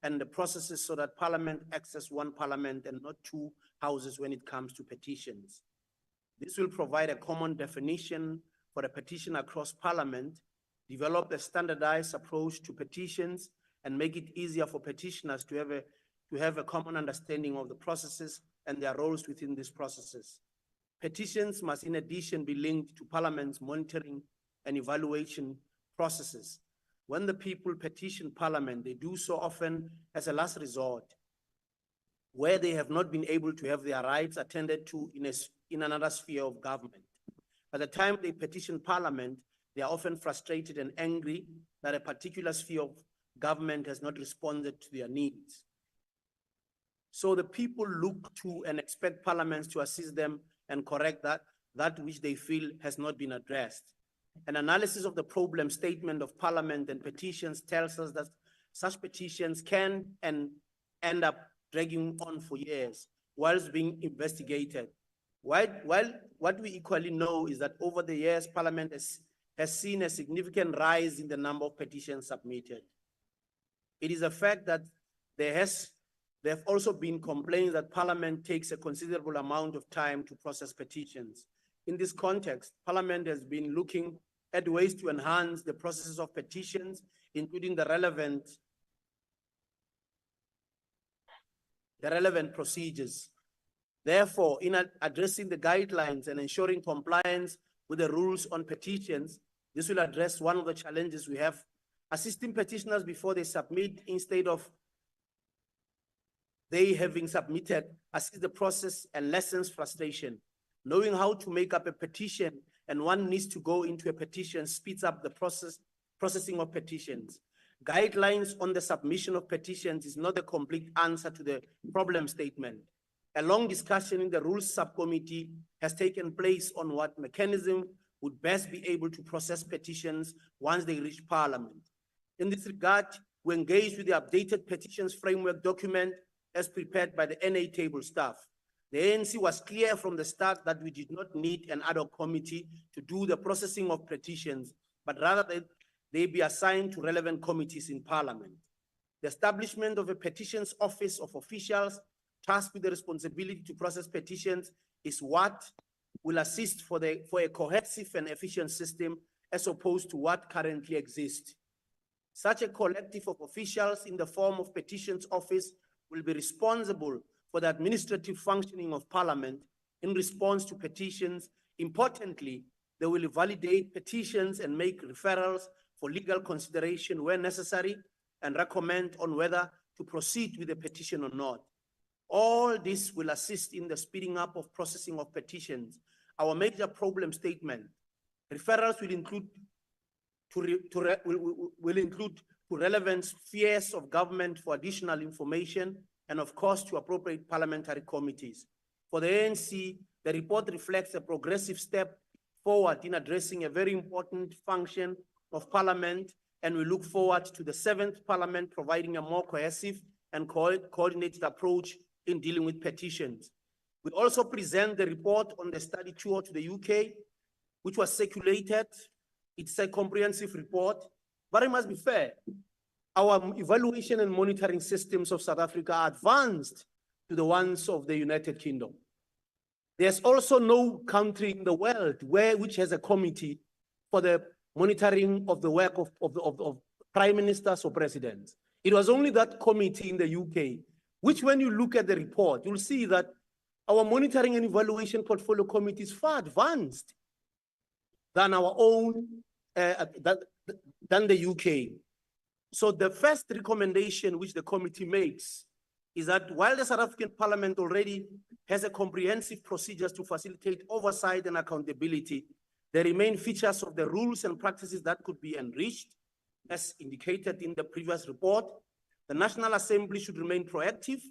Speaker 21: and the processes so that Parliament acts as one Parliament and not two houses when it comes to petitions. This will provide a common definition for a petition across Parliament, develop a standardized approach to petitions, and make it easier for petitioners to have a common understanding of the processes and their roles within these processes. Petitions must in addition be linked to Parliament's monitoring and evaluation processes. When the people petition Parliament, they do so often as a last resort, where they have not been able to have their rights attended to in another sphere of government. By the time they petition Parliament, they are often frustrated and angry that a particular sphere of government has not responded to their needs. So the people look to and expect parliaments to assist them and correct that which they feel has not been addressed. An analysis of the problem statement of Parliament and petitions tells us that such petitions can and end up dragging on for years whilst being investigated. While what we equally know is that over the years, Parliament has seen a significant rise in the number of petitions submitted. It is a fact that there have also been complaints that Parliament takes a considerable amount of time to process petitions. In this context, Parliament has been looking at ways to enhance the processes of petitions, including the relevant procedures. Therefore, in addressing the guidelines and ensuring compliance with the rules on petitions, this will address one of the challenges we have assisting petitioners before they submit instead of they having submitted, assist the process and lessens frustration. Knowing how to make up a petition and one needs to go into a petition speeds up the processing of petitions. Guidelines on the submission of petitions is not a complete answer to the problem statement. A long discussion in the Rules Subcommittee has taken place on what mechanism would best be able to process petitions once they reach Parliament. In this regard, we engaged with the updated petitions framework document as prepared by the NA table staff. The ANC was clear from the start that we did not need an ad hoc committee to do the processing of petitions, but rather that they be assigned to relevant committees in Parliament. The establishment of a petitions office of officials tasked with the responsibility to process petitions is what will assist for a cohesive and efficient system as opposed to what currently exists. Such a collective of officials in the form of petitions office will be responsible for the administrative functioning of Parliament in response to petitions. Importantly, they will validate petitions and make referrals for legal consideration where necessary and recommend on whether to proceed with the petition or not. All this will assist in the speeding up of processing of petitions. Our major problem statement, referrals will include to relevant spheres of government for additional information and of course to appropriate parliamentary committees. For the ANC, the report reflects a progressive step forward in addressing a very important function of Parliament, and we look forward to the 7th Parliament providing a more cohesive and coordinated approach in dealing with petitions. We also present the report on the study tour to the UK, which was circulated. It's a comprehensive report, but it must be fair. Our evaluation and monitoring systems of South Africa are advanced to the ones of the United Kingdom. There's also no country in the world which has a committee for the monitoring of the work of prime ministers or presidents. It was only that committee in the UK, which when you look at the report, you'll see that our monitoring and evaluation portfolio committee is far advanced than our own, than the UK. So the first recommendation which the committee makes is that while the South African Parliament already has a comprehensive procedures to facilitate oversight and accountability, there remain features of the rules and practices that could be enriched, as indicated in the previous report. The National Assembly should remain proactive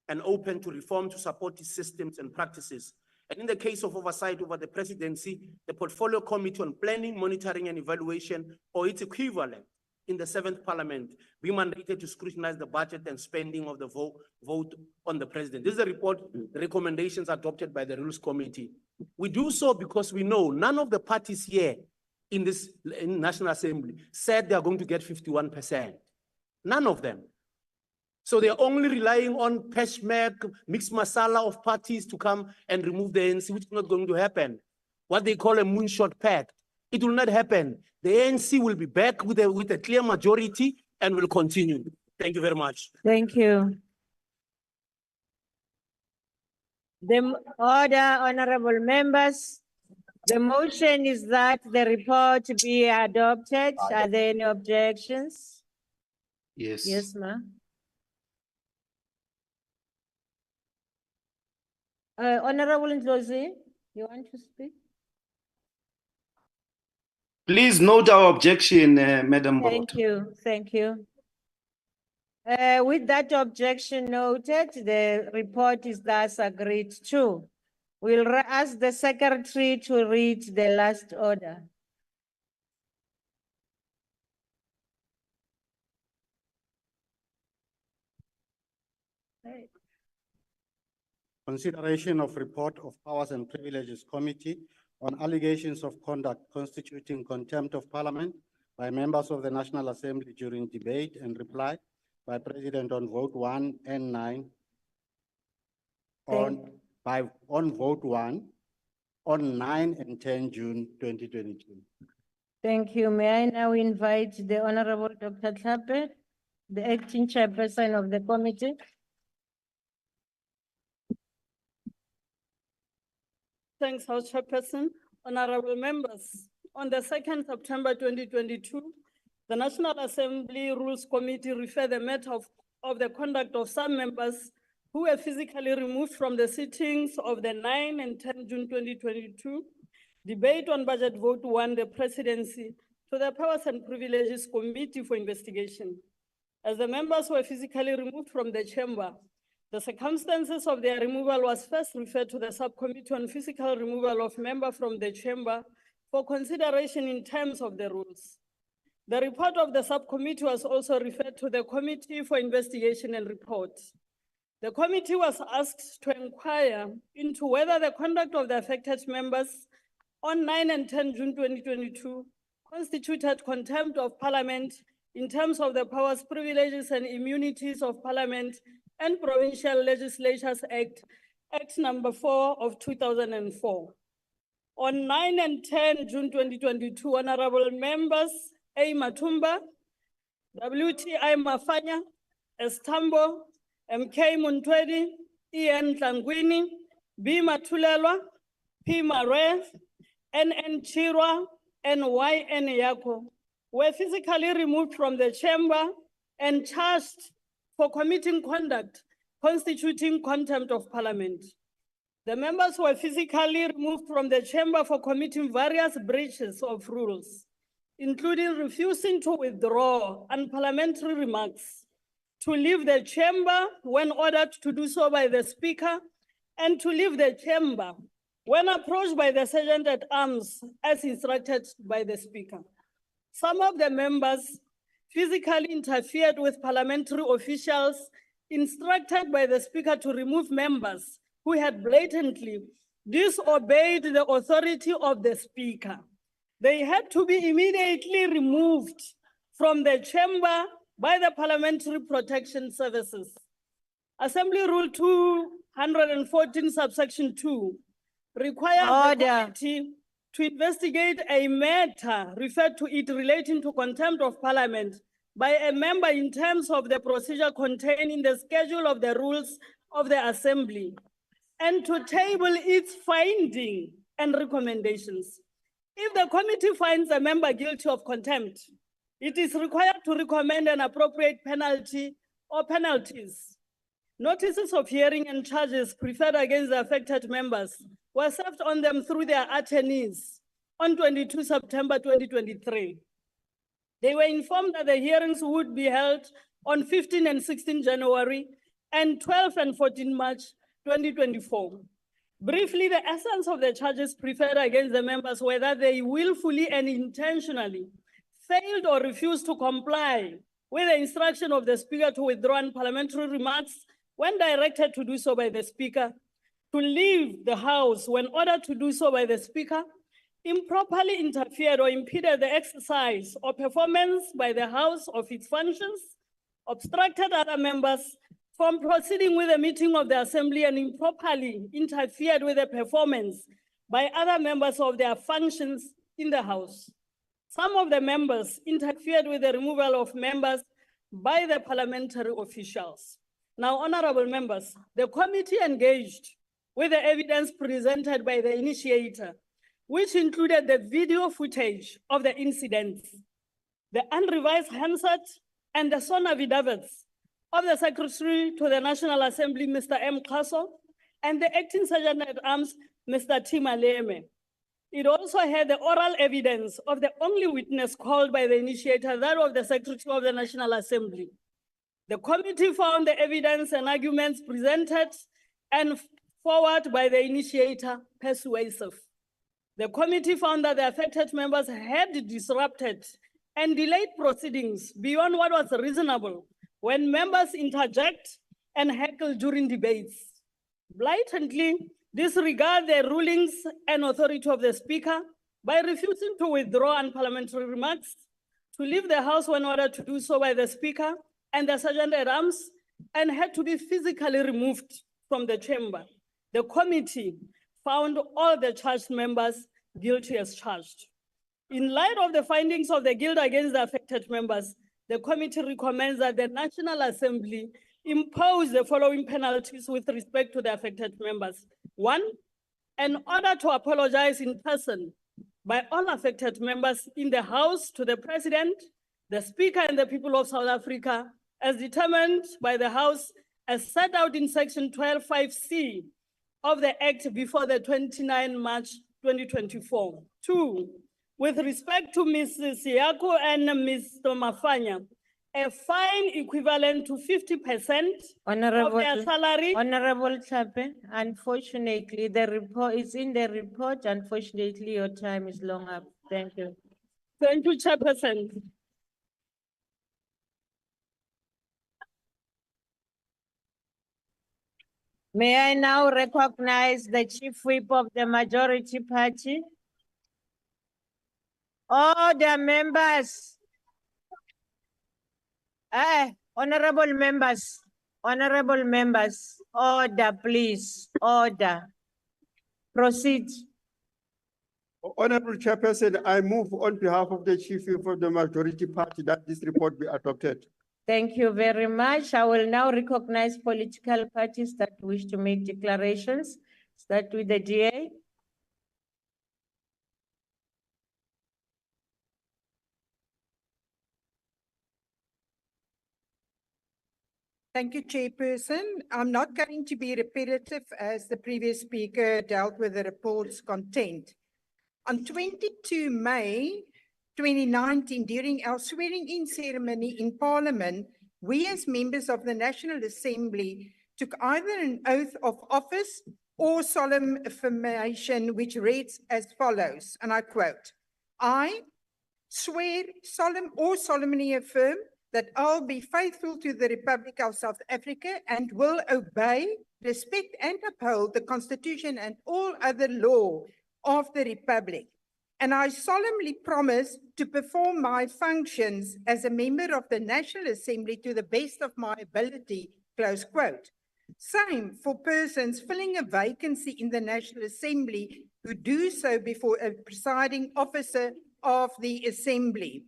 Speaker 21: and open to reform to support its systems and practices. And in the case of oversight over the presidency, the Portfolio Committee on Planning, Monitoring and Evaluation, or its equivalent in the 7th Parliament, be mandated to scrutinize the budget and spending of the vote on the president. This is a report, the recommendations adopted by the Rules Committee. We do so because we know none of the parties here in this National Assembly said they are going to get 51%. None of them. So they're only relying on peshmerg, mixed masala of parties to come and remove the ANC, which is not going to happen. What they call a moonshot pact. It will not happen. The ANC will be back with a clear majority and will continue. Thank you very much.
Speaker 5: Thank you. The order, honorable members. The motion is that the report be adopted. Are there any objections?
Speaker 6: Yes.
Speaker 5: Yes, ma'am. Honorable Ndlozi, you want to speak?
Speaker 6: Please note our objection, Madam Borota.
Speaker 5: Thank you, thank you. With that objection noted, the report is thus agreed to. We'll ask the secretary to read the last order.
Speaker 11: Consideration of report of Powers and Privileges Committee on allegations of conduct constituting contempt of Parliament by members of the National Assembly during debate and reply by President on vote 1 and 9 on vote 1 on 9 and 10 June 2022.
Speaker 5: Thank you. May I now invite the Honorable Dr. Tlhape, the acting chairperson of the committee.
Speaker 15: Thanks, House Chairperson. Honorable members, on the 2nd September 2022, the National Assembly Rules Committee refer the matter of the conduct of some members who were physically removed from the sittings of the 9 and 10 June 2022 debate on budget vote 1, the presidency, to the Powers and Privileges Committee for investigation. As the members were physically removed from the chamber, the circumstances of their removal was first referred to the Subcommittee on Physical Removal of Member from the chamber for consideration in terms of the rules. The report of the subcommittee was also referred to the Committee for Investigation and Report. The committee was asked to inquire into whether the conduct of the affected members on 9 and 10 June 2022 constituted contempt of Parliament in terms of the powers, privileges, and immunities of Parliament and Provincial Legislatures Act number 4 of 2004. On 9 and 10 June 2022, honorable members A. Matumba, W.T.I. Mafanya, Estambo, M.K. Muntwedi, E.N. Tlangwini, B. Matulelwa, P. Mare, N.N. Chirwa, and Y.N. Yako were physically removed from the chamber and charged for committing conduct constituting contempt of Parliament. The members were physically removed from the chamber for committing various breaches of rules, including refusing to withdraw unparliamentary remarks, to leave the chamber when ordered to do so by the Speaker, and to leave the chamber when approached by the Sergeant at Arms as instructed by the Speaker. Some of the members physically interfered with parliamentary officials instructed by the Speaker to remove members who had blatantly disobeyed the authority of the Speaker. They had to be immediately removed from the chamber by the Parliamentary Protection Services. Assembly Rule 214, subsection 2, requires the committee to investigate a matter referred to it relating to contempt of Parliament by a member in terms of the procedure contained in the schedule of the rules of the Assembly, and to table its finding and recommendations. If the committee finds a member guilty of contempt, it is required to recommend an appropriate penalty or penalties. Notices of hearing and charges preferred against the affected members were served on them through their attorneys on 22 September 2023. They were informed that the hearings would be held on 15 and 16 January and 12 and 14 March 2024. Briefly, the essence of the charges preferred against the members were that they willfully and intentionally failed or refused to comply with the instruction of the Speaker to withdraw parliamentary remarks when directed to do so by the Speaker, to leave the House when ordered to do so by the Speaker, improperly interfered or impeded the exercise or performance by the House of its functions, obstructed other members from proceeding with the meeting of the Assembly, and improperly interfered with the performance by other members of their functions in the House. Some of the members interfered with the removal of members by the parliamentary officials. Now, honorable members, the committee engaged with the evidence presented by the initiator, which included the video footage of the incidents, the unrevised handset, and the sworn affidavits of the Secretary to the National Assembly, Mr. M. Kaso, and the Acting Sergeant at Arms, Mr. T. Maleme. It also had the oral evidence of the only witness called by the initiator, that of the Secretary of the National Assembly. The committee found the evidence and arguments presented and forwarded by the initiator persuasive. The committee found that the affected members had disrupted and delayed proceedings beyond what was reasonable when members interject and heckle during debates, blatantly disregard the rulings and authority of the Speaker by refusing to withdraw unparliamentary remarks, to leave the House when ordered to do so by the Speaker and the Sergeant at Arms, and had to be physically removed from the chamber. The committee found all the charged members guilty as charged. In light of the findings of the guilt against the affected members, the committee recommends that the National Assembly impose the following penalties with respect to the affected members. 1, an order to apologize in person by all affected members in the House to the President, the Speaker and the people of South Africa, as determined by the House as set out in Section 12(5)(c) of the Act before the 29 March 2024. 2, with respect to Mrs. Siako and Mr. Mafanya, a fine equivalent to 50% of their salary.
Speaker 5: Honorable Chape, unfortunately, the report is in the report. Unfortunately, your time is long up. Thank you.
Speaker 15: Thank you, Chairperson.
Speaker 5: May I now recognize the Chief Whip of the Majority Party? Order, members. Honorable members, order, please, order. Proceed.
Speaker 7: Honorable Chairperson, I move on behalf of the Chief Whip of the Majority Party that this report be adopted.
Speaker 5: Thank you very much. I will now recognize political parties that wish to make declarations. Start with the DA.
Speaker 1: Thank you, Chairperson. I'm not going to be repetitive as the previous speaker dealt with the report's content. On 22 May 2019, during our swearing-in ceremony in Parliament, we as members of the National Assembly took either an oath of office or solemn affirmation, which reads as follows, and I quote, I swear solemnly affirm that I'll be faithful to the Republic of South Africa and will obey, respect and uphold the Constitution and all other law of the Republic. And I solemnly promise to perform my functions as a member of the National Assembly to the best of my ability, close quote. Same for persons filling a vacancy in the National Assembly who do so before a presiding officer of the Assembly.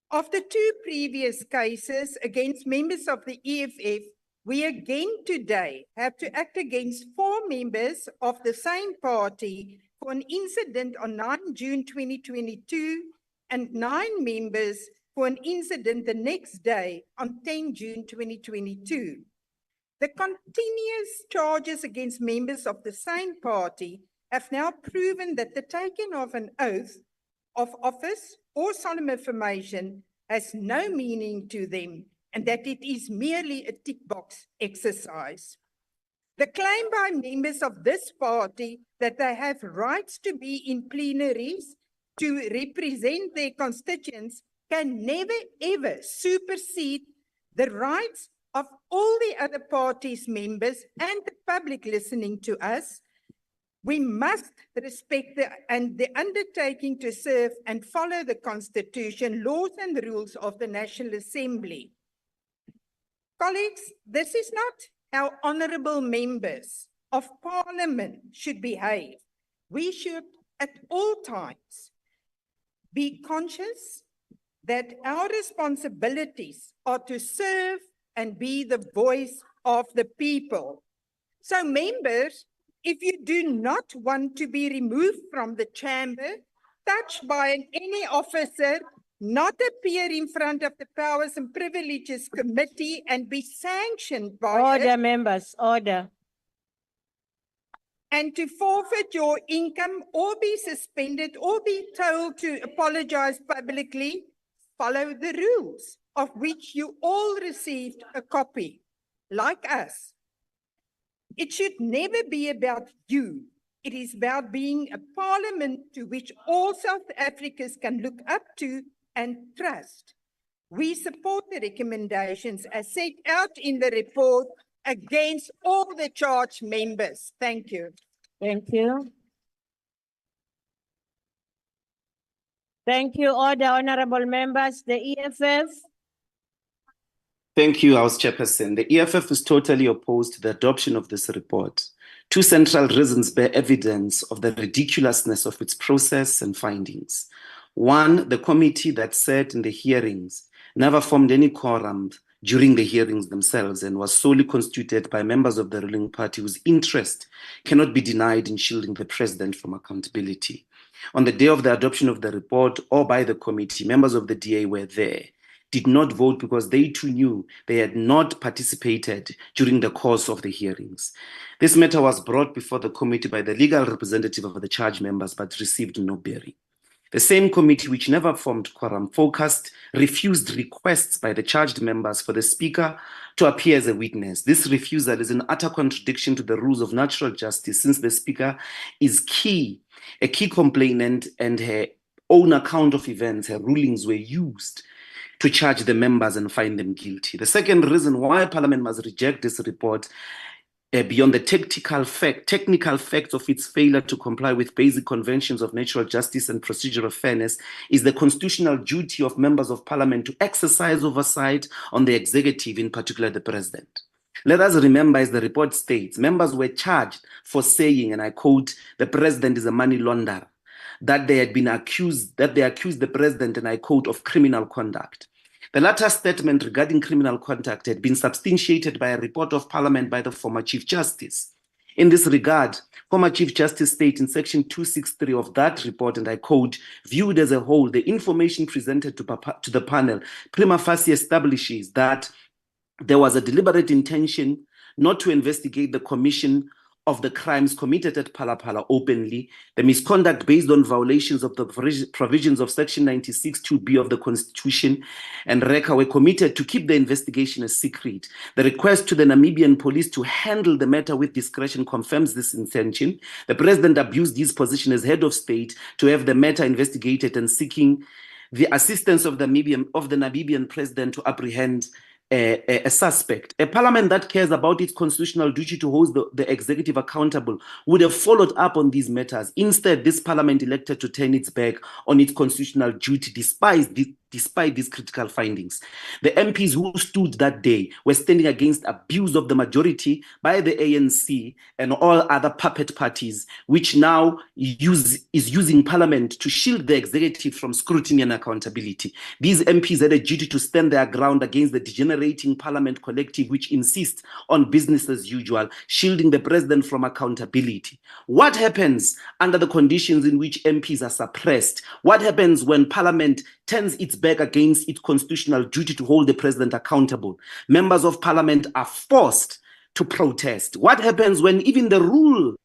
Speaker 1: After two previous cases against members of the EFF, we again today have to act against 4 members of the same party for an incident on 9 June 2022 and 9 members for an incident the next day on 10 June 2022. The continuous charges against members of the same party have now proven that the taking of an oath of office or solemn affirmation has no meaning to them and that it is merely a tick box exercise. The claim by members of this party that they have rights to be in plenaries to represent their constituents can never ever supersede the rights of all the other parties' members and the public listening to us. We must respect the undertaking to serve and follow the Constitution, laws and rules of the National Assembly. Colleagues, this is not how honorable members of Parliament should behave. We should at all times be conscious that our responsibilities are to serve and be the voice of the people. So members, if you do not want to be removed from the chamber, touched by any officer, not appear in front of the Powers and Privileges Committee and be sanctioned by
Speaker 5: Order, members, order.
Speaker 1: And to forfeit your income or be suspended or be told to apologize publicly, follow the rules of which you all received a copy, like us. It should never be about you. It is about being a parliament to which all South Africans can look up to and trust. We support the recommendations as set out in the report against all the charged members. Thank you.
Speaker 5: Thank you. Thank you, order, honorable members. The EFF.
Speaker 6: Thank you, House Chairperson. The EFF is totally opposed to the adoption of this report. 2 central reasons bear evidence of the ridiculousness of its process and findings. 1, the committee that sat in the hearings never formed any quorum during the hearings themselves and was solely constituted by members of the ruling party whose interest cannot be denied in shielding the president from accountability. On the day of the adoption of the report or by the committee, members of the DA were there, did not vote because they too knew they had not participated during the course of the hearings. This matter was brought before the committee by the legal representative of the charge members but received no bearing. The same committee, which never formed quorum, focused, refused requests by the charged members for the speaker to appear as a witness. This refusal is in utter contradiction to the rules of natural justice, since the speaker is a key complainant, and her own account of events, her rulings were used to charge the members and find them guilty. The second reason why Parliament must reject this report, beyond the technical facts of its failure to comply with basic conventions of natural justice and procedural fairness, is the constitutional duty of members of Parliament to exercise oversight on the executive, in particular the president. Let us remember, as the report states, members were charged for saying, and I quote, "The president is a money launderer," that they accused the president, and I quote, "of criminal conduct." The latter statement regarding criminal conduct had been substantiated by a report of Parliament by the former Chief Justice. In this regard, former Chief Justice states in section 263 of that report, and I quote, "Viewed as a whole, the information presented to the panel prima facie establishes that there was a deliberate intention not to investigate the commission of the crimes committed at Palapala openly, the misconduct based on violations of the provisions of section 96(2)(b) of the Constitution and RECA were committed to keep the investigation a secret. The request to the Namibian police to handle the matter with discretion confirms this intention. The president abused his position as head of state to have the matter investigated and seeking the assistance of the Namibian president to apprehend a suspect. A parliament that cares about its constitutional duty to hold the executive accountable would have followed up on these matters. Instead, this parliament elected to turn its back on its constitutional duty despite these critical findings. The MPs who stood that day were standing against abuse of the majority by the ANC and all other puppet parties, which now is using parliament to shield the executive from scrutiny and accountability. These MPs had a duty to stand their ground against the degenerating parliament collective, which insists on business as usual, shielding the president from accountability. What happens under the conditions in which MPs are suppressed? What happens when parliament turns its back against its constitutional duty to hold the president accountable? Members of parliament are forced to protest. What happens when even the rules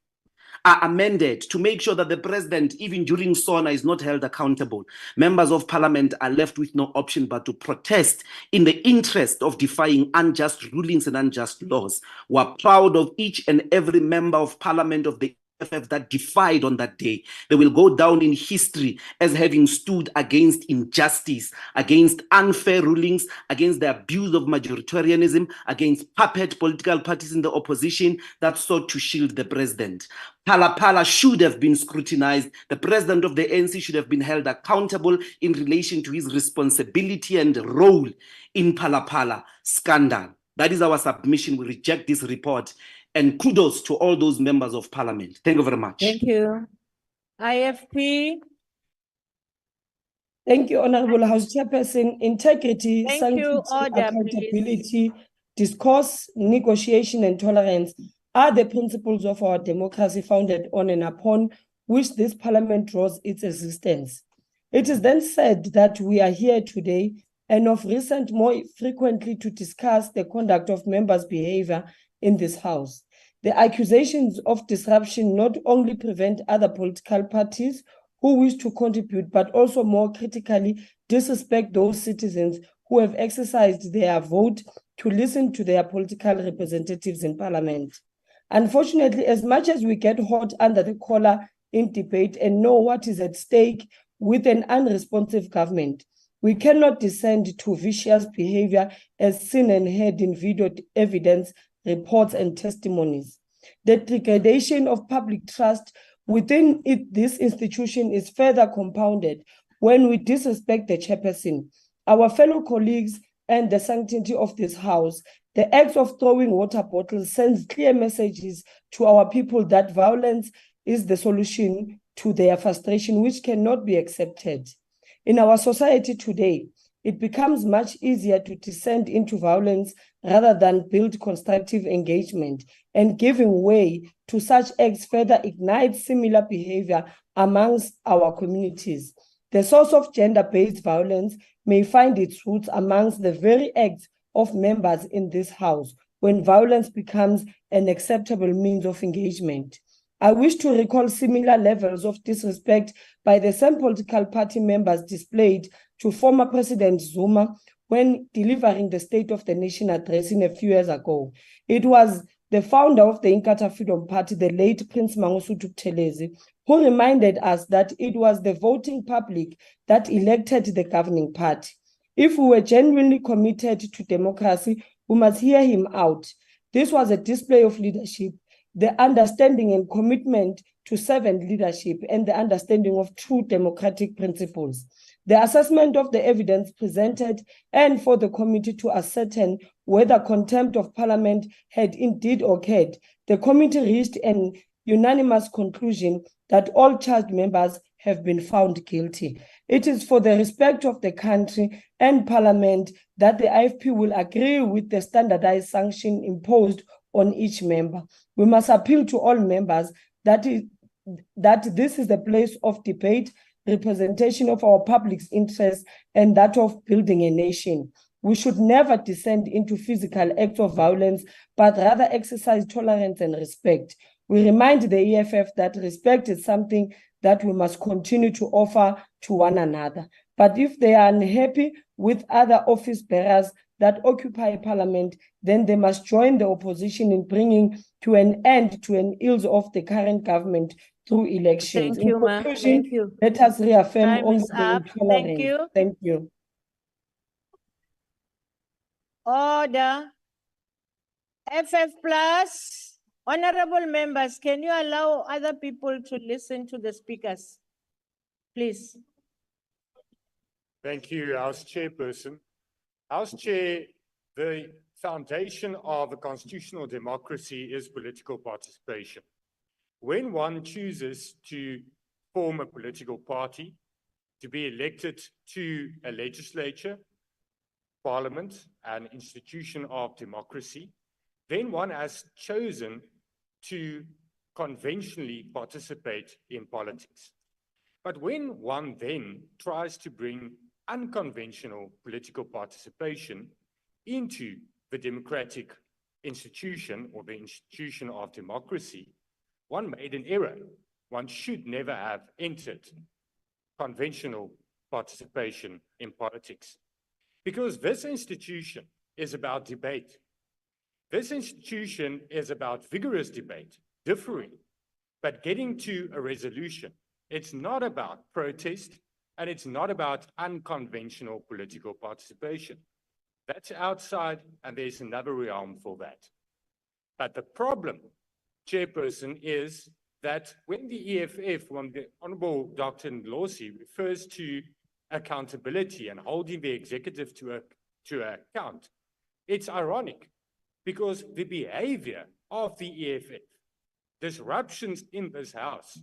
Speaker 6: are amended to make sure that the president, even during SONA, is not held accountable? Members of parliament are left with no option but to protest in the interest of defying unjust rulings and unjust laws. We are proud of each and every member of parliament of the EFF that defied on that day. They will go down in history as having stood against injustice, against unfair rulings, against the abuse of majoritarianism, against puppet political parties in the opposition that sought to shield the president. Palapala should have been scrutinized. The president of the ANC should have been held accountable in relation to his responsibility and role in Palapala scandal. That is our submission. We reject this report. And kudos to all those members of parliament. Thank you very much.
Speaker 5: Thank you. IFP.
Speaker 8: Thank you, Honorable House Chairperson. Integrity,
Speaker 5: Thank you.
Speaker 8: sanctity,
Speaker 5: Order,
Speaker 8: accountability, discourse, negotiation, and tolerance are the principles of our democracy founded on and upon which this parliament draws its existence. It is then said that we are here today and of recent more frequently to discuss the conduct of members' behavior in this house. The accusations of disruption not only prevent other political parties who wish to contribute, but also more critically disrespect those citizens who have exercised their vote to listen to their political representatives in parliament. Unfortunately, as much as we get hot under the collar in debate and know what is at stake with an unresponsive government, we cannot descend to vicious behavior as seen and heard in video evidence, reports, and testimonies. The degradation of public trust within this institution is further compounded when we disrespect the chairperson, our fellow colleagues, and the sanctity of this house. The act of throwing water bottles sends clear messages to our people that violence is the solution to their frustration, which cannot be accepted. In our society today, it becomes much easier to descend into violence rather than build constructive engagement, and giving way to such acts further ignites similar behavior amongst our communities. The source of gender-based violence may find its roots amongst the very acts of members in this House when violence becomes an acceptable means of engagement. I wish to recall similar levels of disrespect by the same political party members displayed to former President Zuma when delivering the State of the Nation address a few years ago. It was the founder of the Inkatha Freedom Party, the late Prince Mangosuthu Buthelezi, who reminded us that it was the voting public that elected the governing party. If we were genuinely committed to democracy, we must hear him out. This was a display of leadership, the understanding and commitment to servant leadership, and the understanding of true democratic principles. The assessment of the evidence presented and for the committee to ascertain whether contempt of parliament had indeed occurred, the committee reached an unanimous conclusion that all charged members have been found guilty. It is for the respect of the country and parliament that the IFP will agree with the standardized sanction imposed on each member. We must appeal to all members that this is the place of debate, representation of our public's interests, and that of building a nation. We should never descend into physical acts of violence, but rather exercise tolerance and respect. We remind the EFF that respect is something that we must continue to offer to one another. But if they are unhappy with other office bearers that occupy parliament, then they must join the opposition in bringing to an end to an ills of the current government through elections.
Speaker 5: Thank you, ma'am. Thank you.
Speaker 8: Let us reaffirm
Speaker 5: Time
Speaker 8: only
Speaker 5: is
Speaker 8: the
Speaker 5: up.
Speaker 8: intolerance.
Speaker 5: Thank you.
Speaker 8: Thank you.
Speaker 5: Order. FF plus, honorable members, can you allow other people to listen to the speakers? Please.
Speaker 10: Thank you, House Chairperson. House Chair, the foundation of a constitutional democracy is political participation. When one chooses to form a political party, to be elected to a legislature, parliament, an institution of democracy, then one has chosen to conventionally participate in politics. But when one then tries to bring unconventional political participation into the democratic institution or the institution of democracy, one made an error. One should never have entered conventional participation in politics, because this institution is about debate. This institution is about vigorous debate, differing, but getting to a resolution. It's not about protest, and it's not about unconventional political participation. That's outside, and there's another realm for that. But the problem, Chairperson, is that when the EFF, when the Honorable Dr. Ndlozi refers to accountability and holding the executive to account, it's ironic because the behavior of the EFF, disruptions in this House,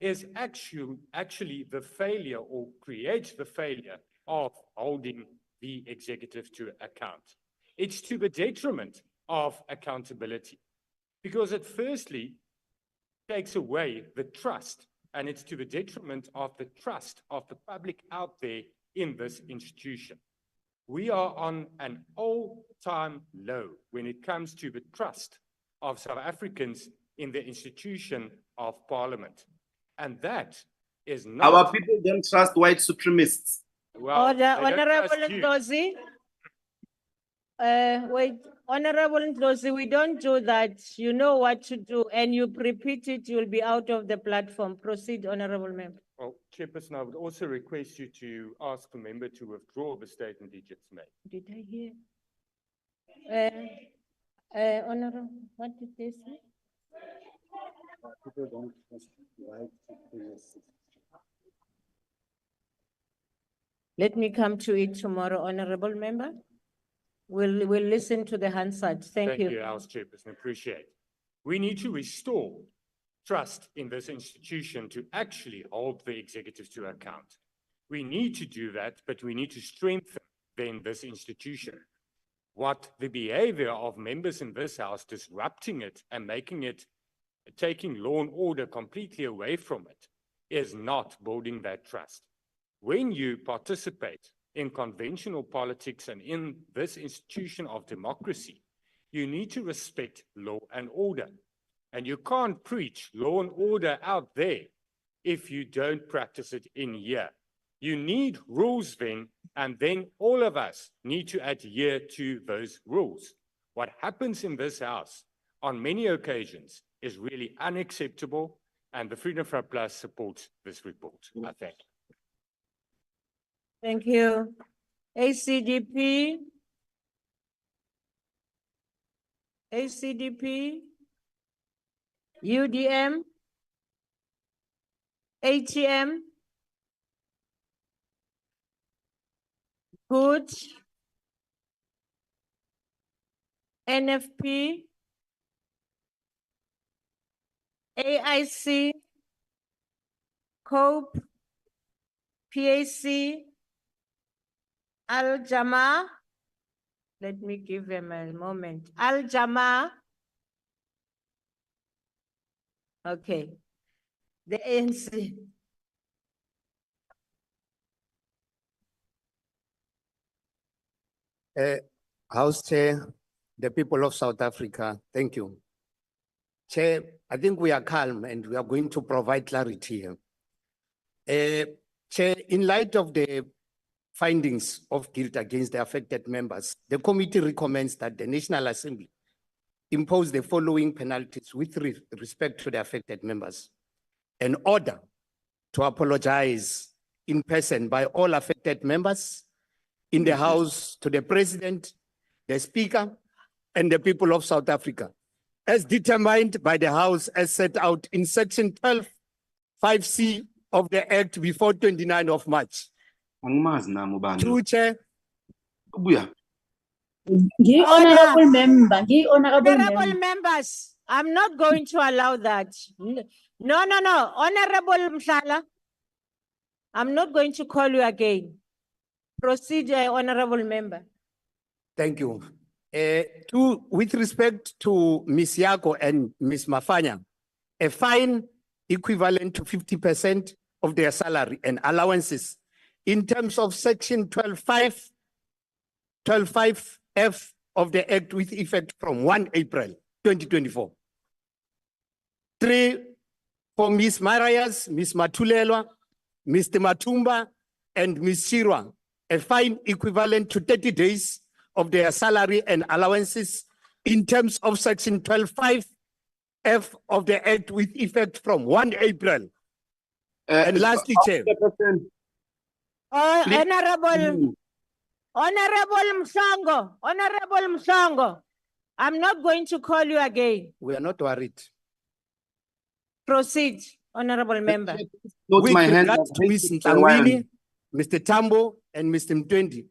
Speaker 10: is actually the failure or creates the failure of holding the executive to account. It's to the detriment of accountability because it firstly takes away the trust, and it's to the detriment of the trust of the public out there in this institution. We are on an all-time low when it comes to the trust of South Africans in the institution of Parliament. And that is not...
Speaker 6: Our people don't trust white supremacists.
Speaker 10: Well,
Speaker 5: Order,
Speaker 10: they don't
Speaker 5: Honorable
Speaker 10: trust you.
Speaker 5: Ndlozi. Wait, Honorable Ndlozi, we don't do that. You know what to do, and you repeat it, you'll be out of the platform. Proceed, Honorable Member.
Speaker 10: Well, Chairperson, I would also request you to ask the member to withdraw the statement he just made.
Speaker 5: Did I hear? Honorable, what did they say?
Speaker 11: People don't trust white supremacists.
Speaker 5: Let me come to it tomorrow, Honorable Member. We'll listen to the Hansard. Thank you.
Speaker 10: Thank you, House Chairperson. Appreciate it. We need to restore trust in this institution to actually hold the executive to account. We need to do that, but we need to strengthen than this institution. What the behavior of members in this House disrupting it and taking law and order completely away from it is not building that trust. When you participate in conventional politics and in this institution of democracy, you need to respect law and order. And you can't preach law and order out there if you don't practice it in here. You need rules then, and then all of us need to adhere to those rules. What happens in this House on many occasions is really unacceptable, and the Freedom Front Plus supports this report. I thank you.
Speaker 5: Thank you. ACDP. ACDP. UDM. ATM. Good. NFP. AIC. COPE. PAC. Al-Jama. Let me give him a moment. Al-Jama. Okay. The ANC.
Speaker 2: House Chair, the people of South Africa, thank you. Chair, I think we are calm and we are going to provide clarity here. Chair, in light of the findings of guilt against the affected members, the committee recommends that the National Assembly impose the following penalties with respect to the affected members. An order to apologize in person by all affected members in the House to the President, the Speaker, and the people of South Africa, as determined by the House as set out in Section 12(5)(c) of the Act before 29 of March. Two, Chair.
Speaker 5: Honorable
Speaker 8: member,
Speaker 5: Honorable members, I'm not going to allow that. No. Honorable Mhlala, I'm not going to call you again. Proceed, honorable member.
Speaker 2: Thank you. Two, with respect to Ms. Yako and Ms. Mafanya, a fine equivalent to 50% of their salary and allowances in terms of Section 12(5)(f) of the Act with effect from 1 April 2024. Three, for Ms. Marias, Ms. Matulelwa, Mr. Matumba, and Ms. Shirwa, a fine equivalent to 30 days of their salary and allowances in terms of Section 12(5)(f) of the Act with effect from 1 April. And lastly, Chair.
Speaker 5: Honorable Msongo, I'm not going to call you again.
Speaker 2: We are not worried.
Speaker 5: Proceed, honorable member.
Speaker 2: With regard to Ms. Ntangwini, Mr. Tambo, and Mr. Mtwendi,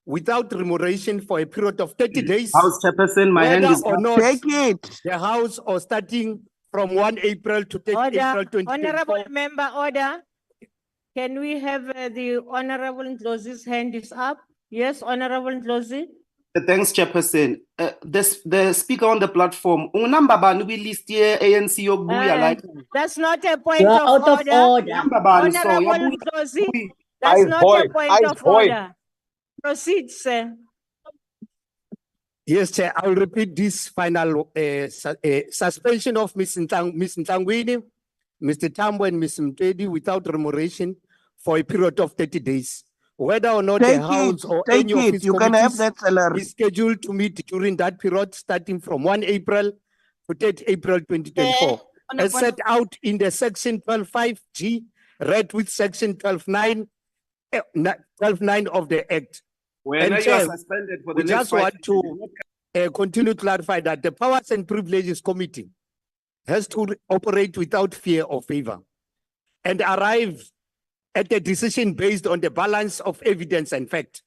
Speaker 2: without remuneration for a period of 30 days.
Speaker 6: House Chairperson, my hand is
Speaker 2: or
Speaker 6: up.
Speaker 2: not,
Speaker 6: Take it.
Speaker 2: The House or starting from 1 April to 30 April 2024.
Speaker 5: Honorable member, order. Can we have the honorable Ndlozi's hand is up? Yes, honorable Ndlozi.
Speaker 6: Thanks, Chairperson. The speaker on the platform, we list here ANC yokubuya like.
Speaker 5: That's not a point
Speaker 8: You are
Speaker 5: of
Speaker 8: out of
Speaker 5: order.
Speaker 8: order.
Speaker 5: Honorable Ndlozi, that's not a point of order. Proceed, sir.
Speaker 2: Yes, Chair, I will repeat this final suspension of Ms. Ntangwini, Mr. Tambo, and Ms. Mtwendi without remuneration for a period of 30 days. Whether or not the House or any of its committees is scheduled to meet during that period, starting from 1 April to 30 April 2024, as set out in the Section 12(5)(g), read with Section 12(9) of the Act.
Speaker 6: When you are suspended for the
Speaker 2: we
Speaker 6: next
Speaker 2: just want
Speaker 6: 5
Speaker 2: to continue to clarify that the Powers and Privileges Committee has to operate without fear or favor and arrive at a decision based on the balance of evidence and fact.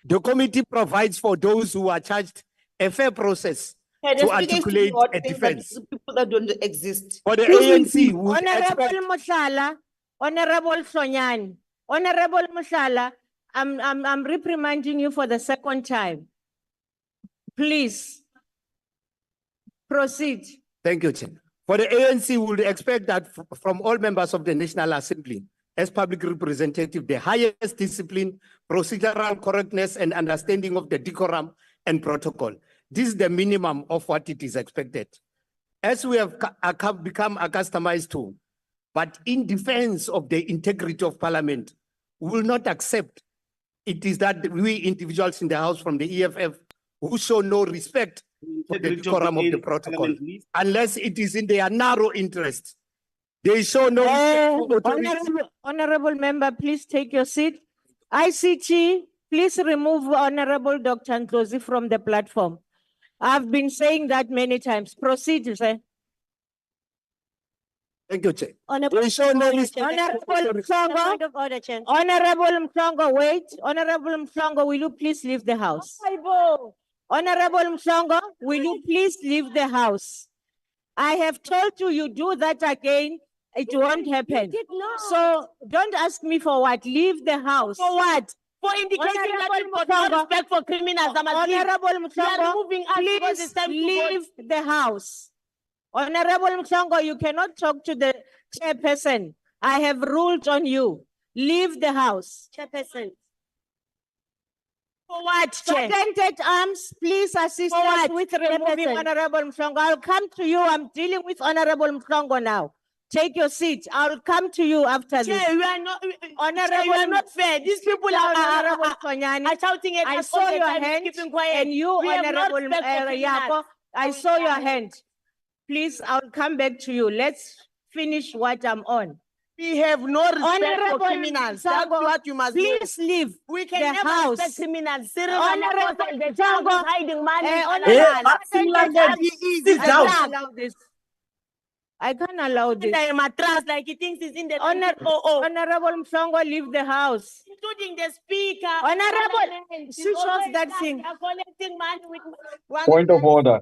Speaker 2: The committee provides for those who are charged a fair process to articulate a defense.
Speaker 17: People that don't exist.
Speaker 2: For the ANC,
Speaker 5: Honorable Mushala, Honorable Sonyani, Honorable Mushala, I'm reprimanding you for the second time. Please. Proceed.
Speaker 2: Thank you, Chair. For the ANC, we would expect that from all members of the National Assembly, as public representative, the highest discipline, procedural correctness, and understanding of the decorum and protocol. This is the minimum of what it is expected. As we have become accustomed to, but in defense of the integrity of Parliament, we will not accept it is that we individuals in the House from the EFF who show no respect for the decorum of the protocol, unless it is in their narrow interest. They show no respect for authority.
Speaker 5: Honorable member, please take your seat. ICT, please remove Honorable Dr. Ndlozi from the platform. I've been saying that many times. Proceed, sir.
Speaker 2: Thank you, Chair.
Speaker 5: Honorable Mhlongo, Honorable Mhlongo, wait. Honorable Mhlongo, will you please leave the House? Honorable Mhlongo, will you please leave the House? I have told you, you do that again, it won't happen. So don't ask me for what. Leave the House. For what? For indicating that you've got no respect for criminals. Honorable Mhlongo, please leave the House. Honorable Mhlongo, you cannot talk to the chairperson. I have ruled on you. Leave the House. Chairperson. For what, Chair? Sergeant Arms, please assist us with removing Honorable Mhlongo. I'll come to you. I'm dealing with Honorable Mhlongo now. Take your seat. I'll come to you after this.
Speaker 17: Chair, you are not,
Speaker 5: Honorable,
Speaker 17: Chair, you are not fair. These people are shouting at
Speaker 5: I
Speaker 17: us all
Speaker 5: saw
Speaker 17: the
Speaker 5: your
Speaker 17: time,
Speaker 5: hand,
Speaker 17: keeping quiet.
Speaker 5: and you,
Speaker 17: We have no
Speaker 5: Honorable
Speaker 17: respect for criminals.
Speaker 5: Yako, I saw your hand. Please, I'll come back to you. Let's finish what I'm on.
Speaker 17: We have no respect for
Speaker 5: Honorable
Speaker 17: criminals. That's
Speaker 5: Mhlongo,
Speaker 17: what you must do.
Speaker 5: please leave
Speaker 17: We can
Speaker 5: the
Speaker 17: never
Speaker 5: House.
Speaker 17: respect criminals.
Speaker 5: Honorable
Speaker 17: Mhlongo hiding money.
Speaker 5: Sit down. Allow this. I can't allow this.
Speaker 17: I am a trust like he thinks he's in the
Speaker 5: Honorable Mhlongo, leave the House.
Speaker 17: including the speaker.
Speaker 5: Honorable,
Speaker 17: Parliament,
Speaker 5: switch
Speaker 17: is
Speaker 5: off
Speaker 17: always
Speaker 5: that
Speaker 17: that
Speaker 5: thing.
Speaker 17: they are collecting money with one.
Speaker 14: Point of order.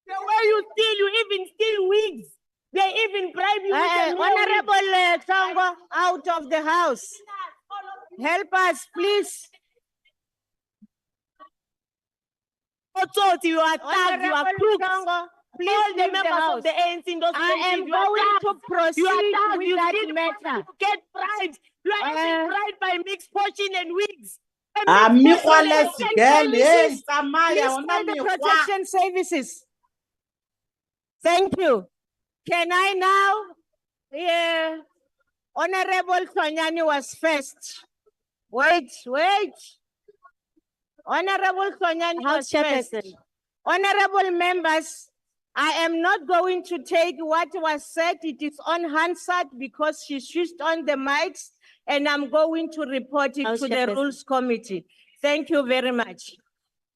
Speaker 17: The way you steal, you even steal wigs. They even bribe you with a
Speaker 5: Honorable Mhlongo, out of the House. Help us, please.
Speaker 17: You are thugs, you are crooks.
Speaker 5: Please
Speaker 17: All the
Speaker 5: leave the
Speaker 17: members
Speaker 5: House.
Speaker 17: of the ANC in those
Speaker 5: I am
Speaker 17: places, you are
Speaker 5: going
Speaker 17: thugs.
Speaker 5: to proceed
Speaker 17: You are thugs,
Speaker 5: with
Speaker 17: you
Speaker 5: that
Speaker 17: steal money,
Speaker 5: matter.
Speaker 17: you get bribed. You are even bribed by mixed portion and wigs.
Speaker 5: Please call the protection services. Thank you. Can I now? Yeah. Honorable Hlonyani was first. Wait. Honorable Hlonyani was first. Honorable members, I am not going to take what was said. It is on Hansard because she switched on the mics, and I'm going to report it to the Rules Committee. Thank you very much.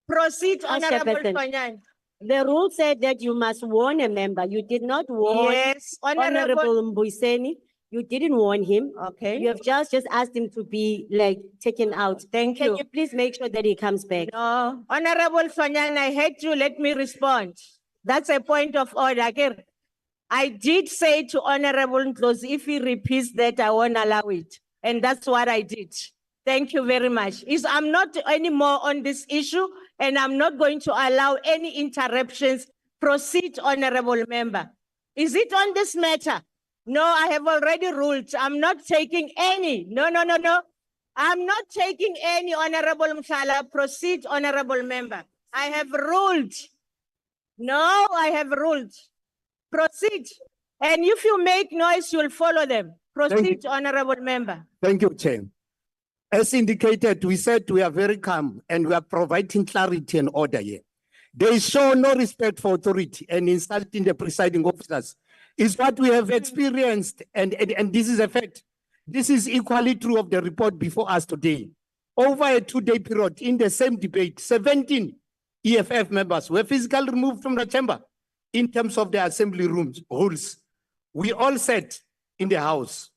Speaker 5: Proceed, Honorable Hlonyani.
Speaker 18: The rule said that you must warn a member. You did not warn Honorable Mbuiseni. You didn't warn him.
Speaker 5: Okay.
Speaker 18: You have just asked him to be like taken out.
Speaker 5: Thank you.
Speaker 18: Can you please make sure that he comes back?
Speaker 5: No. Honorable Hlonyani, I hate you. Let me respond. That's a point of order. Again, I did say to Honorable Ndlozi, if he repeats that, I won't allow it. And that's what I did. Thank you very much. I'm not anymore on this issue, and I'm not going to allow any interruptions. Proceed, Honorable Member. Is it on this matter? No, I have already ruled. I'm not taking any. No. I'm not taking any, Honorable Mhlala. Proceed, Honorable Member. I have ruled. No, I have ruled. Proceed. And if you make noise, you'll follow them. Proceed, Honorable Member.
Speaker 2: Thank you, Chair. As indicated, we said we are very calm and we are providing clarity and order here. They show no respect for authority and insulting the presiding officers is what we have experienced, and this is a fact. This is equally true of the report before us today. Over a 2-day period, in the same debate, 17 EFF members were physically removed from the chamber in terms of the assembly rooms rules. We all sat in the House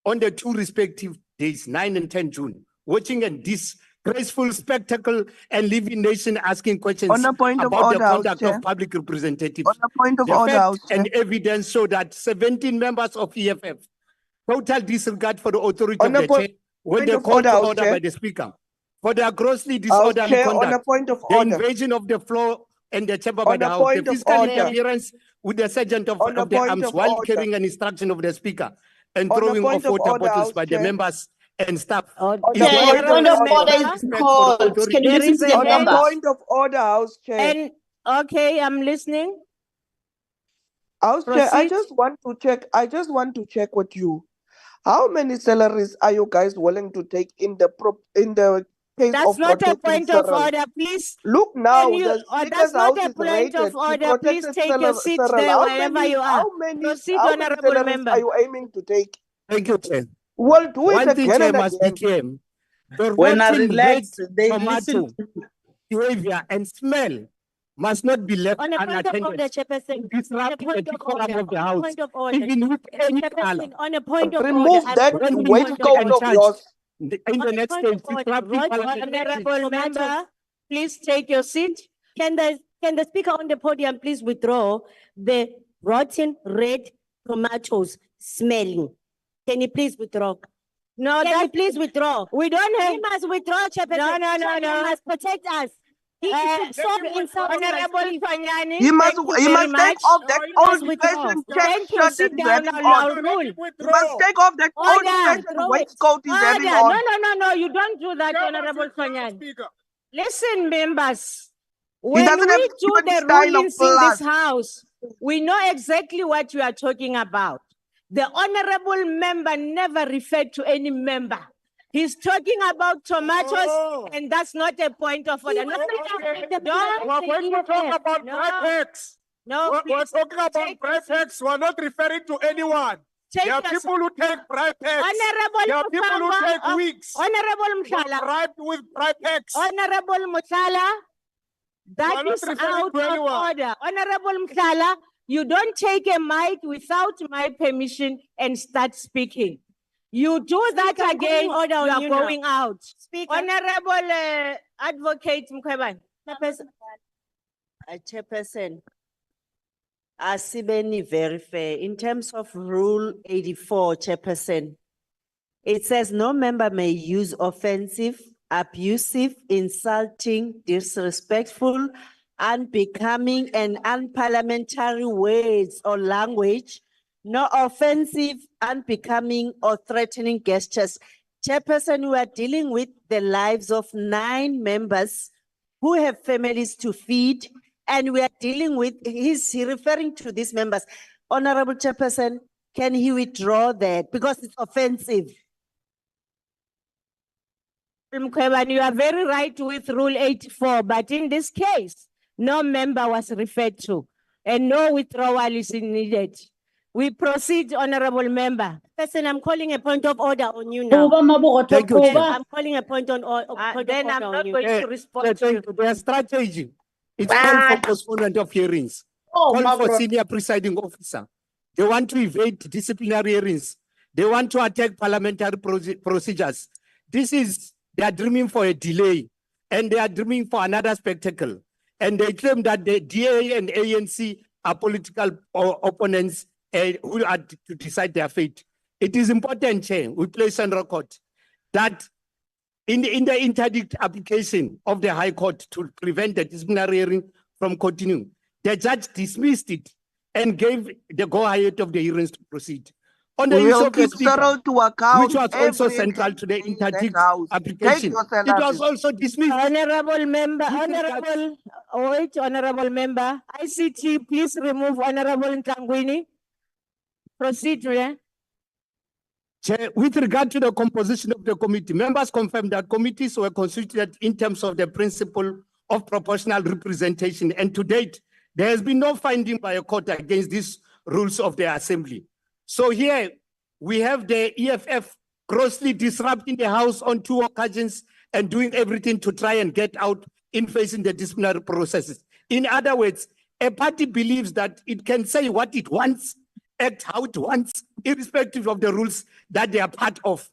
Speaker 2: on the 2 respective days, 9 and 10 June, watching a disgraceful spectacle and leaving nation asking questions about the conduct of public representatives. The facts and evidence show that 17 members of EFF total disregard for the authority
Speaker 14: On
Speaker 2: of
Speaker 14: a
Speaker 2: the chair when
Speaker 14: point
Speaker 2: they
Speaker 14: of
Speaker 2: call
Speaker 14: order,
Speaker 2: to
Speaker 14: House
Speaker 2: order
Speaker 14: Chair.
Speaker 2: by the speaker. For their grossly
Speaker 14: House
Speaker 2: disorderly
Speaker 14: Chair, on a
Speaker 2: conduct,
Speaker 14: point of
Speaker 2: the
Speaker 14: order.
Speaker 2: invasion of the floor and the chamber by
Speaker 14: On
Speaker 2: the
Speaker 14: a
Speaker 2: house, the
Speaker 14: point of
Speaker 2: physical
Speaker 14: order.
Speaker 2: interference with the sergeant of
Speaker 14: On a
Speaker 2: the
Speaker 14: point
Speaker 2: arms
Speaker 14: of
Speaker 2: while
Speaker 14: order.
Speaker 2: carrying an instruction of the speaker and
Speaker 14: On a
Speaker 2: throwing
Speaker 14: point
Speaker 2: of
Speaker 14: of
Speaker 2: water
Speaker 14: order,
Speaker 2: bottles
Speaker 14: House
Speaker 2: by the
Speaker 14: Chair.
Speaker 2: members and staff.
Speaker 14: On
Speaker 2: Is
Speaker 14: a
Speaker 2: there
Speaker 14: point
Speaker 2: any
Speaker 14: of order.
Speaker 2: respect for the authority?
Speaker 18: Can you listen to the
Speaker 14: On a
Speaker 18: member?
Speaker 14: point of order, House Chair.
Speaker 5: And, okay, I'm listening.
Speaker 14: House Chair, I
Speaker 5: Proceed.
Speaker 14: just want to check with you. How many salaries are you guys willing to take in the case
Speaker 5: That's
Speaker 14: of
Speaker 5: not a
Speaker 14: protecting
Speaker 5: point of
Speaker 14: Cyril?
Speaker 5: order, please.
Speaker 14: Look now,
Speaker 5: Can you,
Speaker 14: the
Speaker 5: that's
Speaker 14: speaker's
Speaker 5: not
Speaker 14: house
Speaker 5: a
Speaker 14: is
Speaker 5: point
Speaker 14: rated.
Speaker 5: of
Speaker 14: He
Speaker 5: order. Please
Speaker 14: protected
Speaker 5: take your seat
Speaker 14: Cyril.
Speaker 5: there
Speaker 14: How
Speaker 5: wherever you are. Proceed,
Speaker 14: how many
Speaker 5: honorable
Speaker 14: salaries
Speaker 5: member.
Speaker 14: are you aiming to take?
Speaker 2: Thank you, Chair.
Speaker 14: Well, do it
Speaker 2: One thing,
Speaker 14: again
Speaker 2: Chair,
Speaker 14: and
Speaker 2: must be
Speaker 14: again.
Speaker 2: clear. The
Speaker 19: When I
Speaker 2: rotten
Speaker 19: relax,
Speaker 2: red
Speaker 19: they
Speaker 2: tomato
Speaker 19: listen.
Speaker 2: behavior and smell must not be left
Speaker 18: On a point of order,
Speaker 2: unattended.
Speaker 18: Chairperson. On a
Speaker 2: Disrupt the
Speaker 18: point of
Speaker 2: decorum
Speaker 18: order.
Speaker 2: of the
Speaker 18: On a
Speaker 2: house,
Speaker 18: point of order.
Speaker 2: even with any
Speaker 18: Chairperson,
Speaker 2: color.
Speaker 18: on a point of order.
Speaker 14: Remove
Speaker 18: I'm
Speaker 14: that
Speaker 2: When
Speaker 18: on
Speaker 2: we
Speaker 18: a point of
Speaker 14: waistcoat
Speaker 2: and
Speaker 14: of
Speaker 18: order.
Speaker 14: yours.
Speaker 2: in the
Speaker 18: On a
Speaker 2: next
Speaker 18: point
Speaker 2: stage,
Speaker 18: of order.
Speaker 2: disrupting
Speaker 18: Right,
Speaker 2: parliamentary.
Speaker 5: Honorable member, please take your seat.
Speaker 18: Can the speaker on the podium please withdraw the rotten red tomatoes smelling? Can you please withdraw?
Speaker 5: No,
Speaker 18: Can you
Speaker 5: that,
Speaker 18: please withdraw?
Speaker 5: we don't have.
Speaker 18: He must withdraw, Chairperson.
Speaker 5: No.
Speaker 18: He must protect us. He is so insulting.
Speaker 5: Honorable Fanyani,
Speaker 14: He must
Speaker 5: thank you very
Speaker 14: take
Speaker 5: much.
Speaker 14: off that
Speaker 5: You must
Speaker 14: old
Speaker 5: withdraw.
Speaker 14: fashioned check
Speaker 5: Thank you.
Speaker 14: shirt that
Speaker 5: Sit
Speaker 14: he's
Speaker 5: down.
Speaker 14: having
Speaker 5: I'll
Speaker 14: on.
Speaker 5: rule.
Speaker 14: He must take off that old
Speaker 5: Order.
Speaker 14: fashioned waistcoat he's having
Speaker 5: Order.
Speaker 14: on.
Speaker 5: No. You don't do that, Honorable Fanyani. Listen, members.
Speaker 14: He
Speaker 5: When
Speaker 14: doesn't have
Speaker 5: we do
Speaker 14: even
Speaker 5: the
Speaker 14: style of
Speaker 5: rulings in this
Speaker 14: class.
Speaker 5: house, we know exactly what you are talking about. The honorable member never referred to any member. He's talking about tomatoes, and that's not a point of order. No,
Speaker 9: We're going to talk about pretext.
Speaker 5: No,
Speaker 9: we're talking about pretext. We're not referring to anyone. There are people who take pretext.
Speaker 5: Honorable
Speaker 9: There are people who take
Speaker 5: Mufamba,
Speaker 9: wigs.
Speaker 5: Honorable Muthala.
Speaker 9: Bribed with pretext.
Speaker 5: Honorable Muthala, that
Speaker 9: are not
Speaker 5: is
Speaker 9: referring
Speaker 5: out
Speaker 9: to
Speaker 5: of
Speaker 9: anyone.
Speaker 5: order. Honorable Muthala, you don't take a mic without my permission and start speaking. You do that
Speaker 18: Speaker, I'm
Speaker 5: again,
Speaker 18: calling order on
Speaker 5: you are
Speaker 18: you now.
Speaker 5: going out.
Speaker 18: Speaker.
Speaker 5: Honorable Advocate Mkhwebane.
Speaker 19: Chairperson, Asibeni very fair. In terms of Rule 84, Chairperson, it says no member may use offensive, abusive, insulting, disrespectful, unbecoming, and unparliamentary words or language, no offensive, unbecoming, or threatening gestures. Chairperson, we are dealing with the lives of 9 members who have families to feed, and we are dealing with, he's referring to these members. Honorable Chairperson, can he withdraw that because it's offensive?
Speaker 5: Mkhwebane, you are very right with Rule 84, but in this case, no member was referred to, and no withdrawal is needed. We proceed, Honorable Member.
Speaker 18: Person, I'm calling a point of order on you now.
Speaker 2: Thank you, Chair.
Speaker 18: I'm calling a point on
Speaker 5: Then I'm not going to respond to you.
Speaker 2: Their strategy. It's call for postponement of hearings. Call for senior presiding officer. They want to evade disciplinary hearings. They want to attack parliamentary procedures. They are dreaming for a delay, and they are dreaming for another spectacle. And they claim that the DA and ANC are political opponents who are to decide their fate. It is important, Chair, we place on record that in the interdict application of the High Court to prevent the disciplinary hearing from continuing, the judge dismissed it and gave the go-ahead of the hearings to proceed. On the
Speaker 14: We
Speaker 2: issue
Speaker 14: will
Speaker 2: of the
Speaker 14: keep
Speaker 2: speaker,
Speaker 14: Cyril to account
Speaker 2: which was also
Speaker 14: every
Speaker 2: central to the
Speaker 14: day in that
Speaker 2: interdict
Speaker 14: house.
Speaker 2: application,
Speaker 14: Take your
Speaker 2: it was
Speaker 14: salaries.
Speaker 2: also dismissed.
Speaker 5: Honorable Member, Honorable Member, ICT, please remove Honorable Ntangwini. Proceed, yeah.
Speaker 2: Chair, with regard to the composition of the committee, members confirmed that committees were constituted in terms of the principle of proportional representation, and to date, there has been no finding by a court against these rules of the assembly. So here, we have the EFF grossly disrupting the House on 2 occasions and doing everything to try and get out in facing the disciplinary processes. In other words, a party believes that it can say what it wants, act how it wants, irrespective of the rules that they are part of.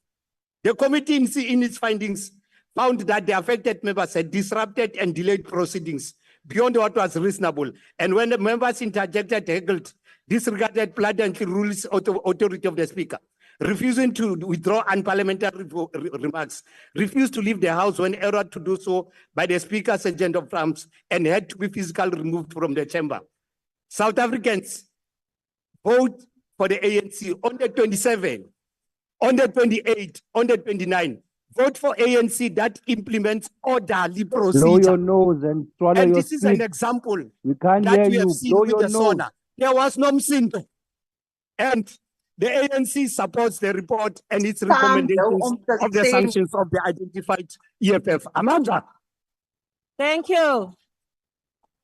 Speaker 2: The committee in its findings found that the affected members had disrupted and delayed proceedings beyond what was reasonable. And when the members interjected, heckled, disregarded blatantly rules authority of the speaker. refusing to withdraw unparliamentary remarks, refused to leave the House when ordered to do so by the Speaker, Sergeant of Arms, and had to be physically removed from the chamber. South Africans, vote for the ANC on the 27, on the 28, on the 29. Vote for ANC that implements orderly procedure.
Speaker 3: Blow your nose and swallow
Speaker 2: And
Speaker 3: your
Speaker 2: this is an
Speaker 3: spit.
Speaker 2: example
Speaker 3: We can't
Speaker 2: that
Speaker 3: hear
Speaker 2: we have
Speaker 3: you.
Speaker 2: seen
Speaker 3: Blow
Speaker 2: with
Speaker 3: your
Speaker 2: the
Speaker 3: nose.
Speaker 2: SONA. There was no msindo. And the ANC supports the report and its recommendations of the sanctions of the identified EFF. Amanda.
Speaker 5: Thank you.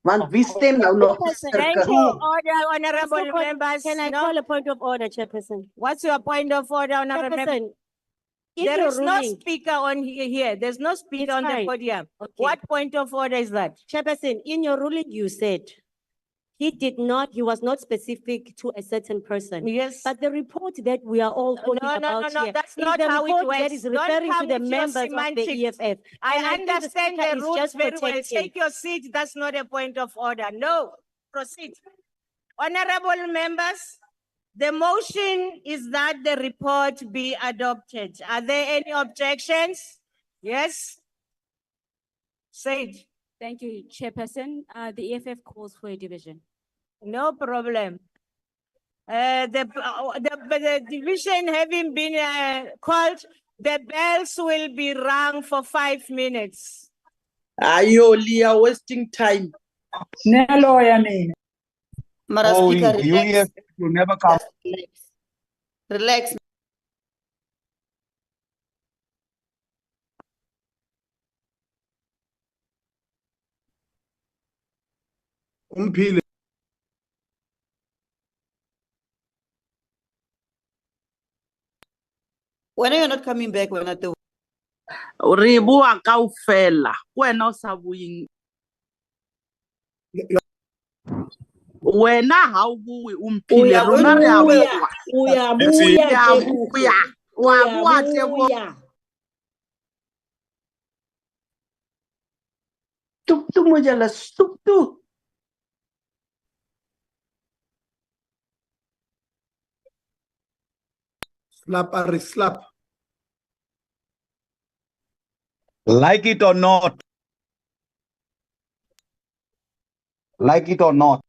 Speaker 14: Want we stem nou nog
Speaker 5: Thank you, order, honorable members.
Speaker 18: Can I
Speaker 5: No?
Speaker 18: call a point of order, Chairperson?
Speaker 5: What's your point of order, honorable member?
Speaker 18: Chairperson, in
Speaker 5: There
Speaker 18: your
Speaker 5: is no
Speaker 18: ruling-
Speaker 5: speaker on here. There's no speaker
Speaker 18: It's
Speaker 5: on the
Speaker 18: fine.
Speaker 5: podium.
Speaker 18: Okay.
Speaker 5: What point of order is that?
Speaker 18: Chairperson, in your ruling, you said he was not specific to a certain person.
Speaker 5: Yes.
Speaker 18: But the report that we are all talking
Speaker 5: No,
Speaker 18: about
Speaker 5: no,
Speaker 18: here
Speaker 5: that's
Speaker 18: is
Speaker 5: not
Speaker 18: the
Speaker 5: how it
Speaker 18: report
Speaker 5: works.
Speaker 18: that is
Speaker 5: Don't
Speaker 18: referring to
Speaker 5: come
Speaker 18: the
Speaker 5: with your
Speaker 18: members of the
Speaker 5: semantics.
Speaker 18: EFF.
Speaker 5: I
Speaker 18: And think
Speaker 5: understand
Speaker 18: speaker
Speaker 5: the
Speaker 18: is
Speaker 5: rules
Speaker 18: just
Speaker 5: very well.
Speaker 18: protecting.
Speaker 5: Take your seat. That's not a point of order. No, proceed. Honorable members, the motion is that the report be adopted. Are there any objections? Yes? Say it.
Speaker 4: Thank you, Chairperson. The EFF calls for a division.
Speaker 5: No problem. The division having been called, the bells will be rung for 5 minutes.
Speaker 14: Ayo, Leah, wasting time.
Speaker 3: Mara Speaker, relax. Will never come.
Speaker 14: Relax.
Speaker 7: Umphile.
Speaker 19: When are you not coming back when at the
Speaker 14: Re bua kaofela, wena o sa buing. Wena ha o bue umphile, rona re a bua.
Speaker 8: Uya
Speaker 14: Ke a
Speaker 8: buya,
Speaker 14: bua. Wa bua Teboho.
Speaker 8: buya.
Speaker 14: Tup tu mo jala stup tu.
Speaker 7: Slap or slap.
Speaker 3: Like it or not. Like it or not.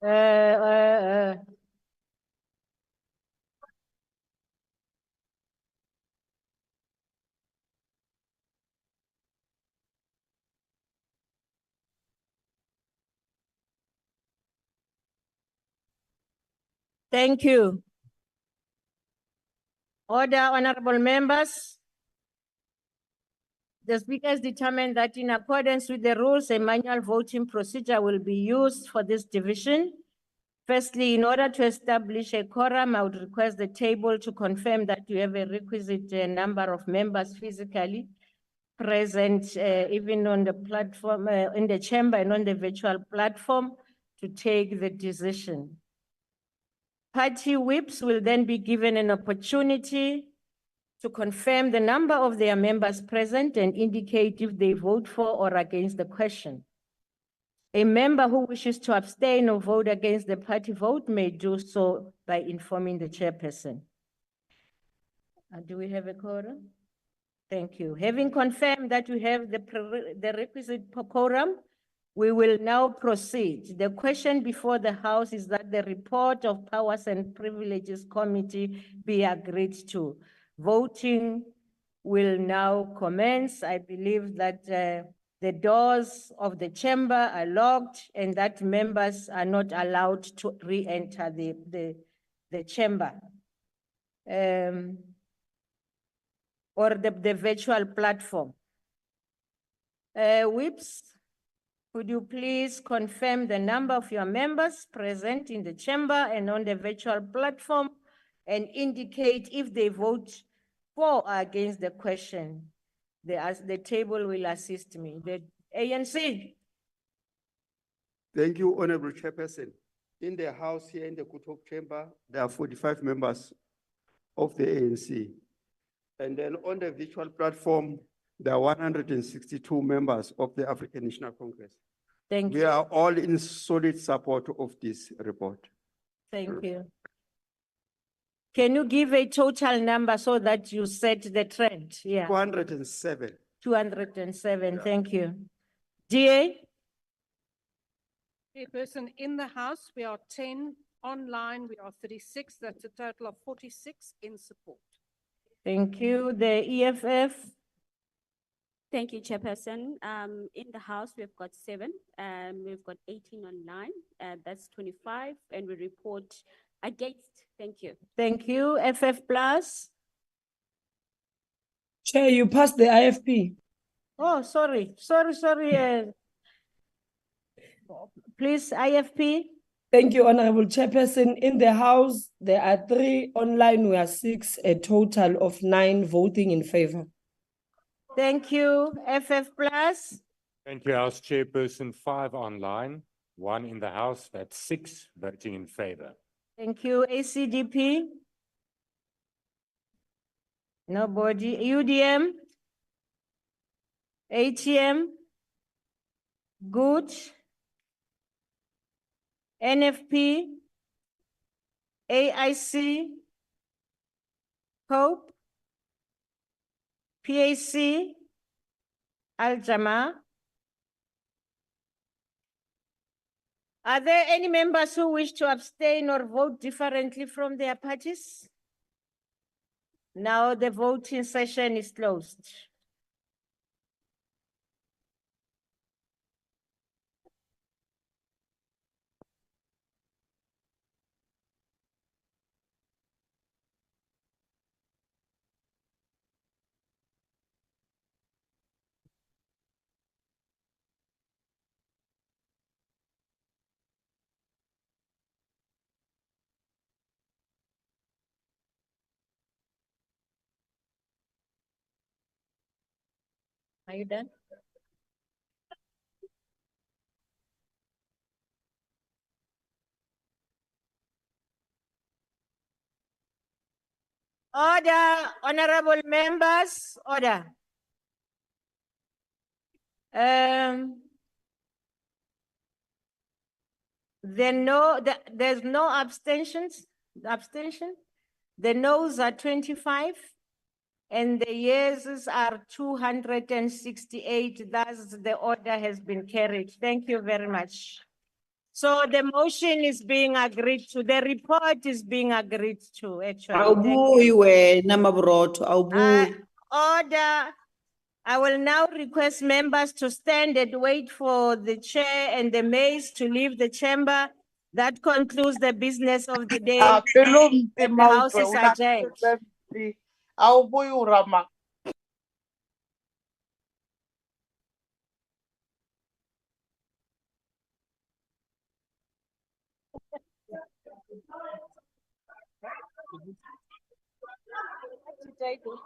Speaker 5: Thank you. Order, honorable members. The speaker has determined that in accordance with the rules, a manual voting procedure will be used for this division. Firstly, in order to establish a quorum, I would request the table to confirm that you have a requisite number of members physically present, even on the platform, in the chamber and on the virtual platform to take the decision. Party whips will then be given an opportunity to confirm the number of their members present and indicate if they vote for or against the question. A member who wishes to abstain or vote against the party vote may do so by informing the chairperson. Do we have a quorum? Thank you. Having confirmed that we have the requisite quorum, we will now proceed. The question before the House is that the report of Powers and Privileges Committee be agreed to. Voting will now commence. I believe that the doors of the chamber are locked and that members are not allowed to re-enter the chamber. Or the virtual platform. Whips, could you please confirm the number of your members present in the chamber and on the virtual platform and indicate if they vote for or against the question? The table will assist me. The ANC.
Speaker 7: Thank you, Honorable Chairperson. In the House here in the Kutok chamber, there are 45 members of the ANC. And then on the virtual platform, there are 162 members of the African National Congress.
Speaker 5: Thank you.
Speaker 7: We are all in solid support of this report.
Speaker 5: Thank you. Can you give a total number so that you set the trend? Yeah.
Speaker 7: 207.
Speaker 5: 207, thank you. DA?
Speaker 16: Chairperson, in the House, we are 10. Online, we are 36. That's a total of 46 in support.
Speaker 5: Thank you. The EFF?
Speaker 4: Thank you, Chairperson. In the House, we've got 7. We've got 18 online. That's 25, and we report against. Thank you.
Speaker 5: Thank you. FF Plus?
Speaker 8: Chair, you passed the IFP.
Speaker 5: Oh, sorry. Please, IFP.
Speaker 8: Thank you, Honorable Chairperson. In the House, there are 3. Online, we are 6. A total of 9 voting in favor.
Speaker 5: Thank you. FF Plus.
Speaker 10: Thank you, House Chairperson. 5 online, 1 in the House. That's 6 voting in favor.
Speaker 5: Thank you. ACDP. Nobody. UDM. ATM. Good. NFP. AIC. Hope. PAC. Al-Jama. Are there any members who wish to abstain or vote differently from their parties? Now the voting session is closed. Are you done? Order, honorable members, order. There's no abstentions. Abstention. The noes are 25. And the yeses are 268. Thus, the order has been carried. Thank you very much. So the motion is being agreed to, the report is being agreed to, actually. Thank
Speaker 19: Awubuyi
Speaker 5: you.
Speaker 19: wena Mabroto, awubuyi.
Speaker 5: Order. I will now request members to stand and wait for the chair and the maids to leave the chamber. That concludes the business of the day. And the house is adjourned.
Speaker 14: Awubuyi urama.
Speaker 5: What did I do?